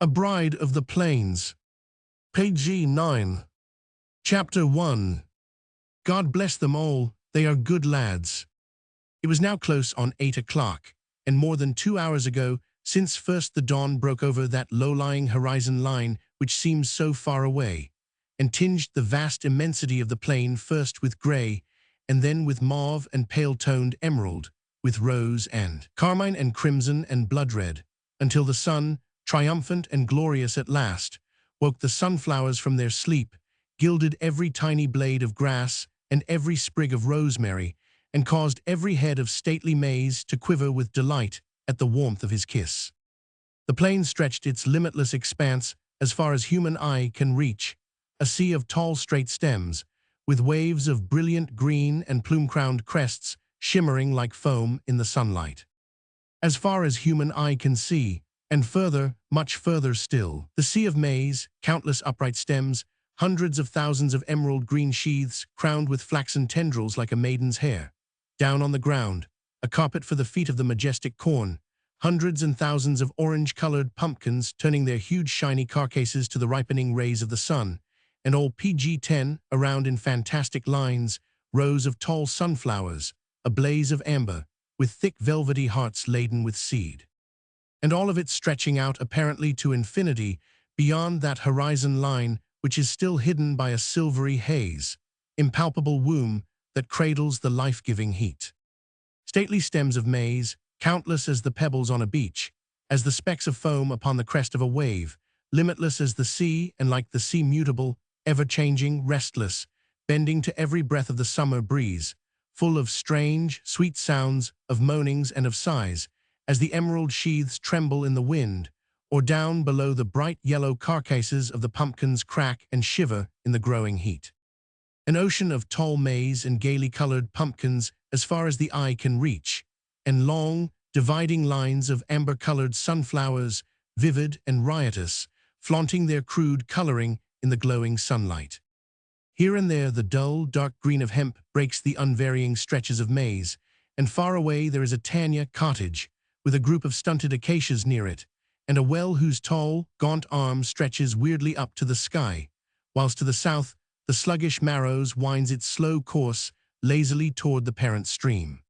A Bride of the Plains. Page 9. Chapter 1. God bless them all, they are good lads. It was now close on 8 o'clock, and more than 2 hours ago, since first the dawn broke over that low-lying horizon line which seems so far away, and tinged the vast immensity of the plain first with grey, and then with mauve and pale-toned emerald, with rose and carmine and crimson and blood-red, until the sun, triumphant and glorious at last, woke the sunflowers from their sleep, gilded every tiny blade of grass and every sprig of rosemary, and caused every head of stately maize to quiver with delight at the warmth of his kiss. The plain stretched its limitless expanse as far as human eye can reach, a sea of tall straight stems, with waves of brilliant green and plume-crowned crests shimmering like foam in the sunlight. As far as human eye can see, and further, much further still, the sea of maize, countless upright stems, hundreds of thousands of emerald green sheaths crowned with flaxen tendrils like a maiden's hair. Down on the ground, a carpet for the feet of the majestic corn, hundreds and thousands of orange-colored pumpkins turning their huge shiny carcasses to the ripening rays of the sun, and all PG-10 around in fantastic lines, rows of tall sunflowers, a blaze of amber, with thick velvety hearts laden with seed. And all of it stretching out apparently to infinity beyond that horizon line which is still hidden by a silvery haze, impalpable womb that cradles the life-giving heat. Stately stems of maize, countless as the pebbles on a beach, as the specks of foam upon the crest of a wave, limitless as the sea and like the sea mutable, ever-changing, restless, bending to every breath of the summer breeze, full of strange, sweet sounds, of moanings and of sighs, as the emerald sheaths tremble in the wind, or down below the bright yellow carcasses of the pumpkins crack and shiver in the growing heat. An ocean of tall maize and gaily colored pumpkins as far as the eye can reach, and long, dividing lines of amber-colored sunflowers, vivid and riotous, flaunting their crude coloring in the glowing sunlight. Here and there the dull, dark green of hemp breaks the unvarying stretches of maize, and far away there is a Tanya cottage, with a group of stunted acacias near it, and a well whose tall, gaunt arm stretches weirdly up to the sky, whilst to the south the sluggish Marrows winds its slow course lazily toward the parent stream.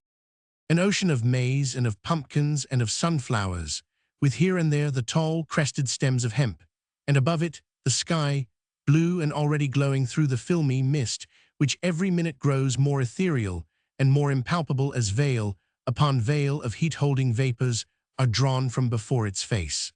An ocean of maize and of pumpkins and of sunflowers, with here and there the tall, crested stems of hemp, and above it the sky, blue and already glowing through the filmy mist, which every minute grows more ethereal and more impalpable as veil upon veil of heat-holding vapors are drawn from before its face.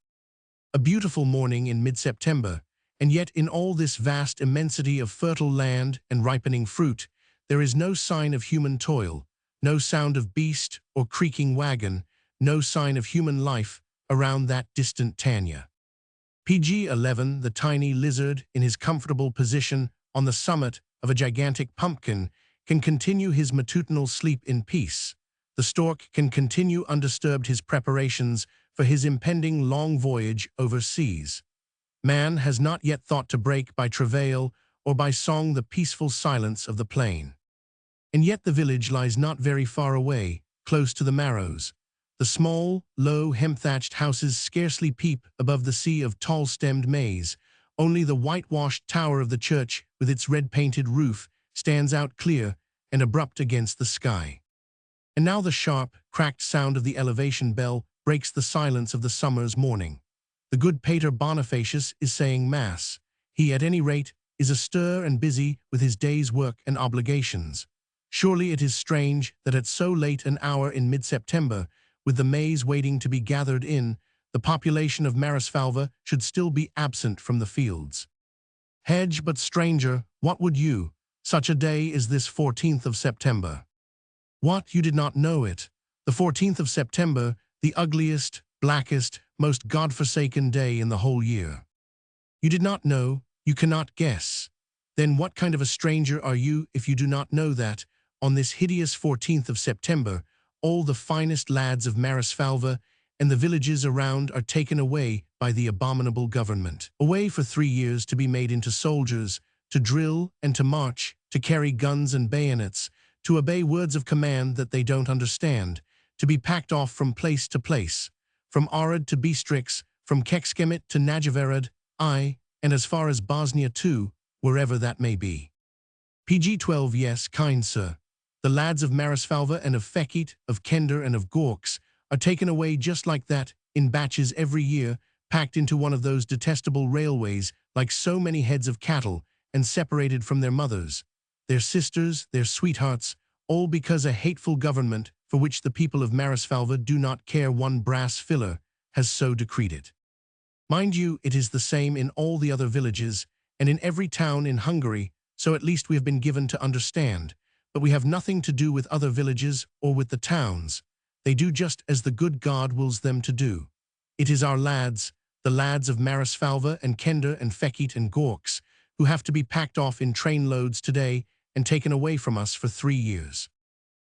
A beautiful morning in mid-September, and yet in all this vast immensity of fertile land and ripening fruit, there is no sign of human toil, no sound of beast or creaking wagon, no sign of human life around that distant Tanya. PG-11, the tiny lizard in his comfortable position on the summit of a gigantic pumpkin, can continue his matutinal sleep in peace. The stork can continue undisturbed his preparations for his impending long voyage overseas. Man has not yet thought to break by travail or by song the peaceful silence of the plain. And yet the village lies not very far away, close to the Marrows. The small, low, hemp-thatched houses scarcely peep above the sea of tall-stemmed maize. Only the whitewashed tower of the church, with its red-painted roof, stands out clear and abrupt against the sky. And now the sharp, cracked sound of the elevation bell breaks the silence of the summer's morning. The good Pater Bonifacius is saying Mass. He, at any rate, is astir and busy with his day's work and obligations. Surely it is strange that at so late an hour in mid-September, with the maize waiting to be gathered in, the population of Marasfalva should still be absent from the fields. Hedge, but stranger, what would you? Such a day is this 14th of September. What, you did not know it? The 14th of September, the ugliest, blackest, most God-forsaken day in the whole year. You did not know, you cannot guess. Then what kind of a stranger are you if you do not know that, on this hideous 14th of September, all the finest lads of Marasfalva and the villages around are taken away by the abominable government, away for 3 years to be made into soldiers, to drill and to march, to carry guns and bayonets, to obey words of command that they don't understand, to be packed off from place to place, from Arad to Biestrix, from Kecskemét to Nagyvárad, and as far as Bosnia too, wherever that may be. PG-12, yes, kind sir. The lads of Marasfalva and of Fekete, of Kender and of Gorks are taken away just like that, in batches every year, packed into one of those detestable railways like so many heads of cattle, and separated from their mothers, their sisters, their sweethearts, all because a hateful government, for which the people of Marasfalva do not care one brass filler, has so decreed it. Mind you, it is the same in all the other villages, and in every town in Hungary, so at least we have been given to understand, but we have nothing to do with other villages or with the towns. They do just as the good God wills them to do. It is our lads, the lads of Marasfalva and Kender and Fekete and Gorks, who have to be packed off in train loads today and taken away from us for 3 years.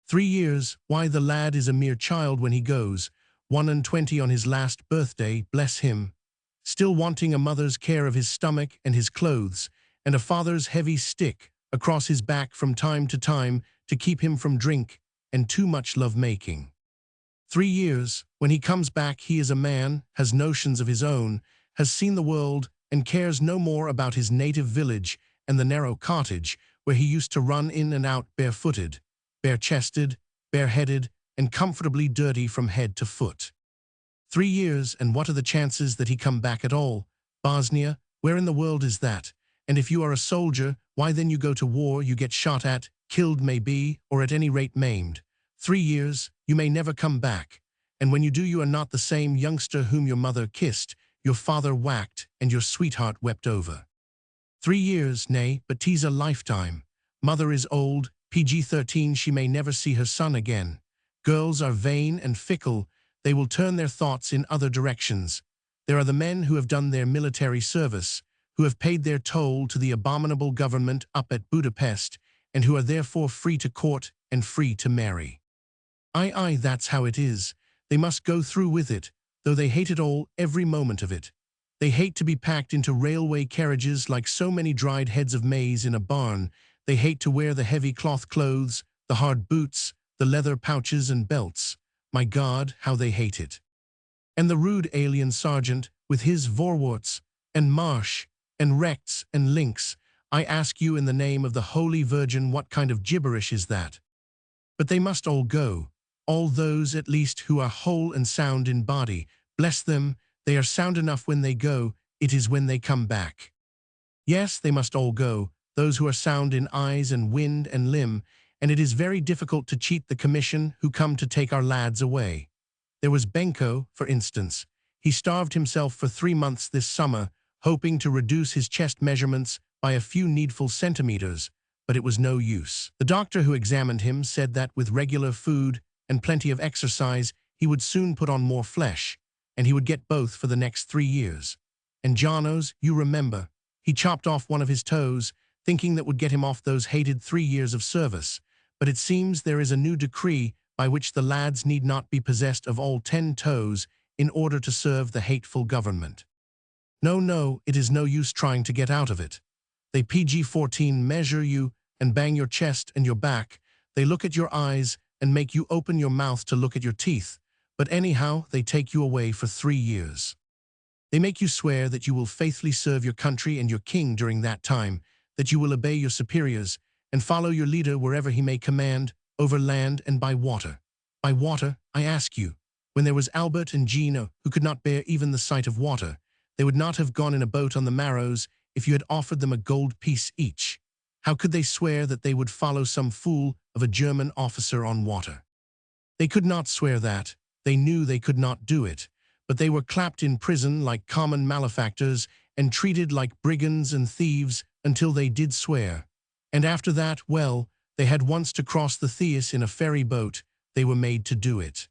3 years, why the lad is a mere child when he goes, 21 on his last birthday, bless him, still wanting a mother's care of his stomach and his clothes, and a father's heavy stick across his back from time to keep him from drink and too much love-making. 3 years, when he comes back he is a man, has notions of his own, has seen the world, and cares no more about his native village and the narrow cottage where he used to run in and out barefooted, bare-chested, bareheaded, and comfortably dirty from head to foot. 3 years, and what are the chances that he come back at all? Bosnia, where in the world is that? And if you are a soldier, why then you go to war, you get shot at, killed maybe, or at any rate maimed. 3 years, you may never come back, and when you do you are not the same youngster whom your mother kissed, your father whacked, and your sweetheart wept over. 3 years, nay, but 'tis a lifetime. Mother is old, PG-13 she may never see her son again. Girls are vain and fickle, they will turn their thoughts in other directions. There are the men who have done their military service, who have paid their toll to the abominable government up at Budapest, and who are therefore free to court and free to marry. Aye, that's how it is. They must go through with it, though they hate it all, every moment of it. They hate to be packed into railway carriages like so many dried heads of maize in a barn. They hate to wear the heavy cloth clothes, the hard boots, the leather pouches and belts. My God, how they hate it. And the rude alien sergeant, with his voorworts, and marsh, and rechts and links, I ask you in the name of the Holy Virgin what kind of gibberish is that? But they must all go, all those at least who are whole and sound in body. Bless them, they are sound enough when they go, it is when they come back. Yes, they must all go, those who are sound in eyes and wind and limb, and it is very difficult to cheat the commission who come to take our lads away. There was Benko, for instance. He starved himself for 3 months this summer, hoping to reduce his chest measurements by a few needful centimeters, but it was no use. The doctor who examined him said that with regular food and plenty of exercise, he would soon put on more flesh, and he would get both for the next 3 years. And Janos, you remember, he chopped off one of his toes, thinking that would get him off those hated 3 years of service. But it seems there is a new decree by which the lads need not be possessed of all 10 toes in order to serve the hateful government. No, it is no use trying to get out of it. They PG-14 measure you and bang your chest and your back. They look at your eyes and make you open your mouth to look at your teeth. But anyhow, they take you away for 3 years. They make you swear that you will faithfully serve your country and your king during that time, that you will obey your superiors and follow your leader wherever he may command, over land and by water. By water, I ask you, when there was Albert and Gino, who could not bear even the sight of water, they would not have gone in a boat on the Maros if you had offered them a gold piece each. How could they swear that they would follow some fool of a German officer on water? They could not swear that. They knew they could not do it, but they were clapped in prison like common malefactors and treated like brigands and thieves until they did swear. And after that, well, they had once to cross the Theus in a ferry boat. They were made to do it.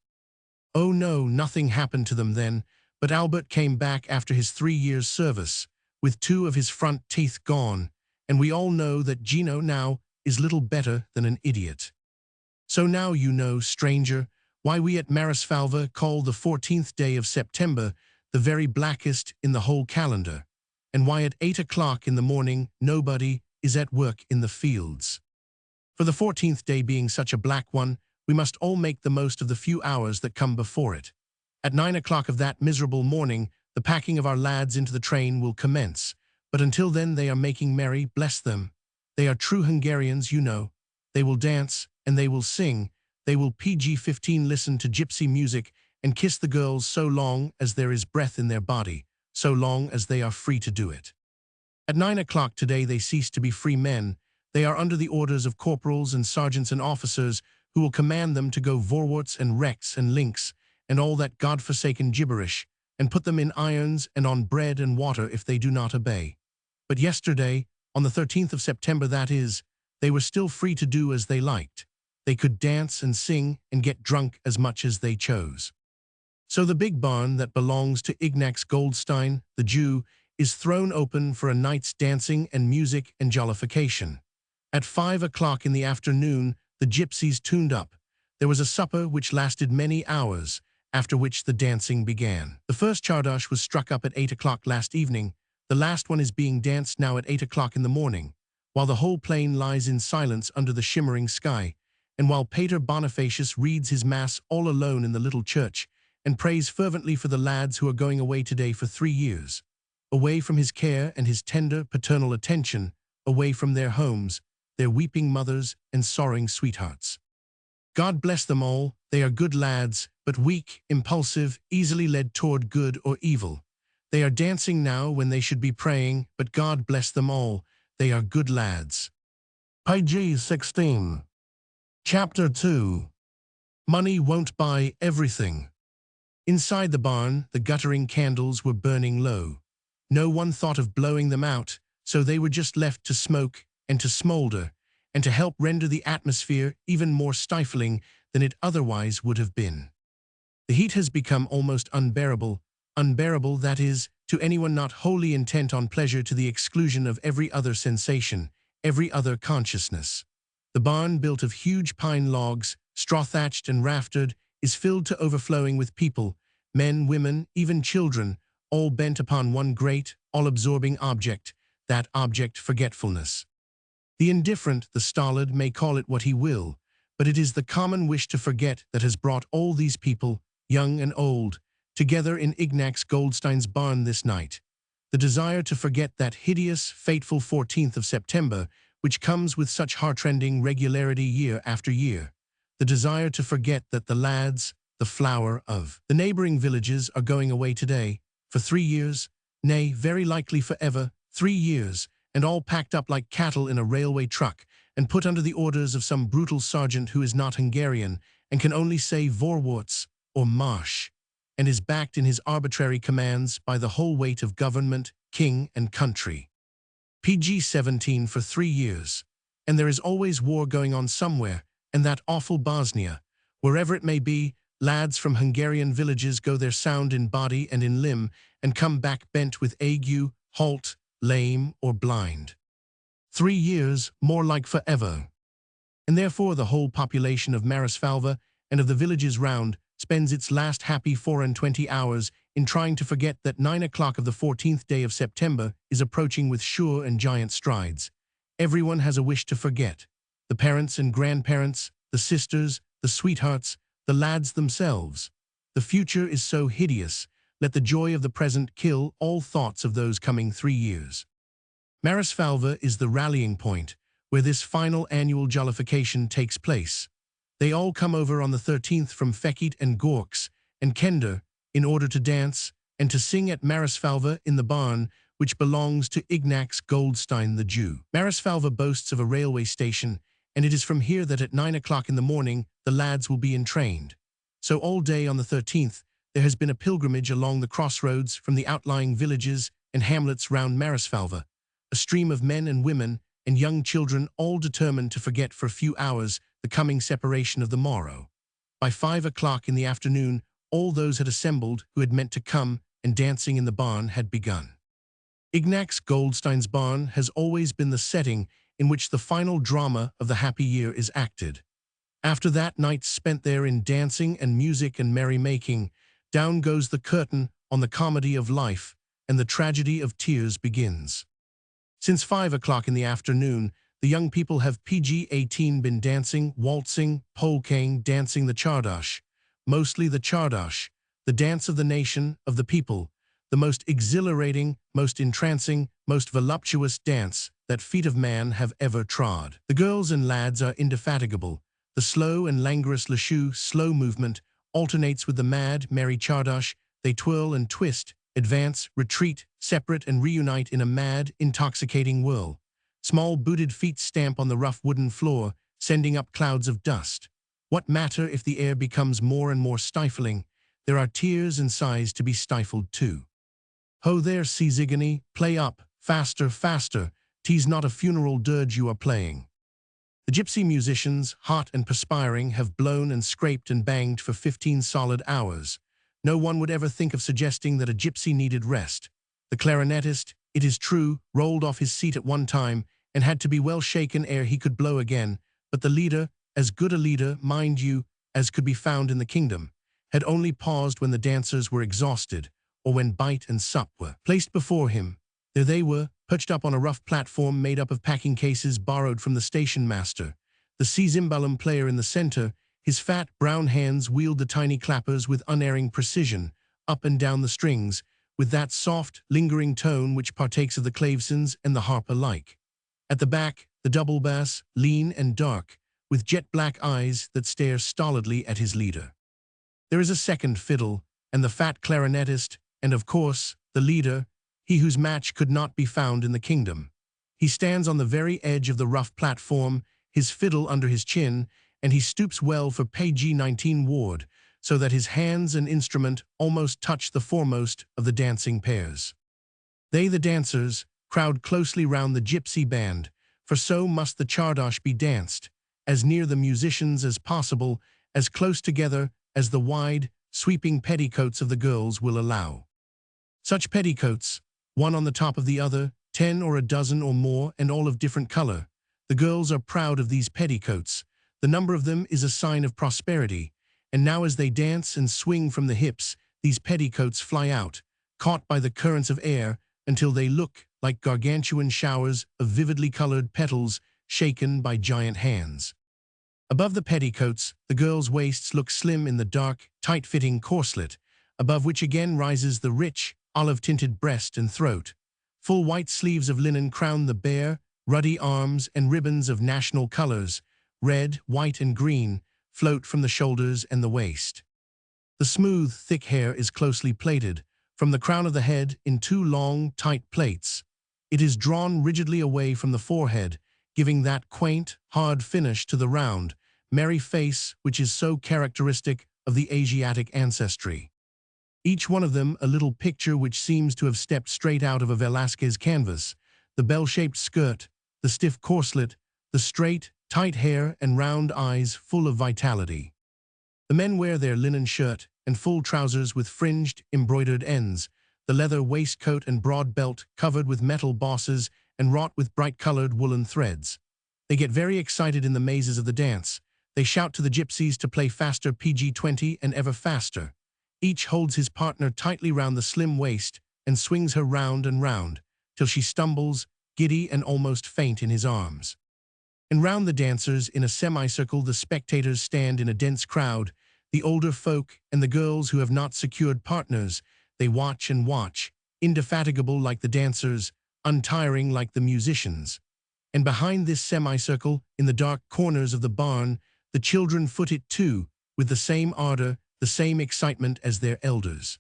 Oh no, nothing happened to them then, but Albert came back after his 3 years' service, with 2 of his front teeth gone, and we all know that Gino now is little better than an idiot. So now you know, stranger, why we at Marasfalva call the 14th day of September the very blackest in the whole calendar, and why at 8 o'clock in the morning nobody is at work in the fields. For the 14th day being such a black one, we must all make the most of the few hours that come before it. At 9 o'clock of that miserable morning, the packing of our lads into the train will commence. But until then they are making merry, bless them. They are true Hungarians, you know. They will dance, and they will sing. They will PG-15 listen to gypsy music and kiss the girls so long as there is breath in their body, so long as they are free to do it. At 9 o'clock today they cease to be free men. They are under the orders of corporals and sergeants and officers who will command them to go vorwarts and wrecks and links and all that God-forsaken gibberish, and put them in irons and on bread and water if they do not obey. But yesterday, on the 13th of September that is, they were still free to do as they liked. They could dance and sing and get drunk as much as they chose. So the big barn that belongs to Ignaz Goldstein, the Jew, is thrown open for a night's dancing and music and jollification. At 5 o'clock in the afternoon, the gypsies tuned up. There was a supper which lasted many hours, after which the dancing began. The first chardash was struck up at 8 o'clock last evening. The last one is being danced now at 8 o'clock in the morning, while the whole plain lies in silence under the shimmering sky, and while Pater Bonifacius reads his mass all alone in the little church, and prays fervently for the lads who are going away today for 3 years, away from his care and his tender paternal attention, away from their homes, their weeping mothers and sorrowing sweethearts. God bless them all, they are good lads, but weak, impulsive, easily led toward good or evil. They are dancing now when they should be praying, but God bless them all, they are good lads. Page 16. Chapter 2. Money won't buy everything. Inside the barn, the guttering candles were burning low. No one thought of blowing them out, so they were just left to smoke and to smolder, and to help render the atmosphere even more stifling than it otherwise would have been. The heat has become almost unbearable, that is, to anyone not wholly intent on pleasure to the exclusion of every other sensation, every other consciousness. The barn, built of huge pine logs, straw-thatched and raftered, is filled to overflowing with people, men, women, even children, all bent upon one great, all-absorbing object, that object forgetfulness. The indifferent, the stolid, may call it what he will, but it is the common wish to forget that has brought all these people, young and old, together in Ignaz Goldstein's barn this night. The desire to forget that hideous, fateful 14th of September, which comes with such heartrending regularity year after year. The desire to forget that the lads, the flower of the neighboring villages, are going away today, for 3 years, nay, very likely forever, 3 years, and all packed up like cattle in a railway truck, and put under the orders of some brutal sergeant who is not Hungarian, and can only say vorwarts or marsch, and is backed in his arbitrary commands by the whole weight of government, king, and country. PG-17 for 3 years, and there is always war going on somewhere, and that awful Bosnia. Wherever it may be, lads from Hungarian villages go there sound in body and in limb, and come back bent with ague, halt, lame, or blind. 3 years, more like forever. And therefore the whole population of Marisfalva and of the villages round spends its last happy 24 hours in trying to forget that 9 o'clock of the 14th day of September is approaching with sure and giant strides. Everyone has a wish to forget. The parents and grandparents, the sisters, the sweethearts, the lads themselves. The future is so hideous. Let the joy of the present kill all thoughts of those coming 3 years. Marisfalva is the rallying point where this final annual jollification takes place. They all come over on the 13th from Fekete and Gorks and Kender in order to dance and to sing at Marisfalva in the barn which belongs to Ignaz Goldstein the Jew. Marisfalva boasts of a railway station, and it is from here that at 9 o'clock in the morning the lads will be entrained. So all day on the 13th there has been a pilgrimage along the crossroads from the outlying villages and hamlets round Marisfalva, a stream of men and women and young children all determined to forget for a few hours the coming separation of the morrow. By 5 o'clock in the afternoon all those had assembled who had meant to come, and dancing in the barn had begun. Ignaz Goldstein's barn has always been the setting in which the final drama of the happy year is acted. After that night spent there in dancing and music and merrymaking, down goes the curtain on the comedy of life, and the tragedy of tears begins. Since 5 o'clock in the afternoon, the young people have PG-18 been dancing, waltzing, polkang, dancing the chardash, mostly the chardash, the dance of the nation, of the people, the most exhilarating, most entrancing, most voluptuous dance that feet of man have ever trod. The girls and lads are indefatigable. The slow and languorous László slow movement alternates with the mad, merry Czardas. They twirl and twist, advance, retreat, separate and reunite in a mad, intoxicating whirl. Small booted feet stamp on the rough wooden floor, sending up clouds of dust. What matter if the air becomes more and more stifling? There are tears and sighs to be stifled too. Ho there, Szigany, play up, faster, faster, 'tis not a funeral dirge you are playing. The gypsy musicians, hot and perspiring, have blown and scraped and banged for 15 solid hours. No one would ever think of suggesting that a gypsy needed rest. The clarinetist, it is true, rolled off his seat at one time and had to be well shaken ere he could blow again, but the leader, as good a leader, mind you, as could be found in the kingdom, had only paused when the dancers were exhausted, or when bite and sup were placed before him. There they were, perched up on a rough platform made up of packing cases borrowed from the station master. The cymbalum player in the center, his fat, brown hands wheeled the tiny clappers with unerring precision, up and down the strings, with that soft, lingering tone which partakes of the clavecins and the harp alike. At the back, the double bass, lean and dark, with jet-black eyes that stare stolidly at his leader. There is a second fiddle, and the fat clarinetist, and of course, the leader, he whose match could not be found in the kingdom. He stands on the very edge of the rough platform, his fiddle under his chin, and he stoops well for page 19 ward, so that his hands and instrument almost touch the foremost of the dancing pairs. They, the dancers, crowd closely round the gypsy band, for so must the Czardas be danced, as near the musicians as possible, as close together as the wide, sweeping petticoats of the girls will allow. Such petticoats, one on the top of the other, 10 or a dozen or more, and all of different color. The girls are proud of these petticoats. The number of them is a sign of prosperity, and now as they dance and swing from the hips, these petticoats fly out, caught by the currents of air, until they look like gargantuan showers of vividly colored petals shaken by giant hands. Above the petticoats, the girls' waists look slim in the dark, tight-fitting corselet, above which again rises the rich, olive-tinted breast and throat. Full white sleeves of linen crown the bare, ruddy arms, and ribbons of national colors, red, white, and green, float from the shoulders and the waist. The smooth, thick hair is closely plaited, from the crown of the head in 2 long, tight plaits. It is drawn rigidly away from the forehead, giving that quaint, hard finish to the round, merry face which is so characteristic of the Asiatic ancestry. Each one of them a little picture which seems to have stepped straight out of a Velázquez canvas. The bell-shaped skirt, the stiff corselet, the straight, tight hair and round eyes full of vitality. The men wear their linen shirt and full trousers with fringed, embroidered ends, the leather waistcoat and broad belt covered with metal bosses and wrought with bright-colored woolen threads. They get very excited in the mazes of the dance. They shout to the gypsies to play faster PG-20 and ever faster. Each holds his partner tightly round the slim waist and swings her round and round, till she stumbles, giddy and almost faint in his arms. And round the dancers, in a semicircle, the spectators stand in a dense crowd, the older folk and the girls who have not secured partners. They watch and watch, indefatigable like the dancers, untiring like the musicians. And behind this semicircle, in the dark corners of the barn, the children foot it too, with the same ardor, the same excitement as their elders.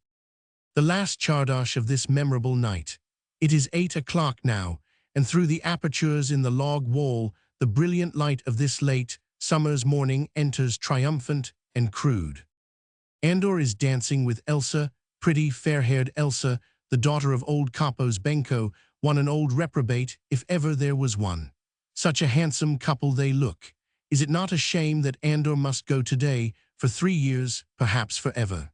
The last Czardas of this memorable night. It is 8 o'clock now, and through the apertures in the log wall, the brilliant light of this late summer's morning enters triumphant and crude. Andor is dancing with Elsa, pretty, fair-haired Elsa, the daughter of old Kapos Benko, one an old reprobate, if ever there was one. Such a handsome couple they look. Is it not a shame that Andor must go today, for 3 years, perhaps forever?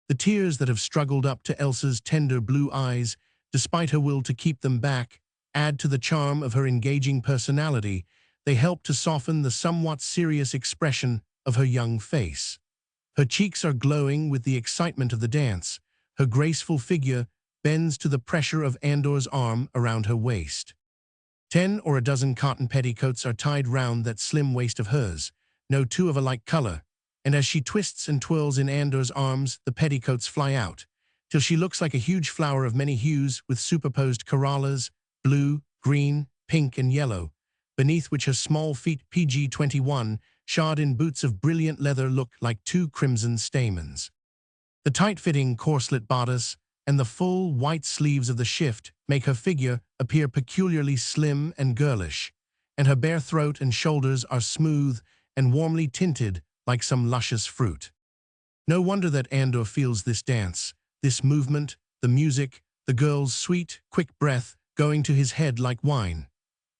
The tears that have struggled up to Elsa's tender blue eyes, despite her will to keep them back, add to the charm of her engaging personality. They help to soften the somewhat serious expression of her young face. Her cheeks are glowing with the excitement of the dance. Her graceful figure bends to the pressure of Andor's arm around her waist. 10 or a dozen cotton petticoats are tied round that slim waist of hers, no two of a like color, and as she twists and twirls in Andor's arms, the petticoats fly out, till she looks like a huge flower of many hues with superposed corollas, blue, green, pink, and yellow, beneath which her small feet PG-21, shod in boots of brilliant leather, look like two crimson stamens. The tight-fitting corselet bodice and the full white sleeves of the shift make her figure appear peculiarly slim and girlish, and her bare throat and shoulders are smooth and warmly tinted like some luscious fruit. No wonder that Andor feels this dance, this movement, the music, the girl's sweet, quick breath going to his head like wine.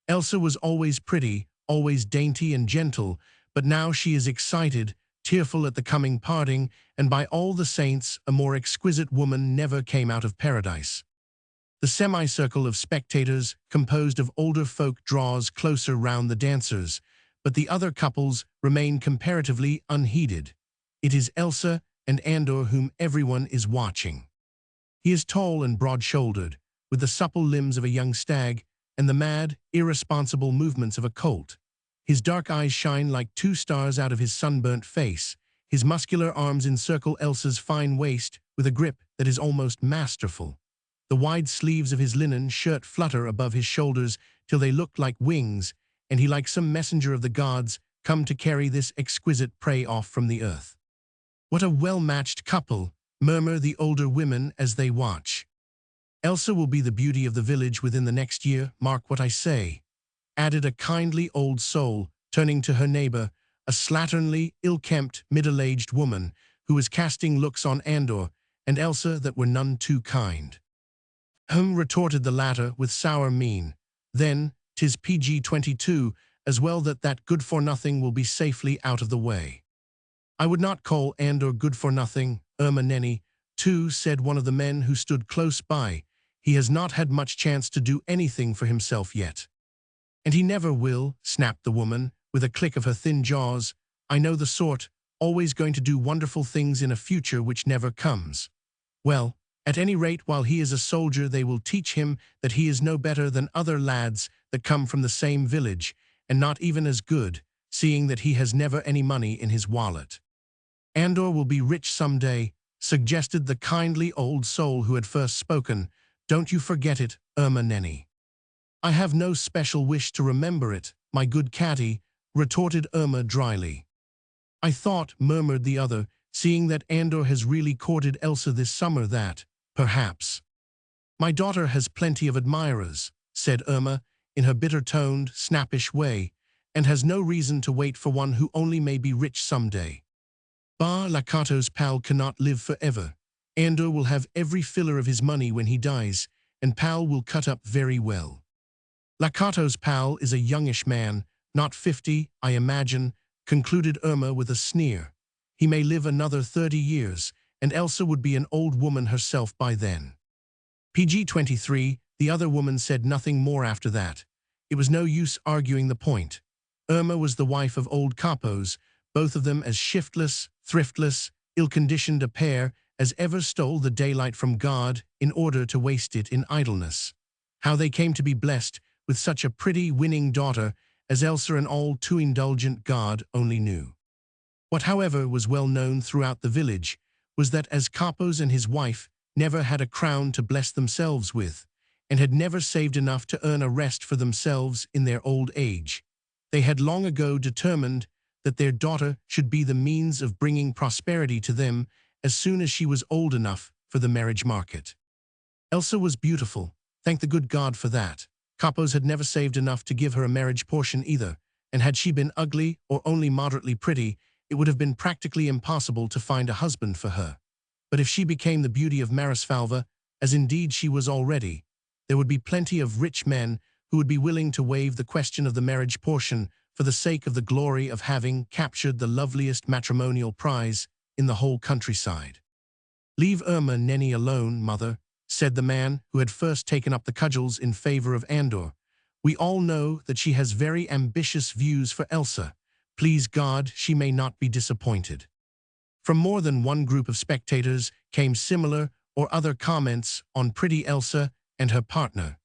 Elsa was always pretty, always dainty and gentle, but now she is excited, tearful at the coming parting, and by all the saints, a more exquisite woman never came out of paradise. The semicircle of spectators, composed of older folk, draws closer round the dancers, but the other couples remain comparatively unheeded. It is Elsa and Andor whom everyone is watching. He is tall and broad-shouldered, with the supple limbs of a young stag and the mad, irresponsible movements of a colt. His dark eyes shine like two stars out of his sunburnt face. His muscular arms encircle Elsa's fine waist with a grip that is almost masterful. The wide sleeves of his linen shirt flutter above his shoulders till they look like wings, and he, like some messenger of the gods, come to carry this exquisite prey off from the earth. "What a well-matched couple," murmur the older women as they watch. "Elsa will be the beauty of the village within the next year, mark what I say," added a kindly old soul, turning to her neighbor, a slatternly, ill-kempt, middle-aged woman, who was casting looks on Andor and Elsa that were none too kind. Retorted the latter with sour mien. "Then, 'tis PG-22, as well that good-for-nothing will be safely out of the way." "I would not call Andor good-for-nothing, Irma Nenny, too," said one of the men who stood close by. "He has not had much chance to do anything for himself yet." "And he never will," snapped the woman, with a click of her thin jaws. "I know the sort, always going to do wonderful things in a future which never comes. Well, at any rate, while he is a soldier, they will teach him that he is no better than other lads that come from the same village, and not even as good, seeing that he has never any money in his wallet." "Andor will be rich some day," suggested the kindly old soul who had first spoken. "Don't you forget it, Irma Nenny." "I have no special wish to remember it, my good catty," retorted Irma dryly. "I thought," murmured the other, "seeing that Andor has really courted Elsa this summer, that, perhaps—" "My daughter has plenty of admirers," said Irma, in her bitter-toned, snappish way, "and has no reason to wait for one who only may be rich some day. Bah, Lacato's pal cannot live forever. Andor will have every filler of his money when he dies, and pal will cut up very well." "Lacato's pal is a youngish man, not 50, I imagine," concluded Irma with a sneer. "He may live another 30 years, and Elsa would be an old woman herself by then." PG-23, the other woman said nothing more after that. It was no use arguing the point. Irma was the wife of old capos, both of them as shiftless, thriftless, ill-conditioned a pair as ever stole the daylight from God in order to waste it in idleness. How they came to be blessed with such a pretty, winning daughter as Elsa, an all-too-indulgent God, only knew. What, however, was well known throughout the village was that as Capos and his wife never had a crown to bless themselves with, and had never saved enough to earn a rest for themselves in their old age, they had long ago determined that their daughter should be the means of bringing prosperity to them as soon as she was old enough for the marriage market. Elsa was beautiful, thank the good God for that. Capos had never saved enough to give her a marriage portion either, and had she been ugly or only moderately pretty, it would have been practically impossible to find a husband for her. But if she became the beauty of Marisfalva, as indeed she was already, there would be plenty of rich men who would be willing to waive the question of the marriage portion for the sake of the glory of having captured the loveliest matrimonial prize in the whole countryside. "Leave Irma Nenny alone, mother," said the man who had first taken up the cudgels in favor of Andor. "We all know that she has very ambitious views for Elsa. Please God, she may not be disappointed." From more than one group of spectators came similar or other comments on pretty Elsa and her partner.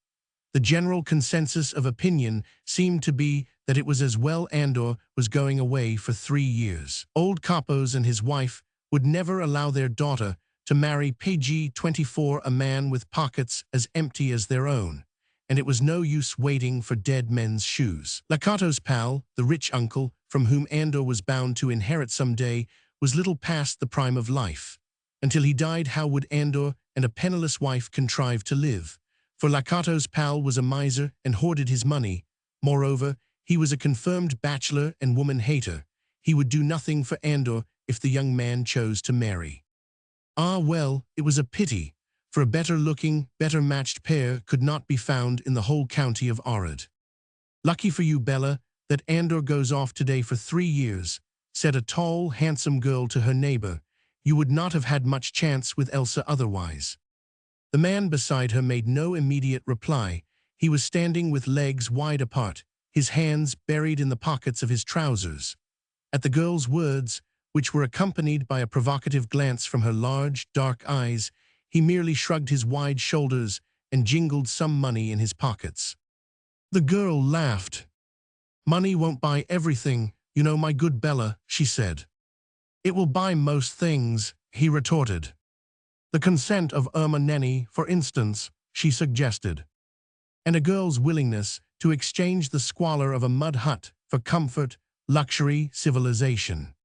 The general consensus of opinion seemed to be that it was as well Andor was going away for 3 years. Old Capos and his wife would never allow their daughter to marry page 24, a man with pockets as empty as their own, and it was no use waiting for dead men's shoes. László's pal, the rich uncle, from whom Andor was bound to inherit some day, was little past the prime of life. Until he died, how would Andor and a penniless wife contrive to live? For László's pal was a miser and hoarded his money. Moreover, he was a confirmed bachelor and woman-hater. He would do nothing for Andor if the young man chose to marry. Ah, well, it was a pity, for a better-looking, better-matched pair could not be found in the whole county of Orczy. "Lucky for you, Bella, that Andor goes off today for 3 years," said a tall, handsome girl to her neighbor. "You would not have had much chance with Elsa otherwise." The man beside her made no immediate reply. He was standing with legs wide apart, his hands buried in the pockets of his trousers. At the girl's words, which were accompanied by a provocative glance from her large, dark eyes, he merely shrugged his wide shoulders and jingled some money in his pockets. The girl laughed. "Money won't buy everything, you know, my good Bella," she said. "It will buy most things," he retorted. "The consent of Irma Nenny, for instance," she suggested. "And a girl's willingness to exchange the squalor of a mud hut for comfort, luxury, civilization."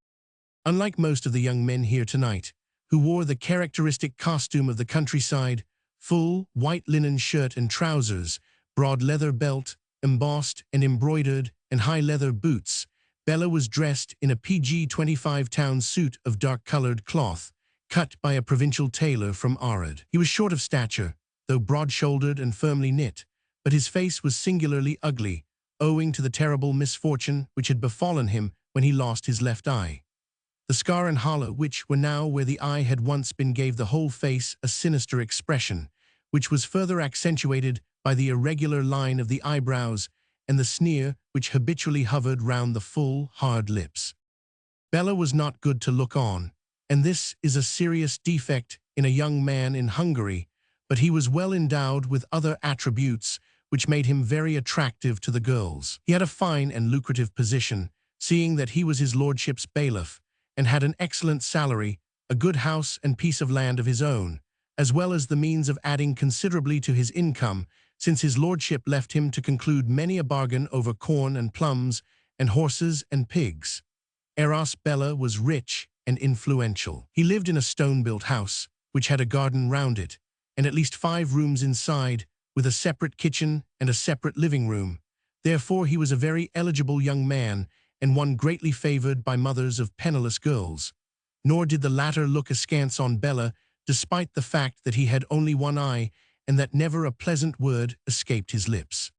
Unlike most of the young men here tonight, who wore the characteristic costume of the countryside, full, white linen shirt and trousers, broad leather belt, embossed and embroidered, and high leather boots, Bella was dressed in a PG-25 town suit of dark-colored cloth, cut by a provincial tailor from Orczy. He was short of stature, though broad-shouldered and firmly knit, but his face was singularly ugly, owing to the terrible misfortune which had befallen him when he lost his left eye. The scar and hollow which were now where the eye had once been gave the whole face a sinister expression, which was further accentuated by the irregular line of the eyebrows and the sneer which habitually hovered round the full, hard lips. Bella was not good to look on, and this is a serious defect in a young man in Hungary, but he was well endowed with other attributes which made him very attractive to the girls. He had a fine and lucrative position, seeing that he was his lordship's bailiff, and had an excellent salary, a good house and piece of land of his own, as well as the means of adding considerably to his income, since his lordship left him to conclude many a bargain over corn and plums, and horses and pigs. Eros Bella was rich and influential. He lived in a stone-built house, which had a garden round it, and at least 5 rooms inside, with a separate kitchen and a separate living room. Therefore he was a very eligible young man, and one greatly favored by mothers of penniless girls. Nor did the latter look askance on Bella, despite the fact that he had only one eye and that never a pleasant word escaped his lips.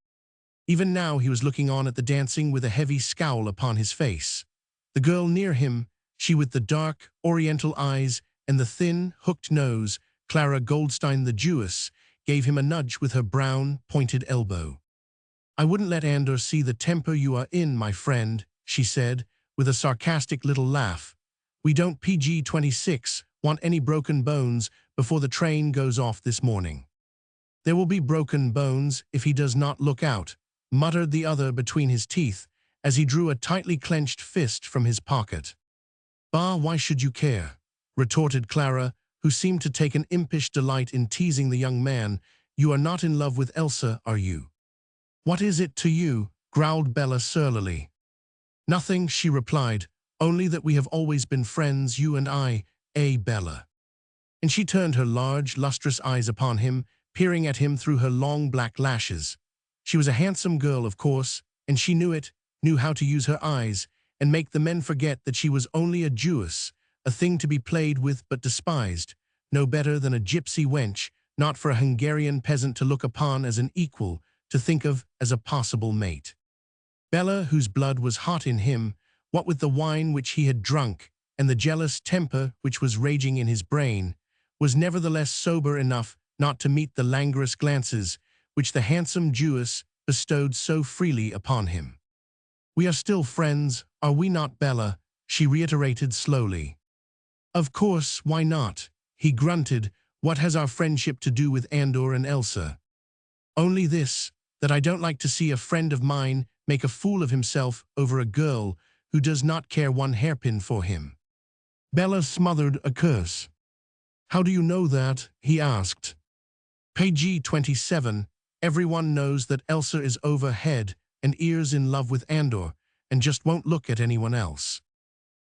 Even now he was looking on at the dancing with a heavy scowl upon his face. The girl near him, she with the dark, oriental eyes and the thin, hooked nose, Clara Goldstein the Jewess, gave him a nudge with her brown, pointed elbow. "I wouldn't let Andor see the temper you are in, my friend," she said, with a sarcastic little laugh. "We don't PG-26 want any broken bones before the train goes off this morning." "There will be broken bones if he does not look out," muttered the other between his teeth, as he drew a tightly clenched fist from his pocket. "Bah, why should you care?" retorted Clara, who seemed to take an impish delight in teasing the young man. "You are not in love with Elsa, are you?" "What is it to you?" growled Bella surlily. "Nothing," she replied, "only that we have always been friends, you and I, Bella?" And she turned her large, lustrous eyes upon him, peering at him through her long black lashes. She was a handsome girl, of course, and she knew it, knew how to use her eyes, and make the men forget that she was only a Jewess, a thing to be played with but despised, no better than a gypsy wench, not for a Hungarian peasant to look upon as an equal, to think of as a possible mate. Bella, whose blood was hot in him, what with the wine which he had drunk, and the jealous temper which was raging in his brain, was nevertheless sober enough not to meet the languorous glances which the handsome Jewess bestowed so freely upon him. "We are still friends, are we not, Bella?" she reiterated slowly. "Of course, why not?" he grunted. "What has our friendship to do with Andor and Elsa?" "Only this, that I don't like to see a friend of mine make a fool of himself over a girl who does not care one hairpin for him." Bella smothered a curse. How do you know that? He asked. Page 27. Everyone knows that Elsa is over head and ears in love with Andor, and just won't look at anyone else.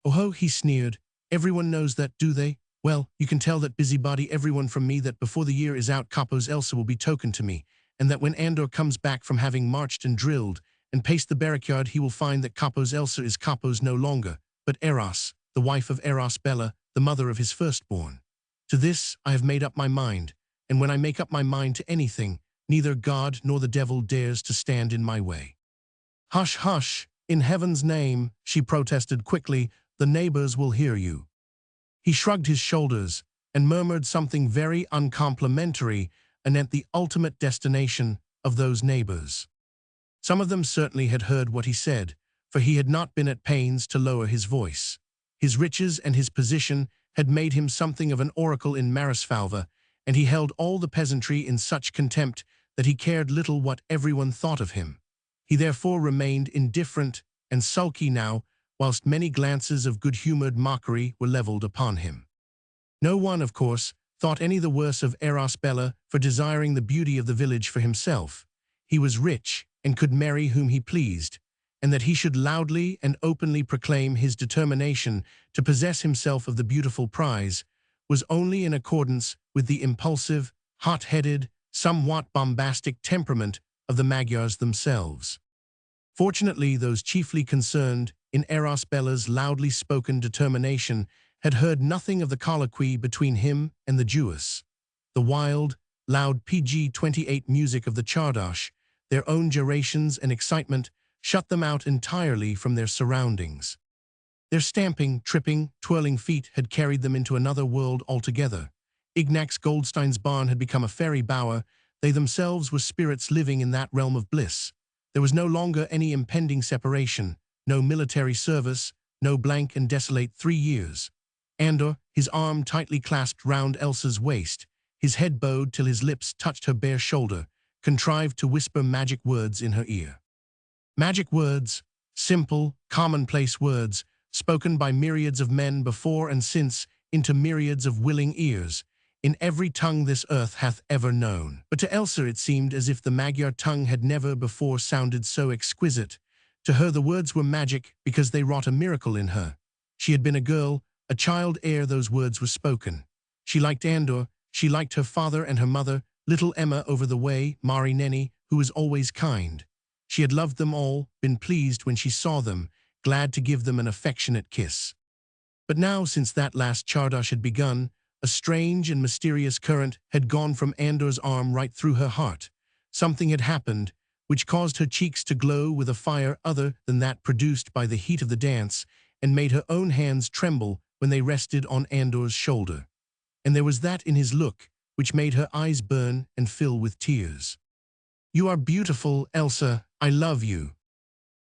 Oh ho, he sneered. Everyone knows that, do they? Well, you can tell that busybody everyone from me that before the year is out Capo's Elsa will be token to me, and that when Andor comes back from having marched and drilled and paced the barricade he will find that Capo's Elsa is Capo's no longer, but Eros, the wife of Eros Bella, the mother of his firstborn. To this I have made up my mind, and when I make up my mind to anything, neither God nor the devil dares to stand in my way. Hush, hush, in heaven's name, she protested quickly, the neighbors will hear you. He shrugged his shoulders and murmured something very uncomplimentary anent the ultimate destination of those neighbors. Some of them certainly had heard what he said, for he had not been at pains to lower his voice. His riches and his position had made him something of an oracle in Marisfalva, and he held all the peasantry in such contempt that he cared little what everyone thought of him. He therefore remained indifferent and sulky now, whilst many glances of good-humoured mockery were levelled upon him. No one, of course, thought any the worse of Eros Bella for desiring the beauty of the village for himself. He was rich and could marry whom he pleased, and that he should loudly and openly proclaim his determination to possess himself of the beautiful prize was only in accordance with the impulsive, hot-headed, somewhat bombastic temperament of the Magyars themselves. Fortunately, those chiefly concerned in Eros Bella's loudly spoken determination had heard nothing of the colloquy between him and the Jewess. The wild, loud PG-28 music of the Chardash, their own gyrations and excitement, shut them out entirely from their surroundings. Their stamping, tripping, twirling feet had carried them into another world altogether. Ignaz Goldstein's barn had become a fairy bower. They themselves were spirits living in that realm of bliss. There was no longer any impending separation, no military service, no blank and desolate 3 years. Andor, his arm tightly clasped round Elsa's waist, his head bowed till his lips touched her bare shoulder, contrived to whisper magic words in her ear. Magic words, simple, commonplace words, spoken by myriads of men before and since into myriads of willing ears, in every tongue this earth hath ever known. But to Elsa it seemed as if the Magyar tongue had never before sounded so exquisite. To her the words were magic because they wrought a miracle in her. She had been a girl, a child ere those words were spoken. She liked Andor, she liked her father and her mother, little Emma over the way, Mari Nenny, who was always kind. She had loved them all, been pleased when she saw them, glad to give them an affectionate kiss. But now, since that last Chardash had begun, a strange and mysterious current had gone from Andor's arm right through her heart. Something had happened, which caused her cheeks to glow with a fire other than that produced by the heat of the dance, and made her own hands tremble when they rested on Andor's shoulder. And there was that in his look which made her eyes burn and fill with tears. "You are beautiful, Elsa. I love you."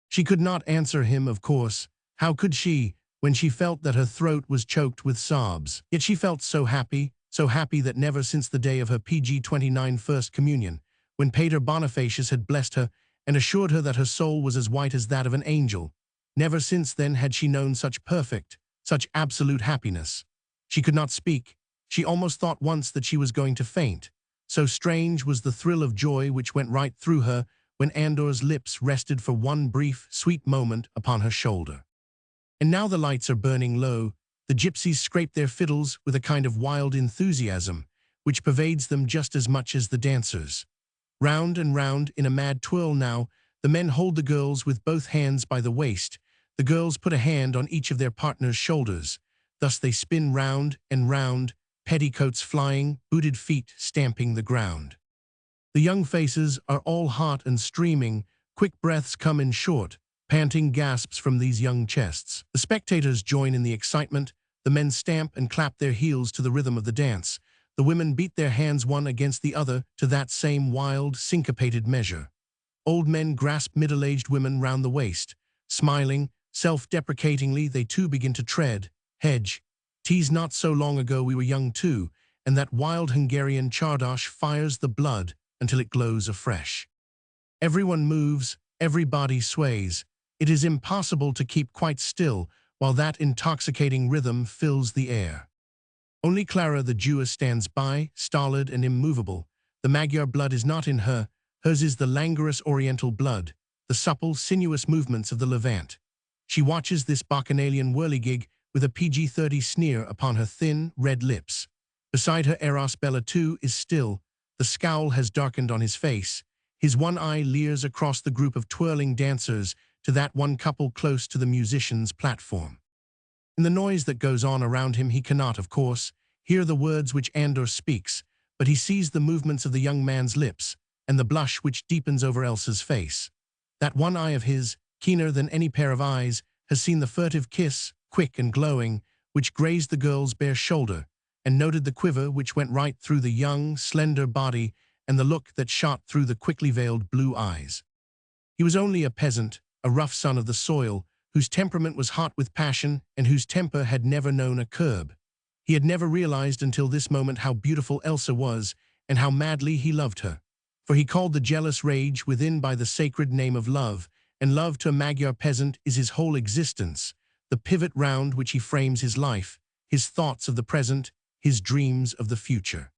She could not answer him, of course. How could she, when she felt that her throat was choked with sobs? Yet she felt so happy that never since the day of her PG-29 First Communion, when Pater Bonifacius had blessed her and assured her that her soul was as white as that of an angel, never since then had she known such perfect, such absolute happiness. She could not speak. She almost thought once that she was going to faint. So strange was the thrill of joy which went right through her when Andor's lips rested for one brief, sweet moment upon her shoulder. And now the lights are burning low. The gypsies scrape their fiddles with a kind of wild enthusiasm, which pervades them just as much as the dancers. Round and round in a mad twirl now, the men hold the girls with both hands by the waist. The girls put a hand on each of their partner's shoulders. Thus they spin round and round, petticoats flying, booted feet stamping the ground. The young faces are all hot and streaming, quick breaths come in short, panting gasps from these young chests. The spectators join in the excitement, the men stamp and clap their heels to the rhythm of the dance. The women beat their hands one against the other to that same wild, syncopated measure. Old men grasp middle-aged women round the waist. Smiling, self-deprecatingly, they too begin to tread, hedge, tease. Not so long ago we were young too, and that wild Hungarian Chardash fires the blood until it glows afresh. Everyone moves, every body sways. It is impossible to keep quite still while that intoxicating rhythm fills the air. Only Clara the Jewess stands by, stolid and immovable. The Magyar blood is not in her, hers is the languorous oriental blood, the supple, sinuous movements of the Levant. She watches this bacchanalian whirligig with a PG-30 sneer upon her thin, red lips. Beside her Eros Bella too is still. The scowl has darkened on his face. His one eye leers across the group of twirling dancers to that one couple close to the musician's platform. In the noise that goes on around him he cannot, of course, hear the words which Andor speaks, but he sees the movements of the young man's lips and the blush which deepens over Elsa's face. That one eye of his, keener than any pair of eyes, has seen the furtive kiss, quick and glowing, which grazed the girl's bare shoulder, and noted the quiver which went right through the young, slender body and the look that shot through the quickly veiled blue eyes. He was only a peasant, a rough son of the soil, whose temperament was hot with passion and whose temper had never known a curb. He had never realized until this moment how beautiful Elsa was and how madly he loved her. For he called the jealous rage within by the sacred name of love, and love to a Magyar peasant is his whole existence, the pivot round which he frames his life, his thoughts of the present, his dreams of the future.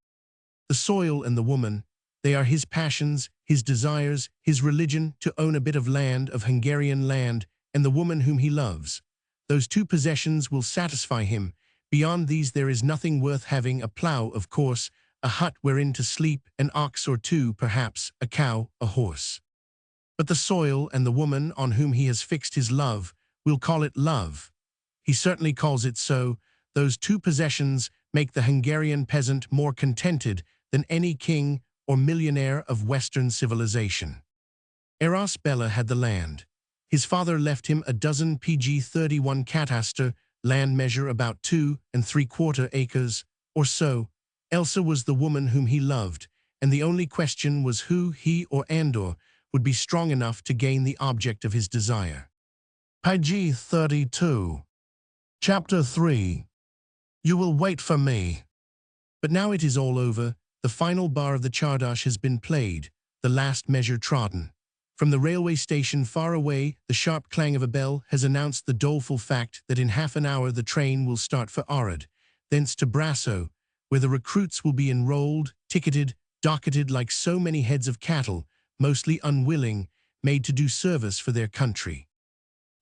The soil and the woman, they are his passions, his desires, his religion to own a bit of land, of Hungarian land, and the woman whom he loves. Those two possessions will satisfy him. Beyond these there is nothing worth having: a plough, of course, a hut wherein to sleep, an ox or two, perhaps, a cow, a horse. But the soil and the woman on whom he has fixed his love, we'll call it love. He certainly calls it so. Those two possessions make the Hungarian peasant more contented than any king or millionaire of Western civilization. Eros Bella had the land. His father left him a dozen PG-31 cataster, land measure about 2 3/4 acres, or so. Elsa was the woman whom he loved, and the only question was who, he or Andor, would be strong enough to gain the object of his desire. PG-32. Chapter 3. You will wait for me. But now it is all over. The final bar of the Czardas has been played, the last measure trodden. From the railway station far away, the sharp clang of a bell has announced the doleful fact that in half an hour the train will start for Orczy, thence to Brasso, where the recruits will be enrolled, ticketed, docketed like so many heads of cattle, mostly unwilling, made to do service for their country.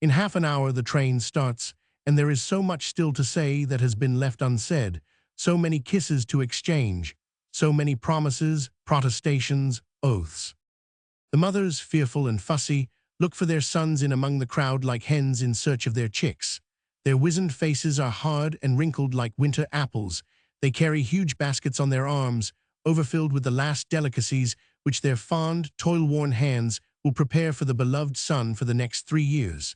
In half an hour the train starts, and there is so much still to say that has been left unsaid, so many kisses to exchange, so many promises, protestations, oaths. The mothers, fearful and fussy, look for their sons in among the crowd like hens in search of their chicks. Their wizened faces are hard and wrinkled like winter apples. They carry huge baskets on their arms, overfilled with the last delicacies which their fond, toil-worn hands will prepare for the beloved son for the next 3 years.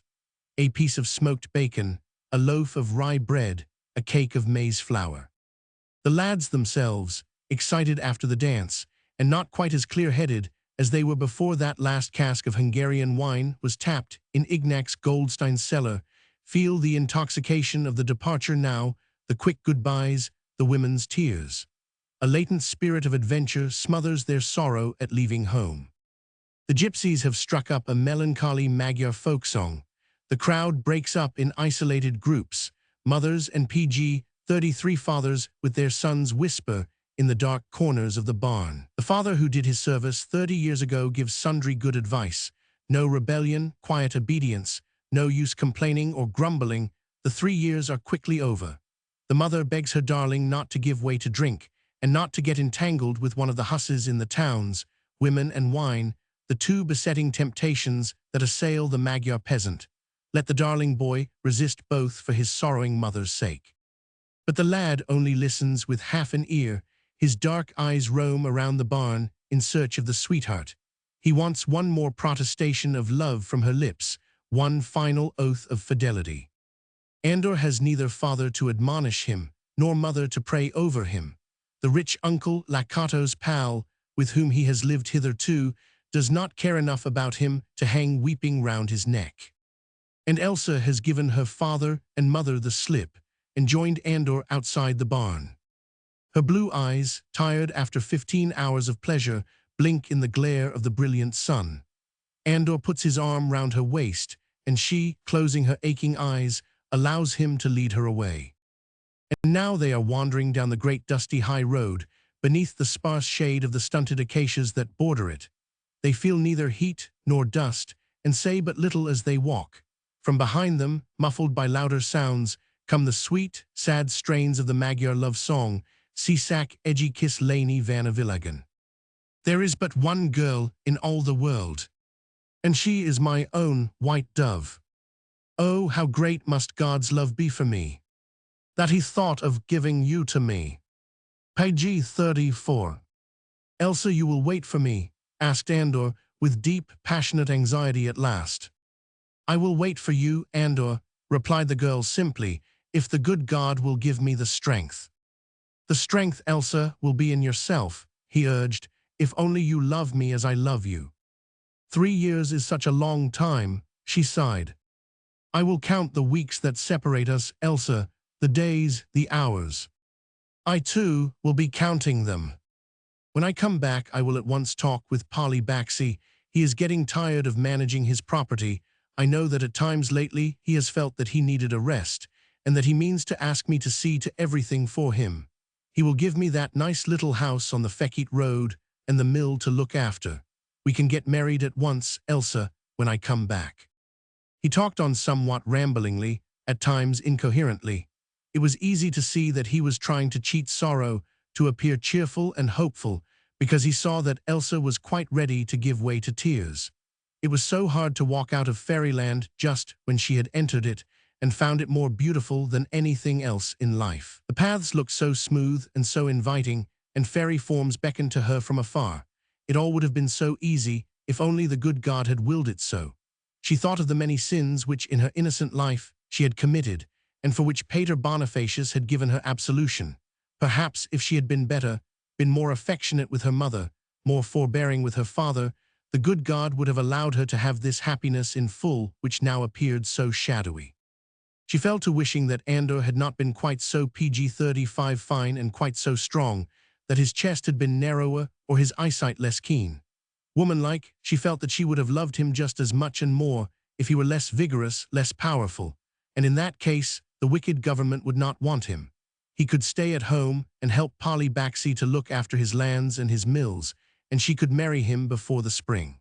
A piece of smoked bacon, a loaf of rye bread, a cake of maize flour. The lads themselves, excited after the dance, and not quite as clear-headed as they were before that last cask of Hungarian wine was tapped in Ignac's Goldstein cellar, feel the intoxication of the departure now, the quick goodbyes, the women's tears. A latent spirit of adventure smothers their sorrow at leaving home. The gypsies have struck up a melancholy Magyar folk song. The crowd breaks up in isolated groups. Mothers and PG-33 fathers with their sons whisper in the dark corners of the barn. The father who did his service 30 years ago gives sundry good advice. No rebellion, quiet obedience, no use complaining or grumbling. The 3 years are quickly over. The mother begs her darling not to give way to drink, and not to get entangled with one of the husses in the towns, women and wine, the two besetting temptations that assail the Magyar peasant. Let the darling boy resist both for his sorrowing mother's sake. But the lad only listens with half an ear. His dark eyes roam around the barn in search of the sweetheart. He wants one more protestation of love from her lips, one final oath of fidelity. Andor has neither father to admonish him, nor mother to pray over him. The rich uncle, Lakato's pal, with whom he has lived hitherto, does not care enough about him to hang weeping round his neck. And Elsa has given her father and mother the slip, and joined Andor outside the barn. Her blue eyes, tired after 15 hours of pleasure, blink in the glare of the brilliant sun. Andor puts his arm round her waist, and she, closing her aching eyes, allows him to lead her away. And now they are wandering down the great dusty high road, beneath the sparse shade of the stunted acacias that border it. They feel neither heat nor dust, and say but little as they walk. From behind them, muffled by louder sounds, come the sweet, sad strains of the Magyar love song, Sisak Egi Kis Lani Van Villagan. There is but one girl in all the world, and she is my own white dove. Oh, how great must God's love be for me, that he thought of giving you to me. Page 34. Elsa, you will wait for me? Asked Andor, with deep, passionate anxiety at last. I will wait for you, Andor, replied the girl simply, if the good God will give me the strength. The strength, Elsa, will be in yourself, he urged, if only you love me as I love you. 3 years is such a long time, she sighed. I will count the weeks that separate us, Elsa, the days, the hours. I, too, will be counting them. When I come back, I will at once talk with Polly Baxi. He is getting tired of managing his property. I know that at times lately he has felt that he needed a rest, and that he means to ask me to see to everything for him. He will give me that nice little house on the Fekete Road and the mill to look after. We can get married at once, Elsa, when I come back. He talked on somewhat ramblingly, at times incoherently. It was easy to see that he was trying to cheat sorrow, to appear cheerful and hopeful, because he saw that Elsa was quite ready to give way to tears. It was so hard to walk out of fairyland just when she had entered it, and found it more beautiful than anything else in life. The paths looked so smooth and so inviting, and fairy forms beckoned to her from afar. It all would have been so easy if only the good God had willed it so. She thought of the many sins which in her innocent life she had committed, and for which Pater Bonifacius had given her absolution. Perhaps if she had been better, been more affectionate with her mother, more forbearing with her father, the good God would have allowed her to have this happiness in full which now appeared so shadowy. She fell to wishing that Andor had not been quite so PG-35 fine and quite so strong, that his chest had been narrower or his eyesight less keen. Womanlike, she felt that she would have loved him just as much and more if he were less vigorous, less powerful, and in that case, the wicked government would not want him. He could stay at home and help Polly Baxi to look after his lands and his mills, and she could marry him before the spring.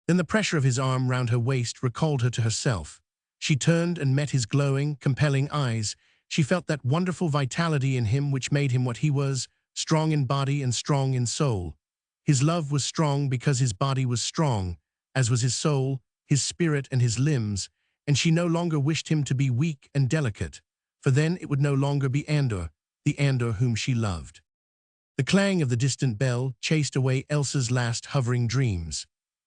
Then the pressure of his arm round her waist recalled her to herself. She turned and met his glowing, compelling eyes. She felt that wonderful vitality in him which made him what he was, strong in body and strong in soul. His love was strong because his body was strong, as was his soul, his spirit and his limbs, and she no longer wished him to be weak and delicate, for then it would no longer be Andor, the Andor whom she loved. The clang of the distant bell chased away Elsa's last hovering dreams.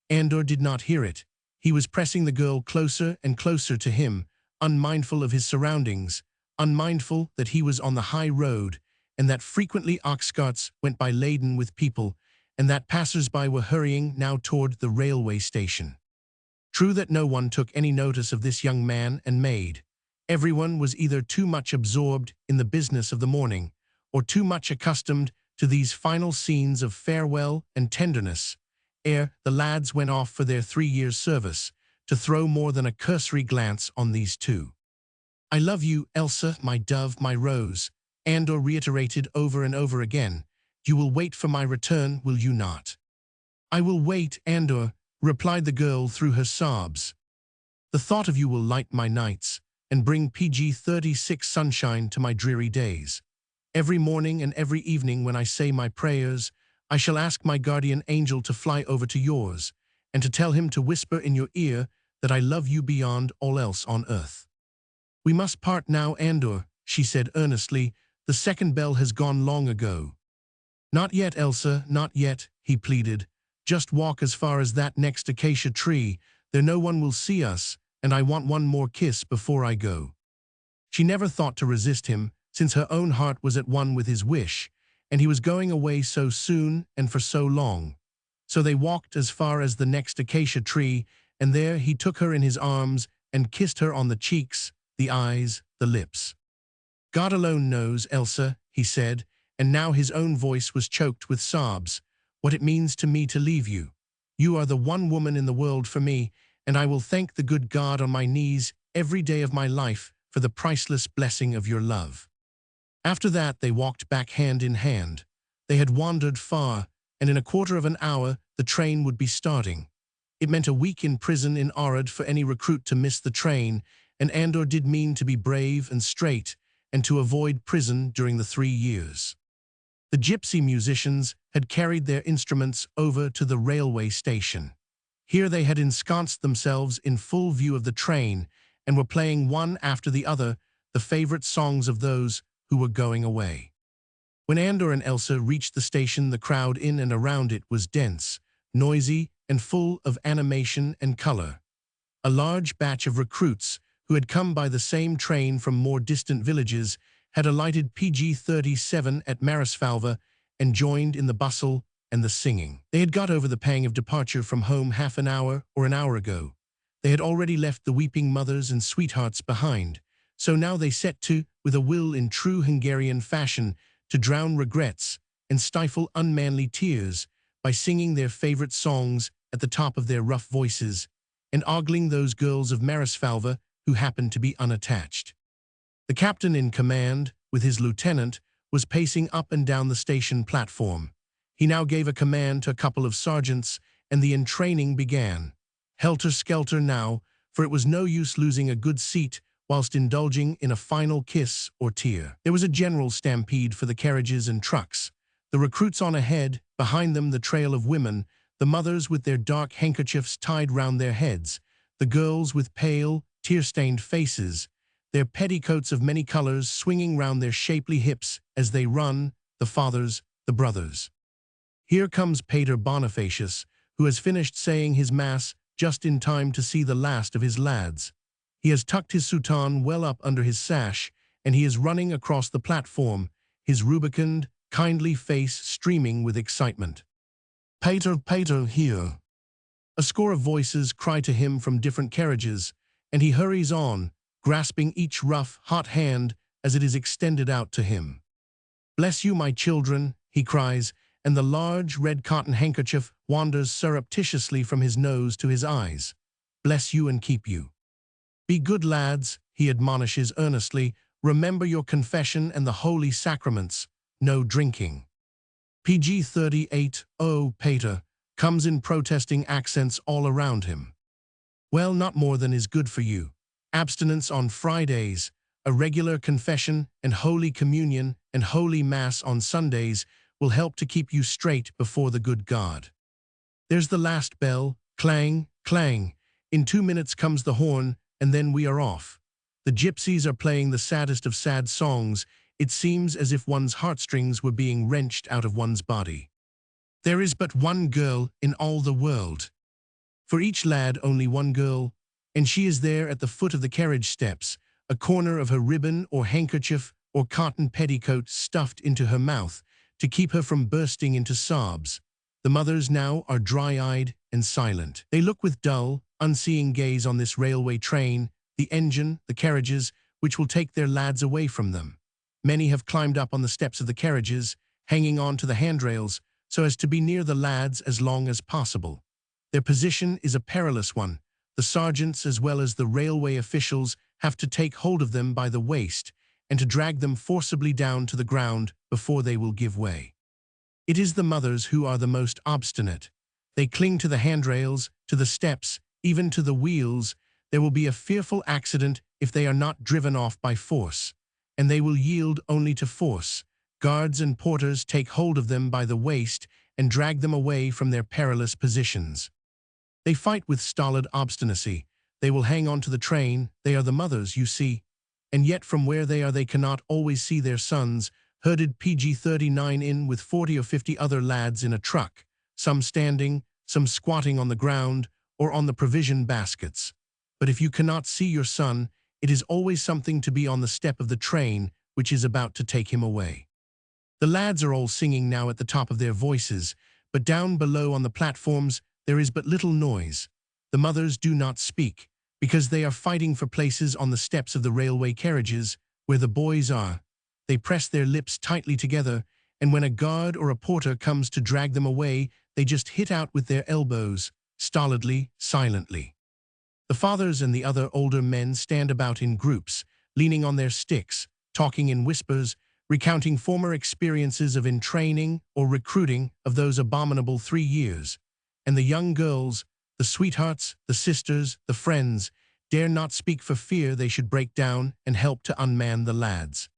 Andor did not hear it. He was pressing the girl closer and closer to him, unmindful of his surroundings, unmindful that he was on the high road, and that frequently ox carts went by laden with people, and that passers-by were hurrying now toward the railway station. True that no one took any notice of this young man and maid. Everyone was either too much absorbed in the business of the morning, or too much accustomed to these final scenes of farewell and tenderness, ere the lads went off for their 3 years' service, to throw more than a cursory glance on these two. I love you, Elsa, my dove, my rose, Andor reiterated over and over again. You will wait for my return, will you not? I will wait, Andor, replied the girl through her sobs. The thought of you will light my nights, and bring PG-36 sunshine to my dreary days. Every morning and every evening when I say my prayers, I shall ask my guardian angel to fly over to yours, and to tell him to whisper in your ear that I love you beyond all else on earth. We must part now, Andor, she said earnestly. The second bell has gone long ago. Not yet, Elsa, not yet, he pleaded. Just walk as far as that next acacia tree. There no one will see us, and I want one more kiss before I go. She never thought to resist him, since her own heart was at one with his wish, and he was going away so soon and for so long. So they walked as far as the next acacia tree, and there he took her in his arms and kissed her on the cheeks, the eyes, the lips. God alone knows, Elsa, he said, and now his own voice was choked with sobs, what it means to me to leave you. You are the one woman in the world for me, and I will thank the good God on my knees every day of my life for the priceless blessing of your love. After that, they walked back hand in hand. They had wandered far, and in a quarter of an hour, the train would be starting. It meant a week in prison in Orczy for any recruit to miss the train, and Andor did mean to be brave and straight, and to avoid prison during the 3 years. The gypsy musicians had carried their instruments over to the railway station. Here they had ensconced themselves in full view of the train, and were playing one after the other the favorite songs of those who were going away. When Andor and Elsa reached the station, the crowd in and around it was dense, noisy, and full of animation and color. A large batch of recruits, who had come by the same train from more distant villages, had alighted PG-37 at Marisfalva and joined in the bustle and the singing. They had got over the pang of departure from home half an hour or an hour ago. They had already left the weeping mothers and sweethearts behind, so now they set to, with a will in true Hungarian fashion, to drown regrets and stifle unmanly tears by singing their favorite songs at the top of their rough voices and ogling those girls of Marisfalva who happened to be unattached. The captain in command, with his lieutenant, was pacing up and down the station platform. He now gave a command to a couple of sergeants, and the entraining began. Helter-skelter now, for it was no use losing a good seat whilst indulging in a final kiss or tear. There was a general stampede for the carriages and trucks. The recruits on ahead, behind them the trail of women, the mothers with their dark handkerchiefs tied round their heads, the girls with pale, tear-stained faces, their petticoats of many colors swinging round their shapely hips as they run, the fathers, the brothers. Here comes Pater Bonifacius, who has finished saying his mass just in time to see the last of his lads. He has tucked his soutane well up under his sash, and he is running across the platform, his rubicund, kindly face streaming with excitement. "Pater, Pater, here!" A score of voices cry to him from different carriages, and he hurries on, grasping each rough, hot hand as it is extended out to him. "Bless you, my children," he cries, and the large red cotton handkerchief wanders surreptitiously from his nose to his eyes. "Bless you and keep you. Be good lads," he admonishes earnestly. "Remember your confession and the holy sacraments. No drinking." PG-38, "Oh, Pater," comes in protesting accents all around him. "Well, not more than is good for you. Abstinence on Fridays, a regular confession and Holy Communion and Holy Mass on Sundays will help to keep you straight before the good God. There's the last bell, clang, clang. In 2 minutes comes the horn, and then we are off. The gypsies are playing the saddest of sad songs. It seems as if one's heartstrings were being wrenched out of one's body. There is but one girl in all the world. For each lad only one girl, and she is there at the foot of the carriage steps, a corner of her ribbon or handkerchief or cotton petticoat stuffed into her mouth to keep her from bursting into sobs. The mothers now are dry-eyed and silent. They look with dull, unseeing gaze on this railway train, the engine, the carriages, which will take their lads away from them. Many have climbed up on the steps of the carriages, hanging on to the handrails, so as to be near the lads as long as possible. Their position is a perilous one. The sergeants as well as the railway officials have to take hold of them by the waist and to drag them forcibly down to the ground before they will give way. It is the mothers who are the most obstinate. They cling to the handrails, to the steps, even to the wheels. There will be a fearful accident if they are not driven off by force, and they will yield only to force. Guards and porters take hold of them by the waist and drag them away from their perilous positions. They fight with stolid obstinacy. They will hang on to the train. They are the mothers, you see. And yet from where they are they cannot always see their sons, herded PG-39 in with 40 or 50 other lads in a truck, some standing, some squatting on the ground or on the provision baskets. But if you cannot see your son, it is always something to be on the step of the train which is about to take him away. The lads are all singing now at the top of their voices, but down below on the platforms there is but little noise. The mothers do not speak, because they are fighting for places on the steps of the railway carriages where the boys are. They press their lips tightly together, and when a guard or a porter comes to drag them away, they just hit out with their elbows, stolidly, silently. The fathers and the other older men stand about in groups, leaning on their sticks, talking in whispers, recounting former experiences of entraining or recruiting of those abominable 3 years. And the young girls, the sweethearts, the sisters, the friends, dare not speak for fear they should break down and help to unman the lads.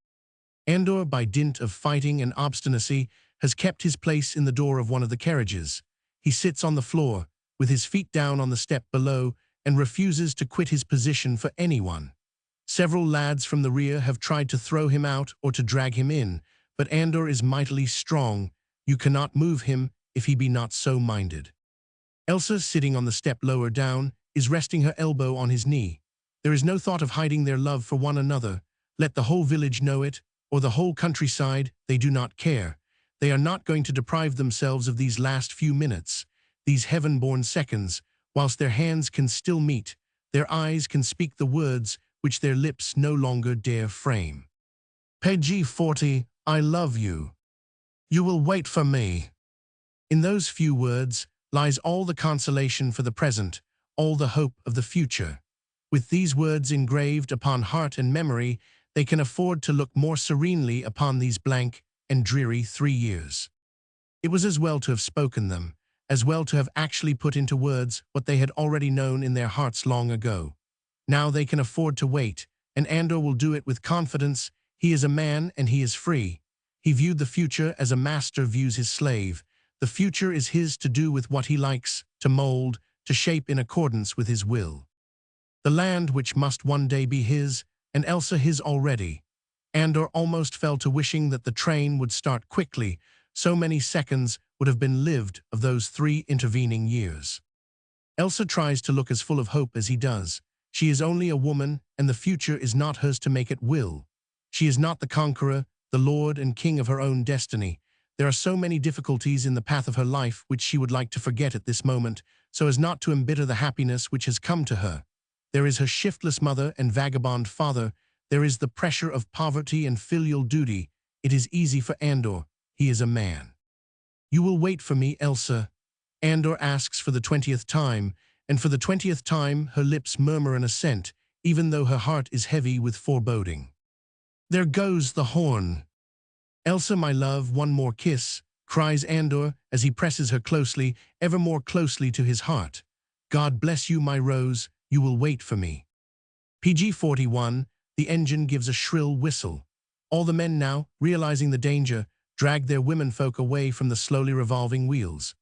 Andor, by dint of fighting and obstinacy, has kept his place in the door of one of the carriages. He sits on the floor, with his feet down on the step below, and refuses to quit his position for anyone. Several lads from the rear have tried to throw him out or to drag him in, but Andor is mightily strong. You cannot move him if he be not so minded. Elsa, sitting on the step lower down, is resting her elbow on his knee. There is no thought of hiding their love for one another. Let the whole village know it, or the whole countryside, they do not care. They are not going to deprive themselves of these last few minutes, these heaven-born seconds, whilst their hands can still meet, their eyes can speak the words which their lips no longer dare frame. Page 40, I love you. You will wait for me. In those few words lies all the consolation for the present, all the hope of the future. With these words engraved upon heart and memory, they can afford to look more serenely upon these blank and dreary 3 years. It was as well to have spoken them, as well to have actually put into words what they had already known in their hearts long ago. Now they can afford to wait, and Andor will do it with confidence. He is a man and he is free. He viewed the future as a master views his slave. The future is his to do with what he likes, to mold, to shape in accordance with his will. The land which must one day be his, and Elsa his already. Andor almost fell to wishing that the train would start quickly. So many seconds would have been lived of those 3 intervening years. Elsa tries to look as full of hope as he does. She is only a woman, and the future is not hers to make at will. She is not the conqueror, the lord and king of her own destiny. There are so many difficulties in the path of her life which she would like to forget at this moment, so as not to embitter the happiness which has come to her. There is her shiftless mother and vagabond father. There is the pressure of poverty and filial duty. It is easy for Andor. He is a man. You will wait for me, Elsa. Andor asks for the 20th time, and for the 20th time her lips murmur an assent, even though her heart is heavy with foreboding. There goes the horn. Elsa, my love, one more kiss, cries Andor as he presses her closely, ever more closely to his heart. God bless you, my rose, you will wait for me. PG-41, the engine gives a shrill whistle. All the men now, realizing the danger, drag their womenfolk away from the slowly revolving wheels.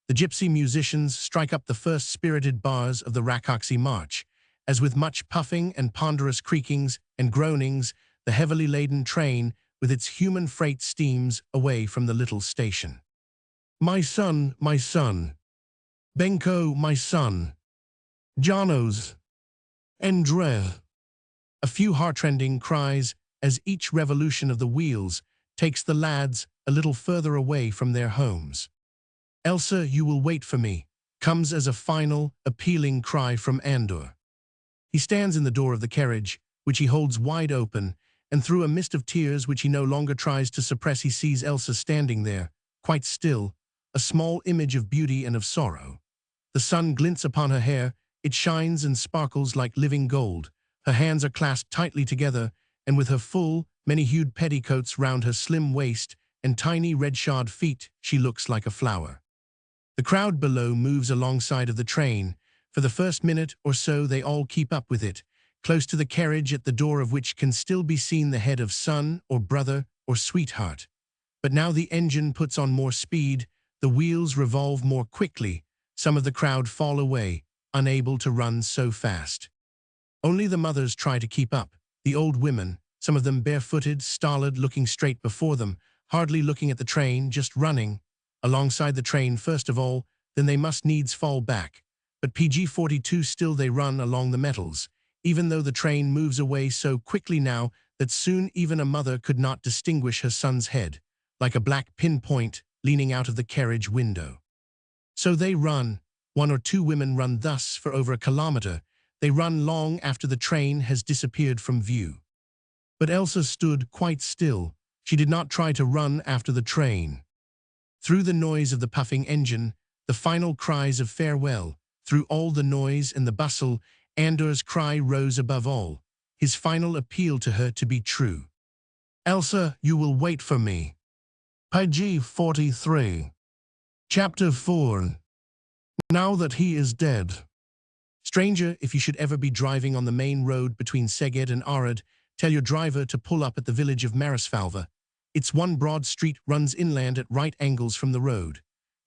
The gypsy musicians strike up the first spirited bars of the Rakoczy march, as with much puffing and ponderous creakings and groanings, the heavily laden train with its human freight steams away from the little station. My son, Benko, my son, Janos, Andrea. A few heartrending cries as each revolution of the wheels takes the lads a little further away from their homes. Elsa, you will wait for me, comes as a final, appealing cry from Andor. He stands in the door of the carriage, which he holds wide open, and through a mist of tears which he no longer tries to suppress, he sees Elsa standing there, quite still, a small image of beauty and of sorrow. The sun glints upon her hair, it shines and sparkles like living gold. Her hands are clasped tightly together, and with her full, many-hued petticoats round her slim waist and tiny red-shod feet, she looks like a flower. The crowd below moves alongside of the train. For the first minute or so they all keep up with it, close to the carriage at the door of which can still be seen the head of son or brother or sweetheart. But now the engine puts on more speed, the wheels revolve more quickly, some of the crowd fall away, unable to run so fast. Only the mothers try to keep up, the old women, some of them barefooted, stolid, looking straight before them, hardly looking at the train, just running. Alongside the train first of all, then they must needs fall back. But PG-42 still they run along the metals, even though the train moves away so quickly now that soon even a mother could not distinguish her son's head, like a black pinpoint leaning out of the carriage window. So they run. 1 or 2 women run thus for over a kilometer. They run long after the train has disappeared from view. But Elsa stood quite still. She did not try to run after the train. Through the noise of the puffing engine, the final cries of farewell, through all the noise and the bustle, Andor's cry rose above all, his final appeal to her to be true. Elsa, you will wait for me. Page 43. Chapter 4. Now that he is dead. Stranger, if you should ever be driving on the main road between Szeged and Arad, tell your driver to pull up at the village of Marasfalva. Its one broad street runs inland at right angles from the road.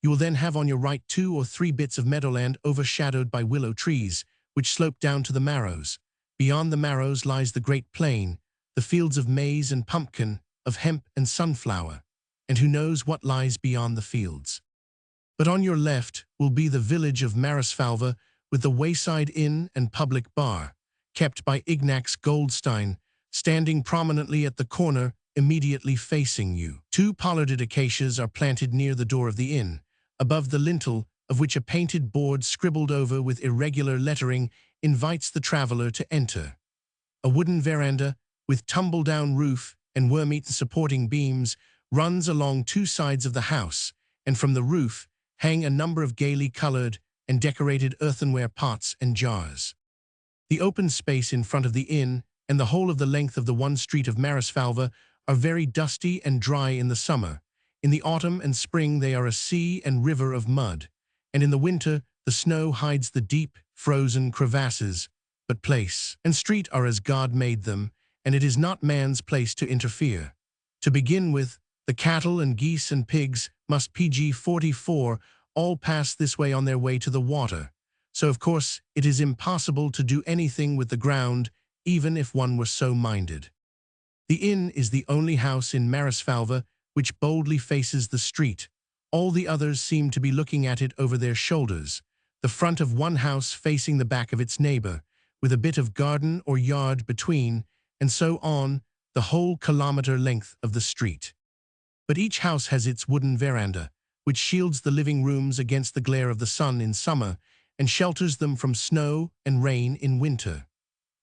You will then have on your right 2 or 3 bits of meadowland overshadowed by willow trees, which slope down to the Marrows. Beyond the Marrows lies the great plain, the fields of maize and pumpkin, of hemp and sunflower, and who knows what lies beyond the fields. But on your left will be the village of Marasfalva, with the wayside inn and public bar, kept by Ignaz Goldstein, standing prominently at the corner immediately facing you. 2 pollarded acacias are planted near the door of the inn, above the lintel of which a painted board scribbled over with irregular lettering invites the traveler to enter. A wooden veranda, with tumble-down roof and worm-eaten supporting beams, runs along 2 sides of the house, and from the roof hang a number of gaily colored and decorated earthenware pots and jars. The open space in front of the inn and the whole of the length of the one street of Marasfalva are very dusty and dry in the summer. In the autumn and spring they are a sea and river of mud, and in the winter the snow hides the deep, frozen crevasses. But place and street are as God made them, and it is not man's place to interfere. To begin with, the cattle and geese and pigs must pg 44 all pass this way on their way to the water, so of course it is impossible to do anything with the ground, even if one were so minded. The inn is the only house in Marasfalva which boldly faces the street. All the others seem to be looking at it over their shoulders, the front of one house facing the back of its neighbor, with a bit of garden or yard between, and so on, the whole kilometer length of the street. But each house has its wooden veranda, which shields the living rooms against the glare of the sun in summer and shelters them from snow and rain in winter.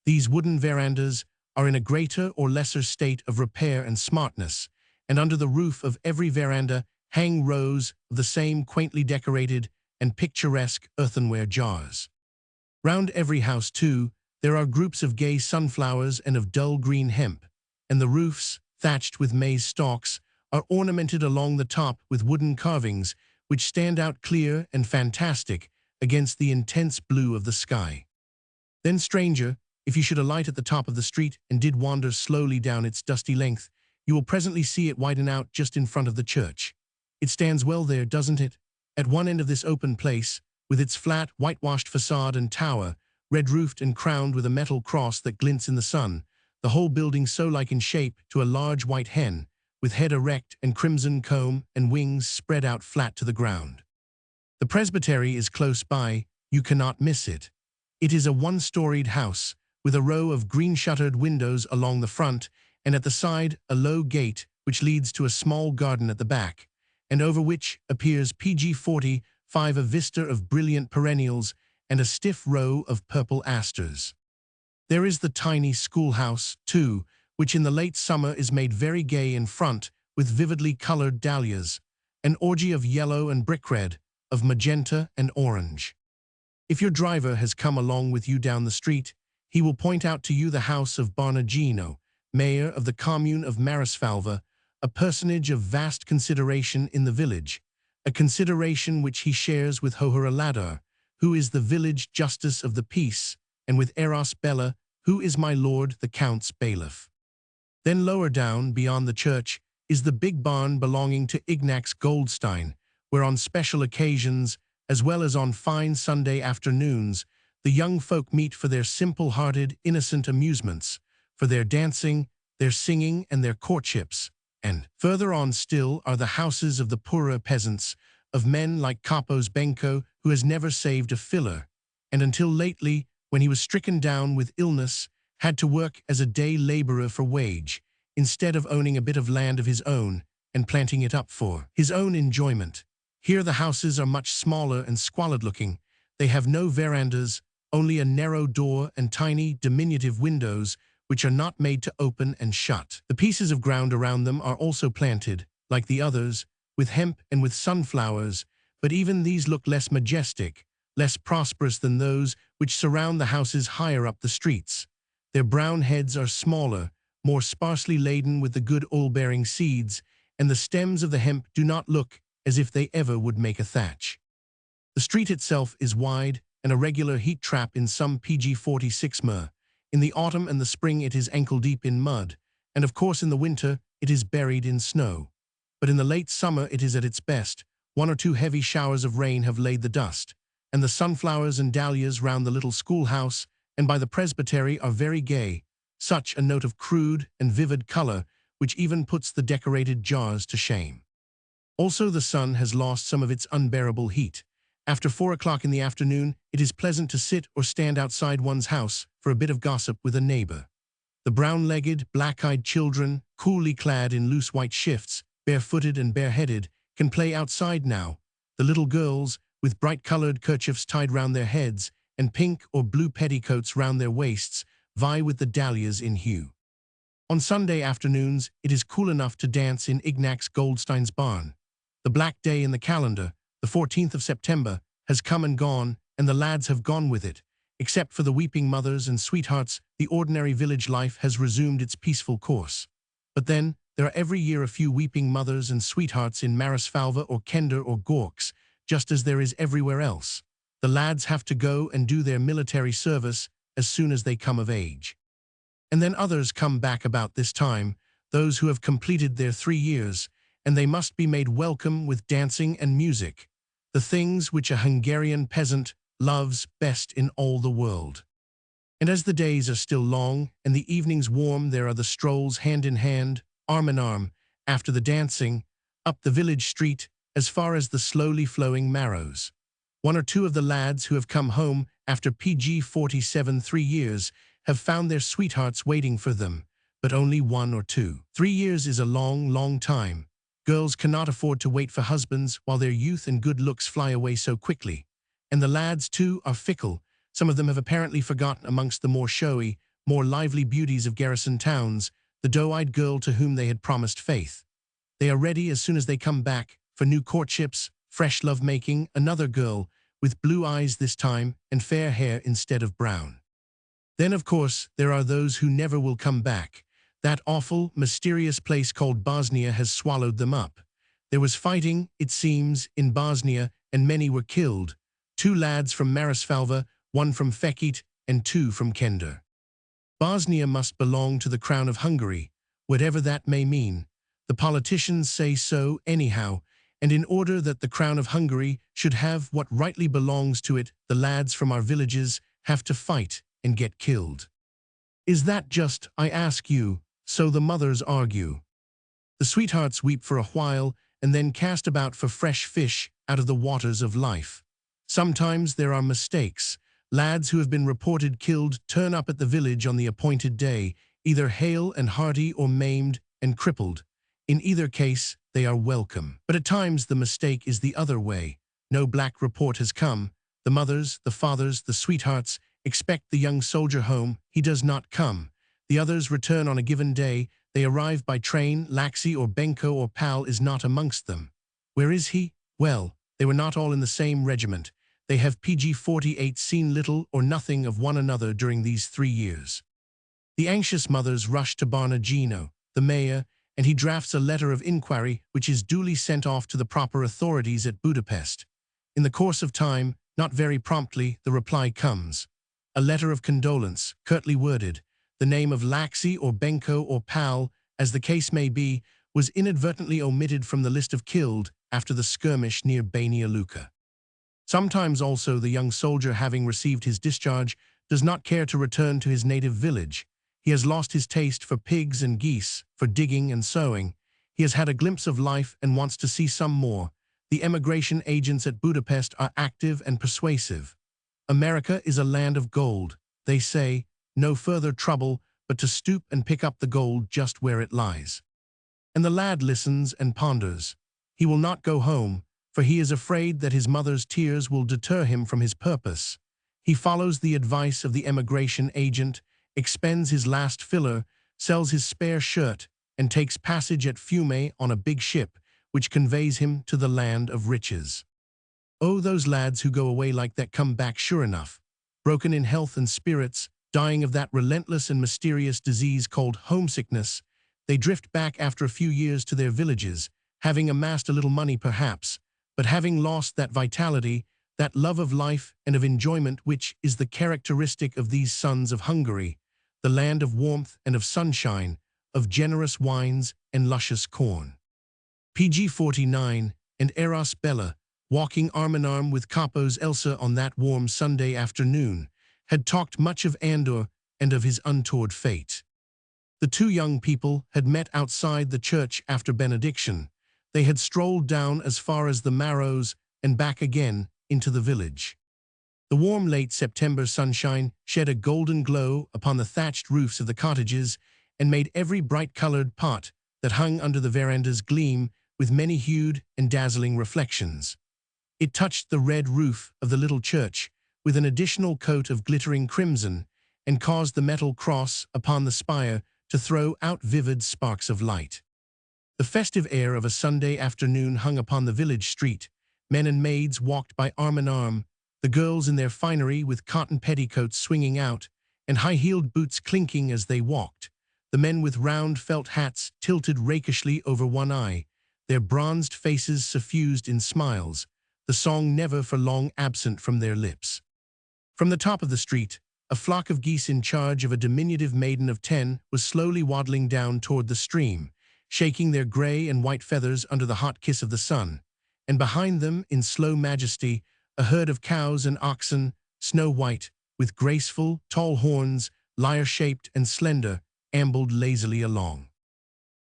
These wooden verandas are in a greater or lesser state of repair and smartness, and under the roof of every veranda hang rows of the same quaintly decorated and picturesque earthenware jars. Round every house, too, there are groups of gay sunflowers and of dull green hemp, and the roofs, thatched with maize stalks, are ornamented along the top with wooden carvings which stand out clear and fantastic against the intense blue of the sky. Then, stranger, if you should alight at the top of the street and did wander slowly down its dusty length, you will presently see it widen out just in front of the church. It stands well there, doesn't it? At one end of this open place, with its flat, whitewashed facade and tower, red-roofed and crowned with a metal cross that glints in the sun, the whole building so like in shape to a large white hen, with head erect and crimson comb and wings spread out flat to the ground. The presbytery is close by, you cannot miss it. It is a one-storied house, with a row of green-shuttered windows along the front, and at the side a low gate which leads to a small garden at the back, and over which appears pg 45 a vista of brilliant perennials and a stiff row of purple asters. There is the tiny schoolhouse, too, which in the late summer is made very gay in front with vividly colored dahlias, an orgy of yellow and brick-red, of magenta and orange. If your driver has come along with you down the street, he will point out to you the house of Barnagino, mayor of the commune of Marasfalva, a personage of vast consideration in the village, a consideration which he shares with Hohora Ladar, who is the village justice of the peace, and with Eros Bella, who is my lord the count's bailiff. Then lower down, beyond the church, is the big barn belonging to Ignaz Goldstein, where on special occasions, as well as on fine Sunday afternoons, the young folk meet for their simple-hearted, innocent amusements, for their dancing, their singing, and their courtships. And further on still are the houses of the poorer peasants, of men like Kapos Benko, who has never saved a filler, and until lately, when he was stricken down with illness, had to work as a day laborer for wage, instead of owning a bit of land of his own and planting it up for his own enjoyment. Here the houses are much smaller and squalid-looking. They have no verandas, only a narrow door and tiny, diminutive windows, which are not made to open and shut. The pieces of ground around them are also planted, like the others, with hemp and with sunflowers, but even these look less majestic, less prosperous than those which surround the houses higher up the streets. Their brown heads are smaller, more sparsely laden with the good oil-bearing seeds, and the stems of the hemp do not look as if they ever would make a thatch. The street itself is wide and a regular heat trap in some PG-46 mer. In the autumn and the spring it is ankle-deep in mud, and of course in the winter it is buried in snow. But in the late summer it is at its best. 1 or 2 heavy showers of rain have laid the dust, and the sunflowers and dahlias round the little schoolhouse and by the presbytery are very gay, such a note of crude and vivid color which even puts the decorated jars to shame. Also the sun has lost some of its unbearable heat. After 4 o'clock in the afternoon, it is pleasant to sit or stand outside one's house for a bit of gossip with a neighbor. The brown-legged, black-eyed children, coolly clad in loose white shifts, barefooted and bareheaded, can play outside now. The little girls, with bright-colored kerchiefs tied round their heads and pink or blue petticoats round their waists, vie with the dahlias in hue. On Sunday afternoons, it is cool enough to dance in Ignaz Goldstein's barn. The black day in the calendar, the 14th of September, has come and gone, and the lads have gone with it. Except for the weeping mothers and sweethearts, the ordinary village life has resumed its peaceful course. But then, there are every year a few weeping mothers and sweethearts in Marisfalva or Kender or Gorks, just as there is everywhere else. The lads have to go and do their military service as soon as they come of age. And then others come back about this time, those who have completed their 3 years, and they must be made welcome with dancing and music, the things which a Hungarian peasant loves best in all the world. And as the days are still long and the evenings warm, there are the strolls hand in hand, arm in arm, after the dancing, up the village street, as far as the slowly flowing Marrows. 1 or 2 of the lads who have come home after PG-47 3 years have found their sweethearts waiting for them, but only 1 or 2. 3 years is a long, long time. Girls cannot afford to wait for husbands while their youth and good looks fly away so quickly. And the lads, too, are fickle. Some of them have apparently forgotten amongst the more showy, more lively beauties of garrison towns, the doe-eyed girl to whom they had promised faith. They are ready as soon as they come back for new courtships, fresh love-making, another girl, with blue eyes this time and fair hair instead of brown. Then, of course, there are those who never will come back. That awful, mysterious place called Bosnia has swallowed them up. There was fighting, it seems, in Bosnia, and many were killed. 2 lads from Marisfalva, 1 from Fekete, and 2 from Kender. Bosnia must belong to the Crown of Hungary, whatever that may mean. The politicians say so anyhow, and in order that the Crown of Hungary should have what rightly belongs to it, the lads from our villages have to fight and get killed. Is that just, I ask you? So the mothers argue. The sweethearts weep for a while and then cast about for fresh fish out of the waters of life. Sometimes there are mistakes. Lads who have been reported killed turn up at the village on the appointed day, either hale and hearty or maimed and crippled. In either case, they are welcome. But at times the mistake is the other way. No black report has come. The mothers, the fathers, the sweethearts expect the young soldier home. He does not come. The others return on a given day. They arrive by train. Laxi or Benko or Pal is not amongst them. Where is he? Well, they were not all in the same regiment. They have PG-48 seen little or nothing of one another during these 3 years. The anxious mothers rush to Barnagino, the mayor, and he drafts a letter of inquiry which is duly sent off to the proper authorities at Budapest. In the course of time, not very promptly, the reply comes. A letter of condolence, curtly worded. The name of Laxi or Benko or Pal, as the case may be, was inadvertently omitted from the list of killed after the skirmish near Banja Luka. Sometimes also the young soldier, having received his discharge, does not care to return to his native village. He has lost his taste for pigs and geese, for digging and sowing. He has had a glimpse of life and wants to see some more. The emigration agents at Budapest are active and persuasive. America is a land of gold, they say. No further trouble but to stoop and pick up the gold just where it lies. And the lad listens and ponders. He will not go home, for he is afraid that his mother's tears will deter him from his purpose. He follows the advice of the emigration agent, expends his last filler, sells his spare shirt, and takes passage at Fiume on a big ship, which conveys him to the land of riches. Oh, those lads who go away like that come back sure enough, broken in health and spirits, dying of that relentless and mysterious disease called homesickness, they drift back after a few years to their villages, having amassed a little money perhaps, but having lost that vitality, that love of life and of enjoyment which is the characteristic of these sons of Hungary, the land of warmth and of sunshine, of generous wines and luscious corn. PG 49 and Eros Bella, walking arm-in-arm with Capo's Elsa on that warm Sunday afternoon, had talked much of Andor and of his untoward fate. The two young people had met outside the church after benediction. They had strolled down as far as the Marrows and back again into the village. The warm late September sunshine shed a golden glow upon the thatched roofs of the cottages and made every bright-colored pot that hung under the verandas gleam with many-hued and dazzling reflections. It touched the red roof of the little church with an additional coat of glittering crimson and caused the metal cross upon the spire to throw out vivid sparks of light. The festive air of a Sunday afternoon hung upon the village street. Men and maids walked by arm-in-arm, the girls in their finery with cotton petticoats swinging out and high-heeled boots clinking as they walked, the men with round felt hats tilted rakishly over one eye, their bronzed faces suffused in smiles, the song never for long absent from their lips. From the top of the street, a flock of geese in charge of a diminutive maiden of 10 was slowly waddling down toward the stream, shaking their gray and white feathers under the hot kiss of the sun, and behind them, in slow majesty, a herd of cows and oxen, snow-white, with graceful, tall horns, lyre-shaped and slender, ambled lazily along.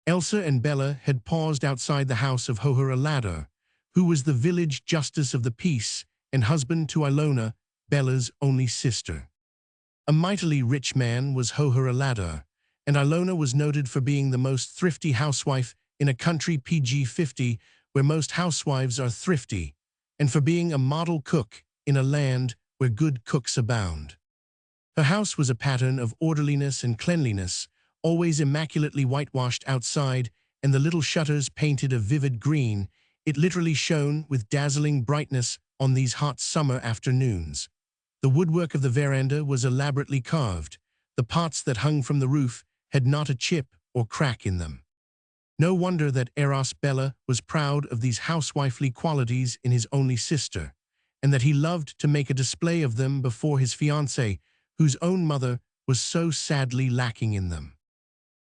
Elsa and Bella had paused outside the house of Ilona, who was the village justice of the peace and husband to Ilona, Bella's only sister. A mightily rich man was Ilona, and Ilona was noted for being the most thrifty housewife in a country PG 50 where most housewives are thrifty, and for being a model cook in a land where good cooks abound. Her house was a pattern of orderliness and cleanliness, always immaculately whitewashed outside, and the little shutters painted a vivid green. It literally shone with dazzling brightness on these hot summer afternoons. The woodwork of the veranda was elaborately carved. The pots that hung from the roof had not a chip or crack in them. No wonder that Eros Bella was proud of these housewifely qualities in his only sister, and that he loved to make a display of them before his fiancée, whose own mother was so sadly lacking in them.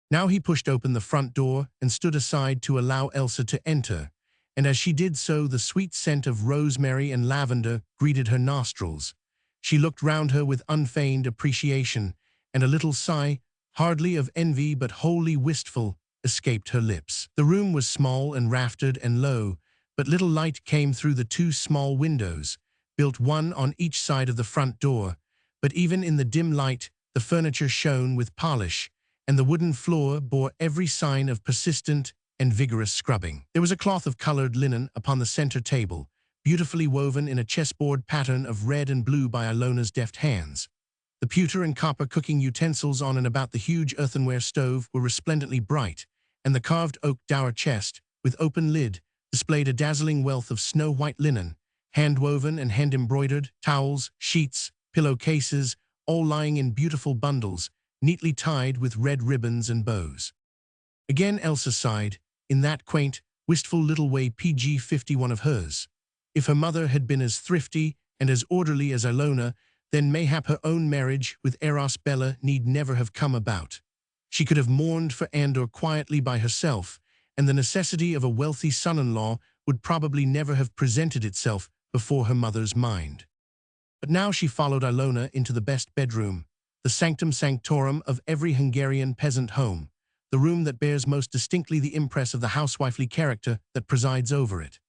Now he pushed open the front door and stood aside to allow Elsa to enter, and as she did so, the sweet scent of rosemary and lavender greeted her nostrils. She looked round her with unfeigned appreciation, and a little sigh, hardly of envy but wholly wistful, escaped her lips. The room was small and raftered and low, but little light came through the two small windows, built one on each side of the front door, but even in the dim light, the furniture shone with polish, and the wooden floor bore every sign of persistent and vigorous scrubbing. There was a cloth of colored linen upon the center table, beautifully woven in a chessboard pattern of red and blue by Ilona's deft hands. The pewter and copper cooking utensils on and about the huge earthenware stove were resplendently bright, and the carved oak dower chest, with open lid, displayed a dazzling wealth of snow-white linen, hand-woven and hand-embroidered, towels, sheets, pillow-cases, all lying in beautiful bundles, neatly tied with red ribbons and bows. Again Elsa sighed, in that quaint, wistful little way PG 51 of hers. If her mother had been as thrifty and as orderly as Ilona, then mayhap her own marriage with Eros Bella need never have come about. She could have mourned for Andor quietly by herself, and the necessity of a wealthy son-in-law would probably never have presented itself before her mother's mind. But now she followed Ilona into the best bedroom, the sanctum sanctorum of every Hungarian peasant home, the room that bears most distinctly the impress of the housewifely character that presides over it.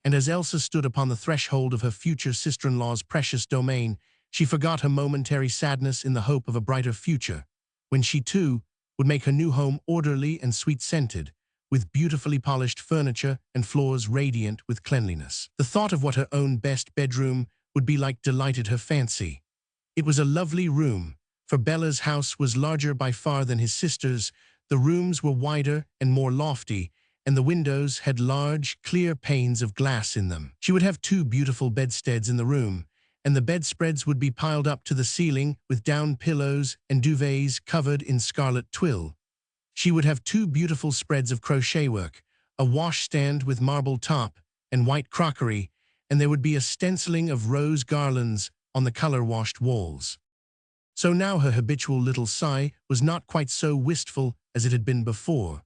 And as Elsa stood upon the threshold of her future sister-in-law's precious domain, she forgot her momentary sadness in the hope of a brighter future, when she, too, would make her new home orderly and sweet-scented, with beautifully polished furniture and floors radiant with cleanliness. The thought of what her own best bedroom would be like delighted her fancy. It was a lovely room, for Bella's house was larger by far than his sister's. The rooms were wider and more lofty, and the windows had large, clear panes of glass in them. She would have two beautiful bedsteads in the room, and the bedspreads would be piled up to the ceiling with down pillows and duvets covered in scarlet twill. She would have 2 beautiful spreads of crochet work, a washstand with marble top and white crockery, and there would be a stenciling of rose garlands on the color-washed walls. So now her habitual little sigh was not quite so wistful as it had been before.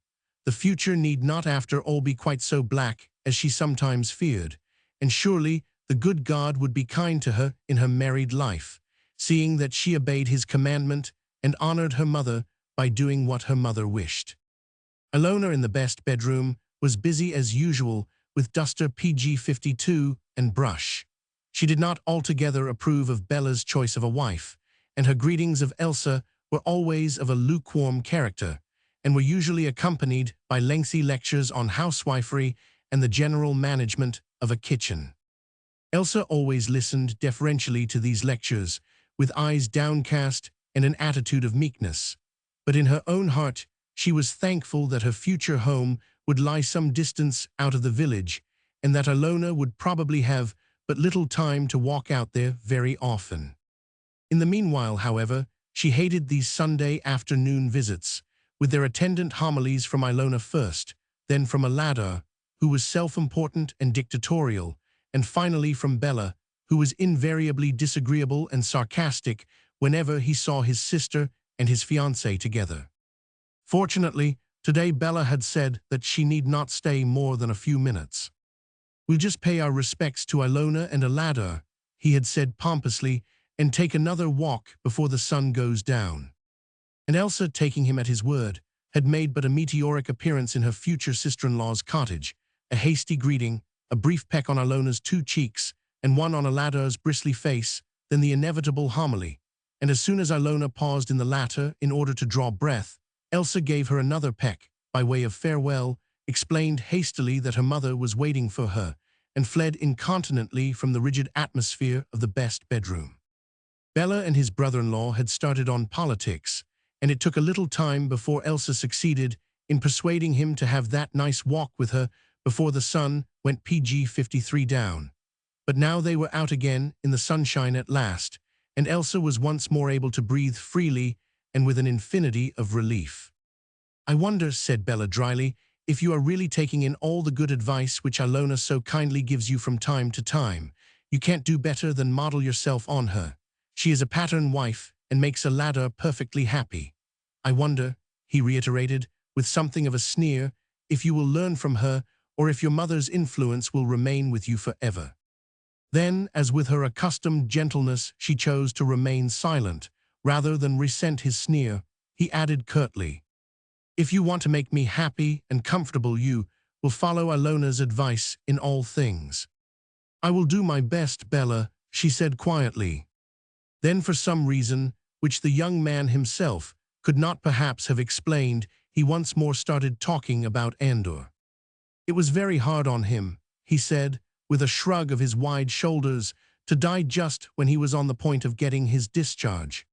The future need not after all be quite so black as she sometimes feared, and surely the good God would be kind to her in her married life, seeing that she obeyed his commandment and honored her mother by doing what her mother wished. Ilona in the best bedroom was busy as usual with duster PG-52 and brush. She did not altogether approve of Bella's choice of a wife, and her greetings of Elsa were always of a lukewarm character, and were usually accompanied by lengthy lectures on housewifery and the general management of a kitchen. Elsa always listened deferentially to these lectures, with eyes downcast and an attitude of meekness, but in her own heart she was thankful that her future home would lie some distance out of the village, and that Ilona would probably have but little time to walk out there very often. In the meanwhile, however, she hated these Sunday afternoon visits, with their attendant homilies from Ilona first, then from a ladder, who was self-important and dictatorial, and finally from Bella, who was invariably disagreeable and sarcastic whenever he saw his sister and his fiancé together. Fortunately, today Bella had said that she need not stay more than a few minutes. "We'll just pay our respects to Ilona and a ladder," he had said pompously, "and take another walk before the sun goes down." And Elsa, taking him at his word, had made but a meteoric appearance in her future sister-in-law's cottage, a hasty greeting, a brief peck on Ilona's 2 cheeks, and one on Alada's bristly face, then the inevitable homily. And as soon as Ilona paused in the latter in order to draw breath, Elsa gave her another peck, by way of farewell, explained hastily that her mother was waiting for her, and fled incontinently from the rigid atmosphere of the best bedroom. Bella and his brother-in-law had started on politics, and it took a little time before Elsa succeeded in persuading him to have that nice walk with her before the sun went PG-53 down. But now they were out again in the sunshine at last, and Elsa was once more able to breathe freely and with an infinity of relief. "I wonder," said Bella dryly, "if you are really taking in all the good advice which Ilona so kindly gives you from time to time. You can't do better than model yourself on her. She is a pattern wife and makes a ladder perfectly happy. I wonder," he reiterated, with something of a sneer, "if you will learn from her, or if your mother's influence will remain with you forever." Then, as with her accustomed gentleness she chose to remain silent, rather than resent his sneer, he added curtly, "If you want to make me happy and comfortable, you will follow Ilona's advice in all things." "I will do my best, Bella," she said quietly. Then, for some reason, which the young man himself could not perhaps have explained, he once more started talking about Andor. It was very hard on him, he said, with a shrug of his wide shoulders, to die just when he was on the point of getting his discharge.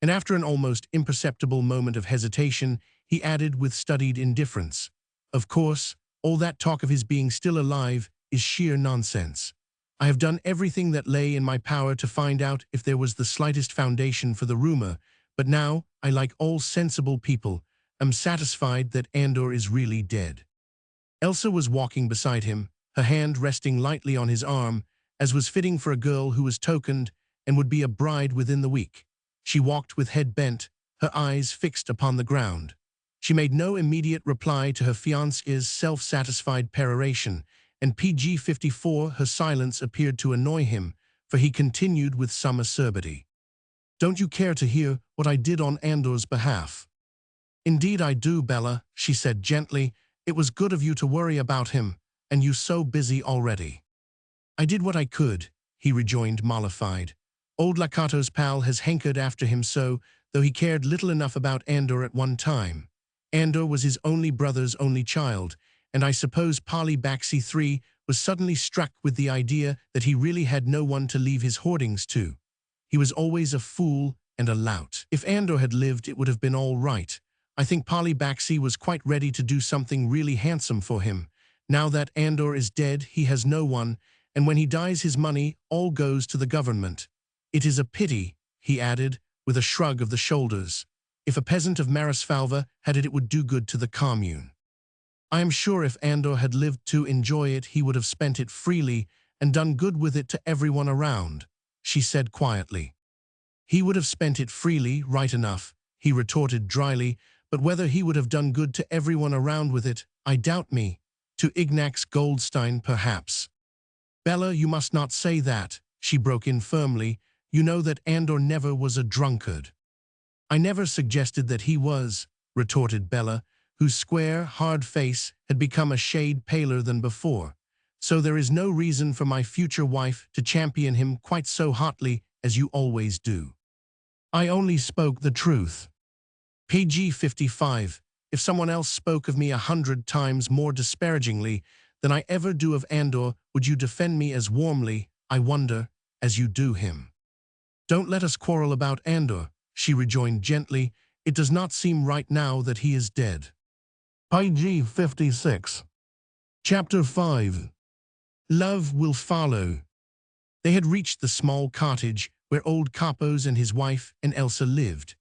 And after an almost imperceptible moment of hesitation, he added with studied indifference, "Of course, all that talk of his being still alive is sheer nonsense. I have done everything that lay in my power to find out if there was the slightest foundation for the rumor, but now, I, like all sensible people, am satisfied that Andor is really dead." Elsa was walking beside him, her hand resting lightly on his arm, as was fitting for a girl who was tokened and would be a bride within the week. She walked with head bent, her eyes fixed upon the ground. She made no immediate reply to her fiancé's self-satisfied peroration, and PG-54 her silence appeared to annoy him, for he continued with some acerbity, "Don't you care to hear what I did on Andor's behalf?" "Indeed I do, Bella," she said gently. "It was good of you to worry about him, and you so busy already." "I did what I could," he rejoined mollified. "Old Lacato's pal has hankered after him so, though he cared little enough about Andor at one time. Andor was his only brother's only child, and I suppose Polly Baxi III was suddenly struck with the idea that he really had no one to leave his hoardings to. He was always a fool and a lout. If Andor had lived, it would have been all right. I think Polly Baxi was quite ready to do something really handsome for him. Now that Andor is dead, he has no one, and when he dies his money all goes to the government. It is a pity, he added, with a shrug of the shoulders. If a peasant of Marisfalva had it, it would do good to the commune. I am sure if Andor had lived to enjoy it, he would have spent it freely and done good with it to everyone around, she said quietly. He would have spent it freely, right enough, he retorted dryly, but whether he would have done good to everyone around with it, I doubt me. To Ignaz Goldstein, perhaps. Bella, you must not say that, she broke in firmly. You know that Andor never was a drunkard. I never suggested that he was, retorted Bella, whose square, hard face had become a shade paler than before. So there is no reason for my future wife to champion him quite so hotly as you always do. I only spoke the truth. PG 55. If someone else spoke of me 100 times more disparagingly than I ever do of Andor, would you defend me as warmly, I wonder, as you do him? Don't let us quarrel about Andor, she rejoined gently. It does not seem right now that he is dead. PG 56. Chapter 5. Love will follow. They had reached the small cottage where old Capos and his wife and Elsa lived.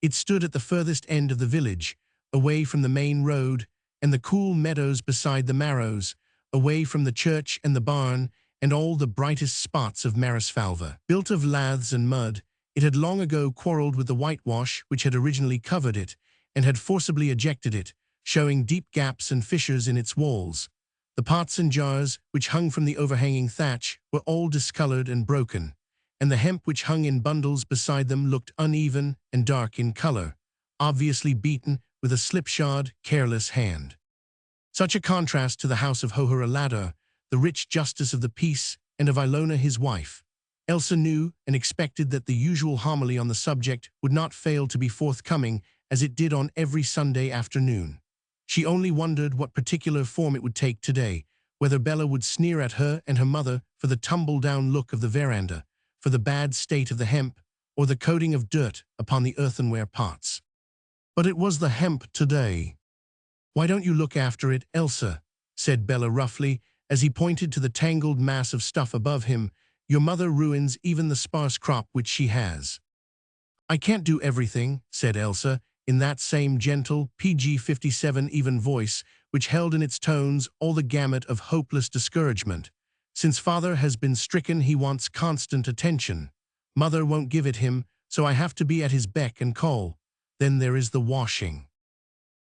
It stood at the furthest end of the village, away from the main road and the cool meadows beside the Marrows, away from the church and the barn and all the brightest spots of Marisfalva. Built of laths and mud, it had long ago quarreled with the whitewash which had originally covered it and had forcibly ejected it, showing deep gaps and fissures in its walls. The pots and jars which hung from the overhanging thatch were all discolored and broken, and the hemp which hung in bundles beside them looked uneven and dark in color, obviously beaten with a slipshod, careless hand. Such a contrast to the house of Hohura, the rich justice of the peace, and of Ilona his wife. Elsa knew and expected that the usual homily on the subject would not fail to be forthcoming as it did on every Sunday afternoon. She only wondered what particular form it would take today, whether Bella would sneer at her and her mother for the tumble-down look of the veranda, for the bad state of the hemp, or the coating of dirt upon the earthenware pots. But it was the hemp today. Why don't you look after it, Elsa? Said Bella roughly, as he pointed to the tangled mass of stuff above him. Your mother ruins even the sparse crop which she has. I can't do everything, said Elsa, in that same gentle, PG-57 even voice, which held in its tones all the gamut of hopeless discouragement. Since father has been stricken, he wants constant attention. Mother won't give it him, so I have to be at his beck and call. Then there is the washing.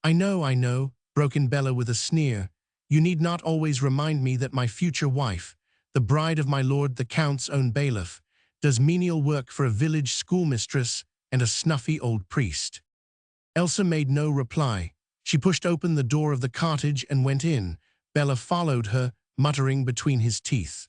I know, broke in Bella with a sneer. You need not always remind me that my future wife, the bride of my lord the Count's own bailiff, does menial work for a village schoolmistress and a snuffy old priest. Elsa made no reply. She pushed open the door of the cottage and went in. Bella followed her, muttering between his teeth.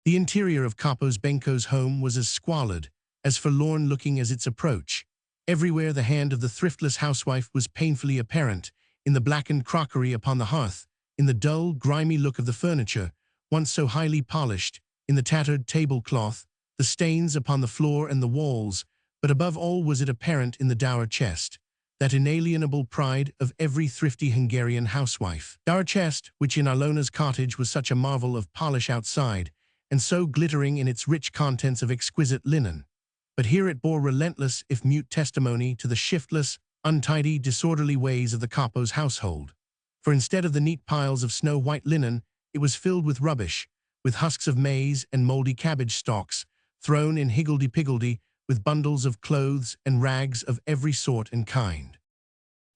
The interior of Capos Benko's home was as squalid, as forlorn-looking as its approach. Everywhere the hand of the thriftless housewife was painfully apparent, in the blackened crockery upon the hearth, in the dull, grimy look of the furniture, once so highly polished, in the tattered tablecloth, the stains upon the floor and the walls, but above all was it apparent in the dower chest, that inalienable pride of every thrifty Hungarian housewife. Dower chest, which in Ilona's cottage was such a marvel of polish outside, and so glittering in its rich contents of exquisite linen. But here it bore relentless if mute testimony to the shiftless, untidy, disorderly ways of the Capos household. For instead of the neat piles of snow-white linen, it was filled with rubbish, with husks of maize and mouldy cabbage stalks, thrown in higgledy-piggledy, with bundles of clothes and rags of every sort and kind.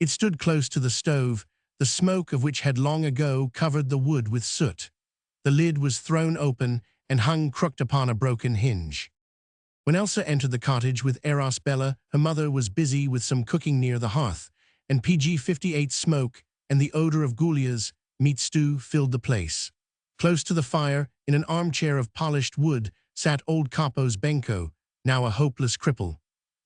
It stood close to the stove, the smoke of which had long ago covered the wood with soot. The lid was thrown open and hung crooked upon a broken hinge. When Elsa entered the cottage with Eros Bella, her mother was busy with some cooking near the hearth, and PG-58 smoke and the odor of gulia's meat stew filled the place. Close to the fire, in an armchair of polished wood, sat old Capos Benko, now a hopeless cripple.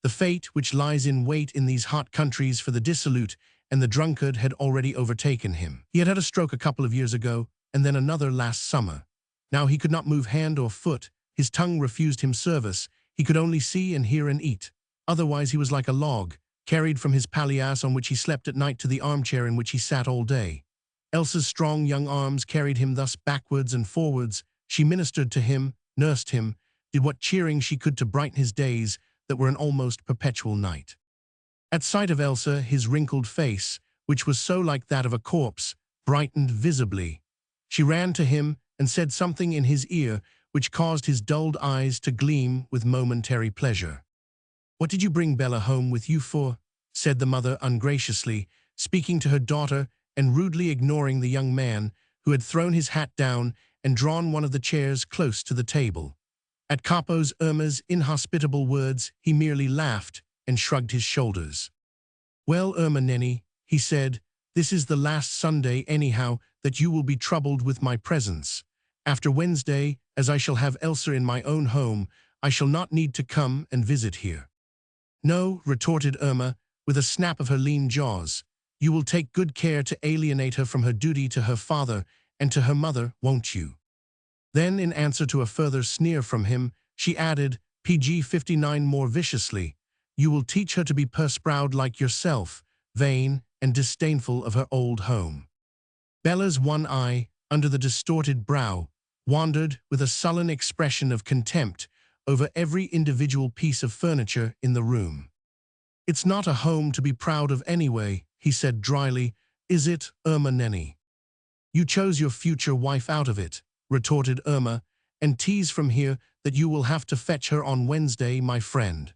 The fate which lies in wait in these hot countries for the dissolute and the drunkard had already overtaken him. He had had a stroke a couple of years ago, and then another last summer. Now he could not move hand or foot, his tongue refused him service, he could only see and hear and eat. Otherwise he was like a log, carried from his palliasse on which he slept at night to the armchair in which he sat all day. Elsa's strong young arms carried him thus backwards and forwards, She ministered to him, nursed him, did what cheering she could to brighten his days that were an almost perpetual night. At sight of Elsa, his wrinkled face, which was so like that of a corpse, brightened visibly. She ran to him and said something in his ear which caused his dulled eyes to gleam with momentary pleasure. "What did you bring Bella home with you for?" said the mother ungraciously, speaking to her daughter and rudely ignoring the young man, who had thrown his hat down and drawn one of the chairs close to the table. At Capo's Irma's inhospitable words, he merely laughed and shrugged his shoulders. "Well, Irma Nenny," he said, "this is the last Sunday, anyhow, that you will be troubled with my presence. After Wednesday, as I shall have Elsa in my own home, I shall not need to come and visit here." "No," retorted Irma, with a snap of her lean jaws. "You will take good care to alienate her from her duty to her father and to her mother, won't you?" Then, in answer to a further sneer from him, she added, PG-59 more viciously, "You will teach her to be purse-proud like yourself, vain and disdainful of her old home." Bella's one eye, under the distorted brow, wandered with a sullen expression of contempt over every individual piece of furniture in the room. "It's not a home to be proud of anyway," he said dryly, "is it, Irma Nenny?" "You chose your future wife out of it," retorted Irma, "and tease from here that you will have to fetch her on Wednesday, my friend."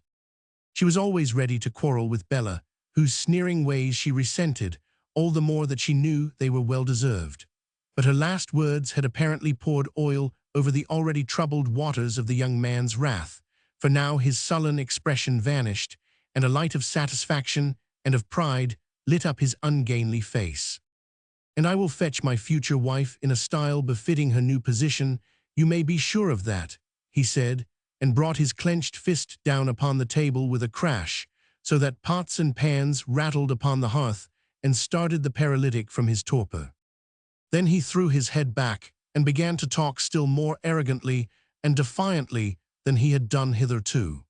She was always ready to quarrel with Bella, whose sneering ways she resented, all the more that she knew they were well-deserved. But her last words had apparently poured oil over the already troubled waters of the young man's wrath, for now his sullen expression vanished, and a light of satisfaction and of pride lit up his ungainly face. "And I will fetch my future wife in a style befitting her new position, you may be sure of that," he said, and brought his clenched fist down upon the table with a crash, so that pots and pans rattled upon the hearth and started the paralytic from his torpor. Then he threw his head back and began to talk still more arrogantly and defiantly than he had done hitherto.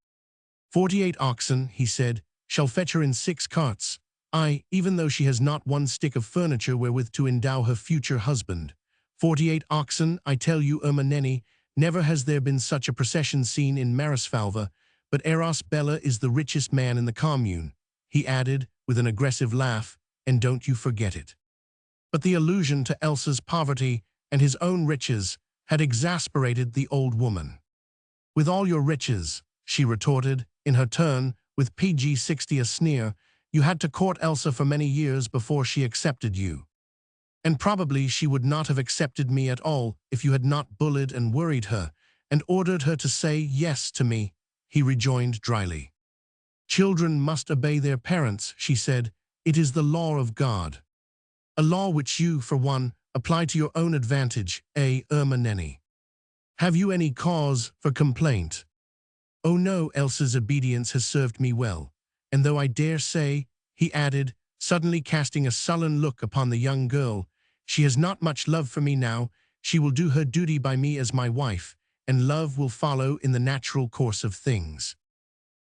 48 oxen," he said, "shall fetch her in 6 carts, aye, even though she has not one stick of furniture wherewith to endow her future husband. 48 oxen, I tell you, Irma Nenny, never has there been such a procession seen in Marisfalva, but Eros Bella is the richest man in the commune," he added with an aggressive laugh, "and don't you forget it." But the allusion to Elsa's poverty and his own riches had exasperated the old woman. "With all your riches," she retorted, in her turn, with PG-60 a sneer, "you had to court Elsa for many years before she accepted you. And probably she would not have accepted me at all if you had not bullied and worried her, and ordered her to say yes to me," he rejoined dryly. "Children must obey their parents," she said. "It is the law of God. A law which you, for one, apply to your own advantage, Irma Nenny. Have you any cause for complaint?" "Oh no, Elsa's obedience has served me well, and though I dare say," he added, suddenly casting a sullen look upon the young girl, "she has not much love for me now, she will do her duty by me as my wife, and love will follow in the natural course of things."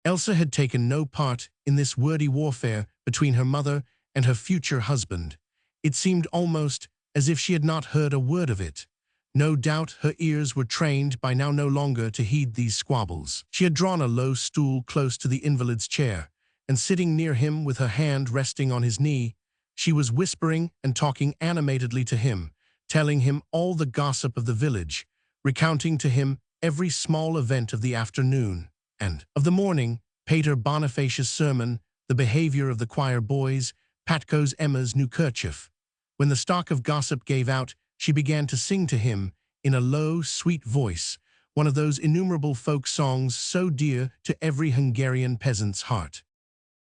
Elsa had taken no part in this wordy warfare between her mother and her future husband. It seemed almost as if she had not heard a word of it. No doubt her ears were trained by now no longer to heed these squabbles. She had drawn a low stool close to the invalid's chair, and sitting near him with her hand resting on his knee, she was whispering and talking animatedly to him, telling him all the gossip of the village, recounting to him every small event of the afternoon and of the morning, Pater Bonifacius' sermon, the behavior of the choir boys, Patco's Emma's new kerchief. When the stock of gossip gave out, she began to sing to him, in a low, sweet voice, one of those innumerable folk songs so dear to every Hungarian peasant's heart.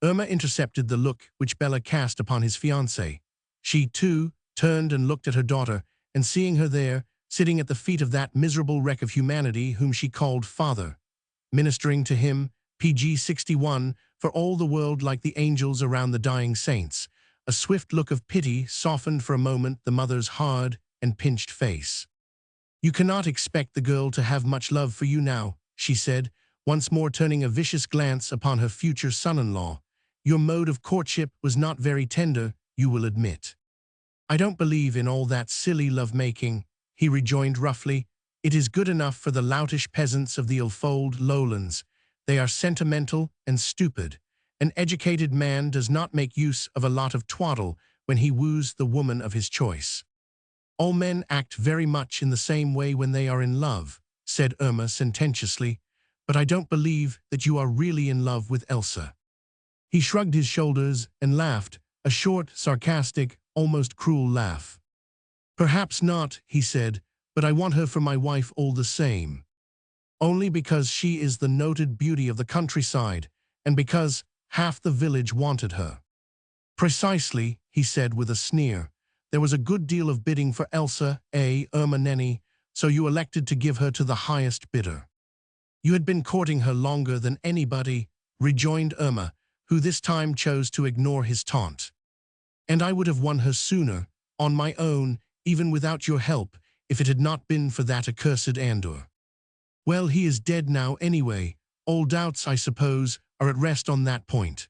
Irma intercepted the look which Bella cast upon his fiancé. She, too, turned and looked at her daughter, and seeing her there, sitting at the feet of that miserable wreck of humanity whom she called father, ministering to him, PG-61, for all the world like the angels around the dying saints, a swift look of pity softened for a moment the mother's hard and pinched face. "You cannot expect the girl to have much love for you now," she said, once more turning a vicious glance upon her future son-in-law. "Your mode of courtship was not very tender, you will admit." "I don't believe in all that silly love-making," he rejoined roughly. It is good enough for the loutish peasants of the ill-fold lowlands. They are sentimental and stupid. An educated man does not make use of a lot of twaddle when he woos the woman of his choice. All men act very much in the same way when they are in love, said Irma sententiously, but I don't believe that you are really in love with Elsa. He shrugged his shoulders and laughed, a short, sarcastic, almost cruel laugh. Perhaps not, he said, but I want her for my wife all the same. Only because she is the noted beauty of the countryside, and because half the village wanted her. Precisely, he said with a sneer. There was a good deal of bidding for Elsa, Irma Nenny, so you elected to give her to the highest bidder. You had been courting her longer than anybody, rejoined Irma, who this time chose to ignore his taunt. And I would have won her sooner, on my own, even without your help, if it had not been for that accursed Andor. Well, he is dead now anyway. All doubts, I suppose, are at rest on that point.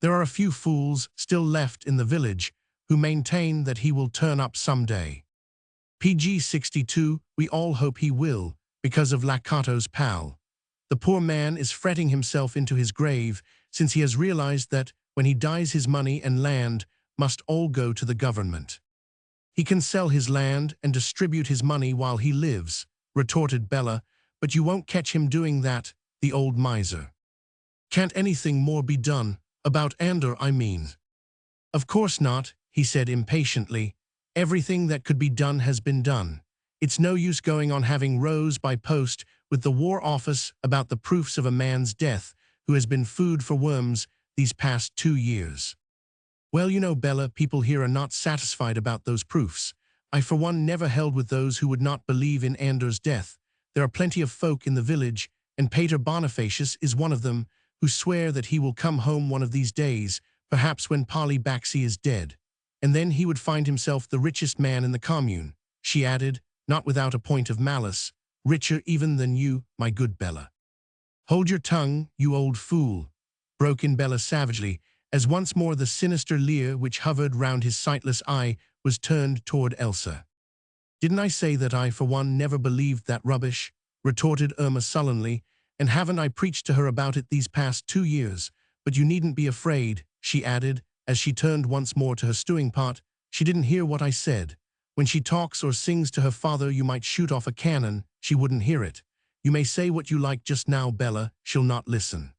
There are a few fools still left in the village who maintain that he will turn up someday. PG 62, we all hope he will, because of Laccato's pal. The poor man is fretting himself into his grave since he has realized that, when he dies, his money and land must all go to the government. He can sell his land and distribute his money while he lives, retorted Bella, but you won't catch him doing that, the old miser. Can't anything more be done, about Andor, I mean? Of course not, he said impatiently. Everything that could be done has been done. It's no use going on having rows by post with the War Office about the proofs of a man's death who has been food for worms these past 2 years. Well, you know, Bella, people here are not satisfied about those proofs. I, for one, never held with those who would not believe in Andor's death. There are plenty of folk in the village, and Pater Bonifacius is one of them, who swear that he will come home one of these days, perhaps when Polly Baxi is dead. And then he would find himself the richest man in the commune, she added, not without a point of malice, richer even than you, my good Bella. Hold your tongue, you old fool, broke in Bella savagely, as once more the sinister leer which hovered round his sightless eye was turned toward Elsa. Didn't I say that I, for one, never believed that rubbish? Retorted Irma sullenly, and haven't I preached to her about it these past 2 years? But you needn't be afraid, she added, as she turned once more to her stewing pot. She didn't hear what I said. When she talks or sings to her father, you might shoot off a cannon, she wouldn't hear it. You may say what you like just now, Bella, she'll not listen.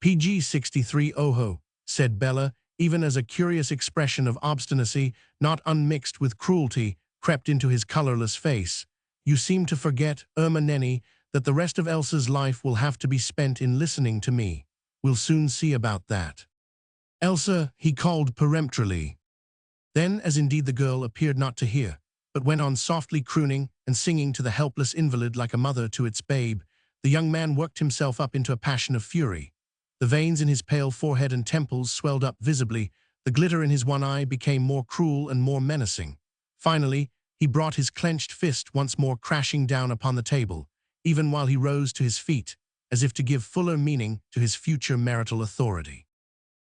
PG 63 Oho, said Bella, even as a curious expression of obstinacy, not unmixed with cruelty, crept into his colorless face. You seem to forget, Irma Nenny, that the rest of Elsa's life will have to be spent in listening to me. We'll soon see about that. Elsa, he called peremptorily. Then, as indeed the girl appeared not to hear, but went on softly crooning and singing to the helpless invalid like a mother to its babe, the young man worked himself up into a passion of fury. The veins in his pale forehead and temples swelled up visibly, the glitter in his one eye became more cruel and more menacing. Finally, he brought his clenched fist once more crashing down upon the table, even while he rose to his feet, as if to give fuller meaning to his future marital authority.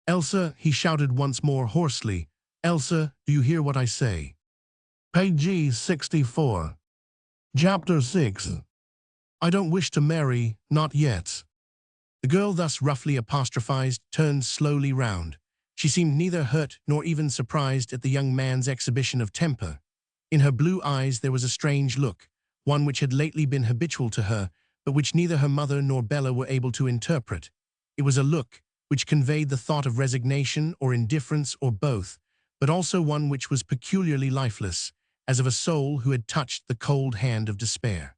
Elsa, he shouted once more hoarsely, Elsa, do you hear what I say? Page 64. Chapter 6. I don't wish to marry, not yet. The girl thus roughly apostrophized turned slowly round. She seemed neither hurt nor even surprised at the young man's exhibition of temper. In her blue eyes there was a strange look, one which had lately been habitual to her, but which neither her mother nor Bella were able to interpret. It was a look which conveyed the thought of resignation or indifference or both, but also one which was peculiarly lifeless, as of a soul who had touched the cold hand of despair.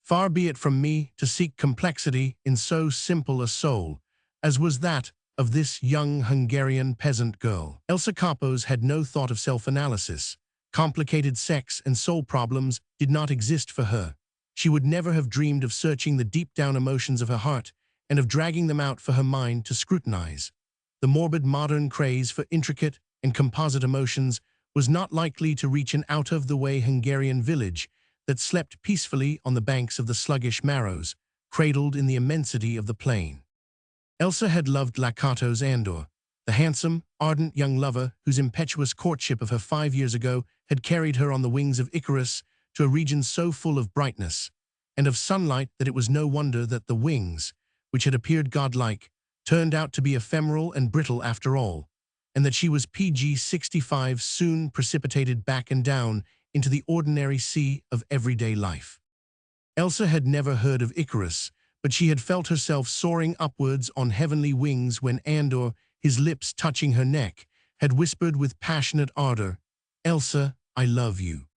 Far be it from me to seek complexity in so simple a soul, as was that of this young Hungarian peasant girl. Elsa Kapos had no thought of self-analysis. Complicated sex and soul problems did not exist for her. She would never have dreamed of searching the deep-down emotions of her heart and of dragging them out for her mind to scrutinize. The morbid modern craze for intricate and composite emotions was not likely to reach an out-of-the-way Hungarian village that slept peacefully on the banks of the sluggish Maros, cradled in the immensity of the plain. Elsa had loved Laccato's Andor, the handsome, ardent young lover whose impetuous courtship of her 5 years ago had carried her on the wings of Icarus to a region so full of brightness and of sunlight that it was no wonder that the wings, which had appeared godlike, turned out to be ephemeral and brittle after all, and that she was PG-65 soon precipitated back and down into the ordinary sea of everyday life. Elsa had never heard of Icarus, but she had felt herself soaring upwards on heavenly wings when Andor, his lips touching her neck, had whispered with passionate ardor, "Elsa, I love you."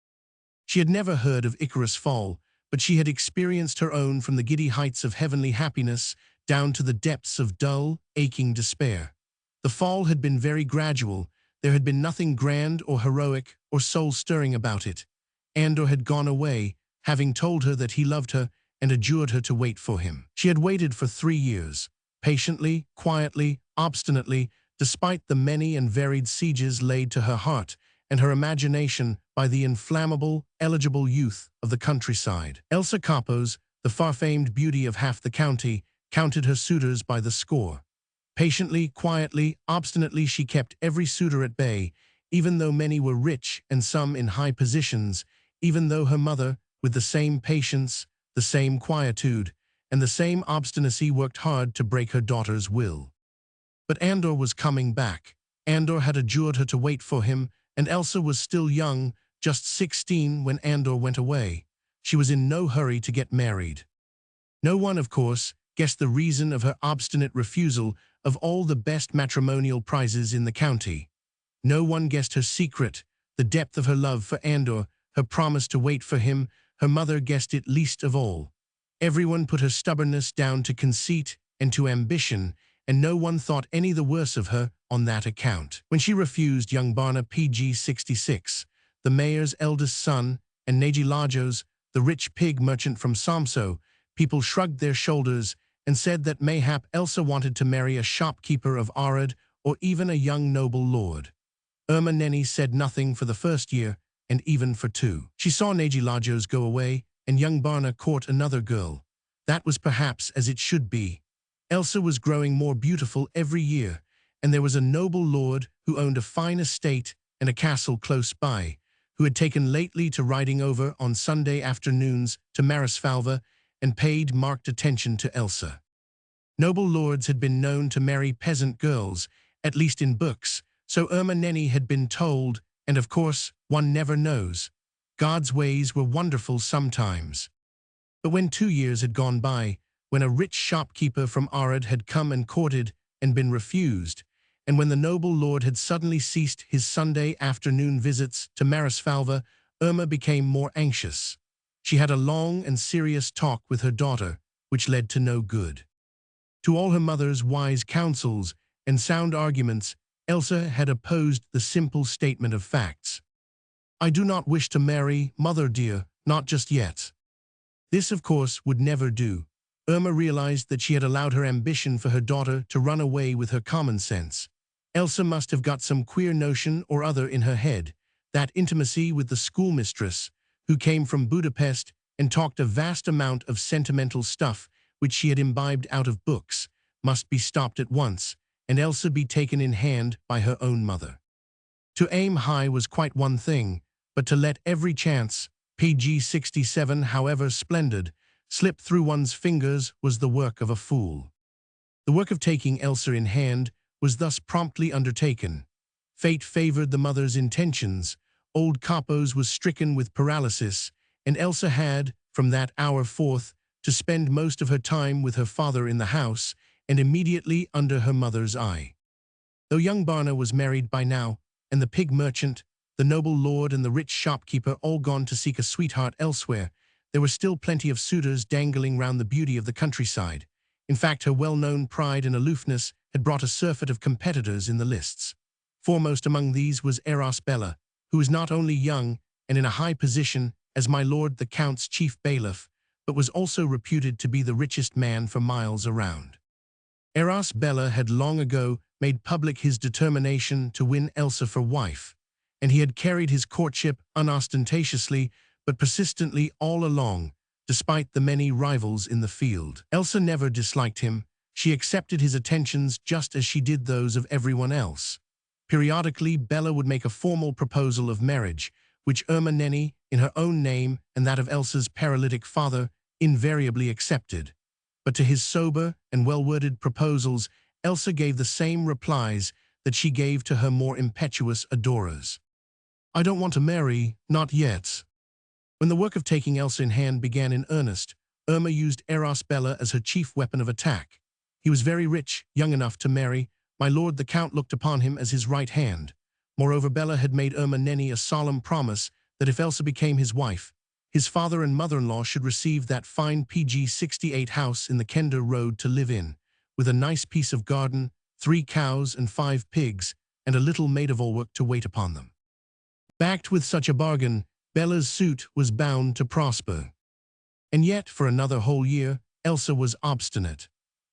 She had never heard of Icarus' fall, but she had experienced her own from the giddy heights of heavenly happiness down to the depths of dull, aching despair. The fall had been very gradual. There had been nothing grand or heroic or soul-stirring about it. Andor had gone away, having told her that he loved her and adjured her to wait for him. She had waited for 3 years, patiently, quietly, obstinately, despite the many and varied sieges laid to her heart and her imagination by the inflammable, eligible youth of the countryside. Elsa Capos, the far-famed beauty of half the county, counted her suitors by the score. Patiently, quietly, obstinately she kept every suitor at bay, even though many were rich and some in high positions, even though her mother, with the same patience, the same quietude, and the same obstinacy worked hard to break her daughter's will. But Andor was coming back. Andor had adjured her to wait for him, and Elsa was still young, just 16 when Andor went away. She was in no hurry to get married. No one, of course, guessed the reason of her obstinate refusal of all the best matrimonial prizes in the county. No one guessed her secret, the depth of her love for Andor, her promise to wait for him. Her mother guessed it least of all. Everyone put her stubbornness down to conceit and to ambition, and no one thought any the worse of her on that account. When she refused young Barna PG-66, the mayor's eldest son, and Neji Lajos, the rich pig merchant from Samso, people shrugged their shoulders and said that mayhap Elsa wanted to marry a shopkeeper of Arad or even a young noble lord. Irma Nenni said nothing for the first year, and even for 2. She saw Neji Lajos go away, and young Barna court another girl. That was perhaps as it should be. Elsa was growing more beautiful every year, and there was a noble lord who owned a fine estate and a castle close by, who had taken lately to riding over on Sunday afternoons to Marisfalva and paid marked attention to Elsa. Noble lords had been known to marry peasant girls, at least in books, so Irma Nenni had been told, and of course, one never knows. God's ways were wonderful sometimes. But when 2 years had gone by, when a rich shopkeeper from Arad had come and courted and been refused, and when the noble lord had suddenly ceased his Sunday afternoon visits to Marisfalva, Irma became more anxious. She had a long and serious talk with her daughter, which led to no good. To all her mother's wise counsels and sound arguments, Elsa had opposed the simple statement of facts. "I do not wish to marry, mother dear, not just yet." This, of course, would never do. Irma realized that she had allowed her ambition for her daughter to run away with her common sense. Elsa must have got some queer notion or other in her head. That intimacy with the schoolmistress, who came from Budapest and talked a vast amount of sentimental stuff which she had imbibed out of books, must be stopped at once, and Elsa be taken in hand by her own mother. To aim high was quite one thing, but to let every chance, PG-67 however splendid, slip through one's fingers was the work of a fool. The work of taking Elsa in hand was thus promptly undertaken. Fate favored the mother's intentions. Old Capos was stricken with paralysis, and Elsa had, from that hour forth, to spend most of her time with her father in the house, and immediately under her mother's eye. Though young Barna was married by now, and the pig merchant, the noble lord and the rich shopkeeper all gone to seek a sweetheart elsewhere, there were still plenty of suitors dangling round the beauty of the countryside. In fact, her well-known pride and aloofness had brought a surfeit of competitors in the lists. Foremost among these was Eros Bella, who was not only young and in a high position as my lord the Count's chief bailiff, but was also reputed to be the richest man for miles around. Eros Bella had long ago made public his determination to win Elsa for wife, and he had carried his courtship unostentatiously but persistently all along, despite the many rivals in the field. Elsa never disliked him. She accepted his attentions just as she did those of everyone else. Periodically, Bella would make a formal proposal of marriage, which Irma Nenni, in her own name and that of Elsa's paralytic father, invariably accepted. But to his sober and well-worded proposals, Elsa gave the same replies that she gave to her more impetuous adorers. "I don't want to marry, not yet." When the work of taking Elsa in hand began in earnest, Irma used Eros Bella as her chief weapon of attack. He was very rich, young enough to marry. My lord the Count looked upon him as his right hand. Moreover, Bella had made Irma Nenni a solemn promise that if Elsa became his wife, his father and mother-in-law should receive that fine PG 68 house in the Kender Road to live in, with a nice piece of garden, 3 cows and 5 pigs, and a little maid-of-all-work to wait upon them. Backed with such a bargain, Bella's suit was bound to prosper. And yet, for another whole year, Elsa was obstinate.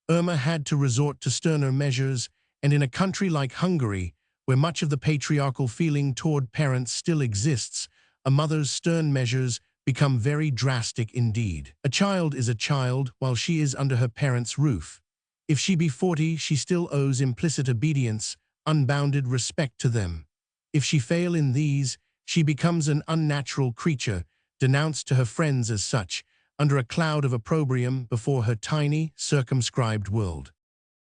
Irma had to resort to sterner measures, and in a country like Hungary, where much of the patriarchal feeling toward parents still exists, a mother's stern measures become very drastic indeed. A child is a child while she is under her parents' roof. If she be 40, she still owes implicit obedience, unbounded respect to them. If she fail in these, she becomes an unnatural creature, denounced to her friends as such, under a cloud of opprobrium before her tiny, circumscribed world.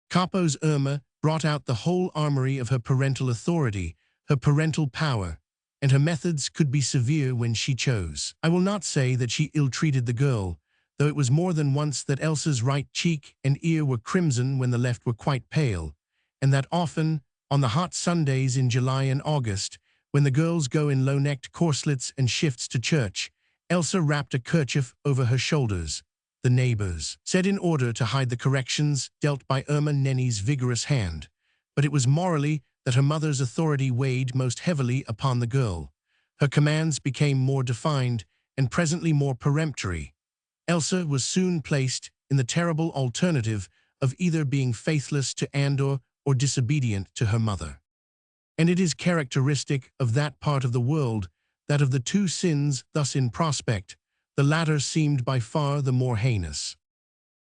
Capo's Irma brought out the whole armory of her parental authority, her parental power, and her methods could be severe when she chose. I will not say that she ill-treated the girl, though it was more than once that Elsa's right cheek and ear were crimson when the left were quite pale, and that often, on the hot Sundays in July and August, when the girls go in low-necked corslets and shifts to church, Elsa wrapped a kerchief over her shoulders. The neighbors said in order to hide the corrections dealt by Irma Nenni's vigorous hand, but it was morally that her mother's authority weighed most heavily upon the girl. Her commands became more defined and presently more peremptory. Elsa was soon placed in the terrible alternative of either being faithless to Andor or disobedient to her mother. And it is characteristic of that part of the world that of the two sins thus in prospect, the latter seemed by far the more heinous.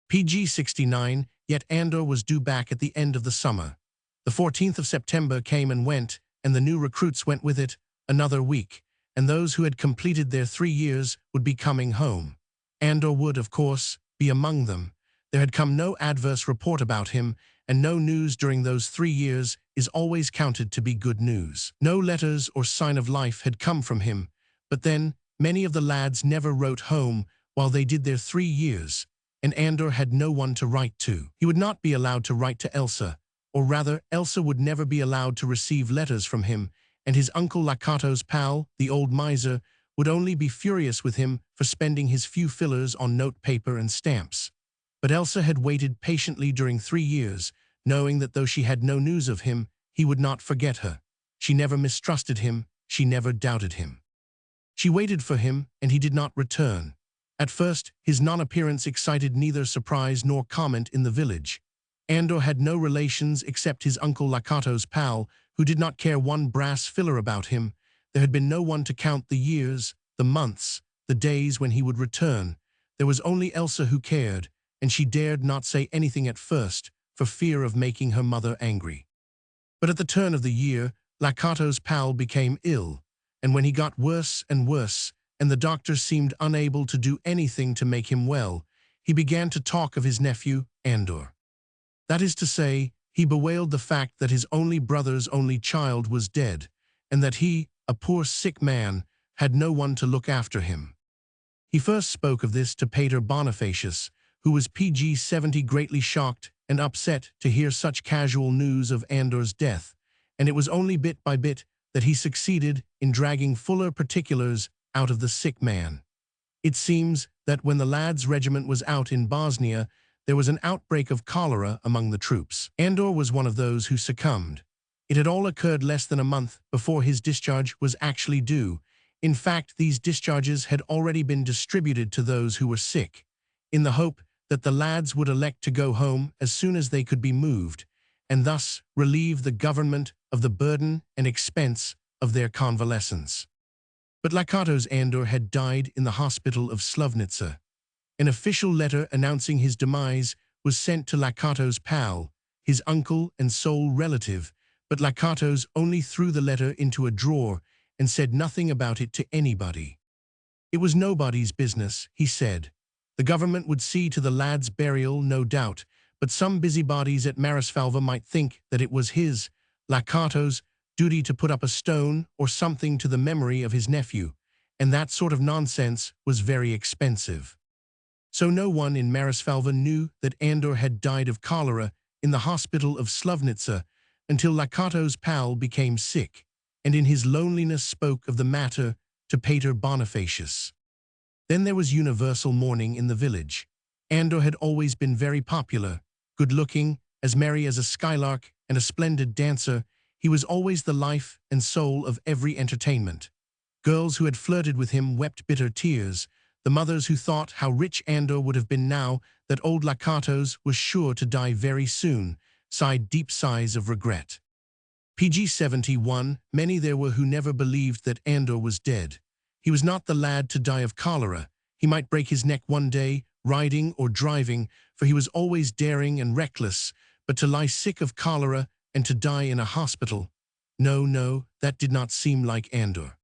PG 69, yet Andor was due back at the end of the summer. The 14th of September came and went, and the new recruits went with it, another week, and those who had completed their 3 years would be coming home. Andor would, of course, be among them. There had come no adverse report about him, and no news during those 3 years is always counted to be good news. No letters or sign of life had come from him, but then many of the lads never wrote home while they did their 3 years, and Andor had no one to write to. He would not be allowed to write to Elsa, or rather, Elsa would never be allowed to receive letters from him, and his uncle Lacato's pal, the old miser, would only be furious with him for spending his few fillers on note paper and stamps. But Elsa had waited patiently during 3 years, knowing that though she had no news of him, he would not forget her. She never mistrusted him, she never doubted him. She waited for him, and he did not return. At first, his non-appearance excited neither surprise nor comment in the village. Andor had no relations except his uncle Lacato's pal, who did not care one brass filler about him. There had been no one to count the years, the months, the days when he would return. There was only Elsa who cared, and she dared not say anything at first, for fear of making her mother angry. But at the turn of the year, Lacato's pal became ill, and when he got worse and worse, and the doctor seemed unable to do anything to make him well, he began to talk of his nephew, Andor. That is to say, he bewailed the fact that his only brother's only child was dead, and that he, a poor sick man, had no one to look after him. He first spoke of this to Pater Bonifacius, who was PG 70 greatly shocked and upset to hear such casual news of Andor's death, and it was only bit by bit that he succeeded in dragging fuller particulars out of the sick man. It seems that when the lad's regiment was out in Bosnia, there was an outbreak of cholera among the troops. Andor was one of those who succumbed. It had all occurred less than a month before his discharge was actually due. In fact, these discharges had already been distributed to those who were sick, in the hope that the lads would elect to go home as soon as they could be moved, and thus relieve the government of the burden and expense of their convalescence. But Lacato's Andor had died in the hospital of Slovnica. An official letter announcing his demise was sent to Lacato's pal, his uncle and sole relative, but Lacato's only threw the letter into a drawer and said nothing about it to anybody. It was nobody's business, he said. The government would see to the lad's burial, no doubt, but some busybodies at Marisfalva might think that it was his, Lacato's, duty to put up a stone or something to the memory of his nephew, and that sort of nonsense was very expensive. So no one in Marisfalva knew that Andor had died of cholera in the hospital of Slavnica until Lacato's pal became sick, and in his loneliness spoke of the matter to Pater Bonifacius. Then there was universal mourning in the village. Andor had always been very popular, good-looking, as merry as a skylark, and a splendid dancer. He was always the life and soul of every entertainment. Girls who had flirted with him wept bitter tears. The mothers who thought how rich Andor would have been now that old Lakatos was sure to die very soon, sighed deep sighs of regret. PG-71, many there were who never believed that Andor was dead. He was not the lad to die of cholera. He might break his neck one day, riding or driving, for he was always daring and reckless, but to lie sick of cholera and to die in a hospital, no, that did not seem like Andor.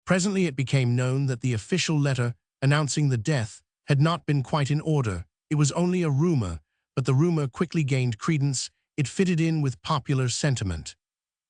Presently it became known that the official letter announcing the death had not been quite in order. It was only a rumor, but the rumor quickly gained credence. It fitted in with popular sentiment.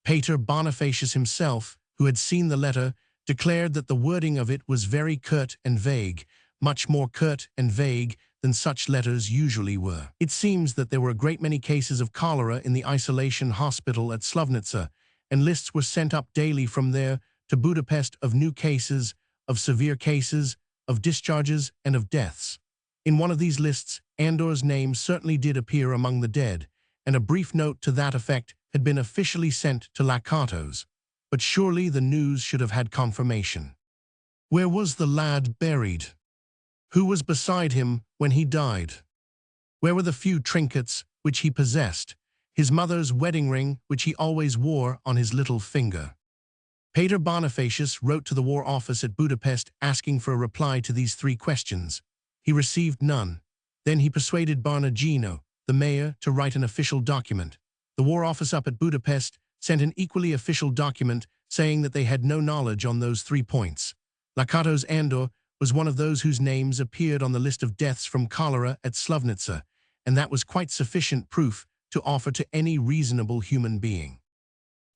Pater Bonifacius himself, who had seen the letter, declared that the wording of it was very curt and vague, much more curt and vague than such letters usually were. It seems that there were a great many cases of cholera in the isolation hospital at Slavnica, and lists were sent up daily from there to Budapest of new cases, of severe cases, of discharges, and of deaths. In one of these lists, Andor's name certainly did appear among the dead, and a brief note to that effect had been officially sent to Lakatos. But surely the news should have had confirmation. Where was the lad buried? Who was beside him when he died? Where were the few trinkets which he possessed, his mother's wedding ring which he always wore on his little finger? Pater Bonifacius wrote to the War Office at Budapest asking for a reply to these three questions. He received none. Then he persuaded Barnagino, the mayor, to write an official document. The War Office up at Budapest sent an equally official document saying that they had no knowledge on those 3 points. Lakatos Andor was one of those whose names appeared on the list of deaths from cholera at Slavnica, and that was quite sufficient proof to offer to any reasonable human being.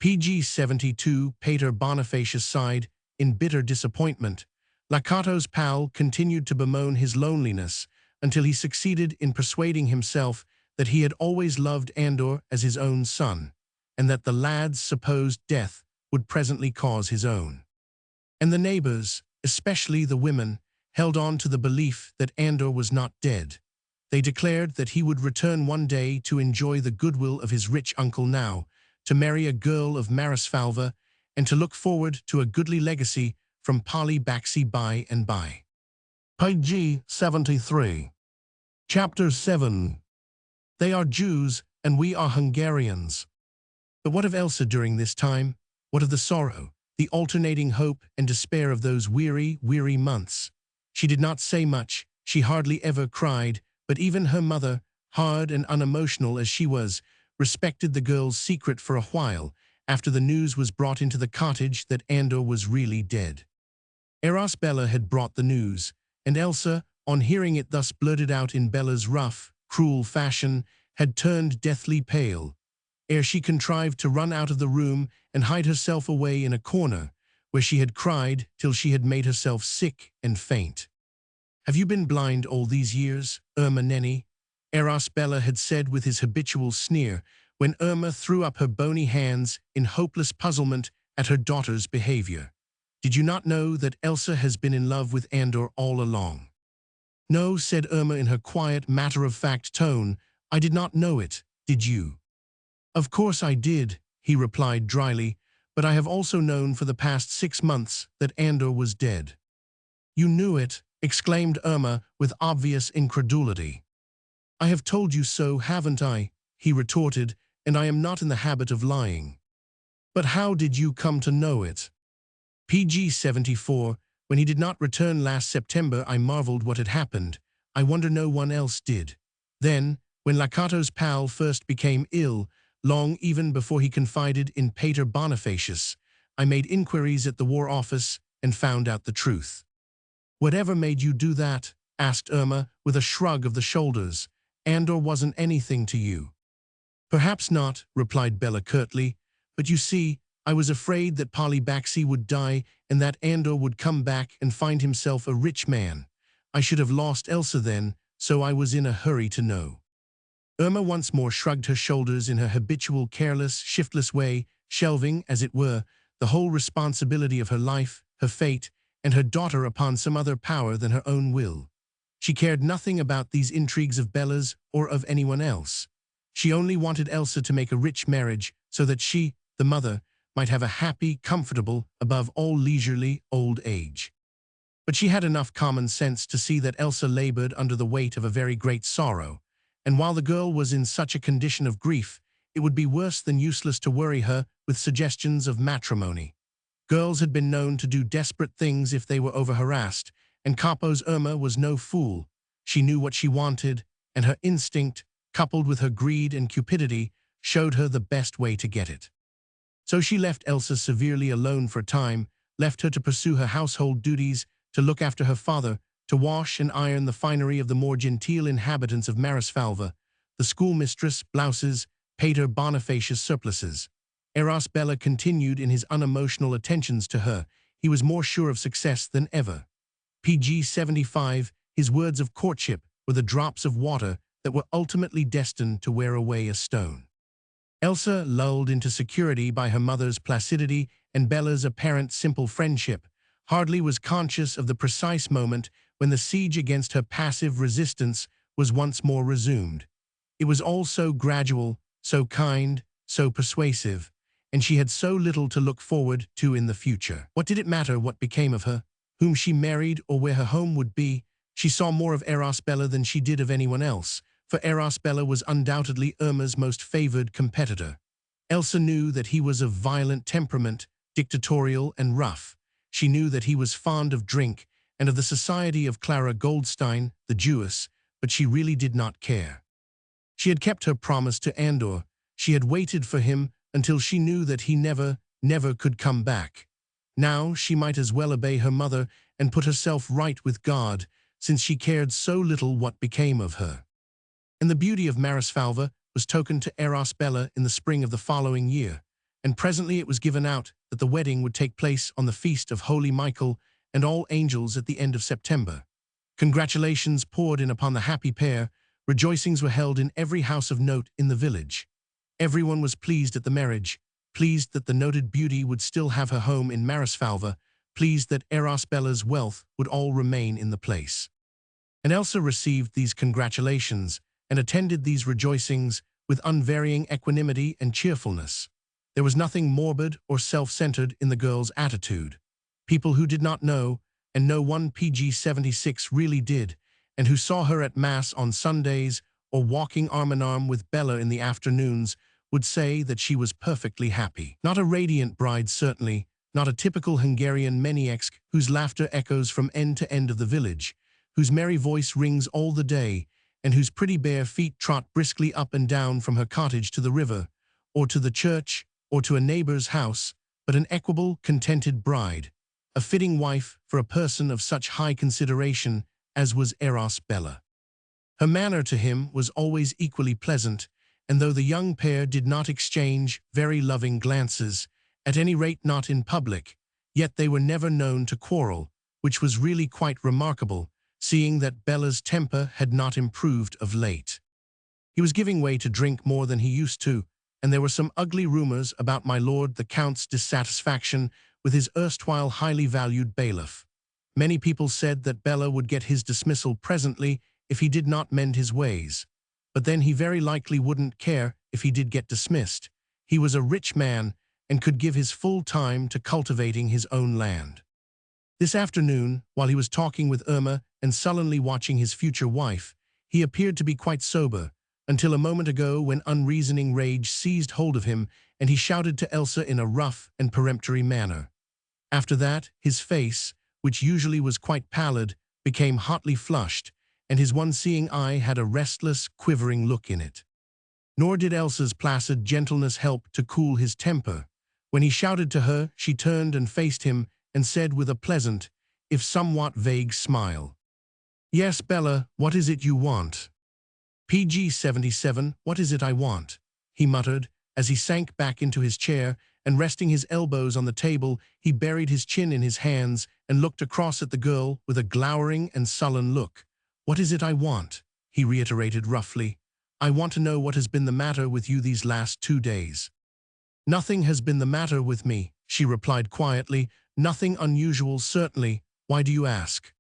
PG-72 Pater Bonifacius sighed in bitter disappointment. Lakatos' pal continued to bemoan his loneliness until he succeeded in persuading himself that he had always loved Andor as his own son, and that the lad's supposed death would presently cause his own. And the neighbors, especially the women, held on to the belief that Andor was not dead. They declared that he would return one day to enjoy the goodwill of his rich uncle now, to marry a girl of Marisfalva, and to look forward to a goodly legacy from Pali Baxi by and by. PG-73. Chapter 7. They are Jews, and we are Hungarians. But what of Elsa during this time? What of the sorrow, the alternating hope and despair of those weary, weary months? She did not say much, she hardly ever cried, but even her mother, hard and unemotional as she was, respected the girl's secret for a while, after the news was brought into the cottage that Andor was really dead. Bella had brought the news, and Elsa, on hearing it thus blurted out in Bella's rough, cruel fashion, had turned deathly pale, ere she contrived to run out of the room and hide herself away in a corner, where she had cried till she had made herself sick and faint. "Have you been blind all these years, Irma Nenny?" Bella had said with his habitual sneer, when Irma threw up her bony hands in hopeless puzzlement at her daughter's behavior. "Did you not know that Elsa has been in love with Andor all along?" "No," said Irma in her quiet, matter-of-fact tone, "I did not know it, did you?" "Of course I did," he replied dryly, "but I have also known for the past 6 months that Andor was dead." "You knew it?" exclaimed Irma with obvious incredulity. "I have told you so, haven't I?" he retorted, "and I am not in the habit of lying." "But how did you come to know it?" PG-74, when he did not return last September, I marveled what had happened. I wonder no one else did. Then, when Lakatos' pal first became ill, long even before he confided in Pater Bonifacius, I made inquiries at the War Office and found out the truth. "Whatever made you do that?" asked Irma with a shrug of the shoulders. "Andor wasn't anything to you." "Perhaps not," replied Bella curtly, "but you see, I was afraid that Polybaxi would die and that Andor would come back and find himself a rich man. I should have lost Elsa then, so I was in a hurry to know." Irma once more shrugged her shoulders in her habitual careless, shiftless way, shelving, as it were, the whole responsibility of her life, her fate, and her daughter upon some other power than her own will. She cared nothing about these intrigues of Bella's or of anyone else. She only wanted Elsa to make a rich marriage so that she, the mother, might have a happy, comfortable, above all leisurely, old age. But she had enough common sense to see that Elsa labored under the weight of a very great sorrow, and while the girl was in such a condition of grief, it would be worse than useless to worry her with suggestions of matrimony. Girls had been known to do desperate things if they were over-harassed, and Capo's Irma was no fool. She knew what she wanted, and her instinct, coupled with her greed and cupidity, showed her the best way to get it. So she left Elsa severely alone for a time, left her to pursue her household duties, to look after her father, to wash and iron the finery of the more genteel inhabitants of Marisfalva. The schoolmistress, blouses, paid her bonifacious surplices. Eros Bella continued in his unemotional attentions to her. He was more sure of success than ever. PG 75, his words of courtship were the drops of water that were ultimately destined to wear away a stone. Elsa, lulled into security by her mother's placidity and Bella's apparent simple friendship, hardly was conscious of the precise moment when the siege against her passive resistance was once more resumed. It was all so gradual, so kind, so persuasive, and she had so little to look forward to in the future. What did it matter what became of her, whom she married, or where her home would be? She saw more of Eros Bella than she did of anyone else, for Eros Bella was undoubtedly Irma's most favored competitor. Elsa knew that he was of violent temperament, dictatorial and rough. She knew that he was fond of drink and of the society of Clara Goldstein, the Jewess, but she really did not care. She had kept her promise to Andor. She had waited for him until she knew that he never could come back. Now she might as well obey her mother and put herself right with God, since she cared so little what became of her. And the beauty of Marisfalva was tokened to Eros Bella in the spring of the following year, and presently it was given out that the wedding would take place on the feast of Holy Michael and All Angels at the end of September. Congratulations poured in upon the happy pair. Rejoicings were held in every house of note in the village. Everyone was pleased at the marriage, pleased that the noted beauty would still have her home in Marisfalva, pleased that Eros Bella's wealth would all remain in the place. And Elsa received these congratulations and attended these rejoicings with unvarying equanimity and cheerfulness. There was nothing morbid or self-centered in the girl's attitude. People who did not know, and no one PG 76 really did, and who saw her at Mass on Sundays or walking arm-in-arm with Bella in the afternoons, would say that she was perfectly happy. Not a radiant bride, certainly, not a typical Hungarian maniac whose laughter echoes from end to end of the village, whose merry voice rings all the day, and whose pretty bare feet trot briskly up and down from her cottage to the river, or to the church, or to a neighbor's house, but an equable, contented bride, a fitting wife for a person of such high consideration as was Eros Bella. Her manner to him was always equally pleasant, and though the young pair did not exchange very loving glances, at any rate not in public, yet they were never known to quarrel, which was really quite remarkable, seeing that Bella's temper had not improved of late. He was giving way to drink more than he used to, and there were some ugly rumors about my lord the Count's dissatisfaction with his erstwhile highly valued bailiff. Many people said that Bella would get his dismissal presently if he did not mend his ways. But then he very likely wouldn't care if he did get dismissed. He was a rich man and could give his full time to cultivating his own land. This afternoon, while he was talking with Irma and sullenly watching his future wife, he appeared to be quite sober, until a moment ago when unreasoning rage seized hold of him and he shouted to Elsa in a rough and peremptory manner. After that, his face, which usually was quite pallid, became hotly flushed, and his one-seeing eye had a restless, quivering look in it. Nor did Elsa's placid gentleness help to cool his temper. When he shouted to her, she turned and faced him and said with a pleasant, if somewhat vague smile. "Yes, Bella, what is it you want?" "PG-77, what is it I want?" he muttered, as he sank back into his chair, and resting his elbows on the table, he buried his chin in his hands and looked across at the girl with a glowering and sullen look. "What is it I want?" he reiterated roughly. "I want to know what has been the matter with you these last 2 days." "Nothing has been the matter with me," she replied quietly. "Nothing unusual, certainly. Why do you ask?"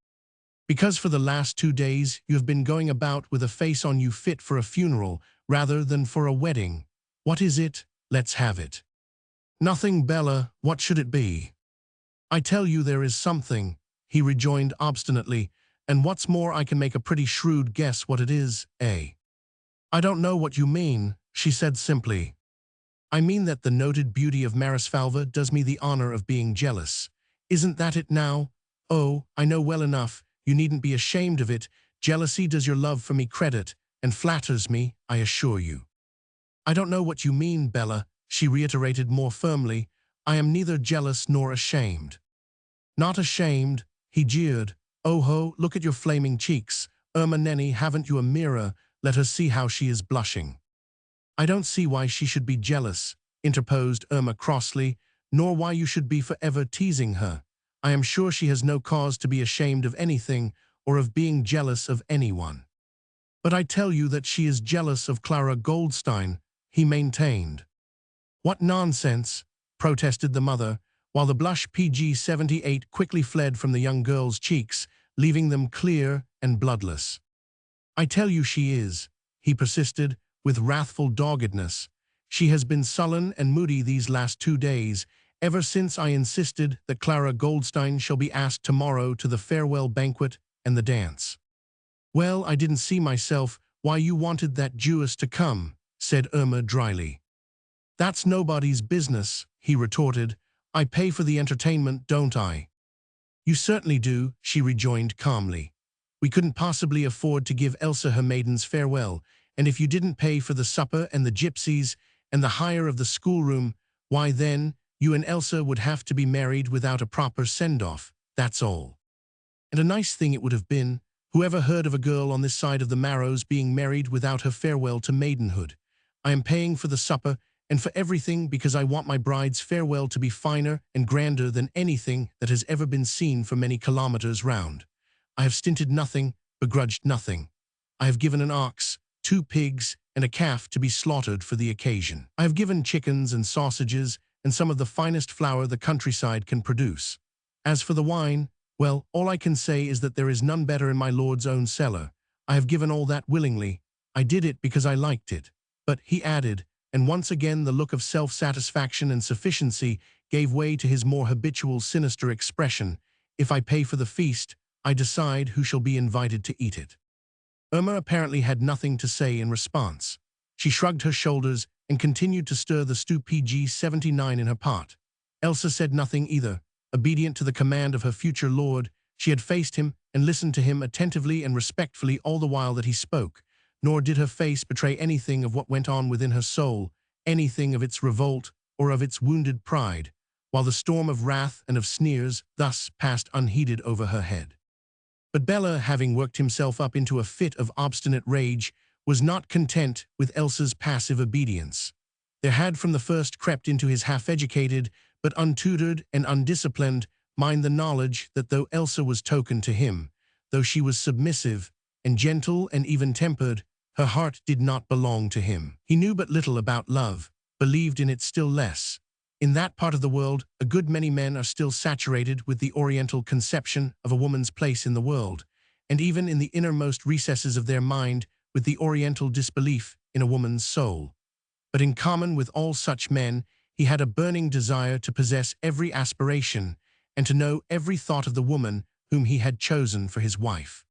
"Because for the last 2 days you have been going about with a face on you fit for a funeral rather than for a wedding. What is it? Let's have it." "Nothing, Bella. What should it be?" "I tell you there is something," he rejoined obstinately, "and what's more, I can make a pretty shrewd guess what it is, eh?" "I don't know what you mean," she said simply. "I mean that the noted beauty of Marisfalva does me the honor of being jealous. Isn't that it now? Oh, I know well enough. You needn't be ashamed of it. Jealousy does your love for me credit, and flatters me, I assure you." "I don't know what you mean, Bella," she reiterated more firmly. "I am neither jealous nor ashamed." "Not ashamed?" he jeered. "Oh ho, look at your flaming cheeks. Irma Nenny, haven't you a mirror? Let her see how she is blushing." "I don't see why she should be jealous," interposed Irma crossly, "nor why you should be forever teasing her. I am sure she has no cause to be ashamed of anything or of being jealous of anyone." "But I tell you that she is jealous of Clara Goldstein," he maintained. "What nonsense!" protested the mother, while the blush PG-78 quickly fled from the young girl's cheeks, leaving them clear and bloodless. "I tell you she is," he persisted, with wrathful doggedness. "She has been sullen and moody these last 2 days, ever since I insisted that Clara Goldstein shall be asked tomorrow to the farewell banquet and the dance." "Well, I didn't see myself why you wanted that Jewess to come," said Irma dryly. "That's nobody's business," he retorted. "I pay for the entertainment, don't I?" "You certainly do," she rejoined calmly. "We couldn't possibly afford to give Elsa her maiden's farewell, and if you didn't pay for the supper and the gypsies and the hire of the schoolroom, why then, you and Elsa would have to be married without a proper send-off, that's all. And a nice thing it would have been. Whoever heard of a girl on this side of the Marrows being married without her farewell to maidenhood? I am paying for the supper and for everything because I want my bride's farewell to be finer and grander than anything that has ever been seen for many kilometers round. I have stinted nothing, begrudged nothing. I have given an ox, 2 pigs, and a calf to be slaughtered for the occasion. I have given chickens and sausages and some of the finest flour the countryside can produce. As for the wine, well, all I can say is that there is none better in my lord's own cellar. I have given all that willingly. I did it because I liked it. But," he added, and once again the look of self-satisfaction and sufficiency gave way to his more habitual sinister expression, "if I pay for the feast, I decide who shall be invited to eat it." Irma apparently had nothing to say in response. She shrugged her shoulders and continued to stir the stew PG-79 in her pot. Elsa said nothing either. Obedient to the command of her future lord, she had faced him and listened to him attentively and respectfully all the while that he spoke, nor did her face betray anything of what went on within her soul, anything of its revolt or of its wounded pride, while the storm of wrath and of sneers thus passed unheeded over her head. But Bella, having worked himself up into a fit of obstinate rage, was not content with Elsa's passive obedience. There had from the first crept into his half-educated, but untutored and undisciplined mind the knowledge that though Elsa was token to him, though she was submissive and gentle and even-tempered, her heart did not belong to him. He knew but little about love, believed in it still less. In that part of the world, a good many men are still saturated with the Oriental conception of a woman's place in the world, and even in the innermost recesses of their mind with the Oriental disbelief in a woman's soul. But in common with all such men, he had a burning desire to possess every aspiration and to know every thought of the woman whom he had chosen for his wife.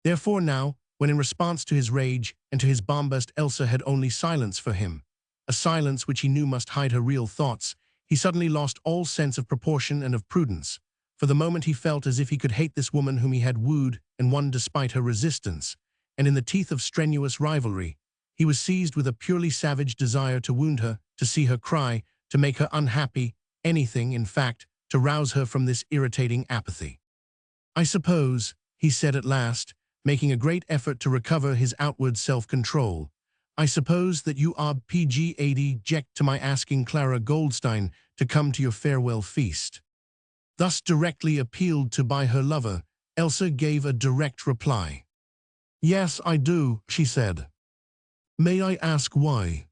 Therefore now, when in response to his rage and to his bombast Elsa had only silence for him, a silence which he knew must hide her real thoughts, he suddenly lost all sense of proportion and of prudence. For the moment he felt as if he could hate this woman whom he had wooed and won despite her resistance, and in the teeth of strenuous rivalry, he was seized with a purely savage desire to wound her, to see her cry, to make her unhappy, anything, in fact, to rouse her from this irritating apathy. I suppose, he said at last, making a great effort to recover his outward self-control. I suppose that you are PG-80 object to my asking Clara Goldstein to come to your farewell feast. Thus directly appealed to by her lover, Elsa gave a direct reply. Yes, I do, she said. May I ask why?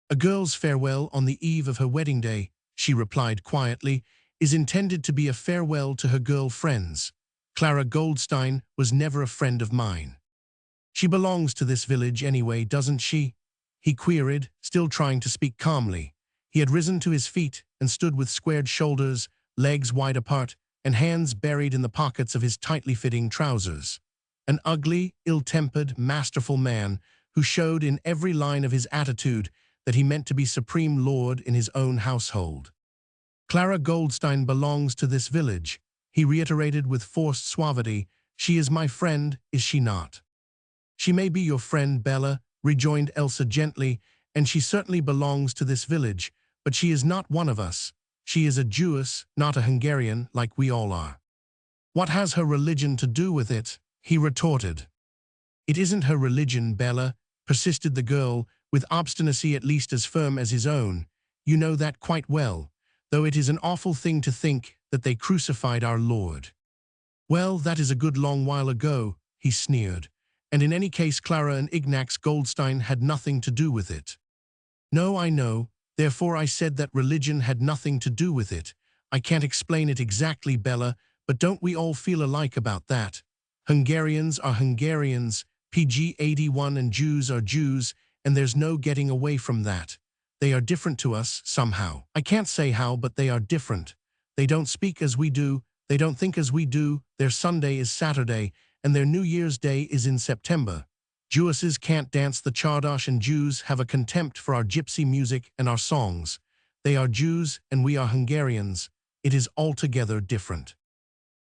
A girl's farewell on the eve of her wedding day, she replied quietly, is intended to be a farewell to her girl friends. Clara Goldstein was never a friend of mine. She belongs to this village anyway, doesn't she? He queried, still trying to speak calmly. He had risen to his feet and stood with squared shoulders, legs wide apart, and hands buried in the pockets of his tightly fitting trousers. An ugly, ill-tempered, masterful man who showed in every line of his attitude that he meant to be supreme lord in his own household. Clara Goldstein belongs to this village, he reiterated with forced suavity. She is my friend, is she not? She may be your friend, Bella, rejoined Elsa gently, and she certainly belongs to this village, but she is not one of us. She is a Jewess, not a Hungarian, like we all are. What has her religion to do with it? He retorted. It isn't her religion, Bella, persisted the girl, with obstinacy at least as firm as his own. You know that quite well, though it is an awful thing to think that they crucified our Lord. Well, that is a good long while ago, he sneered, and in any case Clara and Ignaz Goldstein had nothing to do with it. No, I know, therefore I said that religion had nothing to do with it. I can't explain it exactly, Bella, but don't we all feel alike about that? Hungarians are Hungarians, PG-81, and Jews are Jews, and there's no getting away from that. They are different to us, somehow. I can't say how, but they are different. They don't speak as we do, they don't think as we do, their Sunday is Saturday, and their New Year's Day is in September. Jewesses can't dance the Czardas, and Jews have a contempt for our gypsy music and our songs. They are Jews, and we are Hungarians. It is altogether different.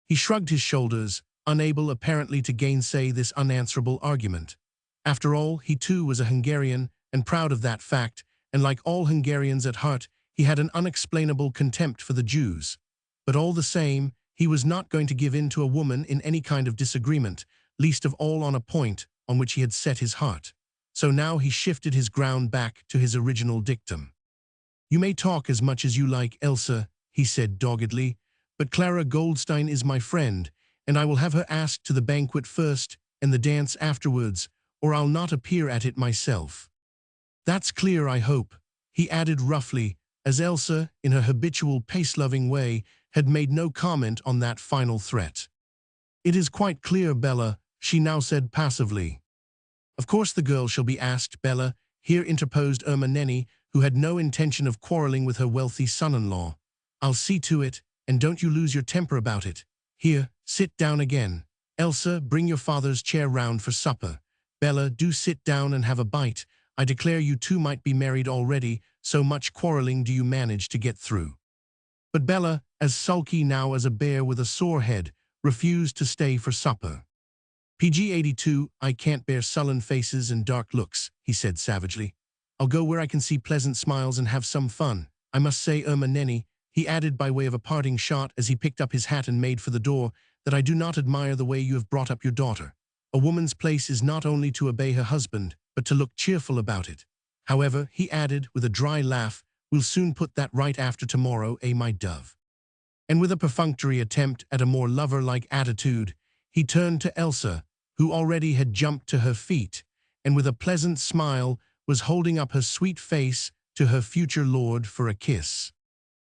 He shrugged his shoulders, unable apparently to gainsay this unanswerable argument. After all, he too was a Hungarian, and proud of that fact, and like all Hungarians at heart, he had an unexplainable contempt for the Jews. But all the same, he was not going to give in to a woman in any kind of disagreement, least of all on a point on which he had set his heart. So now he shifted his ground back to his original dictum. You may talk as much as you like, Elsa, he said doggedly, but Clara Goldstein is my friend, and I will have her asked to the banquet first and the dance afterwards, or I'll not appear at it myself. That's clear, I hope, he added roughly, as Elsa, in her habitual pace-loving way, had made no comment on that final threat. It is quite clear, Bella, she now said passively. Of course the girl shall be asked, Bella, here interposed Irma Nenny, who had no intention of quarreling with her wealthy son-in-law. I'll see to it, and don't you lose your temper about it. Here, sit down again. Elsa, bring your father's chair round for supper. Bella, do sit down and have a bite. I declare you two might be married already, so much quarreling do you manage to get through. But Bella, as sulky now as a bear with a sore head, refused to stay for supper. PG-82, I can't bear sullen faces and dark looks, he said savagely. I'll go where I can see pleasant smiles and have some fun. I must say, Irma Nenny, he added by way of a parting shot as he picked up his hat and made for the door, that I do not admire the way you have brought up your daughter. A woman's place is not only to obey her husband, but to look cheerful about it. However, he added, with a dry laugh, we'll soon put that right after tomorrow, my dove. And with a perfunctory attempt at a more lover-like attitude, he turned to Elsa, who already had jumped to her feet, and with a pleasant smile was holding up her sweet face to her future lord for a kiss.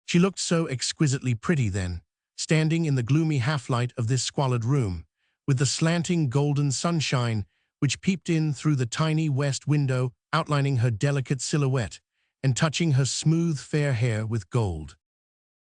She looked so exquisitely pretty then, standing in the gloomy half-light of this squalid room, with the slanting golden sunshine which peeped in through the tiny west window, outlining her delicate silhouette and touching her smooth fair hair with gold.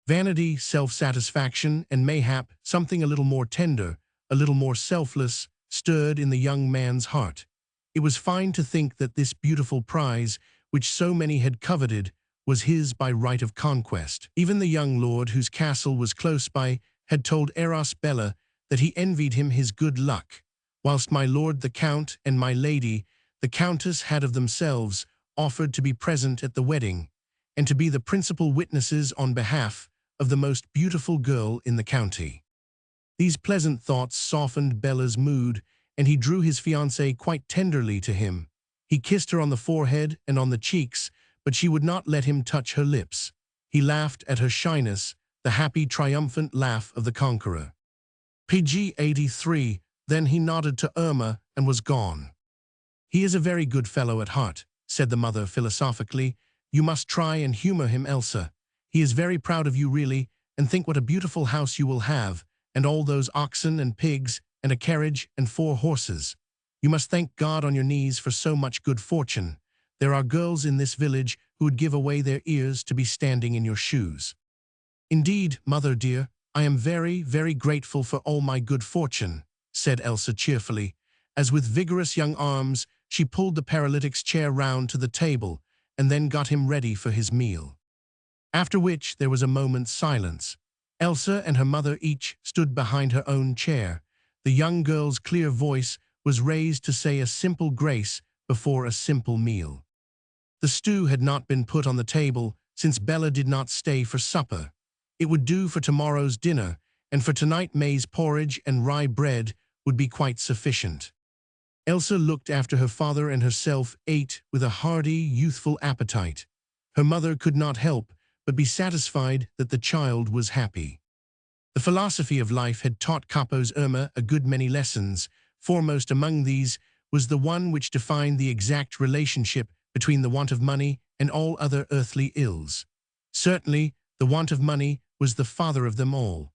Vanity, self-satisfaction, and mayhap something a little more tender, a little more selfless, stirred in the young man's heart. It was fine to think that this beautiful prize, which so many had coveted, was his by right of conquest. Even the young lord, whose castle was close by, had told Eros Bella that he envied him his good luck, whilst my lord the count and my lady, the countess, had of themselves offered to be present at the wedding, and to be the principal witnesses on behalf of the most beautiful girl in the county. These pleasant thoughts softened Bella's mood, and he drew his fiancée quite tenderly to him. He kissed her on the forehead and on the cheeks, but she would not let him touch her lips. He laughed at her shyness, the happy, triumphant laugh of the conqueror. PG 83, then he nodded to Irma and was gone. "He is a very good fellow at heart," said the mother philosophically. "You must try and humor him, Elsa. He is very proud of you really, and think what a beautiful house you will have, and all those oxen and pigs, and a carriage and 4 horses. You must thank God on your knees for so much good fortune. There are girls in this village who would give away their ears to be standing in your shoes." "Indeed, mother dear, I am very, very grateful for all my good fortune," said Elsa cheerfully, as with vigorous young arms she pulled the paralytic's chair round to the table and then got him ready for his meal. After which there was a moment's silence. Elsa and her mother each stood behind her own chair. The young girl's clear voice was raised to say a simple grace before a simple meal. The stew had not been put on the table since Bella did not stay for supper. It would do for tomorrow's dinner, and for tonight maize porridge and rye bread would be quite sufficient. Elsa looked after her father and herself ate with a hearty, youthful appetite. Her mother could not help but be satisfied that the child was happy. The philosophy of life had taught Capo's Irma a good many lessons. Foremost among these was the one which defined the exact relationship between the want of money and all other earthly ills. Certainly, the want of money was the father of them all.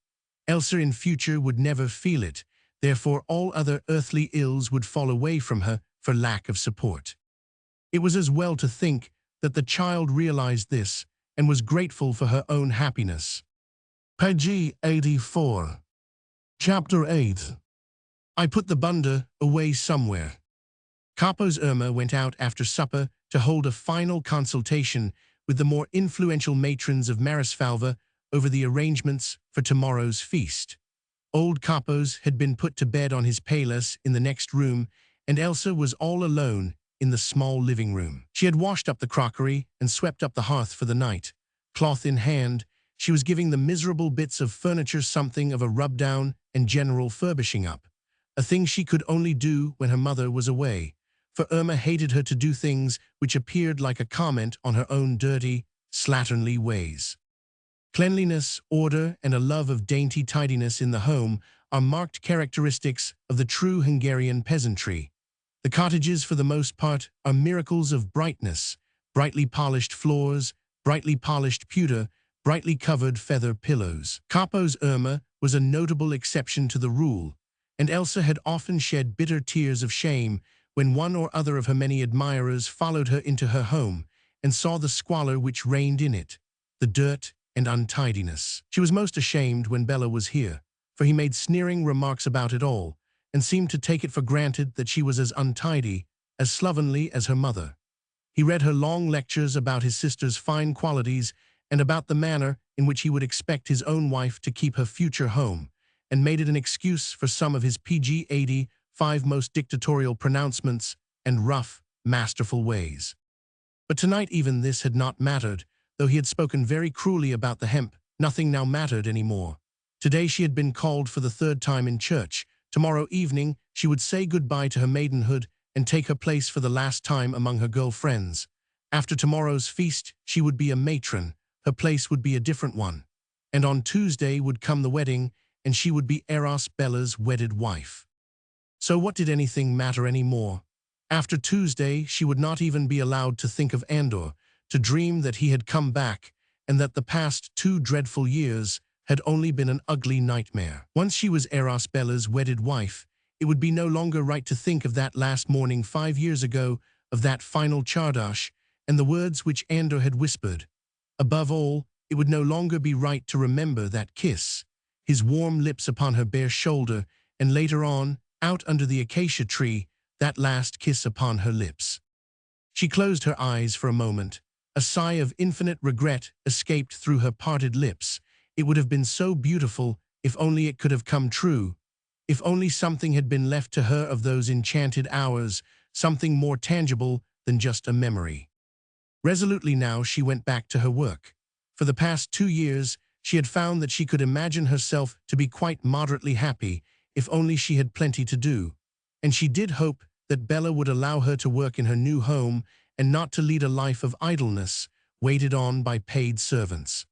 Elsa in future would never feel it, therefore all other earthly ills would fall away from her for lack of support. It was as well to think that the child realized this and was grateful for her own happiness. Page 84. Chapter 8. I put the bunda away somewhere. Capo's Irma went out after supper to hold a final consultation with the more influential matrons of Marisfalva over the arrangements for tomorrow's feast. Old Capos had been put to bed on his pallas in the next room, and Elsa was all alone in the small living room. She had washed up the crockery and swept up the hearth for the night. Cloth in hand, she was giving the miserable bits of furniture something of a rub-down and general furbishing up, a thing she could only do when her mother was away, for Irma hated her to do things which appeared like a comment on her own dirty, slatternly ways. Cleanliness, order, and a love of dainty tidiness in the home are marked characteristics of the true Hungarian peasantry. The cottages, for the most part, are miracles of brightness, brightly polished floors, brightly polished pewter, brightly covered feather pillows. Capo's Irma was a notable exception to the rule, and Elsa had often shed bitter tears of shame when one or other of her many admirers followed her into her home and saw the squalor which reigned in it, the dirt and untidiness. She was most ashamed when Bella was here, for he made sneering remarks about it all, and seemed to take it for granted that she was as untidy, as slovenly as her mother. He read her long lectures about his sister's fine qualities and about the manner in which he would expect his own wife to keep her future home, and made it an excuse for some of his PG 85 most dictatorial pronouncements and rough, masterful ways. But tonight even this had not mattered. Though he had spoken very cruelly about the hemp, nothing now mattered any more. Today she had been called for the 3rd time in church. Tomorrow evening she would say goodbye to her maidenhood and take her place for the last time among her girl friends. After tomorrow's feast she would be a matron, her place would be a different one. And on Tuesday would come the wedding, and she would be Eros Bella's wedded wife. So what did anything matter any more? After Tuesday she would not even be allowed to think of Andor, to dream that he had come back, and that the past 2 dreadful years had only been an ugly nightmare. Once she was Eros Bella's wedded wife, it would be no longer right to think of that last morning 5 years ago, of that final chardash, and the words which Andor had whispered. Above all, it would no longer be right to remember that kiss, his warm lips upon her bare shoulder, and later on, out under the acacia tree, that last kiss upon her lips. She closed her eyes for a moment. A sigh of infinite regret escaped through her parted lips. It would have been so beautiful if only it could have come true, if only something had been left to her of those enchanted hours, something more tangible than just a memory. Resolutely now she went back to her work. For the past 2 years She had found that she could imagine herself to be quite moderately happy if only she had plenty to do, and she did hope that Bella would allow her to work in her new home and not to lead a life of idleness, waited on by paid servants.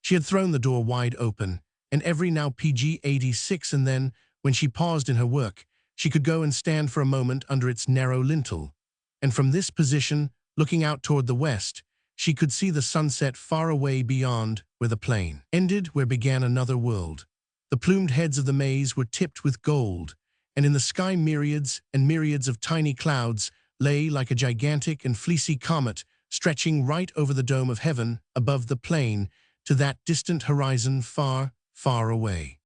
She had thrown the door wide open, and every now PG-86 and then, when she paused in her work, she could go and stand for a moment under its narrow lintel, and from this position, looking out toward the west, she could see the sunset far away beyond where the plain ended, where began another world. The plumed heads of the maize were tipped with gold, and in the sky myriads and myriads of tiny clouds lay like a gigantic and fleecy comet stretching right over the dome of heaven above the plain to that distant horizon far, far away.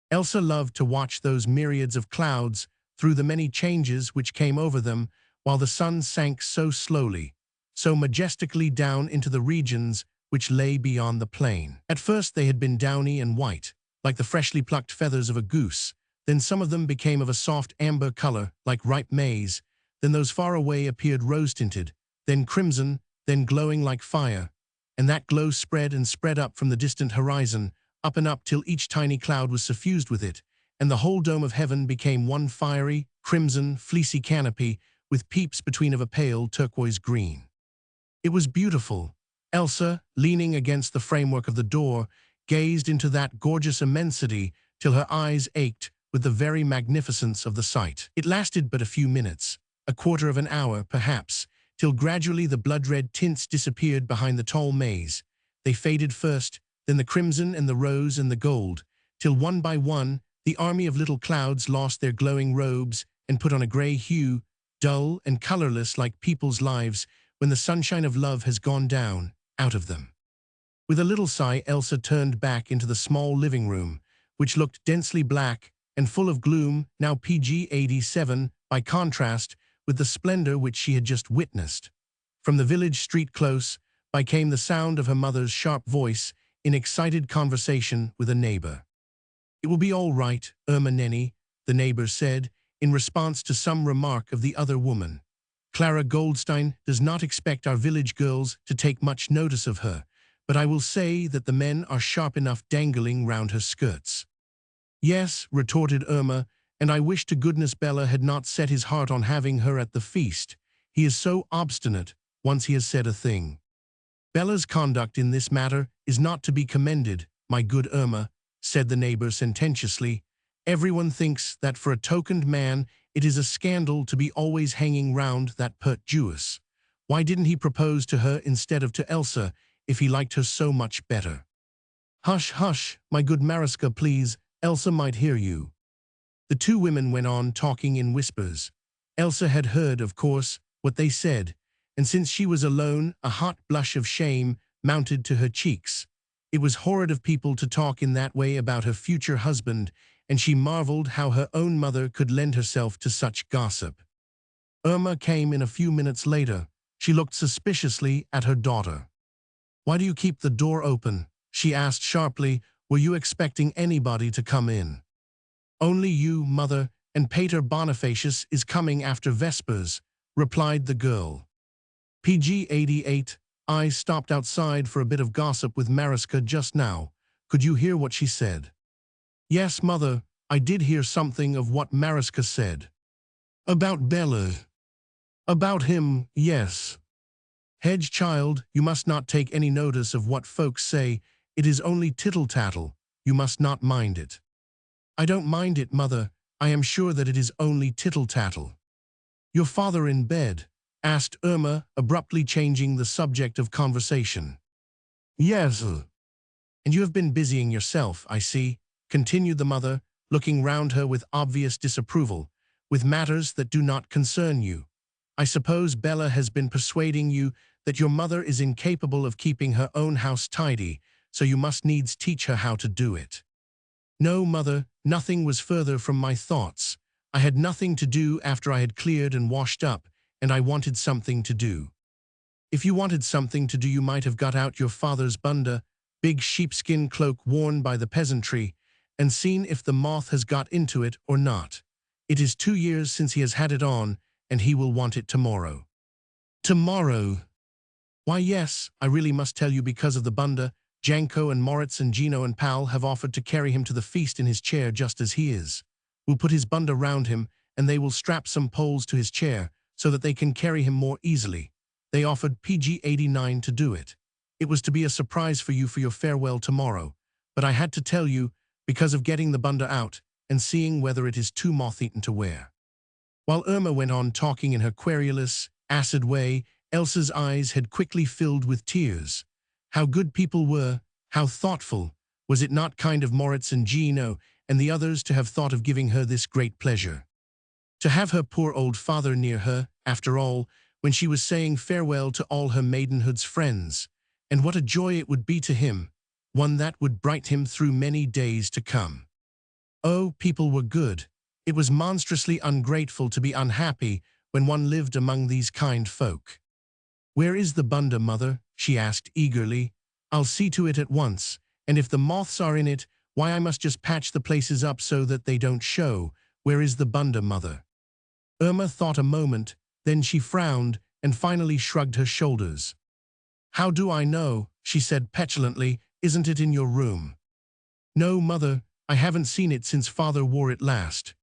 Elsa loved to watch those myriads of clouds through the many changes which came over them while the sun sank so slowly, so majestically down into the regions which lay beyond the plain. At first they had been downy and white, like the freshly plucked feathers of a goose. Then some of them became of a soft amber color, like ripe maize. Then those far away appeared rose-tinted, then crimson, then glowing like fire. And that glow spread and spread up from the distant horizon, up and up till each tiny cloud was suffused with it, and the whole dome of heaven became one fiery, crimson, fleecy canopy with peeps between of a pale turquoise green. It was beautiful. Elsa, leaning against the framework of the door, gazed into that gorgeous immensity till her eyes ached with the very magnificence of the sight. It lasted but a few minutes, a quarter of an hour, perhaps, till gradually the blood-red tints disappeared behind the tall maize. They faded first, then the crimson and the rose and the gold, till one by one the army of little clouds lost their glowing robes and put on a gray hue, dull and colorless like people's lives when the sunshine of love has gone down out of them. With a little sigh, Elsa turned back into the small living room, which looked densely black and full of gloom, now PG-87, by contrast with the splendor which she had just witnessed. From the village street close by came the sound of her mother's sharp voice in excited conversation with a neighbor. "It will be all right, Irma Nenny," the neighbor said, in response to some remark of the other woman. "Clara Goldstein does not expect our village girls to take much notice of her, but I will say that the men are sharp enough dangling round her skirts." "Yes," retorted Irma, "and I wish to goodness Bella had not set his heart on having her at the feast. He is so obstinate once he has said a thing." "Bella's conduct in this matter is not to be commended, my good Irma," said the neighbor sententiously. "Everyone thinks that for a tokened man it is a scandal to be always hanging round that pert Jewess. Why didn't he propose to her instead of to Elsa if he liked her so much better?" "Hush, hush, my good Mariska, please. Elsa might hear you." The two women went on talking in whispers. Elsa had heard, of course, what they said, and since she was alone, a hot blush of shame mounted to her cheeks. It was horrid of people to talk in that way about her future husband, and she marveled how her own mother could lend herself to such gossip. Irma came in a few minutes later. She looked suspiciously at her daughter. "Why do you keep the door open?" she asked sharply. "Were you expecting anybody to come in?" "Only you, mother, and Pater Bonifacius is coming after Vespers," replied the girl. PG-88, "I stopped outside for a bit of gossip with Mariska just now. Could you hear what she said?" "Yes, mother, I did hear something of what Mariska said." "About Bella?" "About him, yes." "Hedge, child, you must not take any notice of what folks say. It is only tittle-tattle. You must not mind it." "I don't mind it, mother. I am sure that it is only tittle-tattle." "Your father in bed?" asked Irma, abruptly changing the subject of conversation. "Yes." "And you have been busying yourself, I see," continued the mother, looking round her with obvious disapproval, "with matters that do not concern you. I suppose Bella has been persuading you that your mother is incapable of keeping her own house tidy, so you must needs teach her how to do it." "No, mother, nothing was further from my thoughts. I had nothing to do after I had cleared and washed up, and I wanted something to do." "If you wanted something to do, you might have got out your father's bunda, big sheepskin cloak worn by the peasantry, and seen if the moth has got into it or not. It is 2 years since he has had it on, and he will want it tomorrow." "Tomorrow?" "Why, yes, I really must tell you because of the bunda. Janko and Moritz and Gino and Pal have offered to carry him to the feast in his chair just as he is. We'll put his bunda round him, and they will strap some poles to his chair so that they can carry him more easily. They offered PG-89 to do it. It was to be a surprise for you for your farewell tomorrow, but I had to tell you because of getting the bunda out and seeing whether it is too moth-eaten to wear. While Irma went on talking in her querulous, acid way, Elsa's eyes had quickly filled with tears. How good people were, how thoughtful. Was it not kind of Moritz and Gino and the others to have thought of giving her this great pleasure? To have her poor old father near her, after all, when she was saying farewell to all her maidenhood's friends. And what a joy it would be to him, one that would brighten him through many days to come. Oh, people were good. It was monstrously ungrateful to be unhappy when one lived among these kind folk. "Where is the bunda, mother?" she asked eagerly. "I'll see to it at once, and if the moths are in it, why I must just patch the places up so that they don't show. Where is the bunda, mother?" Irma thought a moment, then she frowned and finally shrugged her shoulders. "How do I know?" she said petulantly. "Isn't it in your room?" "No, mother, I haven't seen it since father wore it last.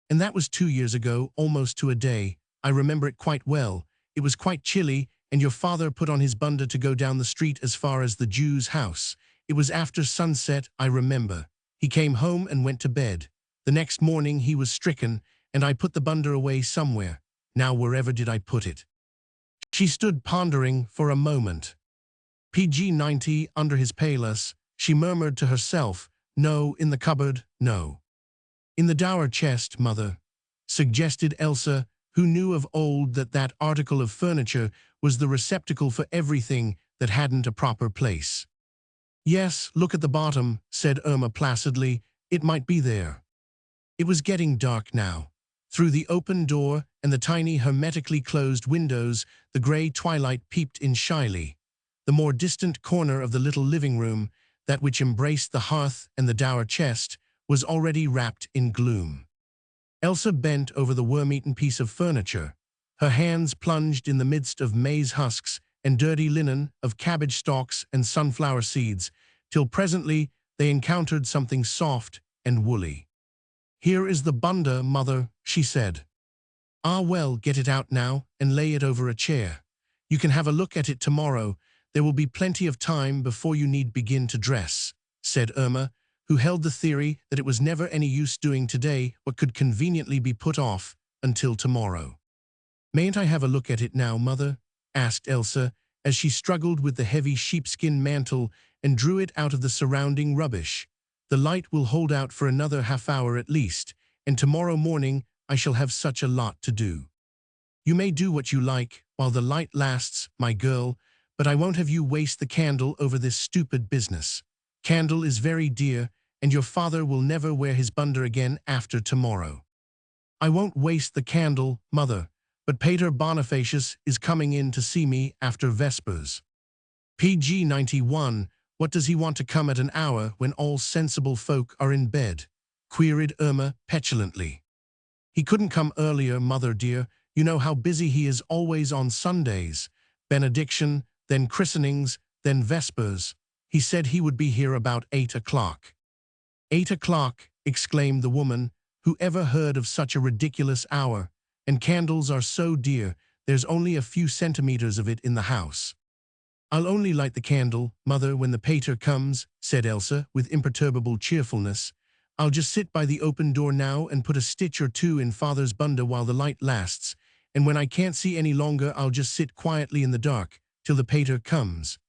And that was 2 years ago, almost to a day. I remember it quite well. It was quite chilly, and your father put on his bunda to go down the street as far as the Jew's house. It was after sunset, I remember. He came home and went to bed. The next morning he was stricken, and I put the bunda away somewhere. Now wherever did I put it?" She stood pondering for a moment. PG-90 under his palas, she murmured to herself, "No, in the cupboard, no." "In the dower chest, mother," suggested Elsa, who knew of old that that article of furniture was the receptacle for everything that hadn't a proper place. "Yes, look at the bottom," said Irma placidly. "It might be there." It was getting dark now. Through the open door and the tiny hermetically closed windows, the grey twilight peeped in shyly. The more distant corner of the little living room, that which embraced the hearth and the dower chest, was already wrapped in gloom. Elsa bent over the worm-eaten piece of furniture, her hands plunged in the midst of maize husks and dirty linen, of cabbage stalks and sunflower seeds, till presently they encountered something soft and woolly. "Here is the bunda, mother," she said. "Ah well, get it out now and lay it over a chair. You can have a look at it tomorrow. There will be plenty of time before you need begin to dress," said Irma, who held the theory that it was never any use doing today what could conveniently be put off until tomorrow. "Mayn't I have a look at it now, mother?" asked Elsa, as she struggled with the heavy sheepskin mantle and drew it out of the surrounding rubbish. "The light will hold out for another half-hour at least, and tomorrow morning I shall have such a lot to do." "You may do what you like while the light lasts, my girl, but I won't have you waste the candle over this stupid business. Candle is very dear, and your father will never wear his bunda again after tomorrow." "I won't waste the candle, mother, but Pater Bonifacius is coming in to see me after Vespers." PG-91, what does he want to come at an hour when all sensible folk are in bed? Queried Irma petulantly. "He couldn't come earlier, mother dear. You know how busy he is always on Sundays. Benediction, then christenings, then Vespers. He said he would be here about 8 o'clock. 8 o'clock, exclaimed the woman. Who ever heard of such a ridiculous hour? And candles are so dear, there's only a few centimeters of it in the house. I'll only light the candle, mother, when the pater comes, said Elsa, with imperturbable cheerfulness. I'll just sit by the open door now and put a stitch or two in father's bunda while the light lasts, and when I can't see any longer I'll just sit quietly in the dark till the pater comes.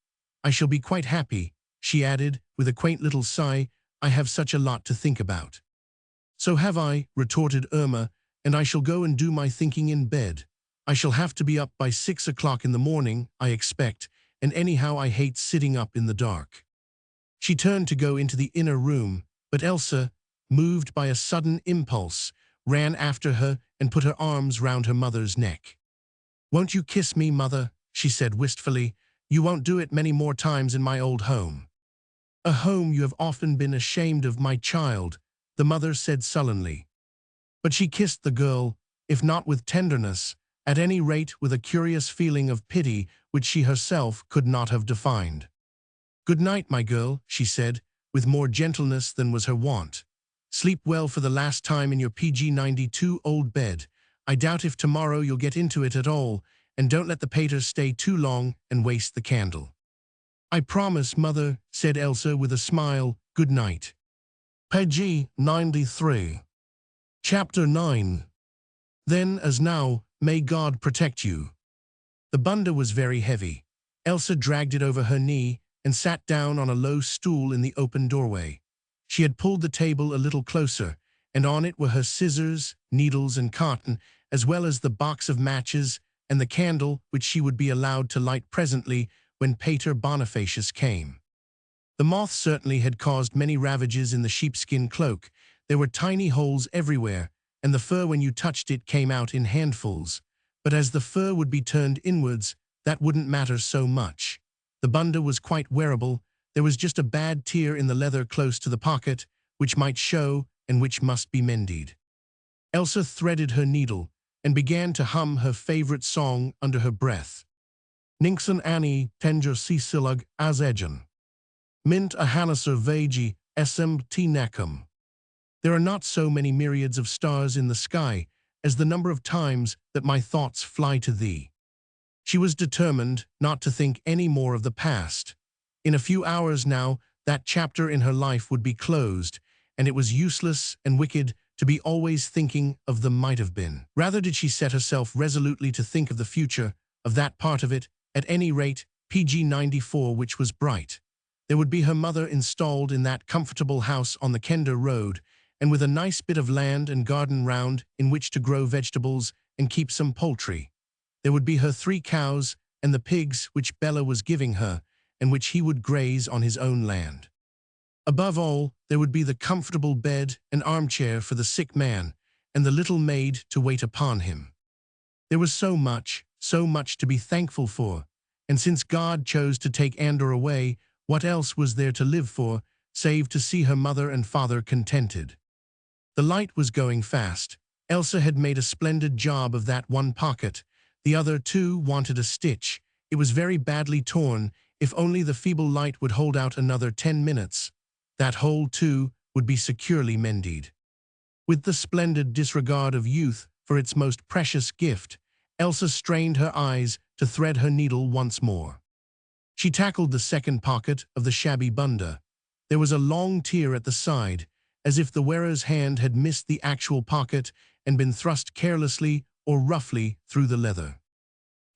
I shall be quite happy, she added, with a quaint little sigh. I have such a lot to think about. So have I, retorted Irma, and I shall go and do my thinking in bed. I shall have to be up by 6 o'clock in the morning, I expect, and anyhow I hate sitting up in the dark. She turned to go into the inner room, but Elsa, moved by a sudden impulse, ran after her and put her arms round her mother's neck. Won't you kiss me, mother? She said wistfully. You won't do it many more times in my old home. A home you have often been ashamed of, my child, the mother said sullenly. But she kissed the girl, if not with tenderness, at any rate with a curious feeling of pity which she herself could not have defined. Good night, my girl, she said, with more gentleness than was her wont. Sleep well for the last time in your PG-92 old bed. I doubt if tomorrow you'll get into it at all, and don't let the pater stay too long and waste the candle. I promise, mother, said Elsa with a smile. Good night. PG-93. Chapter 9. Then, as now, may God protect you. The bunda was very heavy. Elsa dragged it over her knee and sat down on a low stool in the open doorway. She had pulled the table a little closer, and on it were her scissors, needles, and cotton, as well as the box of matches and the candle which she would be allowed to light presently when Pater Bonifacius came. The moth certainly had caused many ravages in the sheepskin cloak. There were tiny holes everywhere, and the fur when you touched it came out in handfuls. But as the fur would be turned inwards, that wouldn't matter so much. The bunda was quite wearable. There was just a bad tear in the leather close to the pocket, which might show and which must be mended. Elsa threaded her needle and began to hum her favorite song under her breath. Ninkson Annie Tenger Sisilug Azegen. Mint a Hanasser Vagi Esem Tinacum. There are not so many myriads of stars in the sky as the number of times that my thoughts fly to thee. She was determined not to think any more of the past. In a few hours now, that chapter in her life would be closed, and it was useless and wicked to be always thinking of the might have been. Rather did she set herself resolutely to think of the future, of that part of it, at any rate, PG-94, which was bright. There would be her mother installed in that comfortable house on the Kender Road, and with a nice bit of land and garden round in which to grow vegetables and keep some poultry. There would be her 3 cows and the pigs which Bella was giving her, and which he would graze on his own land. Above all, there would be the comfortable bed and armchair for the sick man, and the little maid to wait upon him. There was so much to be thankful for, and since God chose to take Andor away, what else was there to live for, save to see her mother and father contented? The light was going fast. Elsa had made a splendid job of that one pocket. The other 2 wanted a stitch. It was very badly torn. If only the feeble light would hold out another 10 minutes. That hole, too, would be securely mended. With the splendid disregard of youth for its most precious gift, Elsa strained her eyes to thread her needle once more. She tackled the second pocket of the shabby bunda. There was a long tear at the side, as if the wearer's hand had missed the actual pocket and been thrust carelessly or roughly through the leather.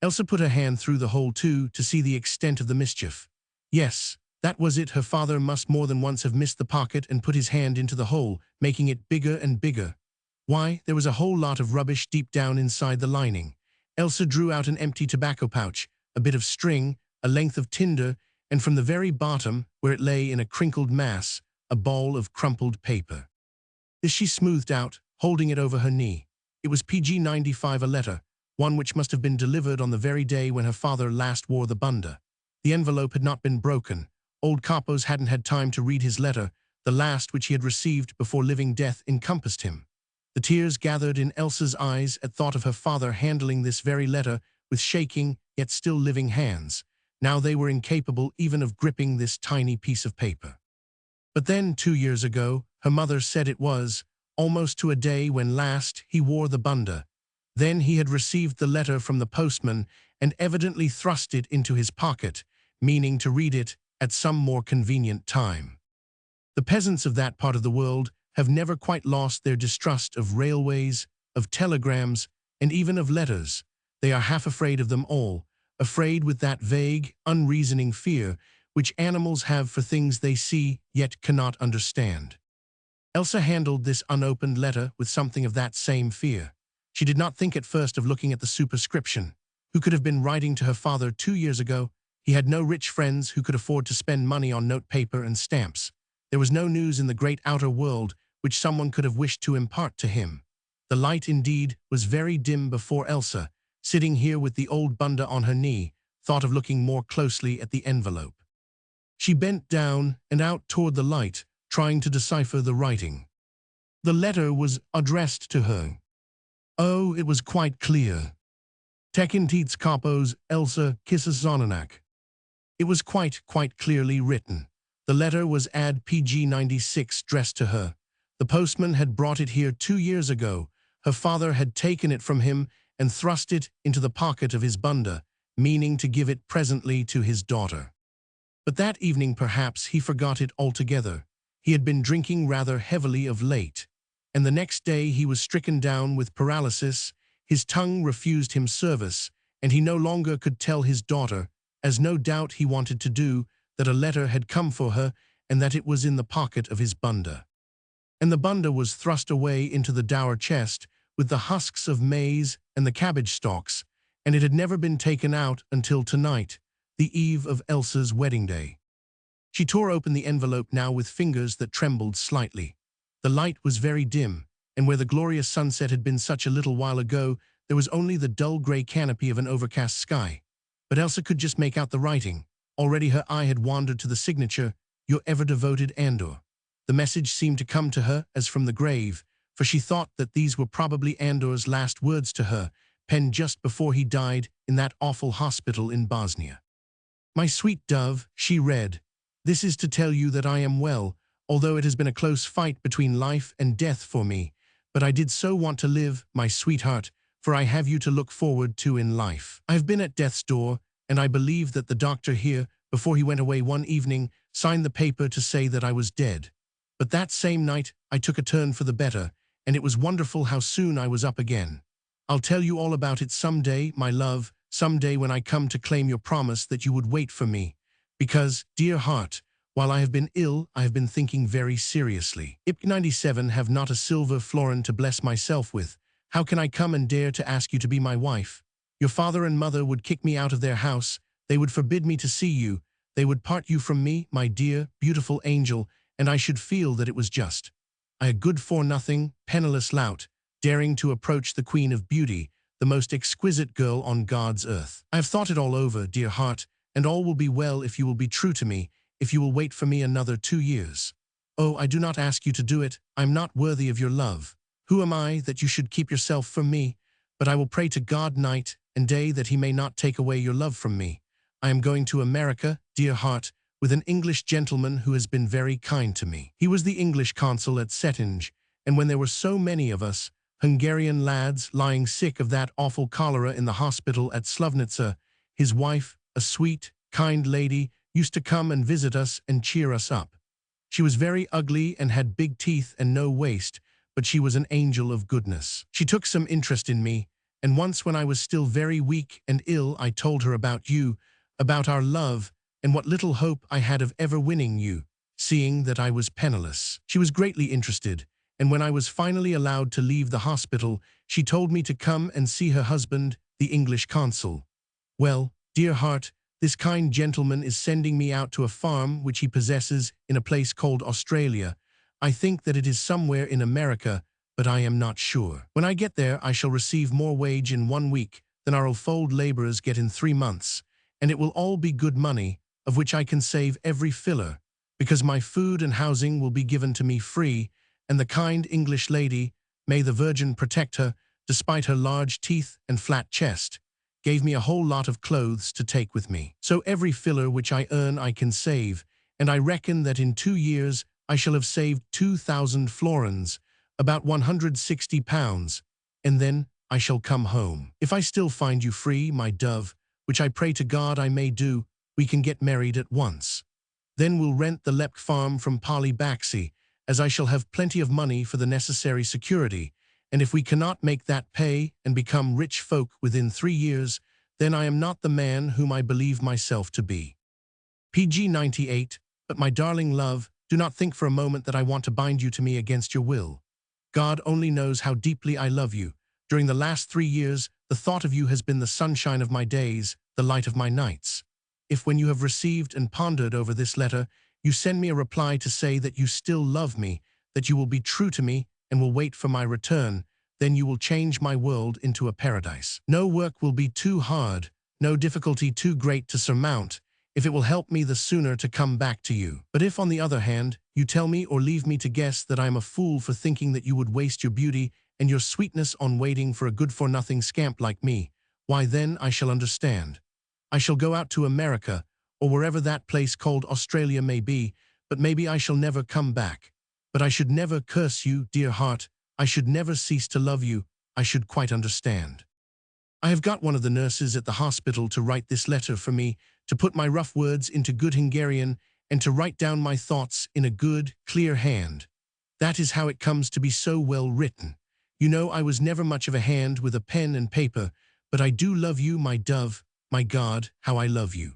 Elsa put her hand through the hole too to see the extent of the mischief. Yes, that was it. Her father must more than once have missed the pocket and put his hand into the hole, making it bigger and bigger. Why, there was a whole lot of rubbish deep down inside the lining. Elsa drew out an empty tobacco pouch, a bit of string, a length of tinder, and from the very bottom, where it lay in a crinkled mass, a ball of crumpled paper. This she smoothed out, holding it over her knee. It was PG-95, a letter, one which must have been delivered on the very day when her father last wore the bunda. The envelope had not been broken. Old Capos hadn't had time to read his letter, the last which he had received before living death encompassed him. The tears gathered in Elsa's eyes at thought of her father handling this very letter with shaking, yet still living hands. Now they were incapable even of gripping this tiny piece of paper. But then, 2 years ago, her mother said it was, almost to a day when last he wore the bunda. Then he had received the letter from the postman and evidently thrust it into his pocket, meaning to read it at some more convenient time. The peasants of that part of the world have never quite lost their distrust of railways, of telegrams, and even of letters. They are half afraid of them all, afraid with that vague, unreasoning fear which animals have for things they see yet cannot understand. Elsa handled this unopened letter with something of that same fear. She did not think at first of looking at the superscription. Who could have been writing to her father 2 years ago? He had no rich friends who could afford to spend money on notepaper and stamps. There was no news in the great outer world which someone could have wished to impart to him. The light, indeed, was very dim before Elsa, sitting here with the old bunda on her knee, thought of looking more closely at the envelope. She bent down and out toward the light, trying to decipher the writing. The letter was addressed to her. Oh, it was quite clear. Tekin Teets Kapos Elsa Kisses Zonanak. It was quite clearly written. The letter was Ad PG 96 addressed to her. The postman had brought it here 2 years ago. Her father had taken it from him and thrust it into the pocket of his bunda, meaning to give it presently to his daughter. But that evening perhaps he forgot it altogether. He had been drinking rather heavily of late, and the next day he was stricken down with paralysis. His tongue refused him service, and he no longer could tell his daughter, as no doubt he wanted to do, that a letter had come for her and that it was in the pocket of his bunda. And the bunda was thrust away into the dour chest with the husks of maize and the cabbage stalks, and it had never been taken out until tonight, the eve of Elsa's wedding day. She tore open the envelope now with fingers that trembled slightly. The light was very dim, and where the glorious sunset had been such a little while ago, there was only the dull grey canopy of an overcast sky. But Elsa could just make out the writing. Already her eye had wandered to the signature, "Your ever-devoted Andor." The message seemed to come to her as from the grave, for she thought that these were probably Andor's last words to her, penned just before he died in that awful hospital in Bosnia. "My sweet dove," she read, "this is to tell you that I am well, although it has been a close fight between life and death for me. But I did so want to live, my sweetheart, for I have you to look forward to in life. I have been at death's door, and I believe that the doctor here, before he went away one evening, signed the paper to say that I was dead. But that same night I took a turn for the better, and it was wonderful how soon I was up again. I'll tell you all about it some day, my love, some day when I come to claim your promise that you would wait for me. Because, dear heart, while I have been ill, I have been thinking very seriously. IP 97 have not a silver florin to bless myself with. How can I come and dare to ask you to be my wife? Your father and mother would kick me out of their house. They would forbid me to see you. They would part you from me, my dear, beautiful angel, and I should feel that it was just. I a good-for-nothing, penniless lout, daring to approach the Queen of Beauty, the most exquisite girl on God's earth. I have thought it all over, dear heart, and all will be well if you will be true to me, if you will wait for me another 2 years. Oh, I do not ask you to do it. I am not worthy of your love. Who am I that you should keep yourself from me? But I will pray to God night and day that he may not take away your love from me. I am going to America, dear heart, with an English gentleman who has been very kind to me. He was the English consul at Cetinge, and when there were so many of us, Hungarian lads, lying sick of that awful cholera in the hospital at Slovnica, his wife, a sweet, kind lady, used to come and visit us and cheer us up. She was very ugly and had big teeth and no waist, but she was an angel of goodness. She took some interest in me, and once when I was still very weak and ill, I told her about you, about our love, and what little hope I had of ever winning you, seeing that I was penniless. She was greatly interested, and when I was finally allowed to leave the hospital, she told me to come and see her husband, the English consul. Well, dear heart, this kind gentleman is sending me out to a farm which he possesses in a place called Australia. I think that it is somewhere in America, but I am not sure. When I get there, I shall receive more wage in 1 week than our old laborers get in 3 months, and it will all be good money, of which I can save every filler, because my food and housing will be given to me free, and the kind English lady, may the Virgin protect her, despite her large teeth and flat chest, gave me a whole lot of clothes to take with me. So every filler which I earn I can save, and I reckon that in 2 years I shall have saved 2,000 florins, about £160, and then I shall come home. If I still find you free, my dove, which I pray to God I may do, we can get married at once. Then we'll rent the Lepk farm from Polly Baxi, as I shall have plenty of money for the necessary security, and if we cannot make that pay and become rich folk within 3 years, then I am not the man whom I believe myself to be. PG 98, but my darling love, do not think for a moment that I want to bind you to me against your will. God only knows how deeply I love you. During the last 3 years, the thought of you has been the sunshine of my days, the light of my nights. If when you have received and pondered over this letter, you send me a reply to say that you still love me, that you will be true to me and will wait for my return, then you will change my world into a paradise. No work will be too hard, no difficulty too great to surmount, if it will help me the sooner to come back to you. But if, on the other hand, you tell me or leave me to guess that I am a fool for thinking that you would waste your beauty and your sweetness on waiting for a good-for-nothing scamp like me, why then I shall understand. I shall go out to America, or wherever that place called Australia may be, but maybe I shall never come back. But I should never curse you, dear heart. I should never cease to love you. I should quite understand. I have got one of the nurses at the hospital to write this letter for me, to put my rough words into good Hungarian, and to write down my thoughts in a good, clear hand. That is how it comes to be so well written. You know, I was never much of a hand with a pen and paper, but I do love you, my dove. My God, how I love you.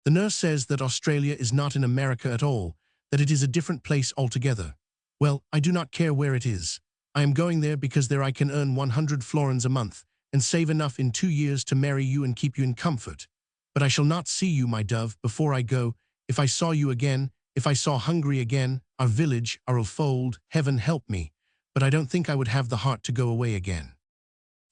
The nurse says that Australia is not in America at all, that it is a different place altogether. Well, I do not care where it is. I am going there because there I can earn 100 florins a month and save enough in 2 years to marry you and keep you in comfort. But I shall not see you, my dove, before I go. If I saw you again, if I saw Hungary again, our village, our old fold, heaven help me. But I don't think I would have the heart to go away again.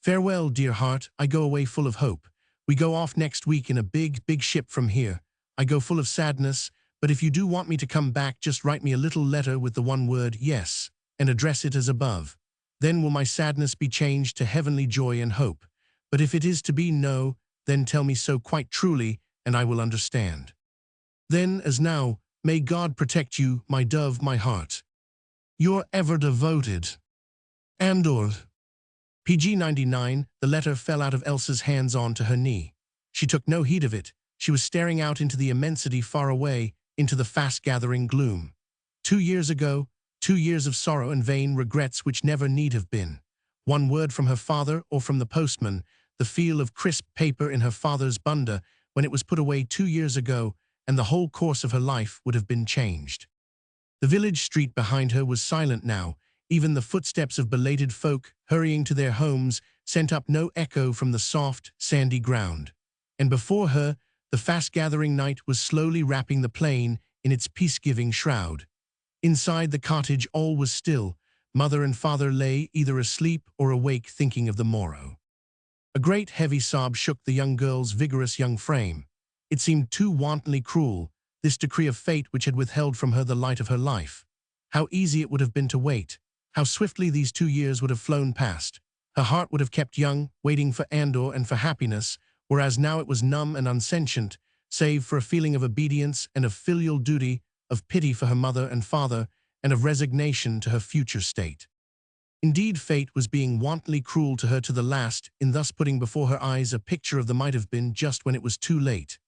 Farewell, dear heart, I go away full of hope. We go off next week in a big, big ship from here. I go full of sadness, but if you do want me to come back, just write me a little letter with the one word, yes, and address it as above. Then will my sadness be changed to heavenly joy and hope. But if it is to be no, then tell me so quite truly, and I will understand. Then, as now, may God protect you, my dove, my heart. Your ever devoted Andor. PG 99, the letter fell out of Elsa's hands onto her knee. She took no heed of it. She was staring out into the immensity far away, into the fast-gathering gloom. 2 years ago, 2 years of sorrow and vain regrets which never need have been. One word from her father or from the postman, the feel of crisp paper in her father's bunda when it was put away 2 years ago, and the whole course of her life would have been changed. The village street behind her was silent now. Even the footsteps of belated folk, hurrying to their homes, sent up no echo from the soft, sandy ground. And before her, the fast-gathering night was slowly wrapping the plain in its peace-giving shroud. Inside the cottage all was still. Mother and father lay either asleep or awake thinking of the morrow. A great heavy sob shook the young girl's vigorous young frame. It seemed too wantonly cruel, this decree of fate which had withheld from her the light of her life. How easy it would have been to wait. How swiftly these 2 years would have flown past. Her heart would have kept young, waiting for Andor and for happiness, whereas now it was numb and unsentient, save for a feeling of obedience and of filial duty, of pity for her mother and father, and of resignation to her future state. Indeed, fate was being wantonly cruel to her to the last in thus putting before her eyes a picture of the might-have-been just when it was too late.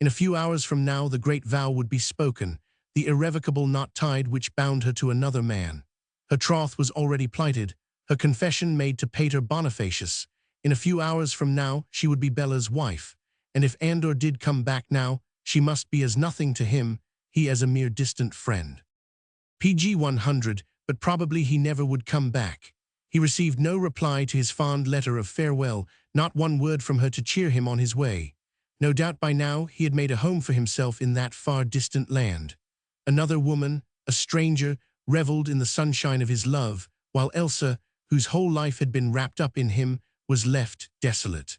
In a few hours from now the great vow would be spoken, the irrevocable knot tied which bound her to another man. Her troth was already plighted, her confession made to Pater Bonifacius. In a few hours from now she would be Bella's wife, and if Andor did come back now, she must be as nothing to him, he as a mere distant friend. PG 100, but probably he never would come back. He received no reply to his fond letter of farewell, not one word from her to cheer him on his way. No doubt by now he had made a home for himself in that far distant land. Another woman, a stranger, reveled in the sunshine of his love, while Elsa, whose whole life had been wrapped up in him, was left desolate.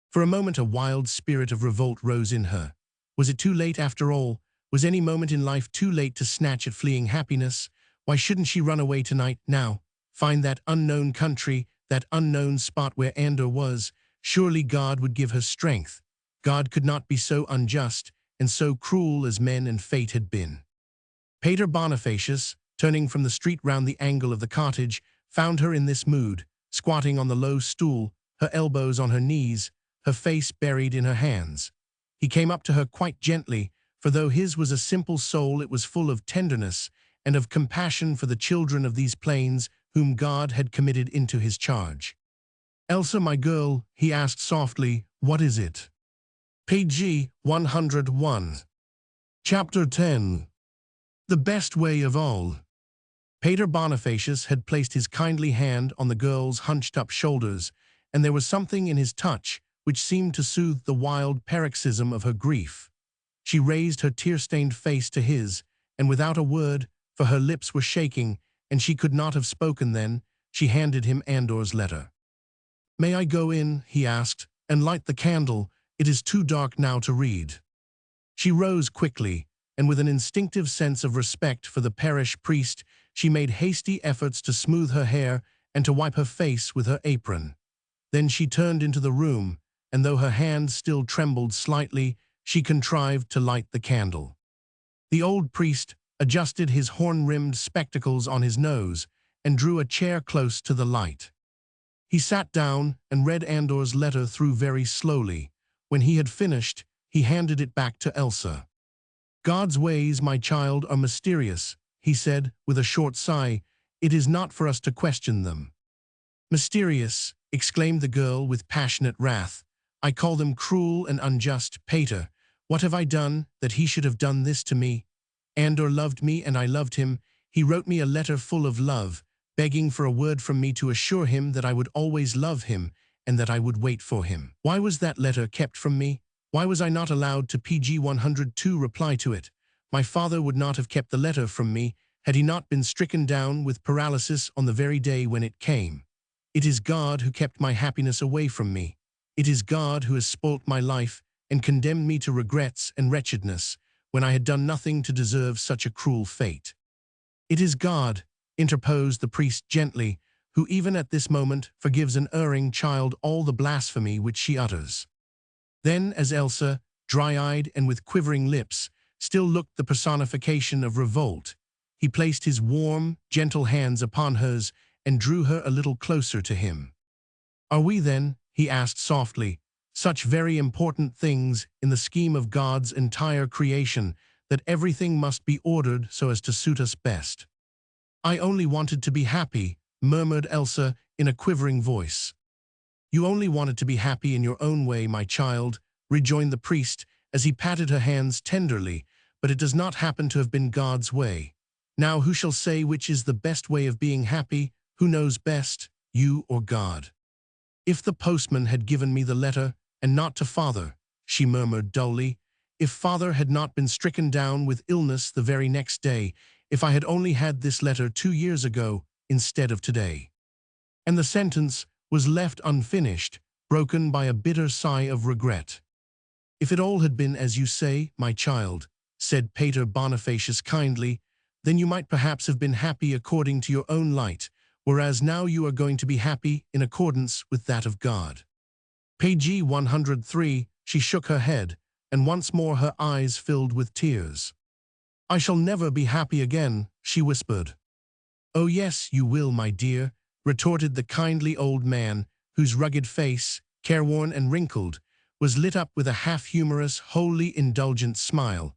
For a moment a wild spirit of revolt rose in her. Was it too late after all? Was any moment in life too late to snatch at fleeing happiness? Why shouldn't she run away tonight, now? Find that unknown country, that unknown spot where Andor was. Surely God would give her strength. God could not be so unjust and so cruel as men and fate had been. Pater Bonifacius, turning from the street round the angle of the cottage, found her in this mood, squatting on the low stool, her elbows on her knees, her face buried in her hands. He came up to her quite gently, for though his was a simple soul, it was full of tenderness and of compassion for the children of these plains whom God had committed into his charge. "Elsa, my girl," he asked softly, "what is it?" PG 101. Chapter 10. The best way of all. Pater Bonifacius had placed his kindly hand on the girl's hunched-up shoulders, and there was something in his touch which seemed to soothe the wild paroxysm of her grief. She raised her tear-stained face to his, and without a word, for her lips were shaking, and she could not have spoken then, she handed him Andor's letter. "May I go in," he asked, "and light the candle? It is too dark now to read." She rose quickly, and with an instinctive sense of respect for the parish priest, she made hasty efforts to smooth her hair and to wipe her face with her apron. Then she turned into the room, and though her hand still trembled slightly, she contrived to light the candle. The old priest adjusted his horn-rimmed spectacles on his nose and drew a chair close to the light. He sat down and read Andor's letter through very slowly. When he had finished, he handed it back to Elsa. "God's ways, my child, are mysterious," he said with a short sigh. "It is not for us to question them." "Mysterious," exclaimed the girl with passionate wrath. "I call them cruel and unjust. Pater, what have I done that he should have done this to me? Andor loved me and I loved him. He wrote me a letter full of love, begging for a word from me to assure him that I would always love him and that I would wait for him. Why was that letter kept from me? Why was I not allowed to PG 102 reply to it? My father would not have kept the letter from me had he not been stricken down with paralysis on the very day when it came. It is God who kept my happiness away from me. It is God who has spoilt my life and condemned me to regrets and wretchedness when I had done nothing to deserve such a cruel fate." "It is God," interposed the priest gently, "who even at this moment forgives an erring child all the blasphemy which she utters." Then, as Elsa, dry-eyed and with quivering lips, still looked the personification of revolt, he placed his warm, gentle hands upon hers and drew her a little closer to him. "Are we then," he asked softly, "such very important things in the scheme of God's entire creation that everything must be ordered so as to suit us best?" "I only wanted to be happy," murmured Elsa in a quivering voice. "You only wanted to be happy in your own way, my child," rejoined the priest as he patted her hands tenderly, "but it does not happen to have been God's way. Now who shall say which is the best way of being happy? Who knows best, you or God?" "If the postman had given me the letter, and not to father," she murmured dully, "if father had not been stricken down with illness the very next day, if I had only had this letter 2 years ago instead of today." And the sentence was left unfinished, broken by a bitter sigh of regret. "If it all had been as you say, my child," said Pater Bonifacius kindly, "then you might perhaps have been happy according to your own light, whereas now you are going to be happy in accordance with that of God." Page 103, she shook her head, and once more her eyes filled with tears. "I shall never be happy again," she whispered. "Oh yes, you will, my dear," retorted the kindly old man, whose rugged face, careworn and wrinkled, was lit up with a half-humorous, wholly indulgent smile.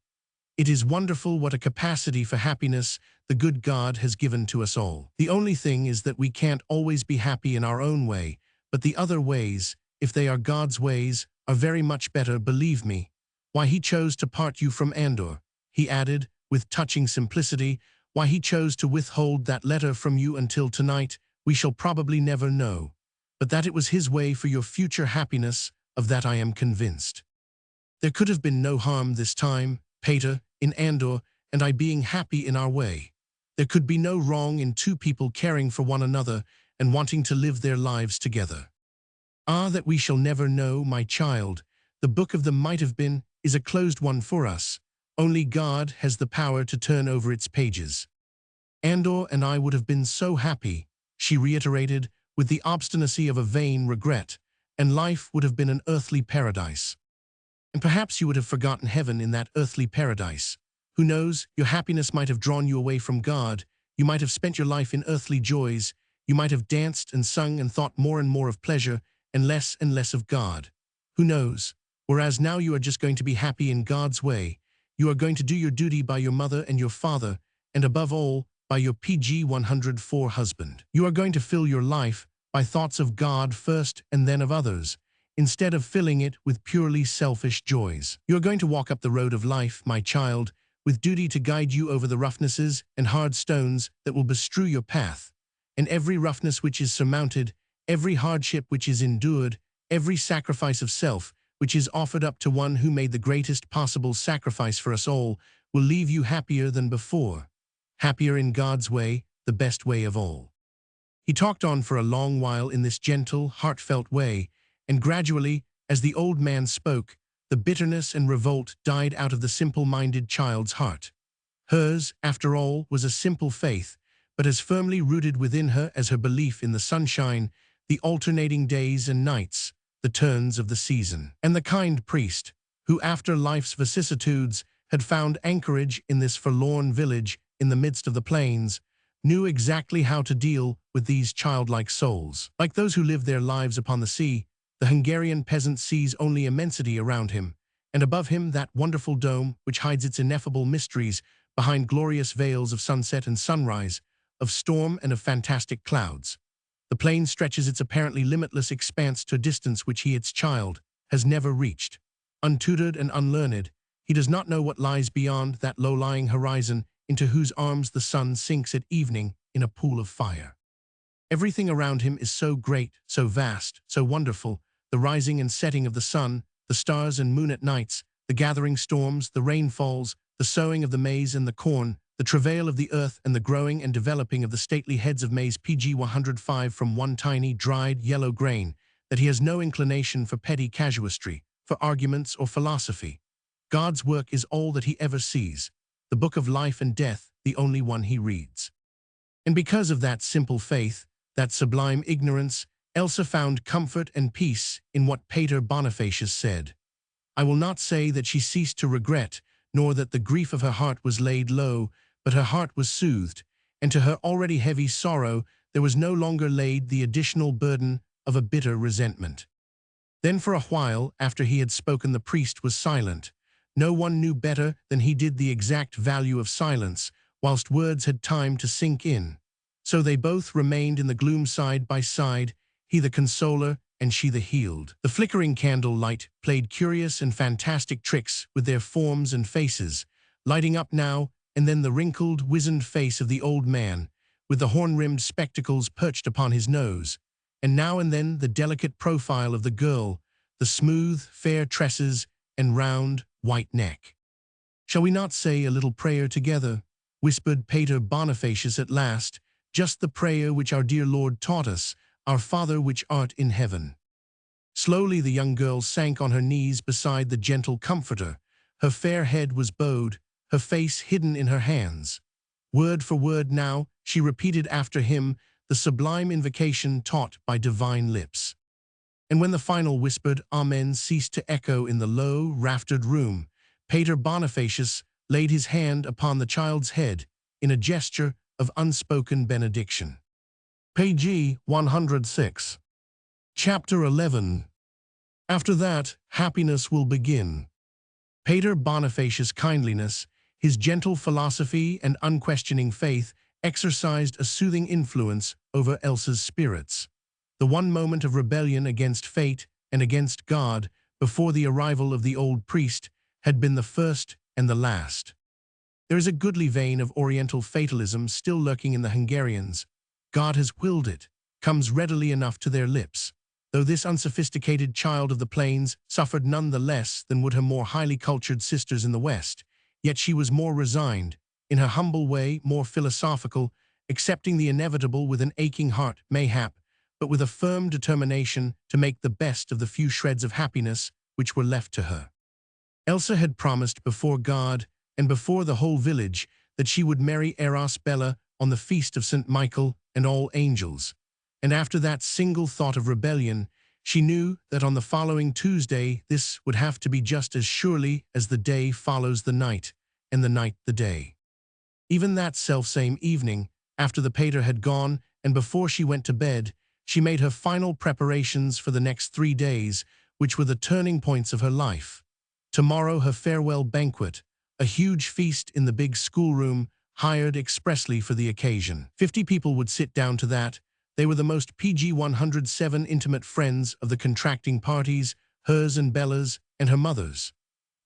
"It is wonderful what a capacity for happiness the good God has given to us all. The only thing is that we can't always be happy in our own way, but the other ways, if they are God's ways, are very much better, believe me. Why he chose to part you from Andor," he added, with touching simplicity, "why he chose to withhold that letter from you until tonight, we shall probably never know. But that it was his way for your future happiness, of that I am convinced. There could have been no harm this time, Pater, in Andor and I being happy in our way. There could be no wrong in two people caring for one another and wanting to live their lives together. Ah, that we shall never know, my child. The book of the might have been is a closed one for us. Only God has the power to turn over its pages. Andor and I would have been so happy," she reiterated with the obstinacy of a vain regret, "and life would have been an earthly paradise. And perhaps you would have forgotten heaven in that earthly paradise. Who knows, your happiness might have drawn you away from God, you might have spent your life in earthly joys, you might have danced and sung and thought more and more of pleasure and less of God. Who knows? Whereas now you are just going to be happy in God's way. You are going to do your duty by your mother and your father, and above all, by your PG 104 husband. You are going to fill your life by thoughts of God first and then of others, instead of filling it with purely selfish joys. You are going to walk up the road of life, my child, with duty to guide you over the roughnesses and hard stones that will bestrew your path, and every roughness which is surmounted, every hardship which is endured, every sacrifice of self which is offered up to one who made the greatest possible sacrifice for us all, will leave you happier than before, happier in God's way, the best way of all. He talked on for a long while in this gentle, heartfelt way, and gradually, as the old man spoke, the bitterness and revolt died out of the simple-minded child's heart. Hers, after all, was a simple faith, but as firmly rooted within her as her belief in the sunshine, the alternating days and nights, the turns of the season. And the kind priest, who after life's vicissitudes had found anchorage in this forlorn village in the midst of the plains, knew exactly how to deal with these childlike souls. Like those who live their lives upon the sea, the Hungarian peasant sees only immensity around him, and above him that wonderful dome which hides its ineffable mysteries behind glorious veils of sunset and sunrise, of storm and of fantastic clouds. The plain stretches its apparently limitless expanse to a distance which he, its child, has never reached. Untutored and unlearned, he does not know what lies beyond that low-lying horizon into whose arms the sun sinks at evening in a pool of fire. Everything around him is so great, so vast, so wonderful, the rising and setting of the sun, the stars and moon at nights, the gathering storms, the rainfalls, the sowing of the maize and the corn, the travail of the earth and the growing and developing of the stately heads of maize PG 105 from one tiny, dried, yellow grain, that he has no inclination for petty casuistry, for arguments or philosophy. God's work is all that he ever sees, the book of life and death, the only one he reads. And because of that simple faith, that sublime ignorance, Elsa found comfort and peace in what Pater Bonifacius said. I will not say that she ceased to regret, nor that the grief of her heart was laid low, but her heart was soothed, and to her already heavy sorrow there was no longer laid the additional burden of a bitter resentment. Then for a while, after he had spoken, the priest was silent. No one knew better than he did the exact value of silence, whilst words had time to sink in. So they both remained in the gloom side by side, he the consoler and she the healed. The flickering candle light played curious and fantastic tricks with their forms and faces, lighting up now and then the wrinkled, wizened face of the old man, with the horn-rimmed spectacles perched upon his nose, and now and then the delicate profile of the girl, the smooth, fair tresses and round, white neck. "Shall we not say a little prayer together?" whispered Pater Bonifacius at last, "just the prayer which our dear Lord taught us, Our Father which art in heaven." Slowly the young girl sank on her knees beside the gentle comforter. Her fair head was bowed, her face hidden in her hands. Word for word now, she repeated after him the sublime invocation taught by divine lips. And when the final whispered Amen ceased to echo in the low, raftered room, Pater Bonifacius laid his hand upon the child's head in a gesture of unspoken benediction. Page 106. Chapter 11. After that, happiness will begin. Pater Bonifacius' kindliness, his gentle philosophy and unquestioning faith exercised a soothing influence over Elsa's spirits. The one moment of rebellion against fate and against God before the arrival of the old priest had been the first and the last. There is a goodly vein of Oriental fatalism still lurking in the Hungarians. God has willed it, comes readily enough to their lips. Though this unsophisticated child of the plains suffered none the less than would her more highly cultured sisters in the West, yet she was more resigned, in her humble way more philosophical, accepting the inevitable with an aching heart, mayhap, but with a firm determination to make the best of the few shreds of happiness which were left to her. Elsa had promised before God and before the whole village that she would marry Eros Bella on the feast of St. Michael and all angels, and after that single thought of rebellion, she knew that on the following Tuesday this would have to be just as surely as the day follows the night, and the night the day. Even that selfsame evening, after the pater had gone and before she went to bed, she made her final preparations for the next 3 days, which were the turning points of her life. Tomorrow her farewell banquet, a huge feast in the big schoolroom, hired expressly for the occasion. 50 people would sit down to that. They were the most PG 107 intimate friends of the contracting parties, hers and Bella's, and her mother's.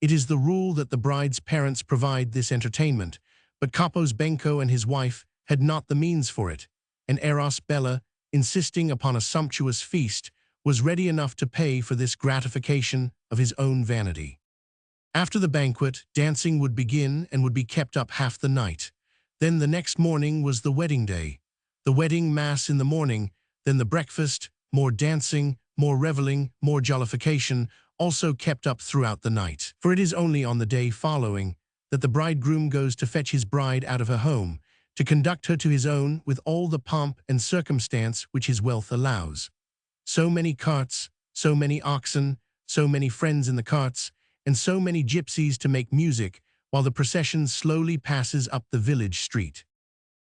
It is the rule that the bride's parents provide this entertainment, but Kapos Benko and his wife had not the means for it, and Eros Bella, insisting upon a sumptuous feast, was ready enough to pay for this gratification of his own vanity. After the banquet, dancing would begin and would be kept up half the night. Then the next morning was the wedding day. The wedding mass in the morning, then the breakfast, more dancing, more reveling, more jollification, also kept up throughout the night. For it is only on the day following that the bridegroom goes to fetch his bride out of her home, to conduct her to his own with all the pomp and circumstance which his wealth allows. So many carts, so many oxen, so many friends in the carts, and so many gypsies to make music while the procession slowly passes up the village street.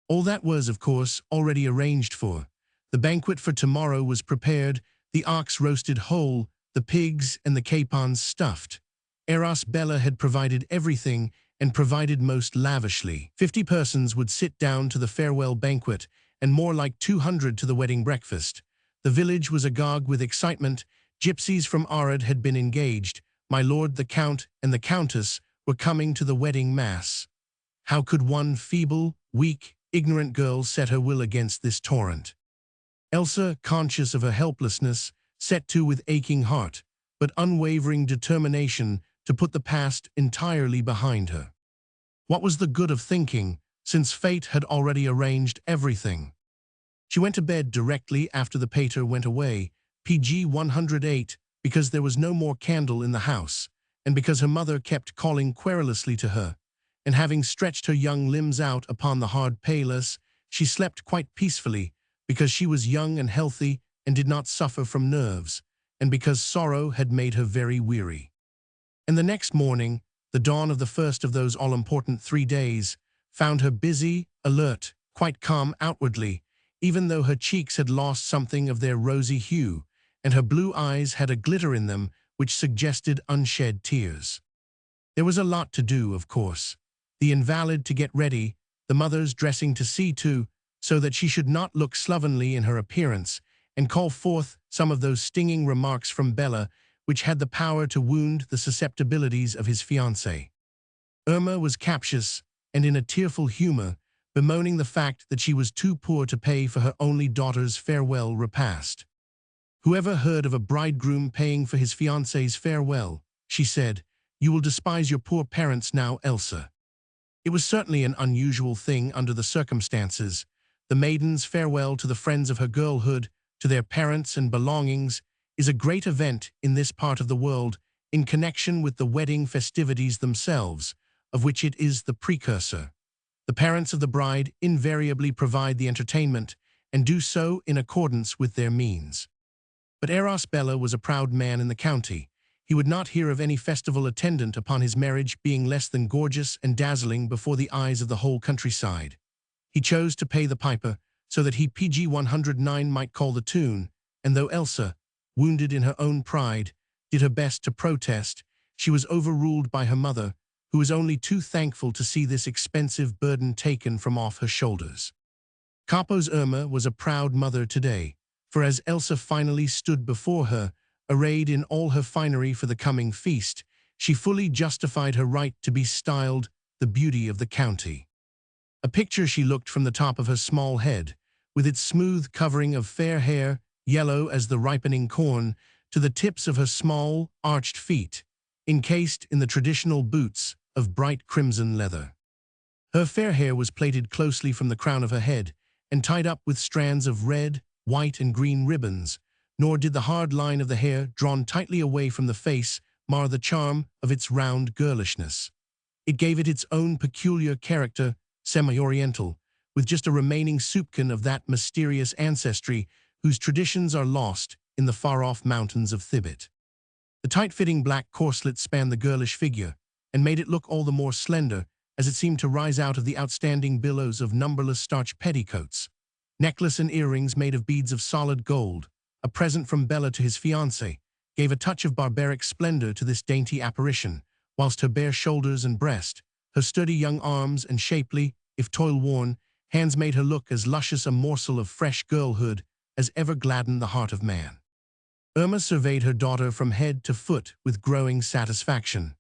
All that was, of course, already arranged for. The banquet for tomorrow was prepared, the ox roasted whole, the pigs and the capons stuffed. Eros Bella had provided everything and provided most lavishly. 50 persons would sit down to the farewell banquet and more like 200 to the wedding breakfast. The village was agog with excitement. Gypsies from Arad had been engaged. My lord the Count and the Countess were coming to the wedding mass. How could one feeble, weak, ignorant girl set her will against this torrent? Elsa, conscious of her helplessness, set to with aching heart, but unwavering determination to put the past entirely behind her. What was the good of thinking, since fate had already arranged everything? She went to bed directly after the pater went away, PG 108, because there was no more candle in the house, and because her mother kept calling querulously to her, and having stretched her young limbs out upon the hard palus, she slept quite peacefully, because she was young and healthy and did not suffer from nerves, and because sorrow had made her very weary. And the next morning, the dawn of the first of those all-important 3 days, found her busy, alert, quite calm outwardly, even though her cheeks had lost something of their rosy hue, and her blue eyes had a glitter in them which suggested unshed tears. There was a lot to do, of course. The invalid to get ready, the mother's dressing to see to, so that she should not look slovenly in her appearance, and call forth some of those stinging remarks from Bella which had the power to wound the susceptibilities of his fiancée. Irma was captious and in a tearful humor, bemoaning the fact that she was too poor to pay for her only daughter's farewell repast. "Whoever heard of a bridegroom paying for his fiancée's farewell?" she said. "You will despise your poor parents now, Elsa." It was certainly an unusual thing under the circumstances. The maiden's farewell to the friends of her girlhood, to their parents and belongings, is a great event in this part of the world in connection with the wedding festivities themselves, of which it is the precursor. The parents of the bride invariably provide the entertainment and do so in accordance with their means. But Eros Bella was a proud man in the county. He would not hear of any festival attendant upon his marriage being less than gorgeous and dazzling before the eyes of the whole countryside. He chose to pay the piper so that he PG 109 might call the tune, and though Elsa, wounded in her own pride, did her best to protest, she was overruled by her mother, who was only too thankful to see this expensive burden taken from off her shoulders. Capo's Irma was a proud mother today, for as Elsa finally stood before her, arrayed in all her finery for the coming feast, she fully justified her right to be styled the beauty of the county. A picture she looked from the top of her small head, with its smooth covering of fair hair, yellow as the ripening corn, to the tips of her small, arched feet, encased in the traditional boots of bright crimson leather. Her fair hair was plaited closely from the crown of her head and tied up with strands of red, white, and green ribbons, nor did the hard line of the hair drawn tightly away from the face mar the charm of its round girlishness. It gave it its own peculiar character, semi-oriental, with just a remaining soupçon of that mysterious ancestry whose traditions are lost in the far-off mountains of Thibet. The tight-fitting black corselet spanned the girlish figure and made it look all the more slender as it seemed to rise out of the outstanding billows of numberless starched petticoats. Necklace and earrings made of beads of solid gold, a present from Bella to his fiancé, gave a touch of barbaric splendor to this dainty apparition, whilst her bare shoulders and breast, her sturdy young arms and shapely, if toil-worn, hands made her look as luscious a morsel of fresh girlhood as ever gladdened the heart of man. Irma surveyed her daughter from head to foot with growing satisfaction.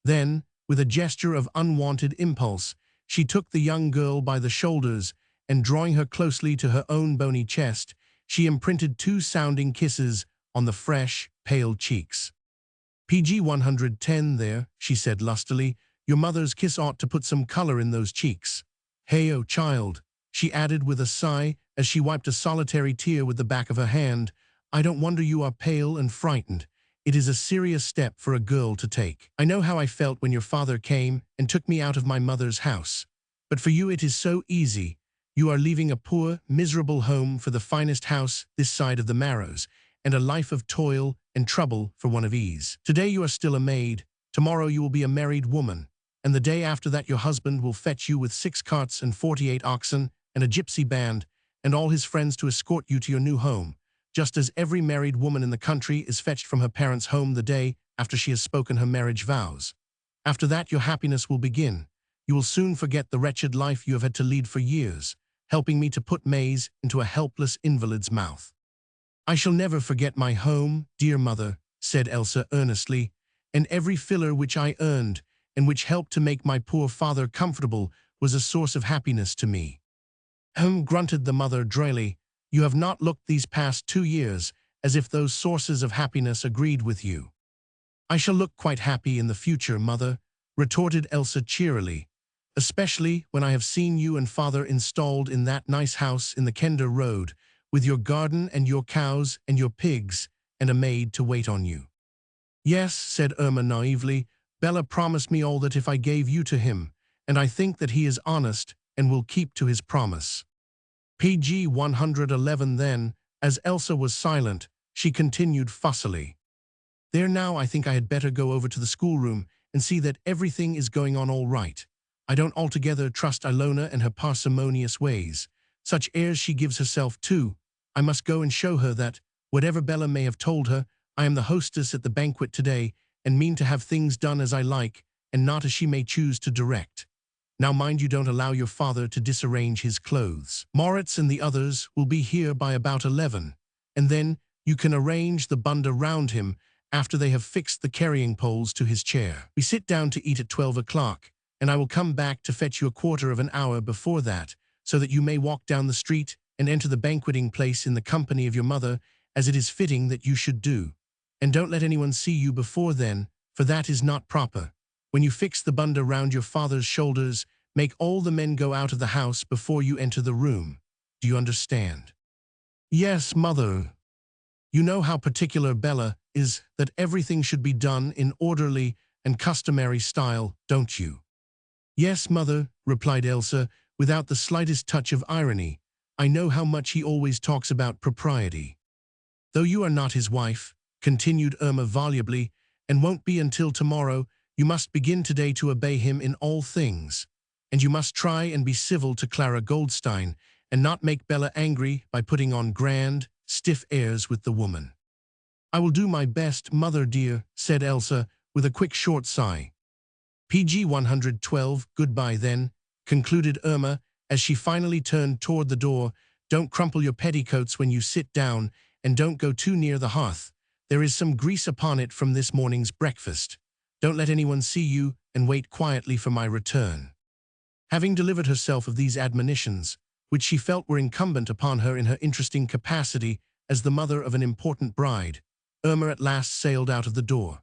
Then, with a gesture of unwanted impulse, she took the young girl by the shoulders and, drawing her closely to her own bony chest, she imprinted 2 sounding kisses on the fresh, pale cheeks. "PG 110 there," she said lustily. "Your mother's kiss ought to put some color in those cheeks. Hey, oh, child," she added with a sigh as she wiped a solitary tear with the back of her hand, "I don't wonder you are pale and frightened. It is a serious step for a girl to take. I know how I felt when your father came and took me out of my mother's house. But for you it is so easy. You are leaving a poor, miserable home for the finest house this side of the Marrows, and a life of toil and trouble for one of ease. Today you are still a maid, Tomorrow you will be a married woman, and the day after that your husband will fetch you with 6 carts and 48 oxen and a gypsy band and all his friends to escort you to your new home, just as every married woman in the country is fetched from her parents' home the day after she has spoken her marriage vows. After that your happiness will begin. You will soon forget the wretched life you have had to lead for years, helping me to put maize into a helpless invalid's mouth. I shall never forget my home, dear mother, said Elsa earnestly, and every filler which I earned and which helped to make my poor father comfortable was a source of happiness to me. Grunted the mother dryly. You have not looked these past 2 years as if those sources of happiness agreed with you. I shall look quite happy in the future, mother, retorted Elsa cheerily, especially when I have seen you and father installed in that nice house in the Kender Road, with your garden and your cows and your pigs and a maid to wait on you. Yes, said Irma naively, Bella promised me all that if I gave you to him, and I think that he is honest and will keep to his promise. PG 111 then, as Elsa was silent, she continued fussily. There now, I think I had better go over to the schoolroom and see that everything is going on all right. I don't altogether trust Ilona and her parsimonious ways. Such airs she gives herself too. I must go and show her that, whatever Bella may have told her, I am the hostess at the banquet today and mean to have things done as I like and not as she may choose to direct. Now mind you don't allow your father to disarrange his clothes. Moritz and the others will be here by about 11, and then you can arrange the bunda round him after they have fixed the carrying poles to his chair. We sit down to eat at 12 o'clock, and I will come back to fetch you a quarter of an hour before that, so that you may walk down the street and enter the banqueting place in the company of your mother, as it is fitting that you should do. And don't let anyone see you before then, for that is not proper. When you fix the bunda round your father's shoulders, make all the men go out of the house before you enter the room. Do you understand? Yes, mother. You know how particular Bella is that everything should be done in orderly and customary style, don't you? Yes, mother, replied Elsa, without the slightest touch of irony. I know how much he always talks about propriety. Though you are not his wife, continued Irma volubly, and won't be until tomorrow, you must begin today to obey him in all things. And you must try and be civil to Clara Goldstein, and not make Bella angry by putting on grand, stiff airs with the woman. I will do my best, mother dear, said Elsa, with a quick short sigh. PG 112, goodbye then, concluded Irma, as she finally turned toward the door. Don't crumple your petticoats when you sit down, and don't go too near the hearth. There is some grease upon it from this morning's breakfast. Don't let anyone see you, and wait quietly for my return. Having delivered herself of these admonitions, which she felt were incumbent upon her in her interesting capacity as the mother of an important bride, Irma at last sailed out of the door.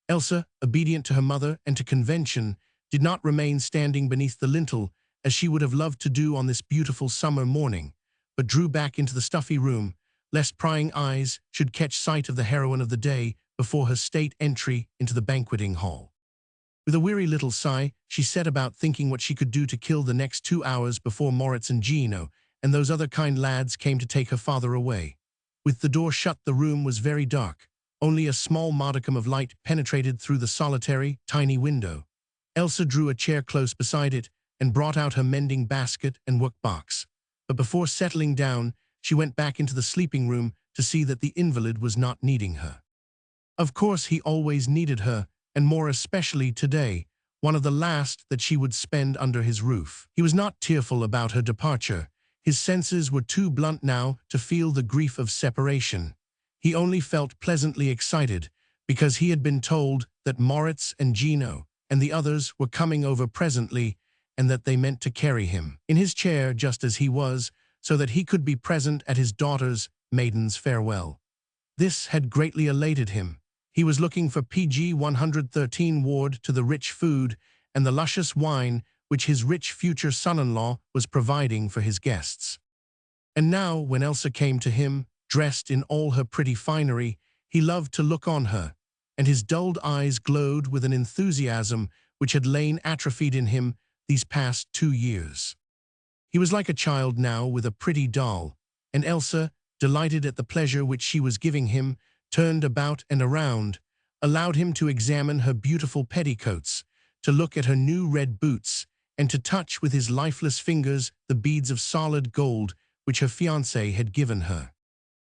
Elsa, obedient to her mother and to convention, did not remain standing beneath the lintel as she would have loved to do on this beautiful summer morning, but drew back into the stuffy room, lest prying eyes should catch sight of the heroine of the day before her state entry into the banqueting hall. With a weary little sigh, she set about thinking what she could do to kill the next 2 hours before Moritz and Gino and those other kind lads came to take her father away. With the door shut, the room was very dark. Only a small modicum of light penetrated through the solitary, tiny window. Elsa drew a chair close beside it and brought out her mending basket and workbox. But before settling down, she went back into the sleeping room to see that the invalid was not needing her. Of course, he always needed her, and more especially today, one of the last that she would spend under his roof. He was not tearful about her departure. His senses were too blunt now to feel the grief of separation. He only felt pleasantly excited because he had been told that Moritz and Gino and the others were coming over presently and that they meant to carry him in his chair just as he was, so that he could be present at his daughter's maiden's farewell. This had greatly elated him. He was looking for PG 113 ward to the rich food and the luscious wine which his rich future son-in-law was providing for his guests. And now, when Elsa came to him, dressed in all her pretty finery, he loved to look on her, and his dulled eyes glowed with an enthusiasm which had lain atrophied in him these past 2 years. He was like a child now with a pretty doll, and Elsa, delighted at the pleasure which she was giving him, turned about and around, allowed him to examine her beautiful petticoats, to look at her new red boots, and to touch with his lifeless fingers the beads of solid gold which her fiancé had given her.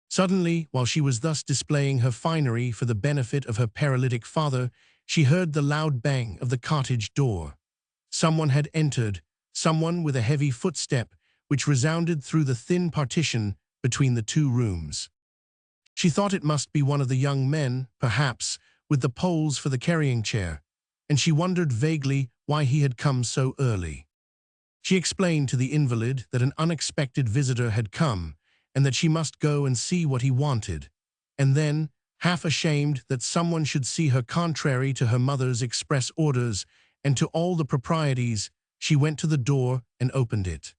Suddenly, while she was thus displaying her finery for the benefit of her paralytic father, she heard the loud bang of the cottage door. Someone had entered, someone with a heavy footstep, which resounded through the thin partition between the two rooms. She thought it must be one of the young men, perhaps, with the poles for the carrying chair, and she wondered vaguely why he had come so early. She explained to the invalid that an unexpected visitor had come, and that she must go and see what he wanted, and then, half ashamed that someone should see her contrary to her mother's express orders and to all the proprieties, she went to the door and opened it.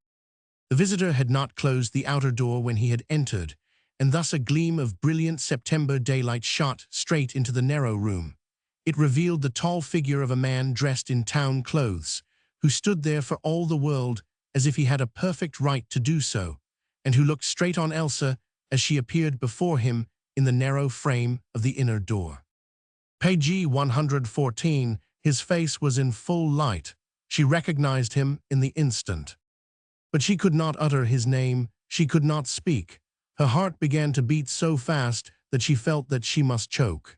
The visitor had not closed the outer door when he had entered, and thus a gleam of brilliant September daylight shot straight into the narrow room. It revealed the tall figure of a man dressed in town clothes, who stood there for all the world as if he had a perfect right to do so, and who looked straight on Elsa as she appeared before him in the narrow frame of the inner door. Page 114, his face was in full light. She recognized him in the instant. But she could not utter his name, she could not speak. Her heart began to beat so fast that she felt that she must choke.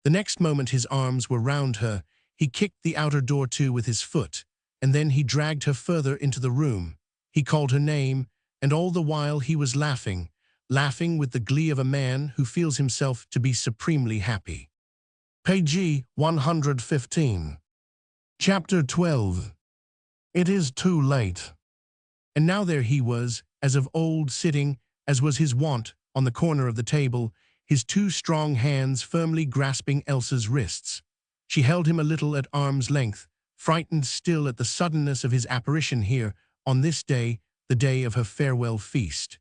The next moment his arms were round her, he kicked the outer door to with his foot, and then he dragged her further into the room. He called her name, and all the while he was laughing with the glee of a man who feels himself to be supremely happy. Page 115. Chapter 12. It is too late. And now there he was, as of old, sitting, as was his wont, on the corner of the table, his two strong hands firmly grasping Elsa's wrists. She held him a little at arm's length, frightened still at the suddenness of his apparition here, on this day, the day of her farewell feast.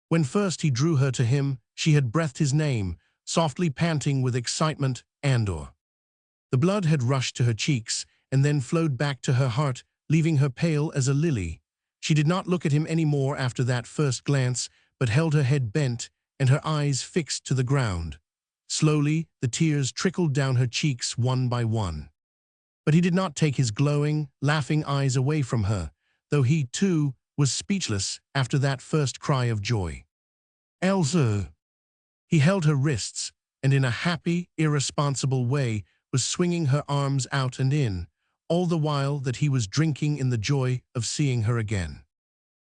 When first he drew her to him, she had breathed his name, softly panting with excitement, Andor. The blood had rushed to her cheeks, and then flowed back to her heart, leaving her pale as a lily. She did not look at him any more after that first glance, but held her head bent, and her eyes fixed to the ground. Slowly, the tears trickled down her cheeks one by one. But he did not take his glowing, laughing eyes away from her, though he, too, was speechless after that first cry of joy. Elsa! He held her wrists, and in a happy, irresponsible way was swinging her arms out and in, all the while that he was drinking in the joy of seeing her again.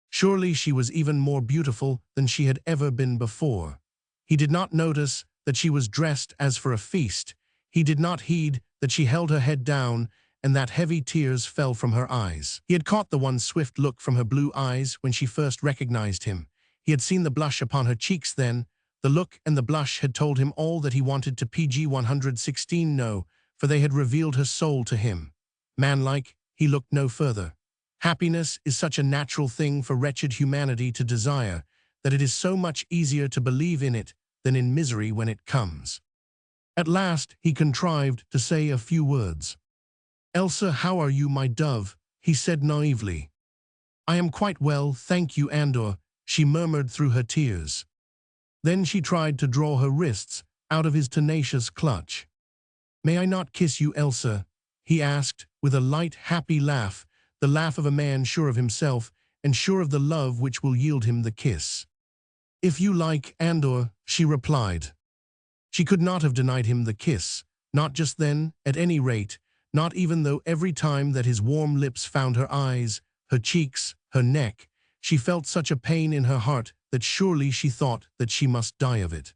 Surely she was even more beautiful than she had ever been before. He did not notice that she was dressed as for a feast. He did not heed that she held her head down and that heavy tears fell from her eyes. He had caught the one swift look from her blue eyes when she first recognized him. He had seen the blush upon her cheeks then. The look and the blush had told him all that he wanted to PG 116 know, for they had revealed her soul to him. Manlike, he looked no further. Happiness is such a natural thing for wretched humanity to desire, that it is so much easier to believe in it than in misery when it comes. At last he contrived to say a few words. "Elsa, how are you, my dove?" he said naively. "I am quite well, thank you, Andor," she murmured through her tears. Then she tried to draw her wrists out of his tenacious clutch. "May I not kiss you, Elsa?" he asked, with a light, happy laugh, the laugh of a man sure of himself and sure of the love which will yield him the kiss. "If you like, Andor," she replied. She could not have denied him the kiss, not just then, at any rate, not even though every time that his warm lips found her eyes, her cheeks, her neck, she felt such a pain in her heart that surely she thought that she must die of it.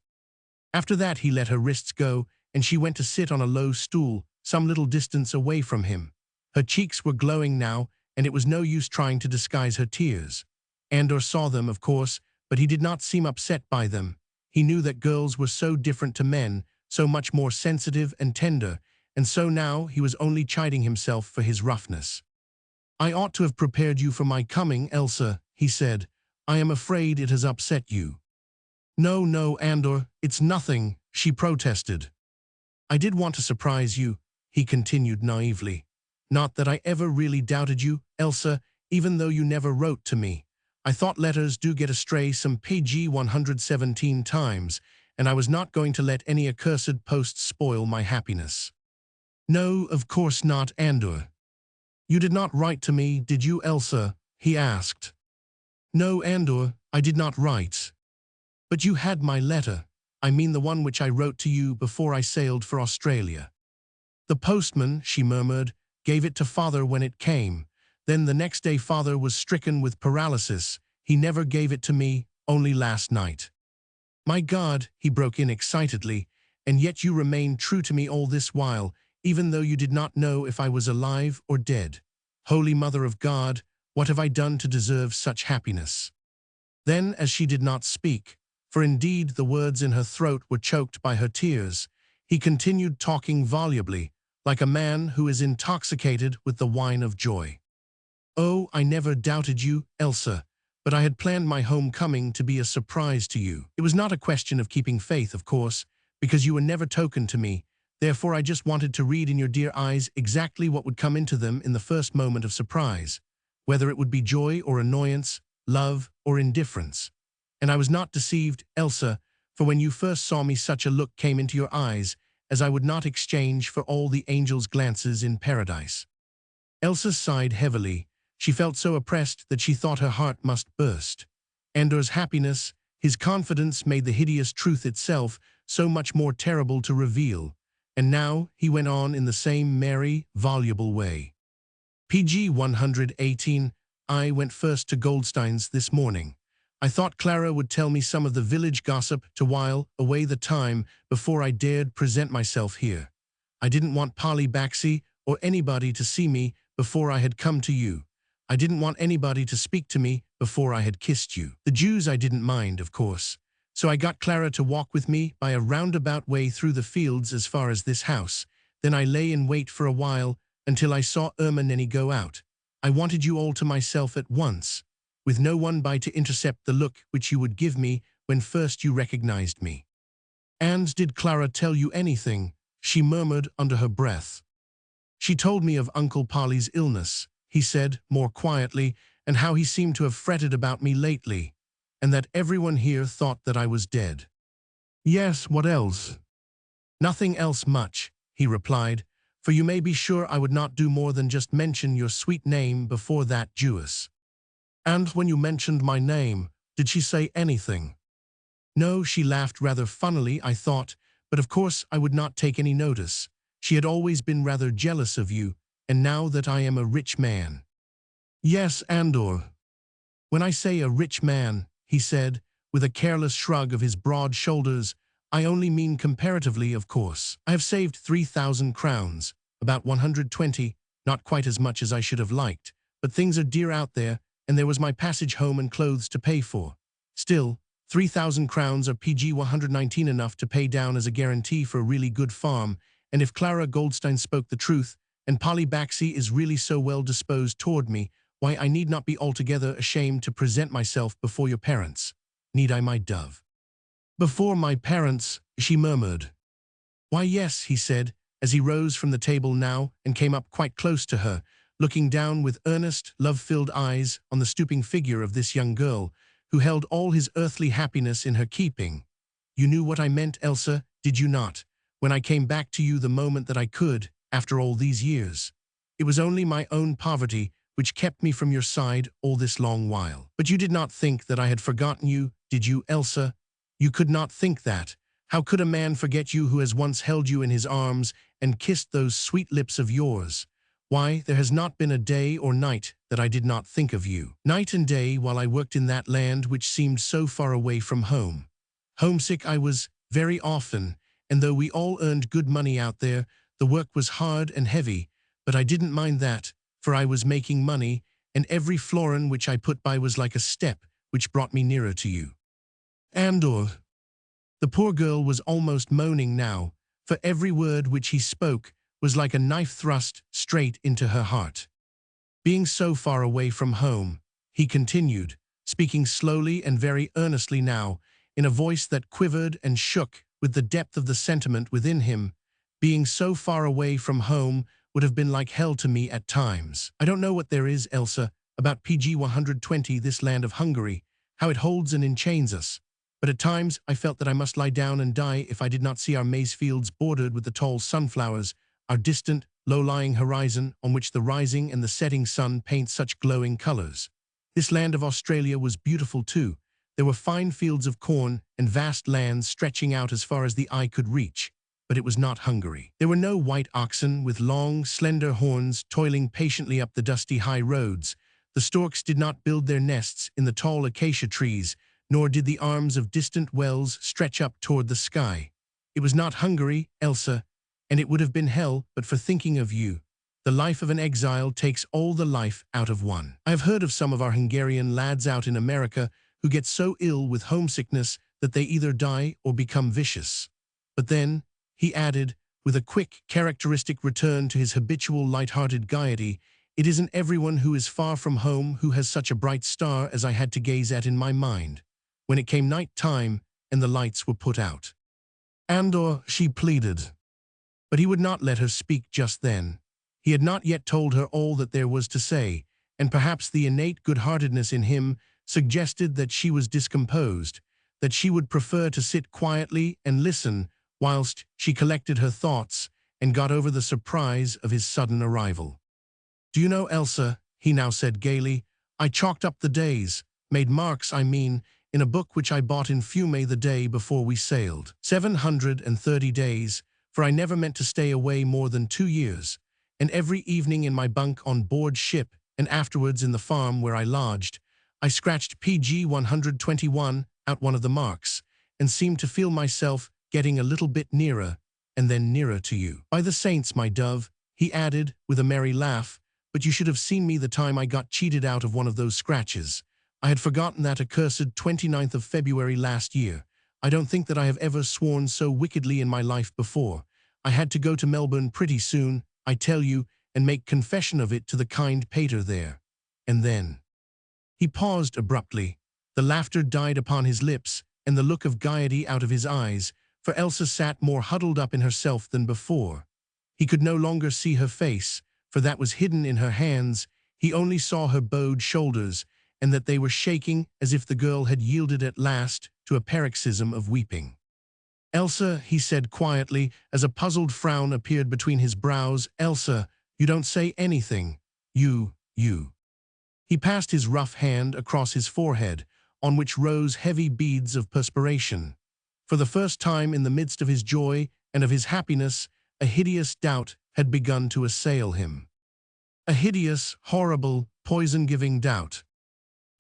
After that he let her wrists go, and she went to sit on a low stool, some little distance away from him. Her cheeks were glowing now, and it was no use trying to disguise her tears. Andor saw them, of course, but he did not seem upset by them. He knew that girls were so different to men, so much more sensitive and tender, and so now he was only chiding himself for his roughness. "I ought to have prepared you for my coming, Elsa," he said. "I am afraid it has upset you." "No, no, Andor, it's nothing," she protested. "I did want to surprise you," he continued naively. "Not that I ever really doubted you, Elsa, even though you never wrote to me. I thought letters do get astray some PG 117 times, and I was not going to let any accursed post spoil my happiness. No, of course not, Andor. You did not write to me, did you, Elsa? He asked. No, Andor, I did not write. But you had my letter. I mean the one which I wrote to you before I sailed for Australia. The postman, she murmured, gave it to Father when it came. Then the next day Father was stricken with paralysis. He never gave it to me, only last night. My God, he broke in excitedly, and yet you remained true to me all this while, even though you did not know if I was alive or dead. Holy Mother of God, what have I done to deserve such happiness? Then, as she did not speak, for indeed the words in her throat were choked by her tears, he continued talking volubly, like a man who is intoxicated with the wine of joy. Oh, I never doubted you, Elsa, but I had planned my homecoming to be a surprise to you. It was not a question of keeping faith, of course, because you were never token to me. Therefore, I just wanted to read in your dear eyes exactly what would come into them in the first moment of surprise, whether it would be joy or annoyance, love or indifference. And I was not deceived, Elsa, for when you first saw me such a look came into your eyes, as I would not exchange for all the angels' glances in paradise. Elsa sighed heavily. She felt so oppressed that she thought her heart must burst. Andor's happiness, his confidence made the hideous truth itself so much more terrible to reveal. And now he went on in the same merry, voluble way. PG 118, I went first to Goldstein's this morning. I thought Clara would tell me some of the village gossip to while away the time before I dared present myself here. I didn't want Polly Baxi or anybody to see me before I had come to you. I didn't want anybody to speak to me before I had kissed you. The Jews I didn't mind, of course. So I got Clara to walk with me by a roundabout way through the fields as far as this house. Then I lay in wait for a while until I saw Irma Nenny go out. I wanted you all to myself at once, with no one by to intercept the look which you would give me when first you recognized me. And did Clara tell you anything? She murmured under her breath. She told me of Uncle Polly's illness, he said more quietly, and how he seemed to have fretted about me lately, and that everyone here thought that I was dead. Yes, what else? Nothing else much, he replied, for you may be sure I would not do more than just mention your sweet name before that Jewess. And when you mentioned my name, did she say anything? No, she laughed rather funnily, I thought, but of course I would not take any notice. She had always been rather jealous of you, and now that I am a rich man. Yes, Andor. When I say a rich man, he said, with a careless shrug of his broad shoulders, I only mean comparatively, of course. I have saved 3,000 crowns, about 120, not quite as much as I should have liked, but things are dear out there, and there was my passage home and clothes to pay for. Still, 3,000 crowns are PG 119 enough to pay down as a guarantee for a really good farm, and if Clara Goldstein spoke the truth, and Polly Baxi is really so well disposed toward me, why I need not be altogether ashamed to present myself before your parents. Need I, my dove? Before my parents, she murmured. Why yes, he said, as he rose from the table now and came up quite close to her, looking down with earnest, love-filled eyes on the stooping figure of this young girl, who held all his earthly happiness in her keeping. You knew what I meant, Elsa, did you not, when I came back to you the moment that I could, after all these years? It was only my own poverty which kept me from your side all this long while. But you did not think that I had forgotten you, did you, Elsa? You could not think that. How could a man forget you who has once held you in his arms and kissed those sweet lips of yours? Why, there has not been a day or night that I did not think of you. Night and day while I worked in that land which seemed so far away from home. Homesick I was very often, and though we all earned good money out there, the work was hard and heavy, but I didn't mind that, for I was making money, and every florin which I put by was like a step which brought me nearer to you. Andor. The poor girl was almost moaning now, for every word which he spoke was like a knife thrust straight into her heart. Being so far away from home, he continued, speaking slowly and very earnestly now, in a voice that quivered and shook with the depth of the sentiment within him, being so far away from home would have been like hell to me at times. I don't know what there is, Elsa, about PG 120, this land of Hungary, how it holds and enchains us, but at times I felt that I must lie down and die if I did not see our maize fields bordered with the tall sunflowers, our distant, low-lying horizon on which the rising and the setting sun paint such glowing colors. This land of Australia was beautiful too. There were fine fields of corn and vast lands stretching out as far as the eye could reach, but it was not Hungary. There were no white oxen with long, slender horns toiling patiently up the dusty high roads. The storks did not build their nests in the tall acacia trees, nor did the arms of distant wells stretch up toward the sky. It was not Hungary, Elsa, and it would have been hell but for thinking of you. The life of an exile takes all the life out of one. I have heard of some of our Hungarian lads out in America who get so ill with homesickness that they either die or become vicious. But then, he added, with a quick, characteristic return to his habitual light-hearted gaiety, it isn't everyone who is far from home who has such a bright star as I had to gaze at in my mind, when it came night time and the lights were put out. Andor, she pleaded. But he would not let her speak just then. He had not yet told her all that there was to say, and perhaps the innate good-heartedness in him suggested that she was discomposed, that she would prefer to sit quietly and listen whilst she collected her thoughts and got over the surprise of his sudden arrival. "Do you know, Elsa," he now said gaily, "I chalked up the days, made marks, I mean, in a book which I bought in Fiume the day before we sailed. 730 days, for I never meant to stay away more than 2 years, and every evening in my bunk on board ship and afterwards in the farm where I lodged, I scratched PG 121 out one of the marks and seemed to feel myself getting a little bit nearer and then nearer to you. By the saints, my dove," he added with a merry laugh, "but you should have seen me the time I got cheated out of one of those scratches. I had forgotten that accursed 29th of February last year. I don't think that I have ever sworn so wickedly in my life before. I had to go to Melbourne pretty soon, I tell you, and make confession of it to the kind pater there. And then—" He paused abruptly. The laughter died upon his lips and the look of gaiety out of his eyes, for Elsa sat more huddled up in herself than before. He could no longer see her face, for that was hidden in her hands. He only saw her bowed shoulders, and that they were shaking as if the girl had yielded at last to a paroxysm of weeping. "Elsa," he said quietly, as a puzzled frown appeared between his brows, "Elsa, you don't say anything. You. He passed his rough hand across his forehead, on which rose heavy beads of perspiration. For the first time in the midst of his joy and of his happiness, a hideous doubt had begun to assail him. A hideous, horrible, poison-giving doubt.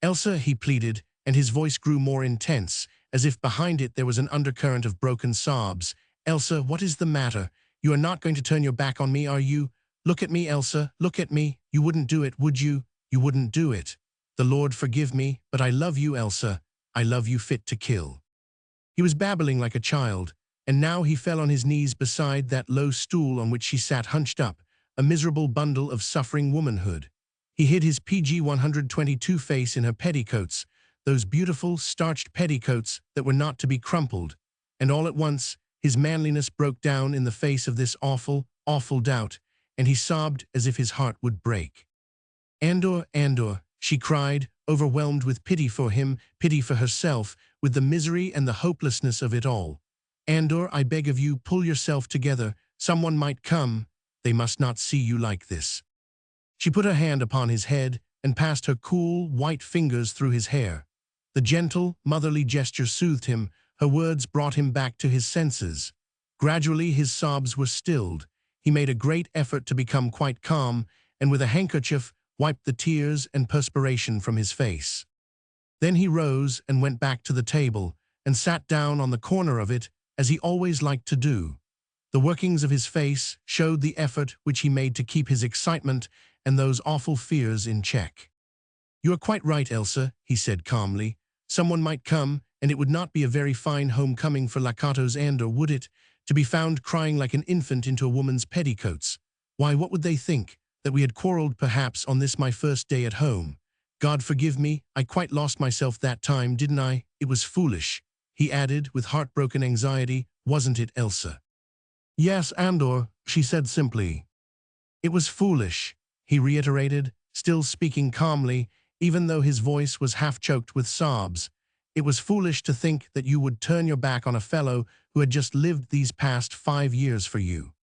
"Elsa," he pleaded, and his voice grew more intense, as if behind it there was an undercurrent of broken sobs. "Elsa, what is the matter? You are not going to turn your back on me, are you? Look at me, Elsa, look at me. You wouldn't do it, would you? You wouldn't do it. The Lord forgive me, but I love you, Elsa. I love you fit to kill." He was babbling like a child, and now he fell on his knees beside that low stool on which she sat hunched up, a miserable bundle of suffering womanhood. He hid his PG 122 face in her petticoats, those beautiful, starched petticoats that were not to be crumpled, and all at once his manliness broke down in the face of this awful, awful doubt, and he sobbed as if his heart would break. Andor," she cried, overwhelmed with pity for him, pity for herself, with the misery and the hopelessness of it all. "Andor, I beg of you, pull yourself together. Someone might come. They must not see you like this." She put her hand upon his head and passed her cool, white fingers through his hair. The gentle, motherly gesture soothed him. Her words brought him back to his senses. Gradually his sobs were stilled. He made a great effort to become quite calm, and with a handkerchief wiped the tears and perspiration from his face. Then he rose and went back to the table, and sat down on the corner of it, as he always liked to do. The workings of his face showed the effort which he made to keep his excitement and those awful fears in check. "You are quite right, Elsa," he said calmly. "Someone might come, and it would not be a very fine homecoming for Lakatos Andor, would it, to be found crying like an infant into a woman's petticoats? Why, what would they think? That we had quarreled perhaps on this my first day at home. God forgive me, I quite lost myself that time, didn't I? It was foolish," he added with heartbroken anxiety, "wasn't it, Elsa?" "Yes, Andor," she said simply. "It was foolish," he reiterated, still speaking calmly, even though his voice was half-choked with sobs. It was foolish to think that you would turn your back on a fellow who had just lived these past 5 years for you.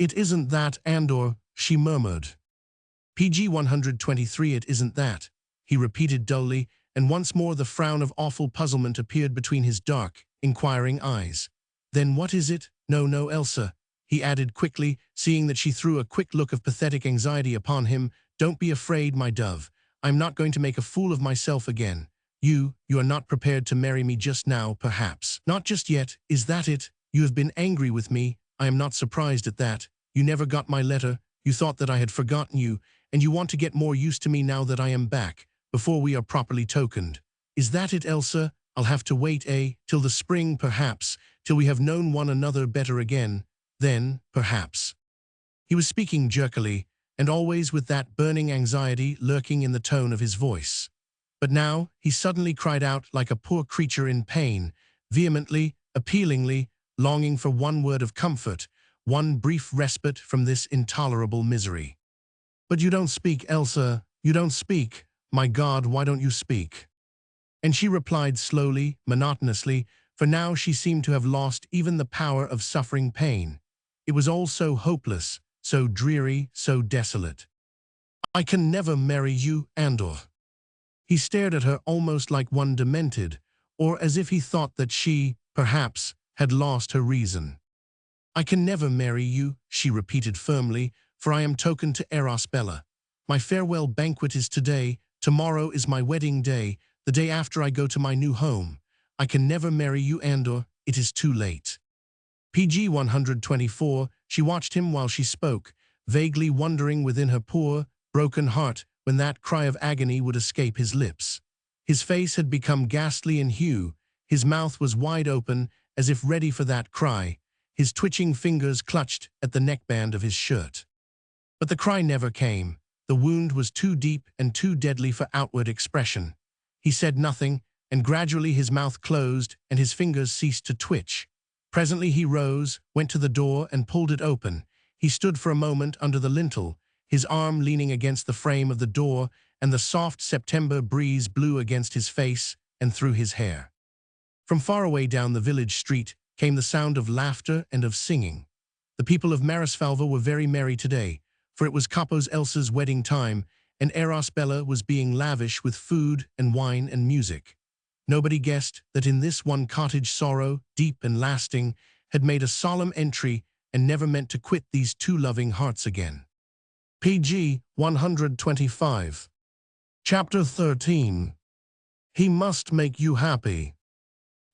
It isn't that, Andor, she murmured. PG 123, it isn't that, he repeated dully, and once more the frown of awful puzzlement appeared between his dark, inquiring eyes. Then what is it? No, no, Elsa, he added quickly, seeing that she threw a quick look of pathetic anxiety upon him. Don't be afraid, my dove. I'm not going to make a fool of myself again. You are not prepared to marry me just now, perhaps. Not just yet, is that it? You have been angry with me. I am not surprised at that. You never got my letter. You thought that I had forgotten you, and you want to get more used to me now that I am back, before we are properly tokened. Is that it, Elsa? I'll have to wait, till the spring, perhaps, till we have known one another better again. Then, perhaps. He was speaking jerkily, and always with that burning anxiety lurking in the tone of his voice. But now he suddenly cried out like a poor creature in pain, vehemently, appealingly, longing for one word of comfort, one brief respite from this intolerable misery. But you don't speak, Elsa, you don't speak. My God, why don't you speak? And she replied slowly, monotonously, for now she seemed to have lost even the power of suffering pain. It was all so hopeless, so dreary, so desolate. I can never marry you, Andor. He stared at her almost like one demented, or as if he thought that she, perhaps, had lost her reason. I can never marry you, she repeated firmly, for I am token to Eros Bella. My farewell banquet is today, tomorrow is my wedding day, the day after I go to my new home. I can never marry you, Andor, it is too late. PG 124, she watched him while she spoke, vaguely wondering within her poor, broken heart when that cry of agony would escape his lips. His face had become ghastly in hue, his mouth was wide open, as if ready for that cry, his twitching fingers clutched at the neckband of his shirt. But the cry never came. The wound was too deep and too deadly for outward expression. He said nothing, and gradually his mouth closed and his fingers ceased to twitch. Presently he rose, went to the door and pulled it open. He stood for a moment under the lintel, his arm leaning against the frame of the door, and the soft September breeze blew against his face and through his hair. From far away down the village street came the sound of laughter and of singing. The people of Marisfalva were very merry today, for it was Capo's Elsa's wedding time, and Eros Bella was being lavish with food and wine and music. Nobody guessed that in this one cottage sorrow, deep and lasting, had made a solemn entry and never meant to quit these two loving hearts again. PG 125. Chapter 13. He must make you happy.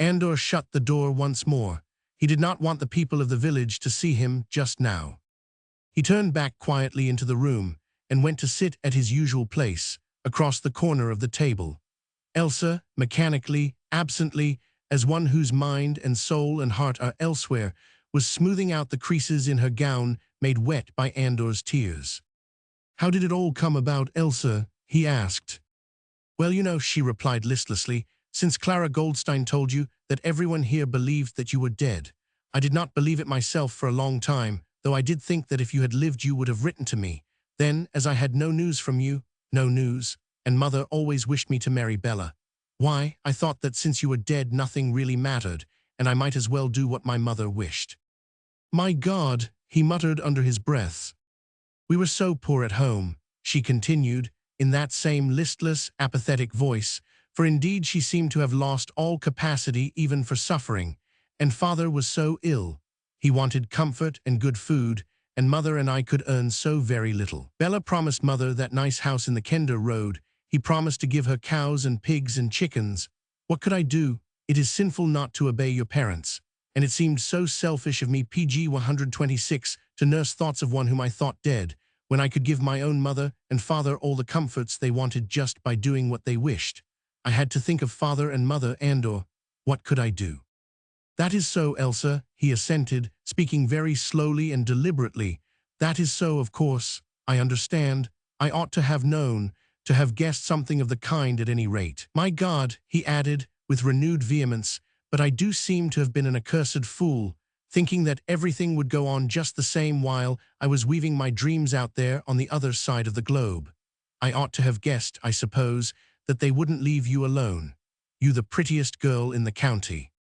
Andor shut the door once more. He did not want the people of the village to see him just now. He turned back quietly into the room and went to sit at his usual place, across the corner of the table. Elsa, mechanically, absently, as one whose mind and soul and heart are elsewhere, was smoothing out the creases in her gown made wet by Andor's tears. How did it all come about, Elsa? He asked. Well, you know, she replied listlessly, since Clara Goldstein told you that everyone here believed that you were dead. I did not believe it myself for a long time, though I did think that if you had lived you would have written to me. Then, as I had no news from you, no news, and Mother always wished me to marry Bella. Why, I thought that since you were dead nothing really mattered, and I might as well do what my mother wished. My God, he muttered under his breath. We were so poor at home, she continued, in that same listless, apathetic voice, for indeed she seemed to have lost all capacity even for suffering, and Father was so ill. He wanted comfort and good food, and Mother and I could earn so very little. Bella promised Mother that nice house in the Kender Road. He promised to give her cows and pigs and chickens. What could I do? It is sinful not to obey your parents. And it seemed so selfish of me, PG 126, to nurse thoughts of one whom I thought dead, when I could give my own mother and father all the comforts they wanted just by doing what they wished. I had to think of father and mother, Andor. What could I do? That is so, Elsa, he assented, speaking very slowly and deliberately. That is so, of course. I understand. I ought to have known, to have guessed something of the kind at any rate. My God, he added, with renewed vehemence, but I do seem to have been an accursed fool, thinking that everything would go on just the same while I was weaving my dreams out there on the other side of the globe. I ought to have guessed, I suppose, that they wouldn't leave you alone. you the prettiest girl in the county.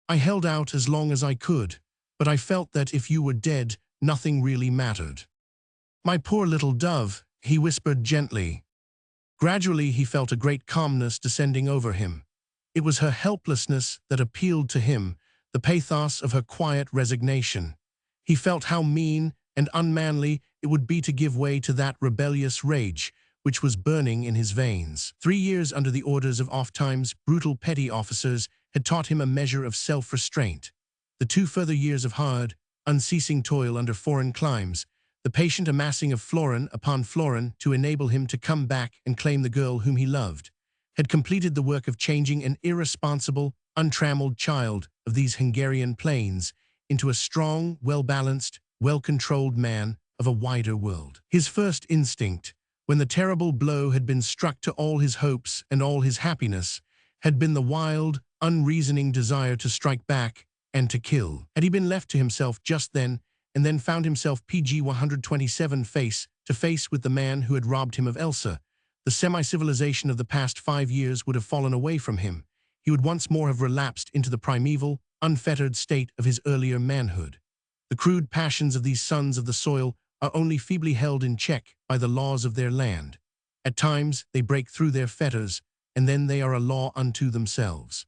I held out as long as I could, but I felt that if you were dead, nothing really mattered. My poor little dove, he whispered gently. Gradually he felt a great calmness descending over him. It was her helplessness that appealed to him, the pathos of her quiet resignation. He felt how mean and unmanly it would be to give way to that rebellious rage, which was burning in his veins. 3 years under the orders of oft-times brutal petty officers had taught him a measure of self-restraint. The 2 further years of hard, unceasing toil under foreign climes, the patient amassing of florin upon florin to enable him to come back and claim the girl whom he loved, had completed the work of changing an irresponsible, untrammeled child of these Hungarian plains into a strong, well-balanced, well-controlled man of a wider world. His first instinct, when the terrible blow had been struck to all his hopes and all his happiness, had been the wild, unreasoning desire to strike back and to kill. Had he been left to himself just then, and then found himself PG 127 face to face with the man who had robbed him of Elsa, the semi-civilization of the past 5 years would have fallen away from him. He would once more have relapsed into the primeval, unfettered state of his earlier manhood. The crude passions of these sons of the soil are only feebly held in check by the laws of their land. At times they break through their fetters, and then they are a law unto themselves.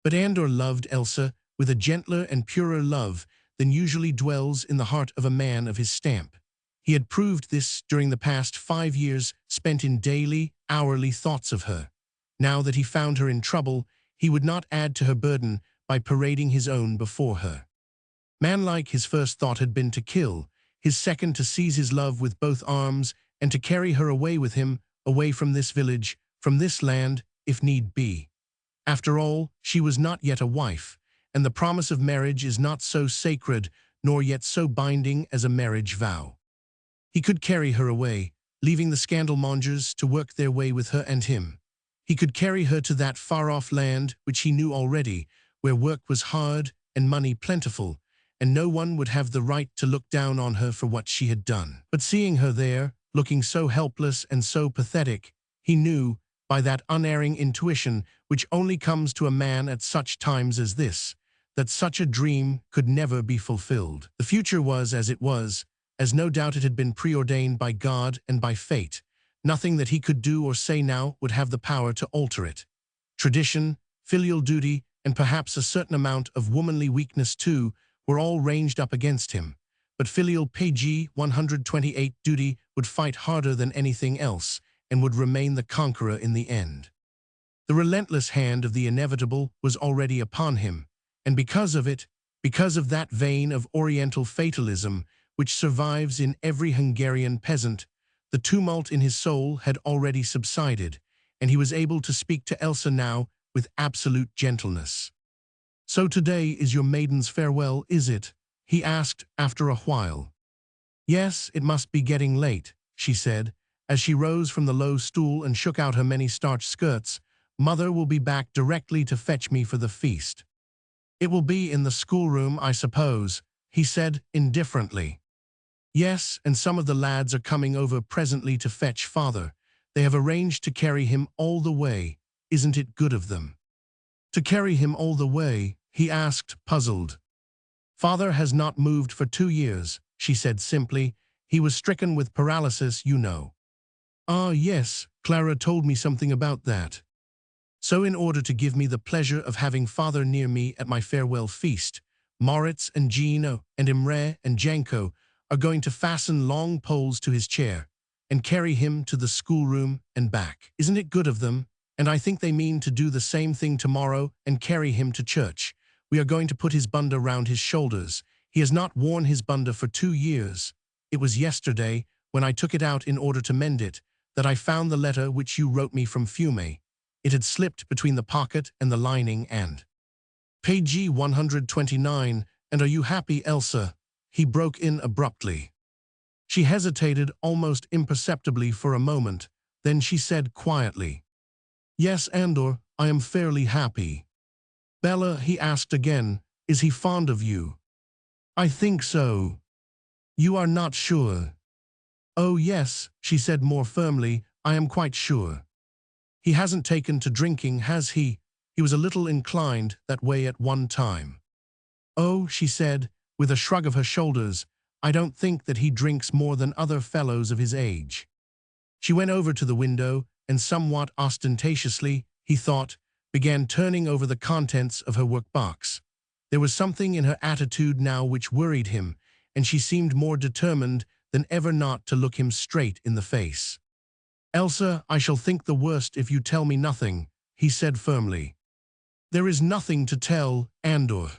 But Andor loved Elsa with a gentler and purer love than usually dwells in the heart of a man of his stamp. He had proved this during the past 5 years spent in daily, hourly thoughts of her. Now that he found her in trouble, he would not add to her burden by parading his own before her. Manlike, his first thought had been to kill, his second to seize his love with both arms and to carry her away with him, away from this village, from this land, if need be. After all, she was not yet a wife, and the promise of marriage is not so sacred nor yet so binding as a marriage vow. He could carry her away, leaving the scandalmongers to work their way with her and him. He could carry her to that far-off land which he knew already, where work was hard and money plentiful, and no one would have the right to look down on her for what she had done. But seeing her there, looking so helpless and so pathetic, he knew, by that unerring intuition which only comes to a man at such times as this, that such a dream could never be fulfilled. The future was as it was, as no doubt it had been preordained by God and by fate. Nothing that he could do or say now would have the power to alter it. Tradition, filial duty, and perhaps a certain amount of womanly weakness too, were all ranged up against him. But filial PG 128 duty would fight harder than anything else, and would remain the conqueror in the end. The relentless hand of the inevitable was already upon him, and because of it, because of that vein of Oriental fatalism which survives in every Hungarian peasant, the tumult in his soul had already subsided, and he was able to speak to Elsa now with absolute gentleness. "So today is your maiden's farewell, is it?" he asked after a while. "Yes, it must be getting late," she said, as she rose from the low stool and shook out her many starched skirts. "Mother will be back directly to fetch me for the feast." "It will be in the schoolroom, I suppose," he said indifferently. "Yes, and some of the lads are coming over presently to fetch father. They have arranged to carry him all the way. Isn't it good of them?" "To carry him all the way?" he asked, puzzled. "Father has not moved for 2 years," she said simply. "He was stricken with paralysis, you know." "Ah, yes, Clara told me something about that." "So in order to give me the pleasure of having father near me at my farewell feast, Moritz and Gino and Imre and Janko are going to fasten long poles to his chair and carry him to the schoolroom and back. Isn't it good of them? And I think they mean to do the same thing tomorrow and carry him to church. We are going to put his bunda round his shoulders. He has not worn his bunda for 2 years. It was yesterday, when I took it out in order to mend it, that I found the letter which you wrote me from Fiume. It had slipped between the pocket and the lining and... Page 129, and are you happy, Elsa? He broke in abruptly. She hesitated almost imperceptibly for a moment, then she said quietly, "Yes, Andor, I am fairly happy." "Bella," he asked again, "is he fond of you?" "I think so." "You are not sure?" "Oh yes," she said more firmly, "I am quite sure." "He hasn't taken to drinking, has he?" He was a little inclined that way at one time. "Oh," she said, with a shrug of her shoulders, "I don't think that he drinks more than other fellows of his age." She went over to the window and somewhat ostentatiously, he thought, began turning over the contents of her workbox. There was something in her attitude now which worried him, and she seemed more determined than ever not to look him straight in the face. "Elsa, I shall think the worst if you tell me nothing," he said firmly. "There is nothing to tell, Andor."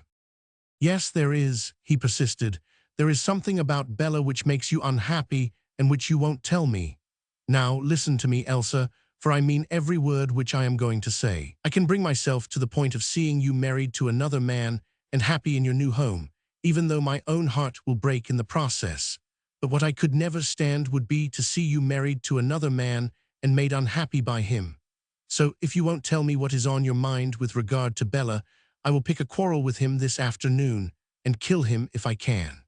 "Yes, there is," he persisted. "There is something about Bella which makes you unhappy and which you won't tell me. Now, listen to me, Elsa, for I mean every word which I am going to say. I can bring myself to the point of seeing you married to another man and happy in your new home, even though my own heart will break in the process. But what I could never stand would be to see you married to another man and made unhappy by him. So, if you won't tell me what is on your mind with regard to Bella, I will pick a quarrel with him this afternoon and kill him if I can."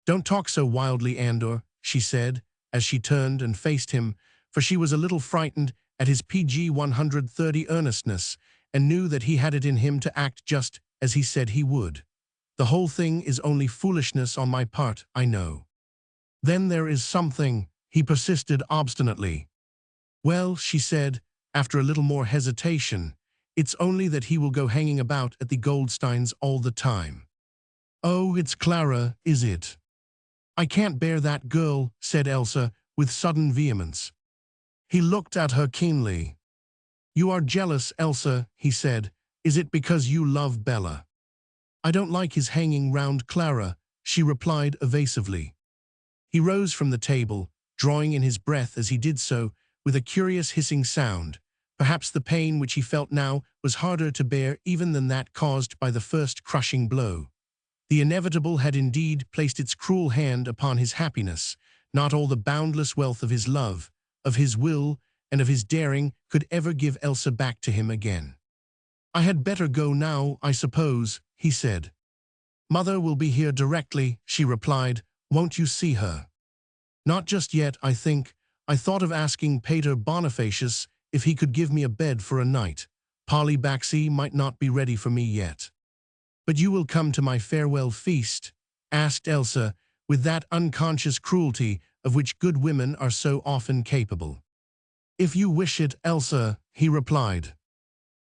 "Don't talk so wildly, Andor," she said, as she turned and faced him, for she was a little frightened at his PG 130 earnestness and knew that he had it in him to act just as he said he would. "The whole thing is only foolishness on my part, I know." "Then there is something," he persisted obstinately. "Well," she said, after a little more hesitation, "it's only that he will go hanging about at the Goldsteins all the time." "Oh, it's Clara, is it?" "I can't bear that girl," said Elsa, with sudden vehemence. He looked at her keenly. "You are jealous, Elsa," he said. "Is it because you love Bella?" "I don't like his hanging round Clara," she replied evasively. He rose from the table, drawing in his breath as he did so, with a curious hissing sound. Perhaps the pain which he felt now was harder to bear even than that caused by the first crushing blow. The inevitable had indeed placed its cruel hand upon his happiness. Not all the boundless wealth of his love, of his will, and of his daring could ever give Elsa back to him again. "I had better go now, I suppose," he said. "Mother will be here directly," she replied. "Won't you see her?" "Not just yet, I think. I thought of asking Pater Bonifacius if he could give me a bed for a night. Polly Baxi might not be ready for me yet." "But you will come to my farewell feast?" asked Elsa, with that unconscious cruelty of which good women are so often capable. "If you wish it, Elsa," he replied.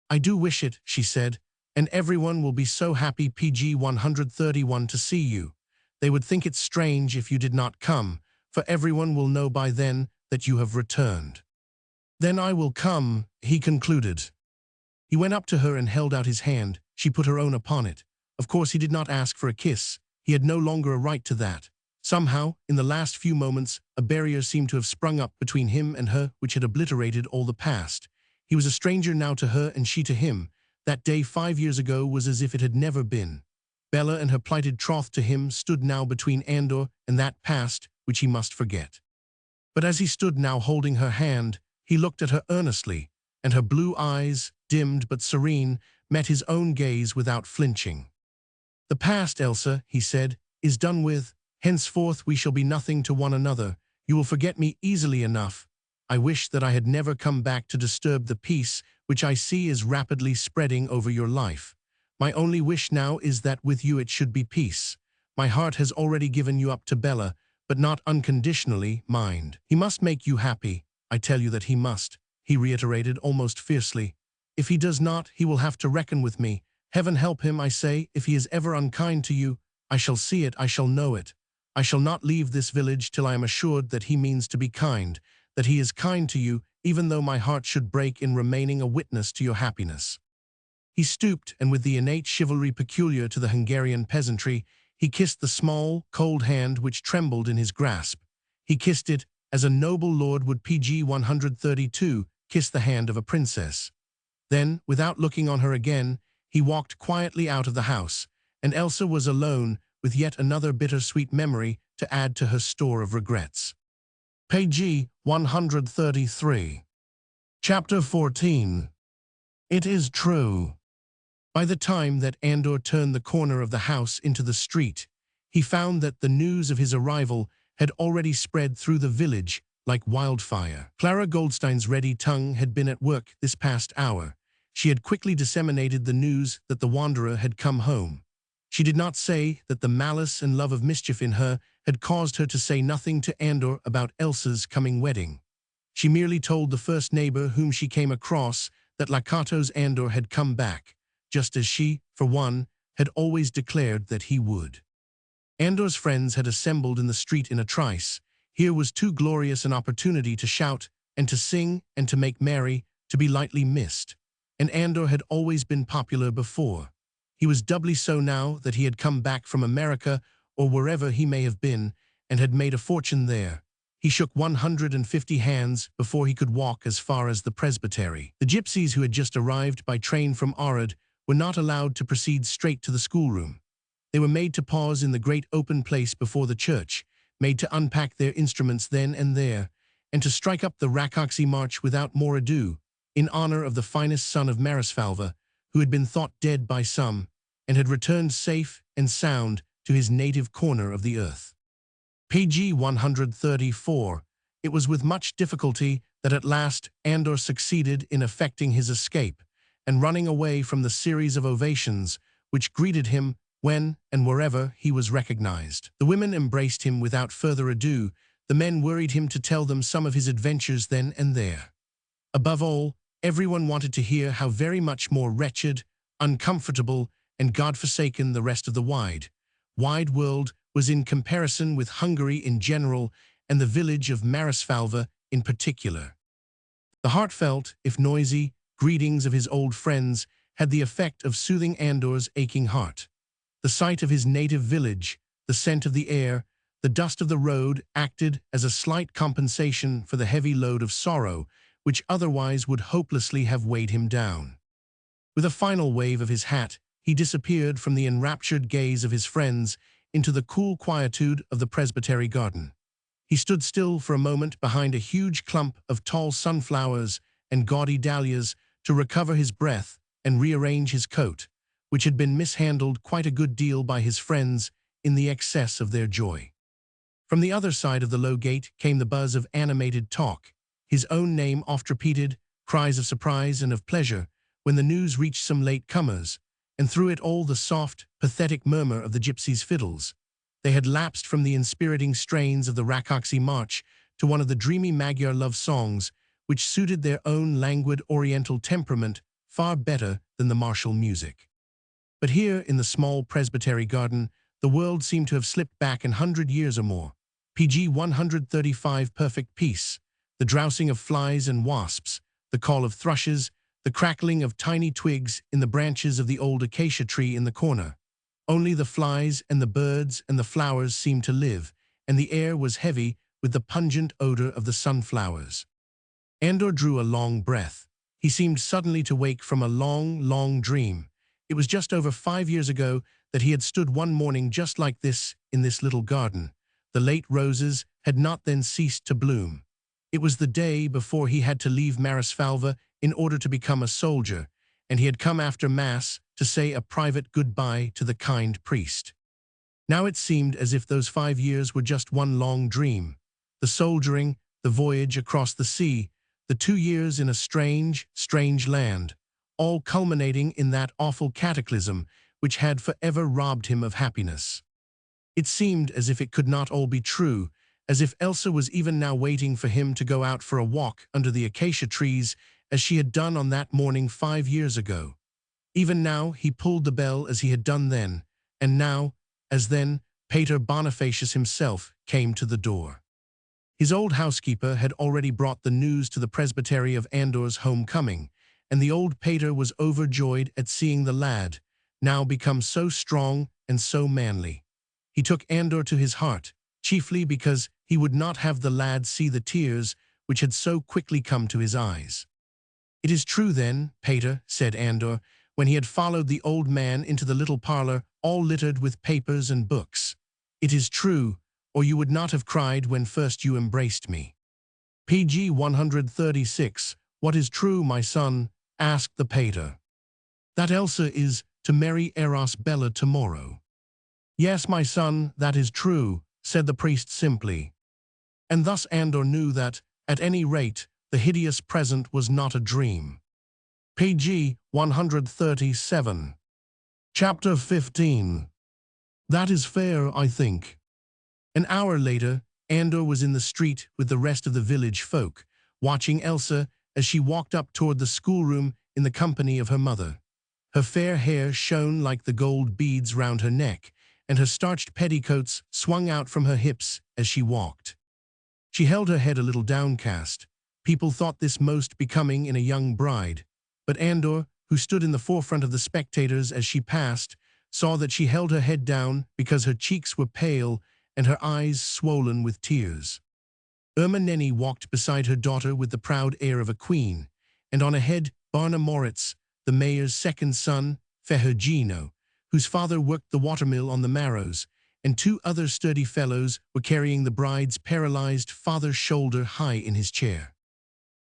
"I do wish it," she said, "and everyone will be so happy PG 131 to see you. They would think it strange if you did not come, for everyone will know by then that you have returned." "Then I will come," he concluded. He went up to her and held out his hand. She put her own upon it. Of course he did not ask for a kiss. He had no longer a right to that. Somehow, in the last few moments, a barrier seemed to have sprung up between him and her which had obliterated all the past. He was a stranger now to her and she to him. That day 5 years ago was as if it had never been. Bella and her plighted troth to him stood now between Andor and that past which he must forget. But as he stood now holding her hand, he looked at her earnestly, and her blue eyes, dimmed but serene, met his own gaze without flinching. "The past, Elsa," he said, "is done with. Henceforth we shall be nothing to one another. You will forget me easily enough. I wish that I had never come back to disturb the peace which I see is rapidly spreading over your life. My only wish now is that with you it should be peace. My heart has already given you up to Bella, but not unconditionally, mind. He must make you happy. I tell you that he must," he reiterated almost fiercely. "If he does not, he will have to reckon with me. Heaven help him, I say, if he is ever unkind to you. I shall see it, I shall know it. I shall not leave this village till I am assured that he means to be kind, that he is kind to you, even though my heart should break in remaining a witness to your happiness." He stooped, and with the innate chivalry peculiar to the Hungarian peasantry, he kissed the small, cold hand which trembled in his grasp. He kissed it as a noble lord would PG 132 kiss the hand of a princess. Then, without looking on her again, he walked quietly out of the house, and Elsa was alone with yet another bittersweet memory to add to her store of regrets. Page 133. Chapter 14. It is true. By the time that Andor turned the corner of the house into the street, he found that the news of his arrival had already spread through the village like wildfire. Clara Goldstein's ready tongue had been at work this past hour. She had quickly disseminated the news that the wanderer had come home. She did not say that the malice and love of mischief in her had caused her to say nothing to Andor about Elsa's coming wedding. She merely told the first neighbor whom she came across that Lakato's Andor had come back, just as she, for one, had always declared that he would. Andor's friends had assembled in the street in a trice. Here was too glorious an opportunity to shout and to sing and to make merry, to be lightly missed. And Andor had always been popular before. He was doubly so now that he had come back from America or wherever he may have been and had made a fortune there. He shook 150 hands before he could walk as far as the presbytery. The gypsies who had just arrived by train from Orczy were not allowed to proceed straight to the schoolroom. They were made to pause in the great open place before the church, made to unpack their instruments then and there, and to strike up the Rákóczi march without more ado, in honor of the finest son of Marasfalva, who had been thought dead by some, and had returned safe and sound to his native corner of the earth. Page 134. It was with much difficulty that at last Andor succeeded in effecting his escape, and running away from the series of ovations which greeted him when and wherever he was recognized. The women embraced him without further ado. The men worried him to tell them some of his adventures then and there. Above all, everyone wanted to hear how very much more wretched, uncomfortable, and God-forsaken the rest of the wide world was in comparison with Hungary in general and the village of Marasfalva in particular. The heartfelt, if noisy, greetings of his old friends had the effect of soothing Andor's aching heart. The sight of his native village, the scent of the air, the dust of the road acted as a slight compensation for the heavy load of sorrow which otherwise would hopelessly have weighed him down. With a final wave of his hat, he disappeared from the enraptured gaze of his friends into the cool quietude of the presbytery garden. He stood still for a moment behind a huge clump of tall sunflowers and gaudy dahlias to recover his breath and rearrange his coat, which had been mishandled quite a good deal by his friends in the excess of their joy. From the other side of the low gate came the buzz of animated talk, his own name oft repeated, cries of surprise and of pleasure when the news reached some late comers, and through it all the soft, pathetic murmur of the gypsies' fiddles. They had lapsed from the inspiriting strains of the Rákóczi march to one of the dreamy Magyar love songs which suited their own languid oriental temperament far better than the martial music. But here in the small presbytery garden, the world seemed to have slipped back 100 years or more. PG 135 perfect peace, the drowsing of flies and wasps, the call of thrushes, the crackling of tiny twigs in the branches of the old acacia tree in the corner. Only the flies and the birds and the flowers seemed to live, and the air was heavy with the pungent odor of the sunflowers. Andor drew a long breath. He seemed suddenly to wake from a long, long dream. It was just over 5 years ago that he had stood one morning just like this in this little garden. The late roses had not then ceased to bloom. It was the day before he had to leave Marasfalva in order to become a soldier, and he had come after Mass to say a private goodbye to the kind priest. Now it seemed as if those 5 years were just one long dream. The soldiering, the voyage across the sea, the 2 years in a strange, strange land, all culminating in that awful cataclysm which had forever robbed him of happiness. It seemed as if it could not all be true, as if Elsa was even now waiting for him to go out for a walk under the acacia trees as she had done on that morning 5 years ago. Even now he pulled the bell as he had done then, and now, as then, Pater Bonifacius himself came to the door. His old housekeeper had already brought the news to the presbytery of Andor's homecoming, and the old pater was overjoyed at seeing the lad, now become so strong and so manly. He took Andor to his heart, chiefly because he would not have the lad see the tears which had so quickly come to his eyes. "It is true then, Pater," said Andor, when he had followed the old man into the little parlor all littered with papers and books. "It is true, or you would not have cried when first you embraced me." PG 136. "What is true, my son?" asked the pater. "That Elsa is to marry Eros Bella tomorrow." "Yes, my son, that is true," said the priest simply. And thus Andor knew that, at any rate, the hideous present was not a dream. Page 137. Chapter 15. That is fair, I think. An hour later, Andor was in the street with the rest of the village folk, watching Elsa as she walked up toward the schoolroom in the company of her mother. Her fair hair shone like the gold beads round her neck, and her starched petticoats swung out from her hips as she walked. She held her head a little downcast. People thought this most becoming in a young bride, but Andor, who stood in the forefront of the spectators as she passed, saw that she held her head down because her cheeks were pale and her eyes swollen with tears. Irma Nenny walked beside her daughter with the proud air of a queen, and on ahead Barna Moritz, the mayor's second son, Ferhugino, whose father worked the watermill on the Marrows, and two other sturdy fellows were carrying the bride's paralyzed father's shoulder high in his chair.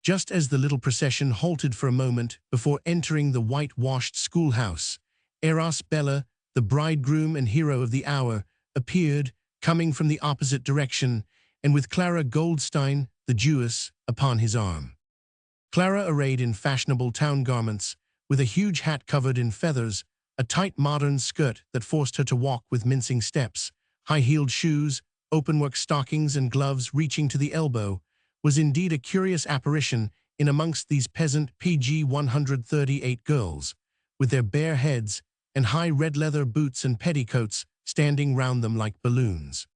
Just as the little procession halted for a moment before entering the whitewashed schoolhouse, Eros Bella, the bridegroom and hero of the hour, appeared, coming from the opposite direction, and with Clara Goldstein, the Jewess, upon his arm. Clara, arrayed in fashionable town garments, with a huge hat covered in feathers, a tight modern skirt that forced her to walk with mincing steps, high-heeled shoes, openwork stockings and gloves reaching to the elbow, was indeed a curious apparition in amongst these peasant PG 138 girls, with their bare heads and high red leather boots and petticoats standing round them like balloons.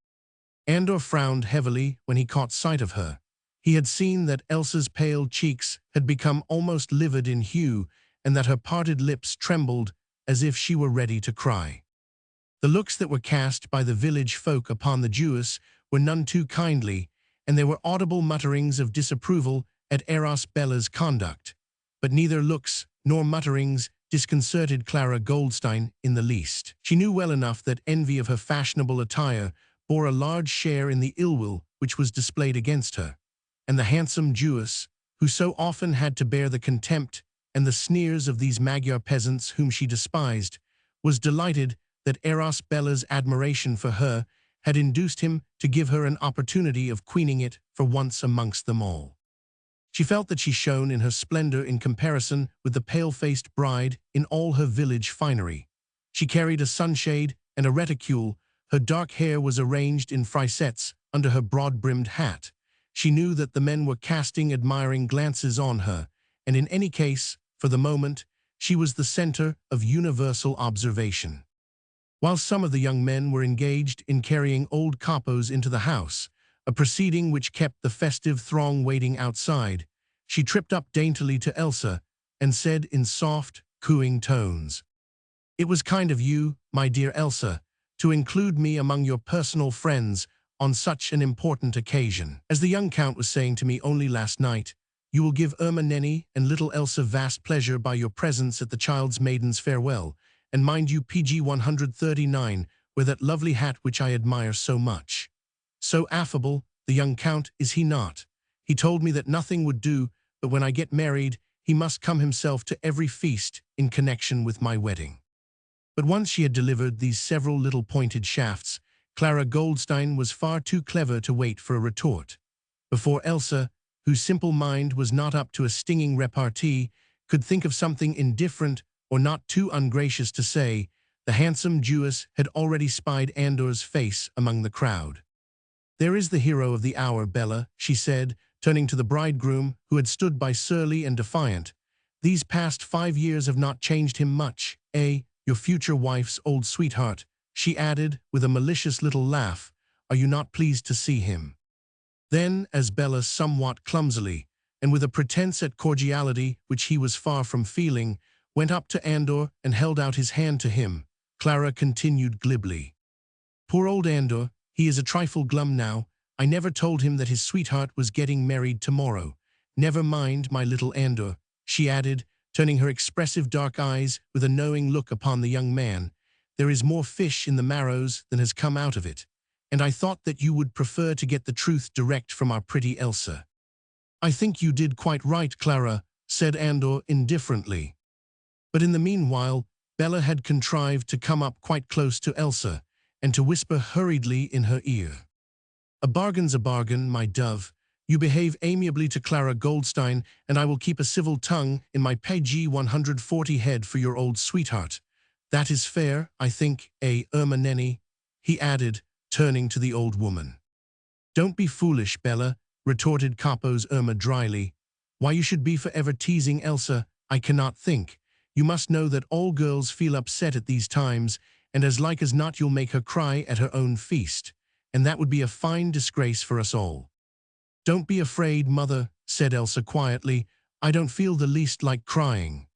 Andor frowned heavily when he caught sight of her. He had seen that Elsa's pale cheeks had become almost livid in hue and that her parted lips trembled as if she were ready to cry. The looks that were cast by the village folk upon the Jewess were none too kindly, and there were audible mutterings of disapproval at Eros Bella's conduct. But neither looks nor mutterings disconcerted Clara Goldstein in the least. She knew well enough that envy of her fashionable attire bore a large share in the ill-will which was displayed against her, and the handsome Jewess, who so often had to bear the contempt and the sneers of these Magyar peasants whom she despised, was delighted that Eros Bella's admiration for her had induced him to give her an opportunity of queening it for once amongst them all. She felt that she shone in her splendor in comparison with the pale-faced bride in all her village finery. She carried a sunshade and a reticule, her dark hair was arranged in frisettes under her broad-brimmed hat. She knew that the men were casting admiring glances on her, and in any case, for the moment, she was the center of universal observation. While some of the young men were engaged in carrying old capos into the house, a proceeding which kept the festive throng waiting outside, she tripped up daintily to Elsa and said in soft, cooing tones, "It was kind of you, my dear Elsa, to include me among your personal friends on such an important occasion. As the young count was saying to me only last night, you will give Irma Nenny and little Elsa vast pleasure by your presence at the child's maiden's farewell, and mind you, PG 139, wear that lovely hat which I admire so much. So affable, the young count, is he not? He told me that nothing would do, but when I get married, he must come himself to every feast in connection with my wedding." But once she had delivered these several little pointed shafts, Clara Goldstein was far too clever to wait for a retort. Before Elsa, whose simple mind was not up to a stinging repartee, could think of something indifferent or not too ungracious to say, the handsome Jewess had already spied Andor's face among the crowd. "There is the hero of the hour, Bella," she said, turning to the bridegroom, who had stood by surly and defiant. "These past 5 years have not changed him much, eh? Your future wife's old sweetheart," she added with a malicious little laugh. "Are you not pleased to see him?" Then, as Bella somewhat clumsily, and with a pretense at cordiality which he was far from feeling, went up to Andor and held out his hand to him, Clara continued glibly, "Poor old Andor, he is a trifle glum now. I never told him that his sweetheart was getting married tomorrow. Never mind, my little Andor," she added, turning her expressive dark eyes with a knowing look upon the young man. "There is more fish in the Marrows than has come out of it, and I thought that you would prefer to get the truth direct from our pretty Elsa." "I think you did quite right, Clara," said Andor indifferently. But in the meanwhile, Bella had contrived to come up quite close to Elsa and to whisper hurriedly in her ear, "A bargain's a bargain, my dove. You behave amiably to Clara Goldstein, and I will keep a civil tongue in my page 140 head for your old sweetheart. That is fair, I think, Irma Nenny, he added, turning to the old woman. Don't be foolish, Bella, retorted Capo's Irma dryly. Why you should be forever teasing Elsa, I cannot think. You must know that all girls feel upset at these times, and as like as not you'll make her cry at her own feast, and that would be a fine disgrace for us all. Don't be afraid, mother, said Elsa quietly. I don't feel the least like crying.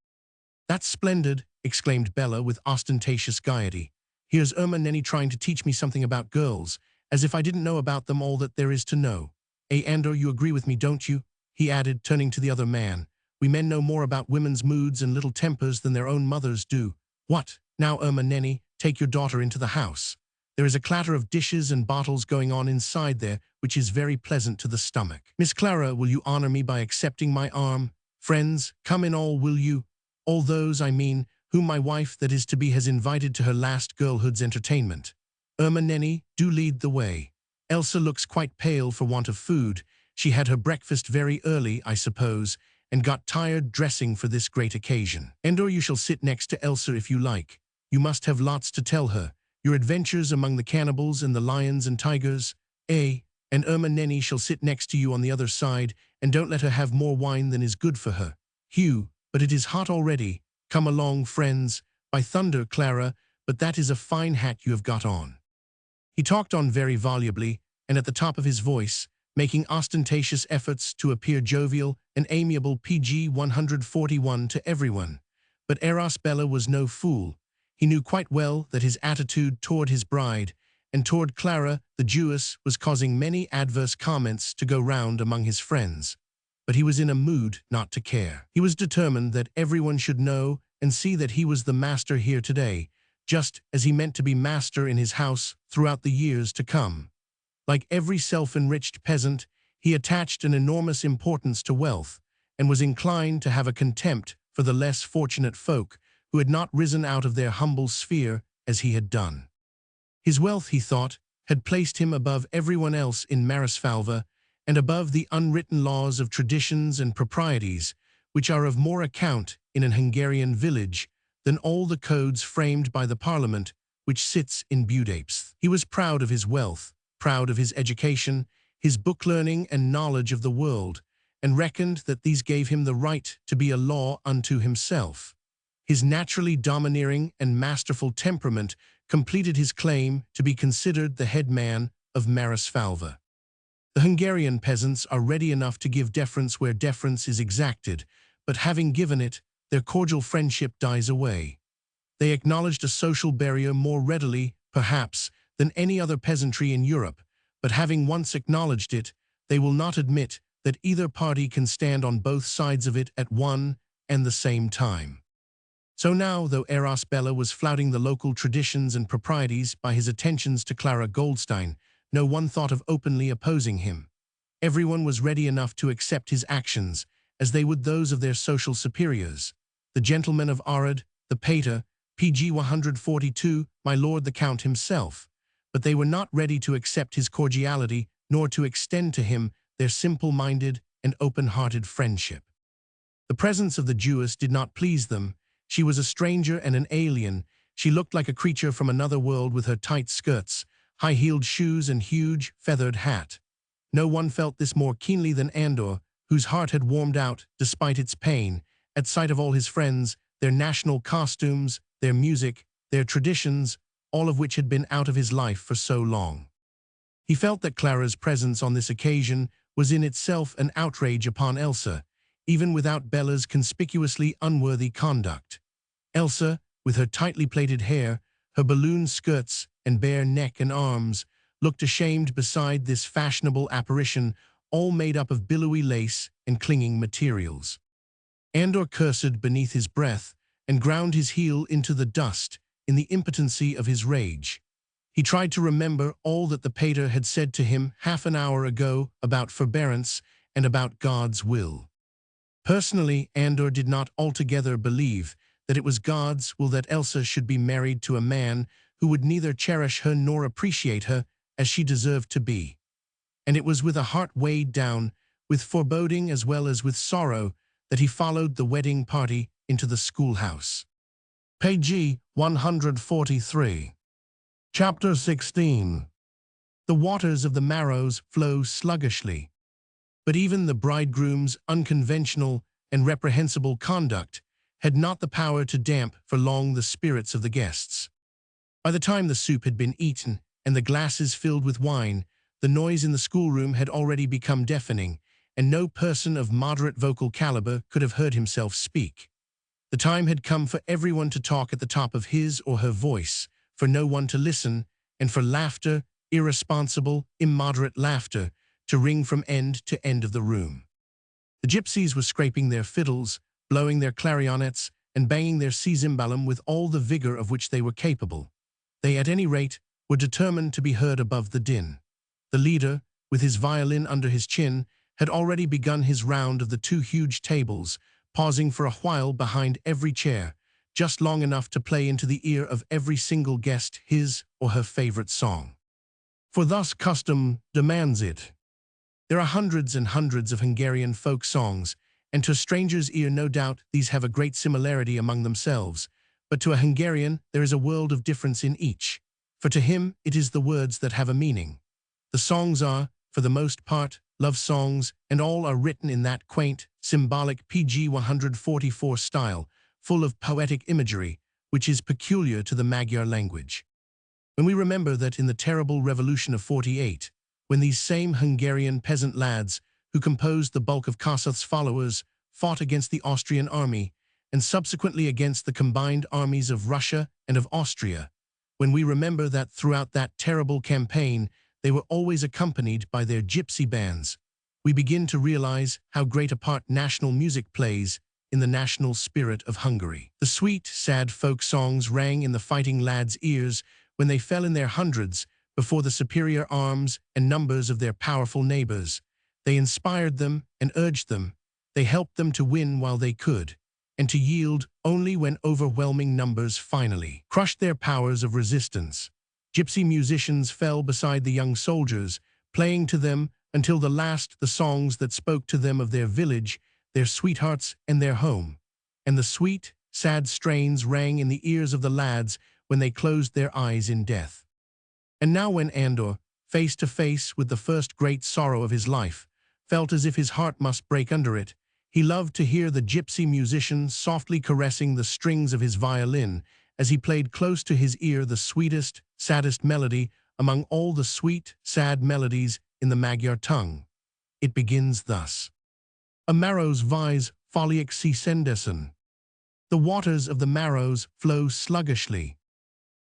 That's splendid, exclaimed Bella with ostentatious gaiety. Here's Irma Nenny trying to teach me something about girls, as if I didn't know about them all that there is to know. Andor, you agree with me, don't you? He added, turning to the other man. We men know more about women's moods and little tempers than their own mothers do. What? Now, Irma Nenny, take your daughter into the house. There is a clatter of dishes and bottles going on inside there, which is very pleasant to the stomach. Miss Clara, will you honor me by accepting my arm? Friends, come in all, will you? All those, I mean, whom my wife that is to be has invited to her last girlhood's entertainment. Irma Nenny, do lead the way. Elsa looks quite pale for want of food. She had her breakfast very early, I suppose, and got tired dressing for this great occasion. Andor, you shall sit next to Elsa if you like. You must have lots to tell her. Your adventures among the cannibals and the lions and tigers. And Irma Nenny shall sit next to you on the other side, and don't let her have more wine than is good for her. Hugh, but it is hot already. Come along, friends. By thunder, Clara, but that is a fine hat you have got on. He talked on very volubly, and at the top of his voice, making ostentatious efforts to appear jovial and amiable PG 141 to everyone. But Eros Bella was no fool. He knew quite well that his attitude toward his bride and toward Clara, the Jewess, was causing many adverse comments to go round among his friends. But he was in a mood not to care. He was determined that everyone should know and see that he was the master here today, just as he meant to be master in his house throughout the years to come. Like every self-enriched peasant, he attached an enormous importance to wealth and was inclined to have a contempt for the less fortunate folk who had not risen out of their humble sphere as he had done. His wealth, he thought, had placed him above everyone else in Marisfalva and above the unwritten laws of traditions and proprieties, which are of more account in an Hungarian village than all the codes framed by the parliament which sits in Budapest. He was proud of his wealth, proud of his education, his book learning and knowledge of the world, and reckoned that these gave him the right to be a law unto himself. His naturally domineering and masterful temperament completed his claim to be considered the head man of Marisfalva. The Hungarian peasants are ready enough to give deference where deference is exacted, but having given it, their cordial friendship dies away. They acknowledged a social barrier more readily, perhaps, than any other peasantry in Europe, but having once acknowledged it, they will not admit that either party can stand on both sides of it at one and the same time. So now, though Eros Bella was flouting the local traditions and proprieties by his attentions to Clara Goldstein, no one thought of openly opposing him. Everyone was ready enough to accept his actions, as they would those of their social superiors. The gentleman of Arad, the pater, PG 142, my lord the Count himself. But they were not ready to accept his cordiality, nor to extend to him their simple-minded and open-hearted friendship. The presence of the Jewess did not please them. She was a stranger and an alien. She looked like a creature from another world with her tight skirts, high-heeled shoes and huge, feathered hat. No one felt this more keenly than Andor, whose heart had warmed out, despite its pain, at sight of all his friends, their national costumes, their music, their traditions, all of which had been out of his life for so long. He felt that Clara's presence on this occasion was in itself an outrage upon Elsa, even without Bella's conspicuously unworthy conduct. Elsa, with her tightly plaited hair, her balloon skirts, and bare neck and arms, looked ashamed beside this fashionable apparition, all made up of billowy lace and clinging materials. Andor cursed beneath his breath and ground his heel into the dust in the impotency of his rage. He tried to remember all that the pater had said to him half an hour ago about forbearance and about God's will. Personally, Andor did not altogether believe that it was God's will that Elsa should be married to a man who would neither cherish her nor appreciate her as she deserved to be. And it was with a heart weighed down with foreboding as well as with sorrow, that he followed the wedding party into the schoolhouse. Page 143. Chapter 16. The waters of the Marrows flow sluggishly. But even the bridegroom's unconventional and reprehensible conduct had not the power to damp for long the spirits of the guests. By the time the soup had been eaten and the glasses filled with wine, the noise in the schoolroom had already become deafening, and no person of moderate vocal caliber could have heard himself speak. The time had come for everyone to talk at the top of his or her voice, for no one to listen, and for laughter, irresponsible, immoderate laughter, to ring from end to end of the room. The gypsies were scraping their fiddles, blowing their clarionets, and banging their cymbalum with all the vigor of which they were capable. They, at any rate, were determined to be heard above the din. The leader, with his violin under his chin, had already begun his round of the two huge tables, pausing for a while behind every chair, just long enough to play into the ear of every single guest his or her favorite song. For thus custom demands it. There are hundreds and hundreds of Hungarian folk songs, and to a stranger's ear no doubt these have a great similarity among themselves, but to a Hungarian there is a world of difference in each, for to him it is the words that have a meaning. The songs are, for the most part, love songs, and all are written in that quaint, symbolic page 144 style, full of poetic imagery, which is peculiar to the Magyar language. When we remember that in the terrible Revolution of '48, when these same Hungarian peasant lads, who composed the bulk of Kossuth's followers, fought against the Austrian army, and subsequently against the combined armies of Russia and of Austria, when we remember that throughout that terrible campaign they were always accompanied by their gypsy bands, we begin to realize how great a part national music plays in the national spirit of Hungary. The sweet, sad folk songs rang in the fighting lads' ears when they fell in their hundreds before the superior arms and numbers of their powerful neighbors. They inspired them and urged them. They helped them to win while they could, and to yield only when overwhelming numbers finally crushed their powers of resistance. Gypsy musicians fell beside the young soldiers, playing to them until the last the songs that spoke to them of their village, their sweethearts, and their home. And the sweet, sad strains rang in the ears of the lads when they closed their eyes in death. And now when Andor, face to face with the first great sorrow of his life, felt as if his heart must break under it, he loved to hear the gypsy musician softly caressing the strings of his violin as he played close to his ear the sweetest, saddest melody among all the sweet, sad melodies in the Magyar tongue. It begins thus. A Marrows vies folic si sendesen. The waters of the Marrows flow sluggishly.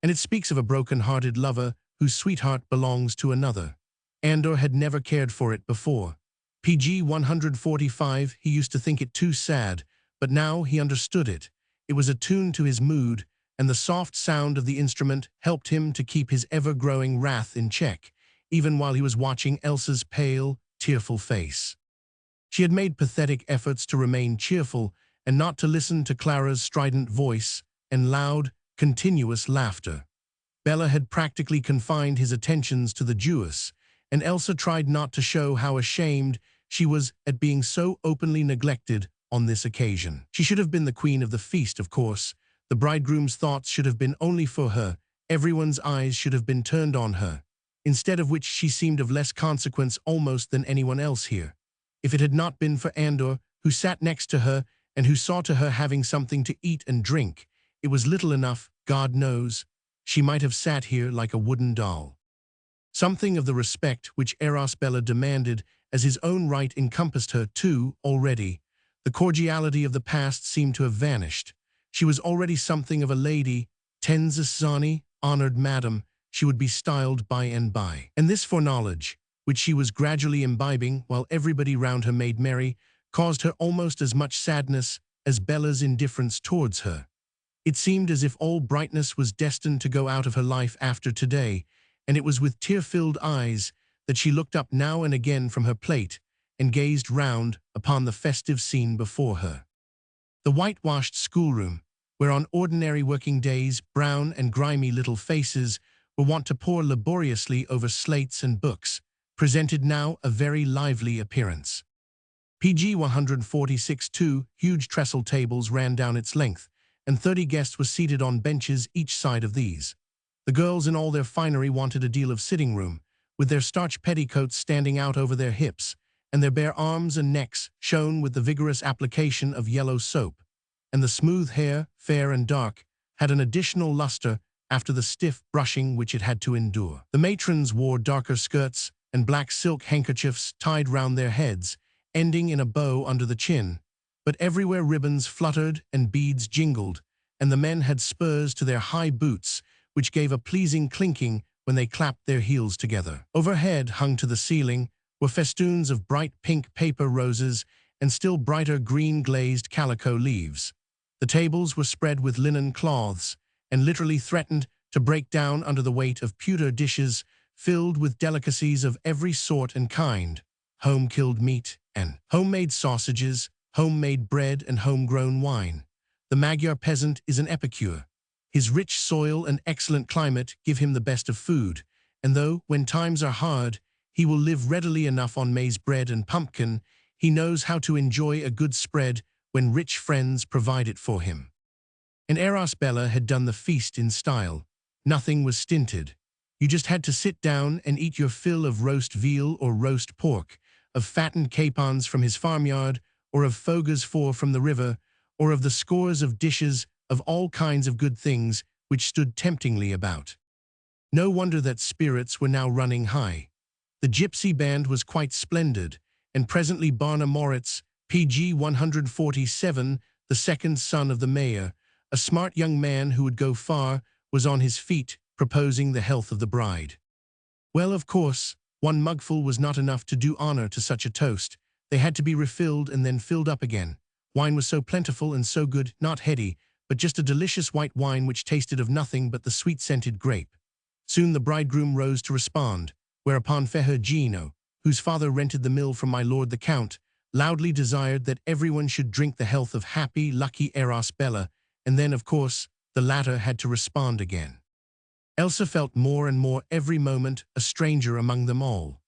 And it speaks of a broken-hearted lover whose sweetheart belongs to another. Andor had never cared for it before. PG 145, he used to think it too sad, but now he understood it. It was attuned to his mood, and the soft sound of the instrument helped him to keep his ever-growing wrath in check, even while he was watching Elsa's pale, tearful face. She had made pathetic efforts to remain cheerful and not to listen to Clara's strident voice and loud, continuous laughter. Bella had practically confined his attentions to the Jewess, and Elsa tried not to show how ashamed she was at being so openly neglected on this occasion. She should have been the queen of the feast, of course. The bridegroom's thoughts should have been only for her. Everyone's eyes should have been turned on her, instead of which she seemed of less consequence almost than anyone else here. If it had not been for Andor, who sat next to her and who saw to her having something to eat and drink, it was little enough, God knows. She might have sat here like a wooden doll. Something of the respect which Eros Bella demanded as his own right encompassed her too already. The cordiality of the past seemed to have vanished. She was already something of a lady, Tenzasani, honored madam, she would be styled by and by. And this foreknowledge, which she was gradually imbibing while everybody round her made merry, caused her almost as much sadness as Bella's indifference towards her. It seemed as if all brightness was destined to go out of her life after today, and it was with tear-filled eyes that she looked up now and again from her plate and gazed round upon the festive scene before her. The whitewashed schoolroom, where on ordinary working days brown and grimy little faces were wont to pore laboriously over slates and books, presented now a very lively appearance. PG 146. Two huge trestle tables ran down its length, and 30 guests were seated on benches each side of these. The girls in all their finery wanted a deal of sitting room, with their starched petticoats standing out over their hips, and their bare arms and necks shone with the vigorous application of yellow soap, and the smooth hair, fair and dark, had an additional luster after the stiff brushing which it had to endure. The matrons wore darker skirts and black silk handkerchiefs tied round their heads, ending in a bow under the chin, but everywhere ribbons fluttered and beads jingled, and the men had spurs to their high boots, which gave a pleasing clinking when they clapped their heels together. Overhead, hung to the ceiling, were festoons of bright pink paper roses and still brighter green glazed calico leaves. The tables were spread with linen cloths, and literally threatened to break down under the weight of pewter dishes filled with delicacies of every sort and kind, home-killed meat and homemade sausages, homemade bread and homegrown wine. The Magyar peasant is an epicure. His rich soil and excellent climate give him the best of food, and though, when times are hard, he will live readily enough on maize bread and pumpkin, he knows how to enjoy a good spread when rich friends provide it for him. And Eros Bella had done the feast in style. Nothing was stinted. You just had to sit down and eat your fill of roast veal or roast pork, of fattened capons from his farmyard, or of fogas from the river, or of the scores of dishes of all kinds of good things which stood temptingly about. No wonder that spirits were now running high. The gypsy band was quite splendid, and presently Barna Moritz, PG 147, the second son of the mayor, a smart young man who would go far, was on his feet, proposing the health of the bride. Well, of course, one mugful was not enough to do honor to such a toast. They had to be refilled and then filled up again. Wine was so plentiful and so good, not heady, but just a delicious white wine which tasted of nothing but the sweet-scented grape. Soon the bridegroom rose to respond, whereupon Ferragino, whose father rented the mill from my lord the Count, loudly desired that everyone should drink the health of happy, lucky Eros Bella, and then, of course, the latter had to respond again. Elsa felt more and more every moment a stranger among them all.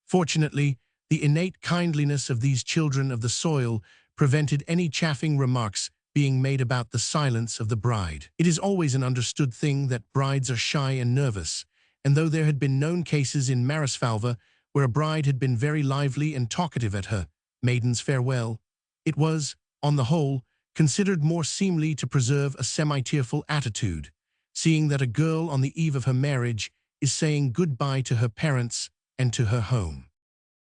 Fortunately, the innate kindliness of these children of the soil prevented any chaffing remarks being made about the silence of the bride. It is always an understood thing that brides are shy and nervous, and though there had been known cases in Marisfalva where a bride had been very lively and talkative at her maiden's farewell, it was, on the whole, considered more seemly to preserve a semi-tearful attitude, seeing that a girl on the eve of her marriage is saying goodbye to her parents and to her home.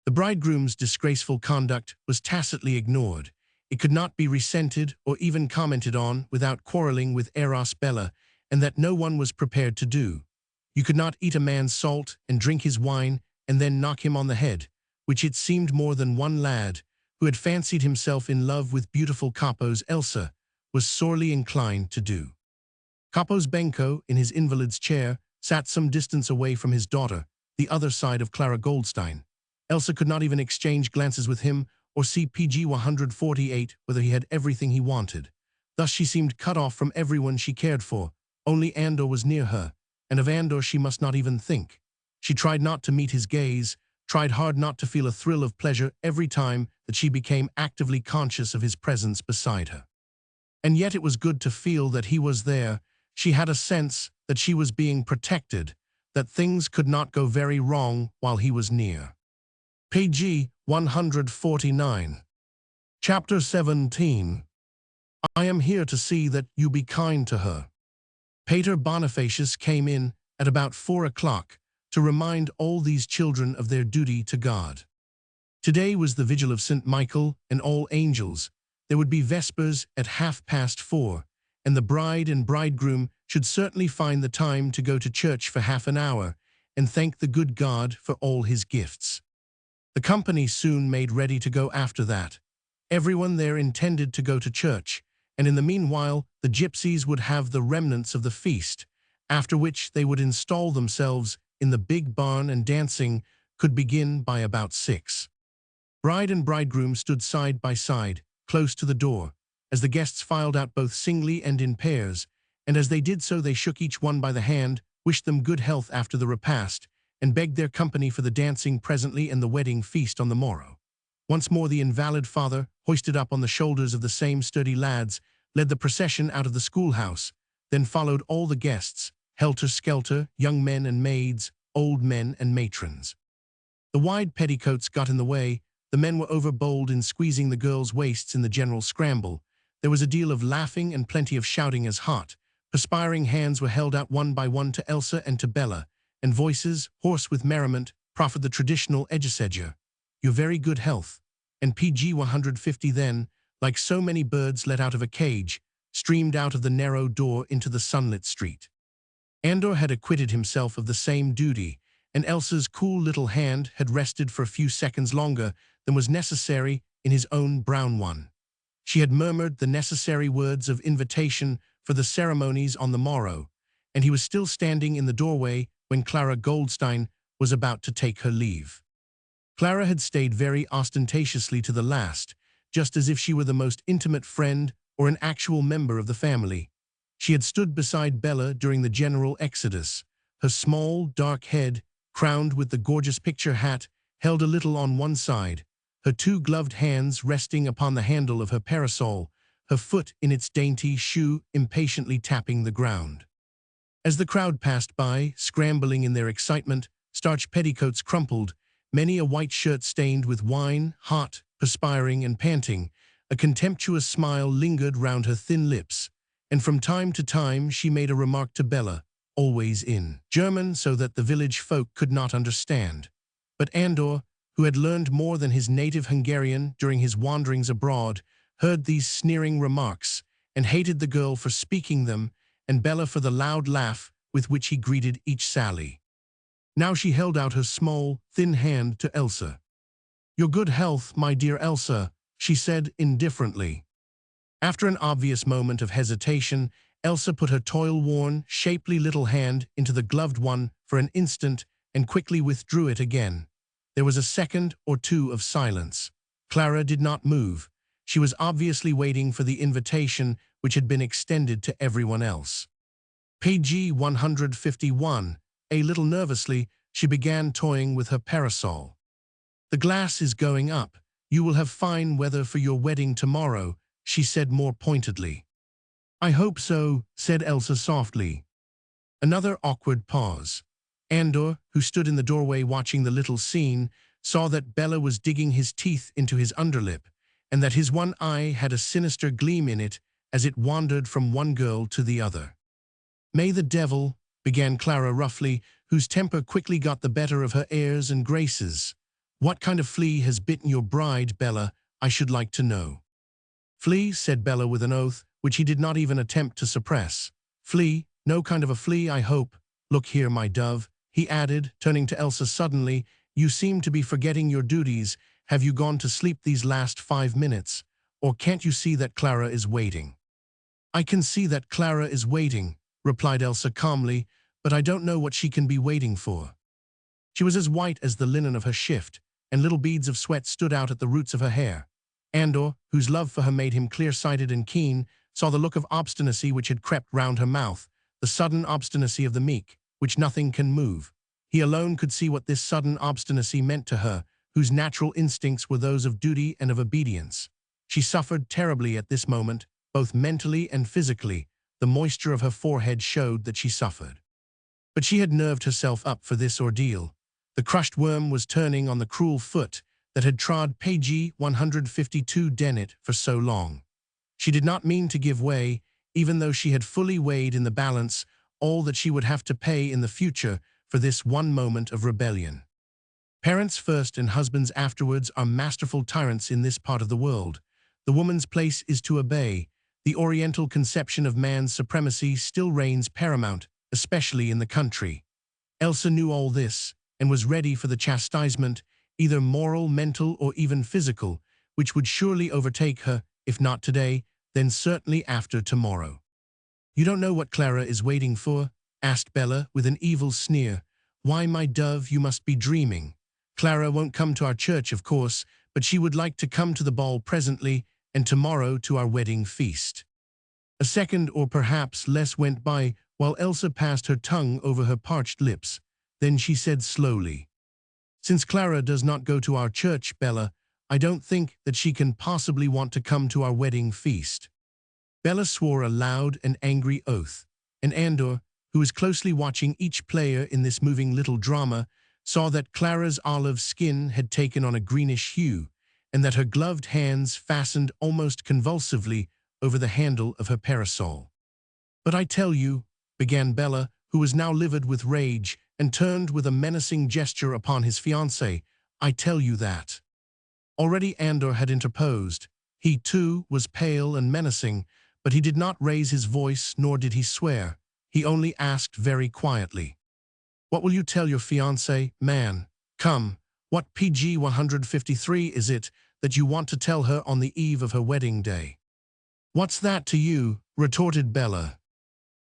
The bridegroom's disgraceful conduct was tacitly ignored. It could not be resented or even commented on without quarreling with Eros Bella, and that no one was prepared to do. You could not eat a man's salt and drink his wine and then knock him on the head, which it seemed more than one lad, who had fancied himself in love with beautiful Capo's Elsa, was sorely inclined to do. Capo's Benko, in his invalid's chair, sat some distance away from his daughter, the other side of Clara Goldstein. Elsa could not even exchange glances with him or see PG 148 whether he had everything he wanted. Thus she seemed cut off from everyone she cared for. Only Andor was near her, and of Andor she must not even think. She tried not to meet his gaze, tried hard not to feel a thrill of pleasure every time that she became actively conscious of his presence beside her. And yet it was good to feel that he was there. She had a sense that she was being protected, that things could not go very wrong while he was near. PG 149. Chapter 17. I am here to see that you be kind to her. Pater Bonifacius came in at about 4 o'clock to remind all these children of their duty to God. Today was the vigil of St. Michael and all angels. There would be vespers at 4:30, and the bride and bridegroom should certainly find the time to go to church for half an hour and thank the good God for all his gifts. The company soon made ready to go after that. Everyone there intended to go to church, and in the meanwhile the gypsies would have the remnants of the feast, after which they would install themselves in the big barn and dancing could begin by about 6. Bride and bridegroom stood side by side, close to the door, as the guests filed out both singly and in pairs, and as they did so they shook each one by the hand, wished them good health after the repast, and begged their company for the dancing presently and the wedding feast on the morrow. Once more the invalid father, hoisted up on the shoulders of the same sturdy lads, led the procession out of the schoolhouse. Then followed all the guests, helter-skelter, young men and maids, old men and matrons. The wide petticoats got in the way. The men were overbold in squeezing the girls' waists in the general scramble. There was a deal of laughing and plenty of shouting as hot, perspiring hands were held out one by one to Elsa and to Bella, and voices, hoarse with merriment, proffered the traditional edgesedger, "Your very good health," and PG 150 then, like so many birds let out of a cage, streamed out of the narrow door into the sunlit street. Andor had acquitted himself of the same duty, and Elsa's cool little hand had rested for a few seconds longer than was necessary in his own brown one. She had murmured the necessary words of invitation for the ceremonies on the morrow, and he was still standing in the doorway when Clara Goldstein was about to take her leave. Clara had stayed very ostentatiously to the last, just as if she were the most intimate friend or an actual member of the family. She had stood beside Bella during the general exodus, her small, dark head, crowned with the gorgeous picture hat, held a little on one side, her two gloved hands resting upon the handle of her parasol, her foot in its dainty shoe impatiently tapping the ground. As the crowd passed by, scrambling in their excitement, starched petticoats crumpled, many a white shirt stained with wine, hot, perspiring and panting, a contemptuous smile lingered round her thin lips, and from time to time she made a remark to Bella, always in German so that the village folk could not understand. But Andor, who had learned more than his native Hungarian during his wanderings abroad, heard these sneering remarks, and hated the girl for speaking them, and Bella for the loud laugh with which he greeted each sally. Now she held out her small, thin hand to Elsa. "Your good health, my dear Elsa," she said indifferently. After an obvious moment of hesitation, Elsa put her toil-worn, shapely little hand into the gloved one for an instant and quickly withdrew it again. There was a second or two of silence. Clara did not move. She was obviously waiting for the invitation which had been extended to everyone else. Page 151. A little nervously, she began toying with her parasol. "The glass is going up. You will have fine weather for your wedding tomorrow," she said more pointedly. "I hope so," said Elsa softly. Another awkward pause. Andor, who stood in the doorway watching the little scene, saw that Bella was digging his teeth into his underlip, and that his one eye had a sinister gleam in it as it wandered from one girl to the other. "May the devil," began Clara roughly, whose temper quickly got the better of her airs and graces. "What kind of flea has bitten your bride, Bella, I should like to know." "Flea," said Bella with an oath, which he did not even attempt to suppress. "Flea, no kind of a flea, I hope. Look here, my dove," he added, turning to Elsa suddenly, "you seem to be forgetting your duties. Have you gone to sleep these last 5 minutes? Or can't you see that Clara is waiting?" "I can see that Clara is waiting," replied Elsa calmly, "but I don't know what she can be waiting for." She was as white as the linen of her shift, and little beads of sweat stood out at the roots of her hair. Andor, whose love for her made him clear-sighted and keen, saw the look of obstinacy which had crept round her mouth, the sudden obstinacy of the meek, which nothing can move. He alone could see what this sudden obstinacy meant to her, whose natural instincts were those of duty and of obedience. She suffered terribly at this moment, both mentally and physically. The moisture of her forehead showed that she suffered. But she had nerved herself up for this ordeal. The crushed worm was turning on the cruel foot that had trod Page 152 Dennet for so long. She did not mean to give way, even though she had fully weighed in the balance all that she would have to pay in the future for this one moment of rebellion. Parents first and husbands afterwards are masterful tyrants in this part of the world. The woman's place is to obey. The Oriental conception of man's supremacy still reigns paramount, especially in the country. Elsa knew all this, and was ready for the chastisement, either moral, mental, or even physical, which would surely overtake her, if not today, then certainly after tomorrow. "You don't know what Clara is waiting for?" asked Bella with an evil sneer. "Why, my dove, you must be dreaming. Clara won't come to our church, of course, but she would like to come to the ball presently, and tomorrow to our wedding feast." A second or perhaps less went by while Elsa passed her tongue over her parched lips. Then she said slowly, "Since Clara does not go to our church, Bella, I don't think that she can possibly want to come to our wedding feast." Bella swore a loud and angry oath, and Andor, who was closely watching each player in this moving little drama, saw that Clara's olive skin had taken on a greenish hue, and that her gloved hands fastened almost convulsively over the handle of her parasol. "But I tell you," began Bella, who was now livid with rage, and turned with a menacing gesture upon his fiancée, "I tell you that." Already Andor had interposed. He, too, was pale and menacing, but he did not raise his voice nor did he swear. He only asked very quietly, "What will you tell your fiancée, man? Come, what PG 153 is it that you want to tell her on the eve of her wedding day?" "What's that to you?" retorted Bella.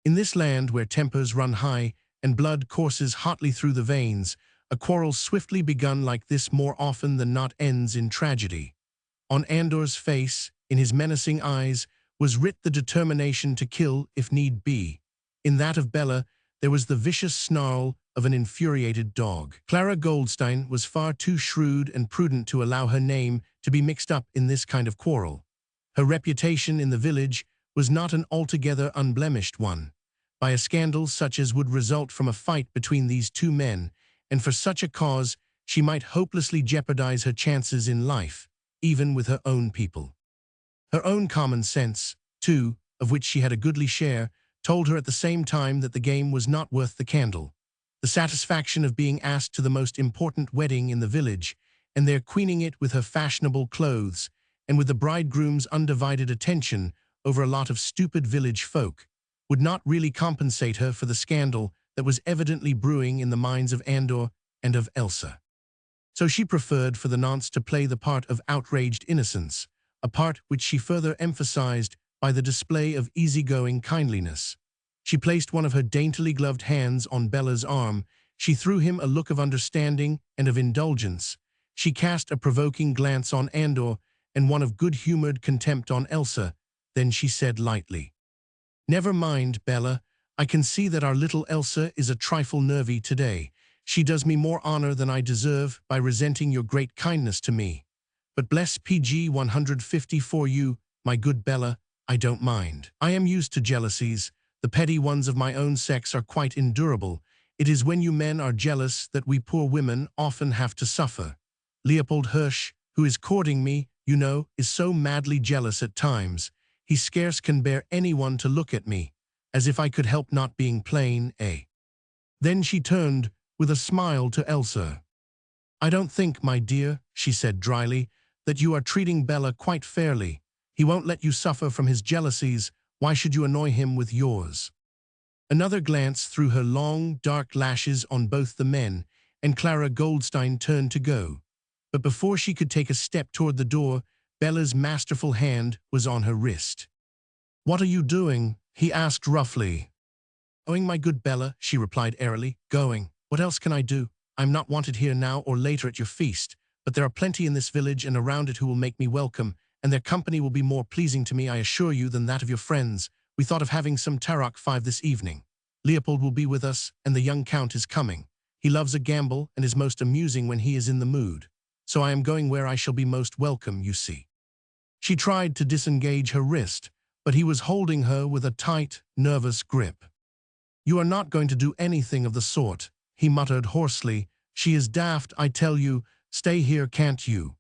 In this land where tempers run high and blood courses hotly through the veins, a quarrel swiftly begun like this more often than not ends in tragedy. On Andor's face, in his menacing eyes, was writ the determination to kill if need be. In that of Bella, there was the vicious snarl of an infuriated dog. Clara Goldstein was far too shrewd and prudent to allow her name to be mixed up in this kind of quarrel. Her reputation in the village was not an altogether unblemished one. By a scandal such as would result from a fight between these two men, and for such a cause she might hopelessly jeopardize her chances in life, even with her own people. Her own common sense, too, of which she had a goodly share, told her at the same time that the game was not worth the candle. The satisfaction of being asked to the most important wedding in the village, and there queening it with her fashionable clothes, and with the bridegroom's undivided attention over a lot of stupid village folk, would not really compensate her for the scandal that was evidently brewing in the minds of Andor and of Elsa. So she preferred for the nonce to play the part of outraged innocence, a part which she further emphasized by the display of easygoing kindliness. She placed one of her daintily gloved hands on Bella's arm. She threw him a look of understanding and of indulgence. She cast a provoking glance on Andor and one of good-humored contempt on Elsa. Then she said lightly, "Never mind, Bella. I can see that our little Elsa is a trifle nervy today. She does me more honor than I deserve by resenting your great kindness to me. But bless PG 150 for you, my good Bella, I don't mind. I am used to jealousies. The petty ones of my own sex are quite endurable. It is when you men are jealous that we poor women often have to suffer. Leopold Hirsch, who is courting me, you know, is so madly jealous at times. He scarce can bear anyone to look at me, as if I could help not being plain, eh?" Then she turned with a smile to Elsa. "I don't think, my dear," she said dryly, "that you are treating Bella quite fairly. He won't let you suffer from his jealousies. Why should you annoy him with yours?" Another glance threw her long, dark lashes on both the men, and Clara Goldstein turned to go. But before she could take a step toward the door, Bella's masterful hand was on her wrist. "What are you doing?" he asked roughly. "Going, my good Bella," she replied airily. "Going. What else can I do? I'm not wanted here now or later at your feast, but there are plenty in this village and around it who will make me welcome, and their company will be more pleasing to me, I assure you, than that of your friends. We thought of having some Tarok 5 this evening. Leopold will be with us, and the young count is coming. He loves a gamble and is most amusing when he is in the mood. So I am going where I shall be most welcome, you see." She tried to disengage her wrist, but he was holding her with a tight, nervous grip. "You are not going to do anything of the sort," he muttered hoarsely. "She is daft, I tell you. Stay here, can't you?"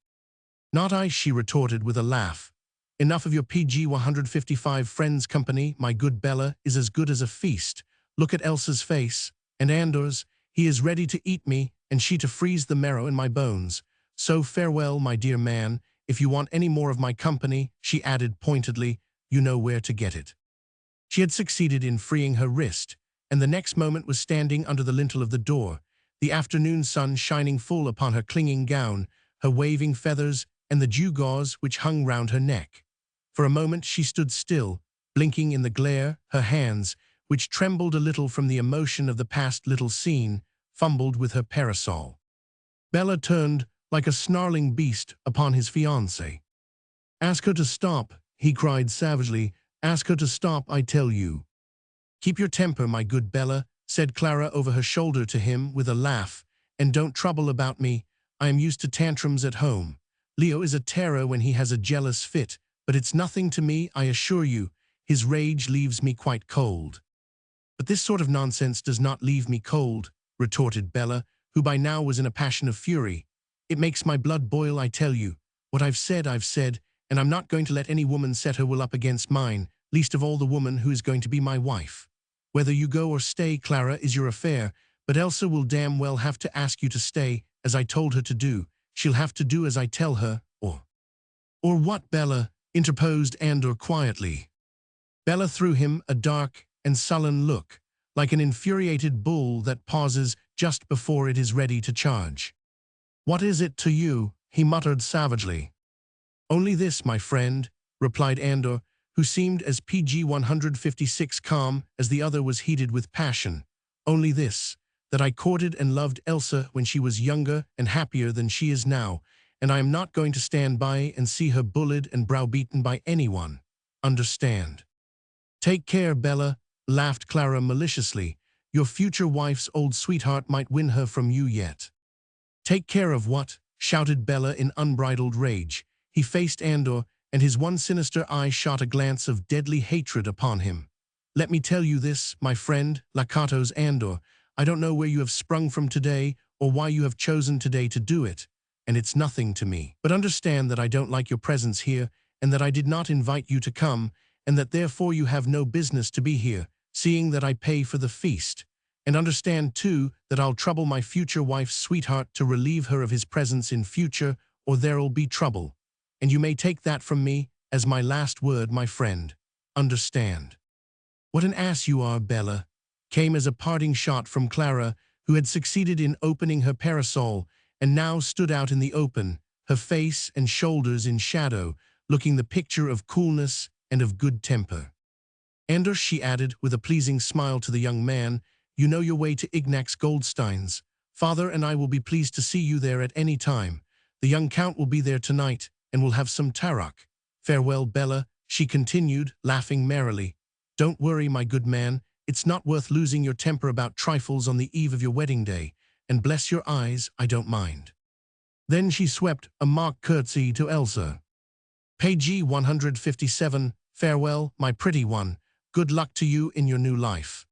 "Not I," she retorted with a laugh. "Enough of your PG 155 friends' company, my good Bella, is as good as a feast. Look at Elsa's face, and Andor's. He is ready to eat me, and she to freeze the marrow in my bones. So farewell, my dear man. If you want any more of my company," she added pointedly, "you know where to get it." She had succeeded in freeing her wrist, and the next moment was standing under the lintel of the door, the afternoon sun shining full upon her clinging gown, her waving feathers, and the gewgaws which hung round her neck. For a moment she stood still, blinking in the glare. Her hands, which trembled a little from the emotion of the past little scene, fumbled with her parasol. Bella turned like a snarling beast upon his fiancée. "Ask her to stop," he cried savagely. "Ask her to stop, I tell you." "Keep your temper, my good Bella," said Clara over her shoulder to him with a laugh, "and don't trouble about me. I am used to tantrums at home. Leo is a terror when he has a jealous fit, but it's nothing to me, I assure you. His rage leaves me quite cold." "But this sort of nonsense does not leave me cold," retorted Bella, who by now was in a passion of fury. "It makes my blood boil, I tell you. What I've said, and I'm not going to let any woman set her will up against mine, least of all the woman who is going to be my wife. Whether you go or stay, Clara, is your affair, but Elsa will damn well have to ask you to stay, as I told her to do. She'll have to do as I tell her, or—" "Or what, Bella?" interposed Andor quietly. Bella threw him a dark and sullen look, like an infuriated bull that pauses just before it is ready to charge. "What is it to you?" he muttered savagely. "Only this, my friend," replied Andor, who seemed as PG-156 calm as the other was heated with passion. "Only this, that I courted and loved Elsa when she was younger and happier than she is now, and I am not going to stand by and see her bullied and browbeaten by anyone. Understand?" "Take care, Bella," laughed Clara maliciously. "Your future wife's old sweetheart might win her from you yet." "Take care of what?" shouted Bella in unbridled rage. He faced Andor, and his one sinister eye shot a glance of deadly hatred upon him. "Let me tell you this, my friend, Lakatos Andor. I don't know where you have sprung from today, or why you have chosen today to do it, and it's nothing to me. But understand that I don't like your presence here, and that I did not invite you to come, and that therefore you have no business to be here, seeing that I pay for the feast. And understand, too, that I'll trouble my future wife's sweetheart to relieve her of his presence in future, or there'll be trouble. And you may take that from me as my last word, my friend. Understand?" "What an ass you are, Bella," came as a parting shot from Clara, who had succeeded in opening her parasol and now stood out in the open, her face and shoulders in shadow, looking the picture of coolness and of good temper. "Andor," she added with a pleasing smile to the young man, "you know your way to Ignac's Goldstein's. Father and I will be pleased to see you there at any time. The young count will be there tonight, and we'll have some tarak. Farewell, Bella," she continued, laughing merrily. "Don't worry, my good man. It's not worth losing your temper about trifles on the eve of your wedding day, and bless your eyes, I don't mind." Then she swept a mock curtsy to Elsa. "Page 157, farewell, my pretty one. Good luck to you in your new life."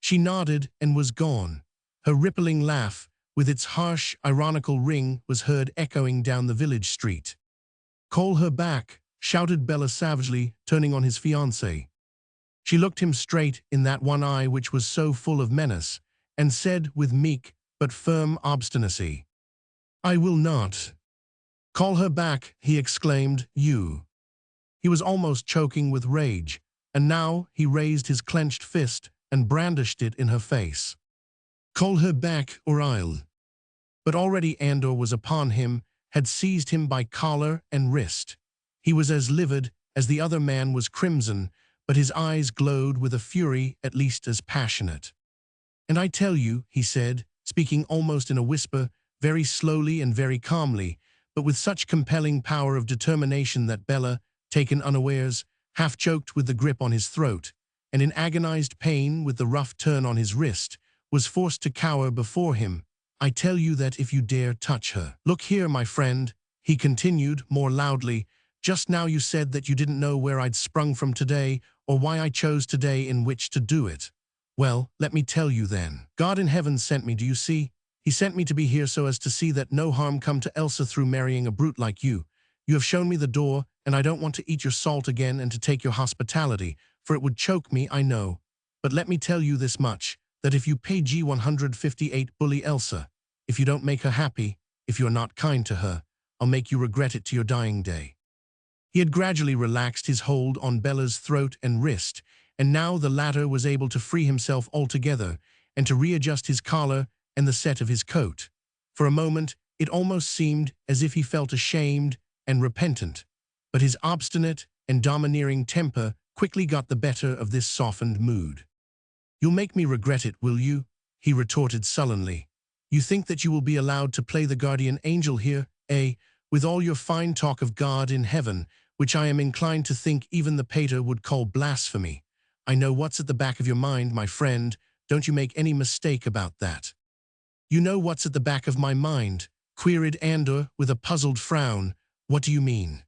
She nodded and was gone. Her rippling laugh, with its harsh, ironical ring, was heard echoing down the village street. "Call her back," shouted Bella savagely, turning on his fiancée. She looked him straight in that one eye which was so full of menace, and said with meek but firm obstinacy, "I will not." "Call her back," he exclaimed, "you." He was almost choking with rage, and now he raised his clenched fist and brandished it in her face. "Call her back, or I'll—" But already Andor was upon him, had seized him by collar and wrist. He was as livid as the other man was crimson, but his eyes glowed with a fury at least as passionate. "And I tell you," he said, speaking almost in a whisper, very slowly and very calmly, but with such compelling power of determination that Bella, taken unawares, half choked with the grip on his throat, and in agonized pain with the rough turn on his wrist, was forced to cower before him. "I tell you that if you dare touch her— Look here, my friend," he continued more loudly, "just now you said that you didn't know where I'd sprung from today, or why I chose today in which to do it. Well, let me tell you then. God in heaven sent me, do you see? He sent me to be here so as to see that no harm come to Elsa through marrying a brute like you. You have shown me the door, and I don't want to eat your salt again and to take your hospitality, for it would choke me, I know. But let me tell you this much, that if you pay G158 bully Elsa, if you don't make her happy, if you are not kind to her, I'll make you regret it to your dying day." He had gradually relaxed his hold on Bella's throat and wrist, and now the latter was able to free himself altogether and to readjust his collar and the set of his coat. For a moment, it almost seemed as if he felt ashamed and repentant, but his obstinate and domineering temper quickly got the better of this softened mood. "You'll make me regret it, will you?" he retorted sullenly. "You think that you will be allowed to play the guardian angel here, eh, with all your fine talk of God in heaven, which I am inclined to think even the pater would call blasphemy. I know what's at the back of your mind, my friend, don't you make any mistake about that." "You know what's at the back of my mind?" queried Andor with a puzzled frown, What do you mean?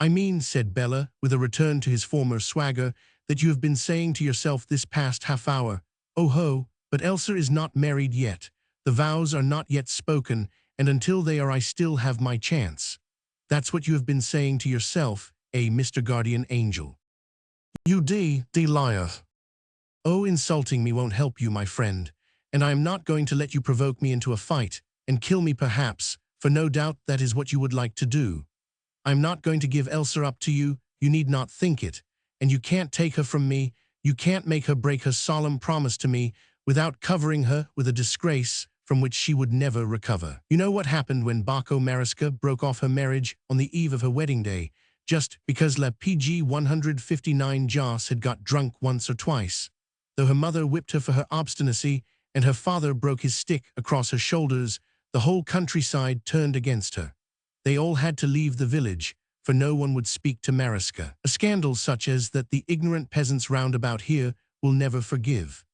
I mean, said Bella, with a return to his former swagger, that you have been saying to yourself this past half hour, oh ho, but Elsa is not married yet, the vows are not yet spoken, and until they are I still have my chance. That's what you have been saying to yourself, Mr. Guardian Angel. You liar. Oh, insulting me won't help you, my friend, and I am not going to let you provoke me into a fight, and kill me perhaps, for no doubt that is what you would like to do. I'm not going to give Elsa up to you, you need not think it, and you can't take her from me, you can't make her break her solemn promise to me without covering her with a disgrace from which she would never recover. You know what happened when Bako Mariska broke off her marriage on the eve of her wedding day, just because La PG 159 Joss had got drunk once or twice, though her mother whipped her for her obstinacy and her father broke his stick across her shoulders, the whole countryside turned against her. They all had to leave the village, for no one would speak to Mariska. A scandal such as that the ignorant peasants round about here will never forgive.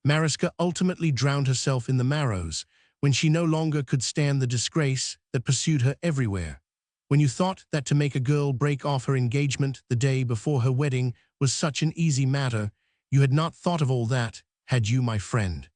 Mariska ultimately drowned herself in the Marrows, when she no longer could stand the disgrace that pursued her everywhere. When you thought that to make a girl break off her engagement the day before her wedding was such an easy matter, you had not thought of all that, had you, my friend?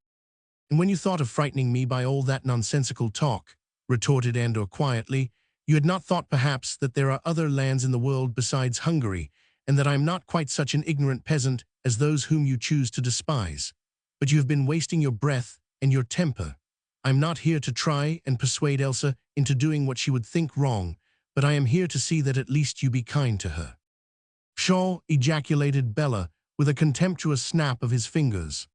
And when you thought of frightening me by all that nonsensical talk, retorted Andor quietly, you had not thought perhaps that there are other lands in the world besides Hungary, and that I am not quite such an ignorant peasant as those whom you choose to despise. But you have been wasting your breath and your temper. I am not here to try and persuade Elsa into doing what she would think wrong, but I am here to see that at least you be kind to her. Pshaw, ejaculated Bella, with a contemptuous snap of his fingers.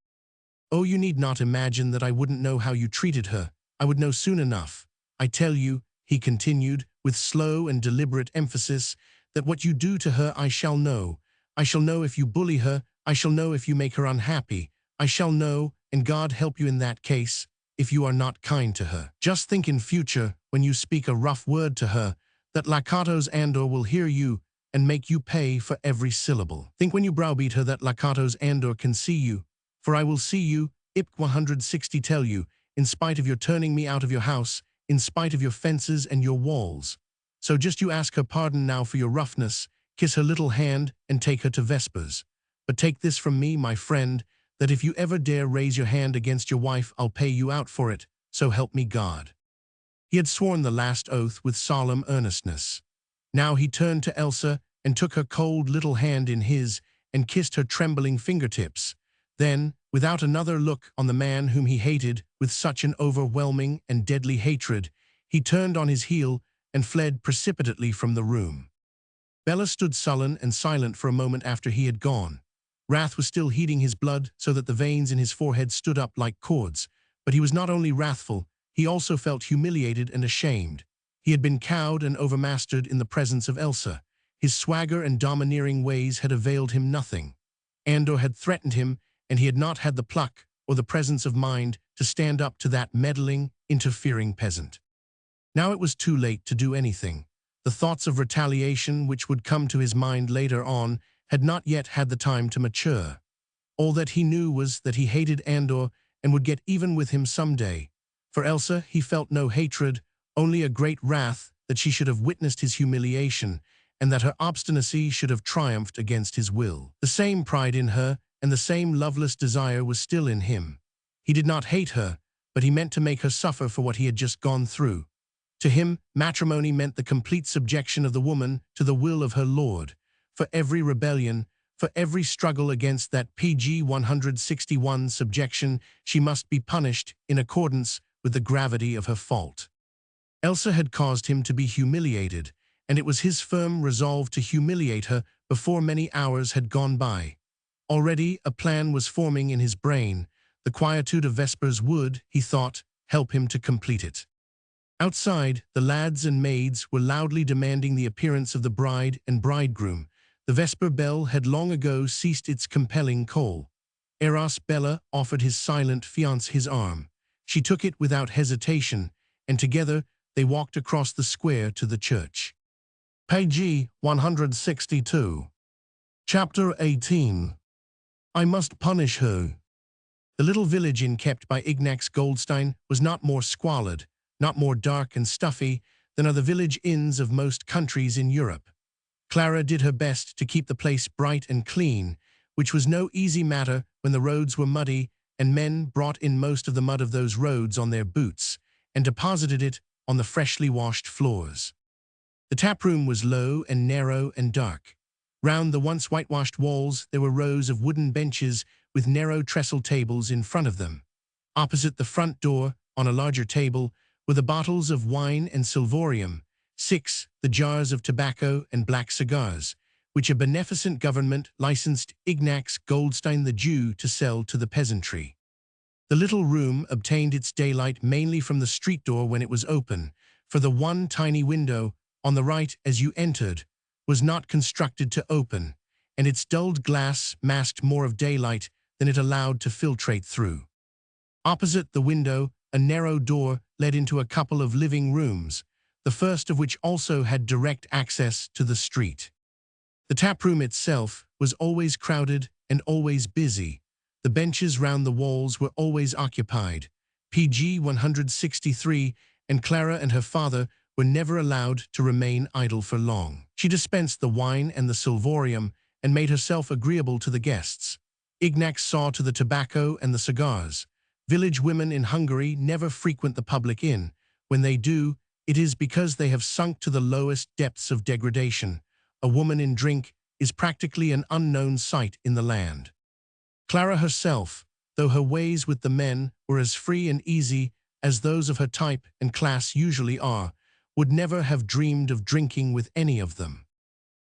Oh, you need not imagine that I wouldn't know how you treated her. I would know soon enough. I tell you, he continued, with slow and deliberate emphasis, that what you do to her I shall know. I shall know if you bully her, I shall know if you make her unhappy, I shall know, and God help you in that case, if you are not kind to her. Just think in future, when you speak a rough word to her, that Lakatos Andor will hear you and make you pay for every syllable. Think when you browbeat her that Lakatos Andor can see you, for I will see you, IP 160 tell you, in spite of your turning me out of your house, in spite of your fences and your walls. So just you ask her pardon now for your roughness, kiss her little hand, and take her to Vespers. But take this from me, my friend, that if you ever dare raise your hand against your wife, I'll pay you out for it, so help me God. He had sworn the last oath with solemn earnestness. Now he turned to Elsa and took her cold little hand in his and kissed her trembling fingertips. Then, without another look on the man whom he hated with such an overwhelming and deadly hatred, he turned on his heel and fled precipitately from the room. Bella stood sullen and silent for a moment after he had gone. Wrath was still heating his blood so that the veins in his forehead stood up like cords, but he was not only wrathful, he also felt humiliated and ashamed. He had been cowed and overmastered in the presence of Elsa. His swagger and domineering ways had availed him nothing. Andor had threatened him, and he had not had the pluck or the presence of mind to stand up to that meddling, interfering peasant. Now it was too late to do anything. The thoughts of retaliation which would come to his mind later on had not yet had the time to mature. All that he knew was that he hated Andor and would get even with him someday. For Elsa he felt no hatred, only a great wrath that she should have witnessed his humiliation and that her obstinacy should have triumphed against his will. The same pride in her and the same loveless desire was still in him. He did not hate her, but he meant to make her suffer for what he had just gone through. To him, matrimony meant the complete subjection of the woman to the will of her lord. For every rebellion, for every struggle against that PG 161 subjection, she must be punished in accordance with the gravity of her fault. Elsa had caused him to be humiliated, and it was his firm resolve to humiliate her before many hours had gone by. Already a plan was forming in his brain. The quietude of Vespers would, he thought, help him to complete it. Outside, the lads and maids were loudly demanding the appearance of the bride and bridegroom. The Vesper bell had long ago ceased its compelling call. Eros Bella offered his silent fiancé his arm. She took it without hesitation, and together they walked across the square to the church. Page 162. Chapter 18. I must punish her. The little village inn kept by Ignaz Goldstein was not more squalid, not more dark and stuffy than are the village inns of most countries in Europe. Clara did her best to keep the place bright and clean, which was no easy matter when the roads were muddy and men brought in most of the mud of those roads on their boots and deposited it on the freshly washed floors. The taproom was low and narrow and dark. Round the once whitewashed walls there were rows of wooden benches with narrow trestle tables in front of them. Opposite the front door, on a larger table, were the bottles of wine and silvorium, 6, the jars of tobacco and black cigars, which a beneficent government licensed Ignác Goldstein the Jew to sell to the peasantry. The little room obtained its daylight mainly from the street door when it was open, for the one tiny window, on the right as you entered, was not constructed to open, and its dulled glass masked more of daylight than it allowed to filtrate through. Opposite the window, a narrow door led into a couple of living rooms, the first of which also had direct access to the street. The taproom itself was always crowded and always busy. The benches round the walls were always occupied. PG 163, and Clara and her father were never allowed to remain idle for long. She dispensed the wine and the silvorium and made herself agreeable to the guests. Ignác saw to the tobacco and the cigars. Village women in Hungary never frequent the public inn. When they do, it is because they have sunk to the lowest depths of degradation. A woman in drink is practically an unknown sight in the land. Clara herself, though her ways with the men were as free and easy as those of her type and class usually are, would never have dreamed of drinking with any of them.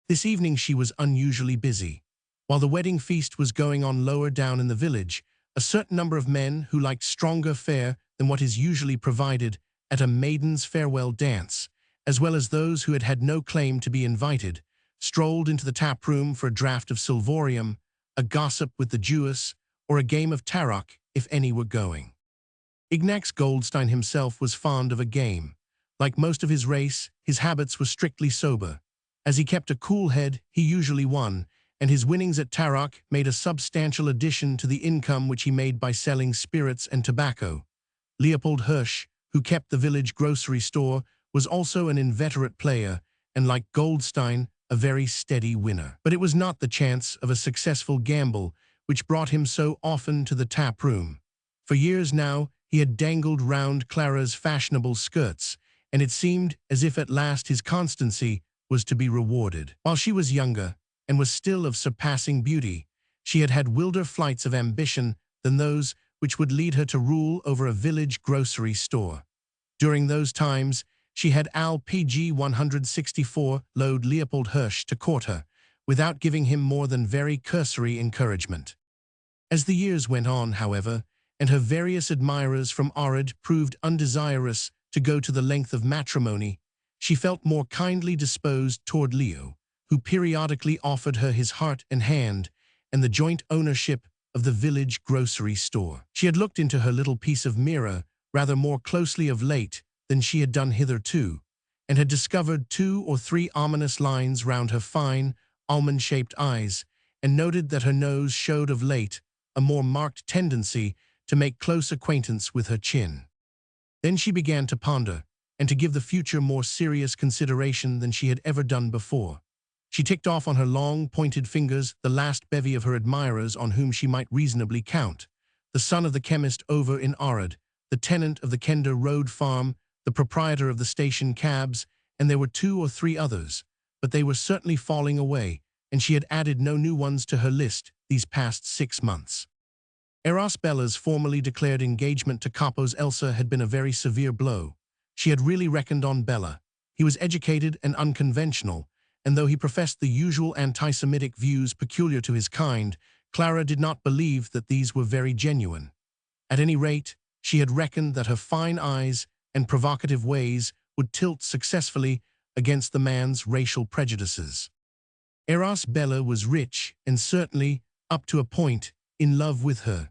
This evening she was unusually busy. While the wedding feast was going on lower down in the village, a certain number of men who liked stronger fare than what is usually provided at a maiden's farewell dance, as well as those who had had no claim to be invited, strolled into the tap room for a draught of silvorium, a gossip with the Jewess, or a game of tarok, if any were going. Ignác Goldstein himself was fond of a game. Like most of his race, his habits were strictly sober. As he kept a cool head, he usually won, and his winnings at tarok made a substantial addition to the income which he made by selling spirits and tobacco. Leopold Hirsch, who kept the village grocery store, was also an inveterate player, and like Goldstein, a very steady winner. But it was not the chance of a successful gamble which brought him so often to the tap room. For years now, he had dangled round Clara's fashionable skirts, and it seemed as if at last his constancy was to be rewarded. While she was younger, and was still of surpassing beauty, she had had wilder flights of ambition than those which would lead her to rule over a village grocery store. During those times, she had Al PG 164 load Leopold Hirsch to court her, without giving him more than very cursory encouragement. As the years went on, however, and her various admirers from Orczy proved undesirous to go to the length of matrimony, she felt more kindly disposed toward Leo, who periodically offered her his heart and hand and the joint ownership of the village grocery store. She had looked into her little piece of mirror rather more closely of late than she had done hitherto, and had discovered 2 or 3 ominous lines round her fine, almond-shaped eyes, and noted that her nose showed of late a more marked tendency to make close acquaintance with her chin. Then she began to ponder, and to give the future more serious consideration than she had ever done before. She ticked off on her long, pointed fingers the last bevy of her admirers on whom she might reasonably count: the son of the chemist over in Orczy, the tenant of the Kender Road farm, the proprietor of the station cabs, and there were 2 or 3 others, but they were certainly falling away, and she had added no new ones to her list these past 6 months. Eros Bella's formerly declared engagement to Capo's Elsa had been a very severe blow. She had really reckoned on Bella. He was educated and unconventional, and though he professed the usual anti-Semitic views peculiar to his kind, Clara did not believe that these were very genuine. At any rate, she had reckoned that her fine eyes and provocative ways would tilt successfully against the man's racial prejudices. Eros Bella was rich and certainly, up to a point, in love with her.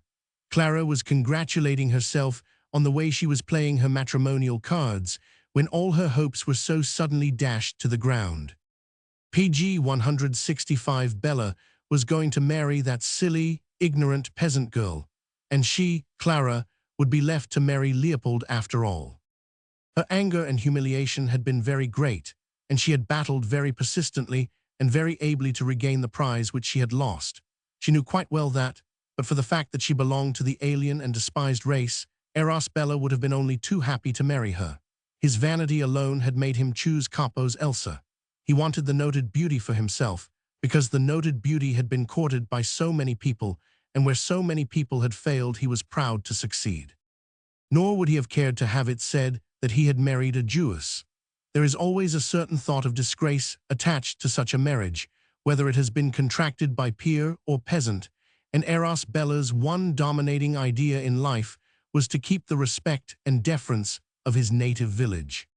Clara was congratulating herself on the way she was playing her matrimonial cards when all her hopes were so suddenly dashed to the ground. PG 165 Bella was going to marry that silly, ignorant peasant girl, and she, Clara, would be left to marry Leopold after all. Her anger and humiliation had been very great, and she had battled very persistently and very ably to regain the prize which she had lost. She knew quite well that, but for the fact that she belonged to the alien and despised race, Eros Bella would have been only too happy to marry her. His vanity alone had made him choose Capo's Elsa. He wanted the noted beauty for himself, because the noted beauty had been courted by so many people, and where so many people had failed, he was proud to succeed. Nor would he have cared to have it said that he had married a Jewess. There is always a certain thought of disgrace attached to such a marriage, whether it has been contracted by peer or peasant, and Eros Bella's one dominating idea in life was to keep the respect and deference of his native village.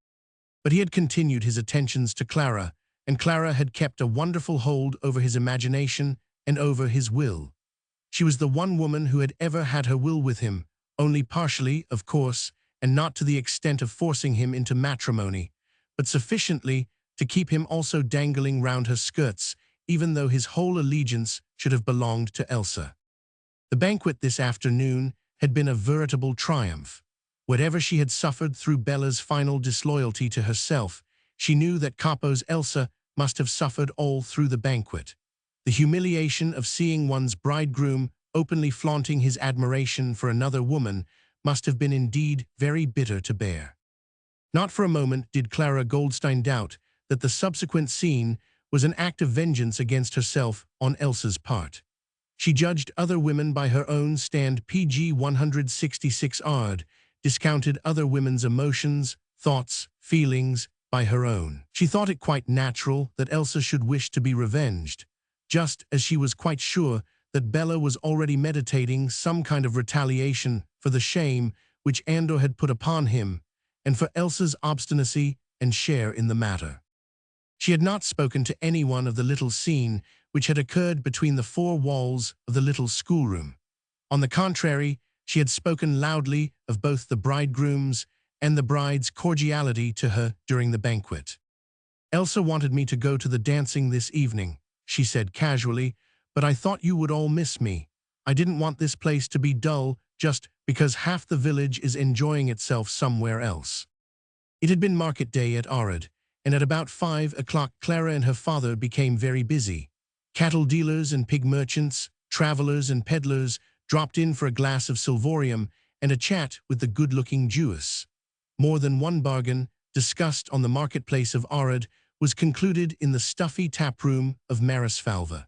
But he had continued his attentions to Clara, and Clara had kept a wonderful hold over his imagination and over his will. She was the one woman who had ever had her will with him, only partially, of course, and not to the extent of forcing him into matrimony, but sufficiently to keep him also dangling round her skirts, even though his whole allegiance should have belonged to Elsa. The banquet this afternoon had been a veritable triumph. Whatever she had suffered through Bella's final disloyalty to herself, she knew that Capo's Elsa must have suffered all through the banquet. The humiliation of seeing one's bridegroom openly flaunting his admiration for another woman must have been indeed very bitter to bear. Not for a moment did Clara Goldstein doubt that the subsequent scene was an act of vengeance against herself on Elsa's part. She judged other women by her own stand PG 166 ard, discounted other women's emotions, thoughts, feelings by her own. She thought it quite natural that Elsa should wish to be revenged, just as she was quite sure that Bella was already meditating some kind of retaliation for the shame which Andor had put upon him, and for Elsa's obstinacy and share in the matter. She had not spoken to anyone of the little scene which had occurred between the four walls of the little schoolroom. On the contrary, she had spoken loudly of both the bridegroom's and the bride's cordiality to her during the banquet. "Elsa wanted me to go to the dancing this evening," she said casually, "but I thought you would all miss me. I didn't want this place to be dull just because half the village is enjoying itself somewhere else." It had been market day at Orczy, and at about 5 o'clock Clara and her father became very busy. Cattle dealers and pig merchants, travelers and peddlers dropped in for a glass of silvorium and a chat with the good-looking Jewess. More than one bargain, discussed on the marketplace of Orczy, was concluded in the stuffy tap-room of Marisfalva.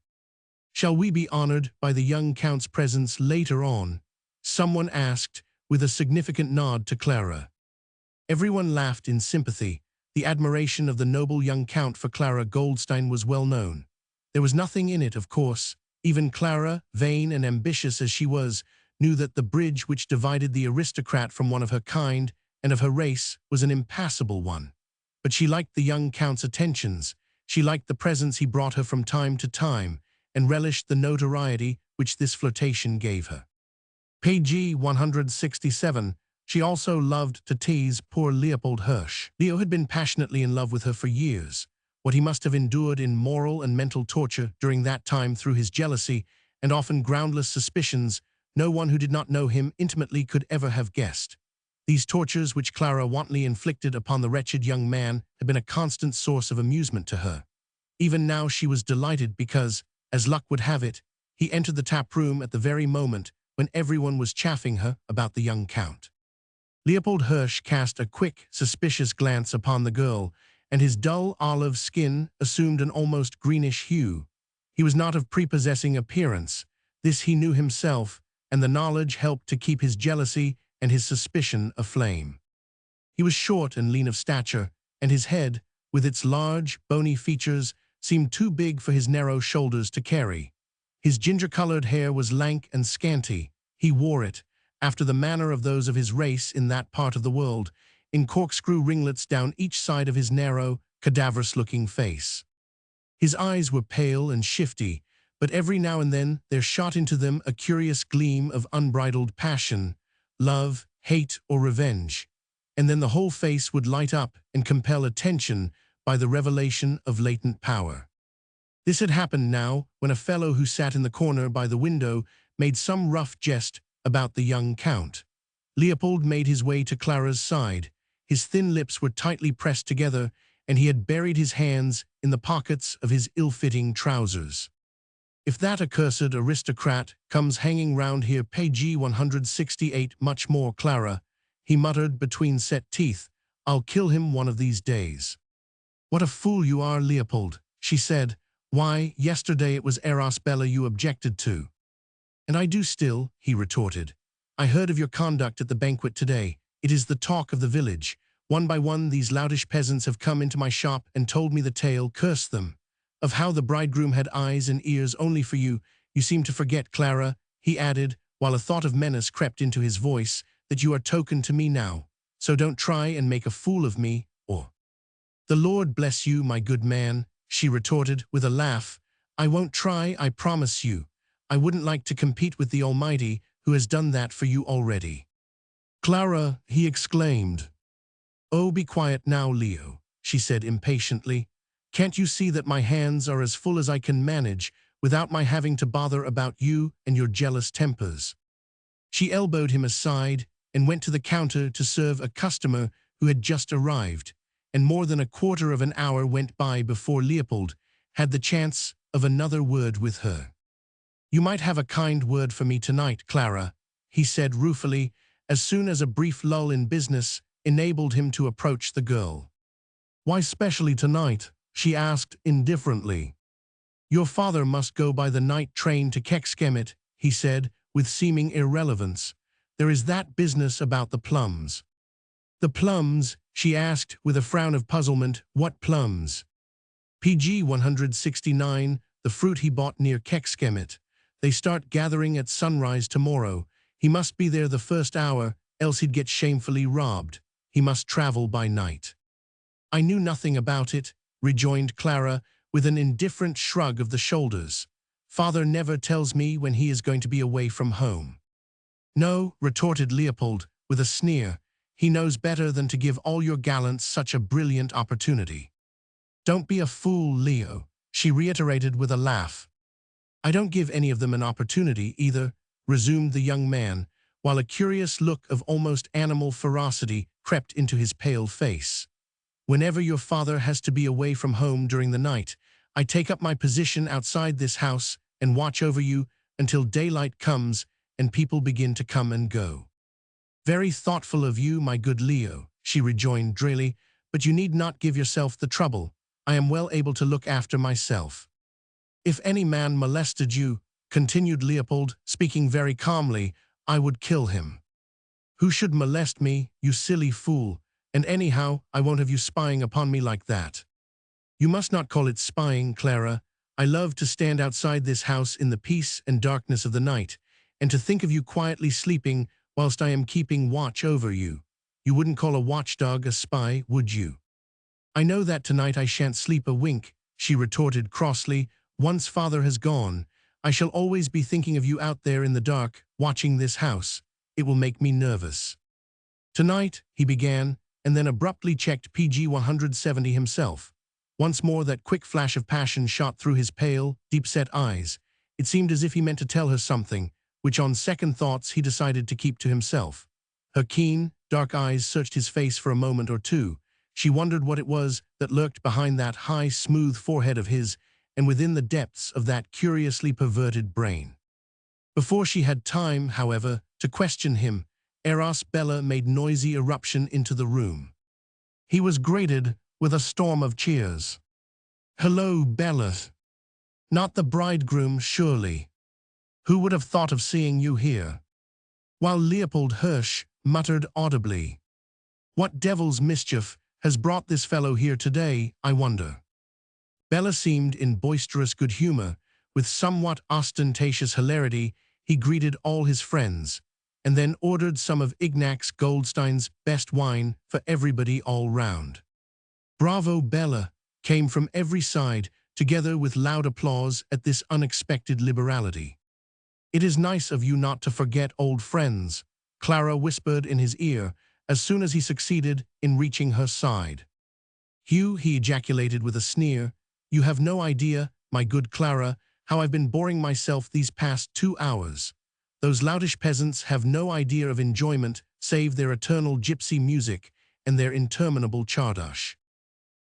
"Shall we be honored by the young Count's presence later on?" someone asked, with a significant nod to Clara. Everyone laughed in sympathy. The admiration of the noble young Count for Clara Goldstein was well known. There was nothing in it, of course. Even Clara, vain and ambitious as she was, knew that the bridge which divided the aristocrat from one of her kind and of her race was an impassable one. But she liked the young Count's attentions, she liked the presents he brought her from time to time, and relished the notoriety which this flirtation gave her. Page 167. She also loved to tease poor Leopold Hirsch. Leo had been passionately in love with her for years. What he must have endured in moral and mental torture during that time through his jealousy and often groundless suspicions, no one who did not know him intimately could ever have guessed. These tortures which Clara wantonly inflicted upon the wretched young man had been a constant source of amusement to her. Even now she was delighted because, as luck would have it, he entered the tap-room at the very moment when everyone was chaffing her about the young Count. Leopold Hirsch cast a quick, suspicious glance upon the girl, and his dull olive skin assumed an almost greenish hue. He was not of prepossessing appearance. This he knew himself, and the knowledge helped to keep his jealousy and his suspicion aflame. He was short and lean of stature, and his head, with its large, bony features, seemed too big for his narrow shoulders to carry. His ginger-colored hair was lank and scanty. He wore it, after the manner of those of his race in that part of the world, in corkscrew ringlets down each side of his narrow, cadaverous-looking face. His eyes were pale and shifty, but every now and then there shot into them a curious gleam of unbridled passion, love, hate, or revenge, and then the whole face would light up and compel attention by the revelation of latent power. This had happened now when a fellow who sat in the corner by the window made some rough jest about the young Count. Leopold made his way to Clara's side. his thin lips were tightly pressed together, and he had buried his hands in the pockets of his ill-fitting trousers. If that accursed aristocrat comes hanging round here, page 168, much more, Clara, he muttered between set teeth, I'll kill him one of these days. What a fool you are, Leopold, she said. Why, yesterday it was Bella you objected to. And I do still, he retorted. I heard of your conduct at the banquet today. It is the talk of the village. One by one these loutish peasants have come into my shop and told me the tale, curse them, of how the bridegroom had eyes and ears only for you. You seem to forget, Clara, he added, while a thought of menace crept into his voice, that you are token to me now. So don't try and make a fool of me, or... The Lord bless you, my good man, she retorted with a laugh. I won't try, I promise you. I wouldn't like to compete with the Almighty, who has done that for you already. Clara, he exclaimed. Oh, be quiet now, Leo, she said impatiently. Can't you see that my hands are as full as I can manage without my having to bother about you and your jealous tempers? She elbowed him aside and went to the counter to serve a customer who had just arrived, and more than a quarter of an hour went by before Leopold had the chance of another word with her. You might have a kind word for me tonight, Clara, he said ruefully, as soon as a brief lull in business enabled him to approach the girl. Why specially tonight? She asked indifferently. Your father must go by the night train to Kexkemet, he said, with seeming irrelevance. There is that business about the plums. The plums? She asked with a frown of puzzlement. What plums? PG 169, the fruit he bought near Kexkemet. They start gathering at sunrise tomorrow. He must be there the first hour, else he'd get shamefully robbed. He must travel by night. I knew nothing about it, rejoined Clara, with an indifferent shrug of the shoulders. Father never tells me when he is going to be away from home. No, retorted Leopold, with a sneer. He knows better than to give all your gallants such a brilliant opportunity. Don't be a fool, Leo, she reiterated with a laugh. I don't give any of them an opportunity either, resumed the young man, while a curious look of almost animal ferocity crept into his pale face. Whenever your father has to be away from home during the night, I take up my position outside this house and watch over you until daylight comes and people begin to come and go. Very thoughtful of you, my good Leo, she rejoined drily, but you need not give yourself the trouble. I am well able to look after myself. If any man molested you, continued Leopold, speaking very calmly, I would kill him. Who should molest me, you silly fool? And anyhow, I won't have you spying upon me like that. You must not call it spying, Clara. I love to stand outside this house in the peace and darkness of the night, and to think of you quietly sleeping whilst I am keeping watch over you. You wouldn't call a watchdog a spy, would you? I know that tonight I shan't sleep a wink, she retorted crossly. Once father has gone, I shall always be thinking of you out there in the dark, watching this house. It will make me nervous. Tonight, he began, and then abruptly checked PG 170 himself. Once more that quick flash of passion shot through his pale, deep-set eyes. It seemed as if he meant to tell her something, which on second thoughts he decided to keep to himself. Her keen, dark eyes searched his face for a moment or two. She wondered what it was that lurked behind that high, smooth forehead of his, and within the depths of that curiously perverted brain. Before she had time, however, to question him, Bella made noisy irruption into the room. He was greeted with a storm of cheers. Hello, Bella. Not the bridegroom, surely. Who would have thought of seeing you here? While Leopold Hirsch muttered audibly, What devil's mischief has brought this fellow here today, I wonder? Bella seemed in boisterous good humor. With somewhat ostentatious hilarity, he greeted all his friends, and then ordered some of Ignaz Goldstein's best wine for everybody all round. Bravo, Bella, came from every side, together with loud applause at this unexpected liberality. It is nice of you not to forget old friends, Clara whispered in his ear as soon as he succeeded in reaching her side. Hugh, he ejaculated with a sneer, you have no idea, my good Clara, how I've been boring myself these past 2 hours. Those loutish peasants have no idea of enjoyment save their eternal gypsy music, and their interminable chardash.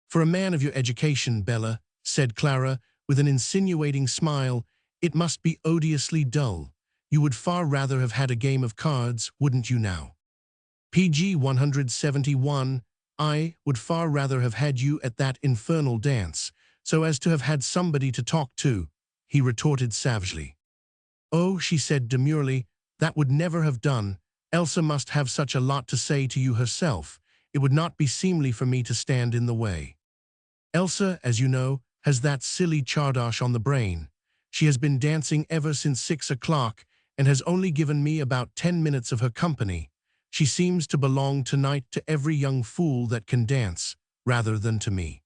For a man of your education, Bella, said Clara, with an insinuating smile, it must be odiously dull. You would far rather have had a game of cards, wouldn't you now? PG 171, I would far rather have had you at that infernal dance, so as to have had somebody to talk to, he retorted savagely. Oh, she said demurely, that would never have done. Elsa must have such a lot to say to you herself. It would not be seemly for me to stand in the way. Elsa, as you know, has that silly chardash on the brain. She has been dancing ever since 6 o'clock and has only given me about 10 minutes of her company. She seems to belong tonight to every young fool that can dance, rather than to me.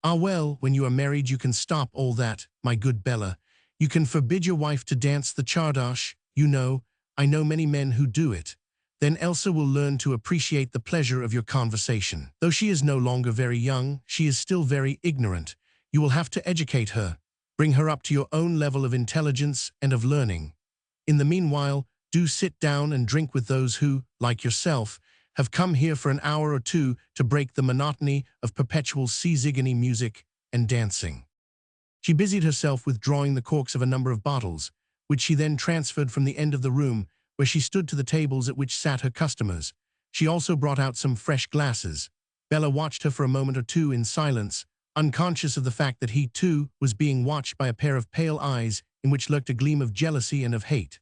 Ah well, when you are married you can stop all that, my good Bella. You can forbid your wife to dance the chardash, you know. I know many men who do it. Then Elsa will learn to appreciate the pleasure of your conversation. Though she is no longer very young, she is still very ignorant. You will have to educate her, bring her up to your own level of intelligence and of learning. In the meanwhile, do sit down and drink with those who, like yourself, have come here for an hour or two to break the monotony of perpetual sea-ziggany music and dancing. She busied herself with drawing the corks of a number of bottles, which she then transferred from the end of the room where she stood to the tables at which sat her customers. She also brought out some fresh glasses. Bella watched her for a moment or two in silence, unconscious of the fact that he, too, was being watched by a pair of pale eyes in which lurked a gleam of jealousy and of hate.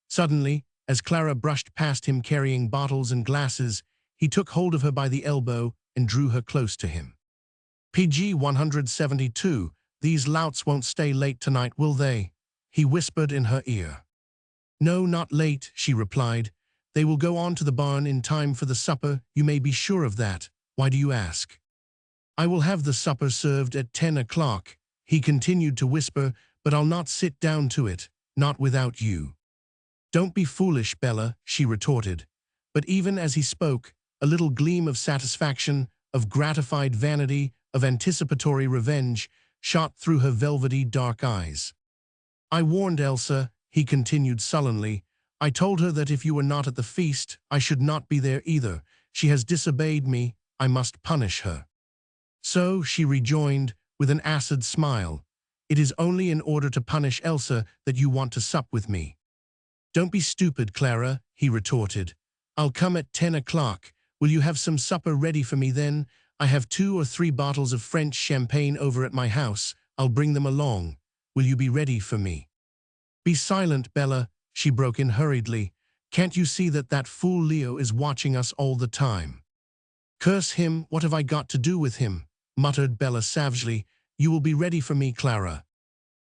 Suddenly, as Clara brushed past him carrying bottles and glasses, he took hold of her by the elbow and drew her close to him. PG 172, these louts won't stay late tonight, will they? He whispered in her ear. No, not late, she replied. They will go on to the barn in time for the supper, you may be sure of that. Why do you ask? I will have the supper served at 10 o'clock, he continued to whisper, but I'll not sit down to it, not without you. Don't be foolish, Bella, she retorted. But even as he spoke, a little gleam of satisfaction, of gratified vanity, of anticipatory revenge, shot through her velvety dark eyes. I warned Elsa, he continued sullenly. I told her that if you were not at the feast, I should not be there either. She has disobeyed me, I must punish her. So, she rejoined, with an acid smile, it is only in order to punish Elsa that you want to sup with me. Don't be stupid, Clara, he retorted. I'll come at 10 o'clock. Will you have some supper ready for me then? I have 2 or 3 bottles of French champagne over at my house. I'll bring them along. Will you be ready for me? Be silent, Bella, she broke in hurriedly. Can't you see that that fool Leo is watching us all the time? Curse him, what have I got to do with him? Muttered Bella savagely. You will be ready for me, Clara.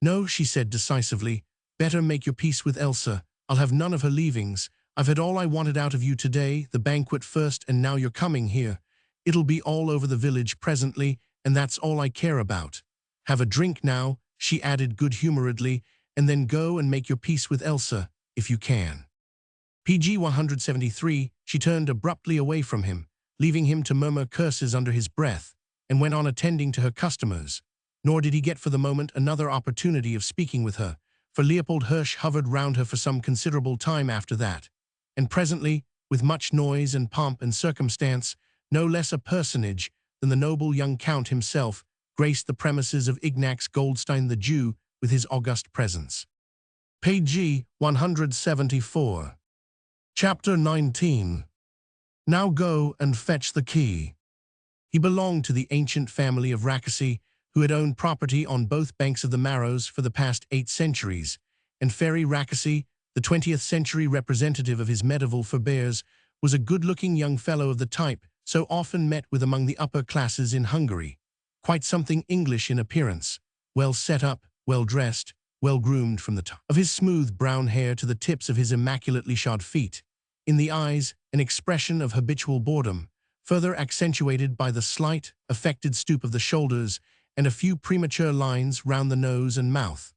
No, she said decisively. Better make your peace with Elsa. I'll have none of her leavings. I've had all I wanted out of you today, the banquet first, and now you're coming here. It'll be all over the village presently, and that's all I care about. Have a drink now, she added good-humoredly, and then go and make your peace with Elsa, if you can. PG 173, she turned abruptly away from him, leaving him to murmur curses under his breath, and went on attending to her customers. Nor did he get for the moment another opportunity of speaking with her, for Leopold Hirsch hovered round her for some considerable time after that, and presently, with much noise and pomp and circumstance, no less a personage than the noble young Count himself graced the premises of Ignaz Goldstein the Jew with his august presence. Page 174. Chapter 19. Now go and fetch the key. He belonged to the ancient family of Rákóczi, who had owned property on both banks of the Maros for the past 8 centuries, and Fairy Rákóczi, the 20th century representative of his medieval forebears, was a good-looking young fellow of the type so often met with among the upper classes in Hungary, quite something English in appearance, well set up, well-dressed, well-groomed from the top of his smooth brown hair to the tips of his immaculately shod feet. In the eyes, an expression of habitual boredom, further accentuated by the slight, affected stoop of the shoulders and a few premature lines round the nose and mouth,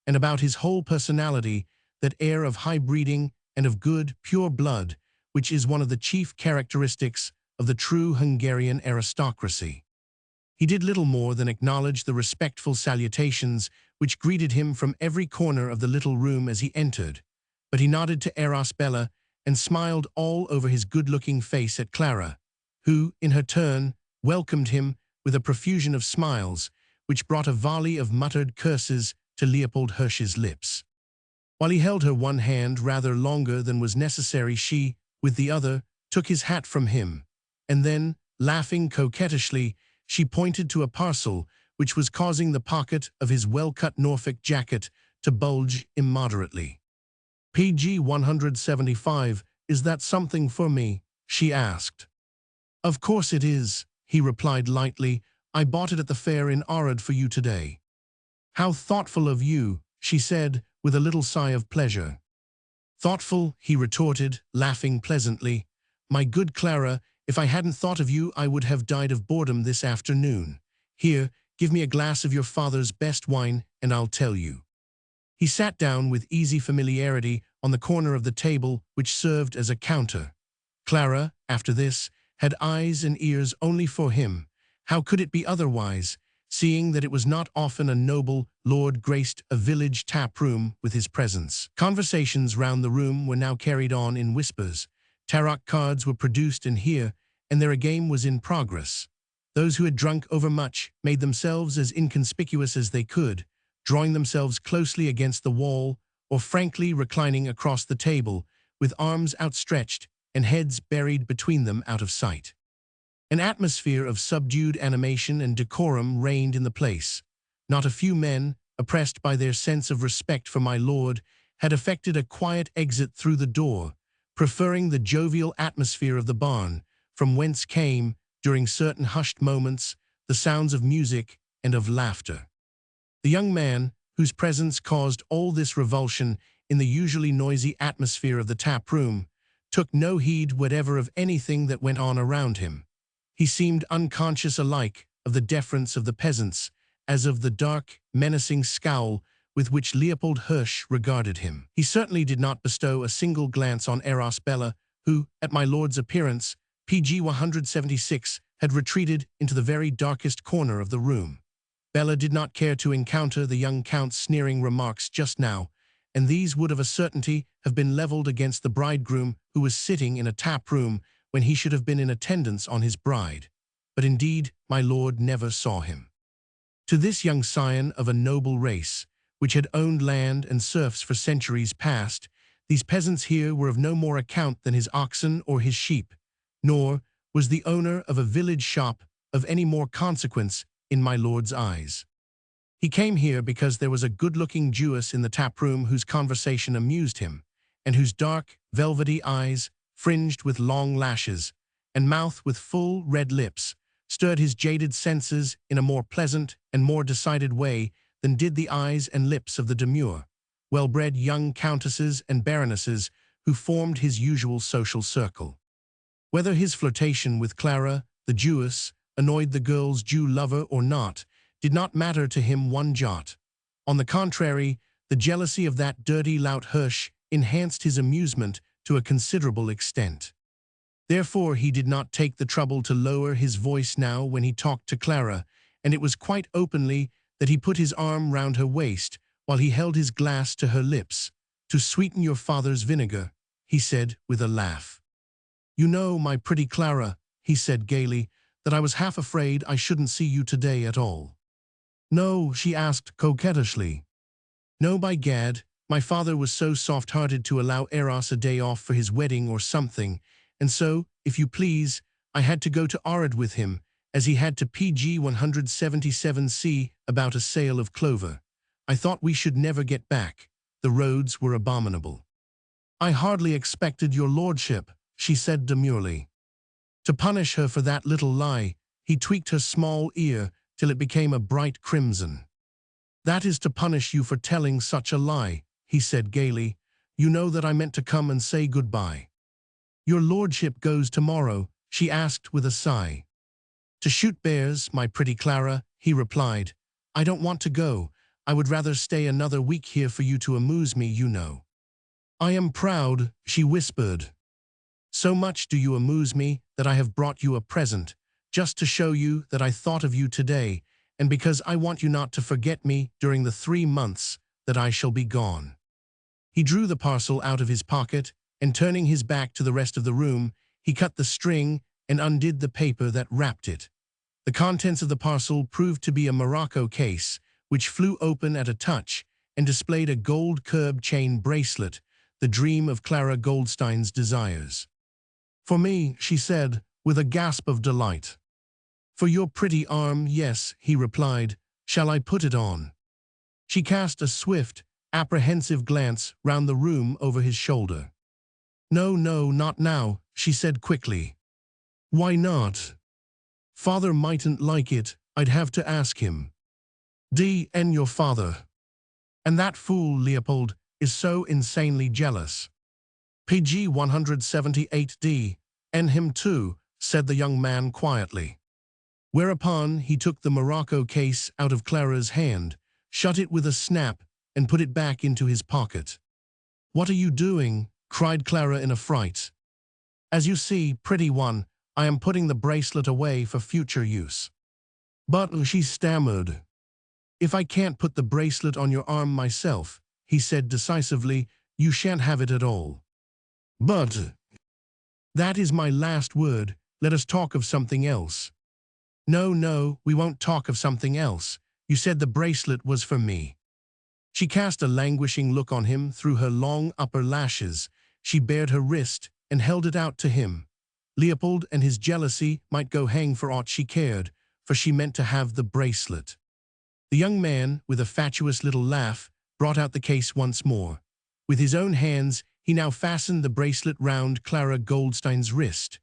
and about his whole personality that air of high breeding and of good, pure blood, which is one of the chief characteristics of the true Hungarian aristocracy. He did little more than acknowledge the respectful salutations which greeted him from every corner of the little room as he entered, but he nodded to Arabella and smiled all over his good-looking face at Clara, who, in her turn, welcomed him with a profusion of smiles, which brought a volley of muttered curses to Leopold Hirsch's lips. While he held her one hand rather longer than was necessary, she, with the other, took his hat from him, and then, laughing coquettishly, she pointed to a parcel which was causing the pocket of his well-cut Norfolk jacket to bulge immoderately. "PG 175, is that something for me?" she asked. "Of course it is," he replied lightly. "I bought it at the fair in Orczy for you today." "How thoughtful of you," she said, with a little sigh of pleasure. "Thoughtful," he retorted, laughing pleasantly. "My good Clara, if I hadn't thought of you, I would have died of boredom this afternoon. Here, give me a glass of your father's best wine, and I'll tell you." He sat down with easy familiarity on the corner of the table which served as a counter. Clara, after this, had eyes and ears only for him. How could it be otherwise, seeing that it was not often a noble lord graced a village tap-room with his presence? Conversations round the room were now carried on in whispers. Tarot cards were produced and here and there a game was in progress. Those who had drunk overmuch made themselves as inconspicuous as they could, drawing themselves closely against the wall or frankly reclining across the table, with arms outstretched and heads buried between them out of sight. An atmosphere of subdued animation and decorum reigned in the place. Not a few men, oppressed by their sense of respect for my lord, had effected a quiet exit through the door, preferring the jovial atmosphere of the barn, from whence came, during certain hushed moments, the sounds of music and of laughter. The young man, whose presence caused all this revulsion in the usually noisy atmosphere of the tap-room, took no heed whatever of anything that went on around him. He seemed unconscious alike of the deference of the peasants, as of the dark, menacing scowl with which Leopold Hirsch regarded him. He certainly did not bestow a single glance on Eros Bella, who, at my lord's appearance, PG 176, had retreated into the very darkest corner of the room. Bella did not care to encounter the young count's sneering remarks just now, and these would of a certainty have been leveled against the bridegroom who was sitting in a tap-room when he should have been in attendance on his bride. But indeed, my lord never saw him. To this young scion of a noble race, which had owned land and serfs for centuries past, these peasants here were of no more account than his oxen or his sheep, nor was the owner of a village shop of any more consequence in my lord's eyes. He came here because there was a good-looking Jewess in the tap-room whose conversation amused him, and whose dark, velvety eyes, fringed with long lashes, and mouth with full, red lips, stirred his jaded senses in a more pleasant and more decided way than did the eyes and lips of the demure, well-bred young countesses and baronesses who formed his usual social circle. Whether his flirtation with Clara, the Jewess, annoyed the girl's Jew lover or not, did not matter to him one jot. On the contrary, the jealousy of that dirty lout Hirsch enhanced his amusement to a considerable extent. Therefore he did not take the trouble to lower his voice now when he talked to Clara, and it was quite openly that he put his arm round her waist while he held his glass to her lips. "To sweeten your father's vinegar," he said with a laugh. "You know, my pretty Clara," he said gaily, "that I was half afraid I shouldn't see you today at all." "No?" she asked coquettishly. "No, by gad. My father was so soft-hearted to allow Eros a day off for his wedding or something, and so, if you please, I had to go to Orczy with him, as he had to PG 177C about a sale of clover. I thought we should never get back. The roads were abominable." "I hardly expected your lordship," she said demurely. To punish her for that little lie, he tweaked her small ear till it became a bright crimson. "That is to punish you for telling such a lie," he said gaily. "You know that I meant to come and say goodbye." "Your lordship goes tomorrow?" she asked with a sigh. "To shoot bears, my pretty Clara," he replied. "I don't want to go. I would rather stay another week here for you to amuse me, you know." "I am proud," she whispered. "So much do you amuse me that I have brought you a present, just to show you that I thought of you today, and because I want you not to forget me during the 3 months that I shall be gone." He drew the parcel out of his pocket, and turning his back to the rest of the room, he cut the string and undid the paper that wrapped it. The contents of the parcel proved to be a morocco case, which flew open at a touch and displayed a gold curb chain bracelet, the dream of Clara Goldstein's desires. "For me," she said, with a gasp of delight. "For your pretty arm, yes," he replied. "Shall I put it on?" She cast a swift, apprehensive glance round the room over his shoulder. "No, no, not now," she said quickly. "Why not?" "Father mightn't like it. I'd have to ask him." And your father. And that fool, Leopold, is so insanely jealous. PG 178D, and him too, said the young man quietly. Whereupon he took the morocco case out of Clara's hand, shut it with a snap, and put it back into his pocket. "What are you doing?" cried Clara in a fright. "As you see, pretty one, I am putting the bracelet away for future use." "But," she stammered. "If I can't put the bracelet on your arm myself," he said decisively, "you shan't have it at all." "But—" "That is my last word. Let us talk of something else." "No, no, we won't talk of something else. You said the bracelet was for me." She cast a languishing look on him through her long upper lashes. She bared her wrist and held it out to him. Leopold and his jealousy might go hang for aught she cared, for she meant to have the bracelet. The young man, with a fatuous little laugh, brought out the case once more. With his own hands, he now fastened the bracelet round Clara Goldstein's wrist.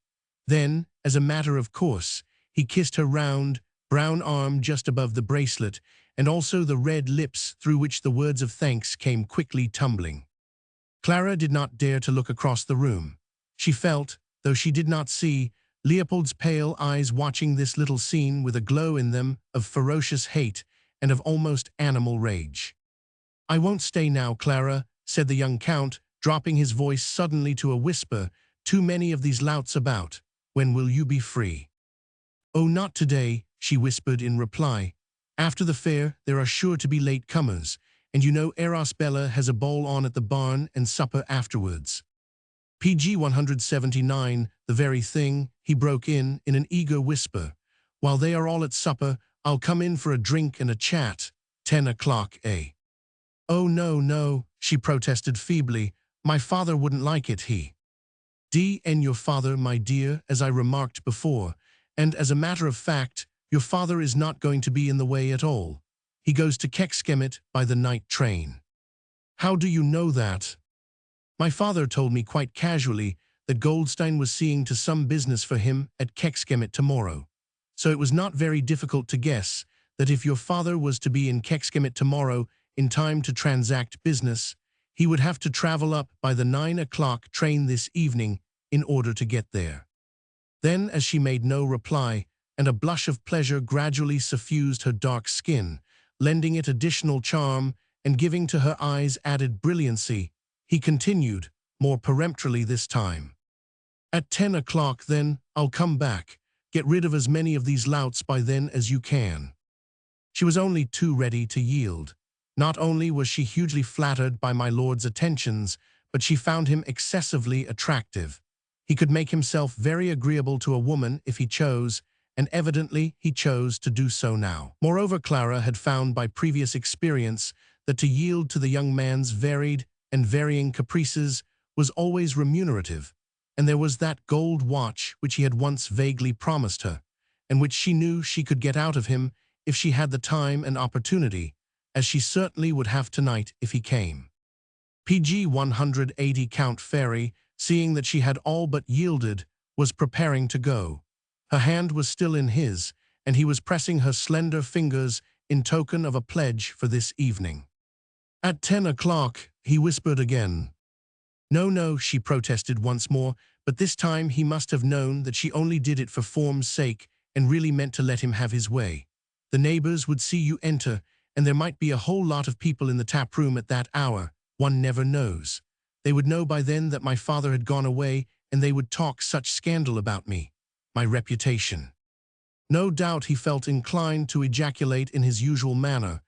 Then, as a matter of course, he kissed her round, brown arm just above the bracelet, and also the red lips through which the words of thanks came quickly tumbling. Clara did not dare to look across the room. She felt, though she did not see, Leopold's pale eyes watching this little scene with a glow in them of ferocious hate and of almost animal rage. "I won't stay now, Clara," said the young count, dropping his voice suddenly to a whisper. "Too many of these louts about. When will you be free?" "Oh, not today," she whispered in reply. "After the fair there are sure to be late comers, and you know Eros Bella has a ball on at the barn and supper afterwards." PG 179, the very thing, he broke in an eager whisper. "While they are all at supper, I'll come in for a drink and a chat. 10 o'clock, eh?" "Oh, no, no," she protested feebly. "My father wouldn't like it, and your father, my dear, as I remarked before, and as a matter of fact, your father is not going to be in the way at all. He goes to Kexkemet by the night train." "How do you know that?" "My father told me quite casually that Goldstein was seeing to some business for him at Kexkemet tomorrow. So it was not very difficult to guess that if your father was to be in Kexkemet tomorrow in time to transact business, he would have to travel up by the 9 o'clock train this evening in order to get there." Then, as she made no reply, and a blush of pleasure gradually suffused her dark skin, lending it additional charm and giving to her eyes added brilliancy, he continued, more peremptorily this time. "At 10 o'clock, then, I'll come back. Get rid of as many of these louts by then as you can." She was only too ready to yield. Not only was she hugely flattered by my lord's attentions, but she found him excessively attractive. He could make himself very agreeable to a woman if he chose, and evidently he chose to do so now. Moreover, Clara had found by previous experience that to yield to the young man's varied and varying caprices was always remunerative, and there was that gold watch which he had once vaguely promised her, and which she knew she could get out of him if she had the time and opportunity, as she certainly would have tonight if he came. PG 180 Count Fairy, seeing that she had all but yielded, was preparing to go. Her hand was still in his, and he was pressing her slender fingers in token of a pledge for this evening. "At 10 o'clock, he whispered again. "No, no," she protested once more, but this time he must have known that she only did it for form's sake and really meant to let him have his way. "The neighbors would see you enter, and there might be a whole lot of people in the tap room at that hour. One never knows. They would know by then that my father had gone away, and they would talk such scandal about me. My reputation." No doubt he felt inclined to ejaculate in his usual manner,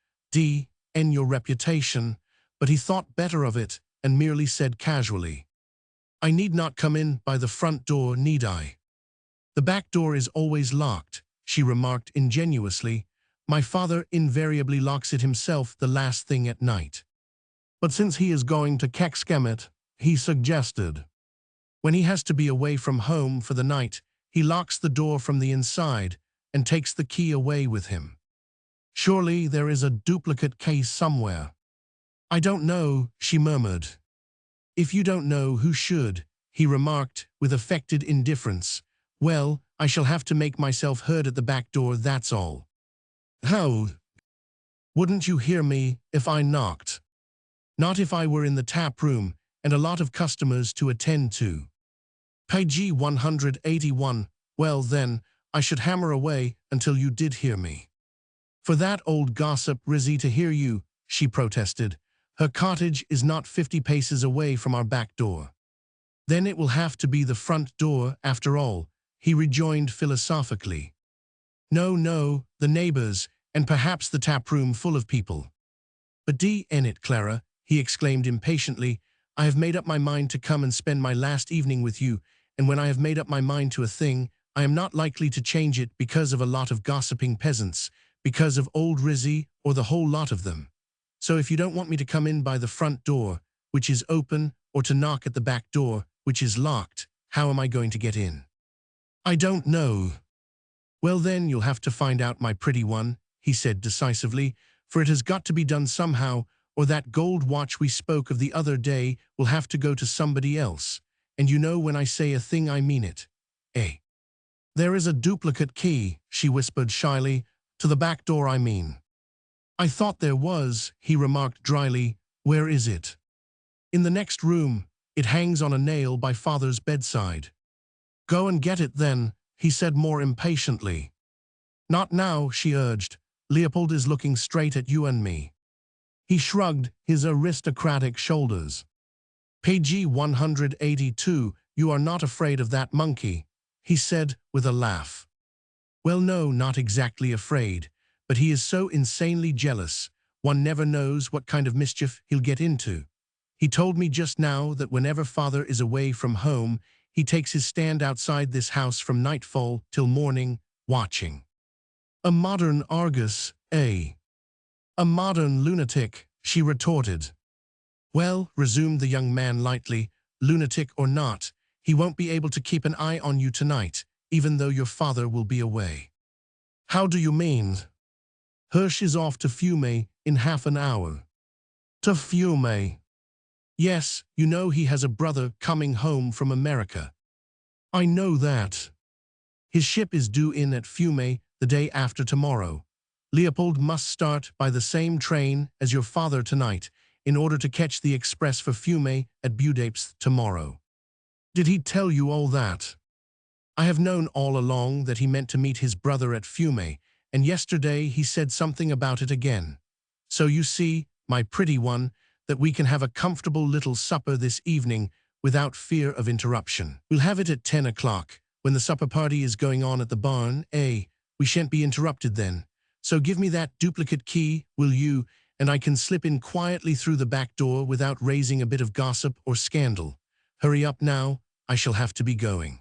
"And your reputation," but he thought better of it and merely said casually, "I need not come in by the front door, need I?" The back door is always locked, she remarked ingenuously. My father invariably locks it himself the last thing at night. But since he is going to Kexkemet, he suggested. When he has to be away from home for the night, he locks the door from the inside and takes the key away with him. Surely there is a duplicate case somewhere. I don't know, she murmured. If you don't know, who should? He remarked with affected indifference. Well, I shall have to make myself heard at the back door, that's all. How? Wouldn't you hear me if I knocked? Not if I were in the tap room and a lot of customers to attend to. Page 181. Well then, I should hammer away until you did hear me. For that old gossip Rizzy to hear you, she protested. Her cottage is not 50 paces away from our back door. Then it will have to be the front door after all, he rejoined philosophically. No, the neighbors, and perhaps the tap room full of people. But D.N. it, Clara, he exclaimed impatiently. I have made up my mind to come and spend my last evening with you, and when I have made up my mind to a thing, I am not likely to change it because of a lot of gossiping peasants, because of old Rizzy, or the whole lot of them. So if you don't want me to come in by the front door, which is open, or to knock at the back door, which is locked, how am I going to get in? I don't know. Well then, you'll have to find out, my pretty one, he said decisively, for it has got to be done somehow, or that gold watch we spoke of the other day will have to go to somebody else. And you know when I say a thing I mean it. There is a duplicate key, she whispered shyly, to the back door I mean. I thought there was, he remarked dryly. Where is it? In the next room. It hangs on a nail by father's bedside. Go and get it then, he said more impatiently. Not now, she urged. Leopold is looking straight at you and me. He shrugged his aristocratic shoulders. Page 182, you are not afraid of that monkey, he said with a laugh. Well, no, not exactly afraid, but he is so insanely jealous, one never knows what kind of mischief he'll get into. He told me just now that whenever father is away from home, he takes his stand outside this house from nightfall till morning, watching. A modern Argus, eh? A modern lunatic, she retorted. Well, resumed the young man lightly, lunatic or not, he won't be able to keep an eye on you tonight, even though your father will be away. How do you mean? Hirsch is off to Fiume in half an hour. To Fiume? Yes, you know he has a brother coming home from America. I know that. His ship is due in at Fiume the day after tomorrow. Leopold must start by the same train as your father tonight in order to catch the express for Fiume at Budapest tomorrow. Did he tell you all that? I have known all along that he meant to meet his brother at Fiume, and yesterday he said something about it again. So you see, my pretty one, that we can have a comfortable little supper this evening without fear of interruption. We'll have it at 10 o'clock, when the supper party is going on at the barn, We shan't be interrupted then. So give me that duplicate key, will you, and I can slip in quietly through the back door without raising a bit of gossip or scandal. Hurry up now, I shall have to be going.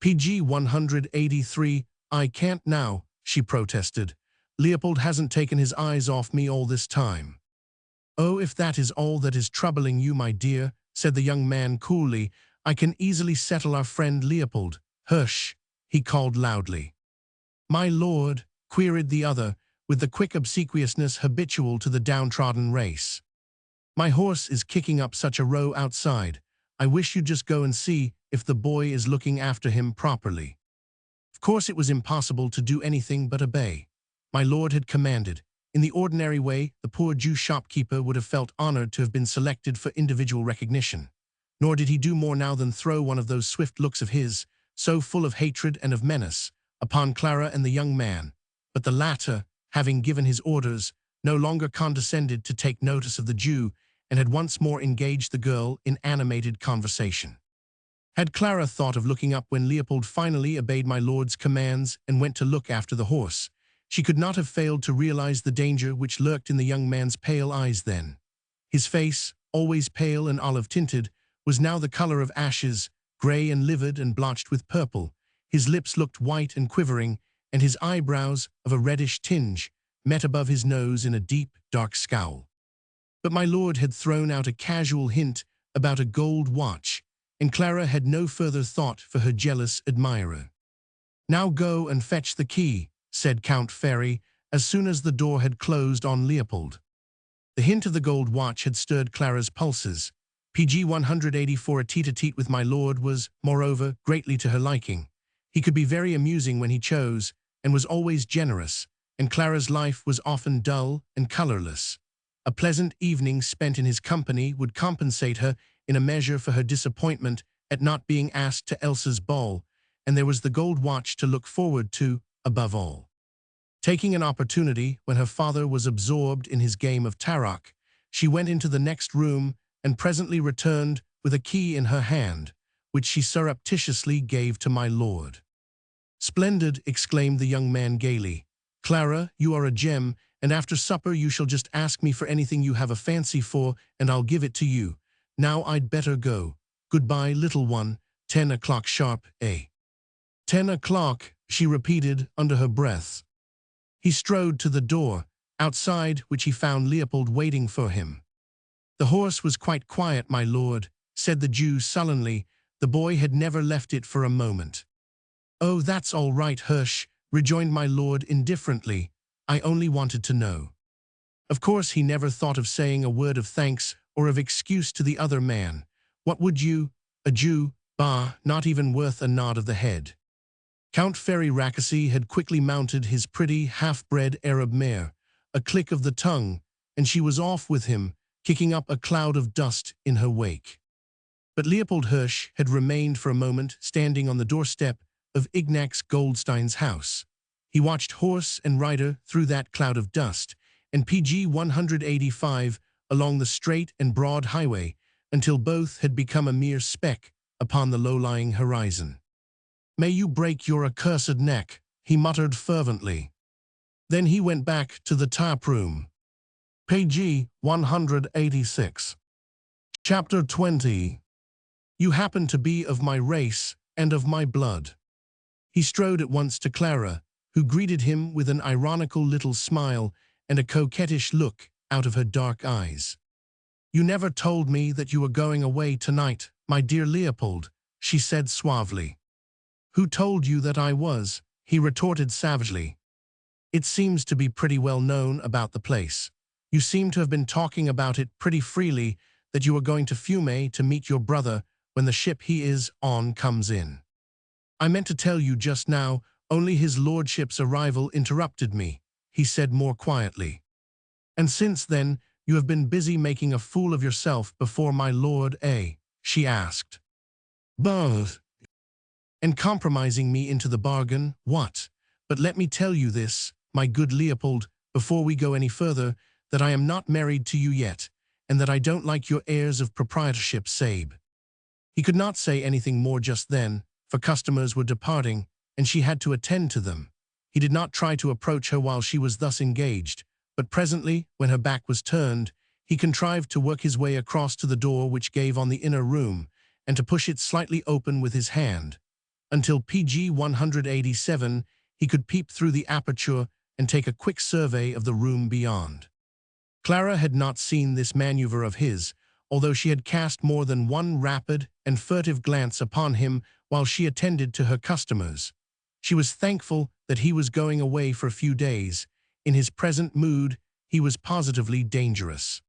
PG 183, I can't now, she protested. Leopold hasn't taken his eyes off me all this time. Oh, if that is all that is troubling you, my dear, said the young man coolly, I can easily settle our friend Leopold. Hush, he called loudly. My lord, queried the other, with the quick obsequiousness habitual to the downtrodden race. My horse is kicking up such a row outside. I wish you'd just go and see if the boy is looking after him properly. Of course it was impossible to do anything but obey. My lord had commanded. In the ordinary way, the poor Jew shopkeeper would have felt honored to have been selected for individual recognition. Nor did he do more now than throw one of those swift looks of his, so full of hatred and of menace, upon Clara and the young man. But the latter, having given his orders, no longer condescended to take notice of the Jew, and had once more engaged the girl in animated conversation. Had Clara thought of looking up when Leopold finally obeyed my lord's commands and went to look after the horse, she could not have failed to realize the danger which lurked in the young man's pale eyes then. His face, always pale and olive-tinted, was now the color of ashes, gray and livid and blotched with purple. His lips looked white and quivering, and his eyebrows, of a reddish tinge, met above his nose in a deep, dark scowl. But my lord had thrown out a casual hint about a gold watch, and Clara had no further thought for her jealous admirer. "Now go and fetch the key," said Count Ferry, as soon as the door had closed on Leopold. The hint of the gold watch had stirred Clara's pulses. PG 184 a tete-a-tete with my lord was, moreover, greatly to her liking. He could be very amusing when he chose, and was always generous, and Clara's life was often dull and colorless. A pleasant evening spent in his company would compensate her in a measure for her disappointment at not being asked to Elsa's ball, and there was the gold watch to look forward to, above all. Taking an opportunity when her father was absorbed in his game of tarot, she went into the next room and presently returned with a key in her hand, which she surreptitiously gave to my lord. "Splendid," exclaimed the young man gaily. "Clara, you are a gem, and after supper you shall just ask me for anything you have a fancy for, and I'll give it to you. Now I'd better go. Goodbye, little one. 10 o'clock sharp, eh?" 10 o'clock, she repeated under her breath. He strode to the door, outside which he found Leopold waiting for him. "The horse was quite quiet, my lord," said the Jew sullenly. The boy had never left it for a moment. "Oh, that's all right, Hirsch," rejoined my lord indifferently. "I only wanted to know." Of course he never thought of saying a word of thanks or of excuse to the other man. What would you? A Jew? Bah, not even worth a nod of the head. Count Ferry Rakasi had quickly mounted his pretty half-bred Arab mare, a click of the tongue, and she was off with him, kicking up a cloud of dust in her wake. But Leopold Hirsch had remained for a moment standing on the doorstep of Ignaz Goldstein's house. He watched horse and rider through that cloud of dust, and PG 185 along the straight and broad highway, until both had become a mere speck upon the low-lying horizon. "May you break your accursed neck," he muttered fervently. Then he went back to the tap room. PG 186. Chapter 20. "You happen to be of my race and of my blood." He strode at once to Clara, who greeted him with an ironical little smile and a coquettish look out of her dark eyes. "You never told me that you were going away tonight, my dear Leopold," she said suavely. "Who told you that I was?" he retorted savagely. "It seems to be pretty well known about the place. You seem to have been talking about it pretty freely, that you are going to Fiume to meet your brother when the ship he is on comes in. I meant to tell you just now, only his lordship's arrival interrupted me," he said more quietly. "And since then, you have been busy making a fool of yourself before my lord, eh?" she asked. "Both. And compromising me into the bargain, what? But let me tell you this, my good Leopold, before we go any further, that I am not married to you yet, and that I don't like your airs of proprietorship, Sabe." He could not say anything more just then, for customers were departing, and she had to attend to them. He did not try to approach her while she was thus engaged, but presently, when her back was turned, he contrived to work his way across to the door which gave on the inner room, and to push it slightly open with his hand. Until PG 187, he could peep through the aperture and take a quick survey of the room beyond. Clara had not seen this maneuver of his, although she had cast more than one rapid and furtive glance upon him while she attended to her customers. She was thankful that he was going away for a few days. In his present mood, he was positively dangerous.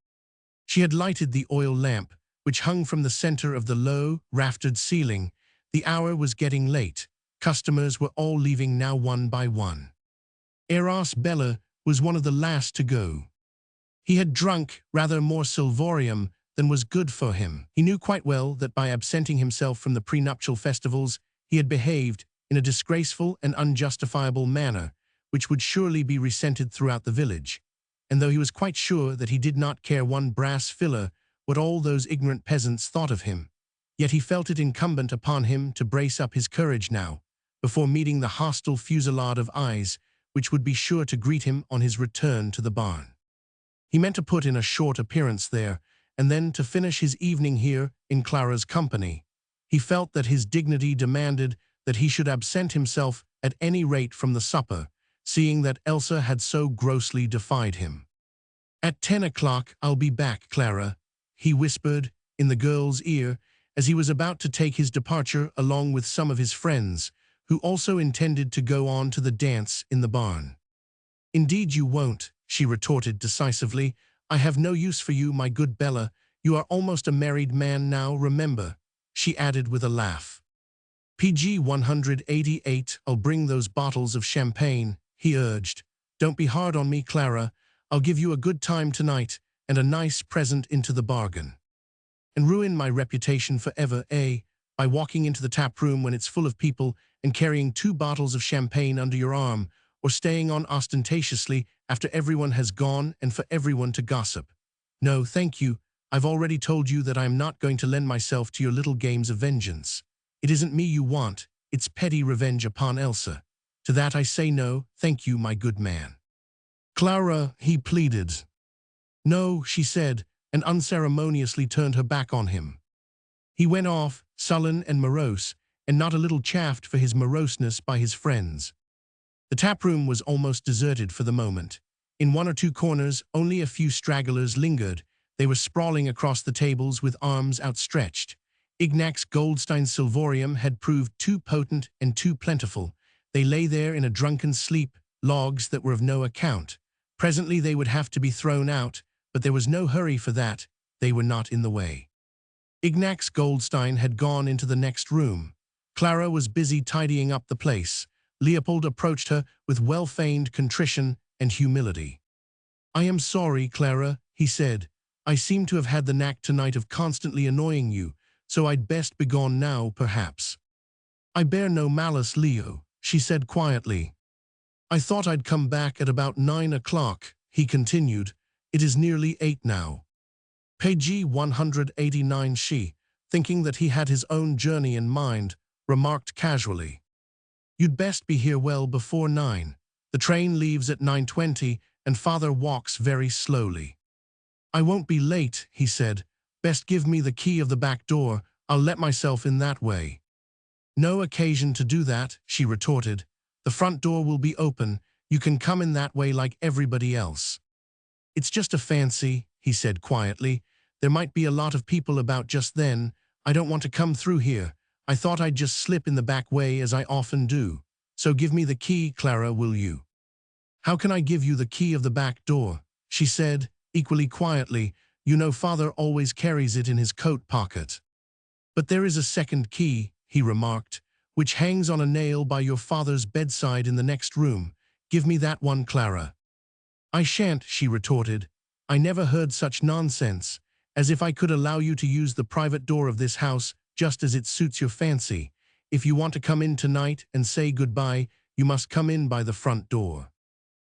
She had lighted the oil lamp, which hung from the center of the low, raftered ceiling. The hour was getting late. Customers were all leaving now one by one. Eros Bella was one of the last to go. He had drunk rather more silvorium than was good for him. He knew quite well that by absenting himself from the prenuptial festivals, he had behaved in a disgraceful and unjustifiable manner, which would surely be resented throughout the village. And though he was quite sure that he did not care one brass filler what all those ignorant peasants thought of him, yet he felt it incumbent upon him to brace up his courage now, before meeting the hostile fusillade of eyes which would be sure to greet him on his return to the barn. He meant to put in a short appearance there, and then to finish his evening here in Clara's company. He felt that his dignity demanded that he should absent himself at any rate from the supper, seeing that Elsa had so grossly defied him. "At 10 o'clock I'll be back, Clara," he whispered in the girl's ear as he was about to take his departure along with some of his friends, who also intended to go on to the dance in the barn. "Indeed you won't," she retorted decisively. "I have no use for you, my good Bella. You are almost a married man now, remember," she added with a laugh. "PG 188, I'll bring those bottles of champagne," he urged. "Don't be hard on me, Clara. I'll give you a good time tonight, and a nice present into the bargain. And ruin my reputation forever, by walking into the tap room when it's full of people and carrying 2 bottles of champagne under your arm, or staying on ostentatiously after everyone has gone and for everyone to gossip. No, thank you. I've already told you that I am not going to lend myself to your little games of vengeance. It isn't me you want, it's petty revenge upon Elsa. To that I say no, thank you, my good man." "Clara," he pleaded. "No," she said, and unceremoniously turned her back on him. He went off, sullen and morose, and not a little chaffed for his moroseness by his friends. The taproom was almost deserted for the moment. In 1 or 2 corners, only a few stragglers lingered. They were sprawling across the tables with arms outstretched. Ignac's Goldstein Silvorium had proved too potent and too plentiful. They lay there in a drunken sleep, logs that were of no account. Presently they would have to be thrown out, but there was no hurry for that. They were not in the way. Ignac's Goldstein had gone into the next room. Clara was busy tidying up the place. Leopold approached her with well-feigned contrition and humility. "I am sorry, Clara," he said. "I seem to have had the knack tonight of constantly annoying you, so I'd best begone now, perhaps." "I bear no malice, Leo," she said quietly. "I thought I'd come back at about 9 o'clock, he continued. "It is nearly 8 now." Page 189 she, thinking that he had his own journey in mind, remarked casually, "You'd best be here well before 9. The train leaves at 9:20 and father walks very slowly." "I won't be late," he said. "Best give me the key of the back door. I'll let myself in that way." "No occasion to do that," she retorted. "The front door will be open. You can come in that way like everybody else." "It's just a fancy," he said quietly. "There might be a lot of people about just then. I don't want to come through here. I thought I'd just slip in the back way as I often do. So give me the key, Clara, will you?" "How can I give you the key of the back door?" she said, equally quietly. "You know father always carries it in his coat pocket." "But there is a second key," he remarked, "which hangs on a nail by your father's bedside in the next room. Give me that one, Clara." "I shan't," she retorted. "I never heard such nonsense. As if I could allow you to use the private door of this house just as it suits your fancy. If you want to come in tonight and say goodbye, you must come in by the front door."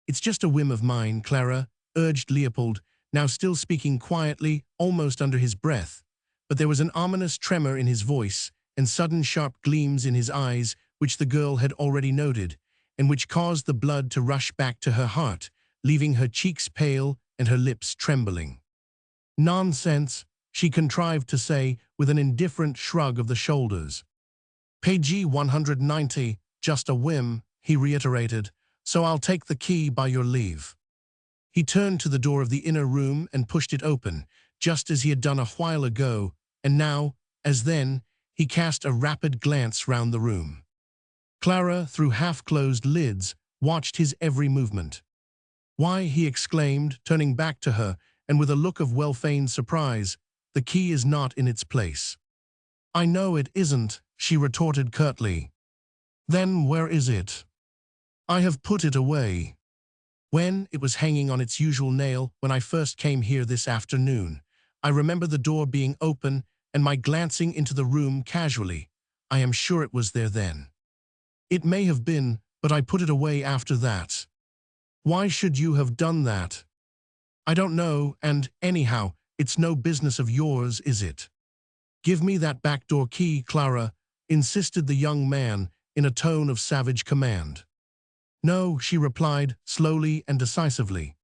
"It's just a whim of mine, Clara," urged Leopold, now still speaking quietly, almost under his breath. But there was an ominous tremor in his voice and sudden sharp gleams in his eyes which the girl had already noted, and which caused the blood to rush back to her heart, leaving her cheeks pale and her lips trembling. "Nonsense," she contrived to say with an indifferent shrug of the shoulders. "Page 190, just a whim," he reiterated, "so I'll take the key by your leave." He turned to the door of the inner room and pushed it open, just as he had done a while ago, and now, as then, he cast a rapid glance round the room. Clara, through half-closed lids, watched his every movement. "Why," he exclaimed, turning back to her, and with a look of well-feigned surprise, "the key is not in its place." "I know it isn't," she retorted curtly. "Then where is it?" "I have put it away." "When?" "It was hanging on its usual nail when I first came here this afternoon. I remember the door being open and my glancing into the room casually. I am sure it was there then." "It may have been, but I put it away after that." "Why should you have done that?" "I don't know, and, anyhow, it's no business of yours, is it?" "Give me that back door key, Clara," insisted the young man in a tone of savage command. "No," she replied, slowly and decisively.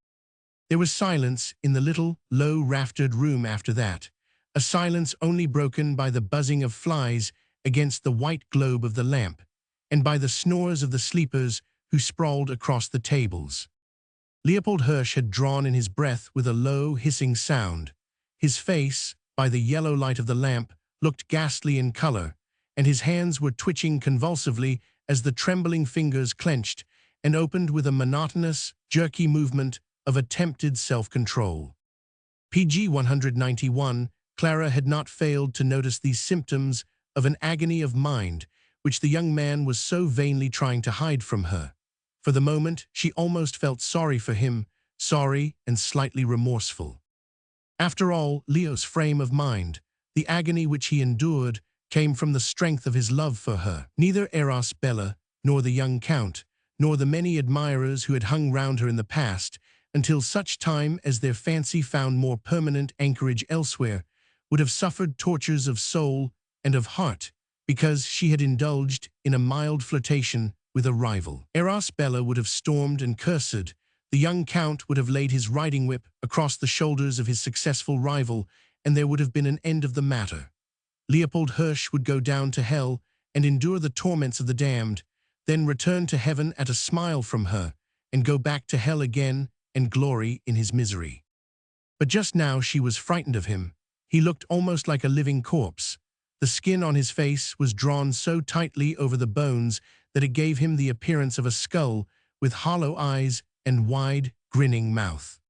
There was silence in the little, low-raftered room after that, a silence only broken by the buzzing of flies against the white globe of the lamp, and by the snores of the sleepers who sprawled across the tables. Leopold Hirsch had drawn in his breath with a low, hissing sound. His face, by the yellow light of the lamp, looked ghastly in color, and his hands were twitching convulsively as the trembling fingers clenched and opened with a monotonous, jerky movement of attempted self-control. PG 191, Clara had not failed to notice these symptoms of an agony of mind which the young man was so vainly trying to hide from her. For the moment, she almost felt sorry for him, sorry and slightly remorseful. After all, Leo's frame of mind, the agony which he endured, came from the strength of his love for her. Neither Eros Bella, nor the young count, nor the many admirers who had hung round her in the past, until such time as their fancy found more permanent anchorage elsewhere, would have suffered tortures of soul and of heart, because she had indulged in a mild flirtation with a rival. Eros Bella would have stormed and cursed. The young count would have laid his riding whip across the shoulders of his successful rival, and there would have been an end of the matter. Leopold Hirsch would go down to hell and endure the torments of the damned, then return to heaven at a smile from her, and go back to hell again and glory in his misery. But just now she was frightened of him. He looked almost like a living corpse. The skin on his face was drawn so tightly over the bones that it gave him the appearance of a skull with hollow eyes and wide, grinning mouth.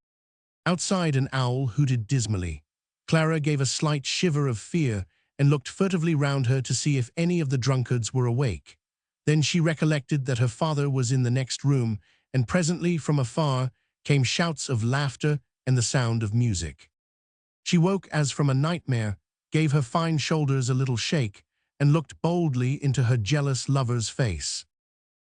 Outside, an owl hooted dismally. Clara gave a slight shiver of fear and looked furtively round her to see if any of the drunkards were awake. Then she recollected that her father was in the next room, and presently from afar came shouts of laughter and the sound of music. She woke as from a nightmare, gave her fine shoulders a little shake, and looked boldly into her jealous lover's face.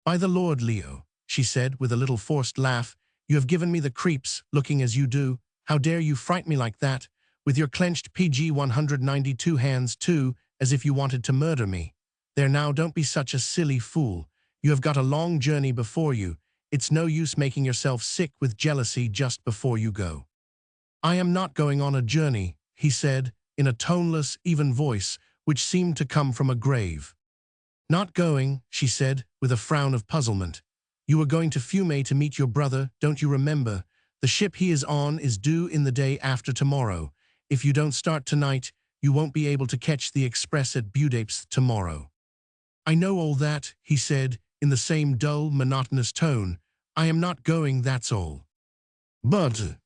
"By the Lord, Leo," she said with a little forced laugh, "you have given me the creeps, looking as you do. How dare you fright me like that, with your clenched PG 192 hands too, as if you wanted to murder me. There now, don't be such a silly fool. You have got a long journey before you. It's no use making yourself sick with jealousy just before you go." "I am not going on a journey," he said, in a toneless, even voice, which seemed to come from a grave. "Not going," she said, with a frown of puzzlement. "You were going to Fiume to meet your brother, don't you remember? The ship he is on is due in the day after tomorrow. If you don't start tonight, you won't be able to catch the express at Budapest tomorrow." "I know all that," he said, in the same dull, monotonous tone. "I am not going, that's all." "But—"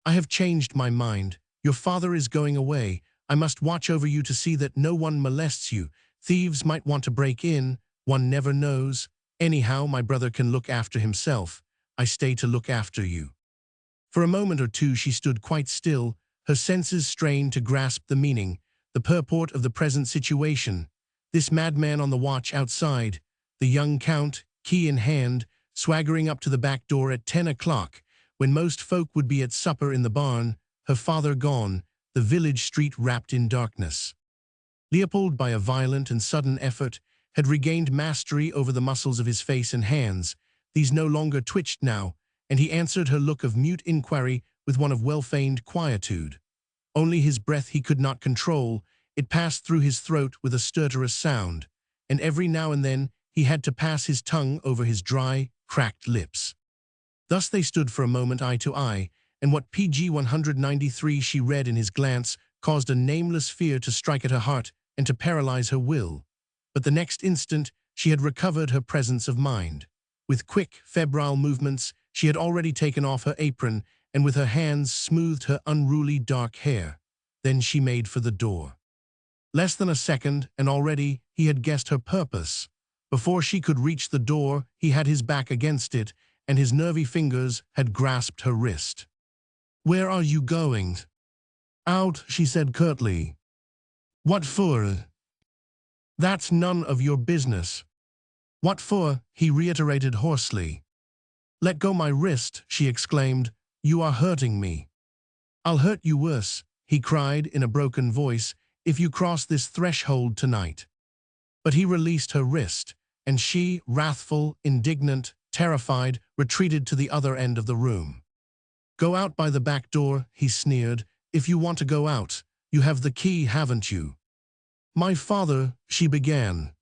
"I have changed my mind. Your father is going away. I must watch over you to see that no one molests you. Thieves might want to break in. One never knows. Anyhow, my brother can look after himself. I stay to look after you." For a moment or two she stood quite still, her senses strained to grasp the meaning, the purport of the present situation. This madman on the watch outside, the young count, key in hand, swaggering up to the back door at 10 o'clock, when most folk would be at supper in the barn, her father gone, the village street wrapped in darkness. Leopold, by a violent and sudden effort, had regained mastery over the muscles of his face and hands. These no longer twitched now, and he answered her look of mute inquiry with one of well-feigned quietude. Only his breath he could not control. It passed through his throat with a stertorous sound, and every now and then he had to pass his tongue over his dry, cracked lips. Thus they stood for a moment eye to eye, and what PG 193 she read in his glance caused a nameless fear to strike at her heart and to paralyze her will. But the next instant she had recovered her presence of mind. With quick, febrile movements, she had already taken off her apron and with her hands smoothed her unruly dark hair. Then she made for the door. Less than a second, and already he had guessed her purpose. Before she could reach the door, he had his back against it, and his nervy fingers had grasped her wrist. "Where are you going?" "Out," she said curtly. "What for?" "That's none of your business." "What for?" he reiterated hoarsely. "Let go my wrist," she exclaimed. "You are hurting me." "I'll hurt you worse," he cried in a broken voice, "if you cross this threshold tonight." But he released her wrist, and she, wrathful, indignant, terrified, retreated to the other end of the room. "Go out by the back door," he sneered. "If you want to go out, you have the key, haven't you?" "My father," she began.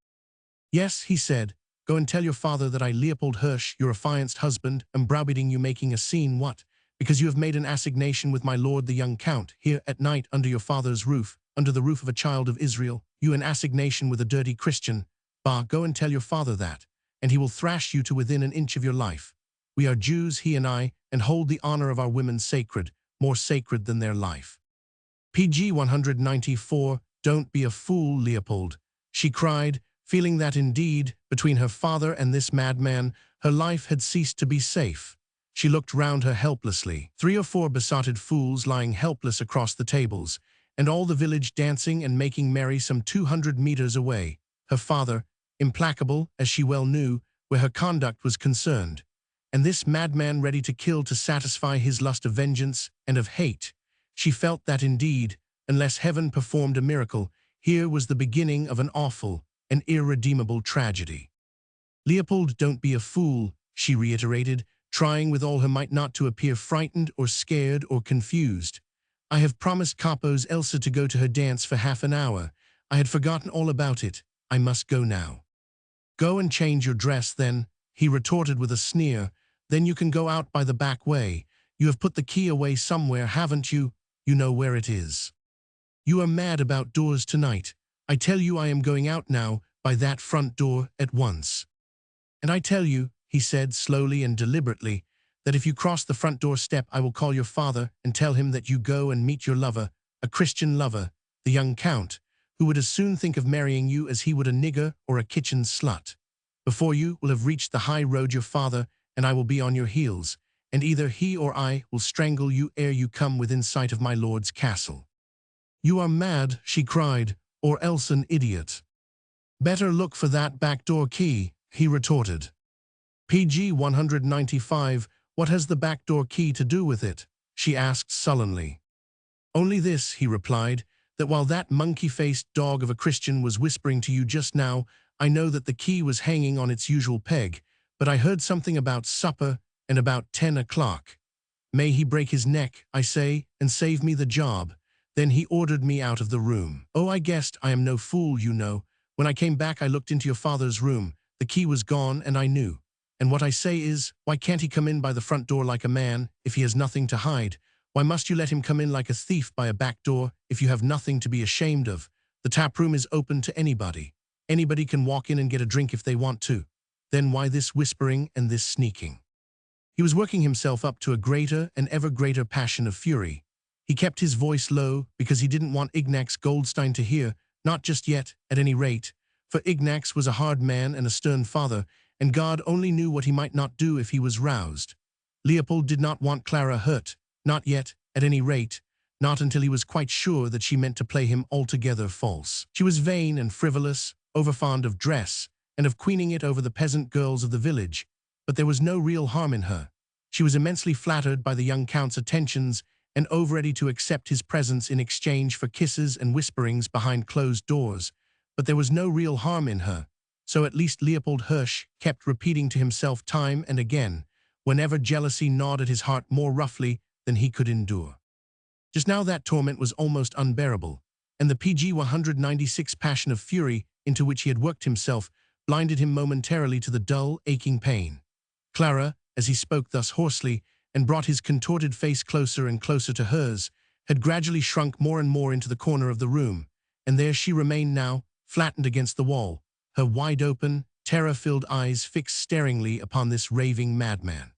Yes, he said, go and tell your father that I, Leopold Hirsch, your affianced husband, am browbeating you, making a scene. What? Because you have made an assignation with my lord the young count, here at night under your father's roof, under the roof of a child of Israel, you an assignation with a dirty Christian. Bah, go and tell your father that, and he will thrash you to within an inch of your life. We are Jews, he and I, and hold the honor of our women sacred, more sacred than their life. PG 194, don't be a fool, Leopold, she cried, feeling that indeed, between her father and this madman, her life had ceased to be safe. She looked round her helplessly. 3 or 4 besotted fools lying helpless across the tables, and all the village dancing and making merry some 200 meters away. Her father, implacable, as she well knew, where her conduct was concerned, and this madman ready to kill to satisfy his lust of vengeance and of hate. She felt that indeed, unless heaven performed a miracle, here was the beginning of an awful, an irredeemable tragedy. Leopold, don't be a fool, she reiterated, trying with all her might not to appear frightened or scared or confused. I have promised Capo's Elsa to go to her dance for half an hour. I had forgotten all about it. I must go now. Go and change your dress, then, he retorted with a sneer. Then you can go out by the back way. You have put the key away somewhere, haven't you? You know where it is. You are mad about doors tonight. I tell you I am going out now, by that front door, at once. And I tell you, he said slowly and deliberately, that if you cross the front door step I will call your father and tell him that you go and meet your lover, a Christian lover, the young count, who would as soon think of marrying you as he would a nigger or a kitchen slut. Before you will have reached the high road your father and I will be on your heels, and either he or I will strangle you ere you come within sight of my lord's castle. You are mad, she cried, or else an idiot. Better look for that back door key, he retorted. PG 195, what has the back door key to do with it? She asked sullenly. Only this, he replied, that while that monkey-faced dog of a Christian was whispering to you just now, I know that the key was hanging on its usual peg, but I heard something about supper and about 10 o'clock. May he break his neck, I say, and save me the job. Then he ordered me out of the room. Oh, I guessed I am no fool, you know. When I came back I looked into your father's room. The key was gone and I knew. And what I say is, why can't he come in by the front door like a man, if he has nothing to hide? Why must you let him come in like a thief by a back door, if you have nothing to be ashamed of? The tap room is open to anybody. Anybody can walk in and get a drink if they want to. Then why this whispering and this sneaking? He was working himself up to a greater and ever greater passion of fury. He kept his voice low because he didn't want Ignaz Goldstein to hear, not just yet, at any rate, for Ignaz was a hard man and a stern father, and God only knew what he might not do if he was roused. Leopold did not want Clara hurt, not yet, at any rate, not until he was quite sure that she meant to play him altogether false. She was vain and frivolous, overfond of dress, and of queening it over the peasant girls of the village, but there was no real harm in her. She was immensely flattered by the young count's attentions and over-ready to accept his presence in exchange for kisses and whisperings behind closed doors, but there was no real harm in her, so at least Leopold Hirsch kept repeating to himself time and again, whenever jealousy gnawed at his heart more roughly than he could endure. Just now that torment was almost unbearable, and the PG 196 passion of fury into which he had worked himself blinded him momentarily to the dull, aching pain. Clara, as he spoke thus hoarsely, and brought his contorted face closer and closer to hers, had gradually shrunk more and more into the corner of the room, and there she remained now, flattened against the wall, her wide-open, terror-filled eyes fixed staringly upon this raving madman.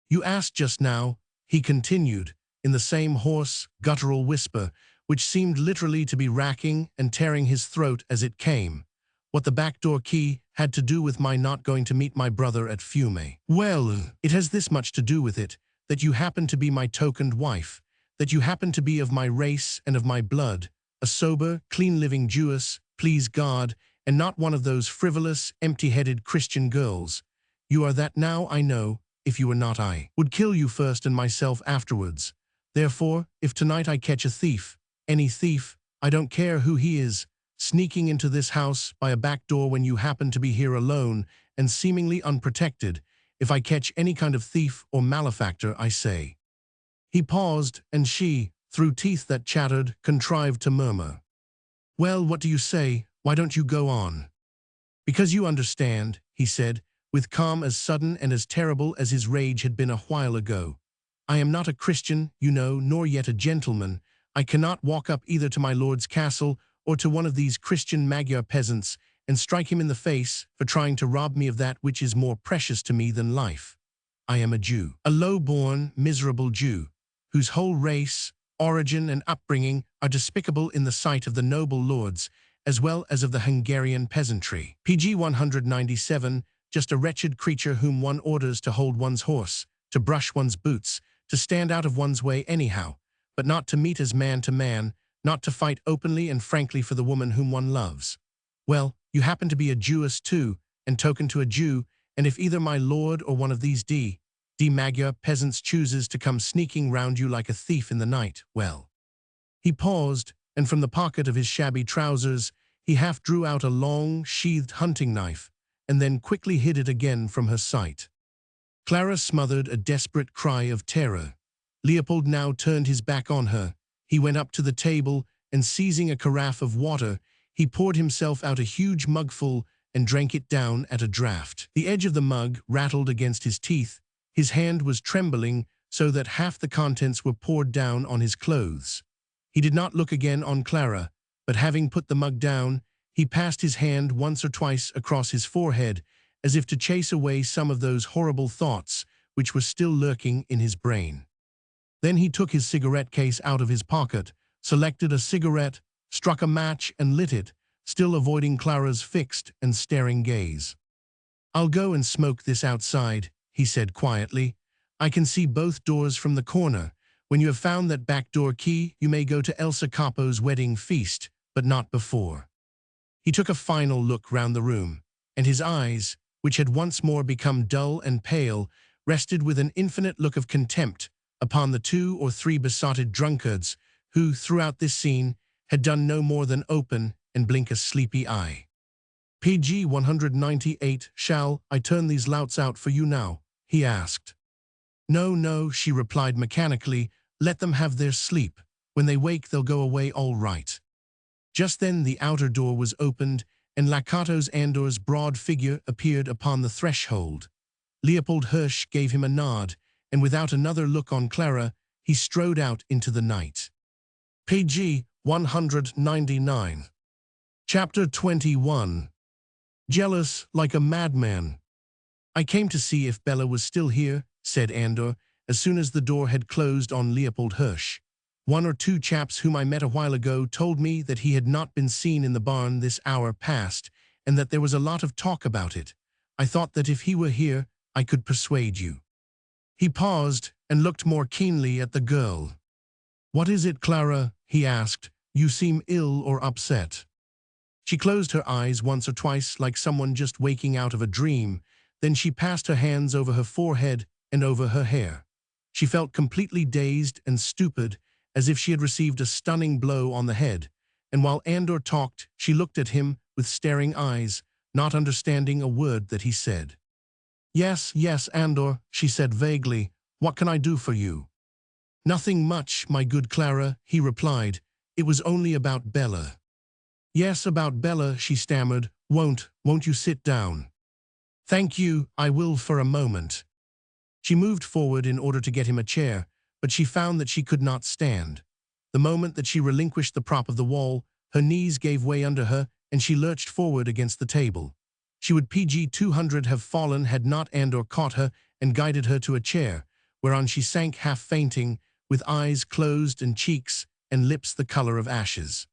You asked just now, he continued, in the same hoarse, guttural whisper, which seemed literally to be racking and tearing his throat as it came, what the back door key had to do with my not going to meet my brother at Fiume. Well, it has this much to do with it, that you happen to be my tokened wife, that you happen to be of my race and of my blood, a sober, clean-living Jewess, please God, and not one of those frivolous, empty-headed Christian girls. You are that now, I know. If you were not, I would kill you first and myself afterwards. Therefore, if tonight I catch a thief, any thief, I don't care who he is, sneaking into this house by a back door when you happen to be here alone and seemingly unprotected, if I catch any kind of thief or malefactor, I say. He paused, and she, through teeth that chattered, contrived to murmur. Well, what do you say? Why don't you go on? Because you understand, he said, with calm as sudden and as terrible as his rage had been a while ago. I am not a Christian, you know, nor yet a gentleman. I cannot walk up either to my lord's castle or to one of these Christian Magyar peasants and strike him in the face for trying to rob me of that which is more precious to me than life. I am a Jew, a low-born, miserable Jew, whose whole race, origin and upbringing are despicable in the sight of the noble lords, as well as of the Hungarian peasantry. PG 197, just a wretched creature whom one orders to hold one's horse, to brush one's boots, to stand out of one's way anyhow, but not to meet as man to man, not to fight openly and frankly for the woman whom one loves. Well, you happen to be a Jewess too, and token to a Jew, and if either my lord or one of these D. Magyar peasants chooses to come sneaking round you like a thief in the night, well. He paused, and from the pocket of his shabby trousers, he half drew out a long, sheathed hunting knife, and then quickly hid it again from her sight. Clara smothered a desperate cry of terror. Leopold now turned his back on her. He went up to the table, and seizing a carafe of water, he poured himself out a huge mugful and drank it down at a draught. The edge of the mug rattled against his teeth. His hand was trembling so that half the contents were poured down on his clothes. He did not look again on Clara, but having put the mug down, he passed his hand once or twice across his forehead, as if to chase away some of those horrible thoughts which were still lurking in his brain. Then he took his cigarette case out of his pocket, selected a cigarette, struck a match and lit it, still avoiding Clara's fixed and staring gaze. "I'll go and smoke this outside," he said quietly. "I can see both doors from the corner. When you have found that back door key, you may go to Elsa Capo's wedding feast, but not before." He took a final look round the room, and his eyes, which had once more become dull and pale, rested with an infinite look of contempt upon the 2 or 3 besotted drunkards who, throughout this scene, had done no more than open and blink a sleepy eye. PG 198, "Shall I turn these louts out for you now?" he asked. "No, no," she replied mechanically. "Let them have their sleep. When they wake, they'll go away all right." Just then the outer door was opened, and Lakatos Andor's broad figure appeared upon the threshold. Leopold Hirsch gave him a nod, and without another look on Clara, he strode out into the night. PG 199. Chapter 21. Jealous like a madman. "I came to see if Bella was still here," said Andor, as soon as the door had closed on Leopold Hirsch. "1 or 2 chaps whom I met a while ago told me that he had not been seen in the barn this hour past, and that there was a lot of talk about it. I thought that if he were here, I could persuade you." He paused and looked more keenly at the girl. "What is it, Clara?" he asked. "You seem ill or upset." She closed her eyes once or twice like someone just waking out of a dream. Then she passed her hands over her forehead and over her hair. She felt completely dazed and stupid, as if she had received a stunning blow on the head, and while Andor talked, she looked at him with staring eyes, not understanding a word that he said. "Yes, yes, Andor," she said vaguely. "What can I do for you?" "Nothing much, my good Clara," he replied. "It was only about Bella." "Yes, about Bella," she stammered. Won't you sit down?" "Thank you, I will for a moment." She moved forward in order to get him a chair, but she found that she could not stand. The moment that she relinquished the prop of the wall, her knees gave way under her, and she lurched forward against the table. She would PG 200 have fallen had not Andor caught her and guided her to a chair, whereon she sank half fainting, with eyes closed and cheeks and lips the color of ashes.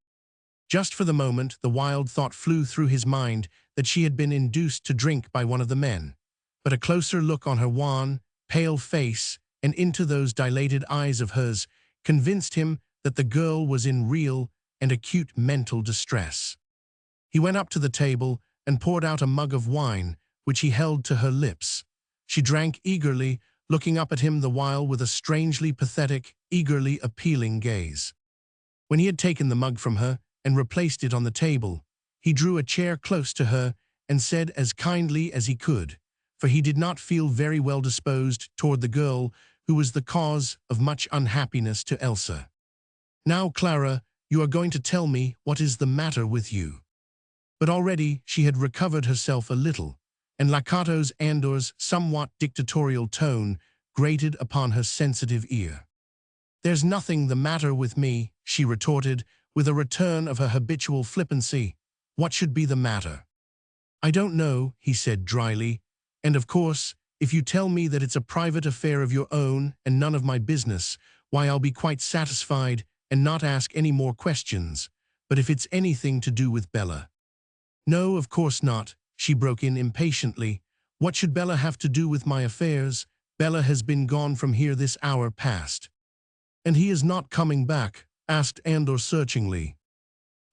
Just for the moment, the wild thought flew through his mind that she had been induced to drink by one of the men. But a closer look on her wan, pale face and into those dilated eyes of hers convinced him that the girl was in real and acute mental distress. He went up to the table and poured out a mug of wine, which he held to her lips. She drank eagerly, looking up at him the while with a strangely pathetic, eagerly appealing gaze. When he had taken the mug from her and replaced it on the table, he drew a chair close to her and said as kindly as he could, for he did not feel very well disposed toward the girl who was the cause of much unhappiness to Elsa. "Now, Clara, you are going to tell me what is the matter with you." But already she had recovered herself a little, and Lakatos Andor's somewhat dictatorial tone grated upon her sensitive ear. "There's nothing the matter with me," she retorted, with a return of her habitual flippancy. "What should be the matter?" "I don't know," he said dryly, "and of course, if you tell me that it's a private affair of your own and none of my business, why I'll be quite satisfied and not ask any more questions. But if it's anything to do with Bella—" "No, of course not," she broke in impatiently. "What should Bella have to do with my affairs? Bella has been gone from here this hour past." "And he is not coming back?" asked Andor searchingly.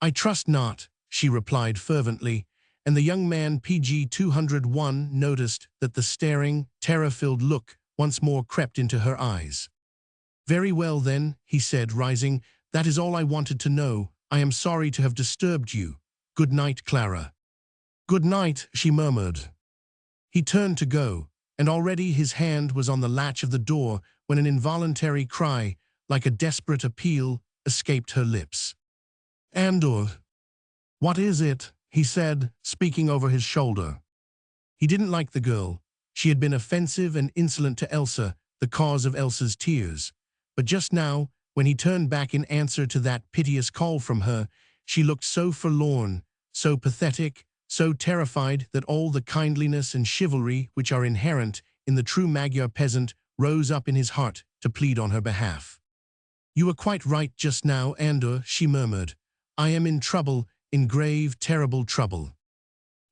"I trust not," she replied fervently, and the young man PG 201 noticed that the staring, terror-filled look once more crept into her eyes. "Very well then," he said, rising. "That is all I wanted to know. I am sorry to have disturbed you. Good night, Clara." "Good night," she murmured. He turned to go, and already his hand was on the latch of the door when an involuntary cry, like a desperate appeal, escaped her lips. "Andor." "What is it?" he said, speaking over his shoulder. He didn't like the girl. She had been offensive and insolent to Elsa, the cause of Elsa's tears. But just now, when he turned back in answer to that piteous call from her, she looked so forlorn, so pathetic, so terrified that all the kindliness and chivalry which are inherent in the true Magyar peasant rose up in his heart to plead on her behalf. "You were quite right just now, Andor," she murmured. "I am in trouble, in grave, terrible trouble."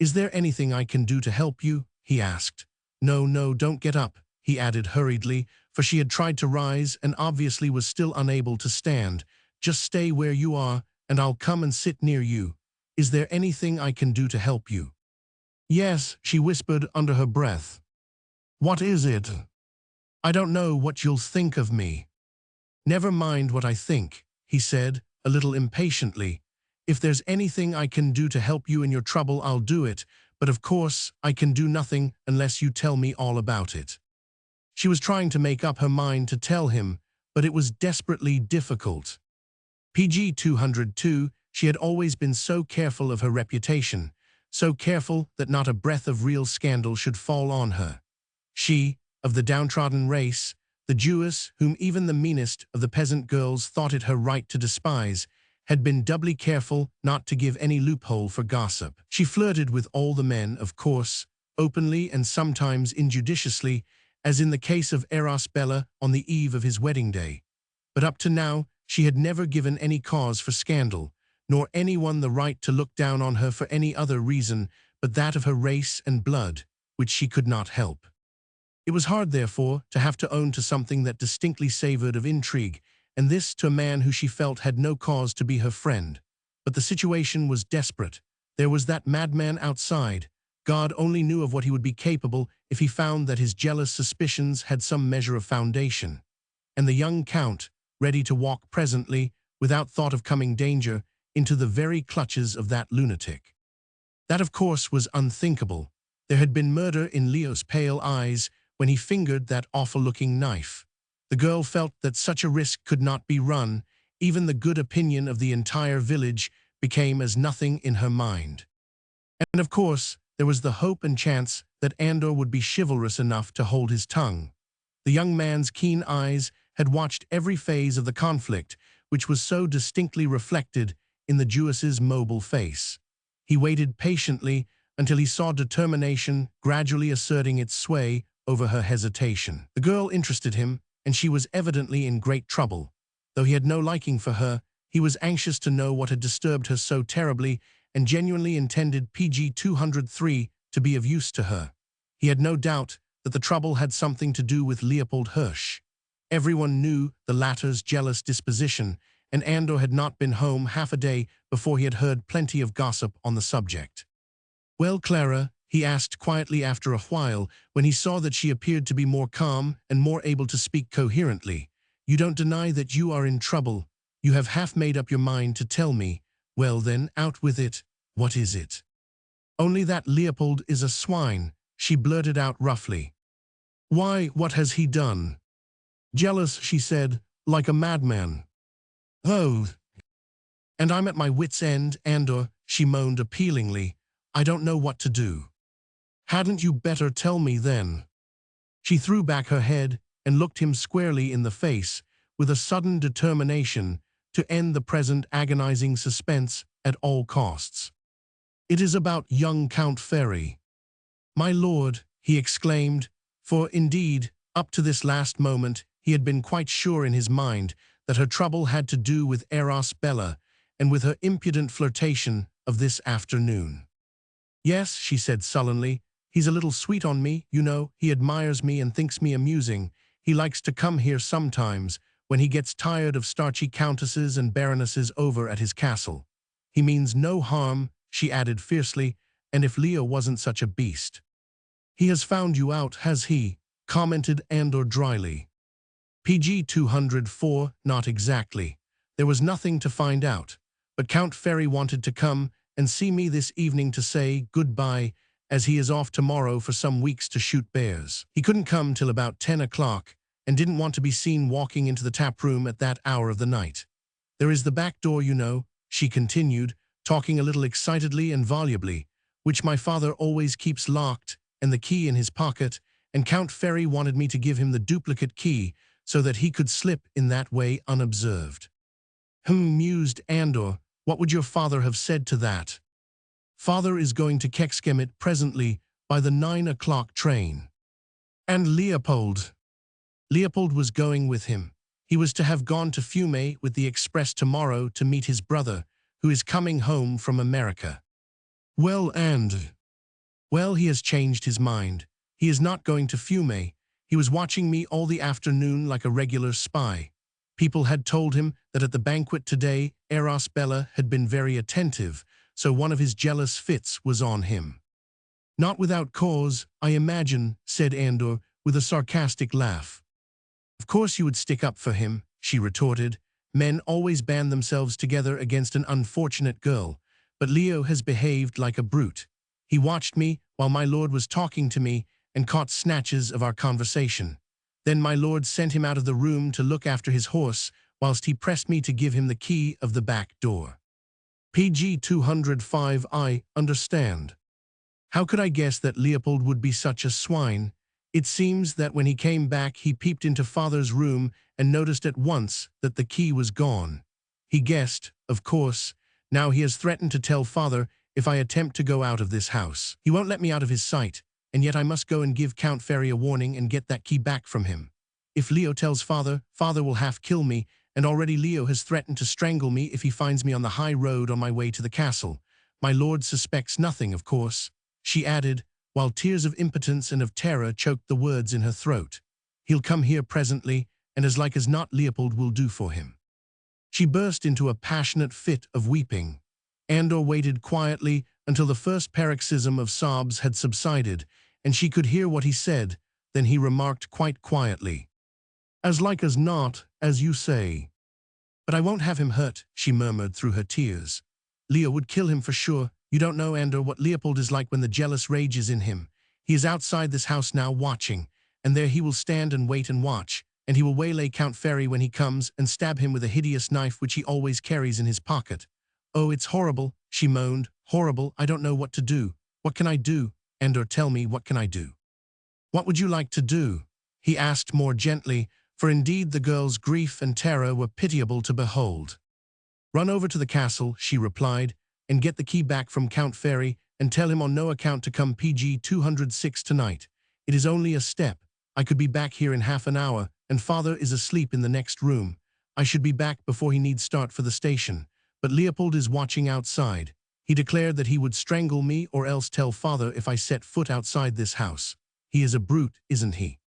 "Is there anything I can do to help you?" he asked. No, don't get up," he added hurriedly, for she had tried to rise and obviously was still unable to stand. "Just stay where you are, and I'll come and sit near you. Is there anything I can do to help you?" "Yes," she whispered under her breath. "What is it?" "I don't know what you'll think of me." "Never mind what I think," he said, a little impatiently. "If there's anything I can do to help you in your trouble, I'll do it, but of course I can do nothing unless you tell me all about it." She was trying to make up her mind to tell him, but it was desperately difficult. PG 202, she had always been so careful of her reputation, so careful that not a breath of real scandal should fall on her. She, of the downtrodden race, the Jewess whom even the meanest of the peasant girls thought it her right to despise, had been doubly careful not to give any loophole for gossip. She flirted with all the men, of course, openly and sometimes injudiciously, as in the case of Eros Bella on the eve of his wedding day. But up to now, she had never given any cause for scandal, nor anyone the right to look down on her for any other reason but that of her race and blood, which she could not help. It was hard, therefore, to have to own to something that distinctly savored of intrigue, and this to a man who she felt had no cause to be her friend. But the situation was desperate. There was that madman outside. God only knew of what he would be capable if he found that his jealous suspicions had some measure of foundation. And the young count, ready to walk presently, without thought of coming danger, into the very clutches of that lunatic. That, of course, was unthinkable. There had been murder in Leo's pale eyes when he fingered that awful-looking knife. The girl felt that such a risk could not be run. Even the good opinion of the entire village became as nothing in her mind. And of course, there was the hope and chance that Andor would be chivalrous enough to hold his tongue. The young man's keen eyes had watched every phase of the conflict, which was so distinctly reflected in the Jewess's mobile face. He waited patiently until he saw determination gradually asserting its sway over her hesitation. The girl interested him, and she was evidently in great trouble. Though he had no liking for her, he was anxious to know what had disturbed her so terribly and genuinely intended PG 203 to be of use to her. He had no doubt that the trouble had something to do with Leopold Hirsch. Everyone knew the latter's jealous disposition, and Andor had not been home half a day before he had heard plenty of gossip on the subject. "Well, Clara," he asked quietly after a while, when he saw that she appeared to be more calm and more able to speak coherently, "you don't deny that you are in trouble. You have half made up your mind to tell me. Well then, out with it. What is it?" "Only that Leopold is a swine," she blurted out roughly. "Why, what has he done?" "Jealous," she said, "like a madman." "Oh, and I'm at my wit's end, Andor," she moaned appealingly. I don't know what to do. Hadn't you better tell me then? She threw back her head and looked him squarely in the face with a sudden determination to end the present agonizing suspense at all costs. It is about young Count Ferry. My lord, he exclaimed, for indeed, up to this last moment, he had been quite sure in his mind that her trouble had to do with Eros Bella and with her impudent flirtation of this afternoon. Yes, she said sullenly, he's a little sweet on me, you know, he admires me and thinks me amusing. He likes to come here sometimes, when he gets tired of starchy countesses and baronesses over at his castle. He means no harm, she added fiercely, and if Leo wasn't such a beast. He has found you out, has he? Commented Andor dryly. PG 204, not exactly. There was nothing to find out, but Count Ferry wanted to come and see me this evening to say goodbye, as he is off tomorrow for some weeks to shoot bears. He couldn't come till about 10 o'clock, and didn't want to be seen walking into the tap room at that hour of the night. There is the back door, you know, she continued, talking a little excitedly and volubly, which my father always keeps locked, and the key in his pocket, and Count Ferry wanted me to give him the duplicate key so that he could slip in that way unobserved. Mused Andor, what would your father have said to that? Father is going to Kexkemet presently by the 9 o'clock train. And Leopold? Leopold was going with him. He was to have gone to Fiume with the express tomorrow to meet his brother, who is coming home from America. Well, he has changed his mind. He is not going to Fiume. He was watching me all the afternoon like a regular spy. People had told him that at the banquet today, Eros Bella had been very attentive, so one of his jealous fits was on him. Not without cause, I imagine, said Andor with a sarcastic laugh. Of course you would stick up for him, she retorted. Men always band themselves together against an unfortunate girl, but Leo has behaved like a brute. He watched me while my lord was talking to me and caught snatches of our conversation. Then my lord sent him out of the room to look after his horse whilst he pressed me to give him the key of the back door. PG 205 I understand. How could I guess that Leopold would be such a swine? It seems that when he came back he peeped into father's room and noticed at once that the key was gone. He guessed, of course. Now he has threatened to tell father if I attempt to go out of this house. He won't let me out of his sight, and yet I must go and give Count Ferry a warning and get that key back from him. If Leo tells father, father will half kill me, and already Leo has threatened to strangle me if he finds me on the high road on my way to the castle. My lord suspects nothing, of course, she added, while tears of impotence and of terror choked the words in her throat. He'll come here presently, and as like as not Leopold will do for him. She burst into a passionate fit of weeping. Andor waited quietly until the first paroxysm of sobs had subsided, and she could hear what he said. Then he remarked quite quietly, "As like as not, as you say." "But I won't have him hurt," she murmured through her tears. "Leo would kill him for sure. You don't know, Andor, what Leopold is like when the jealous rage is in him. He is outside this house now watching, and there he will stand and wait and watch, and he will waylay Count Ferry when he comes and stab him with a hideous knife which he always carries in his pocket. Oh, it's horrible," she moaned. "Horrible, I don't know what to do. What can I do? Andor, tell me, what can I do?" "What would you like to do?" he asked more gently, for indeed the girl's grief and terror were pitiable to behold. "Run over to the castle," she replied, "and get the key back from Count Ferry and tell him on no account to come PG 206 tonight. It is only a step. I could be back here in half an hour, and father is asleep in the next room. I should be back before he needs start for the station. But Leopold is watching outside. He declared that he would strangle me or else tell father if I set foot outside this house. He is a brute, isn't he?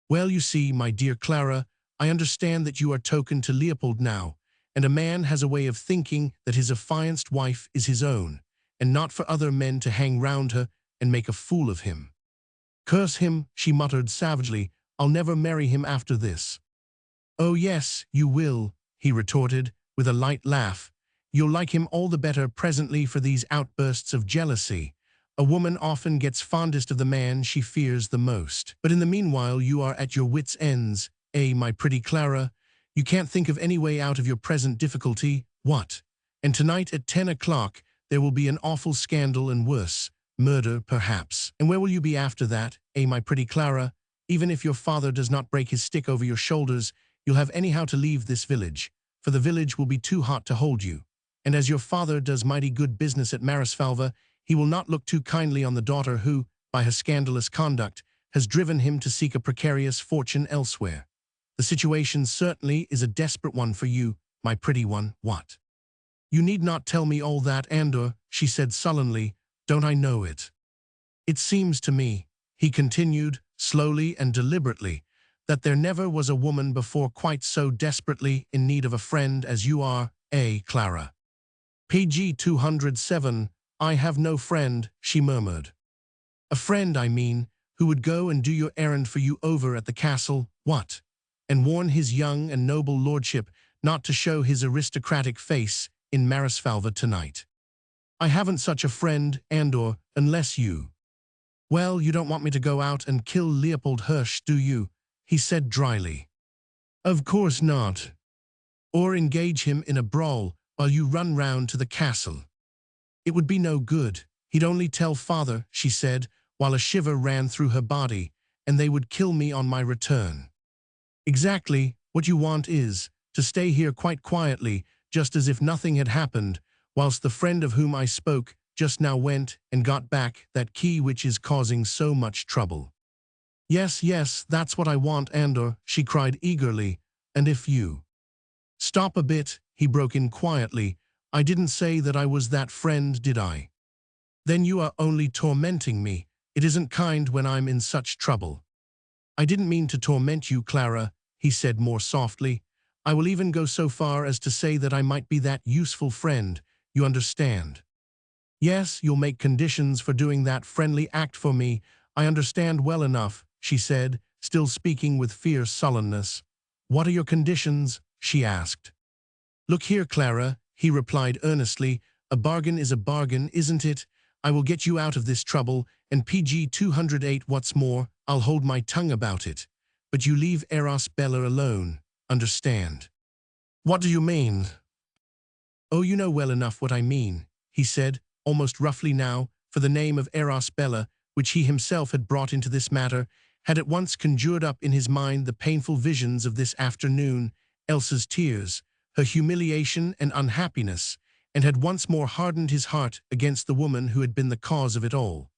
Well, you see, my dear Clara, I understand that you are token to Leopold now, and a man has a way of thinking that his affianced wife is his own, and not for other men to hang round her and make a fool of him. Curse him, she muttered savagely. I'll never marry him after this. Oh yes, you will, he retorted, with a light laugh. You'll like him all the better presently for these outbursts of jealousy. A woman often gets fondest of the man she fears the most. But in the meanwhile you are at your wits' ends, my pretty Clara? You can't think of any way out of your present difficulty, what? And tonight at 10 o'clock there will be an awful scandal and worse, murder perhaps. And where will you be after that, my pretty Clara? Even if your father does not break his stick over your shoulders, you'll have anyhow to leave this village, for the village will be too hot to hold you. And as your father does mighty good business at Marisfalva, he will not look too kindly on the daughter who, by her scandalous conduct, has driven him to seek a precarious fortune elsewhere. The situation certainly is a desperate one for you, my pretty one. What? You need not tell me all that, Andor, she said sullenly. Don't I know it? It seems to me, he continued, slowly and deliberately, that there never was a woman before quite so desperately in need of a friend as you are, Clara. PG 207, I have no friend, she murmured. A friend, I mean, who would go and do your errand for you over at the castle, what? And warn his young and noble lordship not to show his aristocratic face in Marisfalva tonight. I haven't such a friend, Andor, unless you. Well, you don't want me to go out and kill Leopold Hirsch, do you? He said dryly. Of course not. Or engage him in a brawl while you run round to the castle. It would be no good. He'd only tell father, she said, while a shiver ran through her body, and they would kill me on my return. Exactly, what you want is to stay here quite quietly, just as if nothing had happened, whilst the friend of whom I spoke just now went and got back that key which is causing so much trouble. Yes, yes, that's what I want, Andor, she cried eagerly, and if you… Stop a bit, he broke in quietly. I didn't say that I was that friend, did I? Then you are only tormenting me. It isn't kind when I'm in such trouble. I didn't mean to torment you, Clara, he said more softly. I will even go so far as to say that I might be that useful friend, you understand. Yes, you'll make conditions for doing that friendly act for me. I understand well enough, she said, still speaking with fierce sullenness. What are your conditions? She asked. Look here, Clara, he replied earnestly. A bargain is a bargain, isn't it? I will get you out of this trouble, and PG 208 what's more, I'll hold my tongue about it. But you leave Eros Bella alone, understand? What do you mean? Oh, you know well enough what I mean, he said, almost roughly now, for the name of Eros Bella, which he himself had brought into this matter, had at once conjured up in his mind the painful visions of this afternoon, Elsa's tears, her humiliation and unhappiness, and had once more hardened his heart against the woman who had been the cause of it all.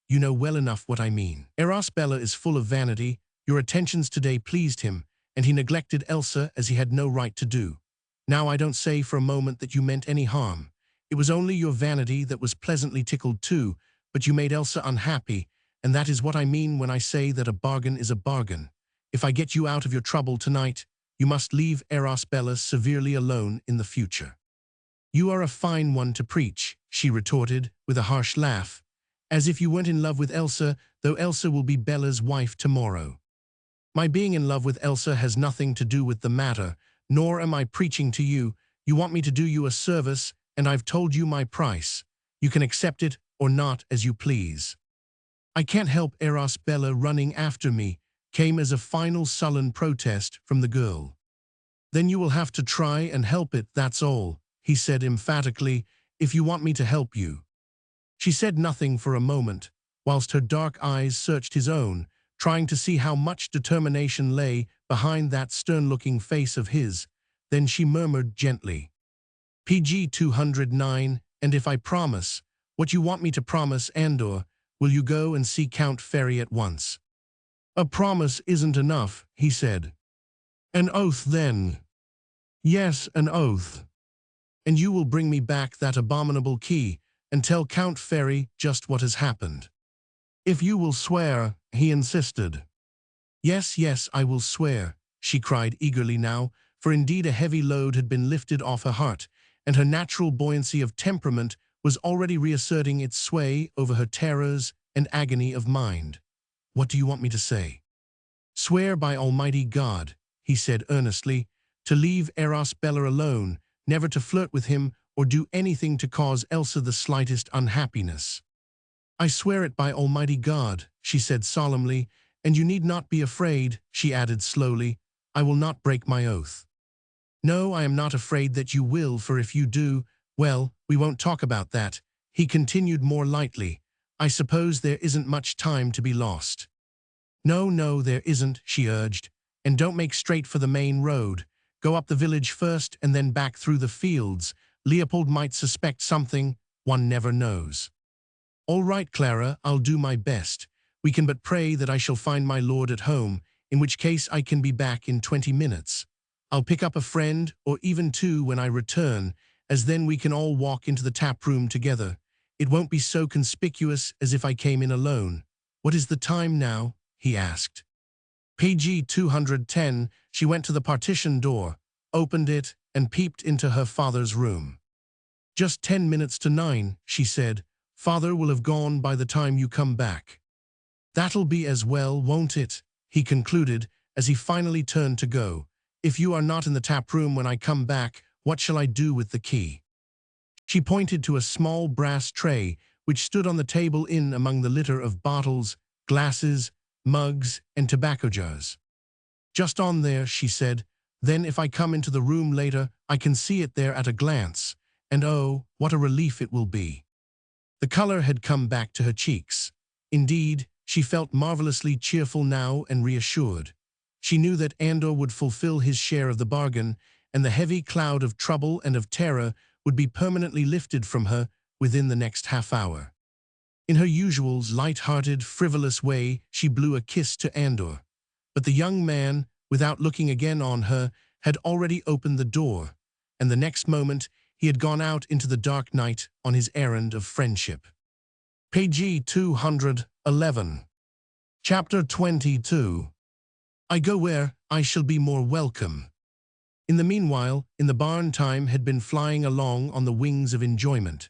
You know well enough what I mean. Eros Bella is full of vanity. Your attentions today pleased him, and he neglected Elsa as he had no right to do. Now I don't say for a moment that you meant any harm. It was only your vanity that was pleasantly tickled too, but you made Elsa unhappy, and that is what I mean when I say that a bargain is a bargain. If I get you out of your trouble tonight, you must leave Eros Bella severely alone in the future. You are a fine one to preach, she retorted, with a harsh laugh, as if you weren't in love with Elsa, though Elsa will be Bella's wife tomorrow. My being in love with Elsa has nothing to do with the matter, nor am I preaching to you. You want me to do you a service, and I've told you my price. You can accept it or not as you please. I can't help Eros Bella running after me, came as a final sullen protest from the girl. Then you will have to try and help it, that's all, he said emphatically, if you want me to help you. She said nothing for a moment, whilst her dark eyes searched his own, trying to see how much determination lay behind that stern-looking face of his. Then she murmured gently, PG 209, and if I promise what you want me to promise, Andor, will you go and see Count Ferry at once? A promise isn't enough, he said. An oath, then. Yes, an oath. And you will bring me back that abominable key and tell Count Ferry just what has happened. If you will swear, he insisted. Yes, yes, I will swear, she cried eagerly now, for indeed a heavy load had been lifted off her heart, and her natural buoyancy of temperament was already reasserting its sway over her terrors and agony of mind. What do you want me to say? Swear by Almighty God, he said earnestly, to leave Eros Bella alone, never to flirt with him or do anything to cause Elsa the slightest unhappiness. I swear it by Almighty God, she said solemnly, and you need not be afraid, she added slowly, I will not break my oath. No, I am not afraid that you will, for if you do, well, we won't talk about that, he continued more lightly. I suppose there isn't much time to be lost. No, no, there isn't, she urged. And don't make straight for the main road. Go up the village first and then back through the fields. Leopold might suspect something, one never knows. All right, Clara, I'll do my best. We can but pray that I shall find my lord at home, in which case I can be back in 20 minutes. I'll pick up a friend, or even two, when I return, as then we can all walk into the tap room together. It won't be so conspicuous as if I came in alone. What is the time now? He asked. PG 210, she went to the partition door, opened it, and peeped into her father's room. Just 10 minutes to 9, she said. Father will have gone by the time you come back. That'll be as well, won't it? He concluded, as he finally turned to go. If you are not in the tap room when I come back, what shall I do with the key? She pointed to a small brass tray which stood on the table in among the litter of bottles, glasses, mugs, and tobacco jars. Just on there, she said. Then if I come into the room later, I can see it there at a glance, and oh, what a relief it will be. The color had come back to her cheeks. Indeed, she felt marvelously cheerful now and reassured. She knew that Andor would fulfill his share of the bargain, and the heavy cloud of trouble and of terror would be permanently lifted from her within the next half hour. In her usual light-hearted, frivolous way, she blew a kiss to Andor. But the young man, without looking again on her, had already opened the door, and the next moment he had gone out into the dark night on his errand of friendship. PG 211. Chapter 22. I go where I shall be more welcome. In the meanwhile, in the barn time had been flying along on the wings of enjoyment.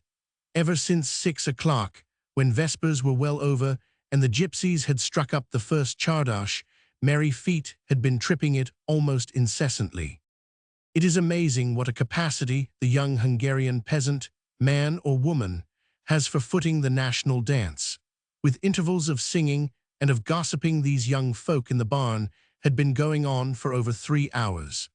Ever since 6 o'clock, when vespers were well over and the gypsies had struck up the first czardas, merry feet had been tripping it almost incessantly. It is amazing what a capacity the young Hungarian peasant, man or woman, has for footing the national dance. With intervals of singing and of gossiping, these young folk in the barn had been going on for over 3 hours.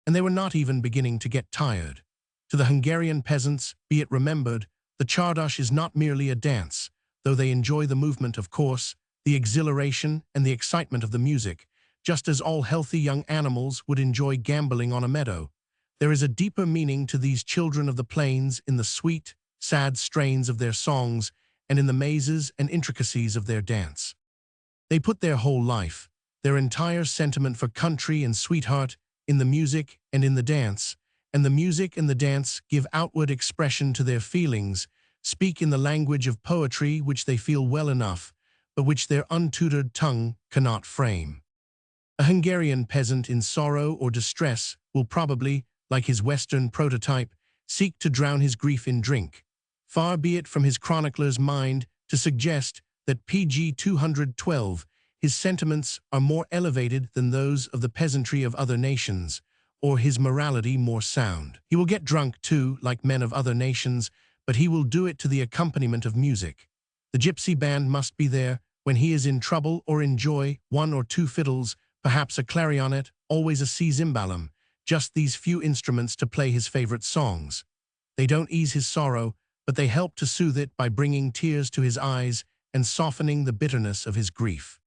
And they were not even beginning to get tired. To the Hungarian peasants, be it remembered, the czardas is not merely a dance, though they enjoy the movement, of course, the exhilaration and the excitement of the music, just as all healthy young animals would enjoy gambling on a meadow. There is a deeper meaning to these children of the plains in the sweet, sad strains of their songs and in the mazes and intricacies of their dance. They put their whole life, their entire sentiment for country and sweetheart, in the music and in the dance, and the music and the dance give outward expression to their feelings, speak in the language of poetry which they feel well enough, but which their untutored tongue cannot frame. A Hungarian peasant in sorrow or distress will probably, like his Western prototype, seek to drown his grief in drink. Far be it from his chronicler's mind to suggest that PG 212, his sentiments are more elevated than those of the peasantry of other nations, or his morality more sound. He will get drunk too, like men of other nations, but he will do it to the accompaniment of music. The gypsy band must be there when he is in trouble or in joy, 1 or 2 fiddles, perhaps a clarionet, always a cimbalum, just these few instruments to play his favorite songs. They don't ease his sorrow, but they help to soothe it by bringing tears to his eyes and softening the bitterness of his grief.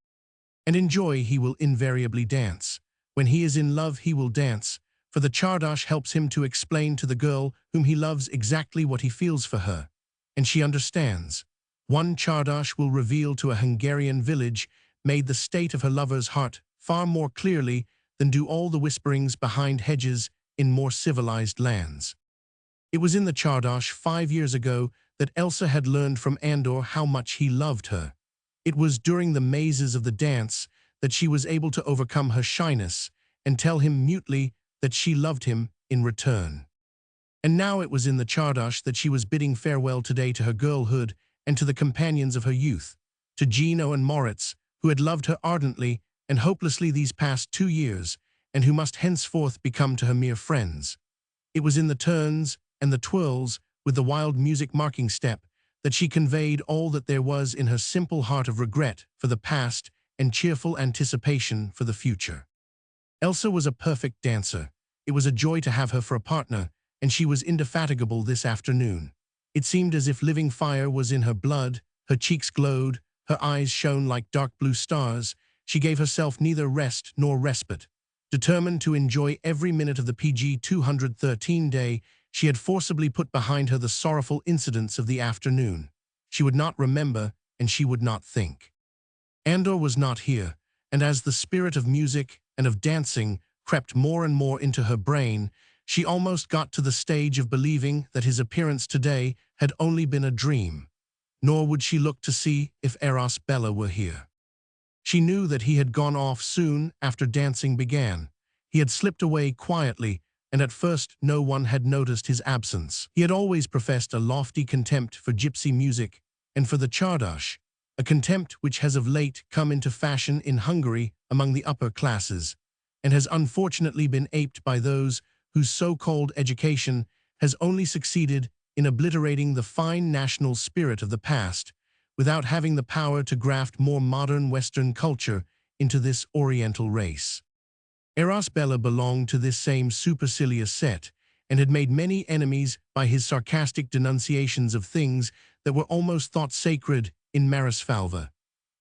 And in joy he will invariably dance. When he is in love he will dance, for the czardas helps him to explain to the girl whom he loves exactly what he feels for her, and she understands. One czardas will reveal to a Hungarian village made the state of her lover's heart far more clearly than do all the whisperings behind hedges in more civilized lands. It was in the czardas 5 years ago that Elsa had learned from Andor how much he loved her. It was during the mazes of the dance that she was able to overcome her shyness and tell him mutely that she loved him in return. And now it was in the czardas that she was bidding farewell today to her girlhood and to the companions of her youth, to Gino and Moritz, who had loved her ardently and hopelessly these past 2 years, and who must henceforth become to her mere friends. It was in the turns and the twirls, with the wild music marking step, that she conveyed all that there was in her simple heart of regret for the past and cheerful anticipation for the future. Elsa was a perfect dancer. It was a joy to have her for a partner, and she was indefatigable this afternoon. It seemed as if living fire was in her blood, her cheeks glowed, her eyes shone like dark blue stars. She gave herself neither rest nor respite. Determined to enjoy every minute of the PG 213 day, she had forcibly put behind her the sorrowful incidents of the afternoon. She would not remember, and she would not think. Andor was not here, and as the spirit of music and of dancing crept more and more into her brain, she almost got to the stage of believing that his appearance today had only been a dream. Nor would she look to see if Eros Bella were here. She knew that he had gone off soon after dancing began. He had slipped away quietly, and at first no one had noticed his absence. He had always professed a lofty contempt for gypsy music and for the czardas, a contempt which has of late come into fashion in Hungary among the upper classes, and has unfortunately been aped by those whose so-called education has only succeeded in obliterating the fine national spirit of the past, without having the power to graft more modern Western culture into this Oriental race. Eros Bella belonged to this same supercilious set, and had made many enemies by his sarcastic denunciations of things that were almost thought sacred in Marisfalva.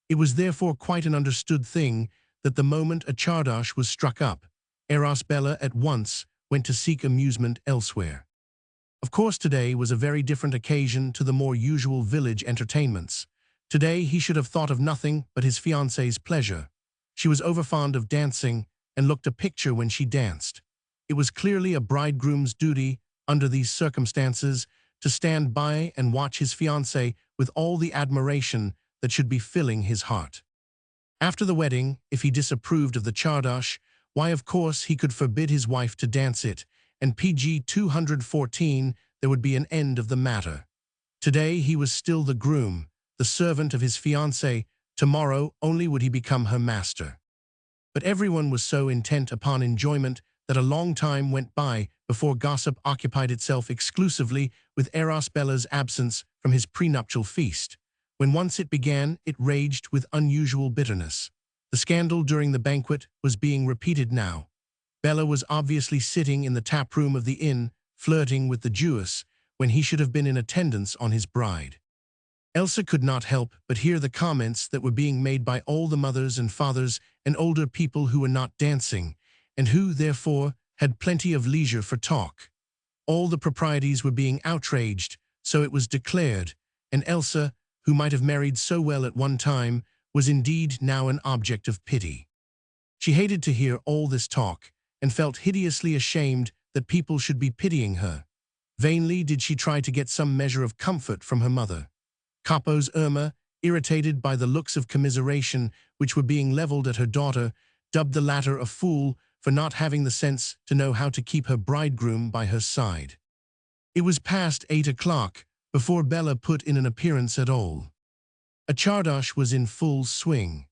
It was therefore quite an understood thing that the moment a czardas was struck up, Eros Bella at once went to seek amusement elsewhere. Of course, today was a very different occasion to the more usual village entertainments. Today he should have thought of nothing but his fiancée's pleasure. She was overfond of dancing and looked a picture when she danced. It was clearly a bridegroom's duty, under these circumstances, to stand by and watch his fiancée with all the admiration that should be filling his heart. After the wedding, if he disapproved of the czardas, why, of course, he could forbid his wife to dance it, and PG 214, there would be an end of the matter. Today he was still the groom, the servant of his fiancée. Tomorrow only would he become her master. But everyone was so intent upon enjoyment that a long time went by before gossip occupied itself exclusively with Eros Bella's absence from his prenuptial feast. When once it began, it raged with unusual bitterness. The scandal during the banquet was being repeated now. Bella was obviously sitting in the tap-room of the inn, flirting with the Jewess, when he should have been in attendance on his bride. Elsa could not help but hear the comments that were being made by all the mothers and fathers and older people who were not dancing, and who, therefore, had plenty of leisure for talk. All the proprieties were being outraged, so it was declared, and Elsa, who might have married so well at one time, was indeed now an object of pity. She hated to hear all this talk, and felt hideously ashamed that people should be pitying her. Vainly did she try to get some measure of comfort from her mother. Capo's Irma, irritated by the looks of commiseration which were being leveled at her daughter, dubbed the latter a fool for not having the sense to know how to keep her bridegroom by her side. It was past 8 o'clock before Bella put in an appearance at all. A czardas was in full swing.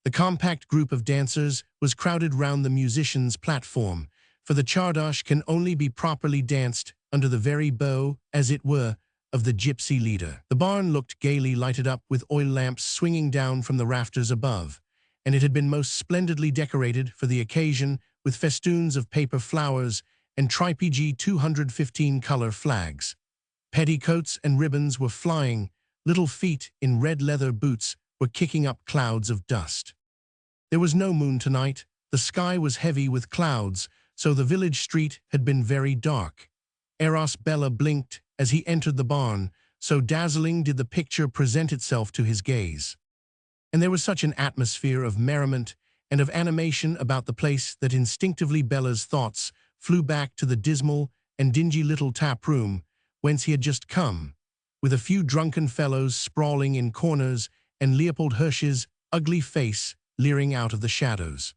The compact group of dancers was crowded round the musicians' platform, for the czardas can only be properly danced under the very bow, as it were, of the gypsy leader. The barn looked gaily lighted up with oil lamps swinging down from the rafters above, and it had been most splendidly decorated for the occasion with festoons of paper flowers and tri-PG 215 color flags. Petticoats and ribbons were flying, little feet in red leather boots were kicking up clouds of dust. There was no moon tonight, the sky was heavy with clouds, so the village street had been very dark. Eros Bella blinked as he entered the barn, so dazzling did the picture present itself to his gaze. And there was such an atmosphere of merriment and of animation about the place that instinctively Bella's thoughts flew back to the dismal and dingy little tap-room whence he had just come, with a few drunken fellows sprawling in corners and Leopold Hirsch's ugly face leering out of the shadows.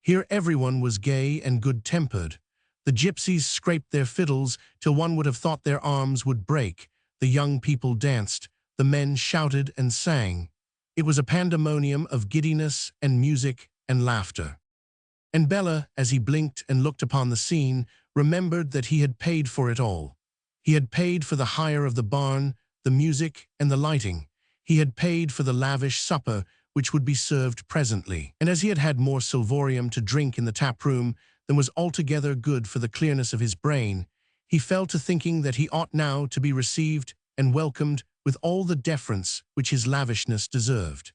Here everyone was gay and good-tempered. The gypsies scraped their fiddles till one would have thought their arms would break. The young people danced, the men shouted and sang. It was a pandemonium of giddiness and music and laughter. And Bella, as he blinked and looked upon the scene, remembered that he had paid for it all. He had paid for the hire of the barn, the music, and the lighting. He had paid for the lavish supper which would be served presently. And as he had had more silvorium to drink in the tap-room than was altogether good for the clearness of his brain, he fell to thinking that he ought now to be received and welcomed with all the deference which his lavishness deserved.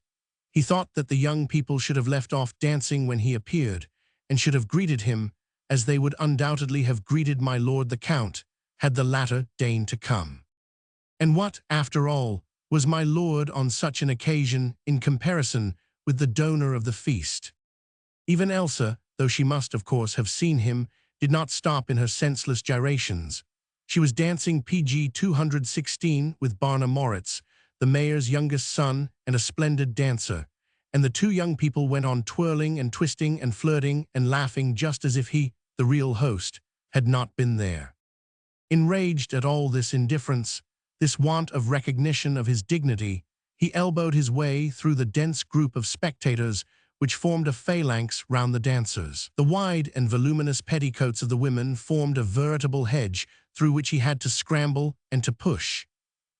He thought that the young people should have left off dancing when he appeared, and should have greeted him, as they would undoubtedly have greeted my lord the Count, had the latter deigned to come. And what, after all, was my lord on such an occasion in comparison with the donor of the feast? Even Elsa, though she must of course have seen him, did not stop in her senseless gyrations. She was dancing PG 216 with Barna Moritz, the mayor's youngest son and a splendid dancer, and the two young people went on twirling and twisting and flirting and laughing just as if he, the real host, had not been there. Enraged at all this indifference, this want of recognition of his dignity, he elbowed his way through the dense group of spectators which formed a phalanx round the dancers. The wide and voluminous petticoats of the women formed a veritable hedge through which he had to scramble and to push.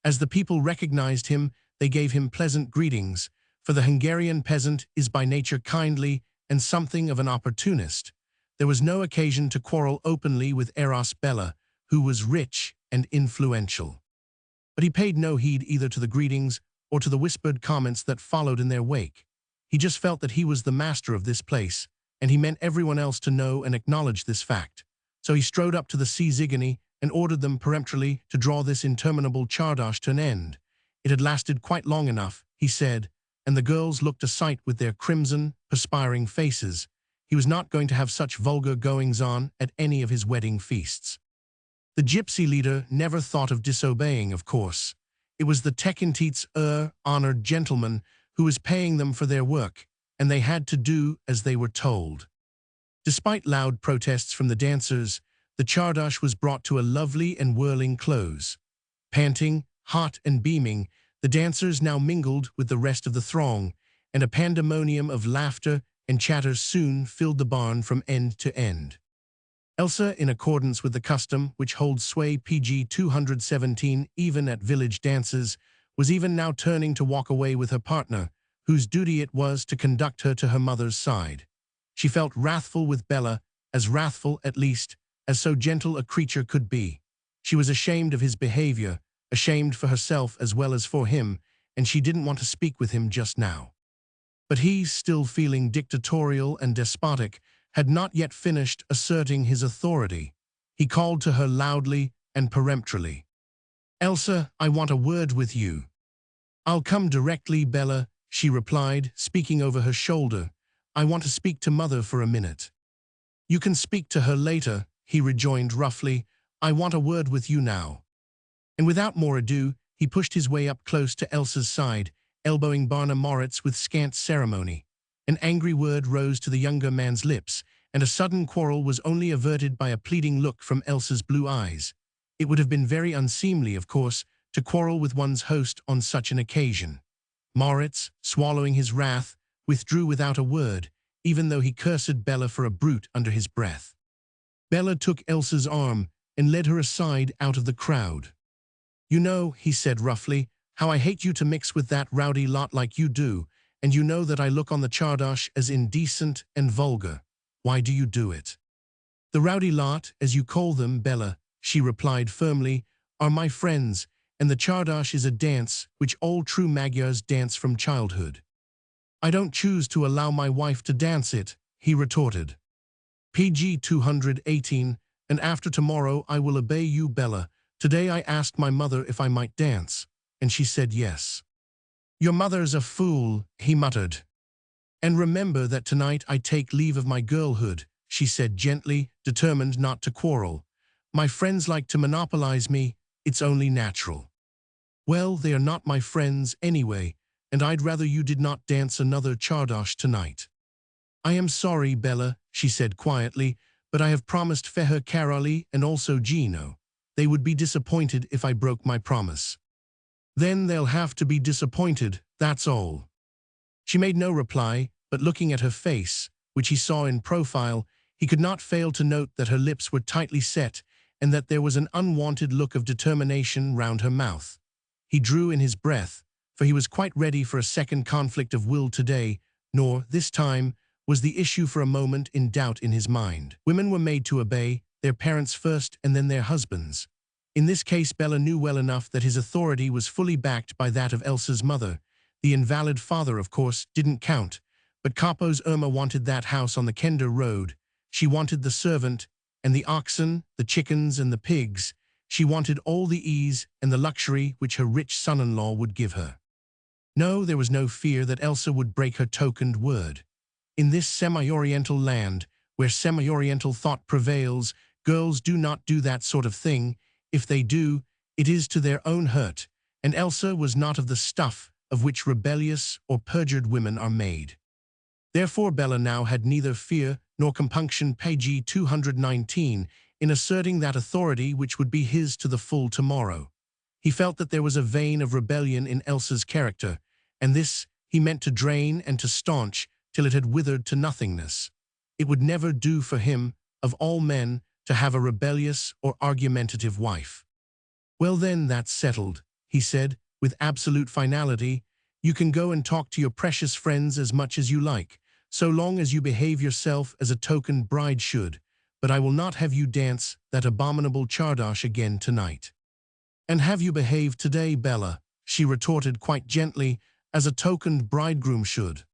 As the people recognized him, they gave him pleasant greetings, for the Hungarian peasant is by nature kindly and something of an opportunist. There was no occasion to quarrel openly with Eros Bella, who was rich and influential. But he paid no heed either to the greetings or to the whispered comments that followed in their wake. He just felt that he was the master of this place, and he meant everyone else to know and acknowledge this fact. So he strode up to the Szigany and ordered them peremptorily to draw this interminable czardas to an end. It had lasted quite long enough, he said, and the girls looked a sight with their crimson, perspiring faces. He was not going to have such vulgar goings-on at any of his wedding feasts. The gypsy leader never thought of disobeying, of course. It was the Tekintits honored gentleman who was paying them for their work, and they had to do as they were told. Despite loud protests from the dancers, the czardas was brought to a lovely and whirling close. Panting, hot and beaming, the dancers now mingled with the rest of the throng, and a pandemonium of laughter and chatter soon filled the barn from end to end. Elsa, in accordance with the custom which holds sway PG 217 even at village dances, was even now turning to walk away with her partner, whose duty it was to conduct her to her mother's side. She felt wrathful with Bella, as wrathful, at least, as so gentle a creature could be. She was ashamed of his behavior, ashamed for herself as well as for him, and she didn't want to speak with him just now. But he, still feeling dictatorial and despotic, had not yet finished asserting his authority. He called to her loudly and peremptorily. "Elsa, I want a word with you." "I'll come directly, Bella," she replied, speaking over her shoulder. "I want to speak to Mother for a minute." "You can speak to her later," he rejoined roughly. "I want a word with you now." And without more ado, he pushed his way up close to Elsa's side, elbowing Barna Moritz with scant ceremony. An angry word rose to the younger man's lips, and a sudden quarrel was only averted by a pleading look from Elsa's blue eyes. It would have been very unseemly, of course, to quarrel with one's host on such an occasion. Moritz, swallowing his wrath, withdrew without a word, even though he cursed Bella for a brute under his breath. Bella took Elsa's arm and led her aside out of the crowd. "You know," he said roughly, "how I hate you to mix with that rowdy lot like you do, and you know that I look on the czardas as indecent and vulgar. Why do you do it?" "The rowdy lot, as you call them, Bella," she replied firmly, "are my friends, and the czardas is a dance which all true Magyars dance from childhood." "I don't choose to allow my wife to dance it," he retorted. PG 218, "And after tomorrow I will obey you, Bella. Today I asked my mother if I might dance, and she said yes." "Your mother's a fool," he muttered. "And remember that tonight I take leave of my girlhood," she said gently, determined not to quarrel. "My friends like to monopolize me. It's only natural." "Well, they are not my friends anyway, and I'd rather you did not dance another czardas tonight." "I am sorry, Bella," she said quietly, "but I have promised Feher Karoli and also Gino. They would be disappointed if I broke my promise." "Then they'll have to be disappointed, that's all." She made no reply, but looking at her face, which he saw in profile, he could not fail to note that her lips were tightly set and that there was an unwanted look of determination round her mouth. He drew in his breath, for he was quite ready for a second conflict of will today, nor, this time, was the issue for a moment in doubt in his mind. Women were made to obey, their parents first and then their husbands. In this case, Bella knew well enough that his authority was fully backed by that of Elsa's mother. The invalid father, of course, didn't count. But Capo's Irma wanted that house on the Kender Road. She wanted the servant, and the oxen, the chickens, and the pigs. She wanted all the ease and the luxury which her rich son-in-law would give her. No, there was no fear that Elsa would break her tokened word. In this semi-oriental land, where semi-oriental thought prevails, girls do not do that sort of thing. If they do, it is to their own hurt, and Elsa was not of the stuff of which rebellious or perjured women are made. Therefore Bella now had neither fear nor compunction, page 219, in asserting that authority which would be his to the full tomorrow. He felt that there was a vein of rebellion in Elsa's character, and this he meant to drain and to staunch till it had withered to nothingness. It would never do for him, of all men, to have a rebellious or argumentative wife. "Well then, that's settled," he said, with absolute finality. "You can go and talk to your precious friends as much as you like, so long as you behave yourself as a token bride should, but I will not have you dance that abominable chardash again tonight." "And have you behaved today, Bella?" she retorted quite gently, "as a tokened bridegroom should."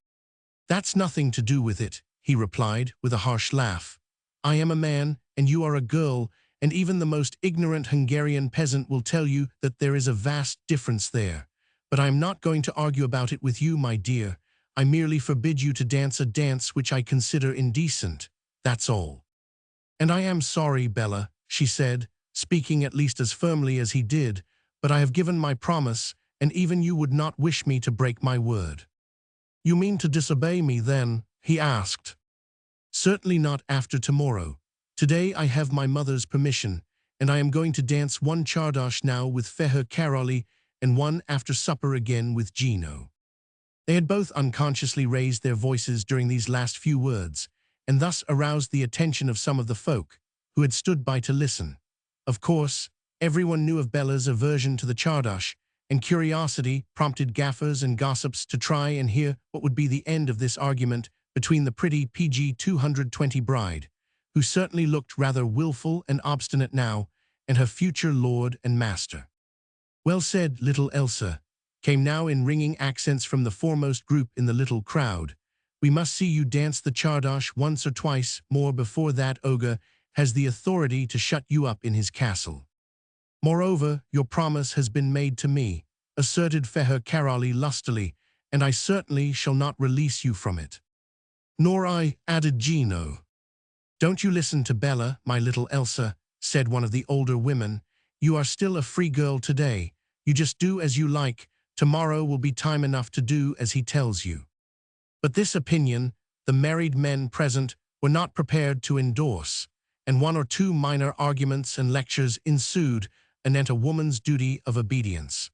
"That's nothing to do with it," he replied, with a harsh laugh. "I am a man, and you are a girl, and even the most ignorant Hungarian peasant will tell you that there is a vast difference there. But I am not going to argue about it with you, my dear. I merely forbid you to dance a dance which I consider indecent. That's all." "And I am sorry, Bella," she said, speaking at least as firmly as he did, "but I have given my promise, and even you would not wish me to break my word." "You mean to disobey me, then?" he asked. "Certainly not after tomorrow. Today I have my mother's permission, and I am going to dance one chardash now with Feher Karoli and one after supper again with Gino." They had both unconsciously raised their voices during these last few words, and thus aroused the attention of some of the folk, who had stood by to listen. Of course, everyone knew of Bella's aversion to the chardash, and curiosity prompted gaffers and gossips to try and hear what would be the end of this argument between the pretty PG 220 bride, who certainly looked rather willful and obstinate now, and her future lord and master. "Well said, little Elsa," came now in ringing accents from the foremost group in the little crowd. "We must see you dance the chardash once or twice more before that ogre has the authority to shut you up in his castle." "Moreover, your promise has been made to me," asserted Feher Karoli lustily, "and I certainly shall not release you from it." "Nor I," added Gino. "Don't you listen to Bella, my little Elsa," said one of the older women. "You are still a free girl today. You just do as you like. Tomorrow will be time enough to do as he tells you." But this opinion the married men present were not prepared to endorse, and one or two minor arguments and lectures ensued anent a woman's duty of obedience.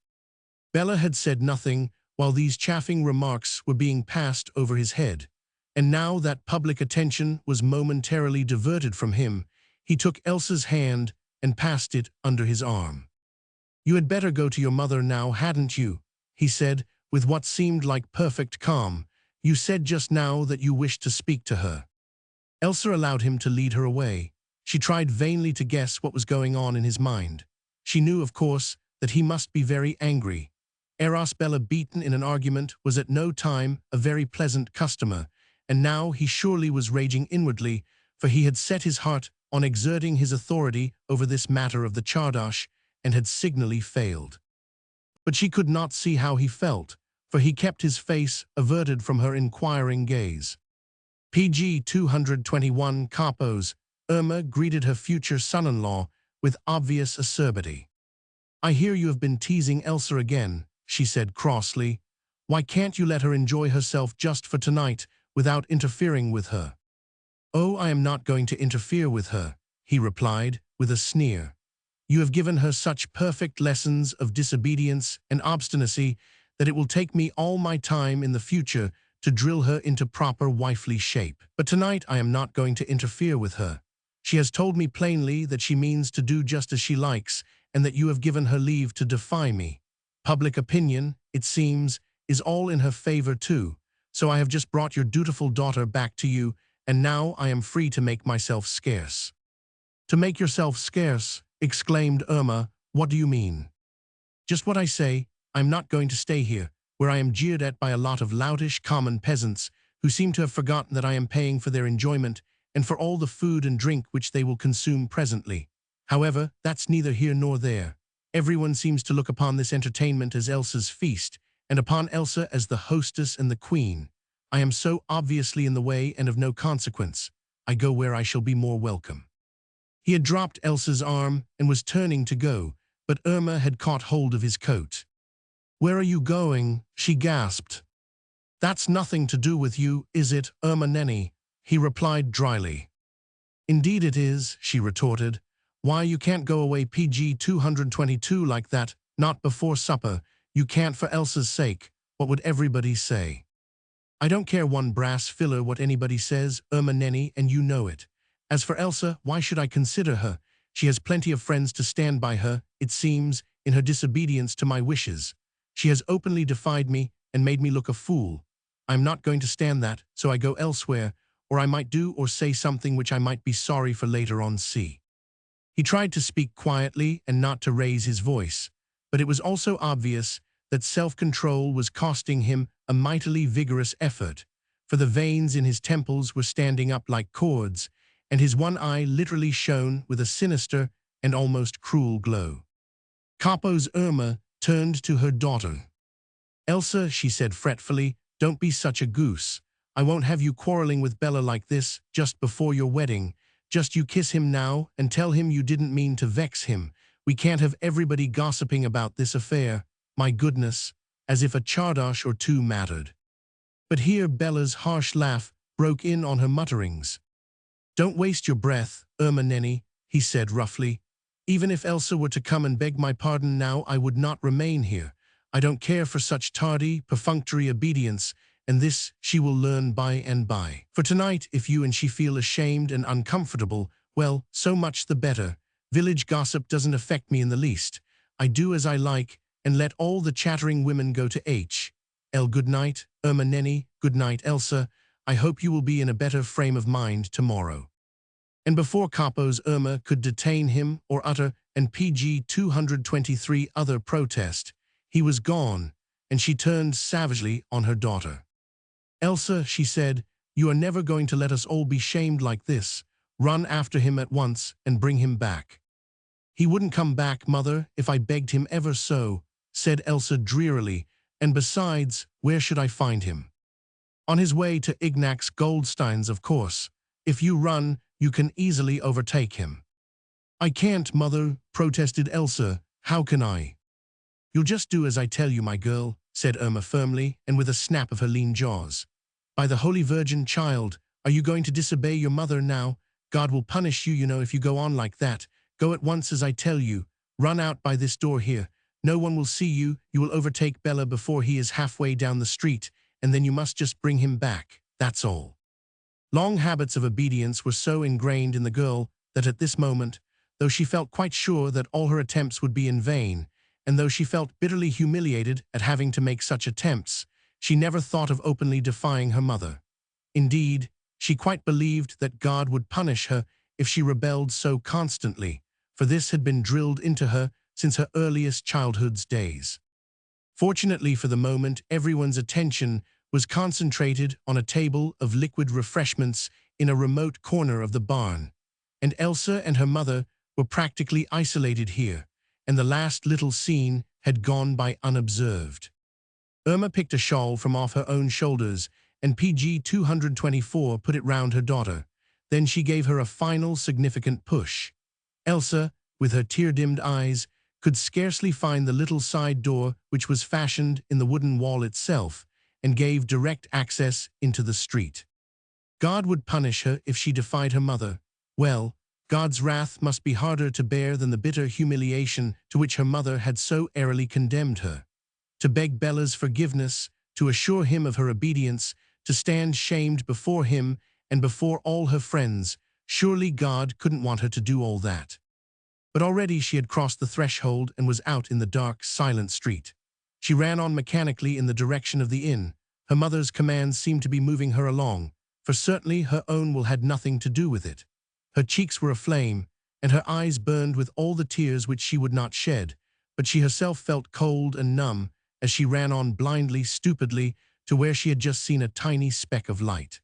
Bella had said nothing while these chaffing remarks were being passed over his head, and now that public attention was momentarily diverted from him, he took Elsa's hand and passed it under his arm. "You had better go to your mother now, hadn't you?" he said, with what seemed like perfect calm. "You said just now that you wished to speak to her." Elsa allowed him to lead her away. She tried vainly to guess what was going on in his mind. She knew, of course, that he must be very angry. Eros Bella beaten in an argument was at no time a very pleasant customer, and now he surely was raging inwardly, for he had set his heart on exerting his authority over this matter of the chardash, and had signally failed. But she could not see how he felt, for he kept his face averted from her inquiring gaze. PG 221 Capo's Irma greeted her future son-in-law with obvious acerbity. "I hear you have been teasing Elsa again," she said crossly. "Why can't you let her enjoy herself just for tonight without interfering with her?" "Oh, I am not going to interfere with her," he replied, with a sneer. "You have given her such perfect lessons of disobedience and obstinacy that it will take me all my time in the future to drill her into proper wifely shape. But tonight I am not going to interfere with her. She has told me plainly that she means to do just as she likes, and that you have given her leave to defy me. Public opinion, it seems, is all in her favor too, so I have just brought your dutiful daughter back to you, and now I am free to make myself scarce." "To make yourself scarce," exclaimed Irma, What do you mean? Just what I say. I'm not going to stay here, where I am jeered at by a lot of loutish, common peasants who seem to have forgotten that I am paying for their enjoyment and for all the food and drink which they will consume presently. However, that's neither here nor there. Everyone seems to look upon this entertainment as Elsa's feast, and upon Elsa as the hostess and the queen. I am so obviously in the way and of no consequence. I go where I shall be more welcome. He had dropped Elsa's arm and was turning to go, but Irma had caught hold of his coat. "Where are you going?" she gasped. "That's nothing to do with you, is it, Irma Nenny?" he replied dryly. "Indeed it is," she retorted. "Why, you can't go away PG 222 like that, not before supper. You can't for Elsa's sake. What would everybody say?" "I don't care one brass filler what anybody says, Irma Nenny, and you know it. As for Elsa, why should I consider her? She has plenty of friends to stand by her, it seems, in her disobedience to my wishes. She has openly defied me and made me look a fool. I'm not going to stand that, so I go elsewhere, or I might do or say something which I might be sorry for later on. See." He tried to speak quietly and not to raise his voice, but it was also obvious that self-control was costing him a mightily vigorous effort, for the veins in his temples were standing up like cords, and his one eye literally shone with a sinister and almost cruel glow. Capo's Irma turned to her daughter. "Elsa," she said fretfully, "don't be such a goose. I won't have you quarreling with Bella like this just before your wedding. Just you kiss him now and tell him you didn't mean to vex him. We can't have everybody gossiping about this affair. My goodness, as if a chardosh or two mattered." But here Bella's harsh laugh broke in on her mutterings. "Don't waste your breath, Irma Nenny," he said roughly. "Even if Elsa were to come and beg my pardon now, I would not remain here. I don't care for such tardy, perfunctory obedience, and this she will learn by and by. For tonight, if you and she feel ashamed and uncomfortable, well, so much the better. Village gossip doesn't affect me in the least. I do as I like, and let all the chattering women go to H.L. Good night, Irma Nenny. Good night, Elsa. I hope you will be in a better frame of mind tomorrow." And before Capo's Irma could detain him or utter an PG 223 other protest, he was gone, and she turned savagely on her daughter. "Elsa," she said, "you are never going to let us all be shamed like this. Run after him at once and bring him back." "He wouldn't come back, mother, if I begged him ever so," said Elsa drearily, "and besides, where should I find him?" "On his way to Ignaz Goldstein's, of course. If you run, you can easily overtake him." "I can't, mother," protested Elsa. "How can I?" "You'll just do as I tell you, my girl," said Irma firmly and with a snap of her lean jaws. "By the Holy Virgin, child, are you going to disobey your mother now? God will punish you, you know, if you go on like that. Go at once as I tell you. Run out by this door here. No one will see you. You will overtake Bella before he is halfway down the street, and then you must just bring him back. That's all." Long habits of obedience were so ingrained in the girl that at this moment, though she felt quite sure that all her attempts would be in vain, and though she felt bitterly humiliated at having to make such attempts, she never thought of openly defying her mother. Indeed, she quite believed that God would punish her if she rebelled so constantly, for this had been drilled into her since her earliest childhood's days. Fortunately for the moment, everyone's attention was concentrated on a table of liquid refreshments in a remote corner of the barn, and Elsa and her mother were practically isolated here, and the last little scene had gone by unobserved. Irma picked a shawl from off her own shoulders, and PG 224 put it round her daughter. Then she gave her a final significant push. Elsa, with her tear-dimmed eyes, could scarcely find the little side door which was fashioned in the wooden wall itself and gave direct access into the street. God would punish her if she defied her mother. Well, God's wrath must be harder to bear than the bitter humiliation to which her mother had so airily condemned her. To beg Bella's forgiveness, to assure him of her obedience, to stand shamed before him and before all her friends, surely God couldn't want her to do all that. But already she had crossed the threshold and was out in the dark, silent street. She ran on mechanically in the direction of the inn. Her mother's commands seemed to be moving her along, for certainly her own will had nothing to do with it. Her cheeks were aflame, and her eyes burned with all the tears which she would not shed, but she herself felt cold and numb as she ran on blindly, stupidly, to where she had just seen a tiny speck of light.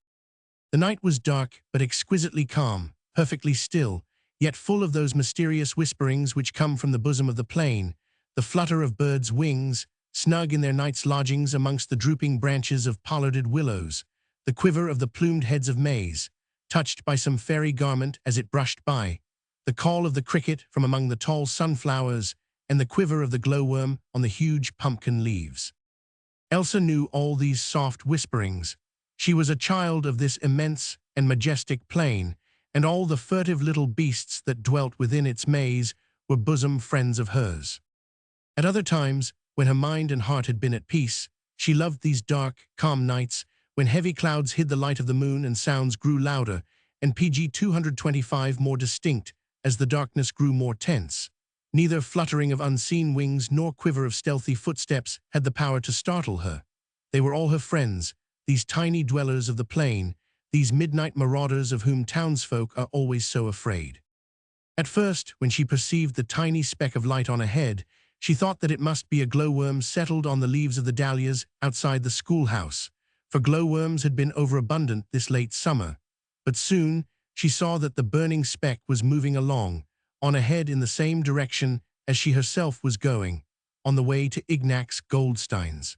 The night was dark but exquisitely calm, perfectly still, yet full of those mysterious whisperings which come from the bosom of the plain, the flutter of birds' wings, snug in their night's lodgings amongst the drooping branches of pollarded willows, the quiver of the plumed heads of maize, touched by some fairy garment as it brushed by, the call of the cricket from among the tall sunflowers, and the quiver of the glowworm on the huge pumpkin leaves. Elsa knew all these soft whisperings. She was a child of this immense and majestic plain, and all the furtive little beasts that dwelt within its maze were bosom friends of hers. At other times, when her mind and heart had been at peace, she loved these dark, calm nights when heavy clouds hid the light of the moon and sounds grew louder and PG 225 more distinct as the darkness grew more tense. Neither fluttering of unseen wings nor quiver of stealthy footsteps had the power to startle her. They were all her friends, these tiny dwellers of the plain, these midnight marauders of whom townsfolk are always so afraid. At first, when she perceived the tiny speck of light on ahead, she thought that it must be a glowworm settled on the leaves of the dahlias outside the schoolhouse, for glowworms had been overabundant this late summer. But soon she saw that the burning speck was moving along, on ahead in the same direction as she herself was going, on the way to Ignac's Goldstein's.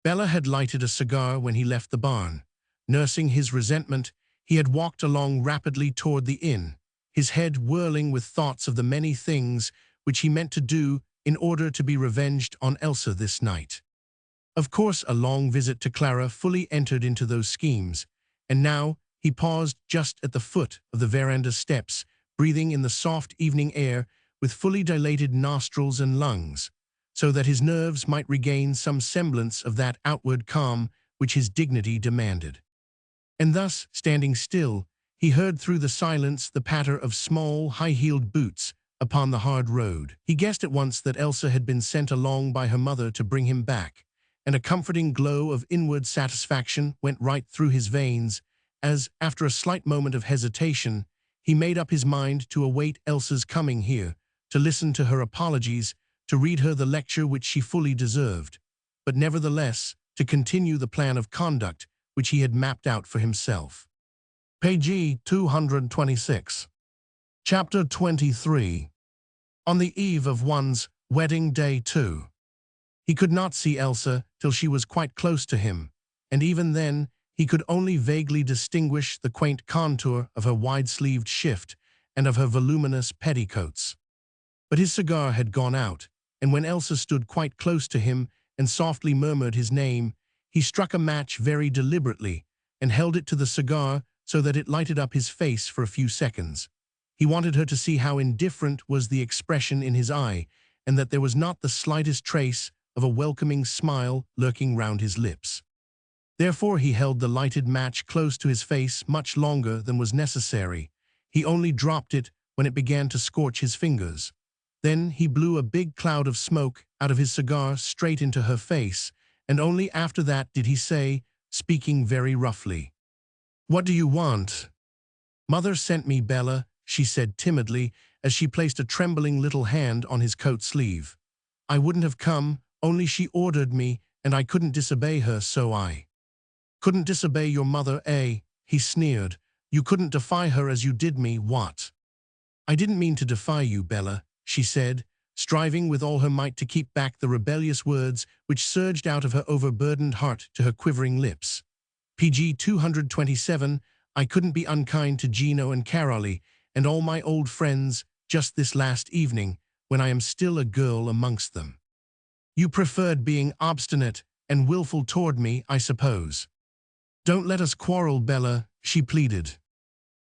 Bella had lighted a cigar when he left the barn. Nursing his resentment, he had walked along rapidly toward the inn, his head whirling with thoughts of the many things which he meant to do in order to be revenged on Elsa this night. Of course, a long visit to Clara fully entered into those schemes, and now he paused just at the foot of the veranda steps, breathing in the soft evening air with fully dilated nostrils and lungs, so that his nerves might regain some semblance of that outward calm which his dignity demanded. And thus, standing still, he heard through the silence the patter of small, high-heeled boots upon the hard road. He guessed at once that Elsa had been sent along by her mother to bring him back, and a comforting glow of inward satisfaction went right through his veins as, after a slight moment of hesitation, he made up his mind to await Elsa's coming here, to listen to her apologies, to read her the lecture which she fully deserved, but nevertheless to continue the plan of conduct which he had mapped out for himself. Page 226. Chapter 23. On the eve of one's wedding day too. He could not see Elsa till she was quite close to him, and even then he could only vaguely distinguish the quaint contour of her wide-sleeved shift and of her voluminous petticoats. But his cigar had gone out, and when Elsa stood quite close to him and softly murmured his name, he struck a match very deliberately and held it to the cigar so that it lighted up his face for a few seconds. He wanted her to see how indifferent was the expression in his eye, and that there was not the slightest trace of a welcoming smile lurking round his lips. Therefore he held the lighted match close to his face much longer than was necessary. He only dropped it when it began to scorch his fingers. Then he blew a big cloud of smoke out of his cigar straight into her face, and only after that did he say, speaking very roughly, "What do you want?" "Mother sent me, Bella," she said timidly as she placed a trembling little hand on his coat sleeve. "I wouldn't have come, only she ordered me, and I couldn't disobey her, so I—" "Couldn't disobey your mother, eh?" he sneered. "You couldn't defy her as you did me, what?" "I didn't mean to defy you, Bella," she said, striving with all her might to keep back the rebellious words which surged out of her overburdened heart to her quivering lips. PG 227, "I couldn't be unkind to Gino and Carolee and all my old friends just this last evening, when I am still a girl amongst them. You preferred being obstinate and willful toward me, I suppose." "Don't let us quarrel, Bella," she pleaded.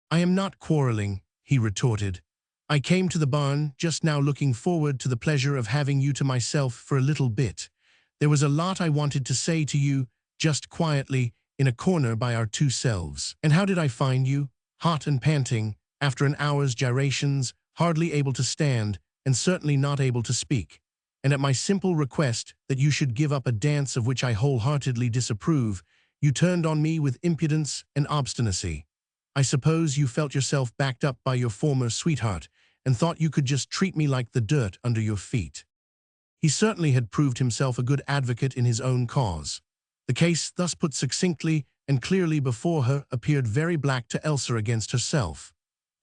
"I am not quarreling," he retorted. "I came to the barn just now looking forward to the pleasure of having you to myself for a little bit. There was a lot I wanted to say to you, just quietly, in a corner by our two selves. And how did I find you? Hot and panting, after an hour's gyrations, hardly able to stand, and certainly not able to speak. And at my simple request that you should give up a dance of which I wholeheartedly disapprove, you turned on me with impudence and obstinacy. I suppose you felt yourself backed up by your former sweetheart, and thought you could just treat me like the dirt under your feet. He certainly had proved himself a good advocate in his own cause. The case, thus put succinctly and clearly before her, appeared very black to Elsa against herself.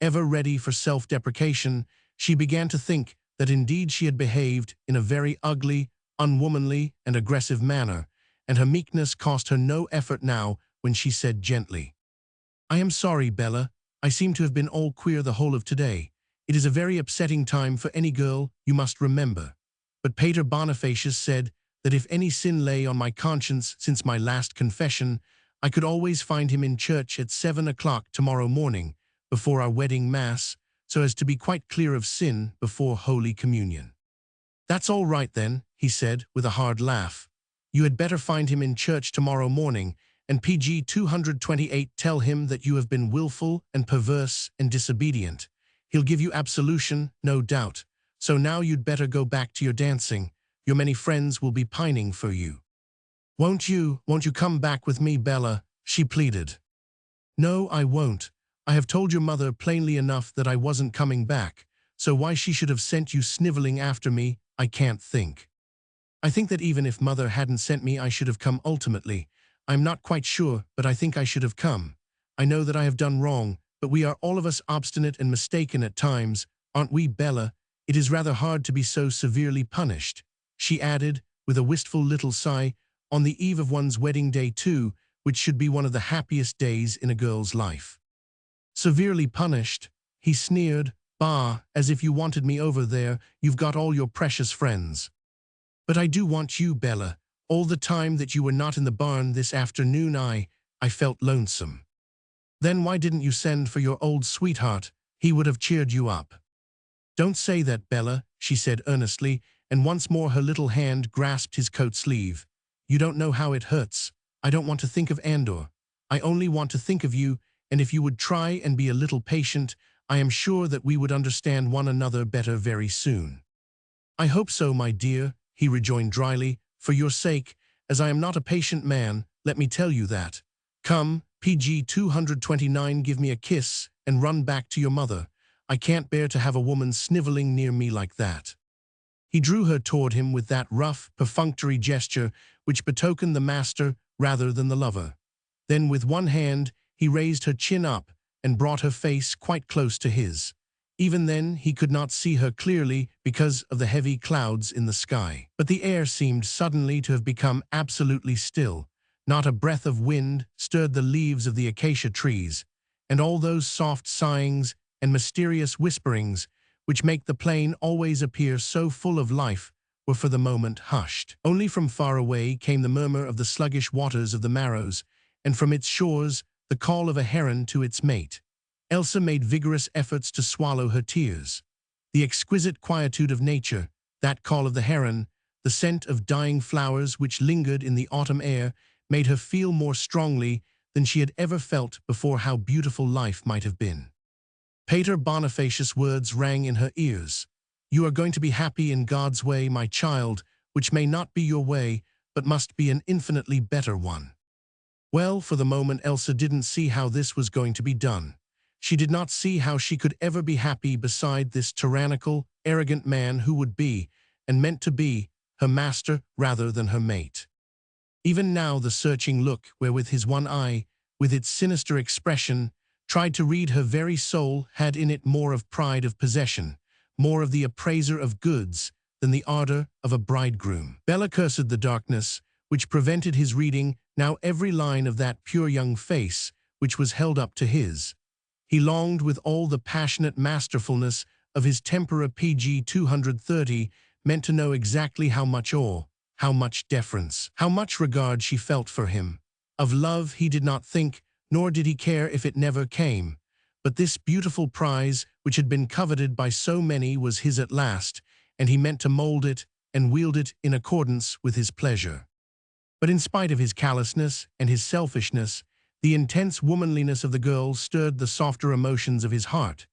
Ever ready for self-deprecation, she began to think that indeed she had behaved in a very ugly, unwomanly, and aggressive manner, and her meekness cost her no effort now when she said gently, "I am sorry, Bella. I seem to have been all queer the whole of today. It is a very upsetting time for any girl, you must remember. But Pater Bonifacius said that if any sin lay on my conscience since my last confession, I could always find him in church at 7 o'clock tomorrow morning, before our wedding mass, so as to be quite clear of sin before Holy Communion." "That's all right then," he said with a hard laugh. "You had better find him in church tomorrow morning, and PG 228 tell him that you have been willful and perverse and disobedient. He'll give you absolution, no doubt. So now you'd better go back to your dancing. Your many friends will be pining for you." Won't you come back with me, Bella?" she pleaded. "No, I won't. I have told your mother plainly enough that I wasn't coming back, so why she should have sent you sniveling after me, I can't think. I think that even if mother hadn't sent me, I should have come ultimately. I'm not quite sure, but I think I should have come. I know that I have done wrong, but we are all of us obstinate and mistaken at times, aren't we, Bella? It is rather hard to be so severely punished," she added, with a wistful little sigh, "on the eve of one's wedding day too, which should be one of the happiest days in a girl's life." "Severely punished?" he sneered. "Bah, as if you wanted me over there, you've got all your precious friends." "But I do want you, Bella. All the time that you were not in the barn this afternoon I felt lonesome." "Then why didn't you send for your old sweetheart? He would have cheered you up." "Don't say that, Bella," she said earnestly, and once more her little hand grasped his coat sleeve. "You don't know how it hurts. I don't want to think of Andor. I only want to think of you, and if you would try and be a little patient, I am sure that we would understand one another better very soon." "I hope so, my dear," he rejoined dryly, "for your sake, as I am not a patient man, let me tell you that. Come, PG 229, give me a kiss and run back to your mother. I can't bear to have a woman sniveling near me like that." He drew her toward him with that rough, perfunctory gesture which betokened the master rather than the lover. Then with one hand he raised her chin up and brought her face quite close to his. Even then he could not see her clearly because of the heavy clouds in the sky. But the air seemed suddenly to have become absolutely still. Not a breath of wind stirred the leaves of the acacia trees, and all those soft sighings and mysterious whisperings which make the plain always appear so full of life were for the moment hushed. Only from far away came the murmur of the sluggish waters of the Maros, and from its shores the call of a heron to its mate. Elsa made vigorous efforts to swallow her tears. The exquisite quietude of nature, that call of the heron, the scent of dying flowers which lingered in the autumn air, made her feel more strongly than she had ever felt before how beautiful life might have been. Pater Bonifacius' words rang in her ears. "You are going to be happy in God's way, my child, which may not be your way, but must be an infinitely better one." Well, for the moment Elsa didn't see how this was going to be done. She did not see how she could ever be happy beside this tyrannical, arrogant man who would be, and meant to be, her master rather than her mate. Even now the searching look wherewith his one eye, with its sinister expression, tried to read her very soul had in it more of pride of possession, more of the appraiser of goods than the ardor of a bridegroom. Bella cursed the darkness, which prevented his reading now every line of that pure young face which was held up to his. He longed with all the passionate masterfulness of his tempera PG 230, meant to know exactly how much awe, how much deference, how much regard she felt for him. Of love he did not think, nor did he care if it never came. But this beautiful prize, which had been coveted by so many, was his at last, and he meant to mold it and wield it in accordance with his pleasure. But in spite of his callousness and his selfishness, the intense womanliness of the girl stirred the softer emotions of his heart.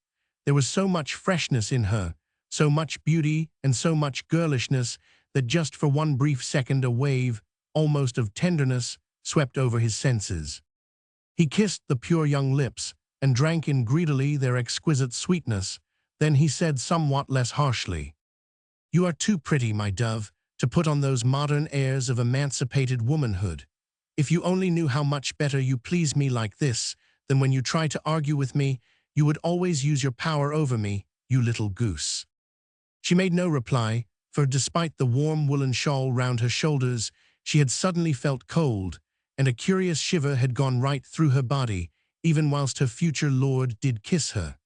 There was so much freshness in her, so much beauty and so much girlishness, that just for one brief second a wave, almost of tenderness, swept over his senses. He kissed the pure young lips and drank in greedily their exquisite sweetness, Then he said somewhat less harshly, "You are too pretty, my dove, to put on those modern airs of emancipated womanhood. If you only knew how much better you please me like this, than when you try to argue with me, you would always use your power over me, you little goose." She made no reply, for despite the warm woolen shawl round her shoulders, she had suddenly felt cold, and a curious shiver had gone right through her body, even whilst her future lord did kiss her.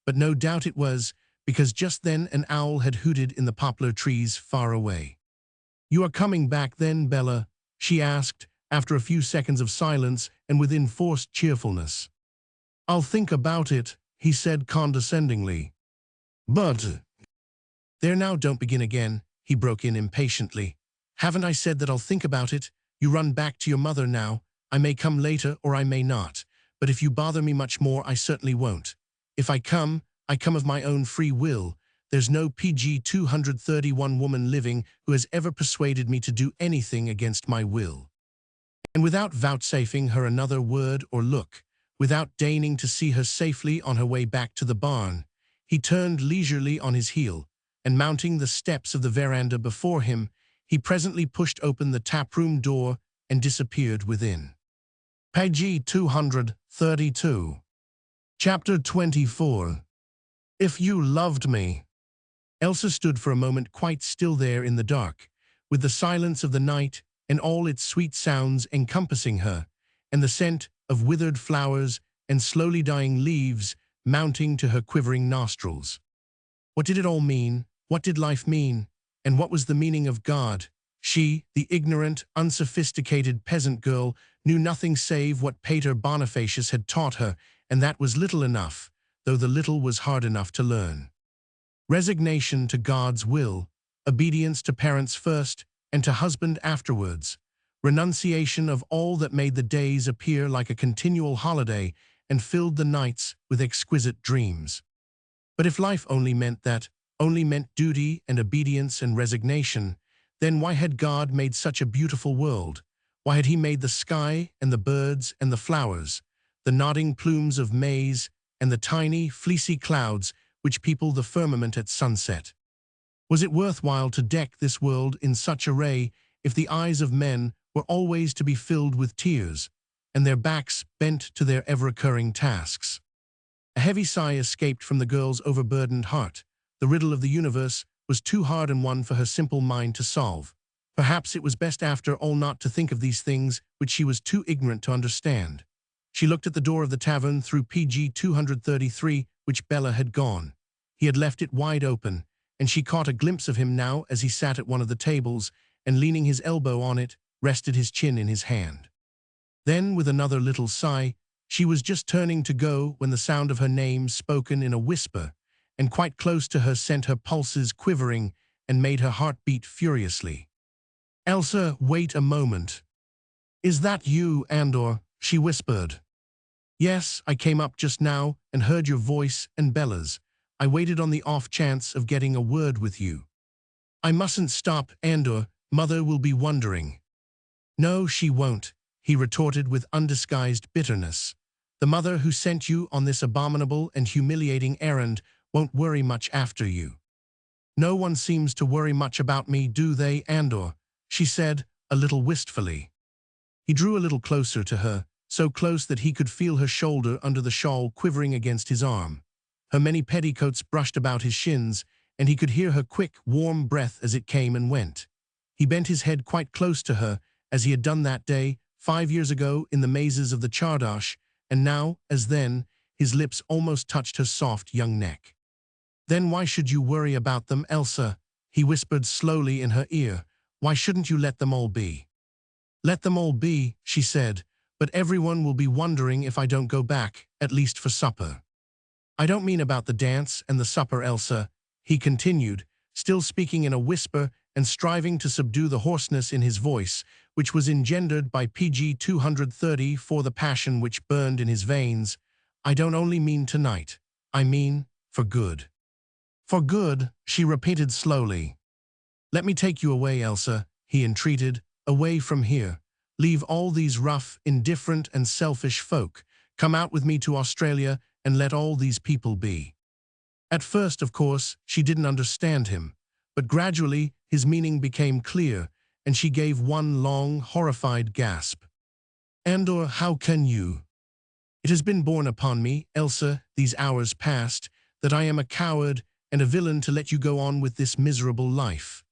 But no doubt it was because just then an owl had hooted in the poplar trees far away. "You are coming back then, Bella?" she asked, after a few seconds of silence and with enforced cheerfulness. "I'll think about it," he said condescendingly. "But—" "There now, don't begin again," he broke in impatiently. "Haven't I said that I'll think about it? You run back to your mother now. I may come later or I may not, but if you bother me much more, I certainly won't. If I come of my own free will. There's no PG 231 woman living who has ever persuaded me to do anything against my will." And without vouchsafing her another word or look, without deigning to see her safely on her way back to the barn, he turned leisurely on his heel, and mounting the steps of the veranda before him, he presently pushed open the taproom door and disappeared within. Page 232. Chapter 24. If You Loved Me. Elsa stood for a moment quite still there in the dark, with the silence of the night and all its sweet sounds encompassing her, and the scent of withered flowers and slowly dying leaves mounting to her quivering nostrils. What did it all mean? What did life mean? And what was the meaning of God? She, the ignorant, unsophisticated peasant girl, knew nothing save what Pater Bonifacius had taught her, and that was little enough, though the little was hard enough to learn. Resignation to God's will, obedience to parents first, and to husband afterwards, renunciation of all that made the days appear like a continual holiday and filled the nights with exquisite dreams. But if life only meant that, only meant duty and obedience and resignation, then why had God made such a beautiful world? Why had he made the sky and the birds and the flowers, the nodding plumes of maize and the tiny, fleecy clouds which people the firmament at sunset? Was it worthwhile to deck this world in such array if the eyes of men were always to be filled with tears, and their backs bent to their ever-recurring tasks? A heavy sigh escaped from the girl's overburdened heart. The riddle of the universe was too hard an one for her simple mind to solve. Perhaps it was best after all not to think of these things which she was too ignorant to understand. She looked at the door of the tavern through PG 233, which Bella had gone. He had left it wide open, and she caught a glimpse of him now as he sat at one of the tables, and leaning his elbow on it, rested his chin in his hand. Then, with another little sigh, she was just turning to go when the sound of her name spoken in a whisper, and quite close to her, sent her pulses quivering and made her heart beat furiously. "Elsa, wait a moment." "Is that you, Andor?" she whispered. "Yes, I came up just now and heard your voice and Bella's. I waited on the off chance of getting a word with you." "I mustn't stop, Andor. Mother will be wondering." "No, she won't," he retorted with undisguised bitterness. "The mother who sent you on this abominable and humiliating errand won't worry much after you." "No one seems to worry much about me, do they, Andor?" she said, a little wistfully. He drew a little closer to her, so close that he could feel her shoulder under the shawl quivering against his arm. Her many petticoats brushed about his shins, and he could hear her quick, warm breath as it came and went. He bent his head quite close to her, as he had done that day, 5 years ago, in the mazes of the Chardash, and now, as then, his lips almost touched her soft young neck. "Then why should you worry about them, Elsa?" he whispered slowly in her ear. "Why shouldn't you let them all be?" "Let them all be," she said, "but everyone will be wondering if I don't go back, at least for supper." "I don't mean about the dance and the supper, Elsa," he continued, still speaking in a whisper and striving to subdue the hoarseness in his voice, which was engendered by PG 230 for the passion which burned in his veins. "I don't only mean tonight. I mean for good." "For good," she repeated slowly. "Let me take you away, Elsa," he entreated, "away from here. Leave all these rough, indifferent, and selfish folk. Come out with me to Australia and let all these people be." At first, of course, she didn't understand him, but gradually his meaning became clear, and she gave one long, horrified gasp. "Andor, how can you? It has been borne upon me, Elsa, these hours past, that I am a coward and a villain to let you go on with this miserable life.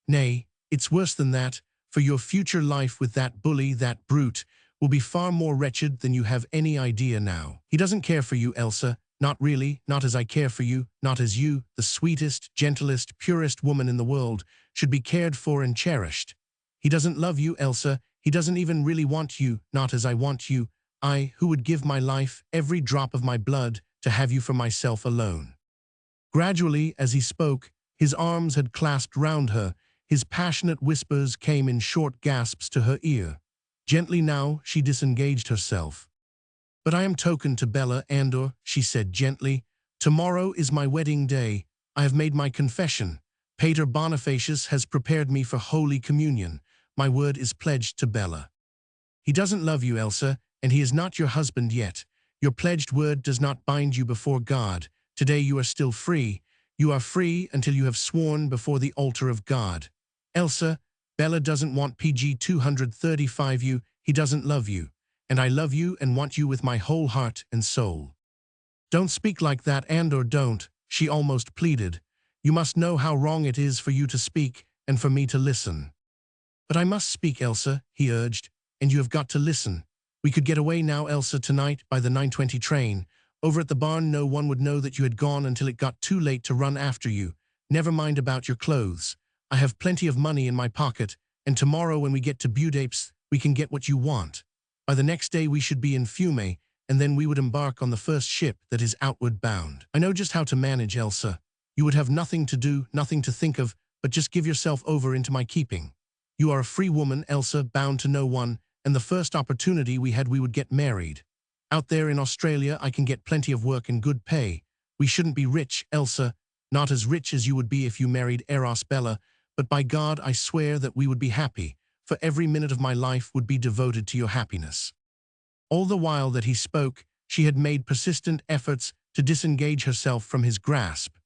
Nay, it's worse than that, for your future life with that bully, that brute, will be far more wretched than you have any idea now. He doesn't care for you, Elsa, not really, not as I care for you, not as you, the sweetest, gentlest, purest woman in the world, should be cared for and cherished. He doesn't love you, Elsa, he doesn't even really want you, not as I want you, I, who would give my life, every drop of my blood, to have you for myself alone." Gradually, as he spoke, his arms had clasped round her, his passionate whispers came in short gasps to her ear. Gently now, she disengaged herself. "But I am token to Bella, Andor," she said gently. "Tomorrow is my wedding day. I have made my confession. Pater Bonifacius has prepared me for Holy Communion. My word is pledged to Bella. He doesn't love you, Elsa, and he is not your husband yet. Your pledged word does not bind you before God. Today you are still free. You are free until you have sworn before the altar of God. Elsa, Bella doesn't want PG 235 you, he doesn't love you. And I love you and want you with my whole heart and soul." "Don't speak like that, Andor, don't," she almost pleaded. "You must know how wrong it is for you to speak and for me to listen." "But I must speak, Elsa," he urged, "and you have got to listen. We could get away now, Elsa, tonight by the 9:20 train. Over at the barn no one would know that you had gone until it got too late to run after you. Never mind about your clothes. I have plenty of money in my pocket, and tomorrow when we get to Budapest, we can get what you want. By the next day we should be in Fiume, and then we would embark on the first ship that is outward bound. I know just how to manage, Elsa. You would have nothing to do, nothing to think of, but just give yourself over into my keeping. You are a free woman, Elsa, bound to no one, and the first opportunity we had we would get married. Out there in Australia I can get plenty of work and good pay. We shouldn't be rich, Elsa, not as rich as you would be if you married Eros Bella, but by God I swear that we would be happy, for every minute of my life would be devoted to your happiness." All the while that he spoke, she had made persistent efforts to disengage herself from his grasp.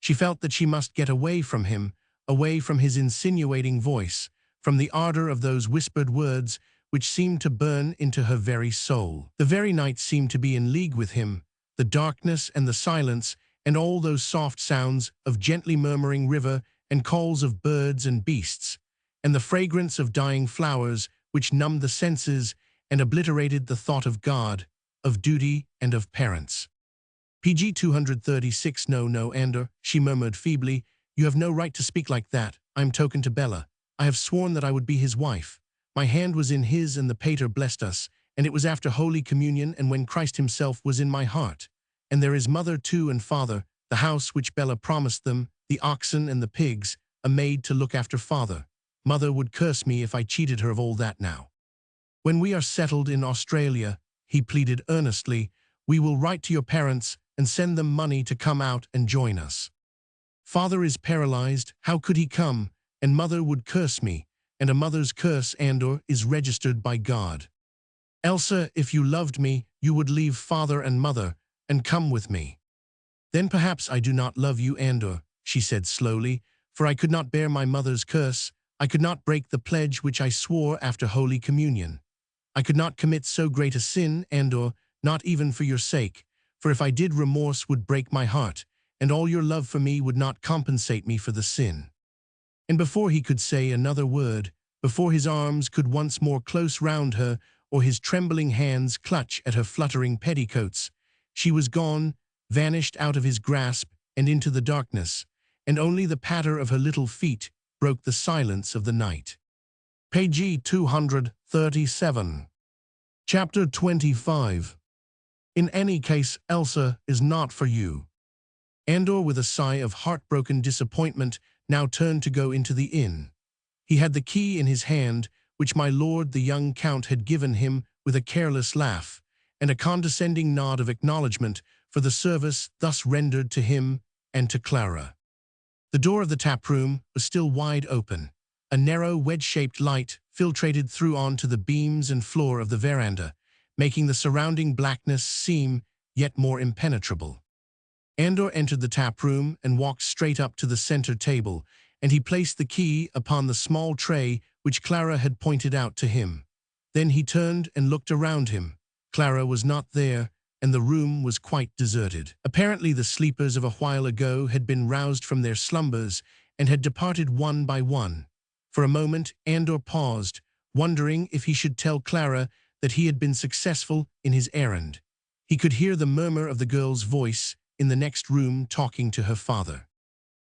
She felt that she must get away from him, away from his insinuating voice, from the ardor of those whispered words which seemed to burn into her very soul. The very night seemed to be in league with him, the darkness and the silence, and all those soft sounds of gently murmuring river and calls of birds and beasts, and the fragrance of dying flowers which numbed the senses and obliterated the thought of God, of duty, and of parents. "PG 236, no, Andor," she murmured feebly. "You have no right to speak like that. I am token to Bella. I have sworn that I would be his wife. My hand was in his and the Pater blessed us, and it was after Holy Communion and when Christ himself was in my heart. And there is mother too and father, the house which Bella promised them, the oxen and the pigs, a maid to look after father. Mother would curse me if I cheated her of all that now. When we are settled in Australia," he pleaded earnestly, "we will write to your parents and send them money to come out and join us. Father is paralyzed, how could he come? And mother would curse me, and a mother's curse, Andor, is registered by God. Elsa, if you loved me, you would leave father and mother and come with me." "Then perhaps I do not love you, Andor," she said slowly, "for I could not bear my mother's curse. I could not break the pledge which I swore after Holy Communion. I could not commit so great a sin, Andor, not even for your sake, for if I did, remorse would break my heart, and all your love for me would not compensate me for the sin." And before he could say another word, before his arms could once more close round her or his trembling hands clutch at her fluttering petticoats, she was gone, vanished out of his grasp and into the darkness, and only the patter of her little feet broke the silence of the night. Page 237. Chapter 25. In any case, Elsa is not for you. Andor, with a sigh of heartbroken disappointment, now turned to go into the inn. He had the key in his hand, which my lord the young count had given him with a careless laugh, and a condescending nod of acknowledgment for the service thus rendered to him and to Clara. The door of the tap-room was still wide open. A narrow, wedge-shaped light filtrated through onto the beams and floor of the veranda, making the surrounding blackness seem yet more impenetrable. Andor entered the tap room and walked straight up to the center table, and he placed the key upon the small tray which Clara had pointed out to him. Then he turned and looked around him. Clara was not there, and the room was quite deserted. Apparently the sleepers of a while ago had been roused from their slumbers and had departed one by one. For a moment Andor paused, wondering if he should tell Clara that he had been successful in his errand. He could hear the murmur of the girl's voice in the next room talking to her father.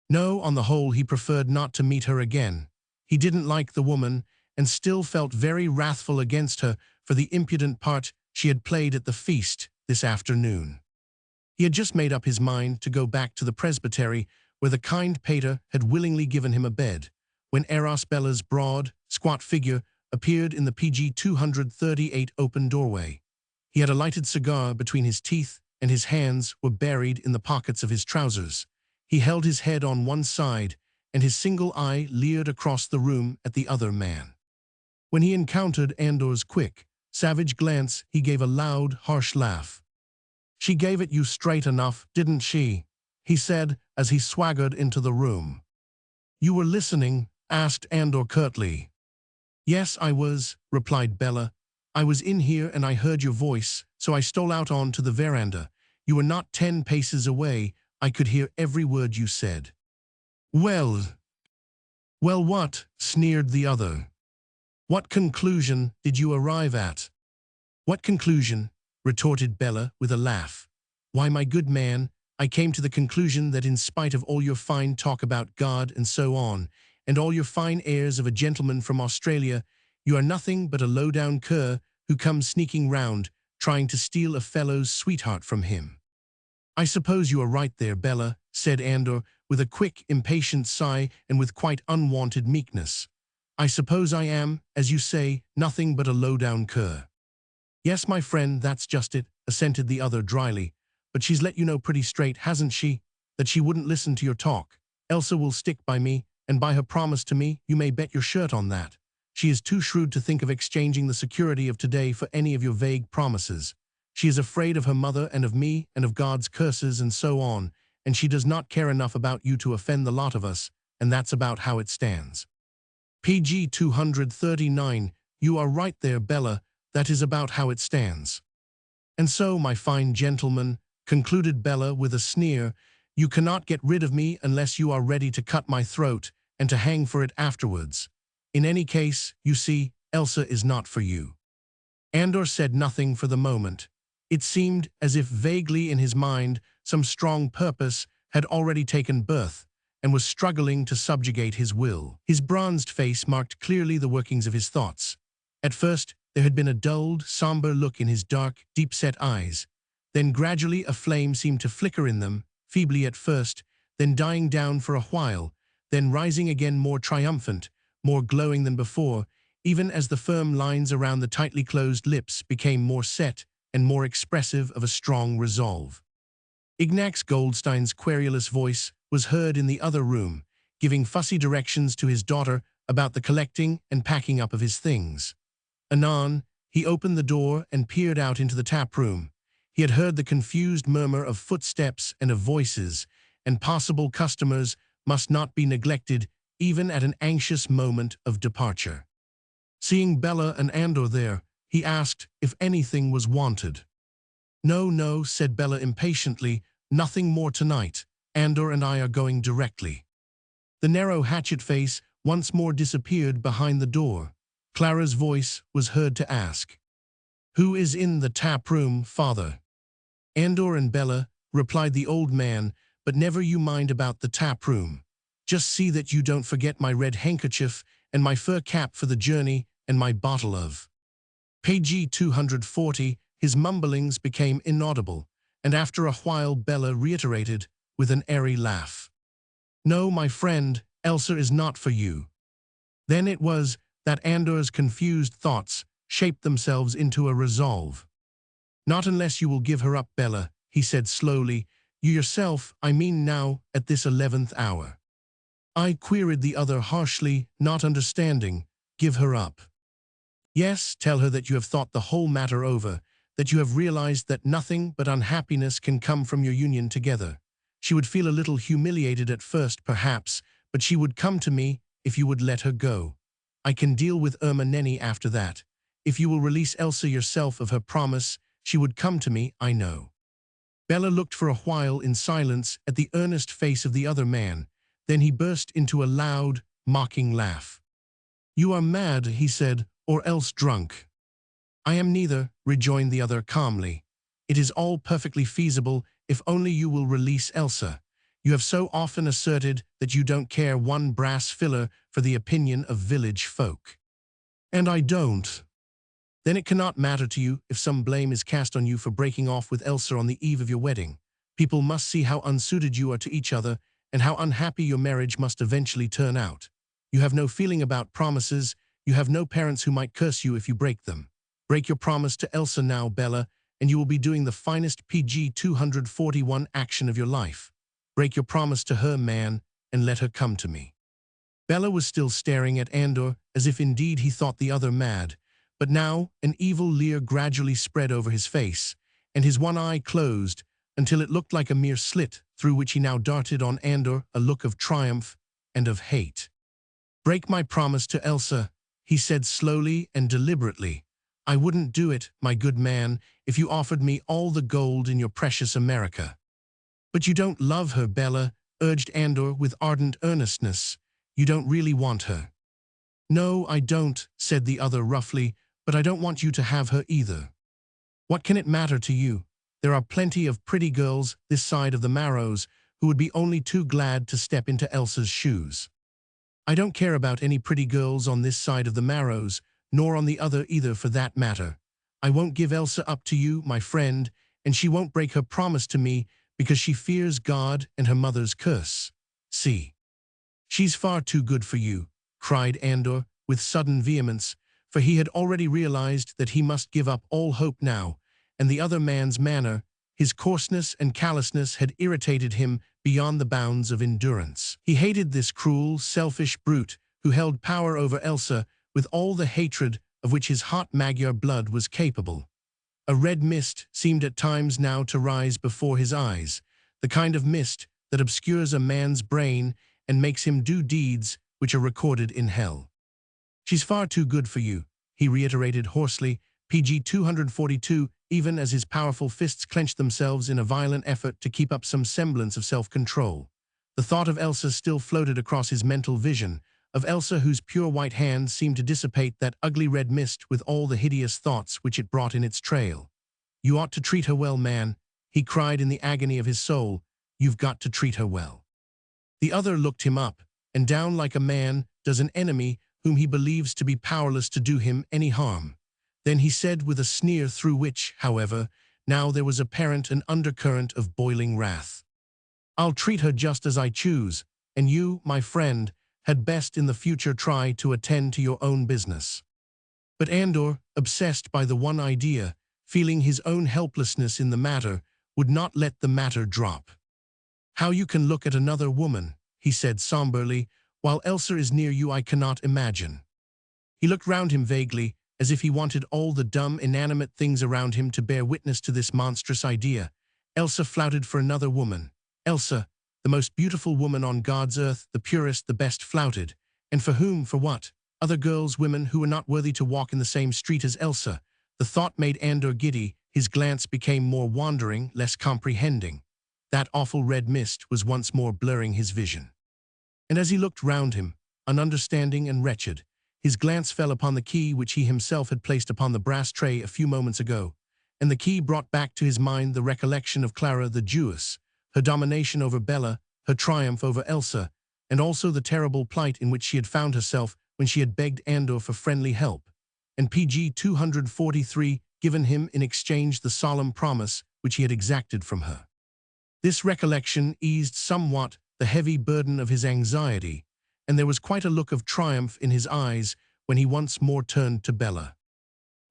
No, on the whole he preferred not to meet her again. He didn't like the woman, and still felt very wrathful against her for the impudent part she had played at the feast this afternoon. He had just made up his mind to go back to the presbytery where the kind pater had willingly given him a bed, when Bella's broad, squat figure appeared in the PG 238 open doorway. He had a lighted cigar between his teeth, and his hands were buried in the pockets of his trousers. He held his head on one side, and his single eye leered across the room at the other man. When he encountered Andor's quick, savage glance, he gave a loud, harsh laugh. "She gave it you straight enough, didn't she?" he said as he swaggered into the room. "You were listening?" asked Andor curtly. "Yes, I was," replied Bella. "I was in here and I heard your voice, so I stole out onto the veranda. You were not 10 paces away. I could hear every word you said." Well, what?" sneered the other. "What conclusion did you arrive at?" "What conclusion?" retorted Bella with a laugh. "Why, my good man, I came to the conclusion that in spite of all your fine talk about God and so on, and all your fine airs of a gentleman from Australia, you are nothing but a low-down cur who comes sneaking round, trying to steal a fellow's sweetheart from him." "I suppose you are right there, Bella," said Andor, with a quick, impatient sigh and with quite unwanted meekness. "I suppose I am, as you say, nothing but a low-down cur." "Yes, my friend, that's just it," assented the other dryly. "But she's let you know pretty straight, hasn't she, that she wouldn't listen to your talk. Elsa will stick by me, and by her promise to me, you may bet your shirt on that. She is too shrewd to think of exchanging the security of today for any of your vague promises. She is afraid of her mother and of me and of God's curses and so on, and she does not care enough about you to offend the lot of us, and that's about how it stands." PG 239, "You are right there, Bella, that is about how it stands." "And so, my fine gentleman," concluded Bella with a sneer, "you cannot get rid of me unless you are ready to cut my throat and to hang for it afterwards. In any case, you see, Elsa is not for you." Andor said nothing for the moment. It seemed as if vaguely in his mind some strong purpose had already taken birth and was struggling to subjugate his will. His bronzed face marked clearly the workings of his thoughts. At first, there had been a dulled, somber look in his dark, deep-set eyes. Then gradually a flame seemed to flicker in them, feebly at first, then dying down for a while, then rising again more triumphant, more glowing than before, even as the firm lines around the tightly closed lips became more set and more expressive of a strong resolve. Ignaz Goldstein's querulous voice was heard in the other room, giving fussy directions to his daughter about the collecting and packing up of his things. Anon, he opened the door and peered out into the tap room. He had heard the confused murmur of footsteps and of voices, and possible customers must not be neglected even at an anxious moment of departure. Seeing Bella and Andor there, he asked if anything was wanted. No, said Bella impatiently, nothing more tonight. Andor and I are going directly." The narrow hatchet face once more disappeared behind the door. Clara's voice was heard to ask, "Who is in the tap room, father?" "Andor and Bella," replied the old man, "but never you mind about the tap room. Just see that you don't forget my red handkerchief and my fur cap for the journey and my bottle of—" PG 240, his mumblings became inaudible, and after a while Bella reiterated, with an airy laugh, "No, my friend, Elsa is not for you." Then it was that Andor's confused thoughts shaped themselves into a resolve. "Not unless you will give her up, Bella," he said slowly. "You yourself, I mean now, at this 11th hour." "I," queried the other harshly, not understanding. "Give her up?" "Yes, tell her that you have thought the whole matter over, that you have realized that nothing but unhappiness can come from your union together, She would feel a little humiliated at first, perhaps, but she would come to me if you would let her go. I can deal with Irma Nenny after that. If you will release Elsa yourself of her promise, she would come to me, I know." Bella looked for a while in silence at the earnest face of the other man. Then he burst into a loud, mocking laugh. "You are mad," he said, "or else drunk." "I am neither," rejoined the other calmly. "It is all perfectly feasible if only you will release Elsa. You have so often asserted that you don't care one brass filler for the opinion of village folk." "And I don't." "Then it cannot matter to you if some blame is cast on you for breaking off with Elsa on the eve of your wedding. People must see how unsuited you are to each other and how unhappy your marriage must eventually turn out. You have no feeling about promises. You have no parents who might curse you if you break them. Break your promise to Elsa now, Bella, and you will be doing the finest PG 241 action of your life. Break your promise to her, man, and let her come to me." Bella was still staring at Andor as if indeed he thought the other mad, but now an evil leer gradually spread over his face, and his one eye closed until it looked like a mere slit through which he now darted on Andor a look of triumph and of hate. "Break my promise to Elsa," he said slowly and deliberately. "I wouldn't do it, my good man, if you offered me all the gold in your precious America." "But you don't love her, Bella," urged Andor with ardent earnestness. "You don't really want her." "No, I don't," said the other roughly, "but I don't want you to have her either. What can it matter to you? There are plenty of pretty girls this side of the Marrows who would be only too glad to step into Elsa's shoes." "I don't care about any pretty girls on this side of the Marrows, nor on the other either for that matter. I won't give Elsa up to you, my friend, and she won't break her promise to me because she fears God and her mother's curse. See, she's far too good for you," cried Andor with sudden vehemence, for he had already realized that he must give up all hope now, and the other man's manner, his coarseness and callousness had irritated him beyond the bounds of endurance. He hated this cruel, selfish brute who held power over Elsa with all the hatred of which his hot Magyar blood was capable. A red mist seemed at times now to rise before his eyes, the kind of mist that obscures a man's brain and makes him do deeds which are recorded in hell. "She's far too good for you," he reiterated hoarsely, PG 242, even as his powerful fists clenched themselves in a violent effort to keep up some semblance of self-control. The thought of Elsa still floated across his mental vision, of Elsa whose pure white hand seemed to dissipate that ugly red mist with all the hideous thoughts which it brought in its trail. "You ought to treat her well, man," he cried in the agony of his soul. "You've got to treat her well." The other looked him up and down like a man does an enemy whom he believes to be powerless to do him any harm. Then he said with a sneer through which, however, now there was apparent an undercurrent of boiling wrath, "I'll treat her just as I choose, and you, my friend, had best in the future try to attend to your own business." But Andor, obsessed by the one idea, feeling his own helplessness in the matter, would not let the matter drop. "How you can look at another woman," he said somberly, "while Elsa is near you I cannot imagine." He looked round him vaguely, as if he wanted all the dumb, inanimate things around him to bear witness to this monstrous idea. Elsa flouted for another woman. Elsa, the most beautiful woman on God's earth, the purest, the best, flouted. And for whom, for what? Other girls, women who were not worthy to walk in the same street as Elsa. The thought made Andor giddy. His glance became more wandering, less comprehending. That awful red mist was once more blurring his vision. And as he looked round him, ununderstanding and wretched, his glance fell upon the key which he himself had placed upon the brass tray a few moments ago, and the key brought back to his mind the recollection of Clara the Jewess, her domination over Bella, her triumph over Elsa, and also the terrible plight in which she had found herself when she had begged Andor for friendly help, and PG 243 given him in exchange the solemn promise which he had exacted from her. This recollection eased somewhat the heavy burden of his anxiety, and there was quite a look of triumph in his eyes when he once more turned to Bella.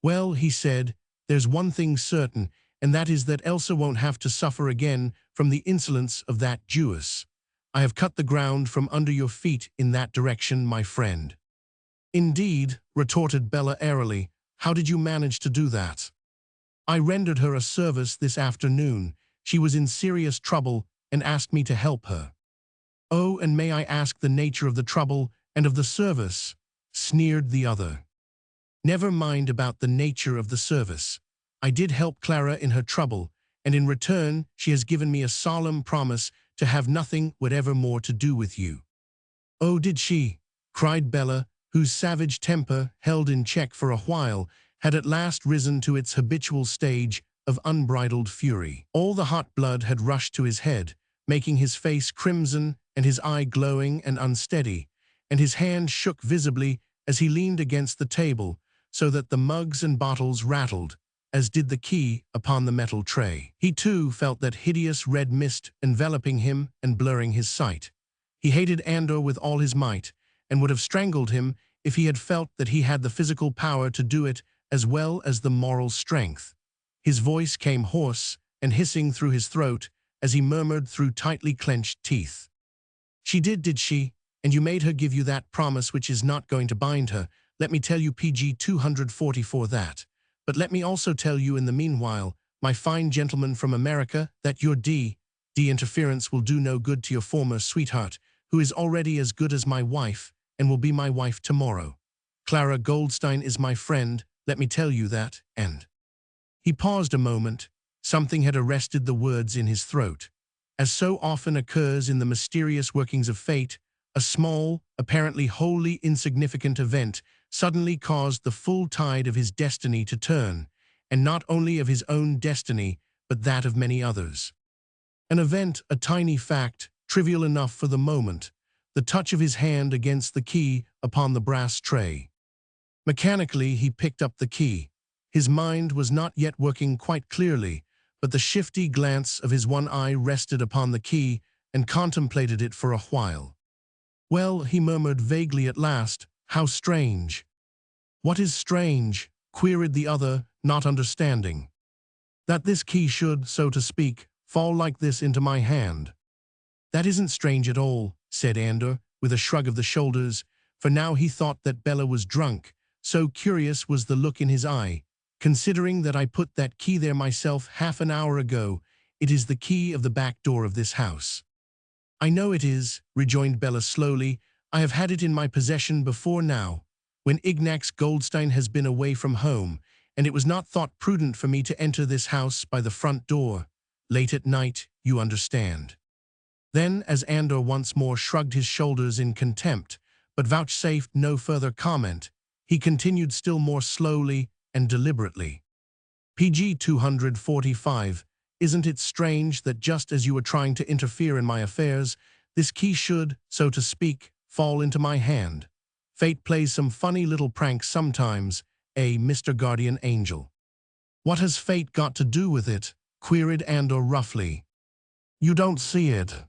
"Well," he said, "there's one thing certain, and that is that Elsa won't have to suffer again from the insolence of that Jewess. I have cut the ground from under your feet in that direction, my friend." "Indeed," retorted Bella airily, "how did you manage to do that?" "I rendered her a service this afternoon. She was in serious trouble, and asked me to help her. Oh, and may I ask the nature of the trouble and of the service? Sneered the other. Never mind about the nature of the service. I did help Clara in her trouble, and in return she has given me a solemn promise to have nothing whatever more to do with you. Oh, did she? Cried Bella, whose savage temper, held in check for a while, had at last risen to its habitual stage of unbridled fury. All the hot blood had rushed to his head, making his face crimson and his eye glowing and unsteady, and his hand shook visibly as he leaned against the table, so that the mugs and bottles rattled, as did the key upon the metal tray. He too felt that hideous red mist enveloping him and blurring his sight. He hated Andor with all his might, and would have strangled him if he had felt that he had the physical power to do it as well as the moral strength. His voice came hoarse and hissing through his throat as he murmured through tightly clenched teeth. She did she? And you made her give you that promise which is not going to bind her. Let me tell you PG 244 that. But let me also tell you in the meanwhile, my fine gentleman from America, that your D interference will do no good to your former sweetheart, who is already as good as my wife, and will be my wife tomorrow. Clara Goldstein is my friend, let me tell you that, and... He paused a moment. Something had arrested the words in his throat. As so often occurs in the mysterious workings of fate, a small, apparently wholly insignificant event suddenly caused the full tide of his destiny to turn, and not only of his own destiny, but that of many others. An event, a tiny fact, trivial enough for the moment, the touch of his hand against the key upon the brass tray. Mechanically, he picked up the key. His mind was not yet working quite clearly, but the shifty glance of his one eye rested upon the key and contemplated it for a while. Well, he murmured vaguely at last, how strange. What is strange? Queried the other, not understanding. That this key should, so to speak, fall like this into my hand. That isn't strange at all, said Andor, with a shrug of the shoulders, for now he thought that Bella was drunk, so curious was the look in his eye. Considering that I put that key there myself half an hour ago, it is the key of the back door of this house. I know it is, rejoined Bella slowly. I have had it in my possession before now, when Ignaz Goldstein has been away from home, and it was not thought prudent for me to enter this house by the front door. Late at night, you understand. Then, as Andor once more shrugged his shoulders in contempt, but vouchsafed no further comment, he continued still more slowly and deliberately. PG 245, isn't it strange that just as you were trying to interfere in my affairs, this key should, so to speak, fall into my hand? Fate plays some funny little pranks sometimes, Mr. Guardian Angel. What has fate got to do with it? Queried Andor roughly. You don't see it.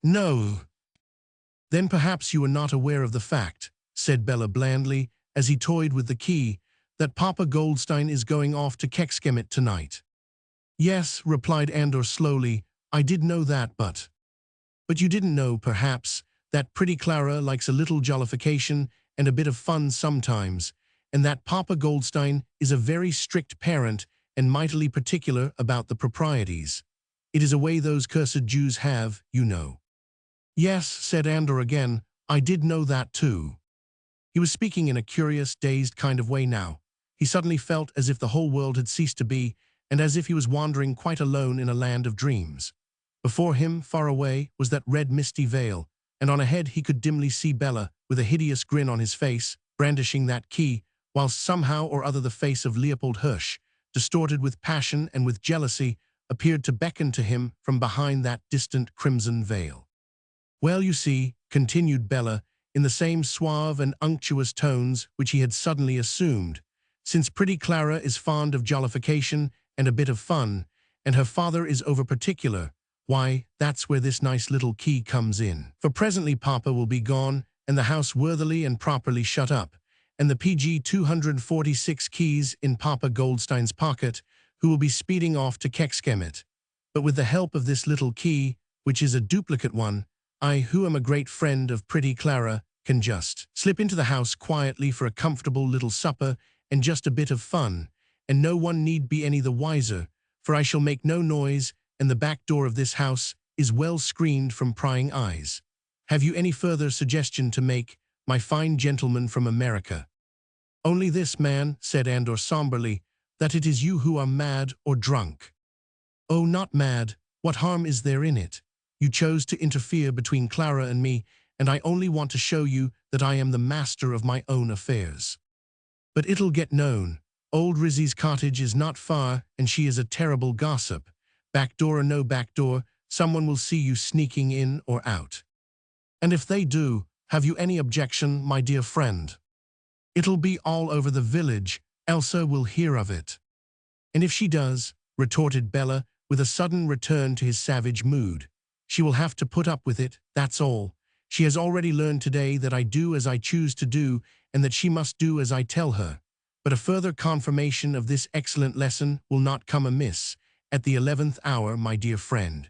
No. Then perhaps you are not aware of the fact, said Bella blandly, as he toyed with the key, that Papa Goldstein is going off to Kexkemet tonight. Yes, replied Andor slowly, I did know that, but you didn't know, perhaps, that pretty Clara likes a little jollification and a bit of fun sometimes, and that Papa Goldstein is a very strict parent and mightily particular about the proprieties. It is a way those cursed Jews have, you know. Yes, said Andor again, I did know that too. He was speaking in a curious, dazed kind of way now. He suddenly felt as if the whole world had ceased to be, and as if he was wandering quite alone in a land of dreams. Before him, far away, was that red misty veil, and on ahead he could dimly see Bella, with a hideous grin on his face, brandishing that key, whilst somehow or other the face of Leopold Hirsch, distorted with passion and with jealousy, appeared to beckon to him from behind that distant crimson veil. Well, you see, continued Bella, in the same suave and unctuous tones which he had suddenly assumed, since pretty Clara is fond of jollification and a bit of fun, and her father is over-particular, why, that's where this nice little key comes in. For presently Papa will be gone, and the house worthily and properly shut up, and the PG 246 keys in Papa Goldstein's pocket, who will be speeding off to Kexkemet. But with the help of this little key, which is a duplicate one, I, who am a great friend of pretty Clara, can just slip into the house quietly for a comfortable little supper and just a bit of fun, and no one need be any the wiser, for I shall make no noise, and the back door of this house is well screened from prying eyes. Have you any further suggestion to make, my fine gentleman from America? Only this, man, said Andor somberly, that it is you who are mad or drunk. Oh, not mad. What harm is there in it? You chose to interfere between Clara and me, and I only want to show you that I am the master of my own affairs. But it'll get known. Old Rizzy's cottage is not far, and she is a terrible gossip. Backdoor or no backdoor, someone will see you sneaking in or out. And if they do, have you any objection, my dear friend? It'll be all over the village. Elsa will hear of it. And if she does, retorted Bella, with a sudden return to his savage mood, she will have to put up with it, that's all. She has already learned today that I do as I choose to do, and that she must do as I tell her. But a further confirmation of this excellent lesson will not come amiss, at the 11th hour, my dear friend.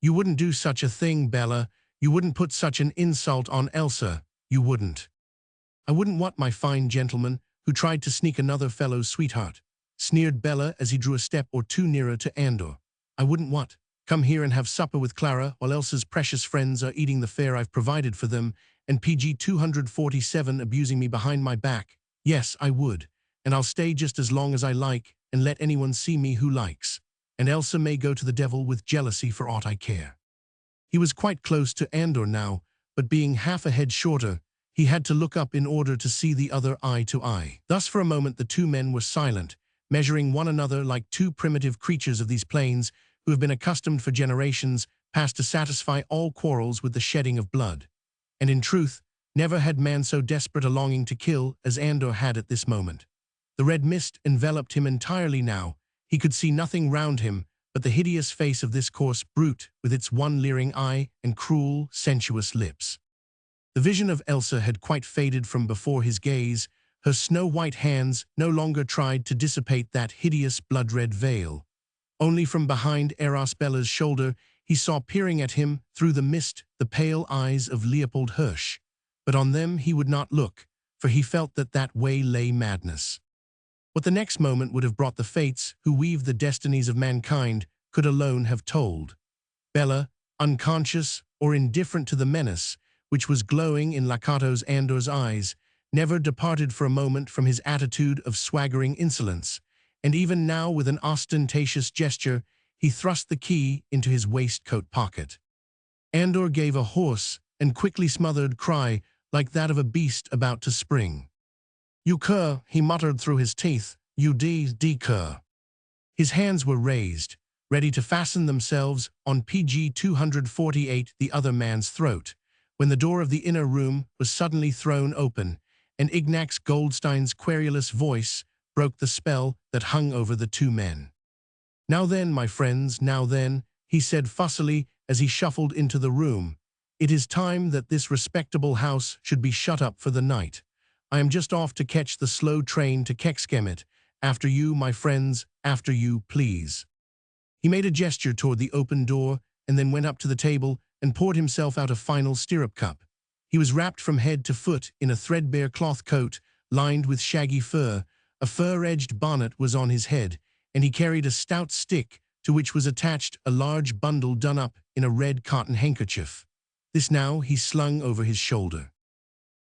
You wouldn't do such a thing, Bella. You wouldn't put such an insult on Elsa. You wouldn't. I wouldn't what, my fine gentleman, who tried to sneak another fellow's sweetheart, sneered Bella as he drew a step or two nearer to Andor. I wouldn't what? Come here and have supper with Clara while Elsa's precious friends are eating the fare I've provided for them, and PG 247 abusing me behind my back. Yes, I would. And I'll stay just as long as I like, and let anyone see me who likes. And Elsa may go to the devil with jealousy for aught I care. He was quite close to Andor now, but being half a head shorter, he had to look up in order to see the other eye to eye. Thus for a moment the two men were silent, measuring one another like two primitive creatures of these plains who have been accustomed for generations past to satisfy all quarrels with the shedding of blood. And in truth, never had man so desperate a longing to kill as Andor had at this moment. The red mist enveloped him entirely now. He could see nothing round him but the hideous face of this coarse brute with its one leering eye and cruel, sensuous lips. The vision of Elsa had quite faded from before his gaze. Her snow-white hands no longer tried to dissipate that hideous blood-red veil. Only from behind Eros Bella's shoulder he saw peering at him through the mist the pale eyes of Leopold Hirsch. But on them he would not look, for he felt that that way lay madness. What the next moment would have brought the fates who weave the destinies of mankind could alone have told. Bella, unconscious or indifferent to the menace, which was glowing in Lakatos Andor's eyes, never departed for a moment from his attitude of swaggering insolence, and even now with an ostentatious gesture, he thrust the key into his waistcoat pocket. Andor gave a hoarse and quickly smothered cry like that of a beast about to spring. "You cur," he muttered through his teeth, "you cur." His hands were raised, ready to fasten themselves on PG 248, the other man's throat, when the door of the inner room was suddenly thrown open, and Ignax Goldstein's querulous voice broke the spell that hung over the two men. "Now then, my friends, now then," he said fussily as he shuffled into the room. "It is time that this respectable house should be shut up for the night. I am just off to catch the slow train to Kexkemet. After you, my friends, after you, please." He made a gesture toward the open door and then went up to the table and poured himself out a final stirrup cup. He was wrapped from head to foot in a threadbare cloth coat lined with shaggy fur. A fur-edged bonnet was on his head, and he carried a stout stick to which was attached a large bundle done up in a red cotton handkerchief. This now he slung over his shoulder.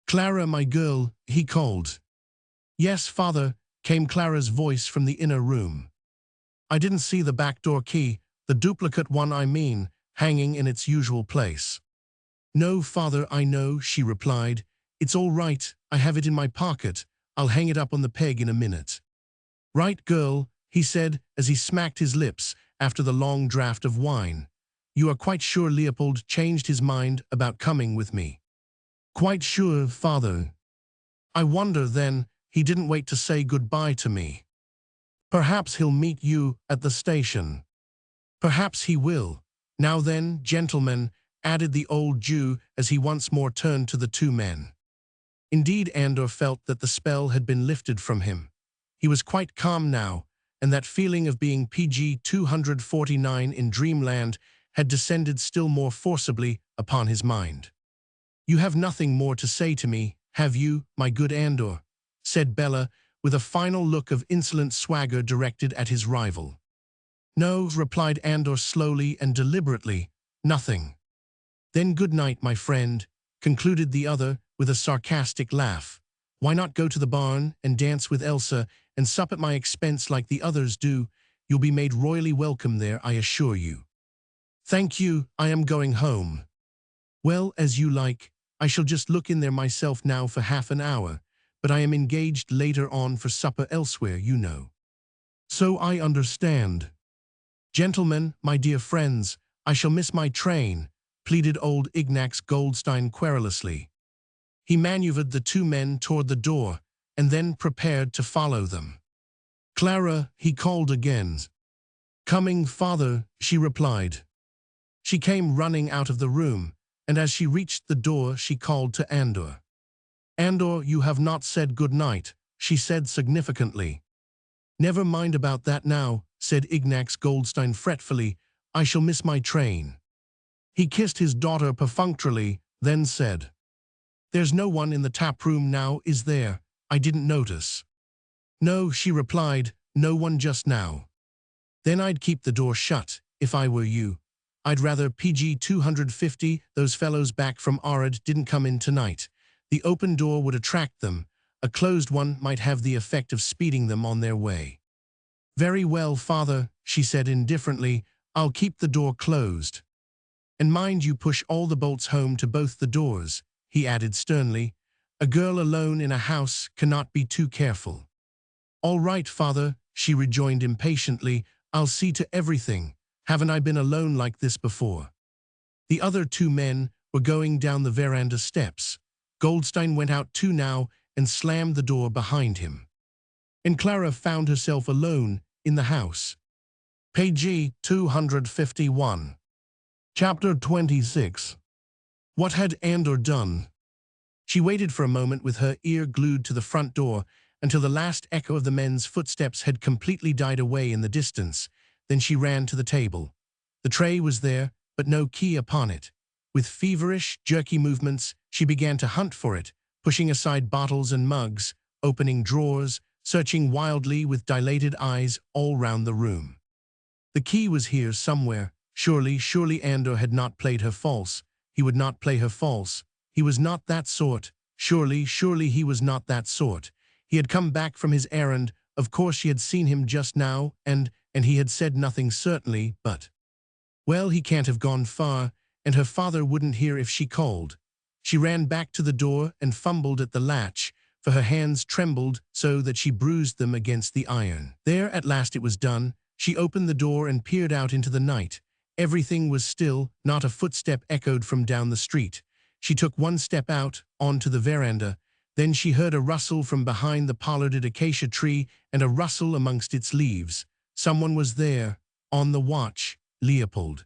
"Clara, my girl," he called. "Yes, father," came Clara's voice from the inner room. "I didn't see the back door key, the duplicate one I mean, hanging in its usual place." "No, father, I know," she replied. "It's all right, I have it in my pocket. I'll hang it up on the peg in a minute." "Right, girl," he said as he smacked his lips after the long draught of wine. "You are quite sure Leopold changed his mind about coming with me?" "Quite sure, father." "I wonder, then, he didn't wait to say goodbye to me. Perhaps he'll meet you at the station." "Perhaps he will. Now then, gentlemen," added the old Jew as he once more turned to the two men. Indeed, Andor felt that the spell had been lifted from him. He was quite calm now, and that feeling of being PG 249 in dreamland had descended still more forcibly upon his mind. "You have nothing more to say to me, have you, my good Andor?" said Bella, with a final look of insolent swagger directed at his rival. "No," replied Andor slowly and deliberately, Nothing. Then good night, my friend, concluded the other with a sarcastic laugh. Why not go to the barn and dance with Elsa and sup at my expense like the others do? You'll be made royally welcome there, I assure you. Thank you, I am going home. Well, as you like. I shall just look in there myself now for half an hour, but I am engaged later on for supper elsewhere, you know. So I understand. Gentlemen, my dear friends, I shall miss my train, pleaded old Ignaz Goldstein querulously. He maneuvered the two men toward the door, and then prepared to follow them. Clara, he called again. Coming, father, she replied. She came running out of the room, and as she reached the door she called to Andor. Andor, you have not said good night, she said significantly. Never mind about that now, said Ignaz Goldstein fretfully. I shall miss my train. He kissed his daughter perfunctorily, then said, There's no one in the tap room now, is there? I didn't notice. No, she replied, no one just now. Then I'd keep the door shut, if I were you. I'd rather PG 250, those fellows back from Orczy didn't come in tonight. The open door would attract them. A closed one might have the effect of speeding them on their way. Very well, father, she said indifferently, I'll keep the door closed. And mind you push all the bolts home to both the doors, he added sternly. A girl alone in a house cannot be too careful. All right, father, she rejoined impatiently, I'll see to everything. Haven't I been alone like this before? The other two men were going down the veranda steps. Goldstein went out too now and slammed the door behind him. And Clara found herself alone in the house. Page 251. Chapter 26. What had Andor done? She waited for a moment with her ear glued to the front door until the last echo of the men's footsteps had completely died away in the distance. Then she ran to the table. The tray was there, but no key upon it. With feverish, jerky movements, she began to hunt for it, pushing aside bottles and mugs, opening drawers, searching wildly with dilated eyes all round the room. The key was here somewhere. Surely Andor had not played her false. He would not play her false. He was not that sort. Surely he was not that sort. He had come back from his errand. Of course she had seen him just now, and he had said nothing certainly, but... Well, he can't have gone far, and her father wouldn't hear if she called. She ran back to the door and fumbled at the latch, for her hands trembled so that she bruised them against the iron. There, at last it was done. She opened the door and peered out into the night. Everything was still, not a footstep echoed from down the street. She took one step out, onto the veranda. Then she heard a rustle from behind the pollarded acacia tree and a rustle amongst its leaves. Someone was there, on the watch, Leopold.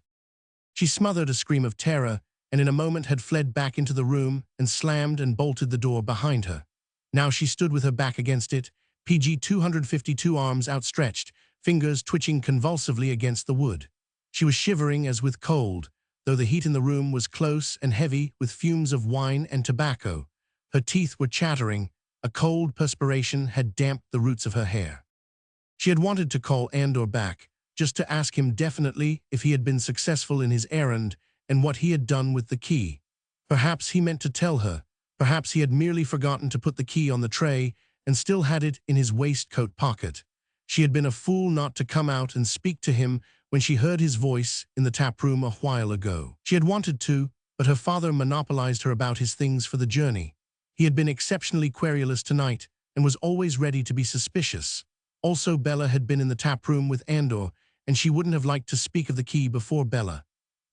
She smothered a scream of terror, and in a moment had fled back into the room and slammed and bolted the door behind her. Now she stood with her back against it, PG 252 arms outstretched, fingers twitching convulsively against the wood. She was shivering as with cold, though the heat in the room was close and heavy with fumes of wine and tobacco. Her teeth were chattering. A cold perspiration had damped the roots of her hair. She had wanted to call Andor back, just to ask him definitely if he had been successful in his errand and what he had done with the key. Perhaps he meant to tell her. Perhaps he had merely forgotten to put the key on the tray and still had it in his waistcoat pocket. She had been a fool not to come out and speak to him when she heard his voice in the tap room a while ago. She had wanted to, but her father monopolized her about his things for the journey. He had been exceptionally querulous tonight and was always ready to be suspicious. Also, Bella had been in the tap room with Andor, and she wouldn't have liked to speak of the key before Bella.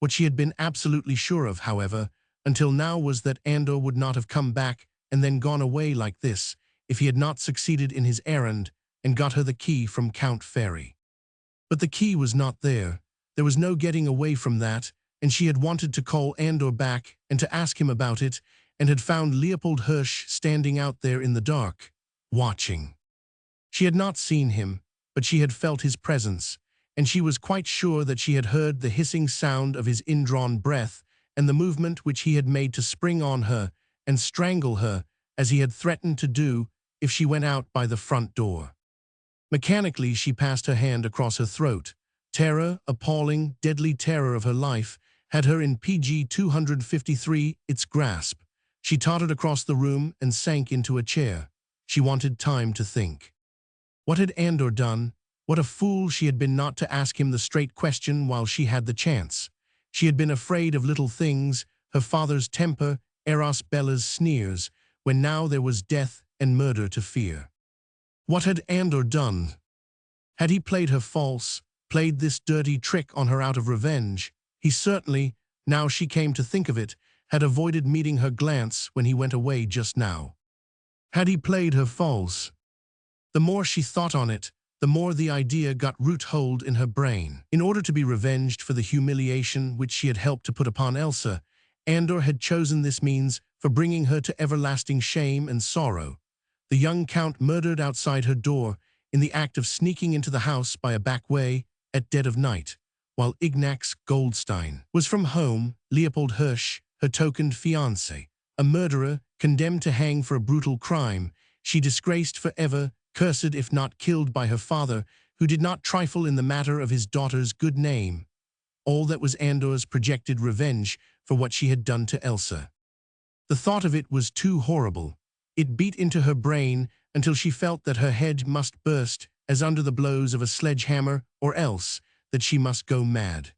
What she had been absolutely sure of, however, until now was that Andor would not have come back and then gone away like this if he had not succeeded in his errand and got her the key from Count Ferry. But the key was not there. There was no getting away from that, and she had wanted to call Andor back and to ask him about it, and had found Leopold Hirsch standing out there in the dark, watching. She had not seen him, but she had felt his presence, and she was quite sure that she had heard the hissing sound of his indrawn breath and the movement which he had made to spring on her and strangle her, as he had threatened to do if she went out by the front door. Mechanically, she passed her hand across her throat. Terror, appalling, deadly terror of her life, had her in PG 253 its grasp. She tottered across the room and sank into a chair. She wanted time to think. What had Andor done? What a fool she had been not to ask him the straight question while she had the chance. She had been afraid of little things, her father's temper, Eros Bella's sneers, when now there was death and murder to fear. What had Andor done? Had he played her false, played this dirty trick on her out of revenge? He certainly, now she came to think of it, had avoided meeting her glance when he went away just now. Had he played her false? The more she thought on it, the more the idea got root-hold in her brain. In order to be revenged for the humiliation which she had helped to put upon Elsa, Andor had chosen this means for bringing her to everlasting shame and sorrow. The young count murdered outside her door, in the act of sneaking into the house by a back way, at dead of night, while Ignax Goldstein was from home, Leopold Hirsch, her tokened fiancé, a murderer, condemned to hang for a brutal crime, she disgraced forever, cursed if not killed by her father, who did not trifle in the matter of his daughter's good name. All that was Andor's projected revenge for what she had done to Elsa. The thought of it was too horrible. It beat into her brain until she felt that her head must burst as under the blows of a sledgehammer, or else that she must go mad.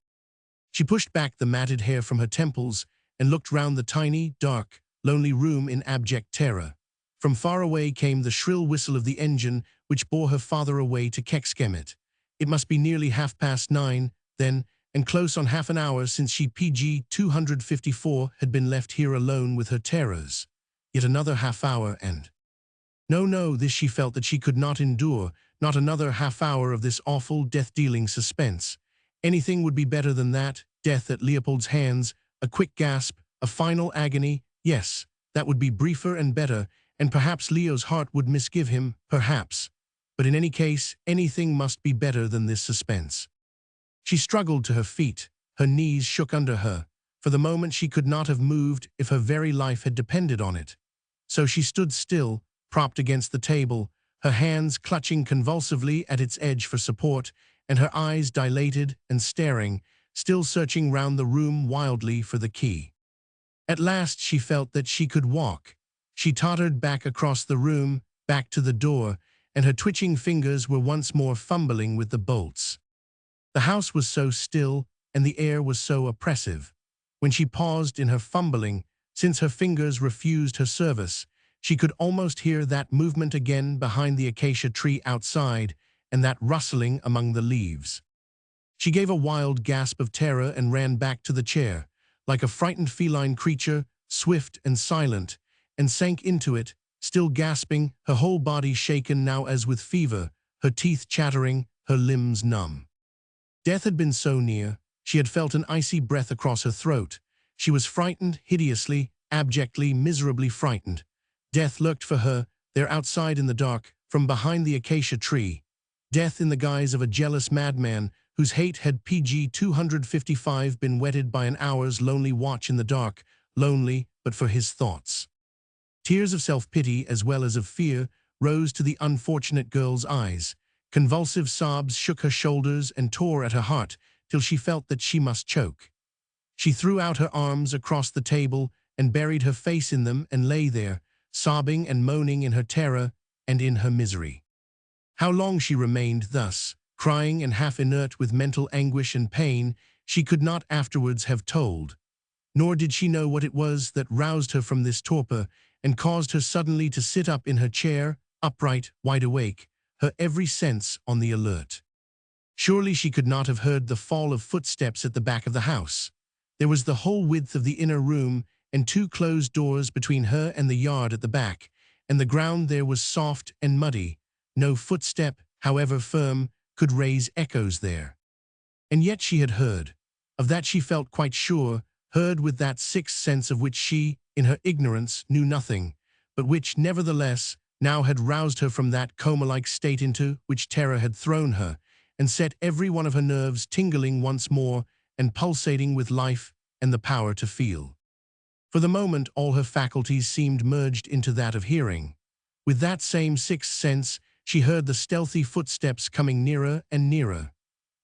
She pushed back the matted hair from her temples and looked round the tiny, dark, lonely room in abject terror. From far away came the shrill whistle of the engine which bore her father away to Kexkemet. It must be nearly 9:30, then, and close on half an hour since she PG 254 had been left here alone with her terrors. Yet another half hour and... No, this she felt that she could not endure, not another half hour of this awful death-dealing suspense. Anything would be better than that, death at Leopold's hands, a quick gasp, a final agony. Yes, that would be briefer and better, and perhaps Leo's heart would misgive him, perhaps. But in any case, anything must be better than this suspense. She struggled to her feet, her knees shook under her. For the moment she could not have moved if her very life had depended on it. So she stood still, propped against the table, her hands clutching convulsively at its edge for support, and her eyes dilated and staring, still searching round the room wildly for the key. At last she felt that she could walk. She tottered back across the room, back to the door, and her twitching fingers were once more fumbling with the bolts. The house was so still, and the air was so oppressive. When she paused in her fumbling, since her fingers refused her service, she could almost hear that movement again behind the acacia tree outside, and that rustling among the leaves. She gave a wild gasp of terror and ran back to the chair, like a frightened feline creature, swift and silent, and sank into it, still gasping, her whole body shaken now as with fever, her teeth chattering, her limbs numb. Death had been so near. She had felt an icy breath across her throat. She was frightened, hideously, abjectly, miserably frightened. Death lurked for her, there outside in the dark, from behind the acacia tree. Death in the guise of a jealous madman, whose hate had PG 255 been whetted by an hour's lonely watch in the dark, lonely but for his thoughts. Tears of self-pity as well as of fear rose to the unfortunate girl's eyes. Convulsive sobs shook her shoulders and tore at her heart till she felt that she must choke. She threw out her arms across the table and buried her face in them and lay there, sobbing and moaning in her terror and in her misery. How long she remained thus, crying and half inert with mental anguish and pain, she could not afterwards have told. Nor did she know what it was that roused her from this torpor and caused her suddenly to sit up in her chair, upright, wide awake, her every sense on the alert. Surely she could not have heard the fall of footsteps at the back of the house. There was the whole width of the inner room and two closed doors between her and the yard at the back, and the ground there was soft and muddy. No footstep, however firm, could raise echoes there. And yet she had heard. Of that she felt quite sure, heard with that sixth sense of which she, in her ignorance, knew nothing, but which, nevertheless, now had roused her from that coma-like state into which terror had thrown her, and set every one of her nerves tingling once more and pulsating with life and the power to feel. For the moment all her faculties seemed merged into that of hearing. With that same sixth sense, she heard the stealthy footsteps coming nearer and nearer.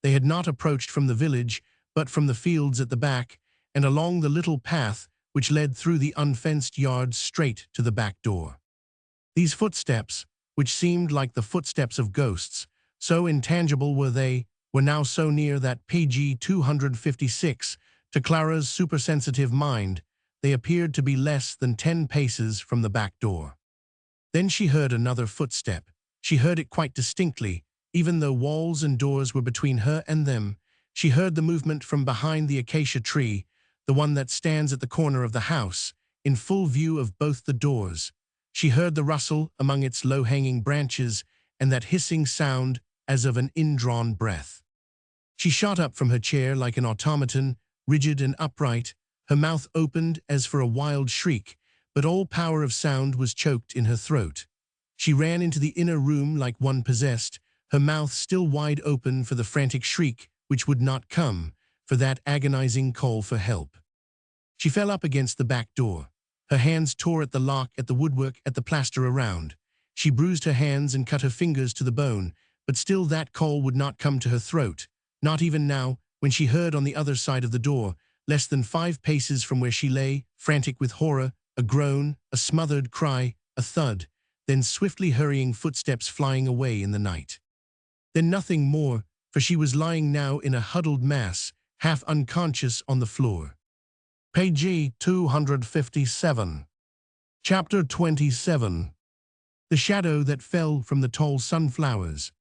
They had not approached from the village, but from the fields at the back, and along the little path which led through the unfenced yard straight to the back door. These footsteps, which seemed like the footsteps of ghosts, so intangible were they, were now so near that page 256, to Clara's supersensitive mind, they appeared to be less than 10 paces from the back door. Then she heard another footstep. She heard it quite distinctly, even though walls and doors were between her and them. She heard the movement from behind the acacia tree, the one that stands at the corner of the house, in full view of both the doors. She heard the rustle among its low-hanging branches and that hissing sound as of an indrawn breath. She shot up from her chair like an automaton, rigid and upright, her mouth opened as for a wild shriek, but all power of sound was choked in her throat. She ran into the inner room like one possessed, her mouth still wide open for the frantic shriek which would not come, for that agonizing call for help. She fell up against the back door. Her hands tore at the lock, at the woodwork, at the plaster around. She bruised her hands and cut her fingers to the bone, but still that call would not come to her throat, not even now, when she heard on the other side of the door, less than 5 paces from where she lay, frantic with horror, a groan, a smothered cry, a thud, then swiftly hurrying footsteps flying away in the night. Then nothing more, for she was lying now in a huddled mass, half unconscious on the floor. Page 257. Chapter 27. The shadow that fell from the tall sunflowers.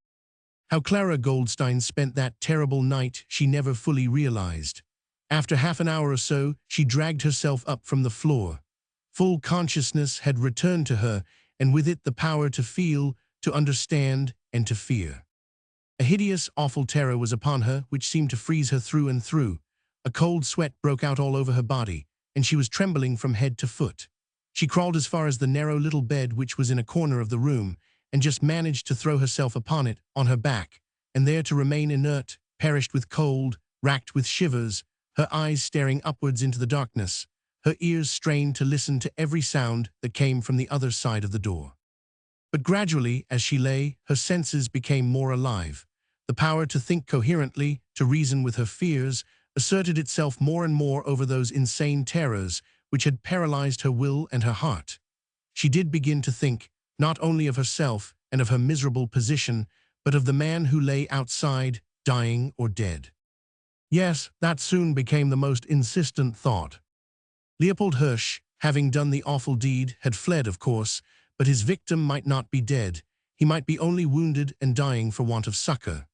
How Clara Goldstein spent that terrible night she never fully realized. After half an hour or so, she dragged herself up from the floor. Full consciousness had returned to her, and with it the power to feel, to understand, and to fear. A hideous, awful terror was upon her which seemed to freeze her through and through. A cold sweat broke out all over her body, and she was trembling from head to foot. She crawled as far as the narrow little bed which was in a corner of the room, and just managed to throw herself upon it, on her back, and there to remain inert, perished with cold, racked with shivers, her eyes staring upwards into the darkness, her ears strained to listen to every sound that came from the other side of the door. But gradually, as she lay, her senses became more alive. The power to think coherently, to reason with her fears, asserted itself more and more over those insane terrors which had paralyzed her will and her heart. She did begin to think, not only of herself and of her miserable position, but of the man who lay outside, dying or dead. Yes, that soon became the most insistent thought. Leopold Hirsch, having done the awful deed, had fled, of course, but his victim might not be dead. He might be only wounded and dying for want of succor.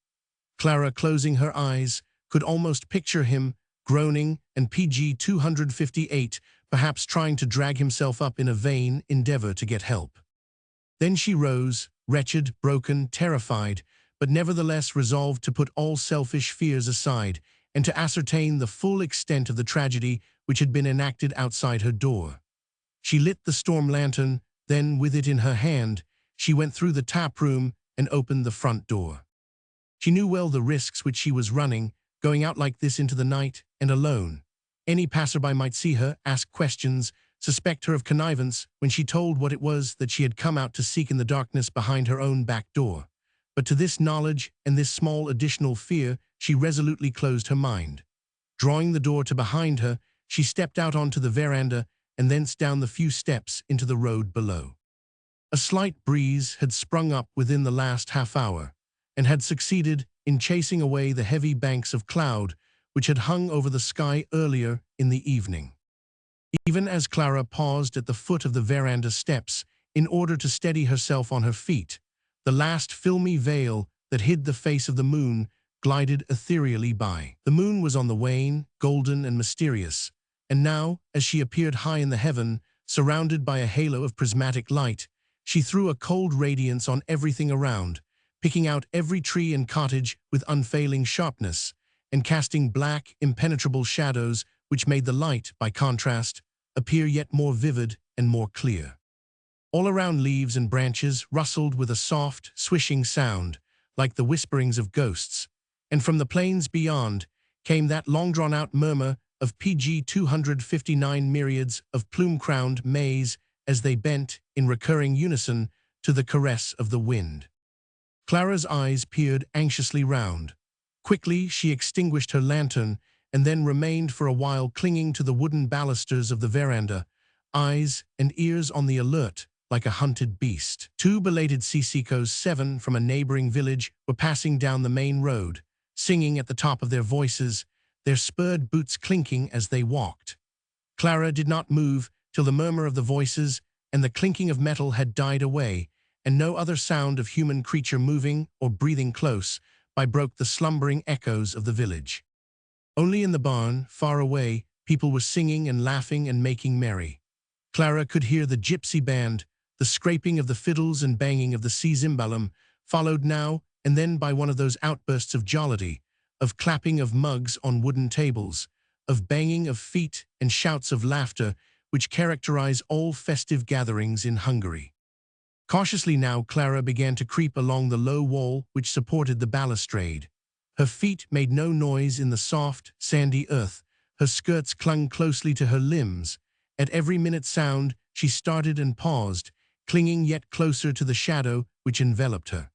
Clara, closing her eyes, could almost picture him, groaning, and page 258, perhaps trying to drag himself up in a vain endeavor to get help. Then she rose, wretched, broken, terrified, but nevertheless resolved to put all selfish fears aside and to ascertain the full extent of the tragedy which had been enacted outside her door. She lit the storm lantern, then, with it in her hand, she went through the tap room and opened the front door. She knew well the risks which she was running, going out like this into the night and alone. Any passerby might see her, ask questions, suspect her of connivance when she told what it was that she had come out to seek in the darkness behind her own back door. But to this knowledge and this small additional fear she resolutely closed her mind. Drawing the door to behind her, she stepped out onto the veranda and thence down the few steps into the road below. A slight breeze had sprung up within the last half hour, and had succeeded in chasing away the heavy banks of cloud which had hung over the sky earlier in the evening. Even as Clara paused at the foot of the veranda steps in order to steady herself on her feet, the last filmy veil that hid the face of the moon glided ethereally by. The moon was on the wane, golden and mysterious, and now, as she appeared high in the heaven, surrounded by a halo of prismatic light, she threw a cold radiance on everything around, picking out every tree and cottage with unfailing sharpness, and casting black, impenetrable shadows which made the light, by contrast, appear yet more vivid and more clear. All around leaves and branches rustled with a soft, swishing sound, like the whisperings of ghosts, and from the plains beyond came that long-drawn-out murmur of page 259 myriads of plume-crowned maize as they bent, in recurring unison, to the caress of the wind. Clara's eyes peered anxiously round. Quickly she extinguished her lantern and then remained for a while clinging to the wooden balusters of the veranda, eyes and ears on the alert, like a hunted beast. Two belated Sisicos 7 from a neighboring village were passing down the main road, singing at the top of their voices, their spurred boots clinking as they walked. Clara did not move till the murmur of the voices and the clinking of metal had died away, and no other sound of human creature moving or breathing close by broke the slumbering echoes of the village. Only in the barn, far away, people were singing and laughing and making merry. Clara could hear the gypsy band, the scraping of the fiddles and banging of the cimbalum, followed now and then by one of those outbursts of jollity, of clapping of mugs on wooden tables, of banging of feet and shouts of laughter which characterize all festive gatherings in Hungary. Cautiously now Clara began to creep along the low wall which supported the balustrade. Her feet made no noise in the soft, sandy earth. Her skirts clung closely to her limbs. At every minute sound, she started and paused, clinging yet closer to the shadow which enveloped her.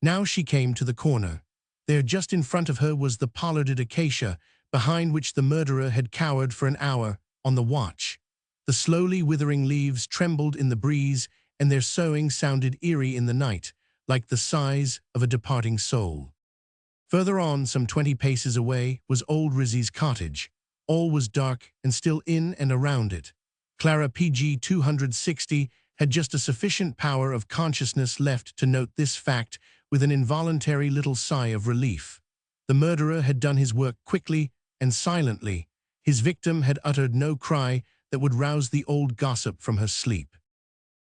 Now she came to the corner. There just in front of her was the pollarded acacia, behind which the murderer had cowered for an hour, on the watch. The slowly withering leaves trembled in the breeze, and their soughing sounded eerie in the night, like the sighs of a departing soul. Further on, some 20 paces away, was old Rizzy's cottage. All was dark and still in and around it. Clara PG 260 had just a sufficient power of consciousness left to note this fact with an involuntary little sigh of relief. The murderer had done his work quickly and silently. His victim had uttered no cry that would rouse the old gossip from her sleep.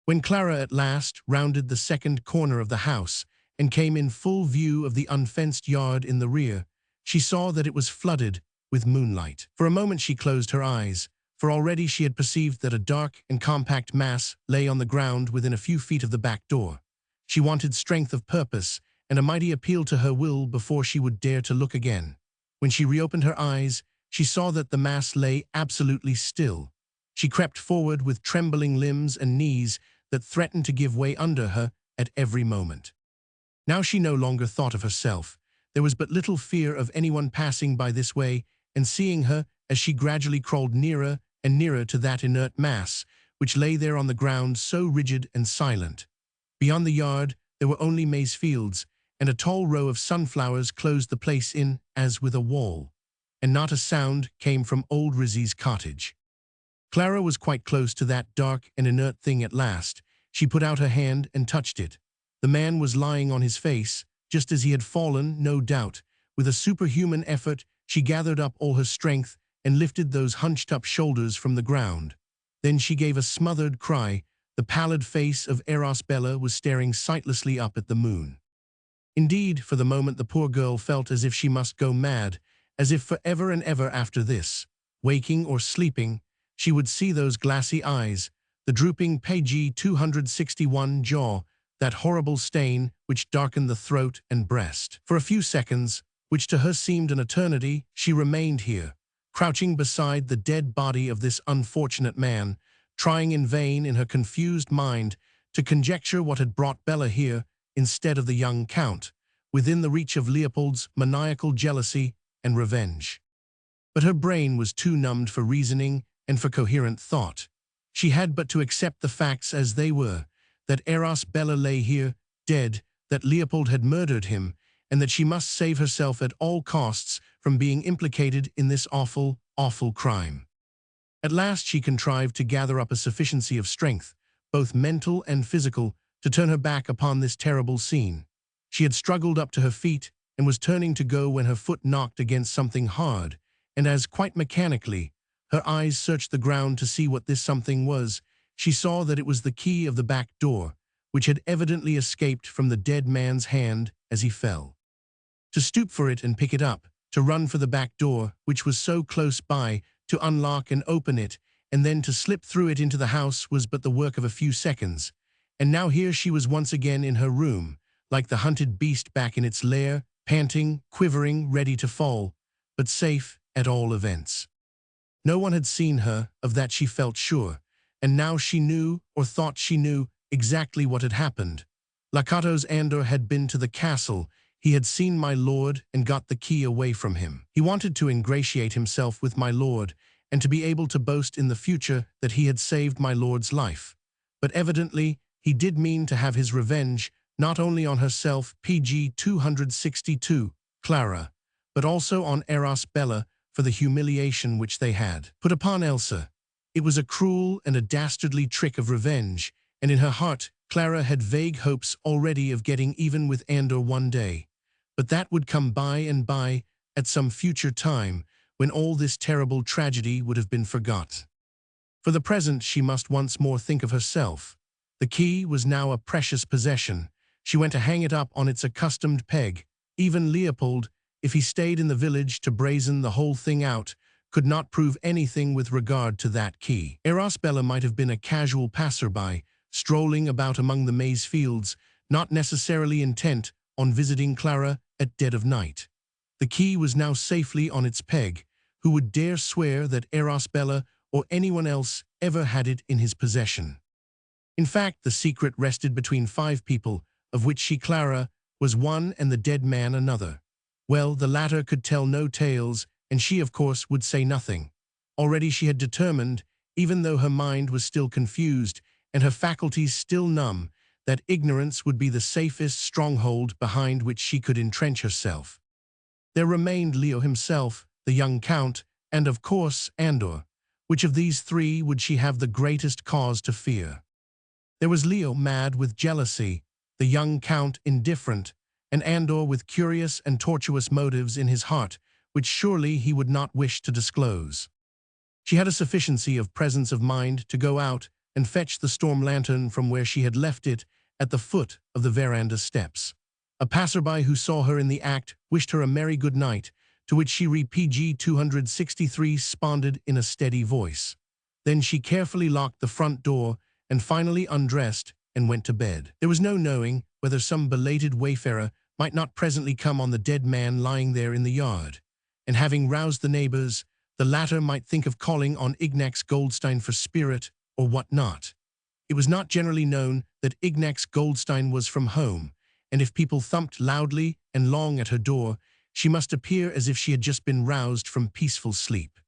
When Clara at last rounded the second corner of the house and came in full view of the unfenced yard in the rear, she saw that it was flooded with moonlight. For a moment she closed her eyes, for already she had perceived that a dark and compact mass lay on the ground within a few feet of the back door. She wanted strength of purpose and a mighty appeal to her will before she would dare to look again. When she reopened her eyes, she saw that the mass lay absolutely still. She crept forward with trembling limbs and knees that threatened to give way under her at every moment. Now she no longer thought of herself. There was but little fear of anyone passing by this way and seeing her as she gradually crawled nearer and nearer to that inert mass, which lay there on the ground so rigid and silent. Beyond the yard, there were only maize fields, and a tall row of sunflowers closed the place in as with a wall. And not a sound came from old Rizzy's cottage. Clara was quite close to that dark and inert thing at last. She put out her hand and touched it. The man was lying on his face, just as he had fallen, no doubt. With a superhuman effort, she gathered up all her strength and lifted those hunched-up shoulders from the ground. Then she gave a smothered cry. The pallid face of Bella was staring sightlessly up at the moon. Indeed, for the moment the poor girl felt as if she must go mad, as if for ever and ever after this, waking or sleeping, she would see those glassy eyes, the drooping PG 261 jaw, that horrible stain which darkened the throat and breast. For a few seconds, which to her seemed an eternity, she remained here, crouching beside the dead body of this unfortunate man, trying in vain in her confused mind to conjecture what had brought Bella here instead of the young count, within the reach of Leopold's maniacal jealousy and revenge. But her brain was too numbed for reasoning and for coherent thought. She had but to accept the facts as they were, that Bella lay here, dead, that Leopold had murdered him, and that she must save herself at all costs from being implicated in this awful, awful crime. At last she contrived to gather up a sufficiency of strength, both mental and physical, to turn her back upon this terrible scene. She had struggled up to her feet and was turning to go when her foot knocked against something hard, and as, quite mechanically, her eyes searched the ground to see what this something was, she saw that it was the key of the back door, which had evidently escaped from the dead man's hand as he fell. To stoop for it and pick it up, to run for the back door, which was so close by, to unlock and open it, and then to slip through it into the house was but the work of a few seconds. And now here she was once again in her room, like the hunted beast back in its lair, panting, quivering, ready to fall, but safe at all events. No one had seen her, of that she felt sure, and now she knew, or thought she knew, exactly what had happened. Lakatos Andor had been to the castle. He had seen my lord and got the key away from him. He wanted to ingratiate himself with my lord and to be able to boast in the future that he had saved my lord's life. But evidently, he did mean to have his revenge not only on herself, PG 262, Clara, but also on Eros Bella for the humiliation which they had put upon Elsa. It was a cruel and a dastardly trick of revenge, and in her heart, Clara had vague hopes already of getting even with Andor one day. But that would come by and by, at some future time, when all this terrible tragedy would have been forgot. For the present, she must once more think of herself. The key was now a precious possession. She went to hang it up on its accustomed peg. Even Leopold, if he stayed in the village to brazen the whole thing out, could not prove anything with regard to that key. Eros Bella might have been a casual passerby, strolling about among the maize fields, not necessarily intent on visiting Clara at dead of night. The key was now safely on its peg. Who would dare swear that Eros Bella or anyone else ever had it in his possession? In fact, the secret rested between 5 people, of which she, Clara, was one and the dead man another. Well, the latter could tell no tales, and she, of course, would say nothing. Already she had determined, even though her mind was still confused and her faculties still numb, that ignorance would be the safest stronghold behind which she could entrench herself. There remained Leo himself, the young count, and of course Andor. Which of these 3 would she have the greatest cause to fear? There was Leo, mad with jealousy, the young count indifferent, and Andor with curious and tortuous motives in his heart, which surely he would not wish to disclose. She had a sufficiency of presence of mind to go out and fetch the storm lantern from where she had left it at the foot of the veranda steps. A passerby who saw her in the act wished her a merry good night, to which she PG 263 responded in a steady voice. Then she carefully locked the front door and finally undressed and went to bed. There was no knowing whether some belated wayfarer might not presently come on the dead man lying there in the yard, and having roused the neighbors, the latter might think of calling on Ignax Goldstein for spirit or what not. It was not generally known that Ignax Goldstein was from home, and if people thumped loudly and long at her door, she must appear as if she had just been roused from peaceful sleep.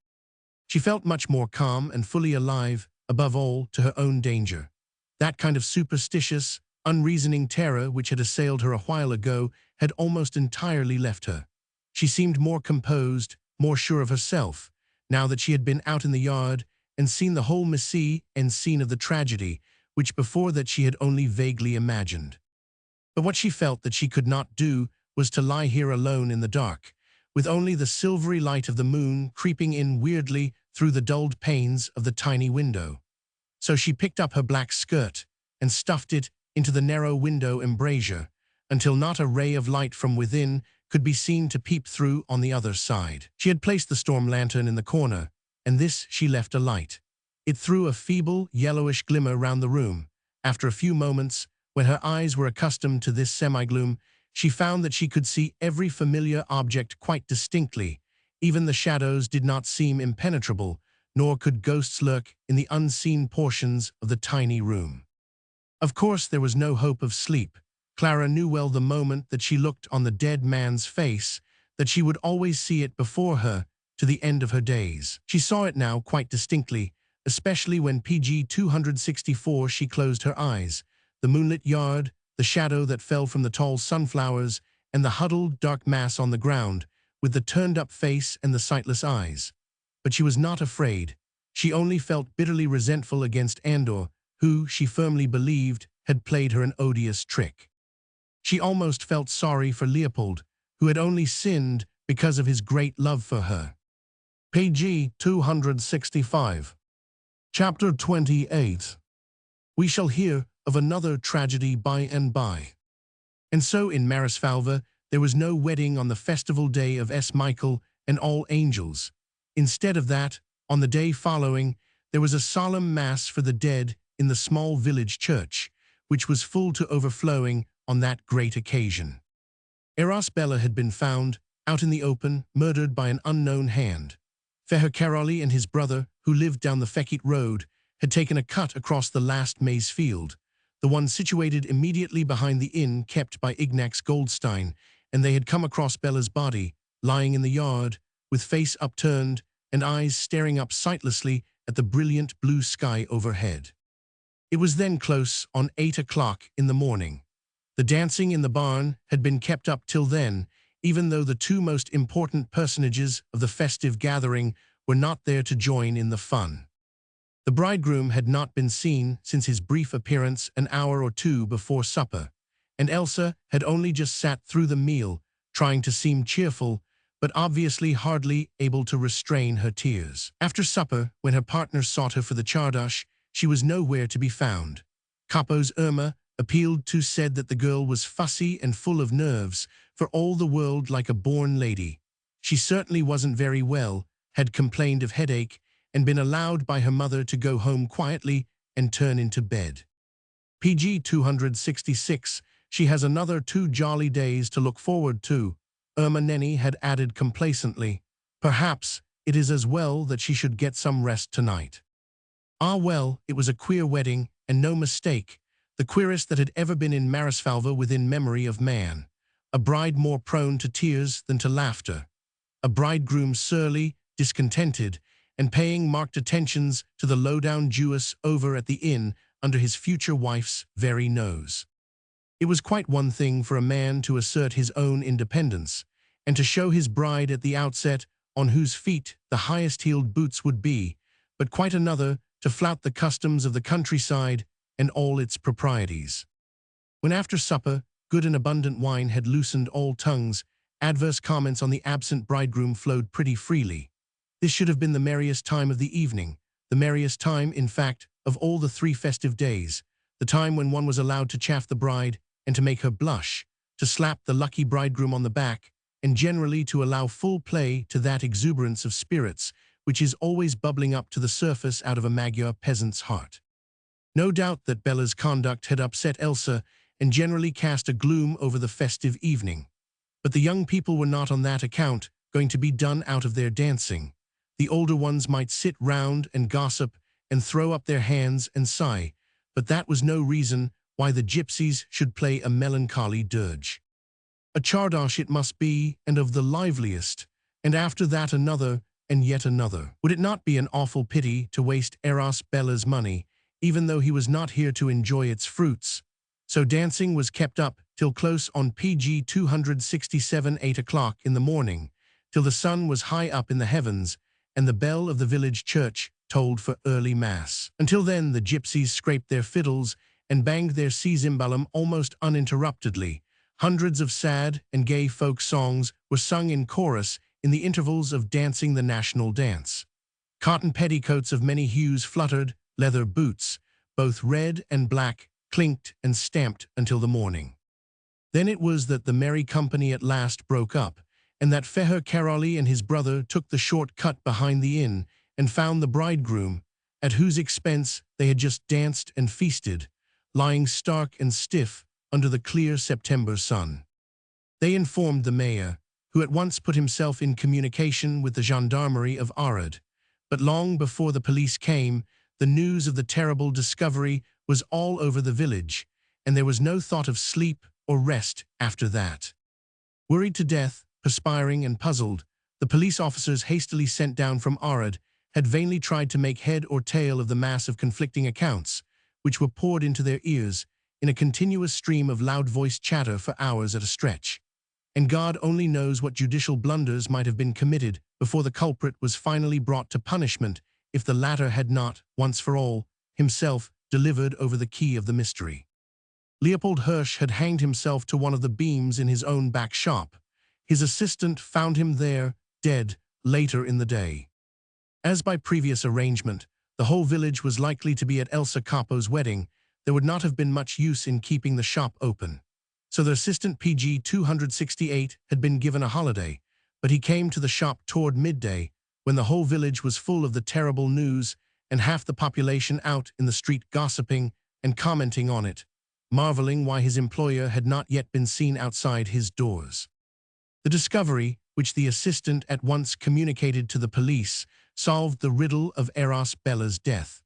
She felt much more calm and fully alive, above all, to her own danger. That kind of superstitious, unreasoning terror which had assailed her a while ago had almost entirely left her. She seemed more composed, more sure of herself, now that she had been out in the yard and seen the whole mise en scene of the tragedy, which before that she had only vaguely imagined. But what she felt that she could not do was to lie here alone in the dark, with only the silvery light of the moon creeping in weirdly through the dulled panes of the tiny window. So she picked up her black skirt and stuffed it into the narrow window embrasure, until not a ray of light from within could be seen to peep through on the other side. She had placed the storm lantern in the corner, and this she left alight. It threw a feeble, yellowish glimmer round the room. After a few moments, when her eyes were accustomed to this semi-gloom, she found that she could see every familiar object quite distinctly. Even the shadows did not seem impenetrable, nor could ghosts lurk in the unseen portions of the tiny room. Of course, there was no hope of sleep. Clara knew well the moment that she looked on the dead man's face, that she would always see it before her to the end of her days. She saw it now quite distinctly, especially when PG 264 she closed her eyes. The moonlit yard, the shadow that fell from the tall sunflowers, and the huddled dark mass on the ground, with the turned-up face and the sightless eyes. But she was not afraid. She only felt bitterly resentful against Andor, who, she firmly believed, had played her an odious trick. She almost felt sorry for Leopold, who had only sinned because of his great love for her. PG 265. Chapter 28. We shall hear of another tragedy by and by. And so in Marisfalva there was no wedding on the festival day of S. Michael and All Angels. Instead of that, on the day following, there was a solemn mass for the dead in the small village church, which was full to overflowing on that great occasion. Eros Bella had been found, out in the open, murdered by an unknown hand. Feher Karoli and his brother, who lived down the Fekit road, had taken a cut across the last maize field, the one situated immediately behind the inn kept by Ignax Goldstein, and they had come across Bella's body, lying in the yard, with face upturned and eyes staring up sightlessly at the brilliant blue sky overhead. It was then close on 8 o'clock in the morning. The dancing in the barn had been kept up till then, even though the two most important personages of the festive gathering were not there to join in the fun. The bridegroom had not been seen since his brief appearance an hour or two before supper, and Elsa had only just sat through the meal, trying to seem cheerful, but obviously hardly able to restrain her tears. After supper, when her partner sought her for the czardas, she was nowhere to be found. Capo's Irma, appealed to, said that the girl was fussy and full of nerves, for all the world like a born lady. She certainly wasn't very well, had complained of headache, and been allowed by her mother to go home quietly and turn into bed. PG 266, she has another 2 jolly days to look forward to, Irma Nenny had added complacently. Perhaps it is as well that she should get some rest tonight. Ah well, it was a queer wedding, and no mistake, the queerest that had ever been in Marisfalva within memory of man. A bride more prone to tears than to laughter. A bridegroom surly, discontented, and paying marked attentions to the low-down Jewess over at the inn under his future wife's very nose. It was quite one thing for a man to assert his own independence, and to show his bride at the outset on whose feet the highest-heeled boots would be, but quite another to flout the customs of the countryside and all its proprieties. When after supper, good and abundant wine had loosened all tongues, adverse comments on the absent bridegroom flowed pretty freely. This should have been the merriest time of the evening, the merriest time, in fact, of all the 3 festive days, the time when one was allowed to chaff the bride and to make her blush, to slap the lucky bridegroom on the back, and generally to allow full play to that exuberance of spirits which is always bubbling up to the surface out of a Magyar peasant's heart. No doubt that Bella's conduct had upset Elsa and generally cast a gloom over the festive evening. But the young people were not on that account going to be done out of their dancing. The older ones might sit round and gossip and throw up their hands and sigh, but that was no reason why the gypsies should play a melancholy dirge. A czardas it must be, and of the liveliest, and after that another, and yet another. Would it not be an awful pity to waste Eros Bella's money, even though he was not here to enjoy its fruits? So dancing was kept up till close on PG 267 8 o'clock in the morning, till the sun was high up in the heavens, and the bell of the village church tolled for early mass. Until then the gypsies scraped their fiddles and banged their cimbalum almost uninterruptedly. Hundreds of sad and gay folk songs were sung in chorus in the intervals of dancing the national dance. Cotton petticoats of many hues fluttered, leather boots, both red and black, clinked and stamped until the morning. Then it was that the merry company at last broke up, and that Feher Karoli and his brother took the short cut behind the inn and found the bridegroom, at whose expense they had just danced and feasted, lying stark and stiff under the clear September sun. They informed the mayor, who at once put himself in communication with the gendarmerie of Arad, but long before the police came, the news of the terrible discovery was all over the village, and there was no thought of sleep or rest after that. Worried to death, perspiring and puzzled, the police officers hastily sent down from Arad had vainly tried to make head or tail of the mass of conflicting accounts, which were poured into their ears in a continuous stream of loud-voiced chatter for hours at a stretch. And God only knows what judicial blunders might have been committed before the culprit was finally brought to punishment if the latter had not, once for all, himself delivered over the key of the mystery. Leopold Hirsch had hanged himself to one of the beams in his own back shop. His assistant found him there, dead, later in the day. As by previous arrangement, the whole village was likely to be at Elsa Capo's wedding, there would not have been much use in keeping the shop open. So the assistant PG 268 had been given a holiday, but he came to the shop toward midday, when the whole village was full of the terrible news and half the population out in the street gossiping and commenting on it, marveling why his employer had not yet been seen outside his doors. The discovery, which the assistant at once communicated to the police, solved the riddle of Eros Bella's death.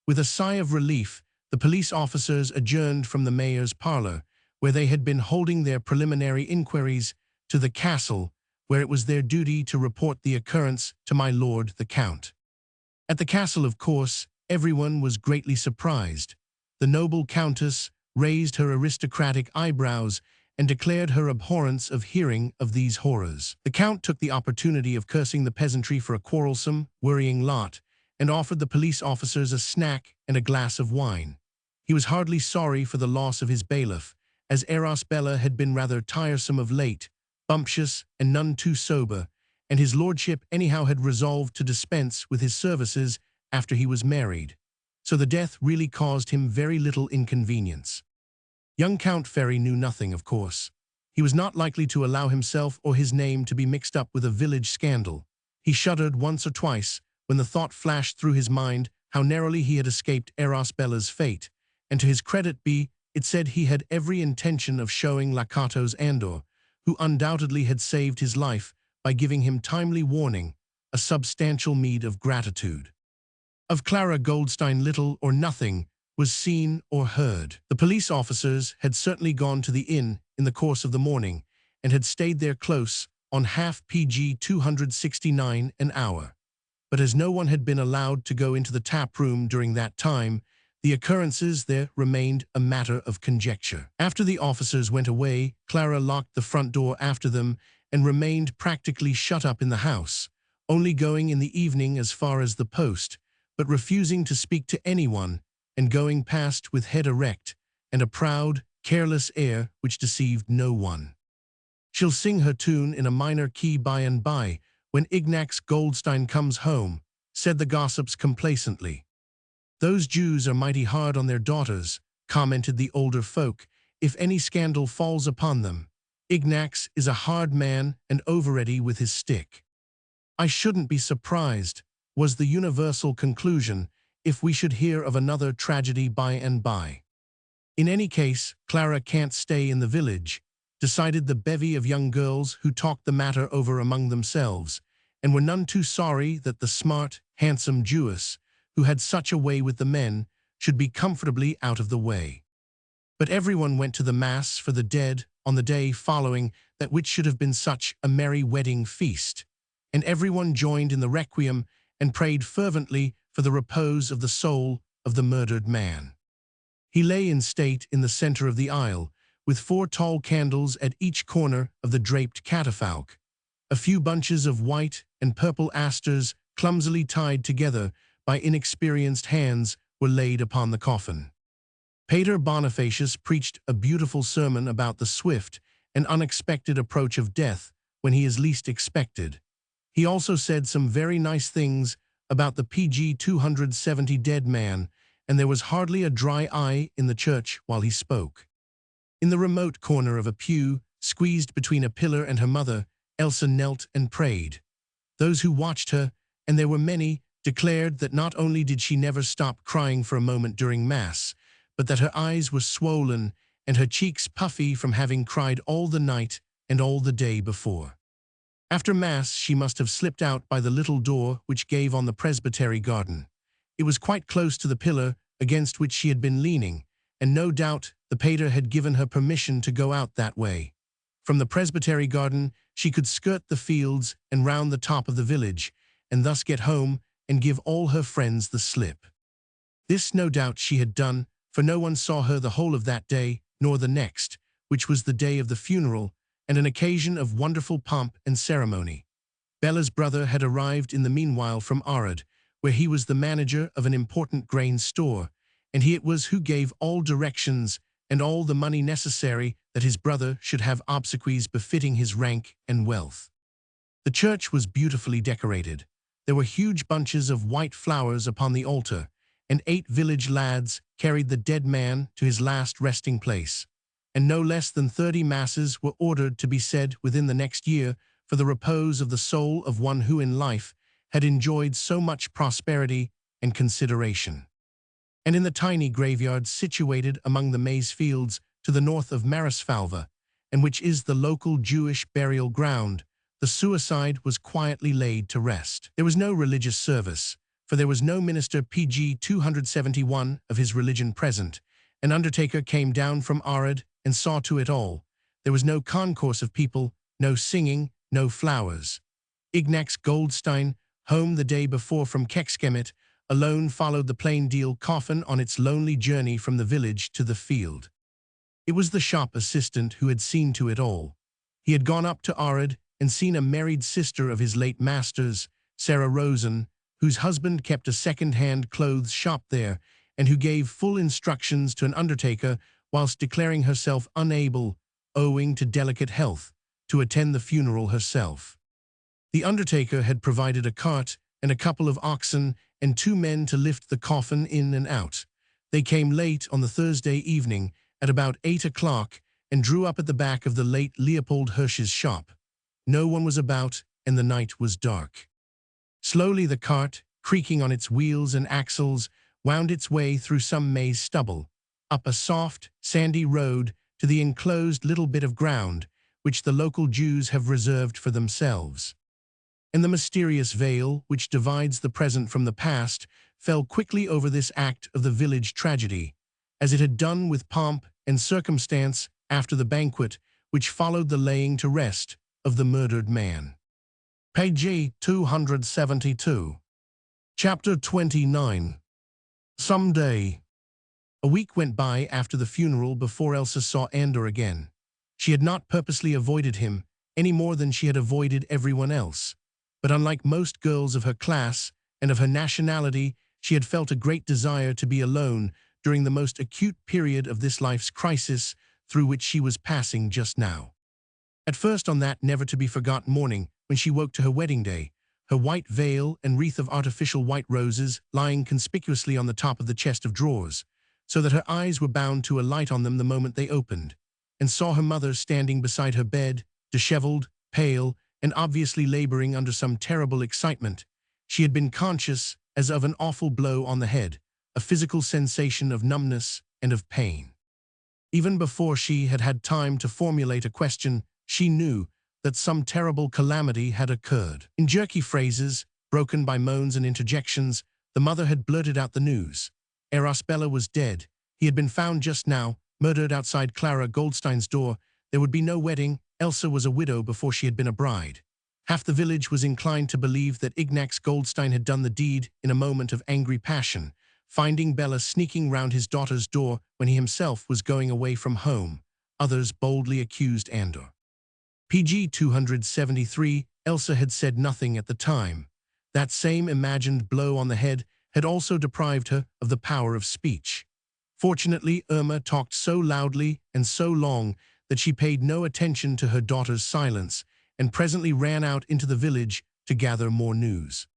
With a sigh of relief, the police officers adjourned from the mayor's parlor, where they had been holding their preliminary inquiries, to the castle, where it was their duty to report the occurrence to my lord the Count. At the castle, of course, everyone was greatly surprised. The noble countess raised her aristocratic eyebrows and declared her abhorrence of hearing of these horrors. The Count took the opportunity of cursing the peasantry for a quarrelsome, worrying lot, and offered the police officers a snack and a glass of wine. He was hardly sorry for the loss of his bailiff, as Arosbella had been rather tiresome of late, bumptious and none too sober, and his lordship anyhow had resolved to dispense with his services after he was married, so the death really caused him very little inconvenience. Young Count Ferry knew nothing, of course. He was not likely to allow himself or his name to be mixed up with a village scandal. He shuddered once or twice when the thought flashed through his mind how narrowly he had escaped Arosbella's fate, and to his credit it said he had every intention of showing Lakatos Andor, who undoubtedly had saved his life by giving him timely warning, a substantial meed of gratitude. Of Clara Goldstein little or nothing was seen or heard. The police officers had certainly gone to the inn in the course of the morning and had stayed there close on half PG 269 an hour. But as no one had been allowed to go into the tap room during that time, the occurrences there remained a matter of conjecture. After the officers went away, Clara locked the front door after them and remained practically shut up in the house, only going in the evening as far as the post, but refusing to speak to anyone and going past with head erect and a proud, careless air which deceived no one. "She'll sing her tune in a minor key by and by, when Ignax Goldstein comes home," said the gossips complacently. "Those Jews are mighty hard on their daughters," commented the older folk, "if any scandal falls upon them. Ignax is a hard man and overready with his stick." "I shouldn't be surprised," was the universal conclusion, "if we should hear of another tragedy by and by. In any case, Clara can't stay in the village," decided the bevy of young girls who talked the matter over among themselves, and were none too sorry that the smart, handsome Jewess, who had such a way with the men, should be comfortably out of the way. But everyone went to the Mass for the dead on the day following that which should have been such a merry wedding feast, and everyone joined in the requiem and prayed fervently for the repose of the soul of the murdered man. He lay in state in the center of the aisle, with 4 tall candles at each corner of the draped catafalque. A few bunches of white and purple asters, clumsily tied together by inexperienced hands, were laid upon the coffin. Pater Bonifacius preached a beautiful sermon about the swift and unexpected approach of death when he is least expected. He also said some very nice things about the PG 270 dead man, and there was hardly a dry eye in the church while he spoke. In the remote corner of a pew, squeezed between a pillar and her mother, Elsa knelt and prayed. Those who watched her, and there were many, declared that not only did she never stop crying for a moment during Mass, but that her eyes were swollen and her cheeks puffy from having cried all the night and all the day before. After Mass, she must have slipped out by the little door which gave on the presbytery garden. It was quite close to the pillar against which she had been leaning, and no doubt the pater had given her permission to go out that way. From the presbytery garden, she could skirt the fields and round the top of the village, and thus get home and give all her friends the slip. This, no doubt, she had done, for no one saw her the whole of that day, nor the next, which was the day of the funeral, and an occasion of wonderful pomp and ceremony. Bella's brother had arrived in the meanwhile from Arad, where he was the manager of an important grain store, and he it was who gave all directions and all the money necessary that his brother should have obsequies befitting his rank and wealth. The church was beautifully decorated. There were huge bunches of white flowers upon the altar, and 8 village lads carried the dead man to his last resting place, and no less than 30 masses were ordered to be said within the next year for the repose of the soul of one who in life had enjoyed so much prosperity and consideration. And in the tiny graveyard situated among the maize fields to the north of Marisfalva, and which is the local Jewish burial ground, the suicide was quietly laid to rest. There was no religious service, for there was no minister PG 271 of his religion present. An undertaker came down from Arad and saw to it all. There was no concourse of people, no singing, no flowers. Ignaz Goldstein, home the day before from Kexkemet, alone followed the plain deal coffin on its lonely journey from the village to the field. It was the shop assistant who had seen to it all. He had gone up to Orczy and seen a married sister of his late master's, Sarah Rosen, whose husband kept a second-hand clothes shop there, and who gave full instructions to an undertaker whilst declaring herself unable, owing to delicate health, to attend the funeral herself. The undertaker had provided a cart and a couple of oxen and 2 men to lift the coffin in and out. They came late on the Thursday evening, at about 8 o'clock, and drew up at the back of the late Leopold Hirsch's shop. No one was about, and the night was dark. Slowly the cart, creaking on its wheels and axles, wound its way through some maize stubble, up a soft, sandy road to the enclosed little bit of ground which the local Jews have reserved for themselves. And the mysterious veil which divides the present from the past fell quickly over this act of the village tragedy, as it had done with pomp and circumstance after the banquet which followed the laying to rest of the murdered man. Page 272. Chapter 29. Someday. A week went by after the funeral before Elsa saw Andor again. She had not purposely avoided him, any more than she had avoided everyone else. But unlike most girls of her class and of her nationality, she had felt a great desire to be alone during the most acute period of this life's crisis through which she was passing just now. At first, on that never-to-be-forgotten morning when she woke to her wedding day, her white veil and wreath of artificial white roses lying conspicuously on the top of the chest of drawers, so that her eyes were bound to alight on them the moment they opened, and saw her mother standing beside her bed, disheveled, pale, and obviously laboring under some terrible excitement. She had been conscious as of an awful blow on the head, a physical sensation of numbness and of pain. Even before she had had time to formulate a question, she knew that some terrible calamity had occurred. In jerky phrases, broken by moans and interjections, the mother had blurted out the news. Eros Bella was dead. He had been found just now, murdered outside Clara Goldstein's door. There would be no wedding. Elsa was a widow before she had been a bride. Half the village was inclined to believe that Ignaz Goldstein had done the deed in a moment of angry passion, finding Bella sneaking round his daughter's door when he himself was going away from home. Others boldly accused Andor. PG 273, Elsa had said nothing at the time. That same imagined blow on the head had also deprived her of the power of speech. Fortunately, Irma talked so loudly and so long that she paid no attention to her daughter's silence and presently ran out into the village to gather more news.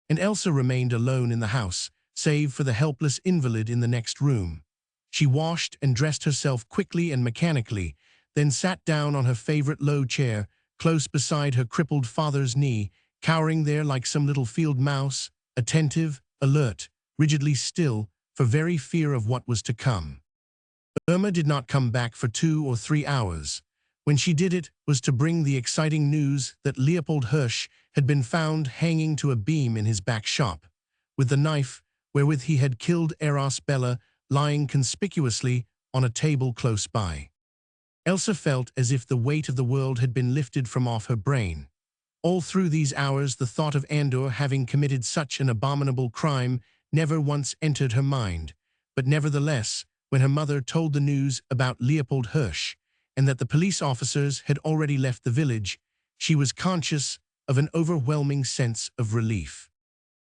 And Elsa remained alone in the house, save for the helpless invalid in the next room. She washed and dressed herself quickly and mechanically, then sat down on her favorite low chair, close beside her crippled father's knee, cowering there like some little field mouse, attentive, alert, rigidly still, for very fear of what was to come. Irma did not come back for 2 or 3 hours. When she did, it was to bring the exciting news that Leopold Hirsch had been found hanging to a beam in his back shop, with the knife wherewith he had killed Eros Bella lying conspicuously on a table close by. Elsa felt as if the weight of the world had been lifted from off her brain. All through these hours the thought of Andor having committed such an abominable crime never once entered her mind, but nevertheless, when her mother told the news about Leopold Hirsch, and that the police officers had already left the village, she was conscious of an overwhelming sense of relief.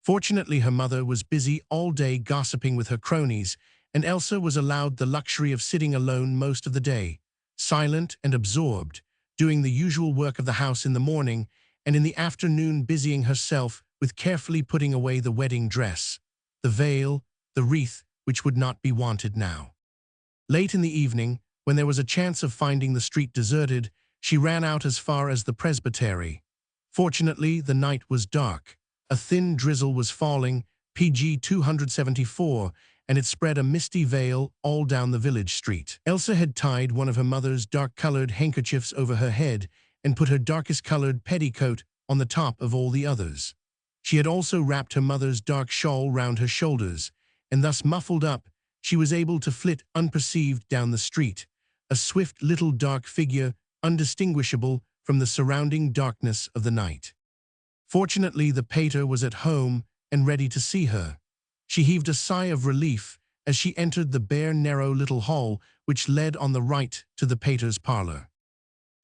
Fortunately, her mother was busy all day gossiping with her cronies, and Elsa was allowed the luxury of sitting alone most of the day, silent and absorbed, doing the usual work of the house in the morning, and in the afternoon busying herself with carefully putting away the wedding dress, the veil, the wreath, which would not be wanted now. Late in the evening, when there was a chance of finding the street deserted, she ran out as far as the presbytery. Fortunately, the night was dark. A thin drizzle was falling, PG 274, and it spread a misty veil all down the village street. Elsa had tied one of her mother's dark-colored handkerchiefs over her head and put her darkest-colored petticoat on the top of all the others. She had also wrapped her mother's dark shawl round her shoulders, and thus muffled up, she was able to flit unperceived down the street, a swift little dark figure undistinguishable from the surrounding darkness of the night. Fortunately, the pater was at home and ready to see her. She heaved a sigh of relief as she entered the bare, narrow little hall which led on the right to the pater's parlor.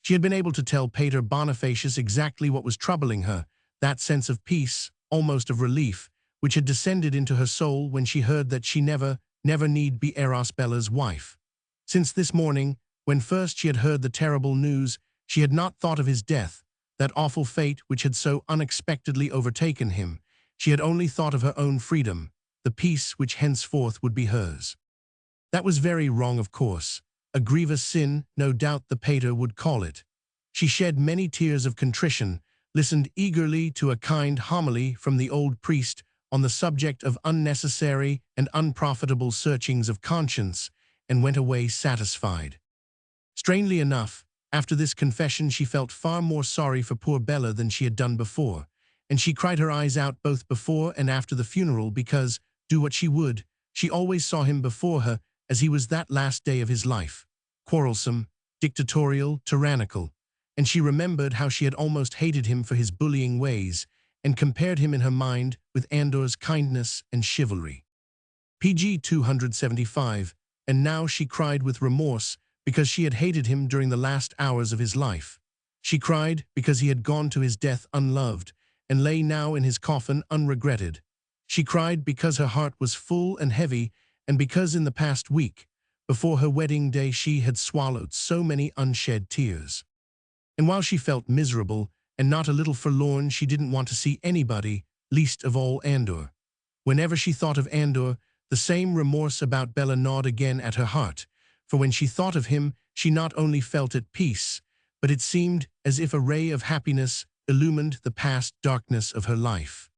She had been able to tell Pater Bonifacius exactly what was troubling her, that sense of peace, almost of relief, which had descended into her soul when she heard that she never need be Eros Bella's wife. Since this morning, when first she had heard the terrible news, she had not thought of his death, that awful fate which had so unexpectedly overtaken him. She had only thought of her own freedom, the peace which henceforth would be hers. That was very wrong, of course. A grievous sin, no doubt the pater would call it. She shed many tears of contrition, listened eagerly to a kind homily from the old priest on the subject of unnecessary and unprofitable searchings of conscience, and went away satisfied. Strangely enough, after this confession she felt far more sorry for poor Bella than she had done before, and she cried her eyes out both before and after the funeral because, do what she would, she always saw him before her as he was that last day of his life, quarrelsome, dictatorial, tyrannical, and she remembered how she had almost hated him for his bullying ways, and compared him in her mind with Andor's kindness and chivalry. PG 275, and now she cried with remorse because she had hated him during the last hours of his life. She cried because he had gone to his death unloved, and lay now in his coffin unregretted. She cried because her heart was full and heavy, and because in the past week, before her wedding day, she had swallowed so many unshed tears. And while she felt miserable and not a little forlorn, she didn't want to see anybody, least of all Andor. Whenever she thought of Andor, the same remorse about Bella gnawed again at her heart, for when she thought of him, she not only felt at peace, but it seemed as if a ray of happiness illumined the past darkness of her life.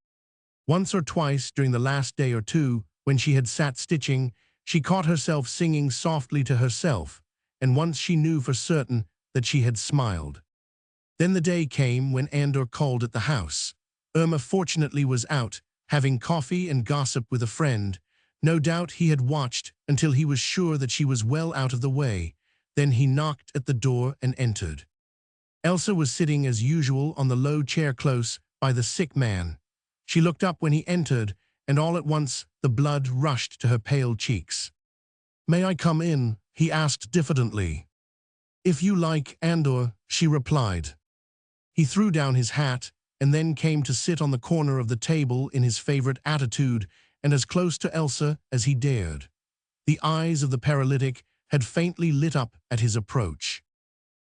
Once or twice during the last day or two, when she had sat stitching, she caught herself singing softly to herself, and once she knew for certain that she had smiled. Then the day came when Andor called at the house. Irma fortunately was out, having coffee and gossip with a friend. No doubt he had watched until he was sure that she was well out of the way. Then he knocked at the door and entered. Elsa was sitting as usual on the low chair close by the sick man. She looked up when he entered, and all at once the blood rushed to her pale cheeks. "May I come in?" he asked diffidently. "If you like, Andor," she replied. He threw down his hat, and then came to sit on the corner of the table in his favorite attitude, and as close to Elsa as he dared. The eyes of the paralytic had faintly lit up at his approach.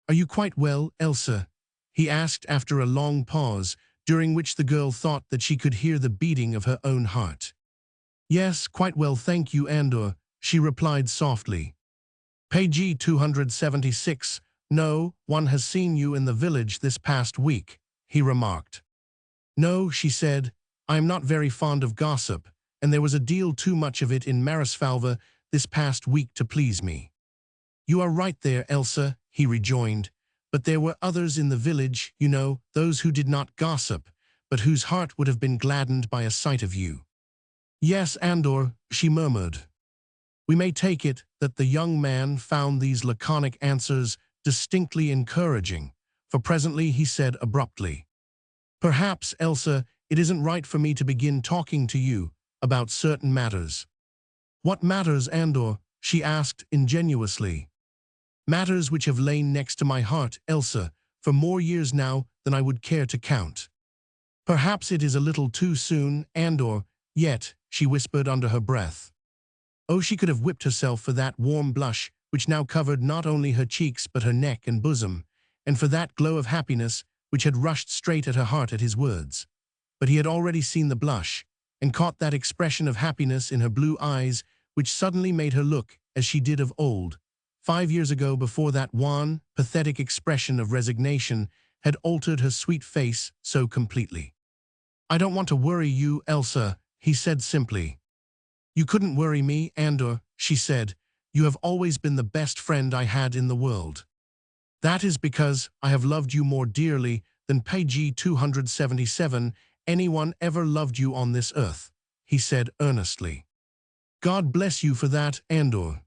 "Are you quite well, Elsa?" he asked after a long pause, during which the girl thought that she could hear the beating of her own heart. "Yes, quite well, thank you, Andor," she replied softly. "Page 276, no one has seen you in the village this past week," he remarked. "No," she said, "I am not very fond of gossip, and there was a deal too much of it in Marisfalva this past week to please me." "You are right there, Elsa," he rejoined. "But there were others in the village, you know, those who did not gossip, but whose heart would have been gladdened by a sight of you." "Yes, Andor," she murmured. We may take it that the young man found these laconic answers distinctly encouraging, for presently he said abruptly, "Perhaps, Elsa, it isn't right for me to begin talking to you about certain matters." "What matters, Andor?" she asked ingenuously. "Matters which have lain next to my heart, Elsa, for more years now than I would care to count." "Perhaps it is a little too soon, Andor, yet," she whispered under her breath. Oh, she could have whipped herself for that warm blush which now covered not only her cheeks but her neck and bosom, and for that glow of happiness which had rushed straight at her heart at his words. But he had already seen the blush, and caught that expression of happiness in her blue eyes which suddenly made her look as she did of old, 5 years ago, before that wan, pathetic expression of resignation had altered her sweet face so completely. "I don't want to worry you, Elsa," he said simply. "You couldn't worry me, Andor," she said. "You have always been the best friend I had in the world." "That is because I have loved you more dearly than page 277 anyone ever loved you on this earth," he said earnestly. "God bless you for that, Andor."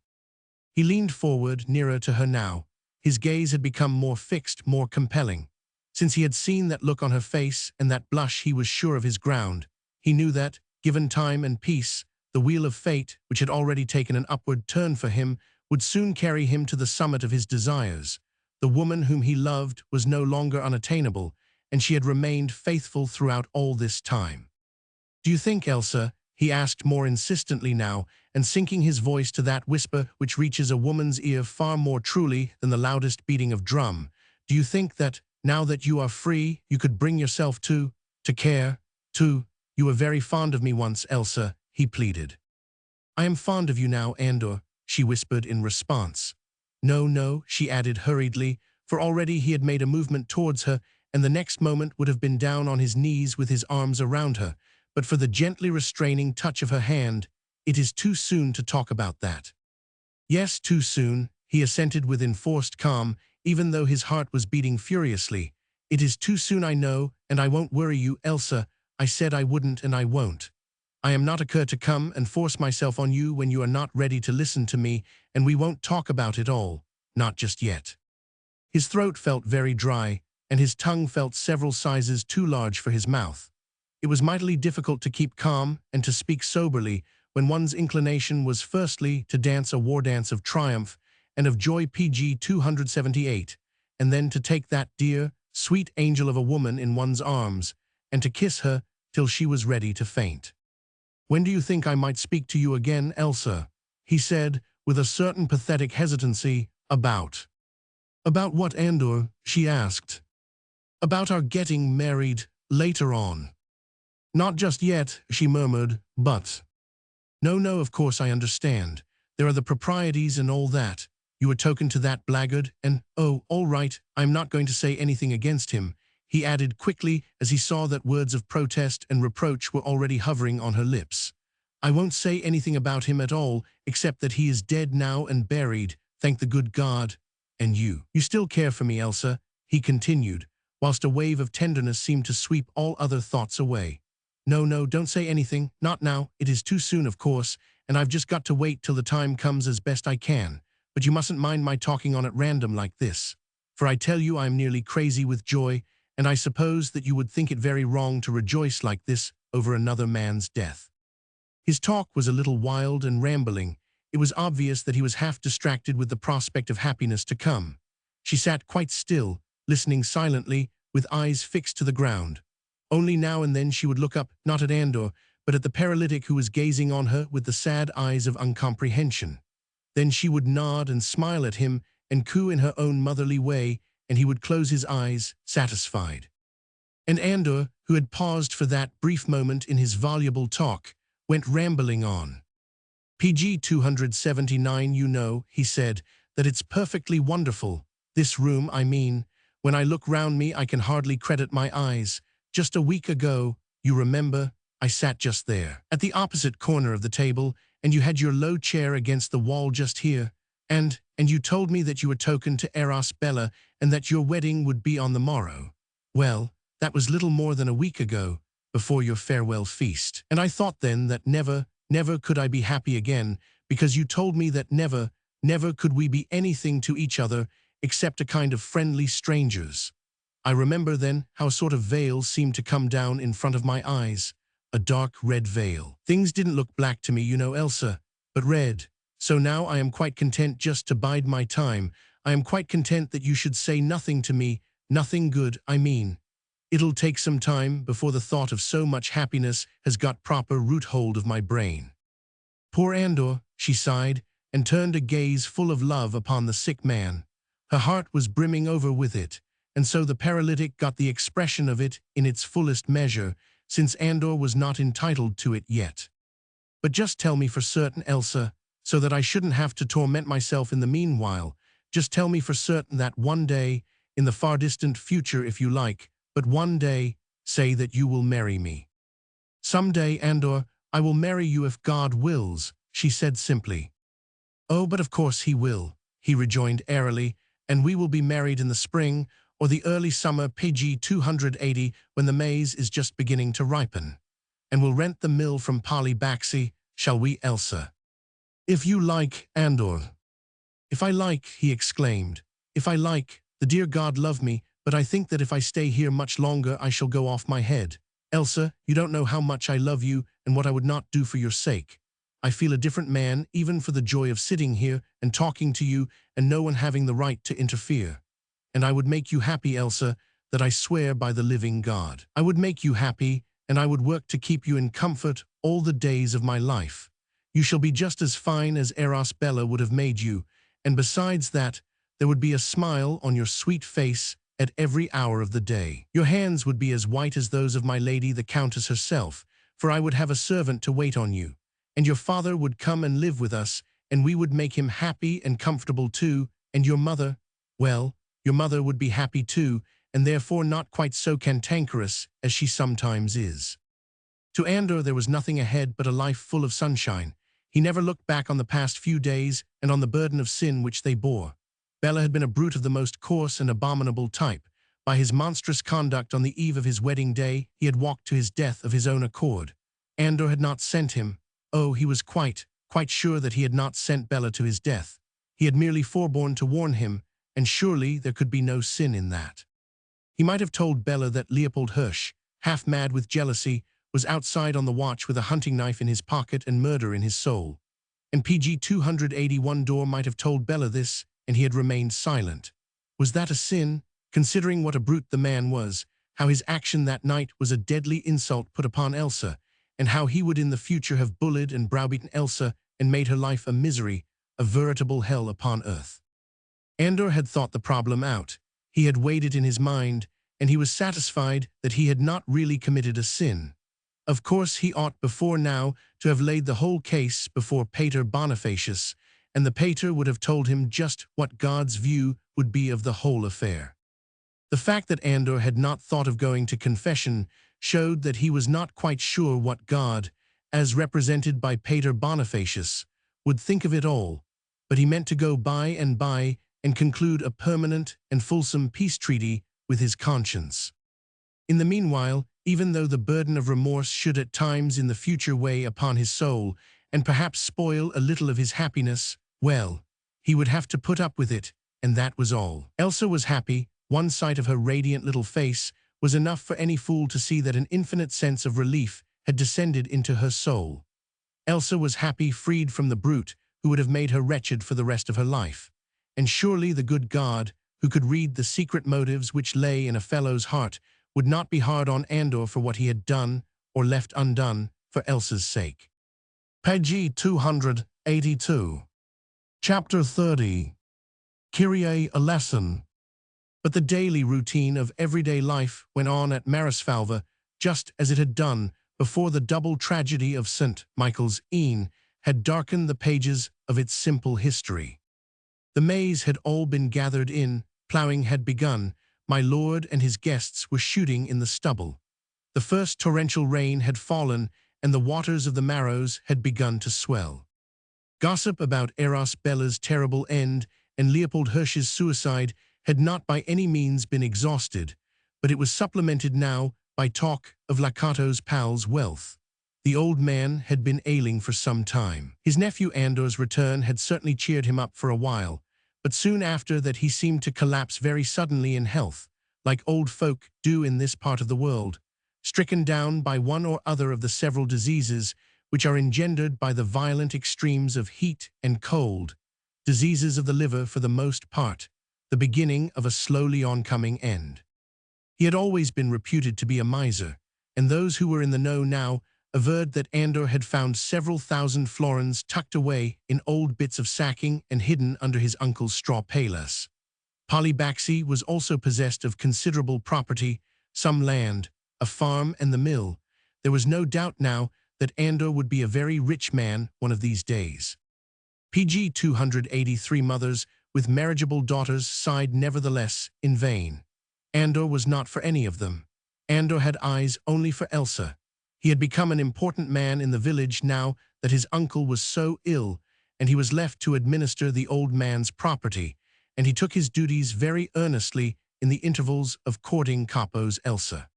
He leaned forward, nearer to her now. His gaze had become more fixed, more compelling. Since he had seen that look on her face and that blush, he was sure of his ground. He knew that, given time and peace, the wheel of fate, which had already taken an upward turn for him, would soon carry him to the summit of his desires. The woman whom he loved was no longer unattainable, and she had remained faithful throughout all this time. "Do you think, Elsa," he asked more insistently now, and sinking his voice to that whisper which reaches a woman's ear far more truly than the loudest beating of drum, "do you think that, now that you are free, you could bring yourself to care, you were very fond of me once, Elsa," he pleaded. "I am fond of you now, Andor," she whispered in response. "No, no," she added hurriedly, for already he had made a movement towards her, and the next moment would have been down on his knees with his arms around her, but for the gently restraining touch of her hand. "It is too soon to talk about that." "Yes, too soon," he assented with enforced calm, even though his heart was beating furiously. "It is too soon, I know, and I won't worry you, Elsa. I said I wouldn't, and I won't. I am not a cur to come and force myself on you when you are not ready to listen to me, and we won't talk about it all, not just yet." His throat felt very dry, and his tongue felt several sizes too large for his mouth. It was mightily difficult to keep calm and to speak soberly when one's inclination was firstly to dance a war dance of triumph and of joy PG 278, and then to take that dear, sweet angel of a woman in one's arms, and to kiss her till she was ready to faint. "When do you think I might speak to you again, Elsa?" he said, with a certain pathetic hesitancy. About what, Andor?" she asked. "About our getting married later on." "Not just yet," she murmured, "but—" No, of course I understand. There are the proprieties and all that. You were token to that blackguard, and, oh, all right, I'm not going to say anything against him," he added quickly as he saw that words of protest and reproach were already hovering on her lips. "I won't say anything about him at all, except that he is dead now and buried, thank the good God. And you still care for me, Elsa," he continued, whilst a wave of tenderness seemed to sweep all other thoughts away. No, don't say anything, not now, it is too soon, of course, and I've just got to wait till the time comes as best I can, but you mustn't mind my talking on at random like this, for I tell you I am nearly crazy with joy, and I suppose that you would think it very wrong to rejoice like this over another man's death." His talk was a little wild and rambling. It was obvious that he was half distracted with the prospect of happiness to come. She sat quite still, listening silently, with eyes fixed to the ground. Only now and then she would look up, not at Andor, but at the paralytic who was gazing on her with the sad eyes of uncomprehension. Then she would nod and smile at him and coo in her own motherly way, and he would close his eyes, satisfied. And Andor, who had paused for that brief moment in his voluble talk, went rambling on. "PG 279, you know," he said, "that it's perfectly wonderful. This room, I mean. When I look round me, I can hardly credit my eyes. Just a week ago, you remember, I sat just there, at the opposite corner of the table, and you had your low chair against the wall just here, and you told me that you were token to Eros Bella and that your wedding would be on the morrow. Well, that was little more than a week ago, before your farewell feast. And I thought then that never could I be happy again, because you told me that never could we be anything to each other except a kind of friendly strangers. I remember then how a sort of veil seemed to come down in front of my eyes, a dark red veil. Things didn't look black to me, you know, Elsa, but red. So now I am quite content just to bide my time. I am quite content that you should say nothing to me, nothing good, I mean. It'll take some time before the thought of so much happiness has got proper root hold of my brain." "Poor Andor," she sighed, and turned a gaze full of love upon the sick man. Her heart was brimming over with it, and so the paralytic got the expression of it in its fullest measure, since Andor was not entitled to it yet. "But just tell me for certain, Elsa, so that I shouldn't have to torment myself in the meanwhile. Just tell me for certain that one day, in the far distant future if you like, but one day, say that you will marry me." "Some day, Andor, I will marry you if God wills," she said simply. "Oh, but of course he will," he rejoined airily, "and we will be married in the spring or the early summer PG 280 when the maize is just beginning to ripen. And we'll rent the mill from Polly Baxi, shall we, Elsa?" "If you like, Andor." "If I like," he exclaimed. "If I like, the dear God love me, but I think that if I stay here much longer I shall go off my head. Elsa, you don't know how much I love you and what I would not do for your sake. I feel a different man even for the joy of sitting here and talking to you and no one having the right to interfere. And I would make you happy, Elsa, that I swear by the living God. I would make you happy, and I would work to keep you in comfort all the days of my life. You shall be just as fine as Eros Bella would have made you, and besides that, there would be a smile on your sweet face at every hour of the day. Your hands would be as white as those of my lady the Countess herself, for I would have a servant to wait on you, and your father would come and live with us, and we would make him happy and comfortable too, and your mother, well, your mother would be happy too, and therefore not quite so cantankerous as she sometimes is. To Andor there was nothing ahead but a life full of sunshine. He never looked back on the past few days and on the burden of sin which they bore. Bella had been a brute of the most coarse and abominable type. By his monstrous conduct on the eve of his wedding day, he had walked to his death of his own accord. Andor had not sent him. Oh, he was quite sure that he had not sent Bella to his death. He had merely forborne to warn him, and surely there could be no sin in that. He might have told Bella that Leopold Hirsch, half mad with jealousy, was outside on the watch with a hunting knife in his pocket and murder in his soul. And PG 281 Door might have told Bella this, and he had remained silent. Was that a sin, considering what a brute the man was, how his action that night was a deadly insult put upon Elsa, and how he would in the future have bullied and browbeaten Elsa and made her life a misery, a veritable hell upon earth? Andor had thought the problem out. He had weighed it in his mind, and he was satisfied that he had not really committed a sin. Of course, he ought before now to have laid the whole case before Pater Bonifacius, and the Pater would have told him just what God's view would be of the whole affair. The fact that Andor had not thought of going to confession showed that he was not quite sure what God, as represented by Pater Bonifacius, would think of it all, but he meant to go by and conclude a permanent and fulsome peace treaty with his conscience. In the meanwhile, even though the burden of remorse should at times in the future weigh upon his soul and perhaps spoil a little of his happiness, well, he would have to put up with it, and that was all. Elsa was happy. One sight of her radiant little face was enough for any fool to see that an infinite sense of relief had descended into her soul. Elsa was happy, freed from the brute who would have made her wretched for the rest of her life. And surely the good God, who could read the secret motives which lay in a fellow's heart, would not be hard on Andor for what he had done or left undone for Elsa's sake. Page 282. Chapter 30. Kyrie eleison. But the daily routine of everyday life went on at Marisfalva just as it had done before the double tragedy of St. Michael's Inn had darkened the pages of its simple history. The maize had all been gathered in, ploughing had begun, my lord and his guests were shooting in the stubble. The first torrential rain had fallen, and the waters of the Marrows had begun to swell. Gossip about Eros Bella's terrible end and Leopold Hirsch's suicide had not by any means been exhausted, but it was supplemented now by talk of Lacato's pal's wealth. The old man had been ailing for some time. His nephew Andor's return had certainly cheered him up for a while, but soon after that he seemed to collapse very suddenly in health, like old folk do in this part of the world, stricken down by one or other of the several diseases which are engendered by the violent extremes of heat and cold, diseases of the liver for the most part, the beginning of a slowly oncoming end. He had always been reputed to be a miser, and those who were in the know now averred that Andor had found several thousand florins tucked away in old bits of sacking and hidden under his uncle's straw palace. Polybaxi was also possessed of considerable property, some land, a farm and the mill. There was no doubt now that Andor would be a very rich man one of these days. PG 283 mothers with marriageable daughters sighed nevertheless in vain. Andor was not for any of them. Andor had eyes only for Elsa. He had become an important man in the village now that his uncle was so ill, and he was left to administer the old man's property, and he took his duties very earnestly in the intervals of courting Capo's Elsa.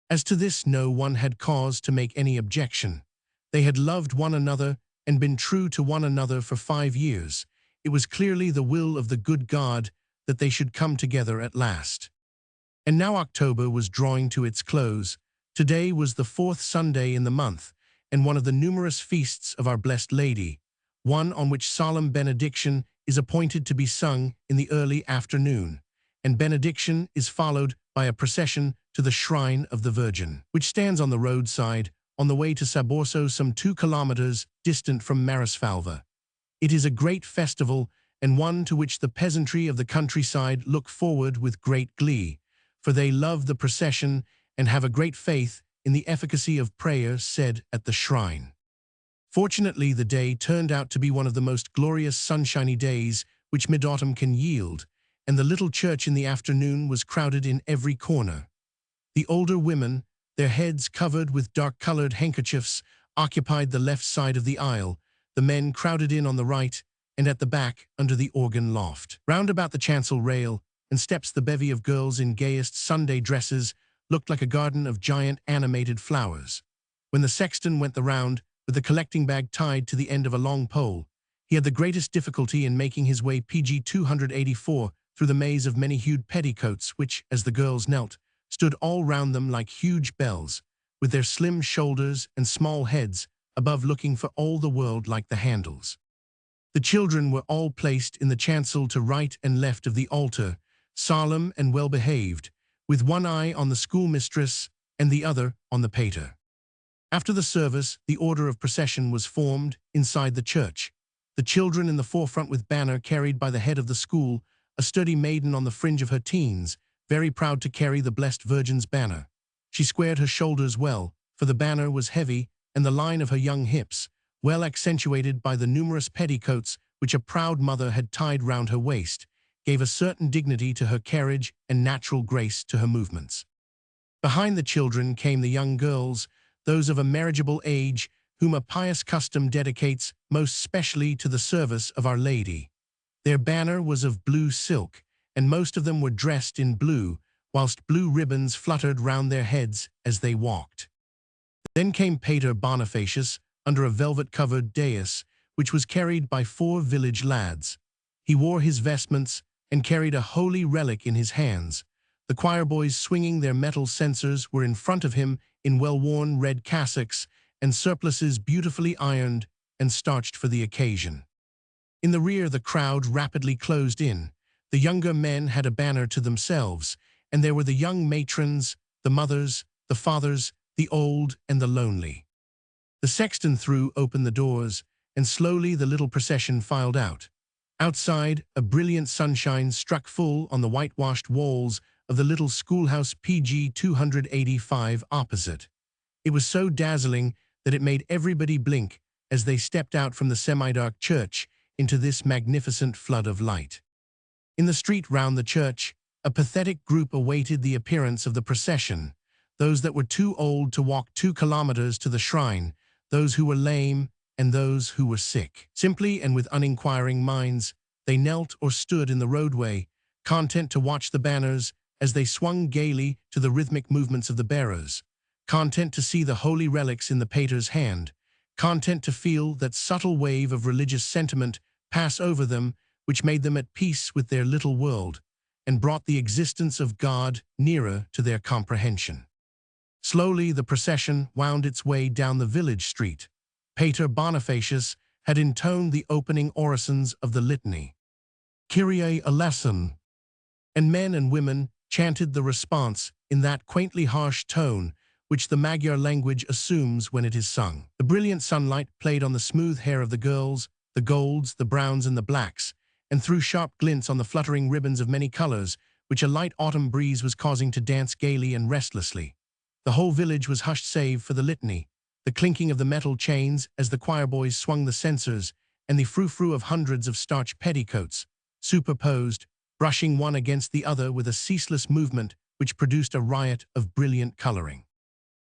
As to this no one had cause to make any objection. They had loved one another and been true to one another for 5 years. It was clearly the will of the good God that they should come together at last. And now October was drawing to its close. Today was the fourth Sunday in the month, and one of the numerous feasts of our Blessed Lady, one on which solemn benediction is appointed to be sung in the early afternoon, and benediction is followed by a procession to the shrine of the Virgin, which stands on the roadside, on the way to Saborso, some 2 kilometers distant from Marisfalva. It is a great festival, and one to which the peasantry of the countryside look forward with great glee, for they love the procession and have a great faith in the efficacy of prayer said at the shrine. Fortunately, the day turned out to be one of the most glorious sunshiny days which mid-autumn can yield, and the little church in the afternoon was crowded in every corner. The older women, their heads covered with dark-colored handkerchiefs, occupied the left side of the aisle, the men crowded in on the right, and at the back under the organ loft. Round about the chancel rail and steps the bevy of girls in gayest Sunday dresses looked like a garden of giant animated flowers. When the sexton went the round, with the collecting bag tied to the end of a long pole, he had the greatest difficulty in making his way PG 284 through the maze of many-hued petticoats which, as the girls knelt, stood all round them like huge bells, with their slim shoulders and small heads above looking for all the world like the handles. The children were all placed in the chancel to right and left of the altar, solemn and well-behaved, with one eye on the schoolmistress and the other on the pater. After the service, the order of procession was formed inside the church, the children in the forefront with banner carried by the head of the school, a sturdy maiden on the fringe of her teens, very proud to carry the Blessed Virgin's banner. She squared her shoulders well, for the banner was heavy, and the line of her young hips, well accentuated by the numerous petticoats which a proud mother had tied round her waist, gave a certain dignity to her carriage and natural grace to her movements. Behind the children came the young girls, those of a marriageable age, whom a pious custom dedicates most specially to the service of Our Lady. Their banner was of blue silk, and most of them were dressed in blue, whilst blue ribbons fluttered round their heads as they walked. Then came Pater Bonifacius under a velvet-covered dais, which was carried by 4 village lads. He wore his vestments and carried a holy relic in his hands. The choir boys swinging their metal censers were in front of him in well-worn red cassocks and surplices beautifully ironed and starched for the occasion. In the rear the crowd rapidly closed in. The younger men had a banner to themselves, and there were the young matrons, the mothers, the fathers, the old and the lonely. The sexton threw open the doors, and slowly the little procession filed out. Outside, a brilliant sunshine struck full on the whitewashed walls of the little schoolhouse PG 285 opposite. It was so dazzling that it made everybody blink as they stepped out from the semi-dark church into this magnificent flood of light. In the street round the church, a pathetic group awaited the appearance of the procession, those that were too old to walk 2 kilometers to the shrine, those who were lame, and those who were sick. Simply and with uninquiring minds, they knelt or stood in the roadway, content to watch the banners as they swung gaily to the rhythmic movements of the bearers, content to see the holy relics in the pater's hand, content to feel that subtle wave of religious sentiment pass over them which made them at peace with their little world, and brought the existence of God nearer to their comprehension. Slowly the procession wound its way down the village street. Pater Bonifacius had intoned the opening orisons of the litany, Kyrie eleison, and men and women chanted the response in that quaintly harsh tone which the Magyar language assumes when it is sung. The brilliant sunlight played on the smooth hair of the girls, the golds, the browns, and the blacks, and threw sharp glints on the fluttering ribbons of many colors, which a light autumn breeze was causing to dance gaily and restlessly. The whole village was hushed save for the litany, the clinking of the metal chains as the choir boys swung the censers, and the frou-frou of hundreds of starched petticoats, superposed, brushing one against the other with a ceaseless movement which produced a riot of brilliant coloring.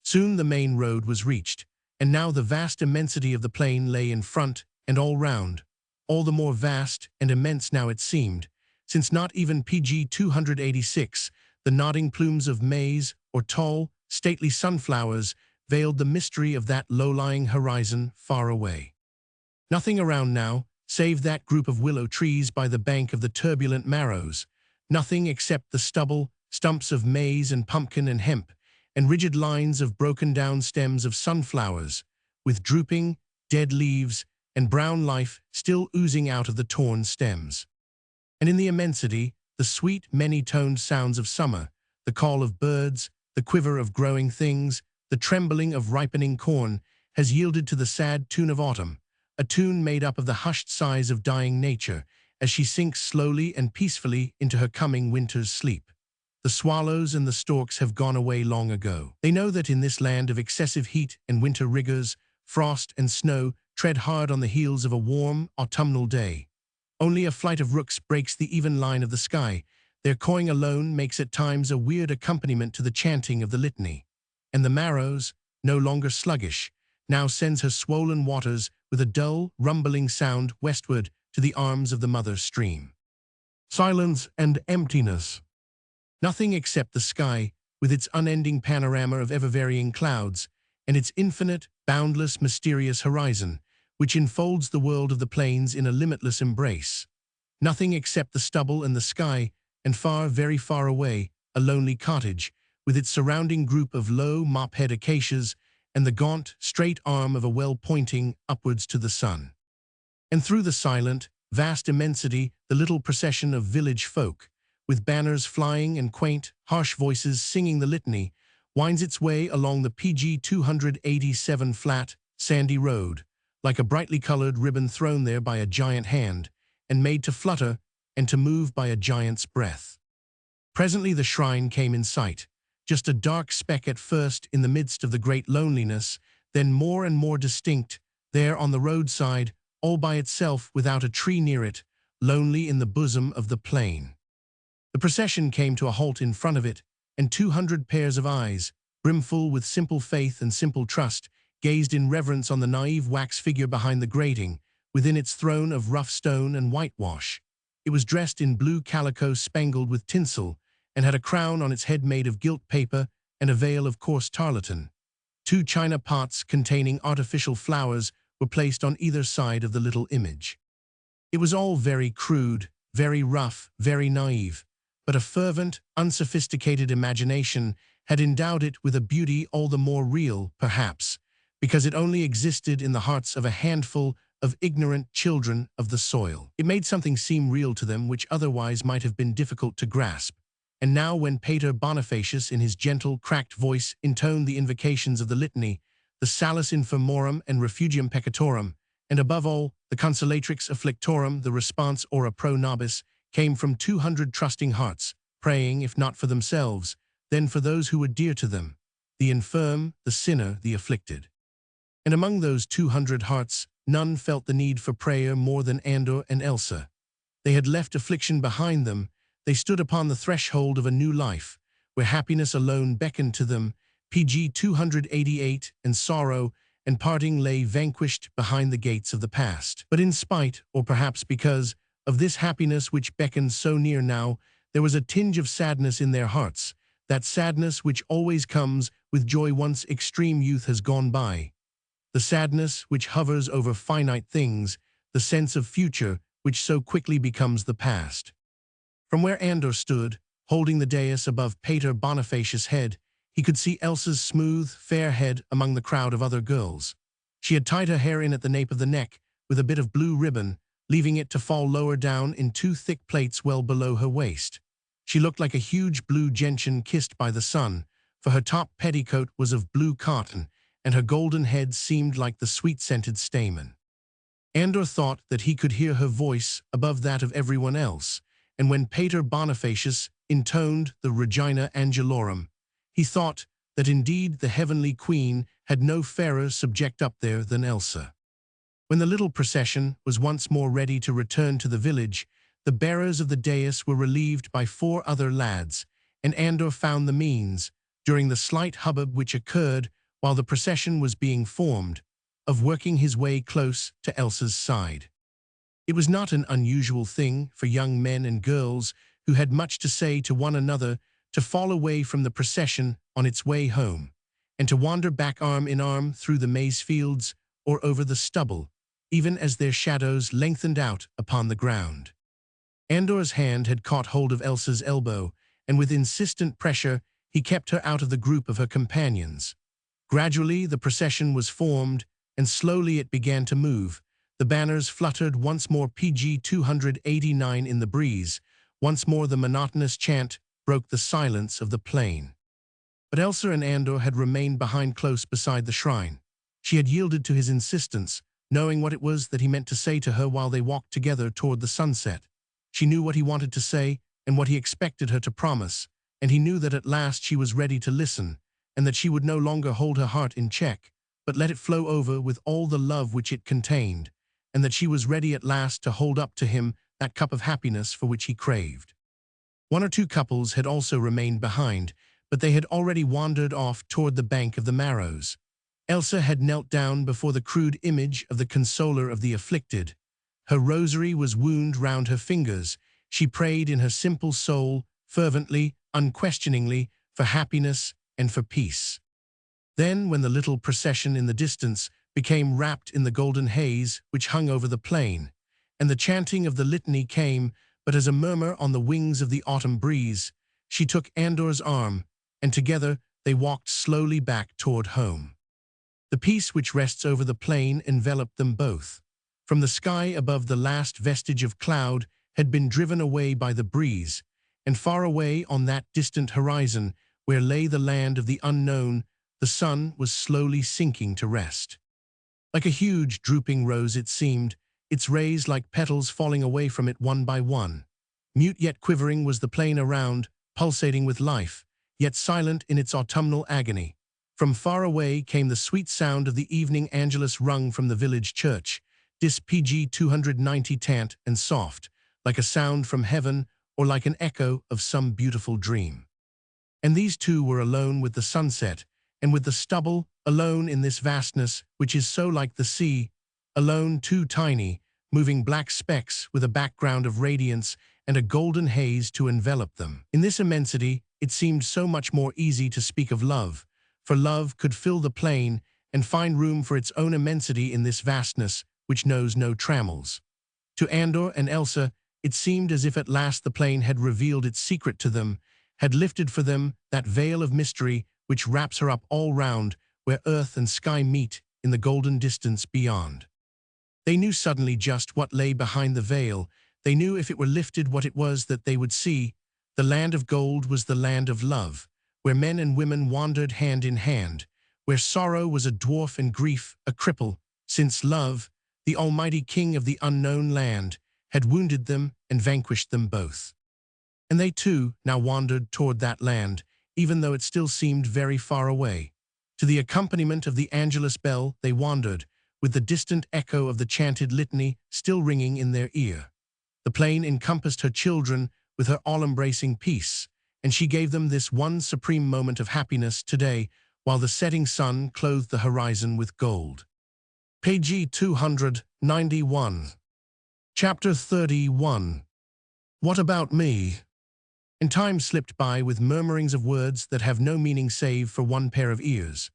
Soon the main road was reached, and now the vast immensity of the plain lay in front and all round, all the more vast and immense now it seemed, since not even PG 286, the nodding plumes of maize or tall, stately sunflowers, veiled the mystery of that low-lying horizon far away. Nothing around now, save that group of willow trees by the bank of the turbulent Maros, nothing except the stubble, stumps of maize and pumpkin and hemp, and rigid lines of broken-down stems of sunflowers, with drooping, dead leaves and brown life still oozing out of the torn stems. And in the immensity, the sweet, many-toned sounds of summer, the call of birds, the quiver of growing things, the trembling of ripening corn, has yielded to the sad tune of autumn, a tune made up of the hushed sighs of dying nature, as she sinks slowly and peacefully into her coming winter's sleep. The swallows and the storks have gone away long ago. They know that in this land of excessive heat and winter rigors, frost and snow tread hard on the heels of a warm, autumnal day. Only a flight of rooks breaks the even line of the sky. Their cawing alone makes at times a weird accompaniment to the chanting of the litany. And the Maros, no longer sluggish, now sends her swollen waters with a dull, rumbling sound westward to the arms of the mother stream. Silence and emptiness. Nothing except the sky, with its unending panorama of ever-varying clouds, and its infinite, boundless, mysterious horizon, which enfolds the world of the plains in a limitless embrace. Nothing except the stubble and the sky, and far, very far away, a lonely cottage, with its surrounding group of low, mop-head acacias, and the gaunt, straight arm of a well pointing upwards to the sun. And through the silent, vast immensity, the little procession of village folk, with banners flying and quaint, harsh voices singing the litany, winds its way along the PG 287 flat, sandy road, like a brightly colored ribbon thrown there by a giant hand, and made to flutter and to move by a giant's breath. Presently the shrine came in sight, just a dark speck at first in the midst of the great loneliness, then more and more distinct, there on the roadside, all by itself without a tree near it, lonely in the bosom of the plain. The procession came to a halt in front of it, and 200 pairs of eyes, brimful with simple faith and simple trust, gazed in reverence on the naive wax figure behind the grating, within its throne of rough stone and whitewash. It was dressed in blue calico spangled with tinsel, and had a crown on its head made of gilt paper and a veil of coarse tarlatan. 2 china pots containing artificial flowers were placed on either side of the little image. It was all very crude, very rough, very naive, but a fervent, unsophisticated imagination had endowed it with a beauty all the more real, perhaps, because it only existed in the hearts of a handful of ignorant children of the soil. It made something seem real to them which otherwise might have been difficult to grasp. And now when Pater Bonifacius in his gentle, cracked voice intoned the invocations of the litany, the Salus Infirmorum and Refugium Peccatorum, and above all, the Consolatrix Afflictorum, the response ora pro nobis, came from 200 trusting hearts, praying, if not for themselves, then for those who were dear to them, the infirm, the sinner, the afflicted. And among those 200 hearts, none felt the need for prayer more than Andor and Elsa. They had left affliction behind them. They stood upon the threshold of a new life, where happiness alone beckoned to them, PG 288, and sorrow and parting lay vanquished behind the gates of the past. But in spite, or perhaps because, of this happiness which beckoned so near now, there was a tinge of sadness in their hearts, that sadness which always comes with joy once extreme youth has gone by. The sadness which hovers over finite things, the sense of future which so quickly becomes the past. From where Andor stood, holding the dais above Pater Bonifacius' head, he could see Elsa's smooth, fair head among the crowd of other girls. She had tied her hair in at the nape of the neck with a bit of blue ribbon, leaving it to fall lower down in 2 thick plaits well below her waist. She looked like a huge blue gentian kissed by the sun, for her top petticoat was of blue cotton, and her golden head seemed like the sweet-scented stamen. Andor thought that he could hear her voice above that of everyone else, and when Pater Bonifacius intoned the Regina Angelorum, he thought that indeed the heavenly queen had no fairer subject up there than Elsa. When the little procession was once more ready to return to the village, the bearers of the dais were relieved by 4 other lads, and Andor found the means, during the slight hubbub which occurred while the procession was being formed, of working his way close to Elsa's side. It was not an unusual thing for young men and girls who had much to say to one another to fall away from the procession on its way home, and to wander back arm in arm through the maize fields or over the stubble, even as their shadows lengthened out upon the ground. Andor's hand had caught hold of Elsa's elbow, and with insistent pressure, he kept her out of the group of her companions. Gradually, the procession was formed, and slowly it began to move. The banners fluttered once more, PG 289 in the breeze. Once more the monotonous chant broke the silence of the plain. But Elsa and Andor had remained behind close beside the shrine. She had yielded to his insistence, knowing what it was that he meant to say to her while they walked together toward the sunset. She knew what he wanted to say and what he expected her to promise, and he knew that at last she was ready to listen, and that she would no longer hold her heart in check, but let it flow over with all the love which it contained, and that she was ready at last to hold up to him that cup of happiness for which he craved. One or two couples had also remained behind, but they had already wandered off toward the bank of the Marrows. Elsa had knelt down before the crude image of the consoler of the afflicted. Her rosary was wound round her fingers. She prayed in her simple soul, fervently, unquestioningly, for happiness and for peace. Then, when the little procession in the distance became wrapped in the golden haze which hung over the plain, and the chanting of the litany came but as a murmur on the wings of the autumn breeze, she took Andor's arm, and together they walked slowly back toward home. The peace which rests over the plain enveloped them both. From the sky above, the last vestige of cloud had been driven away by the breeze, and far away on that distant horizon, where lay the land of the unknown, the sun was slowly sinking to rest. Like a huge drooping rose it seemed, its rays like petals falling away from it one by one. Mute yet quivering was the plain around, pulsating with life, yet silent in its autumnal agony. From far away came the sweet sound of the evening angelus rung from the village church, dis PG 290 tant and soft, like a sound from heaven or like an echo of some beautiful dream. And these two were alone with the sunset, and with the stubble, alone in this vastness which is so like the sea, alone, too tiny, moving black specks with a background of radiance and a golden haze to envelop them. In this immensity, it seemed so much more easy to speak of love, for love could fill the plain and find room for its own immensity in this vastness which knows no trammels. To Andor and Elsa, it seemed as if at last the plain had revealed its secret to them, had lifted for them that veil of mystery which wraps her up all round, where earth and sky meet in the golden distance beyond. They knew suddenly just what lay behind the veil. They knew if it were lifted what it was that they would see. The land of gold was the land of love, where men and women wandered hand in hand, where sorrow was a dwarf and grief a cripple, since love, the almighty king of the unknown land, had wounded them and vanquished them both. And they too now wandered toward that land, even though it still seemed very far away. To the accompaniment of the Angelus bell they wandered, with the distant echo of the chanted litany still ringing in their ear. The plain encompassed her children with her all-embracing peace, and she gave them this one supreme moment of happiness today, while the setting sun clothed the horizon with gold. Page 291. Chapter 31. What about me? And time slipped by with murmurings of words that have no meaning save for one pair of ears.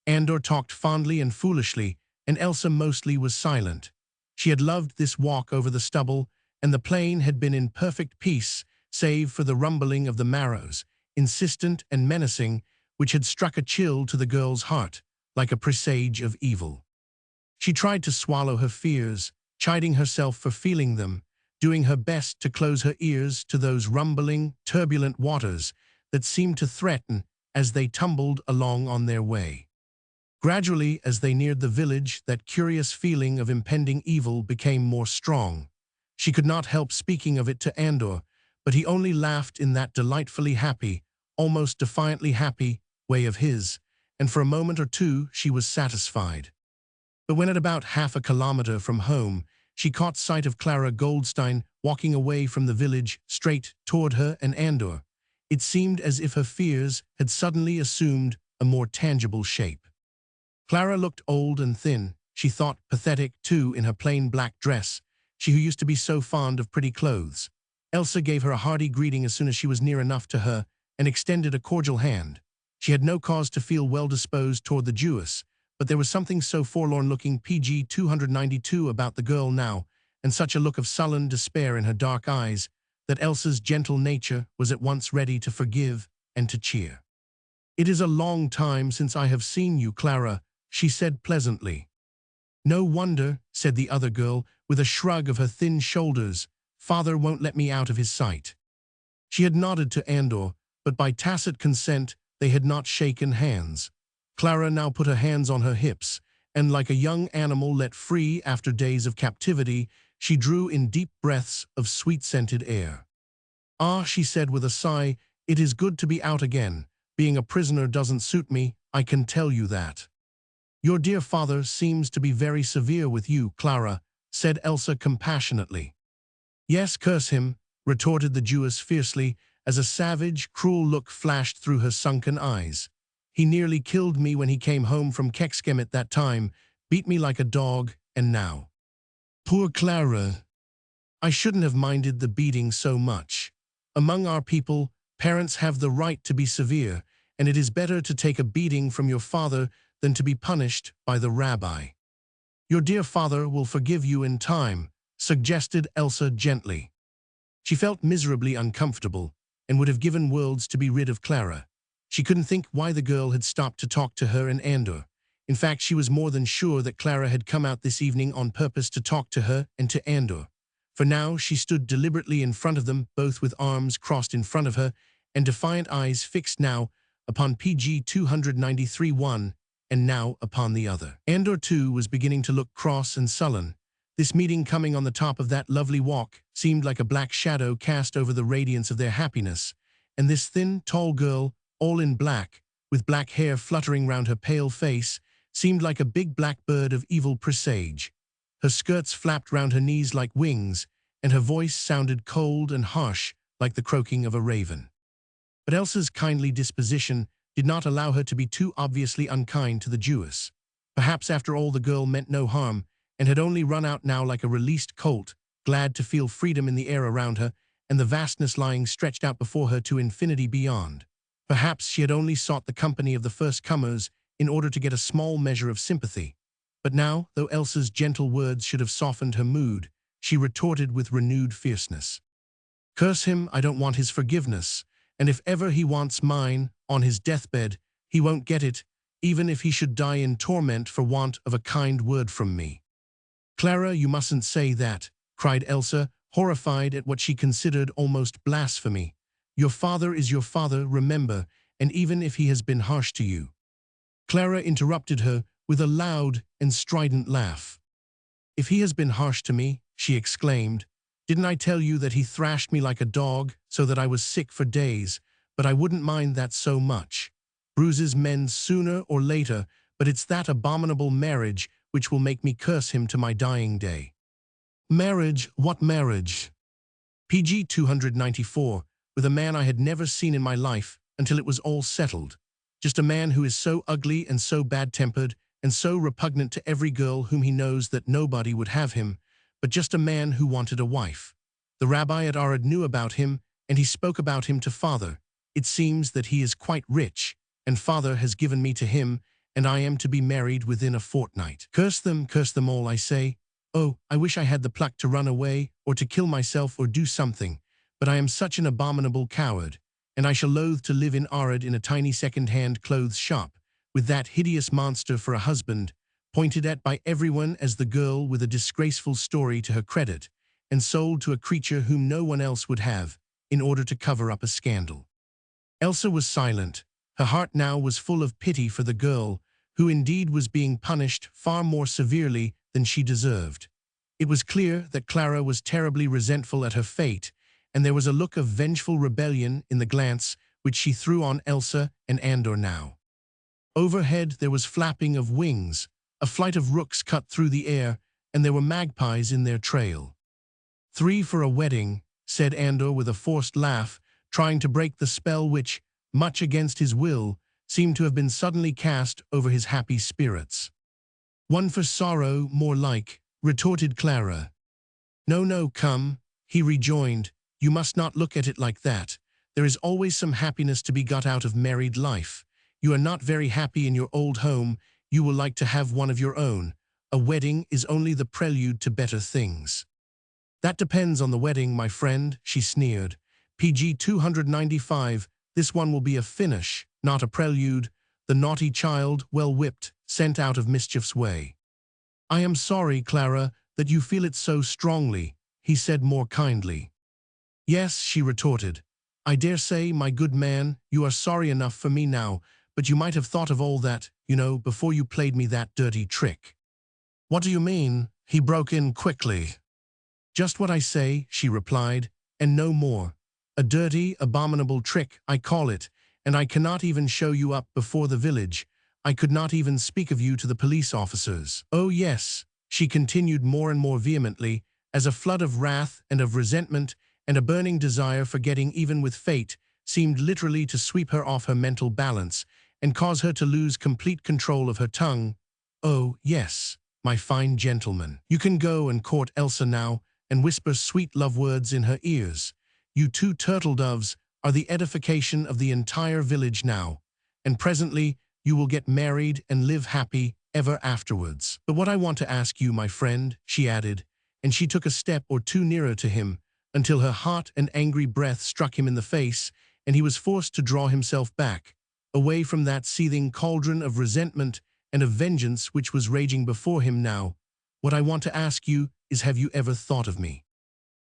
Andor talked fondly and foolishly, and Elsa mostly was silent. She had loved this walk over the stubble, and the plain had been in perfect peace, save for the rumbling of the Marrows, insistent and menacing, which had struck a chill to the girl's heart, like a presage of evil. She tried to swallow her fears, chiding herself for feeling them, doing her best to close her ears to those rumbling, turbulent waters that seemed to threaten as they tumbled along on their way. Gradually, as they neared the village, that curious feeling of impending evil became more strong. She could not help speaking of it to Andor, but he only laughed in that delightfully happy, almost defiantly happy, way of his, and for a moment or two she was satisfied. But when at about half a kilometer from home, she caught sight of Clara Goldstein walking away from the village straight toward her and Andor, it seemed as if her fears had suddenly assumed a more tangible shape. Clara looked old and thin, she thought, pathetic too in her plain black dress, she who used to be so fond of pretty clothes. Elsa gave her a hearty greeting as soon as she was near enough to her, and extended a cordial hand. She had no cause to feel well-disposed toward the Jewess, but there was something so forlorn-looking PG 292 about the girl now, and such a look of sullen despair in her dark eyes, that Elsa's gentle nature was at once ready to forgive and to cheer. "It is a long time since I have seen you, Clara," she said pleasantly. "No wonder," said the other girl, with a shrug of her thin shoulders. "Father won't let me out of his sight." She had nodded to Andor, but by tacit consent they had not shaken hands. Clara now put her hands on her hips, and like a young animal let free after days of captivity, she drew in deep breaths of sweet-scented air. "Ah," she said with a sigh, "it is good to be out again. Being a prisoner doesn't suit me, I can tell you that." "Your dear father seems to be very severe with you, Clara," said Elsa compassionately. "Yes, curse him," retorted the Jewess fiercely, as a savage, cruel look flashed through her sunken eyes. "He nearly killed me when he came home from Kexkemet that time, beat me like a dog, and now." "Poor Clara. I shouldn't have minded the beating so much. Among our people, parents have the right to be severe, and it is better to take a beating from your father than to be punished by the rabbi." "Your dear father will forgive you in time," suggested Elsa gently. She felt miserably uncomfortable, and would have given worlds to be rid of Clara. She couldn't think why the girl had stopped to talk to her and Andor. In fact, she was more than sure that Clara had come out this evening on purpose to talk to her and to Andor. For now she stood deliberately in front of them, both with arms crossed in front of her, and defiant eyes fixed now upon PG 293 one, and now upon the other. Andor too was beginning to look cross and sullen. This meeting coming on the top of that lovely walk seemed like a black shadow cast over the radiance of their happiness, and this thin, tall girl, all in black, with black hair fluttering round her pale face, seemed like a big black bird of evil presage. Her skirts flapped round her knees like wings, and her voice sounded cold and harsh like the croaking of a raven. But Elsa's kindly disposition did not allow her to be too obviously unkind to the Jewess. Perhaps after all the girl meant no harm, and had only run out now like a released colt, glad to feel freedom in the air around her, and the vastness lying stretched out before her to infinity beyond. Perhaps she had only sought the company of the first comers in order to get a small measure of sympathy. But now, though Elsa's gentle words should have softened her mood, she retorted with renewed fierceness. "Curse him, I don't want his forgiveness, and if ever he wants mine, on his deathbed, he won't get it, even if he should die in torment for want of a kind word from me." "Clara, you mustn't say that," cried Elsa, horrified at what she considered almost blasphemy. "Your father is your father, remember, and even if he has been harsh to you." Clara interrupted her with a loud and strident laugh. "If he has been harsh to me," she exclaimed, "didn't I tell you that he thrashed me like a dog so that I was sick for days? But I wouldn't mind that so much. Bruises mend sooner or later, but it's that abominable marriage which will make me curse him to my dying day." "Marriage? What marriage?" PG 294, with a man I had never seen in my life until it was all settled. Just a man who is so ugly and so bad-tempered and so repugnant to every girl whom he knows that nobody would have him, but just a man who wanted a wife. The rabbi at Arad knew about him, and he spoke about him to father. It seems that he is quite rich, and father has given me to him, and I am to be married within a fortnight. Curse them all, I say. Oh, I wish I had the pluck to run away, or to kill myself, or do something, but I am such an abominable coward, and I shall loathe to live in Arad in a tiny second-hand clothes shop, with that hideous monster for a husband, pointed at by everyone as the girl with a disgraceful story to her credit, and sold to a creature whom no one else would have, in order to cover up a scandal." Elsa was silent. Her heart now was full of pity for the girl, who indeed was being punished far more severely than she deserved. It was clear that Clara was terribly resentful at her fate, and there was a look of vengeful rebellion in the glance which she threw on Elsa and Andor now. Overhead there was flapping of wings, a flight of rooks cut through the air, and there were magpies in their trail. "3 for a wedding," said Andor with a forced laugh, trying to break the spell which, much against his will, seemed to have been suddenly cast over his happy spirits. "1 for sorrow, more like," retorted Clara. No, come," he rejoined, "you must not look at it like that. There is always some happiness to be got out of married life. You are not very happy in your old home, you will like to have one of your own. A wedding is only the prelude to better things." That depends on the wedding, my friend, she sneered. PG 295, this one will be a finish, not a prelude. The naughty child, well whipped, sent out of mischief's way. I am sorry, Clara, that you feel it so strongly, he said more kindly. Yes, she retorted. I dare say, my good man, you are sorry enough for me now, but you might have thought of all that, you know, before you played me that dirty trick. What do you mean? He broke in quickly. Just what I say, she replied, and no more. A dirty, abominable trick, I call it, and I cannot even show you up before the village. I could not even speak of you to the police officers. Oh yes, she continued more and more vehemently, as a flood of wrath and of resentment and a burning desire for getting even with fate seemed literally to sweep her off her mental balance and cause her to lose complete control of her tongue. Oh, yes, my fine gentleman. You can go and court Elsa now and whisper sweet love words in her ears. You two turtle doves are the edification of the entire village now, and presently you will get married and live happy ever afterwards. But what I want to ask you, my friend, she added, and she took a step or two nearer to him, until her hot and angry breath struck him in the face, and he was forced to draw himself back, away from that seething cauldron of resentment and of vengeance which was raging before him now. What I want to ask you is, have you ever thought of me?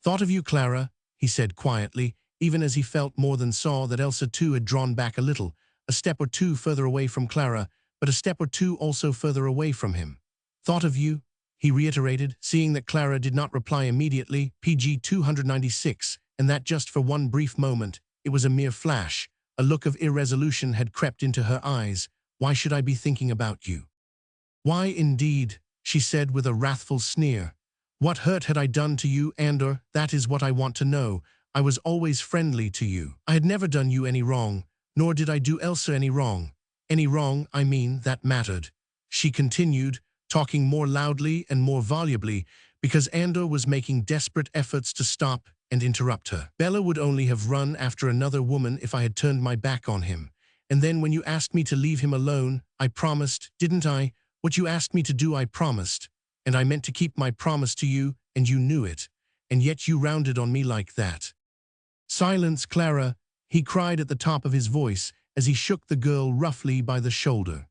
Thought of you, Clara, he said quietly, even as he felt more than saw that Elsa too had drawn back a little, a step or two further away from Clara, but a step or two also further away from him. Thought of you, he reiterated, seeing that Clara did not reply immediately, PG 296, and that just for one brief moment. It was a mere flash. A look of irresolution had crept into her eyes. Why should I be thinking about you? Why indeed, she said with a wrathful sneer. What hurt had I done to you, Andor? That is what I want to know. I was always friendly to you. I had never done you any wrong, nor did I do Elsa any wrong. Any wrong, I mean, that mattered. She continued, talking more loudly and more volubly, because Andor was making desperate efforts to stop and interrupt her. Bella would only have run after another woman if I had turned my back on him. And then when you asked me to leave him alone, I promised, didn't I? What you asked me to do, I promised. And I meant to keep my promise to you, and you knew it. And yet you rounded on me like that. Silence, Clara, he cried at the top of his voice as he shook the girl roughly by the shoulder.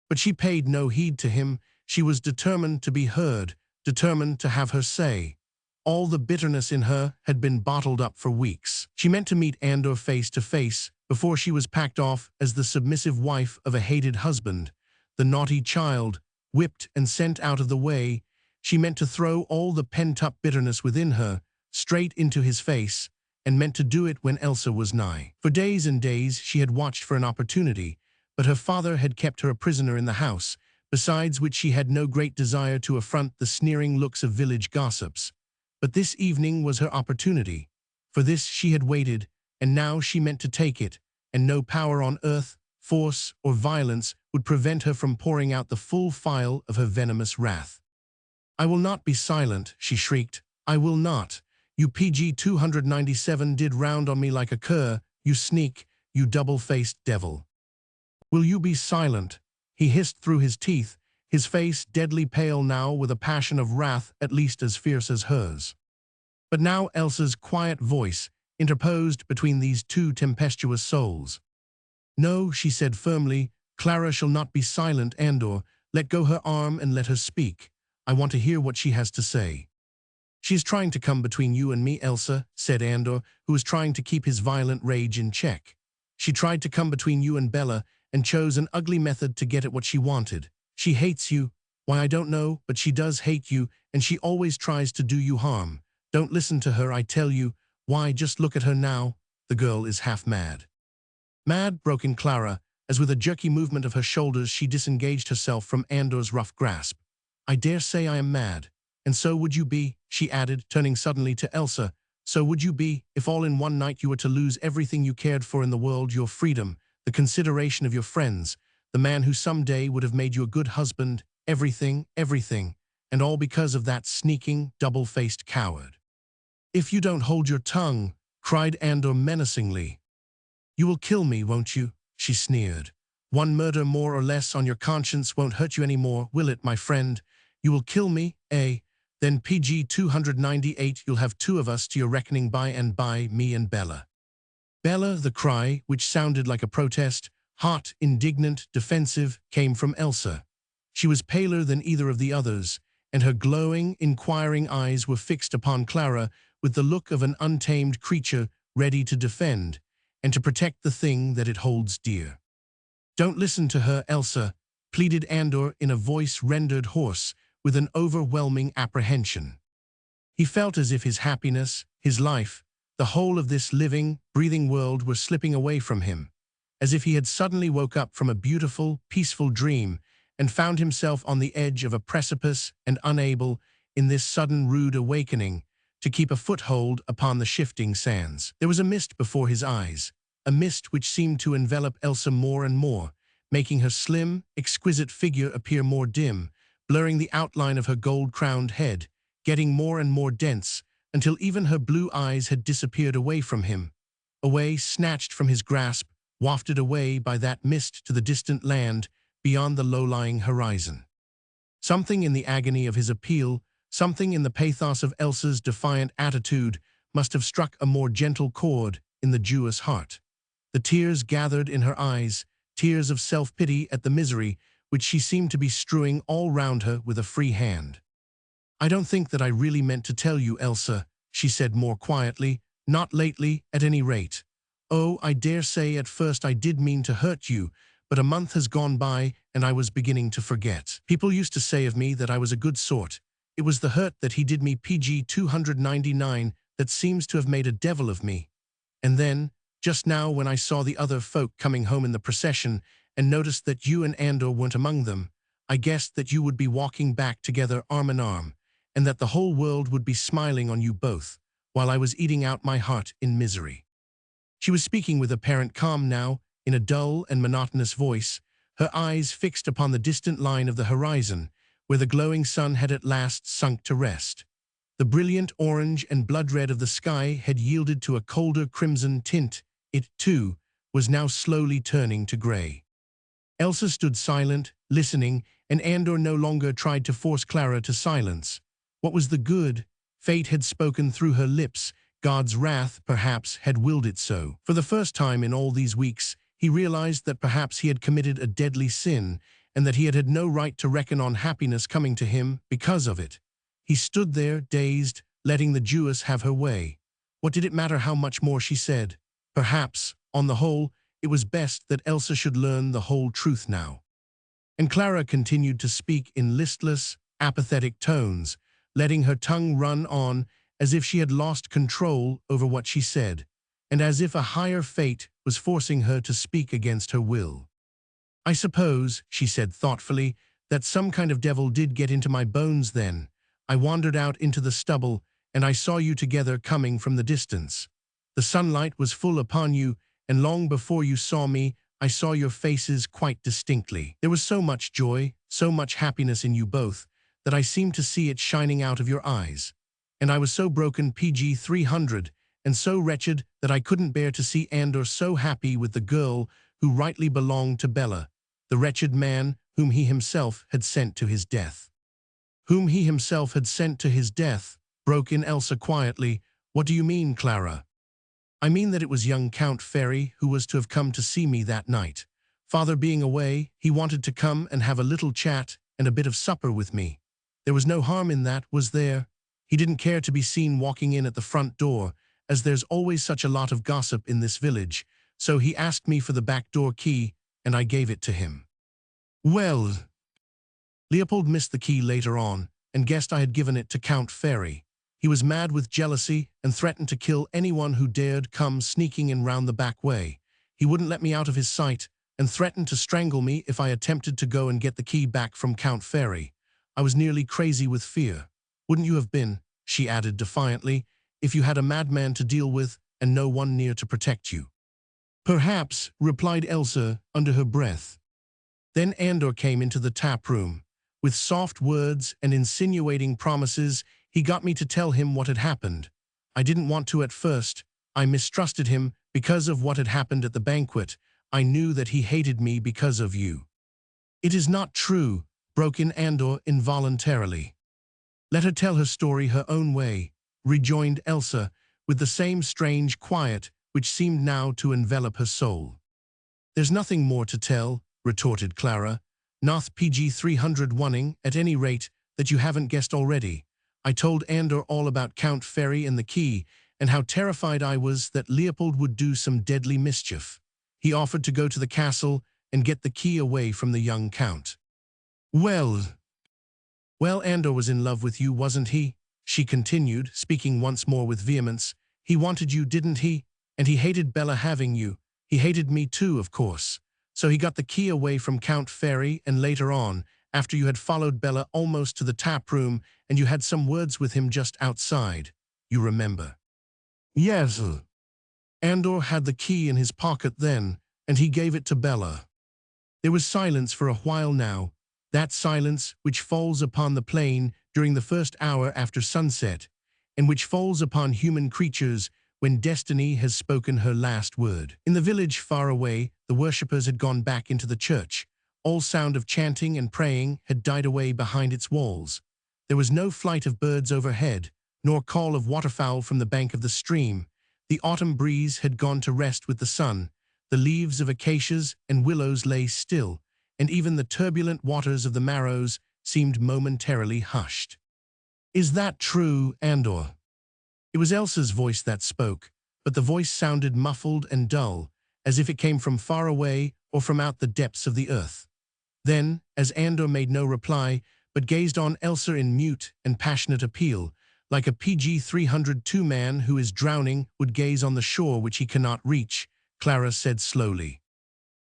But she paid no heed to him. She was determined to be heard, determined to have her say. All the bitterness in her had been bottled up for weeks. She meant to meet Andor face to face before she was packed off as the submissive wife of a hated husband, the naughty child, whipped and sent out of the way. She meant to throw all the pent-up bitterness within her straight into his face, and meant to do it when Elsa was nigh. For days and days she had watched for an opportunity, but her father had kept her a prisoner in the house, besides which she had no great desire to affront the sneering looks of village gossips. But this evening was her opportunity. For this she had waited, and now she meant to take it, and no power on earth, force, or violence would prevent her from pouring out the full file of her venomous wrath. I will not be silent, she shrieked. I will not. You PG 297 did round on me like a cur, you sneak, you double-faced devil. Will you be silent? He hissed through his teeth, his face deadly pale now with a passion of wrath at least as fierce as hers. But now Elsa's quiet voice interposed between these two tempestuous souls. No, she said firmly, Clara shall not be silent, Andor. Let go her arm and let her speak. I want to hear what she has to say. She is trying to come between you and me, Elsa, said Andor, who was trying to keep his violent rage in check. She tried to come between you and Bella and chose an ugly method to get at what she wanted. She hates you. Why, I don't know, but she does hate you, and she always tries to do you harm. Don't listen to her, I tell you. Why, just look at her now. The girl is half mad. Mad, broke in Clara, as with a jerky movement of her shoulders she disengaged herself from Andor's rough grasp. I dare say I am mad. And so would you be, she added, turning suddenly to Elsa. So would you be, if all in one night you were to lose everything you cared for in the world, your freedom, the consideration of your friends, the man who someday would have made you a good husband, everything, and all because of that sneaking, double-faced coward. If you don't hold your tongue, cried Andor menacingly. You will kill me, won't you? She sneered. One murder more or less on your conscience won't hurt you any more, will it, my friend? You will kill me, eh? Then PG 298, you'll have two of us to your reckoning by and by, me and Bella. Bella, the cry, which sounded like a protest, hot, indignant, defensive, came from Elsa. She was paler than either of the others, and her glowing, inquiring eyes were fixed upon Clara with the look of an untamed creature ready to defend and to protect the thing that it holds dear. "Don't listen to her, Elsa," pleaded Andor in a voice rendered hoarse with an overwhelming apprehension. He felt as if his happiness, his life, the whole of this living, breathing world were slipping away from him, as if he had suddenly woke up from a beautiful, peaceful dream and found himself on the edge of a precipice and unable, in this sudden rude awakening, to keep a foothold upon the shifting sands. There was a mist before his eyes, a mist which seemed to envelop Elsa more and more, making her slim, exquisite figure appear more dim, blurring the outline of her gold-crowned head, getting more and more dense, until even her blue eyes had disappeared away from him, away, snatched from his grasp, wafted away by that mist to the distant land beyond the low-lying horizon. Something in the agony of his appeal, something in the pathos of Elsa's defiant attitude must have struck a more gentle chord in the Jewess heart. The tears gathered in her eyes, tears of self-pity at the misery which she seemed to be strewing all round her with a free hand. "I don't think that I really meant to tell you, Elsa," she said more quietly, "not lately, at any rate. Oh, I dare say at first I did mean to hurt you, but a month has gone by and I was beginning to forget. People used to say of me that I was a good sort. It was the hurt that he did me, PG 299, that seems to have made a devil of me. And then, just now when I saw the other folk coming home in the procession and noticed that you and Andor weren't among them, I guessed that you would be walking back together arm in arm, and that the whole world would be smiling on you both, while I was eating out my heart in misery." She was speaking with apparent calm now, in a dull and monotonous voice, her eyes fixed upon the distant line of the horizon, where the glowing sun had at last sunk to rest. The brilliant orange and blood-red of the sky had yielded to a colder crimson tint. It, too, was now slowly turning to grey. Elsa stood silent, listening, and Andor no longer tried to force Clara to silence. What was the good? Fate had spoken through her lips. God's wrath, perhaps, had willed it so. For the first time in all these weeks, he realized that perhaps he had committed a deadly sin, and that he had had no right to reckon on happiness coming to him because of it. He stood there, dazed, letting the Jewess have her way. What did it matter how much more she said? Perhaps, on the whole, it was best that Elsa should learn the whole truth now. And Clara continued to speak in listless, apathetic tones, letting her tongue run on as if she had lost control over what she said, and as if a higher fate was forcing her to speak against her will. "I suppose," she said thoughtfully, "that some kind of devil did get into my bones then. I wandered out into the stubble, and I saw you together coming from the distance. The sunlight was full upon you, and long before you saw me, I saw your faces quite distinctly. There was so much joy, so much happiness in you both, that I seemed to see it shining out of your eyes. And I was so broken, PG 300, and so wretched that I couldn't bear to see Andor so happy with the girl who rightly belonged to Bella, the wretched man whom he himself had sent to his death." "Whom he himself had sent to his death," broke in Elsa quietly. "What do you mean, Clara?" "I mean that it was young Count Ferry who was to have come to see me that night. Father being away, he wanted to come and have a little chat and a bit of supper with me. There was no harm in that, was there? He didn't care to be seen walking in at the front door, as there's always such a lot of gossip in this village, so he asked me for the back door key, and I gave it to him." "Well..." Leopold missed the key later on, and guessed I had given it to Count Ferry. He was mad with jealousy and threatened to kill anyone who dared come sneaking in round the back way. He wouldn't let me out of his sight, and threatened to strangle me if I attempted to go and get the key back from Count Ferry. I was nearly crazy with fear. Wouldn't you have been, she added defiantly, if you had a madman to deal with and no one near to protect you? "Perhaps," replied Elsa under her breath. Then Andor came into the tap room. With soft words and insinuating promises, he got me to tell him what had happened. I didn't want to at first. I mistrusted him because of what had happened at the banquet. I knew that he hated me because of you." "It is not true," broke in Andor involuntarily. Let her tell her story her own way, rejoined Elsa, with the same strange quiet which seemed now to envelop her soul. There's nothing more to tell, retorted Clara. Noth PG 301ing, at any rate, that you haven't guessed already. I told Andor all about Count Ferry and the key, and how terrified I was that Leopold would do some deadly mischief. He offered to go to the castle and get the key away from the young count. Well, Andor was in love with you, wasn't he? She continued, speaking once more with vehemence. He wanted you, didn't he? And he hated Bella having you. He hated me too, of course. So he got the key away from Count Ferry, and later on, after you had followed Bella almost to the tap room and you had some words with him just outside. You remember? Yes. Andor had the key in his pocket then, and he gave it to Bella. There was silence for a while now, that silence which falls upon the plain during the first hour after sunset, and which falls upon human creatures when destiny has spoken her last word. In the village far away, the worshippers had gone back into the church. All sound of chanting and praying had died away behind its walls. There was no flight of birds overhead, nor call of waterfowl from the bank of the stream. The autumn breeze had gone to rest with the sun. The leaves of acacias and willows lay still, and even the turbulent waters of the Marrows seemed momentarily hushed. Is that true, Andor? It was Elsa's voice that spoke, but the voice sounded muffled and dull, as if it came from far away or from out the depths of the earth. Then, as Andor made no reply, but gazed on Elsa in mute and passionate appeal, like a PG 302 man who is drowning would gaze on the shore which he cannot reach, Clara said slowly.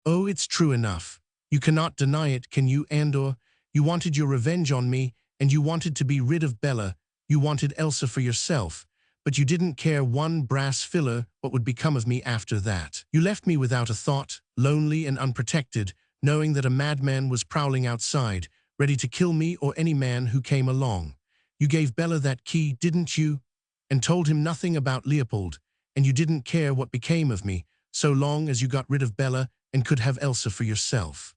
Oh, it's true enough. You cannot deny it, can you, Andor? You wanted your revenge on me, and you wanted to be rid of Bella. You wanted Elsa for yourself, but you didn't care one brass filler what would become of me after that. You left me without a thought, lonely and unprotected, knowing that a madman was prowling outside, ready to kill me or any man who came along. You gave Bella that key, didn't you? And told him nothing about Leopold, and you didn't care what became of me, so long as you got rid of Bella and could have Elsa for yourself.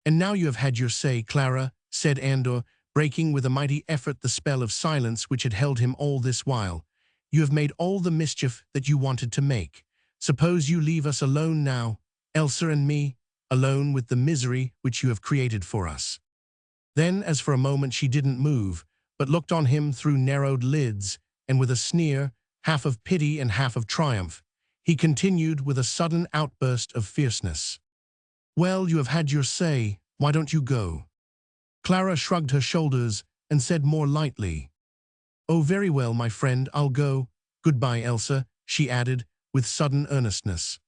And now you have had your say, Clara, said Andor, breaking with a mighty effort the spell of silence which had held him all this while. You have made all the mischief that you wanted to make. Suppose you leave us alone now, Elsa and me, alone with the misery which you have created for us. Then, as for a moment she didn't move, but looked on him through narrowed lids, and with a sneer, half of pity and half of triumph, he continued with a sudden outburst of fierceness. Well, you have had your say, why don't you go? Clara shrugged her shoulders and said more lightly, Oh, very well, my friend, I'll go. Goodbye, Elsa, she added, with sudden earnestness.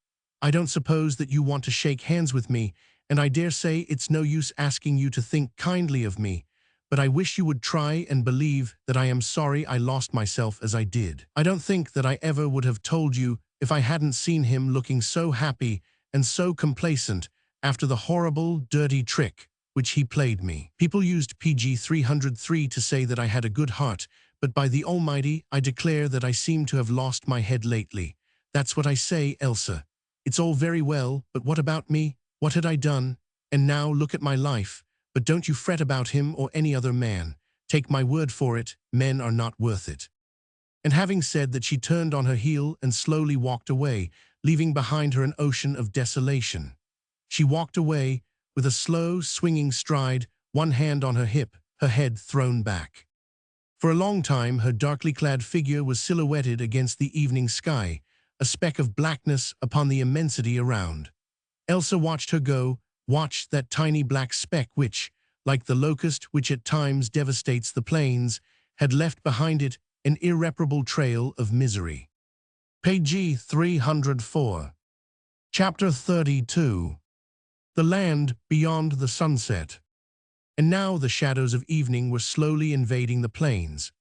I don't suppose that you want to shake hands with me, and I dare say it's no use asking you to think kindly of me, but I wish you would try and believe that I am sorry I lost myself as I did. I don't think that I ever would have told you if I hadn't seen him looking so happy and so complacent after the horrible, dirty trick which he played me. People used PG 303 to say that I had a good heart, but by the Almighty, I declare that I seem to have lost my head lately. That's what I say, Elsa. It's all very well, but what about me? What had I done? And now look at my life. But don't you fret about him or any other man. Take my word for it, men are not worth it. And having said that, she turned on her heel and slowly walked away, leaving behind her an ocean of desolation. She walked away with a slow, swinging stride, one hand on her hip, her head thrown back. For a long time, her darkly clad figure was silhouetted against the evening sky, a speck of blackness upon the immensity around. Elsa watched her go, watched that tiny black speck which, like the locust which at times devastates the plains, had left behind it an irreparable trail of misery. Page 304. Chapter 32. The land beyond the sunset. And now the shadows of evening were slowly invading the plains.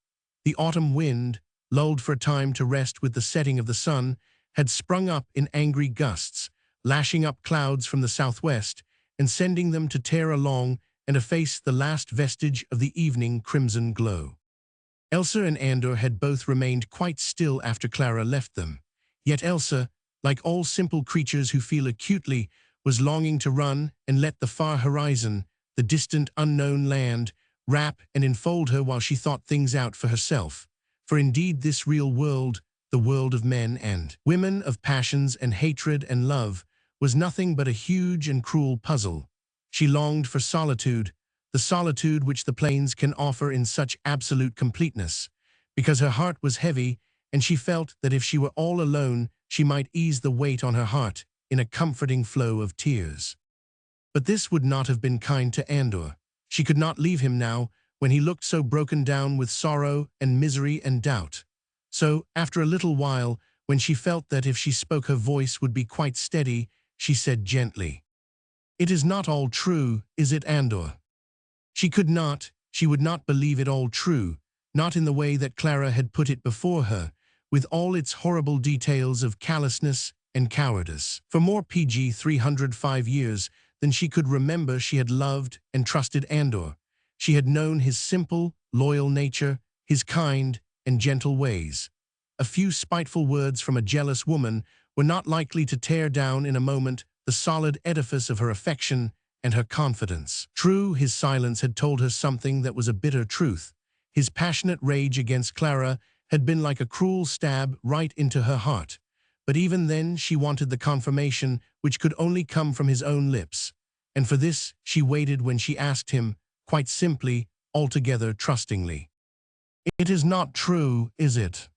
The autumn wind, lulled for a time to rest with the setting of the sun, had sprung up in angry gusts, lashing up clouds from the southwest and sending them to tear along and efface the last vestige of the evening crimson glow. Elsa and Andor had both remained quite still after Clara left them. Yet Elsa, like all simple creatures who feel acutely, was longing to run and let the far horizon, the distant unknown land, wrap and enfold her while she thought things out for herself. For indeed this real world, the world of men and women, of passions and hatred and love, was nothing but a huge and cruel puzzle. She longed for solitude, the solitude which the plains can offer in such absolute completeness, because her heart was heavy, and she felt that if she were all alone, she might ease the weight on her heart in a comforting flow of tears. But this would not have been kind to Andor. She could not leave him now, when he looked so broken down with sorrow and misery and doubt. So, after a little while, when she felt that if she spoke her voice would be quite steady, she said gently, "It is not all true, is it, Andor?" She would not believe it all true, not in the way that Clara had put it before her, with all its horrible details of callousness and cowardice. For more PG 305 years than she could remember, she had loved and trusted Andor. She had known his simple, loyal nature, his kind and gentle ways. A few spiteful words from a jealous woman were not likely to tear down in a moment the solid edifice of her affection and her confidence. True, his silence had told her something that was a bitter truth. His passionate rage against Clara had been like a cruel stab right into her heart. But even then she wanted the confirmation which could only come from his own lips. And for this she waited when she asked him, quite simply, altogether trustingly, "It is not true, is it?"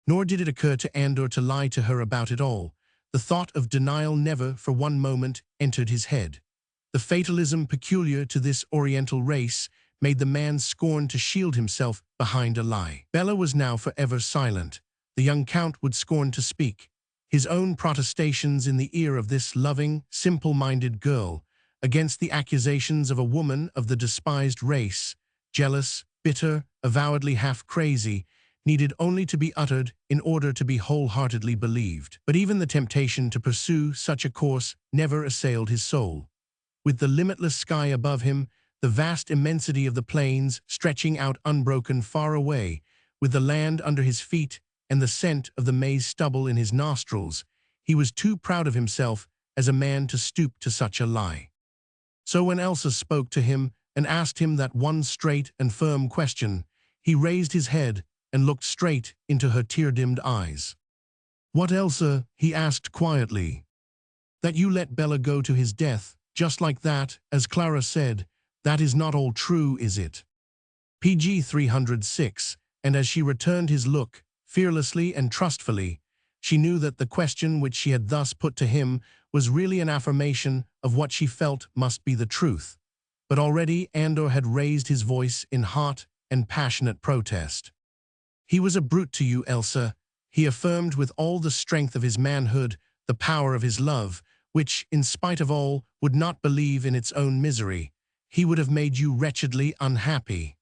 Nor did it occur to Andor to lie to her about it all. The thought of denial never for one moment entered his head. The fatalism peculiar to this Oriental race made the man scorn to shield himself behind a lie. Bella was now forever silent. The young Count would scorn to speak. His own protestations in the ear of this loving, simple-minded girl, against the accusations of a woman of the despised race, jealous, bitter, avowedly half-crazy, needed only to be uttered in order to be wholeheartedly believed. But even the temptation to pursue such a course never assailed his soul. With the limitless sky above him, the vast immensity of the plains stretching out unbroken far away, with the land under his feet and the scent of the maize stubble in his nostrils, he was too proud of himself as a man to stoop to such a lie. So when Elsa spoke to him and asked him that one straight and firm question, he raised his head and looked straight into her tear-dimmed eyes. "What, Elsa?" he asked quietly. "That you let Bella go to his death, just like that, as Clara said, that is not all true, is it?" PG 306, and as she returned his look, fearlessly and trustfully, she knew that the question which she had thus put to him was really an affirmation of what she felt must be the truth. But already Andor had raised his voice in hot and passionate protest. "He was a brute to you, Elsa," he affirmed with all the strength of his manhood, the power of his love, which, in spite of all, would not believe in its own misery. "He would have made you wretchedly unhappy.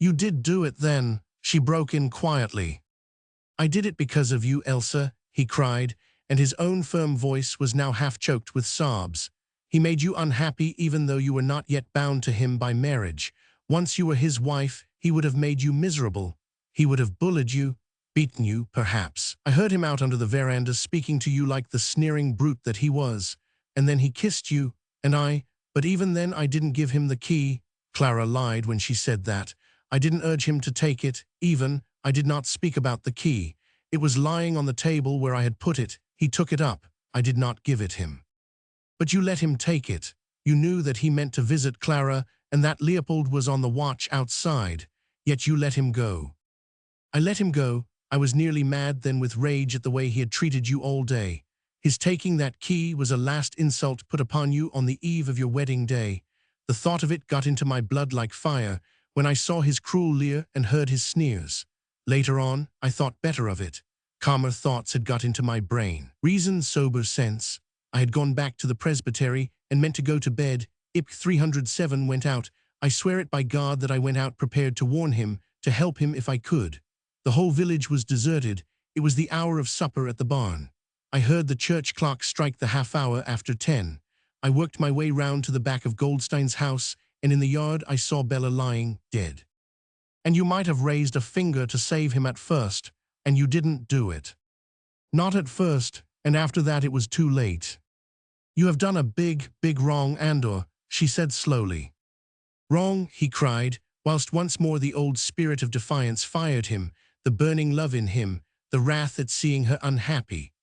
You did do it then," she broke in quietly. "I did it because of you, Elsa," he cried, and his own firm voice was now half-choked with sobs. "He made you unhappy even though you were not yet bound to him by marriage. Once you were his wife, he would have made you miserable. He would have bullied you, beaten you, perhaps. I heard him out under the veranda speaking to you like the sneering brute that he was. And then he kissed you, but even then I didn't give him the key." Clara lied when she said that. "I didn't urge him to take it, I did not speak about the key. It was lying on the table where I had put it. He took it up. I did not give it him." "But you let him take it. You knew that he meant to visit Clara and that Leopold was on the watch outside. Yet you let him go." "I let him go. I was nearly mad then with rage at the way he had treated you all day. His taking that key was a last insult put upon you on the eve of your wedding day. The thought of it got into my blood like fire when I saw his cruel leer and heard his sneers. Later on, I thought better of it. Calmer thoughts had got into my brain. Reason, sober sense. I had gone back to the presbytery and meant to go to bed. IP 307 went out. I swear it by God that I went out prepared to warn him, to help him if I could. The whole village was deserted. It was the hour of supper at the barn. I heard the church clock strike the half-hour after 10. I worked my way round to the back of Goldstein's house, and in the yard I saw Bella lying dead. And you might have raised a finger to save him at first, and you didn't do it. Not at first, and after that it was too late. You have done a big, big wrong, Andor," she said slowly. Wrong, he cried, whilst once more the old spirit of defiance fired him, the burning love in him, the wrath at seeing her unhappy.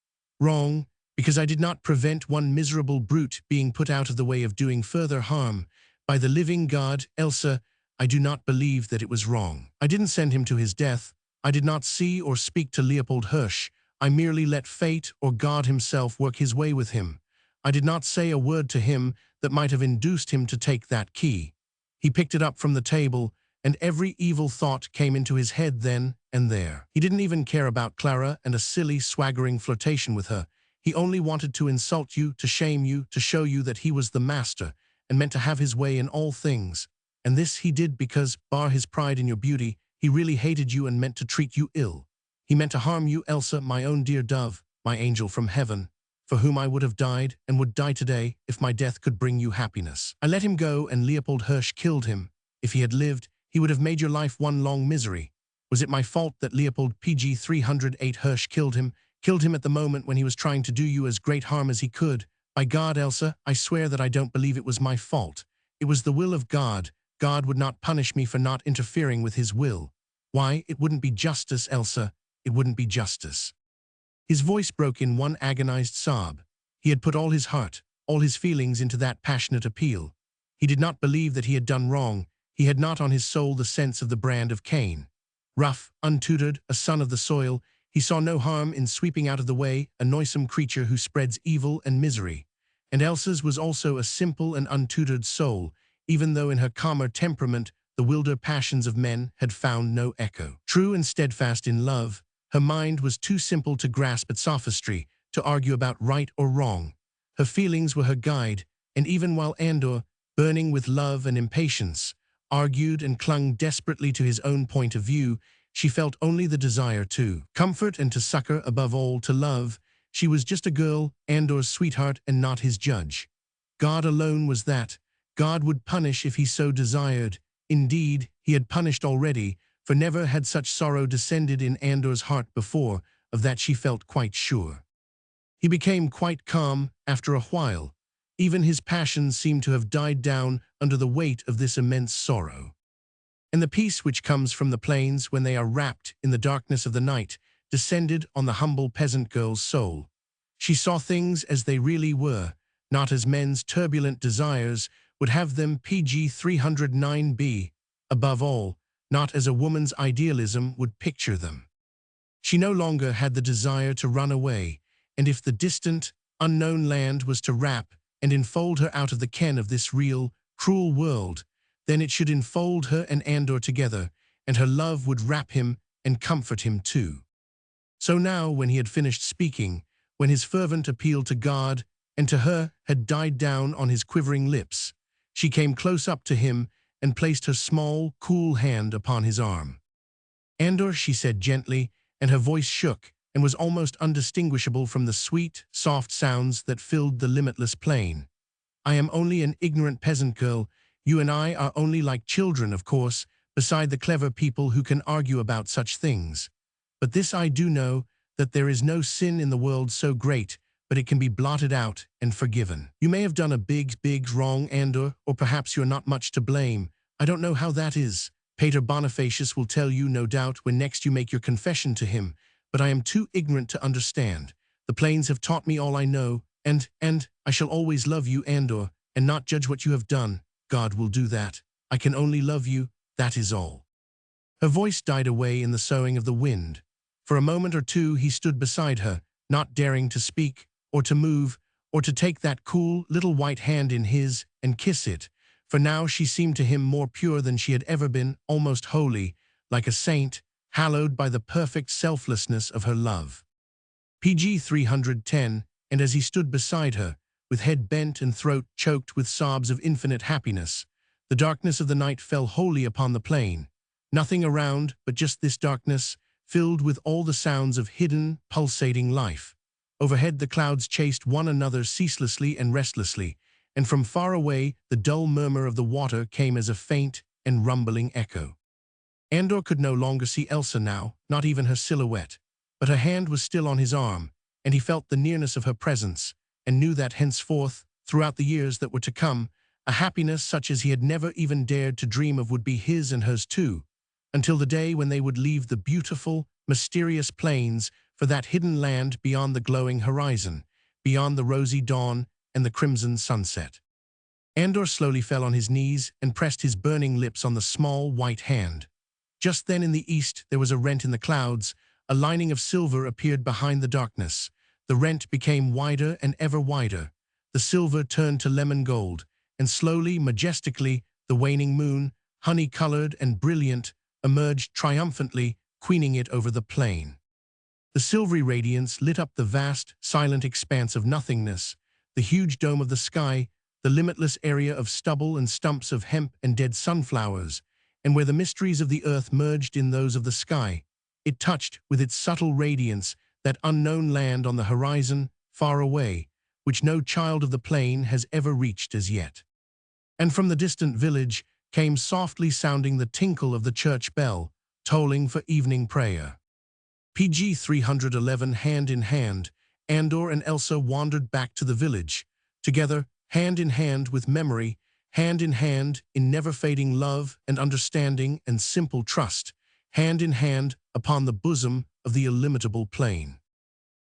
Wrong, because I did not prevent one miserable brute being put out of the way of doing further harm. By the living God, Elsa, I do not believe that it was wrong. I didn't send him to his death. I did not see or speak to Leopold Hirsch. I merely let fate or God himself work his way with him. I did not say a word to him that might have induced him to take that key. He picked it up from the table, and every evil thought came into his head then and there. He didn't even care about Clara and a silly, swaggering flirtation with her. He only wanted to insult you, to shame you, to show you that he was the master, and meant to have his way in all things. And this he did because, bar his pride in your beauty, he really hated you and meant to treat you ill. He meant to harm you, Elsa, my own dear dove, my angel from heaven, for whom I would have died and would die today if my death could bring you happiness. I let him go and Leopold Hirsch killed him. If he had lived, he would have made your life one long misery. Was it my fault that Leopold PG 308 Hirsch killed him at the moment when he was trying to do you as great harm as he could? By God, Elsa, I swear that I don't believe it was my fault. It was the will of God. God would not punish me for not interfering with his will. Why, it wouldn't be justice, Elsa. It wouldn't be justice. His voice broke in one agonized sob. He had put all his heart, all his feelings into that passionate appeal. He did not believe that he had done wrong. He had not on his soul the sense of the brand of Cain. Rough, untutored, a son of the soil, he saw no harm in sweeping out of the way a noisome creature who spreads evil and misery. And Elsa's was also a simple and untutored soul, even though in her calmer temperament the wilder passions of men had found no echo. True and steadfast in love, her mind was too simple to grasp at sophistry, to argue about right or wrong. Her feelings were her guide, and even while Andor, burning with love and impatience, argued and clung desperately to his own point of view, she felt only the desire to comfort and to succor, above all to love. She was just a girl, Andor's sweetheart, and not his judge. God alone was that. God would punish if he so desired. Indeed, he had punished already, for never had such sorrow descended in Andor's heart before, of that she felt quite sure. He became quite calm after a while. Even his passions seemed to have died down under the weight of this immense sorrow. And the peace which comes from the plains when they are wrapped in the darkness of the night descended on the humble peasant girl's soul. She saw things as they really were, not as men's turbulent desires would have them. PG 309b, above all, not as a woman's idealism would picture them. She no longer had the desire to run away, and if the distant, unknown land was to wrap and enfold her out of the ken of this real, cruel world, then it should enfold her and Andor together, and her love would wrap him and comfort him too. So now, when he had finished speaking, when his fervent appeal to God and to her had died down on his quivering lips, she came close up to him and placed her small, cool hand upon his arm. Andor, she said gently, and her voice shook and was almost undistinguishable from the sweet, soft sounds that filled the limitless plain. I am only an ignorant peasant girl. You and I are only like children, of course, beside the clever people who can argue about such things. But this I do know, that there is no sin in the world so great, but it can be blotted out and forgiven. You may have done a big, big wrong, Andor, or perhaps you're not much to blame. I don't know how that is. Pater Bonifacius will tell you, no doubt, when next you make your confession to him, but I am too ignorant to understand. The plains have taught me all I know, and I shall always love you, Andor, and not judge what you have done. God will do that. I can only love you, that is all. Her voice died away in the soughing of the wind. For a moment or two he stood beside her, not daring to speak, or to move, or to take that cool little white hand in his and kiss it, for now she seemed to him more pure than she had ever been, almost holy, like a saint, hallowed by the perfect selflessness of her love. PG 310, and as he stood beside her, with head bent and throat choked with sobs of infinite happiness, the darkness of the night fell wholly upon the plain. Nothing around but just this darkness, filled with all the sounds of hidden, pulsating life. Overhead the clouds chased one another ceaselessly and restlessly, and from far away the dull murmur of the water came as a faint and rumbling echo. Andor could no longer see Elsa now, not even her silhouette, but her hand was still on his arm, and he felt the nearness of her presence, and knew that henceforth, throughout the years that were to come, a happiness such as he had never even dared to dream of would be his and hers too, until the day when they would leave the beautiful, mysterious plains for that hidden land beyond the glowing horizon, beyond the rosy dawn and the crimson sunset. Andor slowly fell on his knees and pressed his burning lips on the small, white hand. Just then in the east there was a rent in the clouds, a lining of silver appeared behind the darkness. The rent became wider and ever wider. The silver turned to lemon gold, and slowly, majestically, the waning moon, honey-colored and brilliant, emerged triumphantly, queening it over the plain. The silvery radiance lit up the vast, silent expanse of nothingness, the huge dome of the sky, the limitless area of stubble and stumps of hemp and dead sunflowers, and where the mysteries of the earth merged in those of the sky. It touched, with its subtle radiance, that unknown land on the horizon, far away, which no child of the plain has ever reached as yet. And from the distant village came softly sounding the tinkle of the church bell, tolling for evening prayer. PG 311. Hand in hand, Andor and Elsa wandered back to the village, together, hand in hand with memory, hand in never-fading love and understanding and simple trust, hand in hand upon the bosom of the illimitable plain.